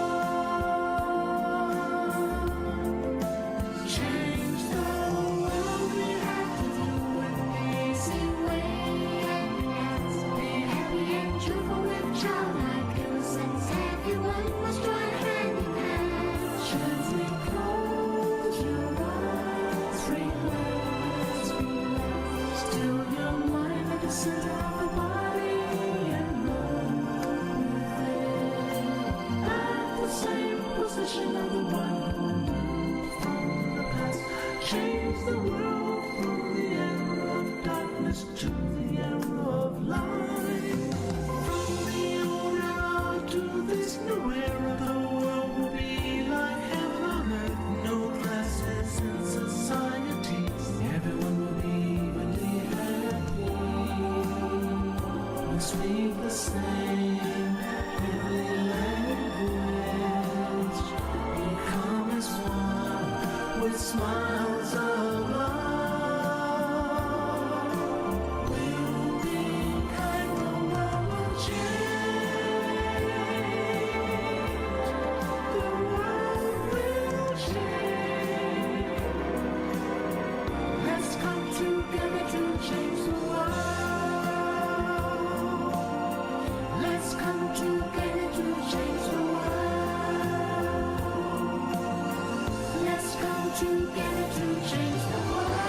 Change the world, we have to do it easy way. Be happy and cheerful and childlike innocence. Everyone must join hand in hand. Gently close your eyes, relax, relax. Still your mind at the center of the body and move at the same position of the one who knew from the past. Change the world from the era of darkness to the era of light. From the old era to this new era, the world will be like heaven on earth. No classes in society. Everyone will be evenly happy. We speak the same heavenly language. Become as one with smiles of love. We'll be kind, the world will change. The world will change. Let's come together to change the world. Let's come together to change the world. Let's come together to change the world.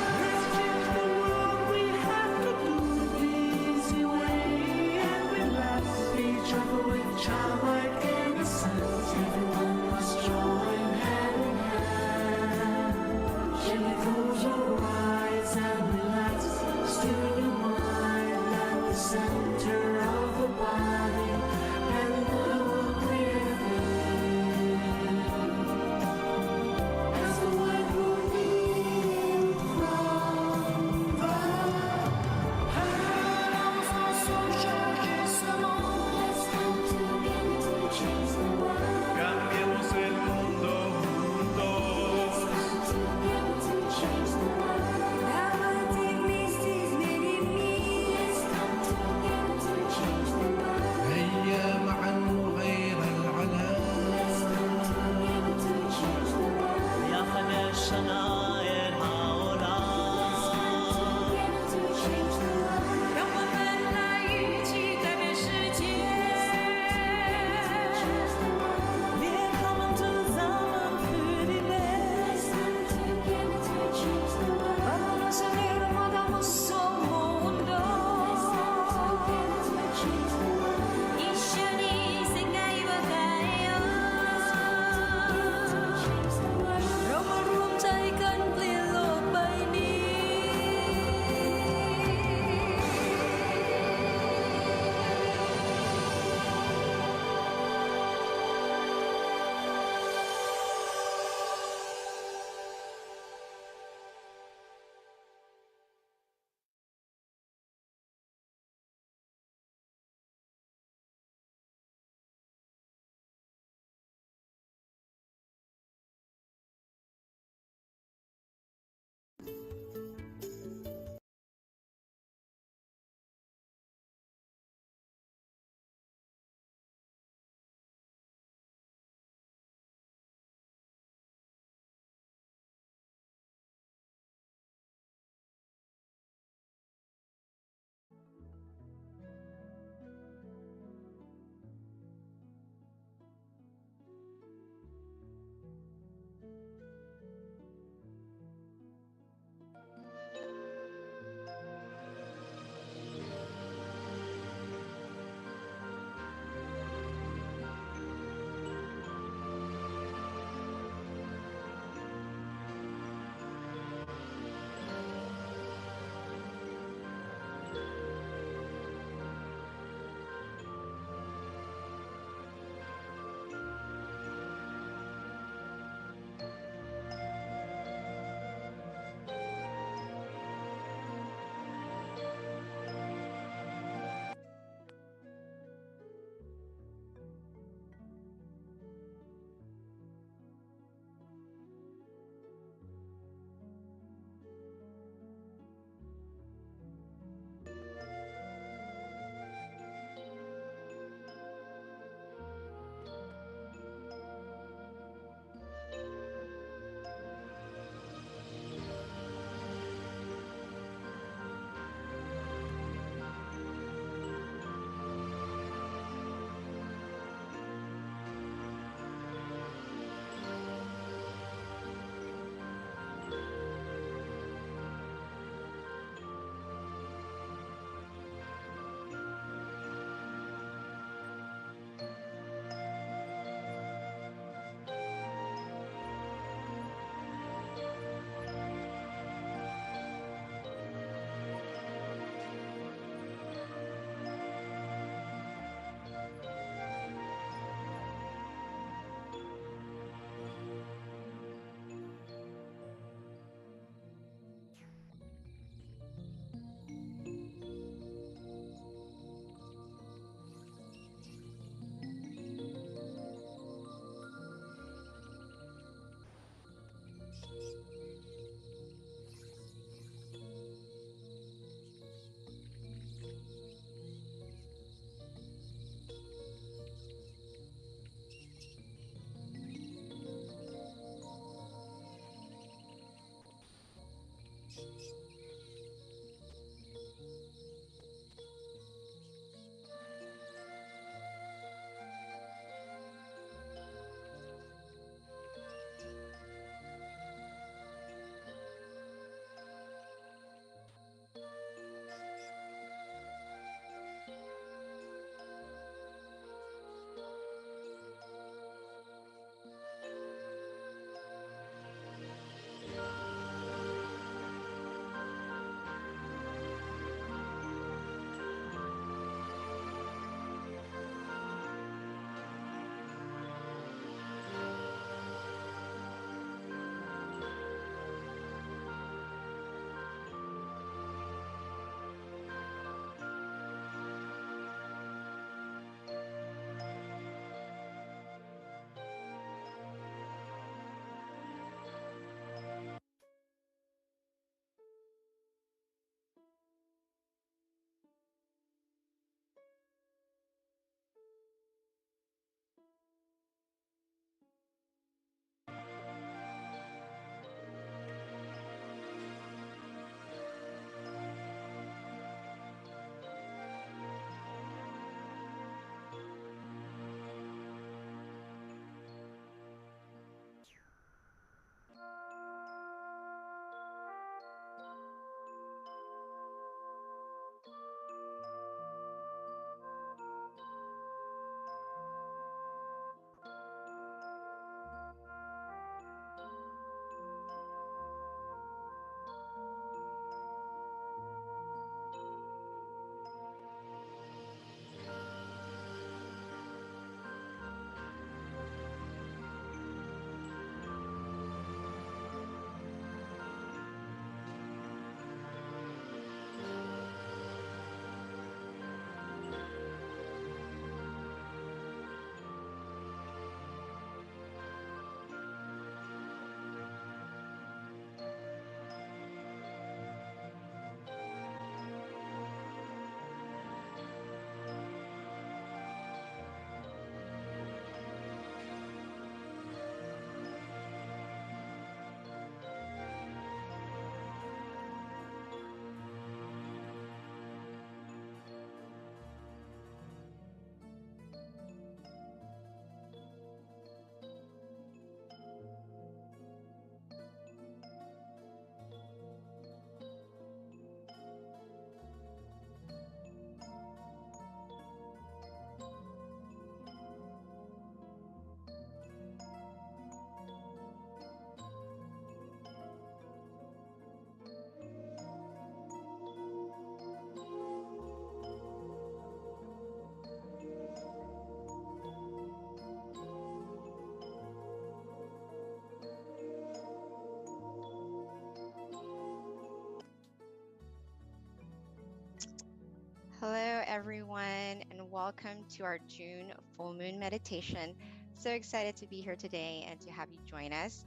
welcome to our June full moon meditation. So excited to be here today and to have you join us.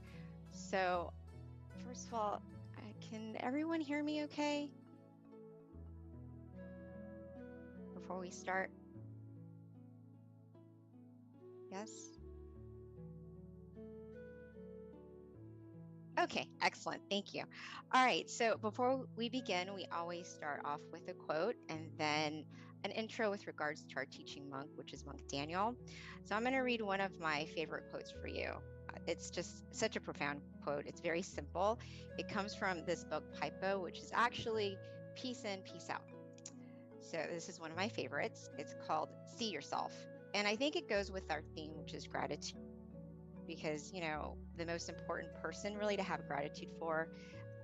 So, first of all, can everyone hear me okay? Before we start? Yes? Okay, excellent. Thank you. All right, so before we begin, we always start off with a quote and then an intro with regards to our teaching monk, which is Monk Daniel. So I'm going to read one of my favorite quotes for you. It's just such a profound quote. It's very simple. It comes from this book, Paipo, which is actually Peace In, Peace Out. So this is one of my favorites. It's called See Yourself. And I think it goes with our theme, which is gratitude. Because, you know, the most important person really to have gratitude for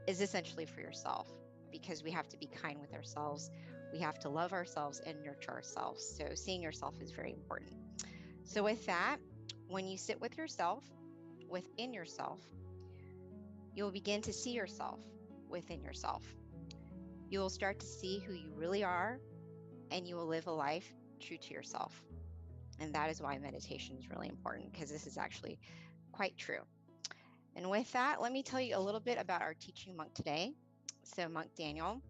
is essentially for yourself, because we have to be kind with ourselves. We have to love ourselves and nurture ourselves. So seeing yourself is very important. So with that, when you sit with yourself, within yourself, you'll begin to see yourself within yourself. You will start to see who you really are, and you will live a life true to yourself. And that is why meditation is really important, because this is actually quite true. And with that, let me tell you a little bit about our teaching monk today. So Monk Daniel,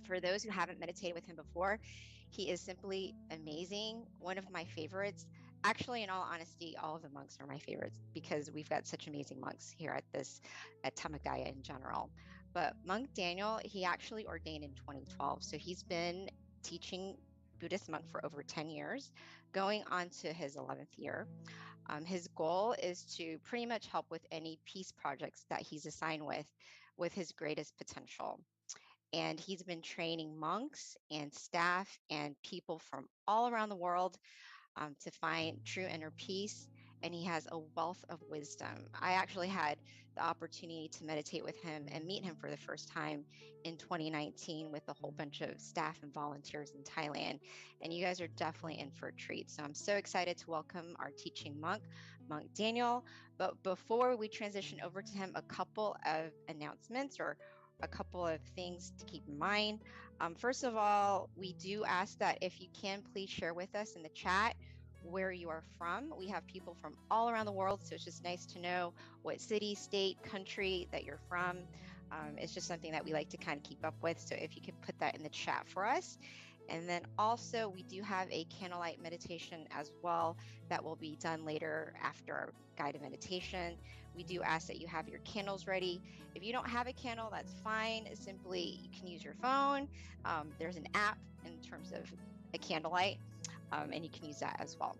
for those who haven't meditated with him before, he is simply amazing. One of my favorites. Actually, in all honesty, all of the monks are my favorites because we've got such amazing monks here at Tamagaya in general. But Monk Daniel, he actually ordained in 2012. So he's been teaching Buddhist monk for over 10 years, going on to his 11th year. His goal is to pretty much help with any peace projects that he's assigned with his greatest potential. And he's been training monks and staff and people from all around the world to find true inner peace. And he has a wealth of wisdom. I actually had the opportunity to meditate with him and meet him for the first time in 2019 with a whole bunch of staff and volunteers in Thailand. And you guys are definitely in for a treat. So I'm so excited to welcome our teaching monk, Monk Daniel. But before we transition over to him, a couple of announcements or a couple of things to keep in mind. First of all, we do ask that if you can, please share with us in the chat where you are from. We have people from all around the world, so it's just nice to know what city, state, country that you're from. It's just something that we like to kind of keep up with. So if you could put that in the chat for us. And then also we do have a candlelight meditation as well that will be done later after our guided meditation. We do ask that you have your candles ready. If you don't have a candle, that's fine. Simply, you can use your phone. There's an app in terms of a candlelight, and you can use that as well.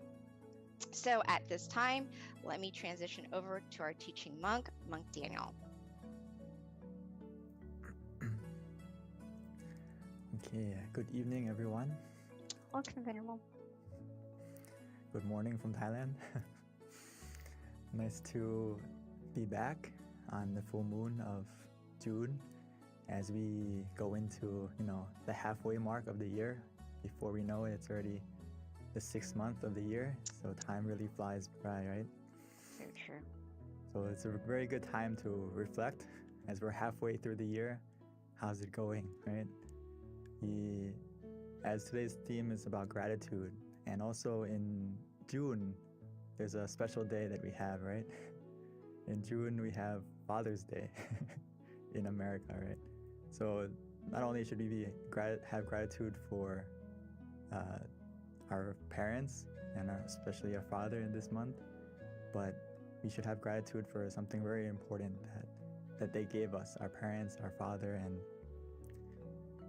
So at this time, let me transition over to our teaching monk, Monk Daniel. Okay, good evening, everyone. Welcome, Venerable. Good morning from Thailand. Nice to be back on the full moon of June as we go into, the halfway mark of the year. Before we know it, it's already the 6th month of the year. So time really flies by, right? So true. So it's a very good time to reflect as we're halfway through the year. How's it going, right? As today's theme is about gratitude, and also in June, there's a special day that we have, right? In June, we have Father's Day in America, right? So not only should we have gratitude for our parents and especially our father in this month, but we should have gratitude for something very important that they gave us, our parents, our father, and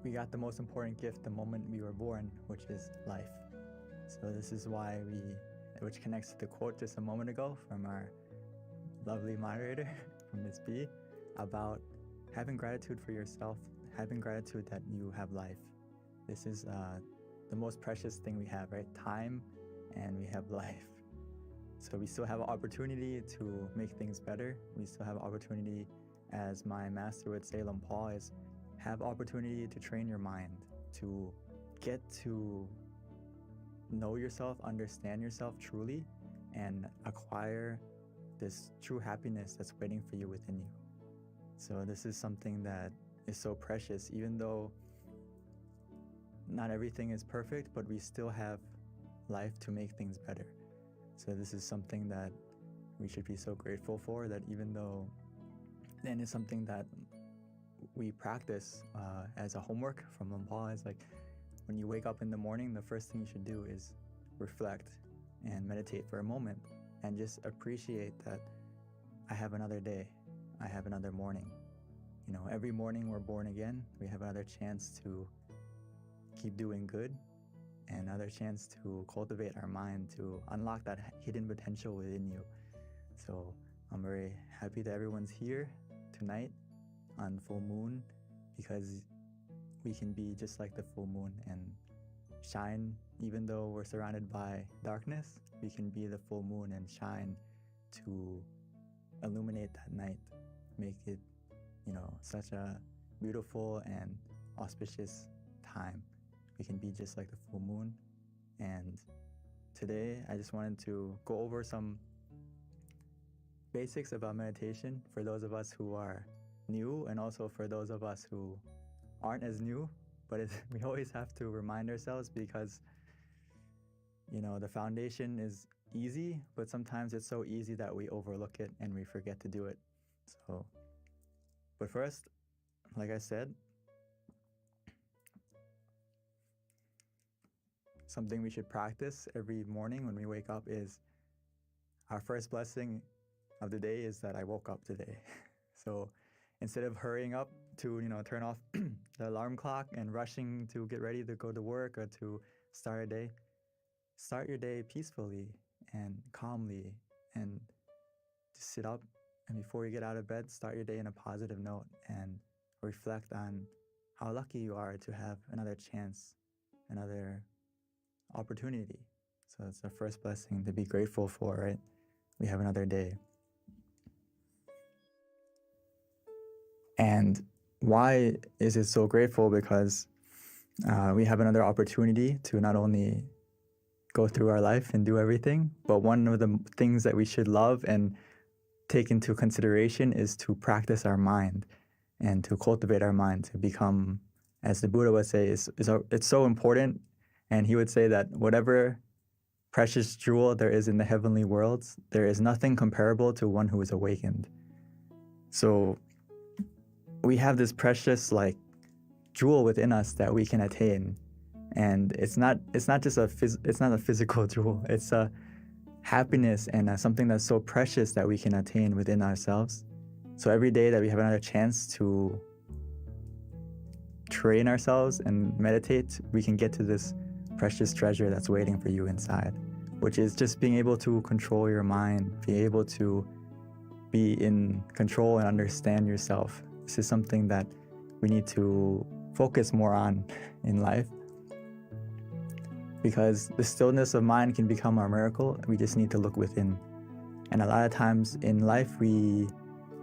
we got the most important gift the moment we were born, which is life. So this is why which connects to the quote just a moment ago from our lovely moderator, from Ms. B, about having gratitude for yourself, having gratitude that you have life. This is the most precious thing we have, right? Time, and we have life. So we still have an opportunity to make things better. We still have an opportunity, as my master would say, Paul, is have opportunity to train your mind, to get to know yourself, understand yourself truly, and acquire this true happiness that's waiting for you within you. So this is something that is so precious, even though not everything is perfect, but we still have life to make things better. So this is something that we should be so grateful for, that even though then it's something that we practice as a homework from Lampal. Is like when you wake up in the morning, the first thing you should do is reflect and meditate for a moment and just appreciate that I have another day, I have another morning. You know, every morning we're born again, we have another chance to keep doing good and another chance to cultivate our mind, to unlock that hidden potential within you. So I'm very happy that everyone's here tonight on full moon, because we can be just like the full moon and shine. Even though we're surrounded by darkness, we can be the full moon and shine to illuminate that night, make it, you know, such a beautiful and auspicious time. We can be just like the full moon. And today I just wanted to go over some basics about meditation for those of us who are new, and also for those of us who aren't as new. But we always have to remind ourselves, because you know, the foundation is easy, but sometimes it's so easy that we overlook it and we forget to do it. So, but first, like I said, something we should practice every morning when we wake up is our first blessing of the day is that I woke up today. So instead of hurrying up to, you know, turn off the alarm clock and rushing to get ready to go to work or to start a day, start your day peacefully and calmly, and just sit up, and before you get out of bed, start your day in a positive note and reflect on how lucky you are to have another chance, another opportunity. So it's the first blessing to be grateful for, right? We have another day. And why is it so grateful? Because we have another opportunity to not only go through our life and do everything, but one of the things that we should love and take into consideration is to practice our mind and to cultivate our mind to become, as the Buddha would say, it's so important. And he would say that whatever precious jewel there is in the heavenly worlds, there is nothing comparable to one who is awakened. So we have this precious like jewel within us that we can attain, and it's not just a physical jewel. It's a happiness and something that's so precious that we can attain within ourselves. So every day that we have another chance to train ourselves and meditate, we can get to this precious treasure that's waiting for you inside, which is just being able to control your mind, be able to be in control and understand yourself. This is something that we need to focus more on in life, because the stillness of mind can become our miracle. We just need to look within. And a lot of times in life, we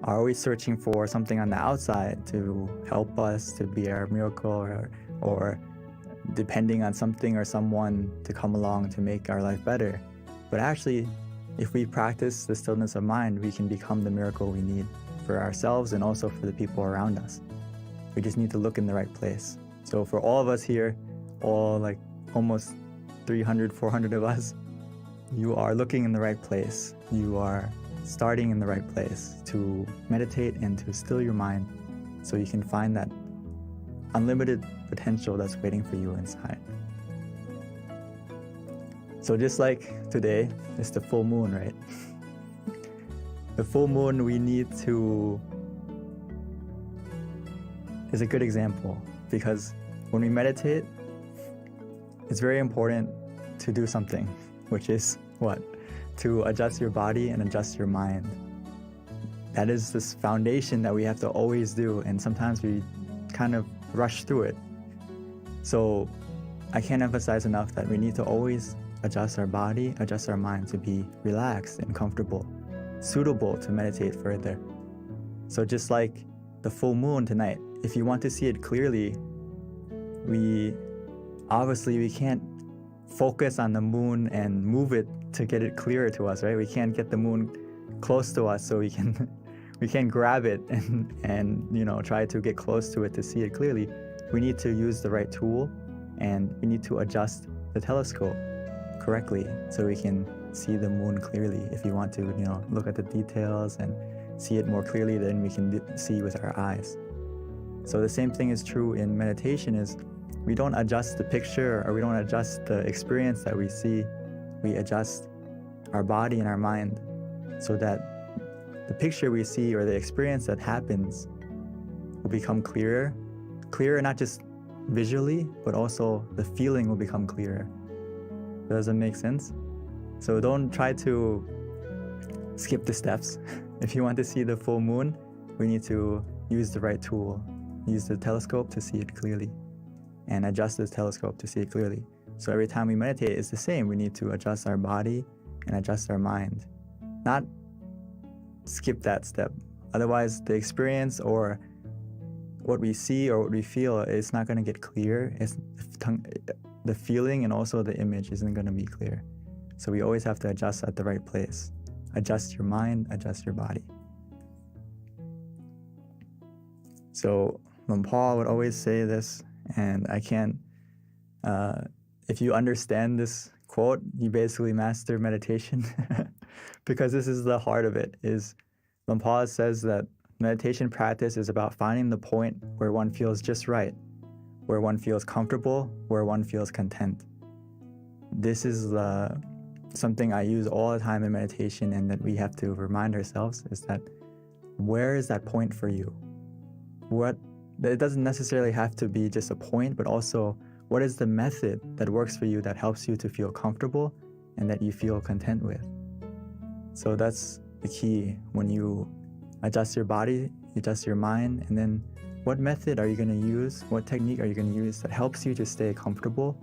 are always searching for something on the outside to help us to be our miracle, or depending on something or someone to come along to make our life better. But actually, if we practice the stillness of mind, we can become the miracle we need for ourselves and also for the people around us. We just need to look in the right place. So for all of us here, all like almost 300, 400 of us, you are looking in the right place. You are starting in the right place to meditate and to still your mind so you can find that unlimited potential that's waiting for you inside. So just like today, it's the full moon, right? The full moon we need to is a good example, because when we meditate, it's very important to do something, which is what? To adjust your body and adjust your mind. That is this foundation that we have to always do, and sometimes we kind of rush through it. So I can't emphasize enough that we need to always adjust our body, adjust our mind to be relaxed and comfortable, suitable to meditate further. So just like the full moon tonight, if you want to see it clearly, we can't focus on the moon and move it to get it clearer to us, right? We can't get the moon close to us so we can grab it and try to get close to it to see it clearly. We need to use the right tool and we need to adjust the telescope correctly so we can see the moon clearly. If you want to, look at the details and see it more clearly, then we can see with our eyes. So the same thing is true in meditation, is we don't adjust the picture or we don't adjust the experience that we see. We adjust our body and our mind so that the picture we see or the experience that happens will become clearer not just visually, but also the feeling will become clearer. Does that make sense? So don't try to skip the steps. If you want to see the full moon, we need to use the right tool. Use the telescope to see it clearly and adjust the telescope to see it clearly. So every time we meditate, it's the same. We need to adjust our body and adjust our mind, not skip that step. Otherwise, the experience or what we see or what we feel is not going to get clear. The feeling and also the image isn't going to be clear. So we always have to adjust at the right place. Adjust your mind, adjust your body. So Paul would always say this, and I can't, if you understand this quote, you basically master meditation because this is the heart of it. Is Paul says that meditation practice is about finding the point where one feels just right, where one feels comfortable, where one feels content. This is something I use all the time in meditation, and that we have to remind ourselves is that where is that point for you? It doesn't necessarily have to be just a point, but also what is the method that works for you that helps you to feel comfortable and that you feel content with. So that's the key. When you adjust your body, you adjust your mind, and then what method are you going to use? What technique are you going to use that helps you to stay comfortable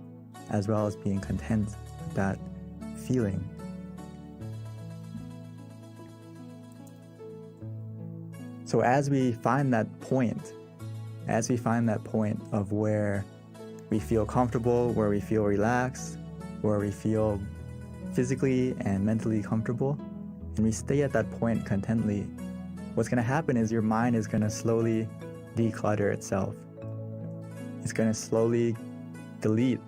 as well as being content with that feeling? So as we find that point of where we feel comfortable, where we feel relaxed, where we feel physically and mentally comfortable, and we stay at that point contently, what's going to happen is your mind is going to slowly declutter itself. It's going to slowly delete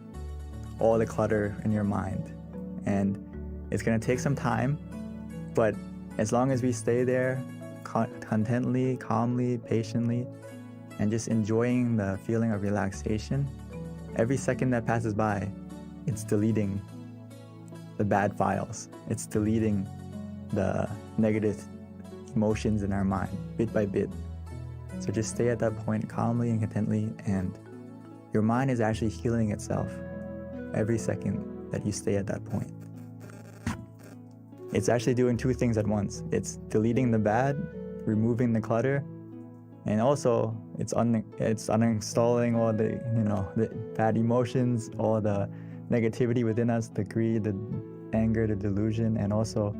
all the clutter in your mind. And it's going to take some time, but as long as we stay there contently, calmly, patiently, and just enjoying the feeling of relaxation, every second that passes by, it's deleting the bad files. It's deleting the negative emotions in our mind, bit by bit. So just stay at that point calmly and contently, and your mind is actually healing itself every second that you stay at that point. It's actually doing two things at once. It's deleting the bad, removing the clutter, and also it's uninstalling all the bad emotions, all the negativity within us, the greed, the anger, the delusion, and also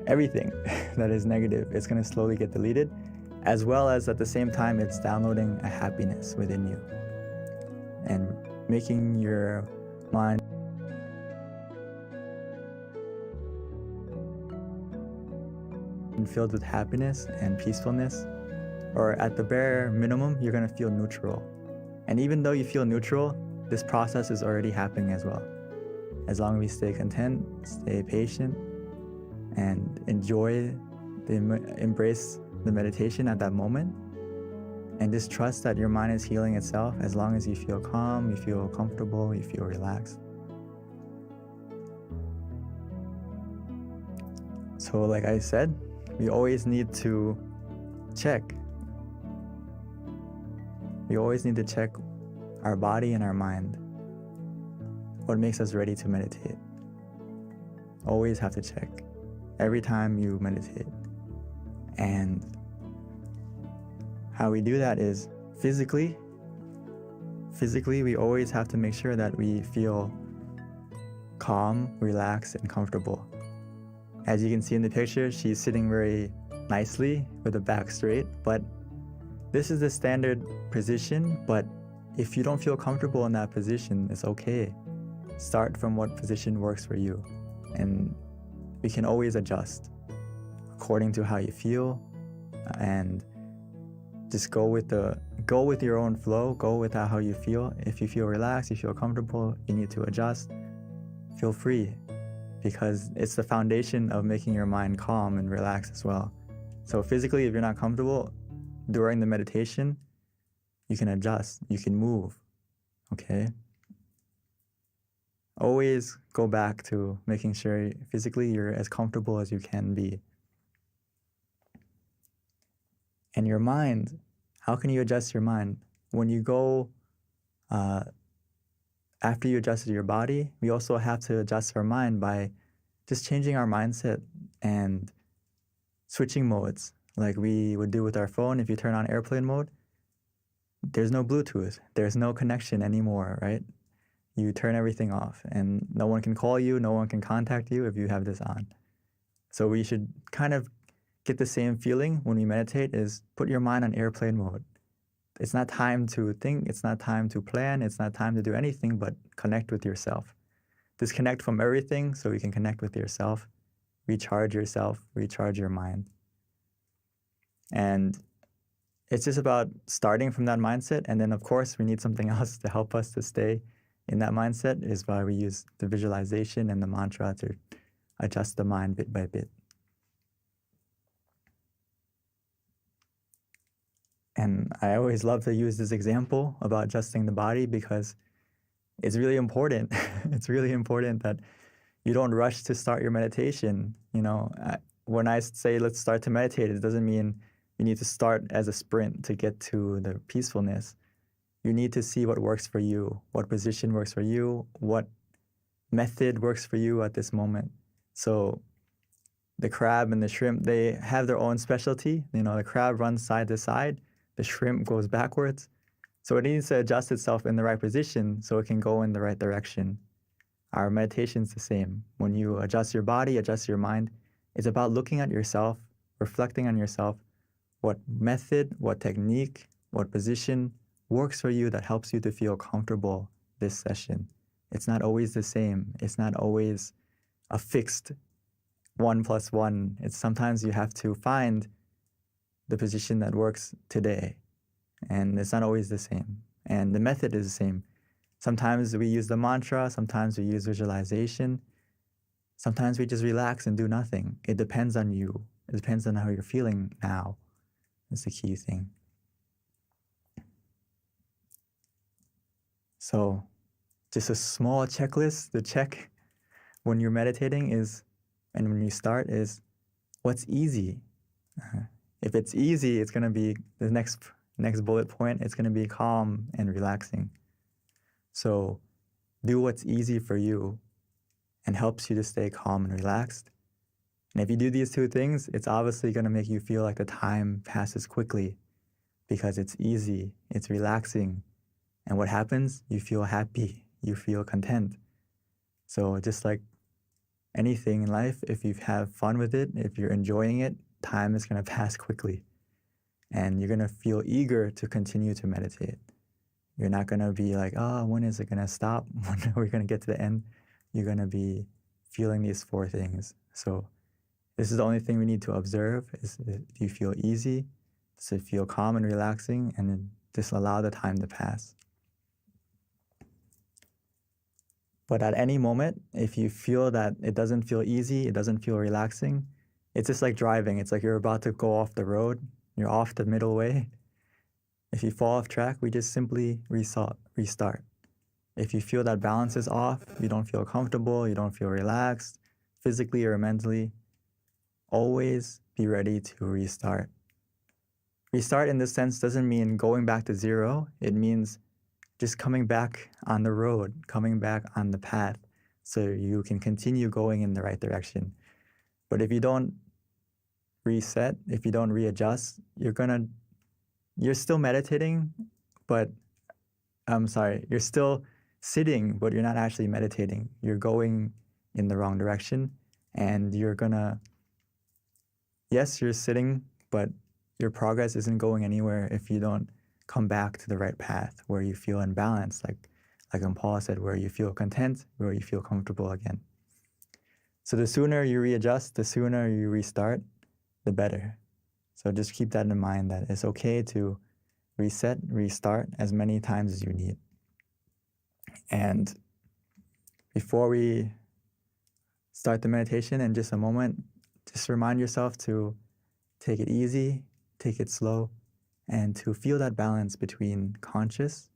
everything that is negative. It's going to slowly get deleted, as well as at the same time it's downloading a happiness within you and making your mind filled with happiness and peacefulness. Or at the bare minimum, you're going to feel neutral. And even though you feel neutral, this process is already happening as well. As long as we stay content, stay patient, and embrace the meditation at that moment, and just trust that your mind is healing itself as long as you feel calm, you feel comfortable, you feel relaxed. So like I said, we always need to check. We always need to check our body and our mind. What makes us ready to meditate? Always have to check every time you meditate. And how we do that is physically, we always have to make sure that we feel calm, relaxed, and comfortable. As you can see in the picture, she's sitting very nicely with the back straight, but this is the standard position. But if you don't feel comfortable in that position, it's okay. Start from what position works for you, and we can always adjust according to how you feel, and just go with the go with your own flow, go with how you feel. If you feel relaxed, you feel comfortable, you need to adjust, feel free, because it's the foundation of making your mind calm and relaxed as well. So physically, if you're not comfortable during the meditation, you can adjust, you can move, okay? Always go back to making sure physically you're as comfortable as you can be. And your mind, how can you adjust your mind? When you go, after you adjusted your body, we also have to adjust our mind by just changing our mindset and switching modes, like we would do with our phone. If you turn on airplane mode, there's no Bluetooth, there's no connection anymore, right? You turn everything off and no one can call you, no one can contact you if you have this on. So we should kind of get the same feeling when we meditate, is put your mind on airplane mode. It's not time to think, it's not time to plan, it's not time to do anything but connect with yourself. Disconnect from everything so you can connect with yourself, recharge yourself, recharge your mind. And it's just about starting from that mindset. And then of course we need something else to help us to stay in that mindset, is why we use the visualization and the mantra to adjust the mind bit by bit. And I always love to use this example about adjusting the body because it's really important. It's really important that you don't rush to start your meditation. You know, when I say let's start to meditate, it doesn't mean you need to start as a sprint to get to the peacefulness. You need to see what works for you, what position works for you, what method works for you at this moment. So the crab and the shrimp, they have their own specialty. You know, the crab runs side to side, the shrimp goes backwards. So it needs to adjust itself in the right position so it can go in the right direction. Our meditation's the same. When you adjust your body, adjust your mind, it's about looking at yourself, reflecting on yourself, what method, what technique, what position works for you that helps you to feel comfortable this session. It's not always the same. It's not always a fixed 1 + 1. It's sometimes you have to find the position that works today. And it's not always the same. And the method is the same. Sometimes we use the mantra, sometimes we use visualization. Sometimes we just relax and do nothing. It depends on you. It depends on how you're feeling now. That's the key thing. So just a small checklist to check when you're meditating is, and when you start, is what's easy. If it's easy, it's going to be the next bullet point. It's going to be calm and relaxing. So do what's easy for you and helps you to stay calm and relaxed. And if you do these two things, it's obviously going to make you feel like the time passes quickly because it's easy, it's relaxing. And what happens? You feel happy, you feel content. So just like anything in life, if you have fun with it, if you're enjoying it, time is going to pass quickly. And you're going to feel eager to continue to meditate. You're not going to be like, oh, when is it going to stop? When are we going to get to the end? You're going to be feeling these 4 things. So this is the only thing we need to observe is, do you feel easy? Does it feel calm and relaxing? And then just allow the time to pass. But at any moment, if you feel that it doesn't feel easy, it doesn't feel relaxing, it's just like driving. It's like you're about to go off the road. You're off the middle way. If you fall off track, we just simply restart. If you feel that balance is off, you don't feel comfortable, you don't feel relaxed, physically or mentally, always be ready to restart. Restart in this sense doesn't mean going back to zero. It means just coming back on the road, coming back on the path so you can continue going in the right direction. But if you don't reset, if you don't readjust, you're still meditating, but you're still sitting, but you're not actually meditating. You're going in the wrong direction, and yes, you're sitting, but your progress isn't going anywhere if you don't come back to the right path where you feel in balance, like Paul said, where you feel content, where you feel comfortable again. So the sooner you readjust, the sooner you restart, the better. So just keep that in mind, that it's okay to reset, restart as many times as you need. And before we start the meditation in just a moment, just remind yourself to take it easy, take it slow, and to feel that balance between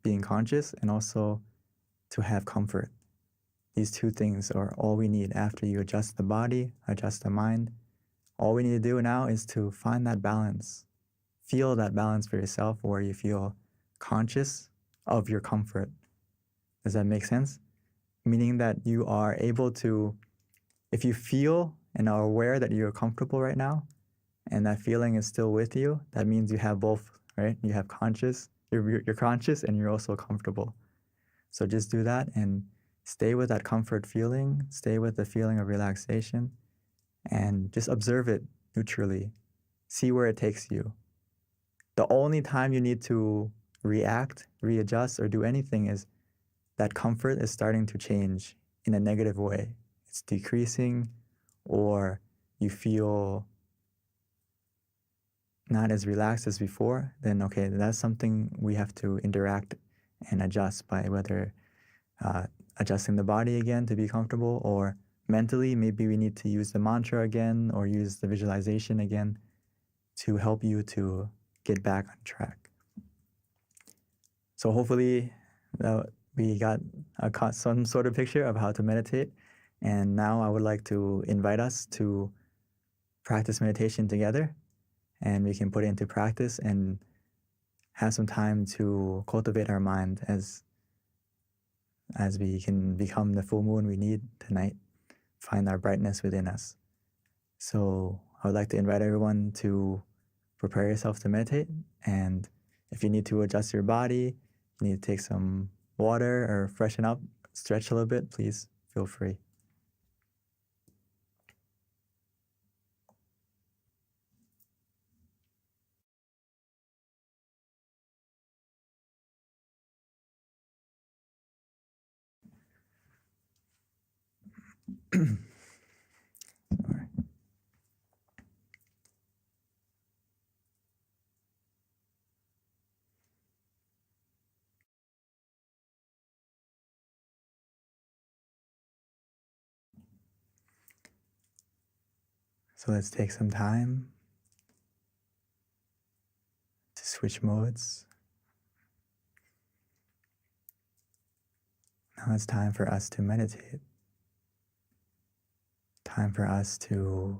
being conscious, and also to have comfort. These two things are all we need after you adjust the body, adjust the mind. All we need to do now is to find that balance. Feel that balance for yourself where you feel conscious of your comfort. Does that make sense? Meaning that you are able to, if you feel and are aware that you're comfortable right now, and that feeling is still with you, that means you have both, right? You have you're conscious and you're also comfortable. So just do that and stay with that comfort feeling, stay with the feeling of relaxation, and just observe it neutrally. See where it takes you. The only time you need to react, readjust, or do anything is that comfort is starting to change in a negative way. It's decreasing, or you feel not as relaxed as before, then okay, that's something we have to interact and adjust by whether adjusting the body again to be comfortable, or mentally, maybe we need to use the mantra again or use the visualization again to help you to get back on track. So hopefully we got some sort of picture of how to meditate. And now I would like to invite us to practice meditation together, and we can put it into practice and have some time to cultivate our mind as we can become the full moon we need tonight, find our brightness within us. So I would like to invite everyone to prepare yourself to meditate. And if you need to adjust your body, you need to take some water or freshen up, stretch a little bit, please feel free. So let's take some time to switch modes. Now it's time for us to meditate. Time for us to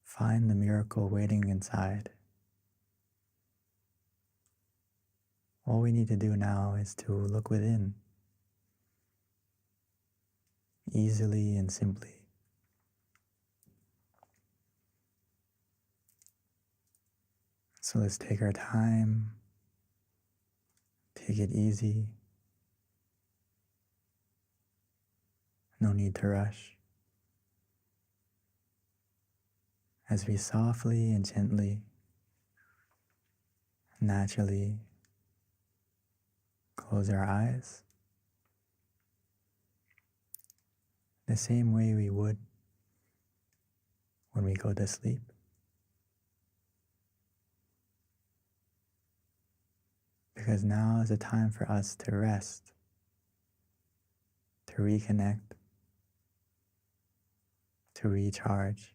find the miracle waiting inside. All we need to do now is to look within, easily and simply. So let's take our time, take it easy. No need to rush. As we softly and gently, naturally close our eyes, the same way we would when we go to sleep. Because now is a time for us to rest, to reconnect, to recharge,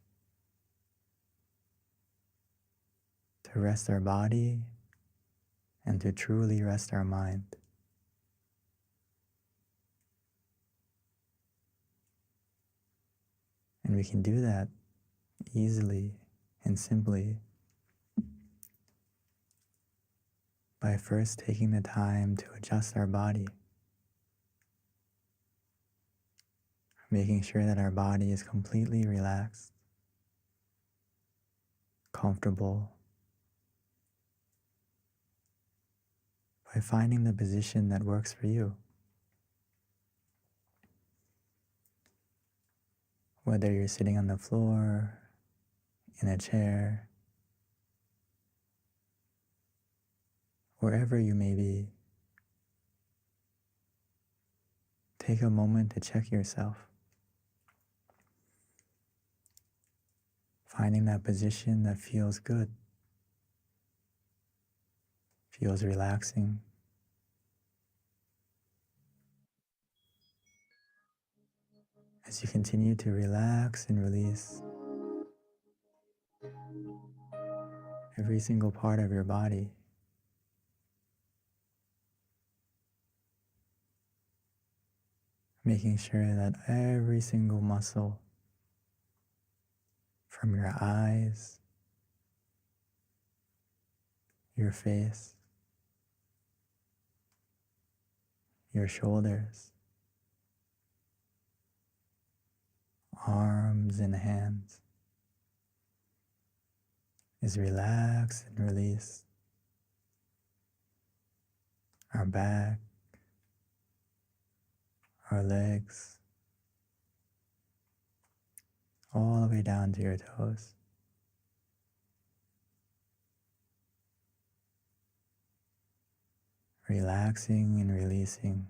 to rest our body, and to truly rest our mind. And we can do that easily and simply by first taking the time to adjust our body, making sure that our body is completely relaxed, comfortable, by finding the position that works for you. Whether you're sitting on the floor, in a chair, wherever you may be, take a moment to check yourself. Finding that position that feels good. feels relaxing. As you continue to relax and release every single part of your body, making sure that every single muscle from your eyes, your face, your shoulders, arms and hands is relaxed and released. Our back, our legs, all the way down to your toes. Relaxing and releasing.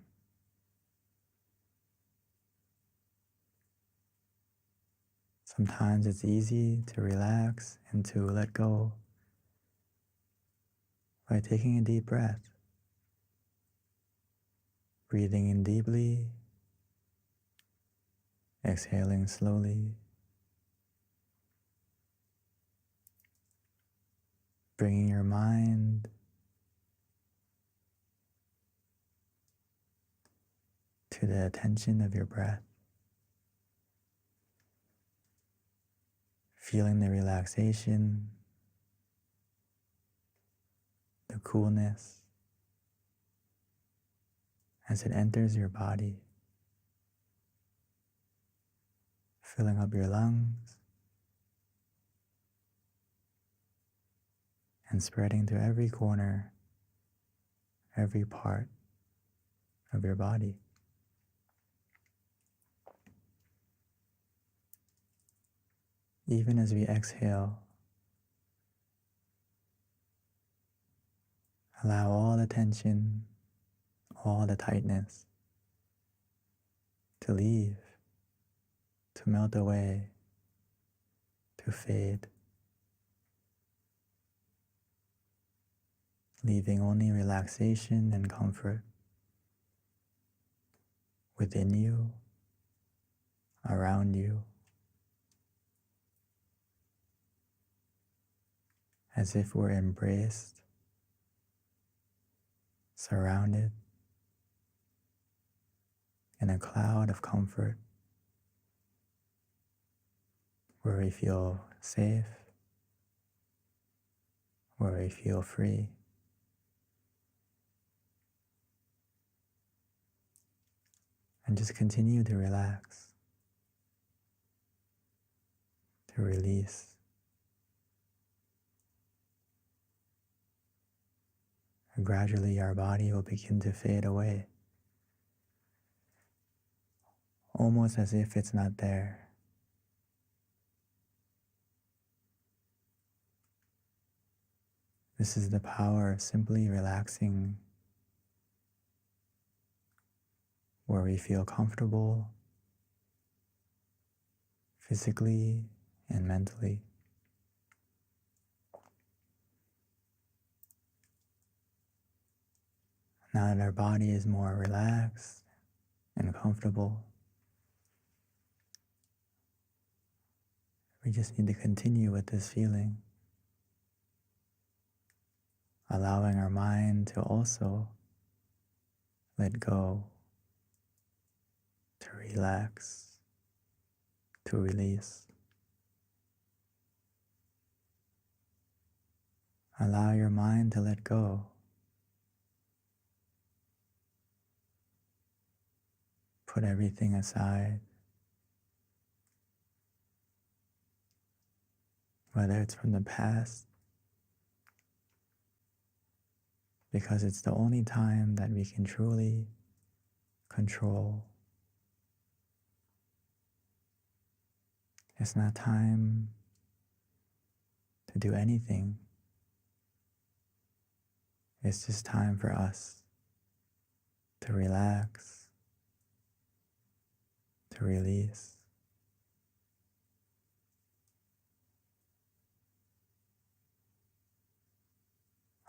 Sometimes it's easy to relax and to let go by taking a deep breath, breathing in deeply, exhaling slowly, bringing your mind to the attention of your breath, feeling the relaxation, the coolness as it enters your body, filling up your lungs and spreading to every corner, every part of your body. Even as we exhale, allow all the tension, all the tightness to leave, to melt away, to fade, leaving only relaxation and comfort within you, around you, as if we're embraced, surrounded in a cloud of comfort where we feel safe, where we feel free. And just continue to relax, to release. And gradually our body will begin to fade away, almost as if it's not there. This is the power of simply relaxing, where we feel comfortable physically and mentally. Now that our body is more relaxed and comfortable, we just need to continue with this feeling, allowing our mind to also let go, to relax, to release. Allow your mind to let go. Put everything aside, whether it's from the past, because it's the only time that we can truly control. It's not time to do anything. It's just time for us to relax, to release.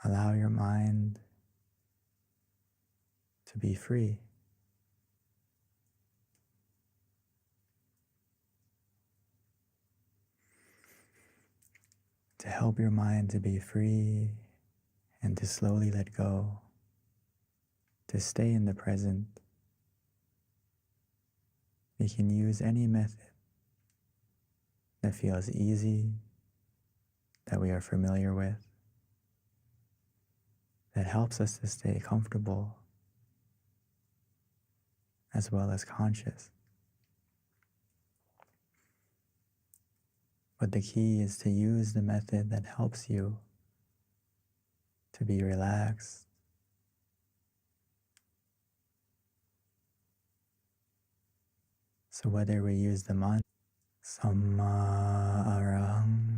Allow your mind to be free. To help your mind to be free and to slowly let go, to stay in the present, we can use any method that feels easy, that we are familiar with, that helps us to stay comfortable as well as conscious. But the key is to use the method that helps you to be relaxed, so whether we use the mantra, Samma Arahang,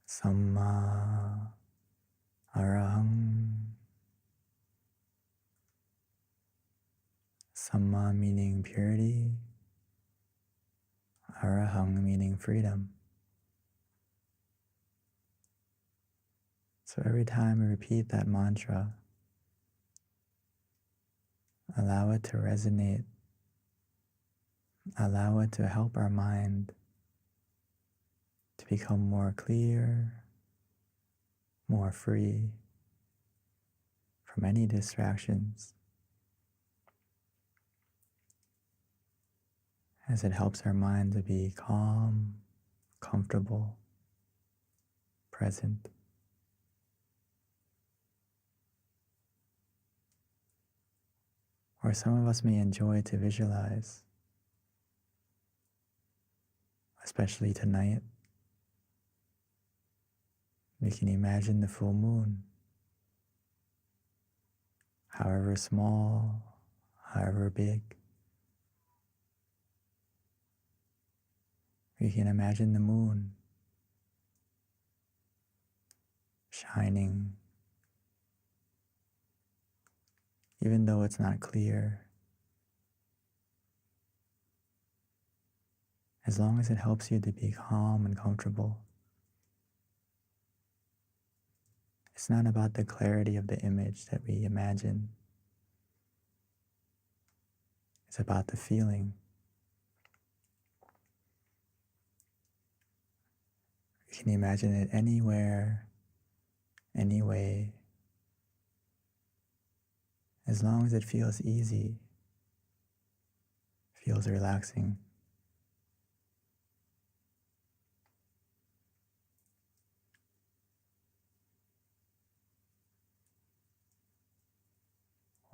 Samma Arahang, Samma meaning purity, Arahang meaning freedom. So every time we repeat that mantra, allow it to resonate, allow it to help our mind to become more clear, more free from any distractions, as it helps our mind to be calm, comfortable, present. Or some of us may enjoy to visualize, especially tonight. We can imagine the full moon, however small, however big. We can imagine the moon shining, even though it's not clear, as long as it helps you to be calm and comfortable. It's not about the clarity of the image that we imagine. It's about the feeling. You can imagine it anywhere, any way, as long as it feels easy, feels relaxing.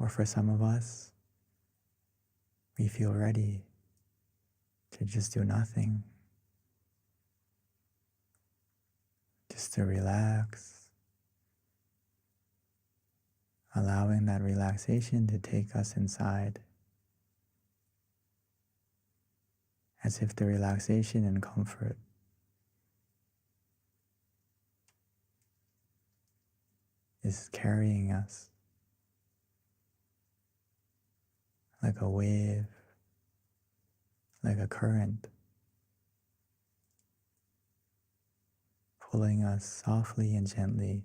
Or for some of us, we feel ready to just do nothing, just to relax, allowing that relaxation to take us inside, as if the relaxation and comfort is carrying us like a wave, like a current, pulling us softly and gently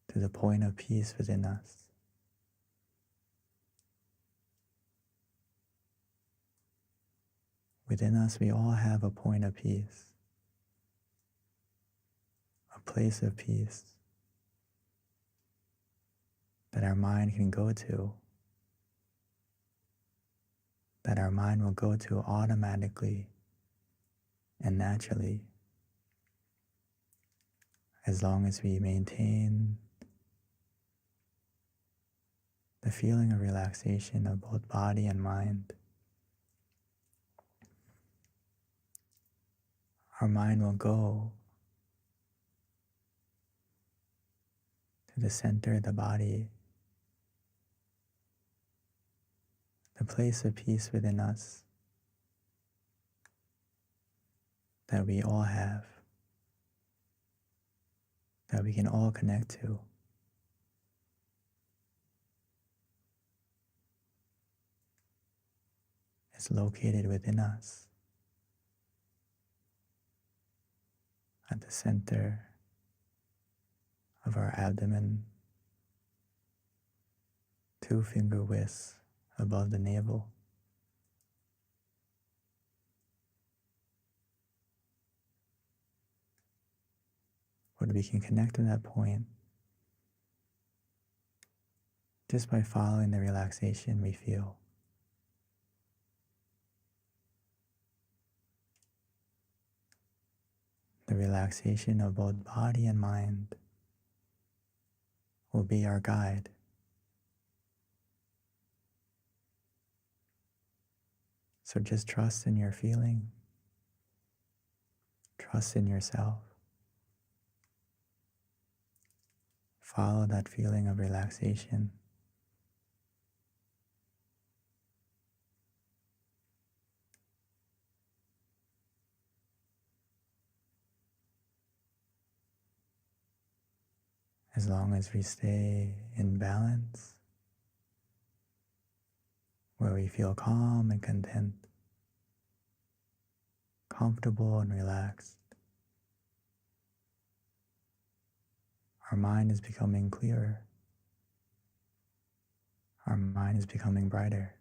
to the point of peace within us. Within us, we all have a point of peace, a place of peace that our mind can go to, that our mind will go to automatically and naturally, as long as we maintain the feeling of relaxation of both body and mind. Our mind will go to the center of the body, the place of peace within us that we all have, that we can all connect to. It's located within us. at the center of our abdomen, 2 finger widths above the navel. But we can connect to that point just by following the relaxation we feel. The relaxation of both body and mind will be our guide. So just trust in your feeling, trust in yourself. Follow that feeling of relaxation. As long as we stay in balance, where we feel calm and content, comfortable and relaxed, our mind is becoming clearer. Our mind is becoming brighter.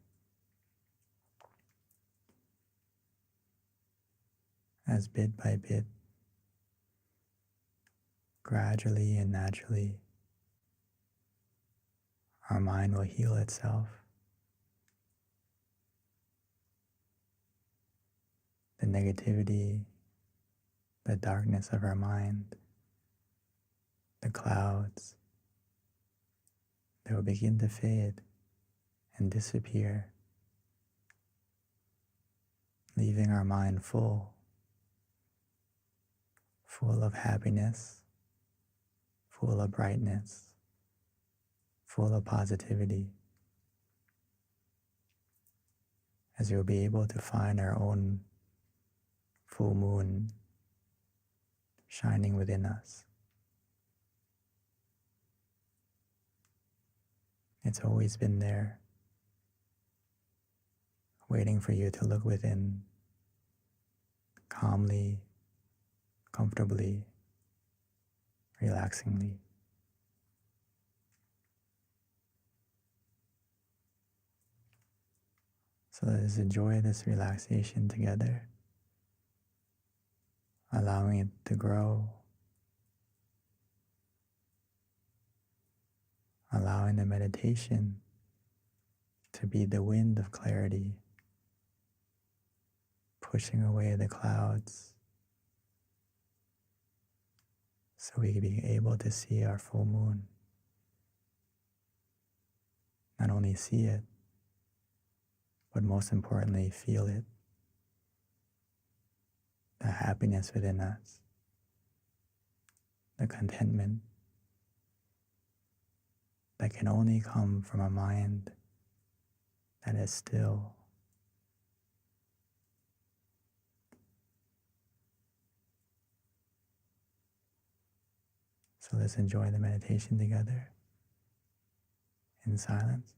As bit by bit, gradually and naturally, our mind will heal itself. The negativity, the darkness of our mind, the clouds, they will begin to fade and disappear, leaving our mind full of happiness, full of brightness, full of positivity, as we'll be able to find our own full moon shining within us. It's always been there, waiting for you to look within, calmly, comfortably, relaxingly. So let us enjoy this relaxation together, allowing it to grow, allowing the meditation to be the wind of clarity, pushing away the clouds so we can be able to see our full moon. Not only see it, but most importantly, feel it. The happiness within us, the contentment that can only come from a mind that is still. So let's enjoy the meditation together in silence.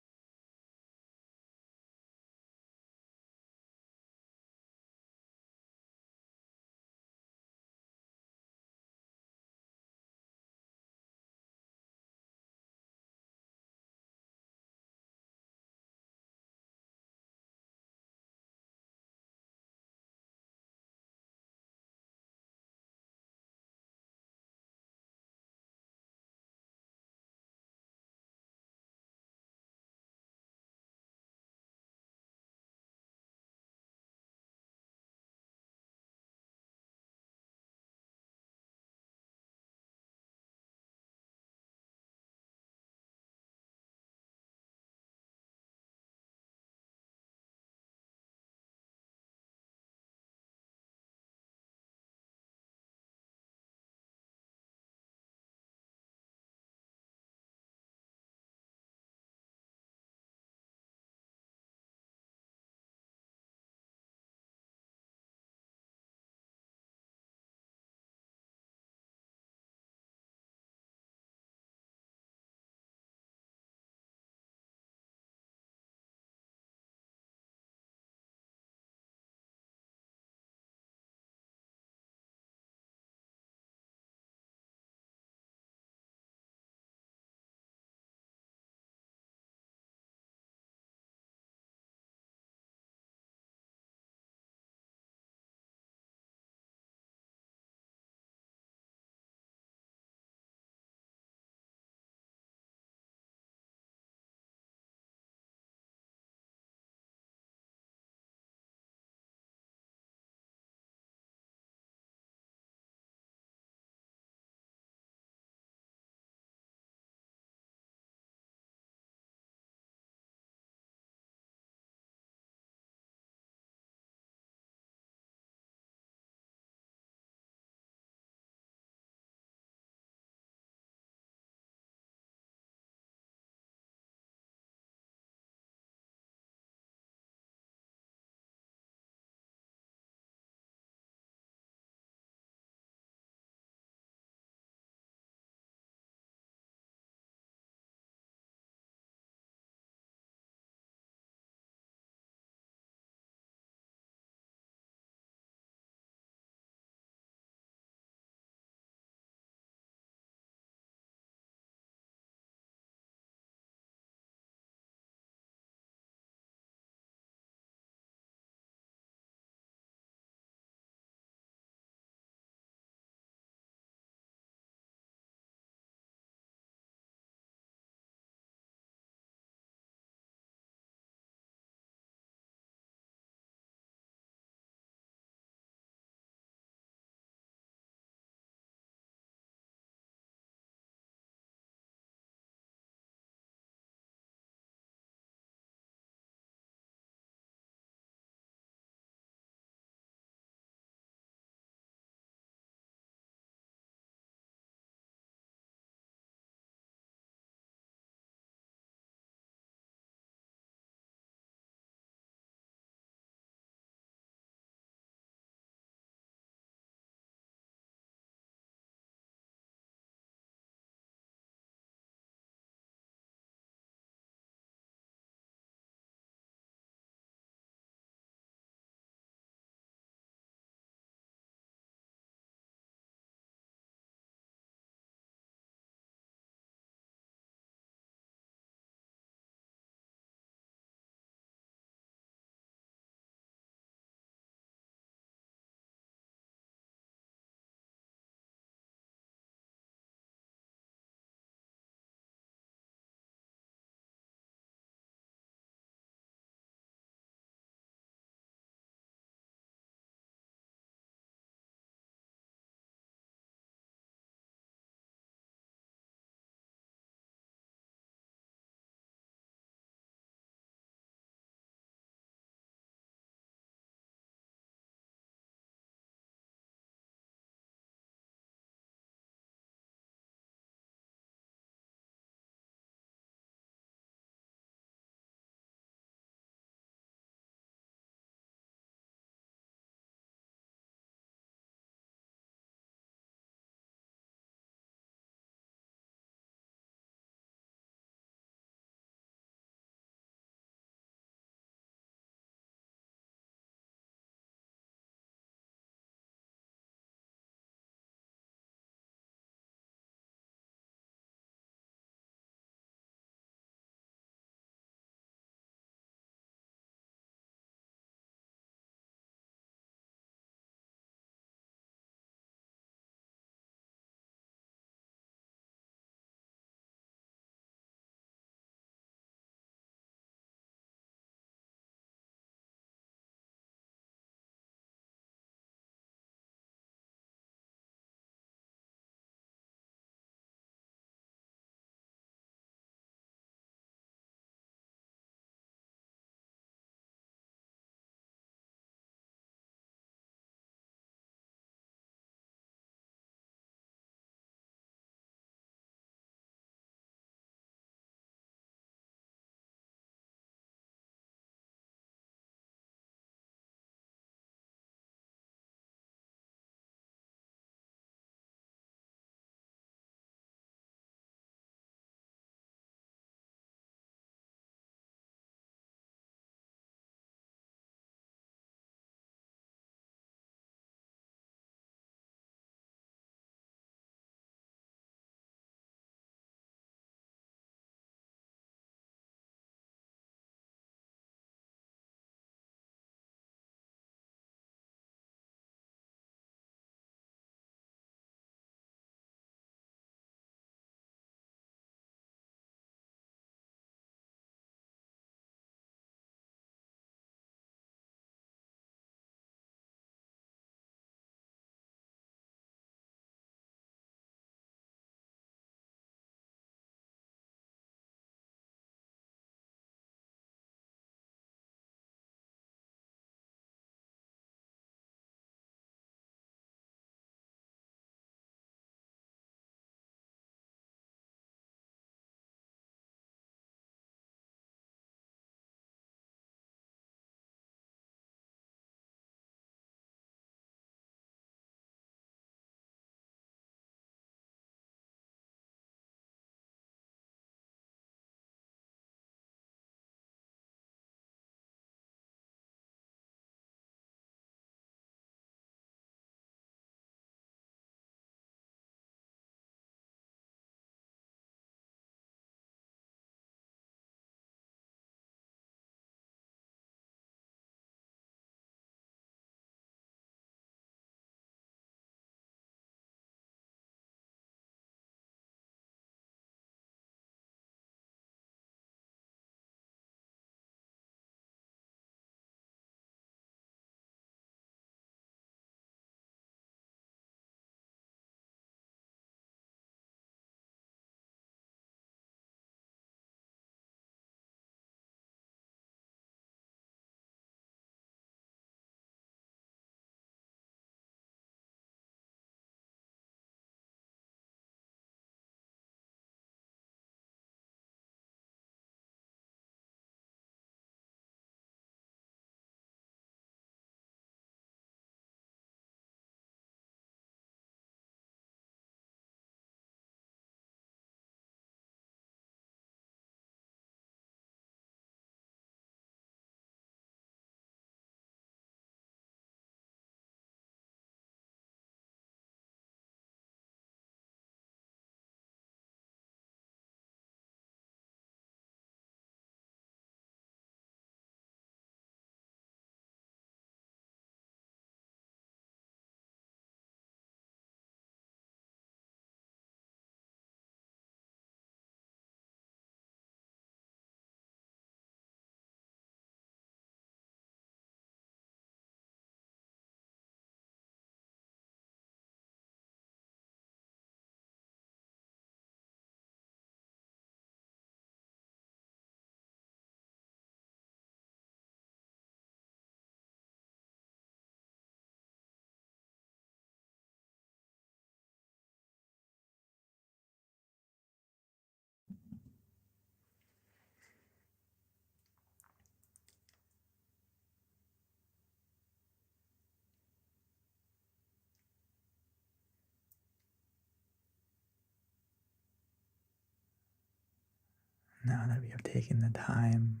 Now that we have taken the time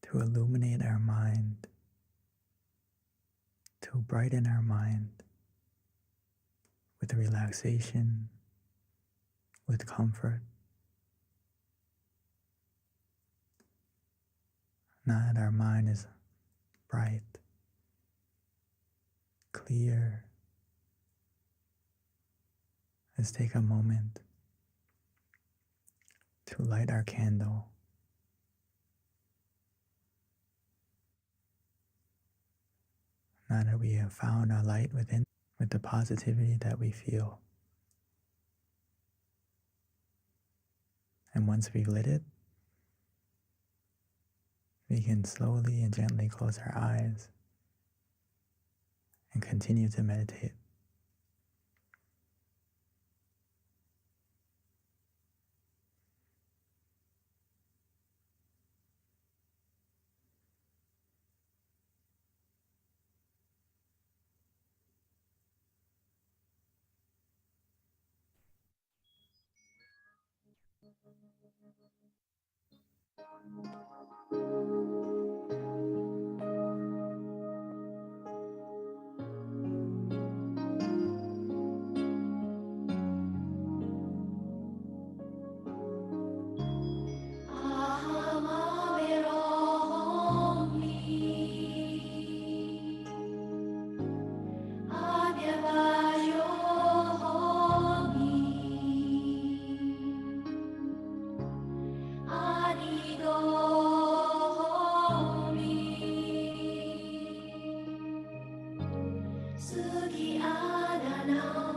to illuminate our mind, to brighten our mind with relaxation, with comfort. Now that our mind is bright, clear, let's take a moment to light our candle. Now that we have found our light within, with the positivity that we feel. And once we've lit it, we can slowly and gently close our eyes and continue to meditate. Sugi adana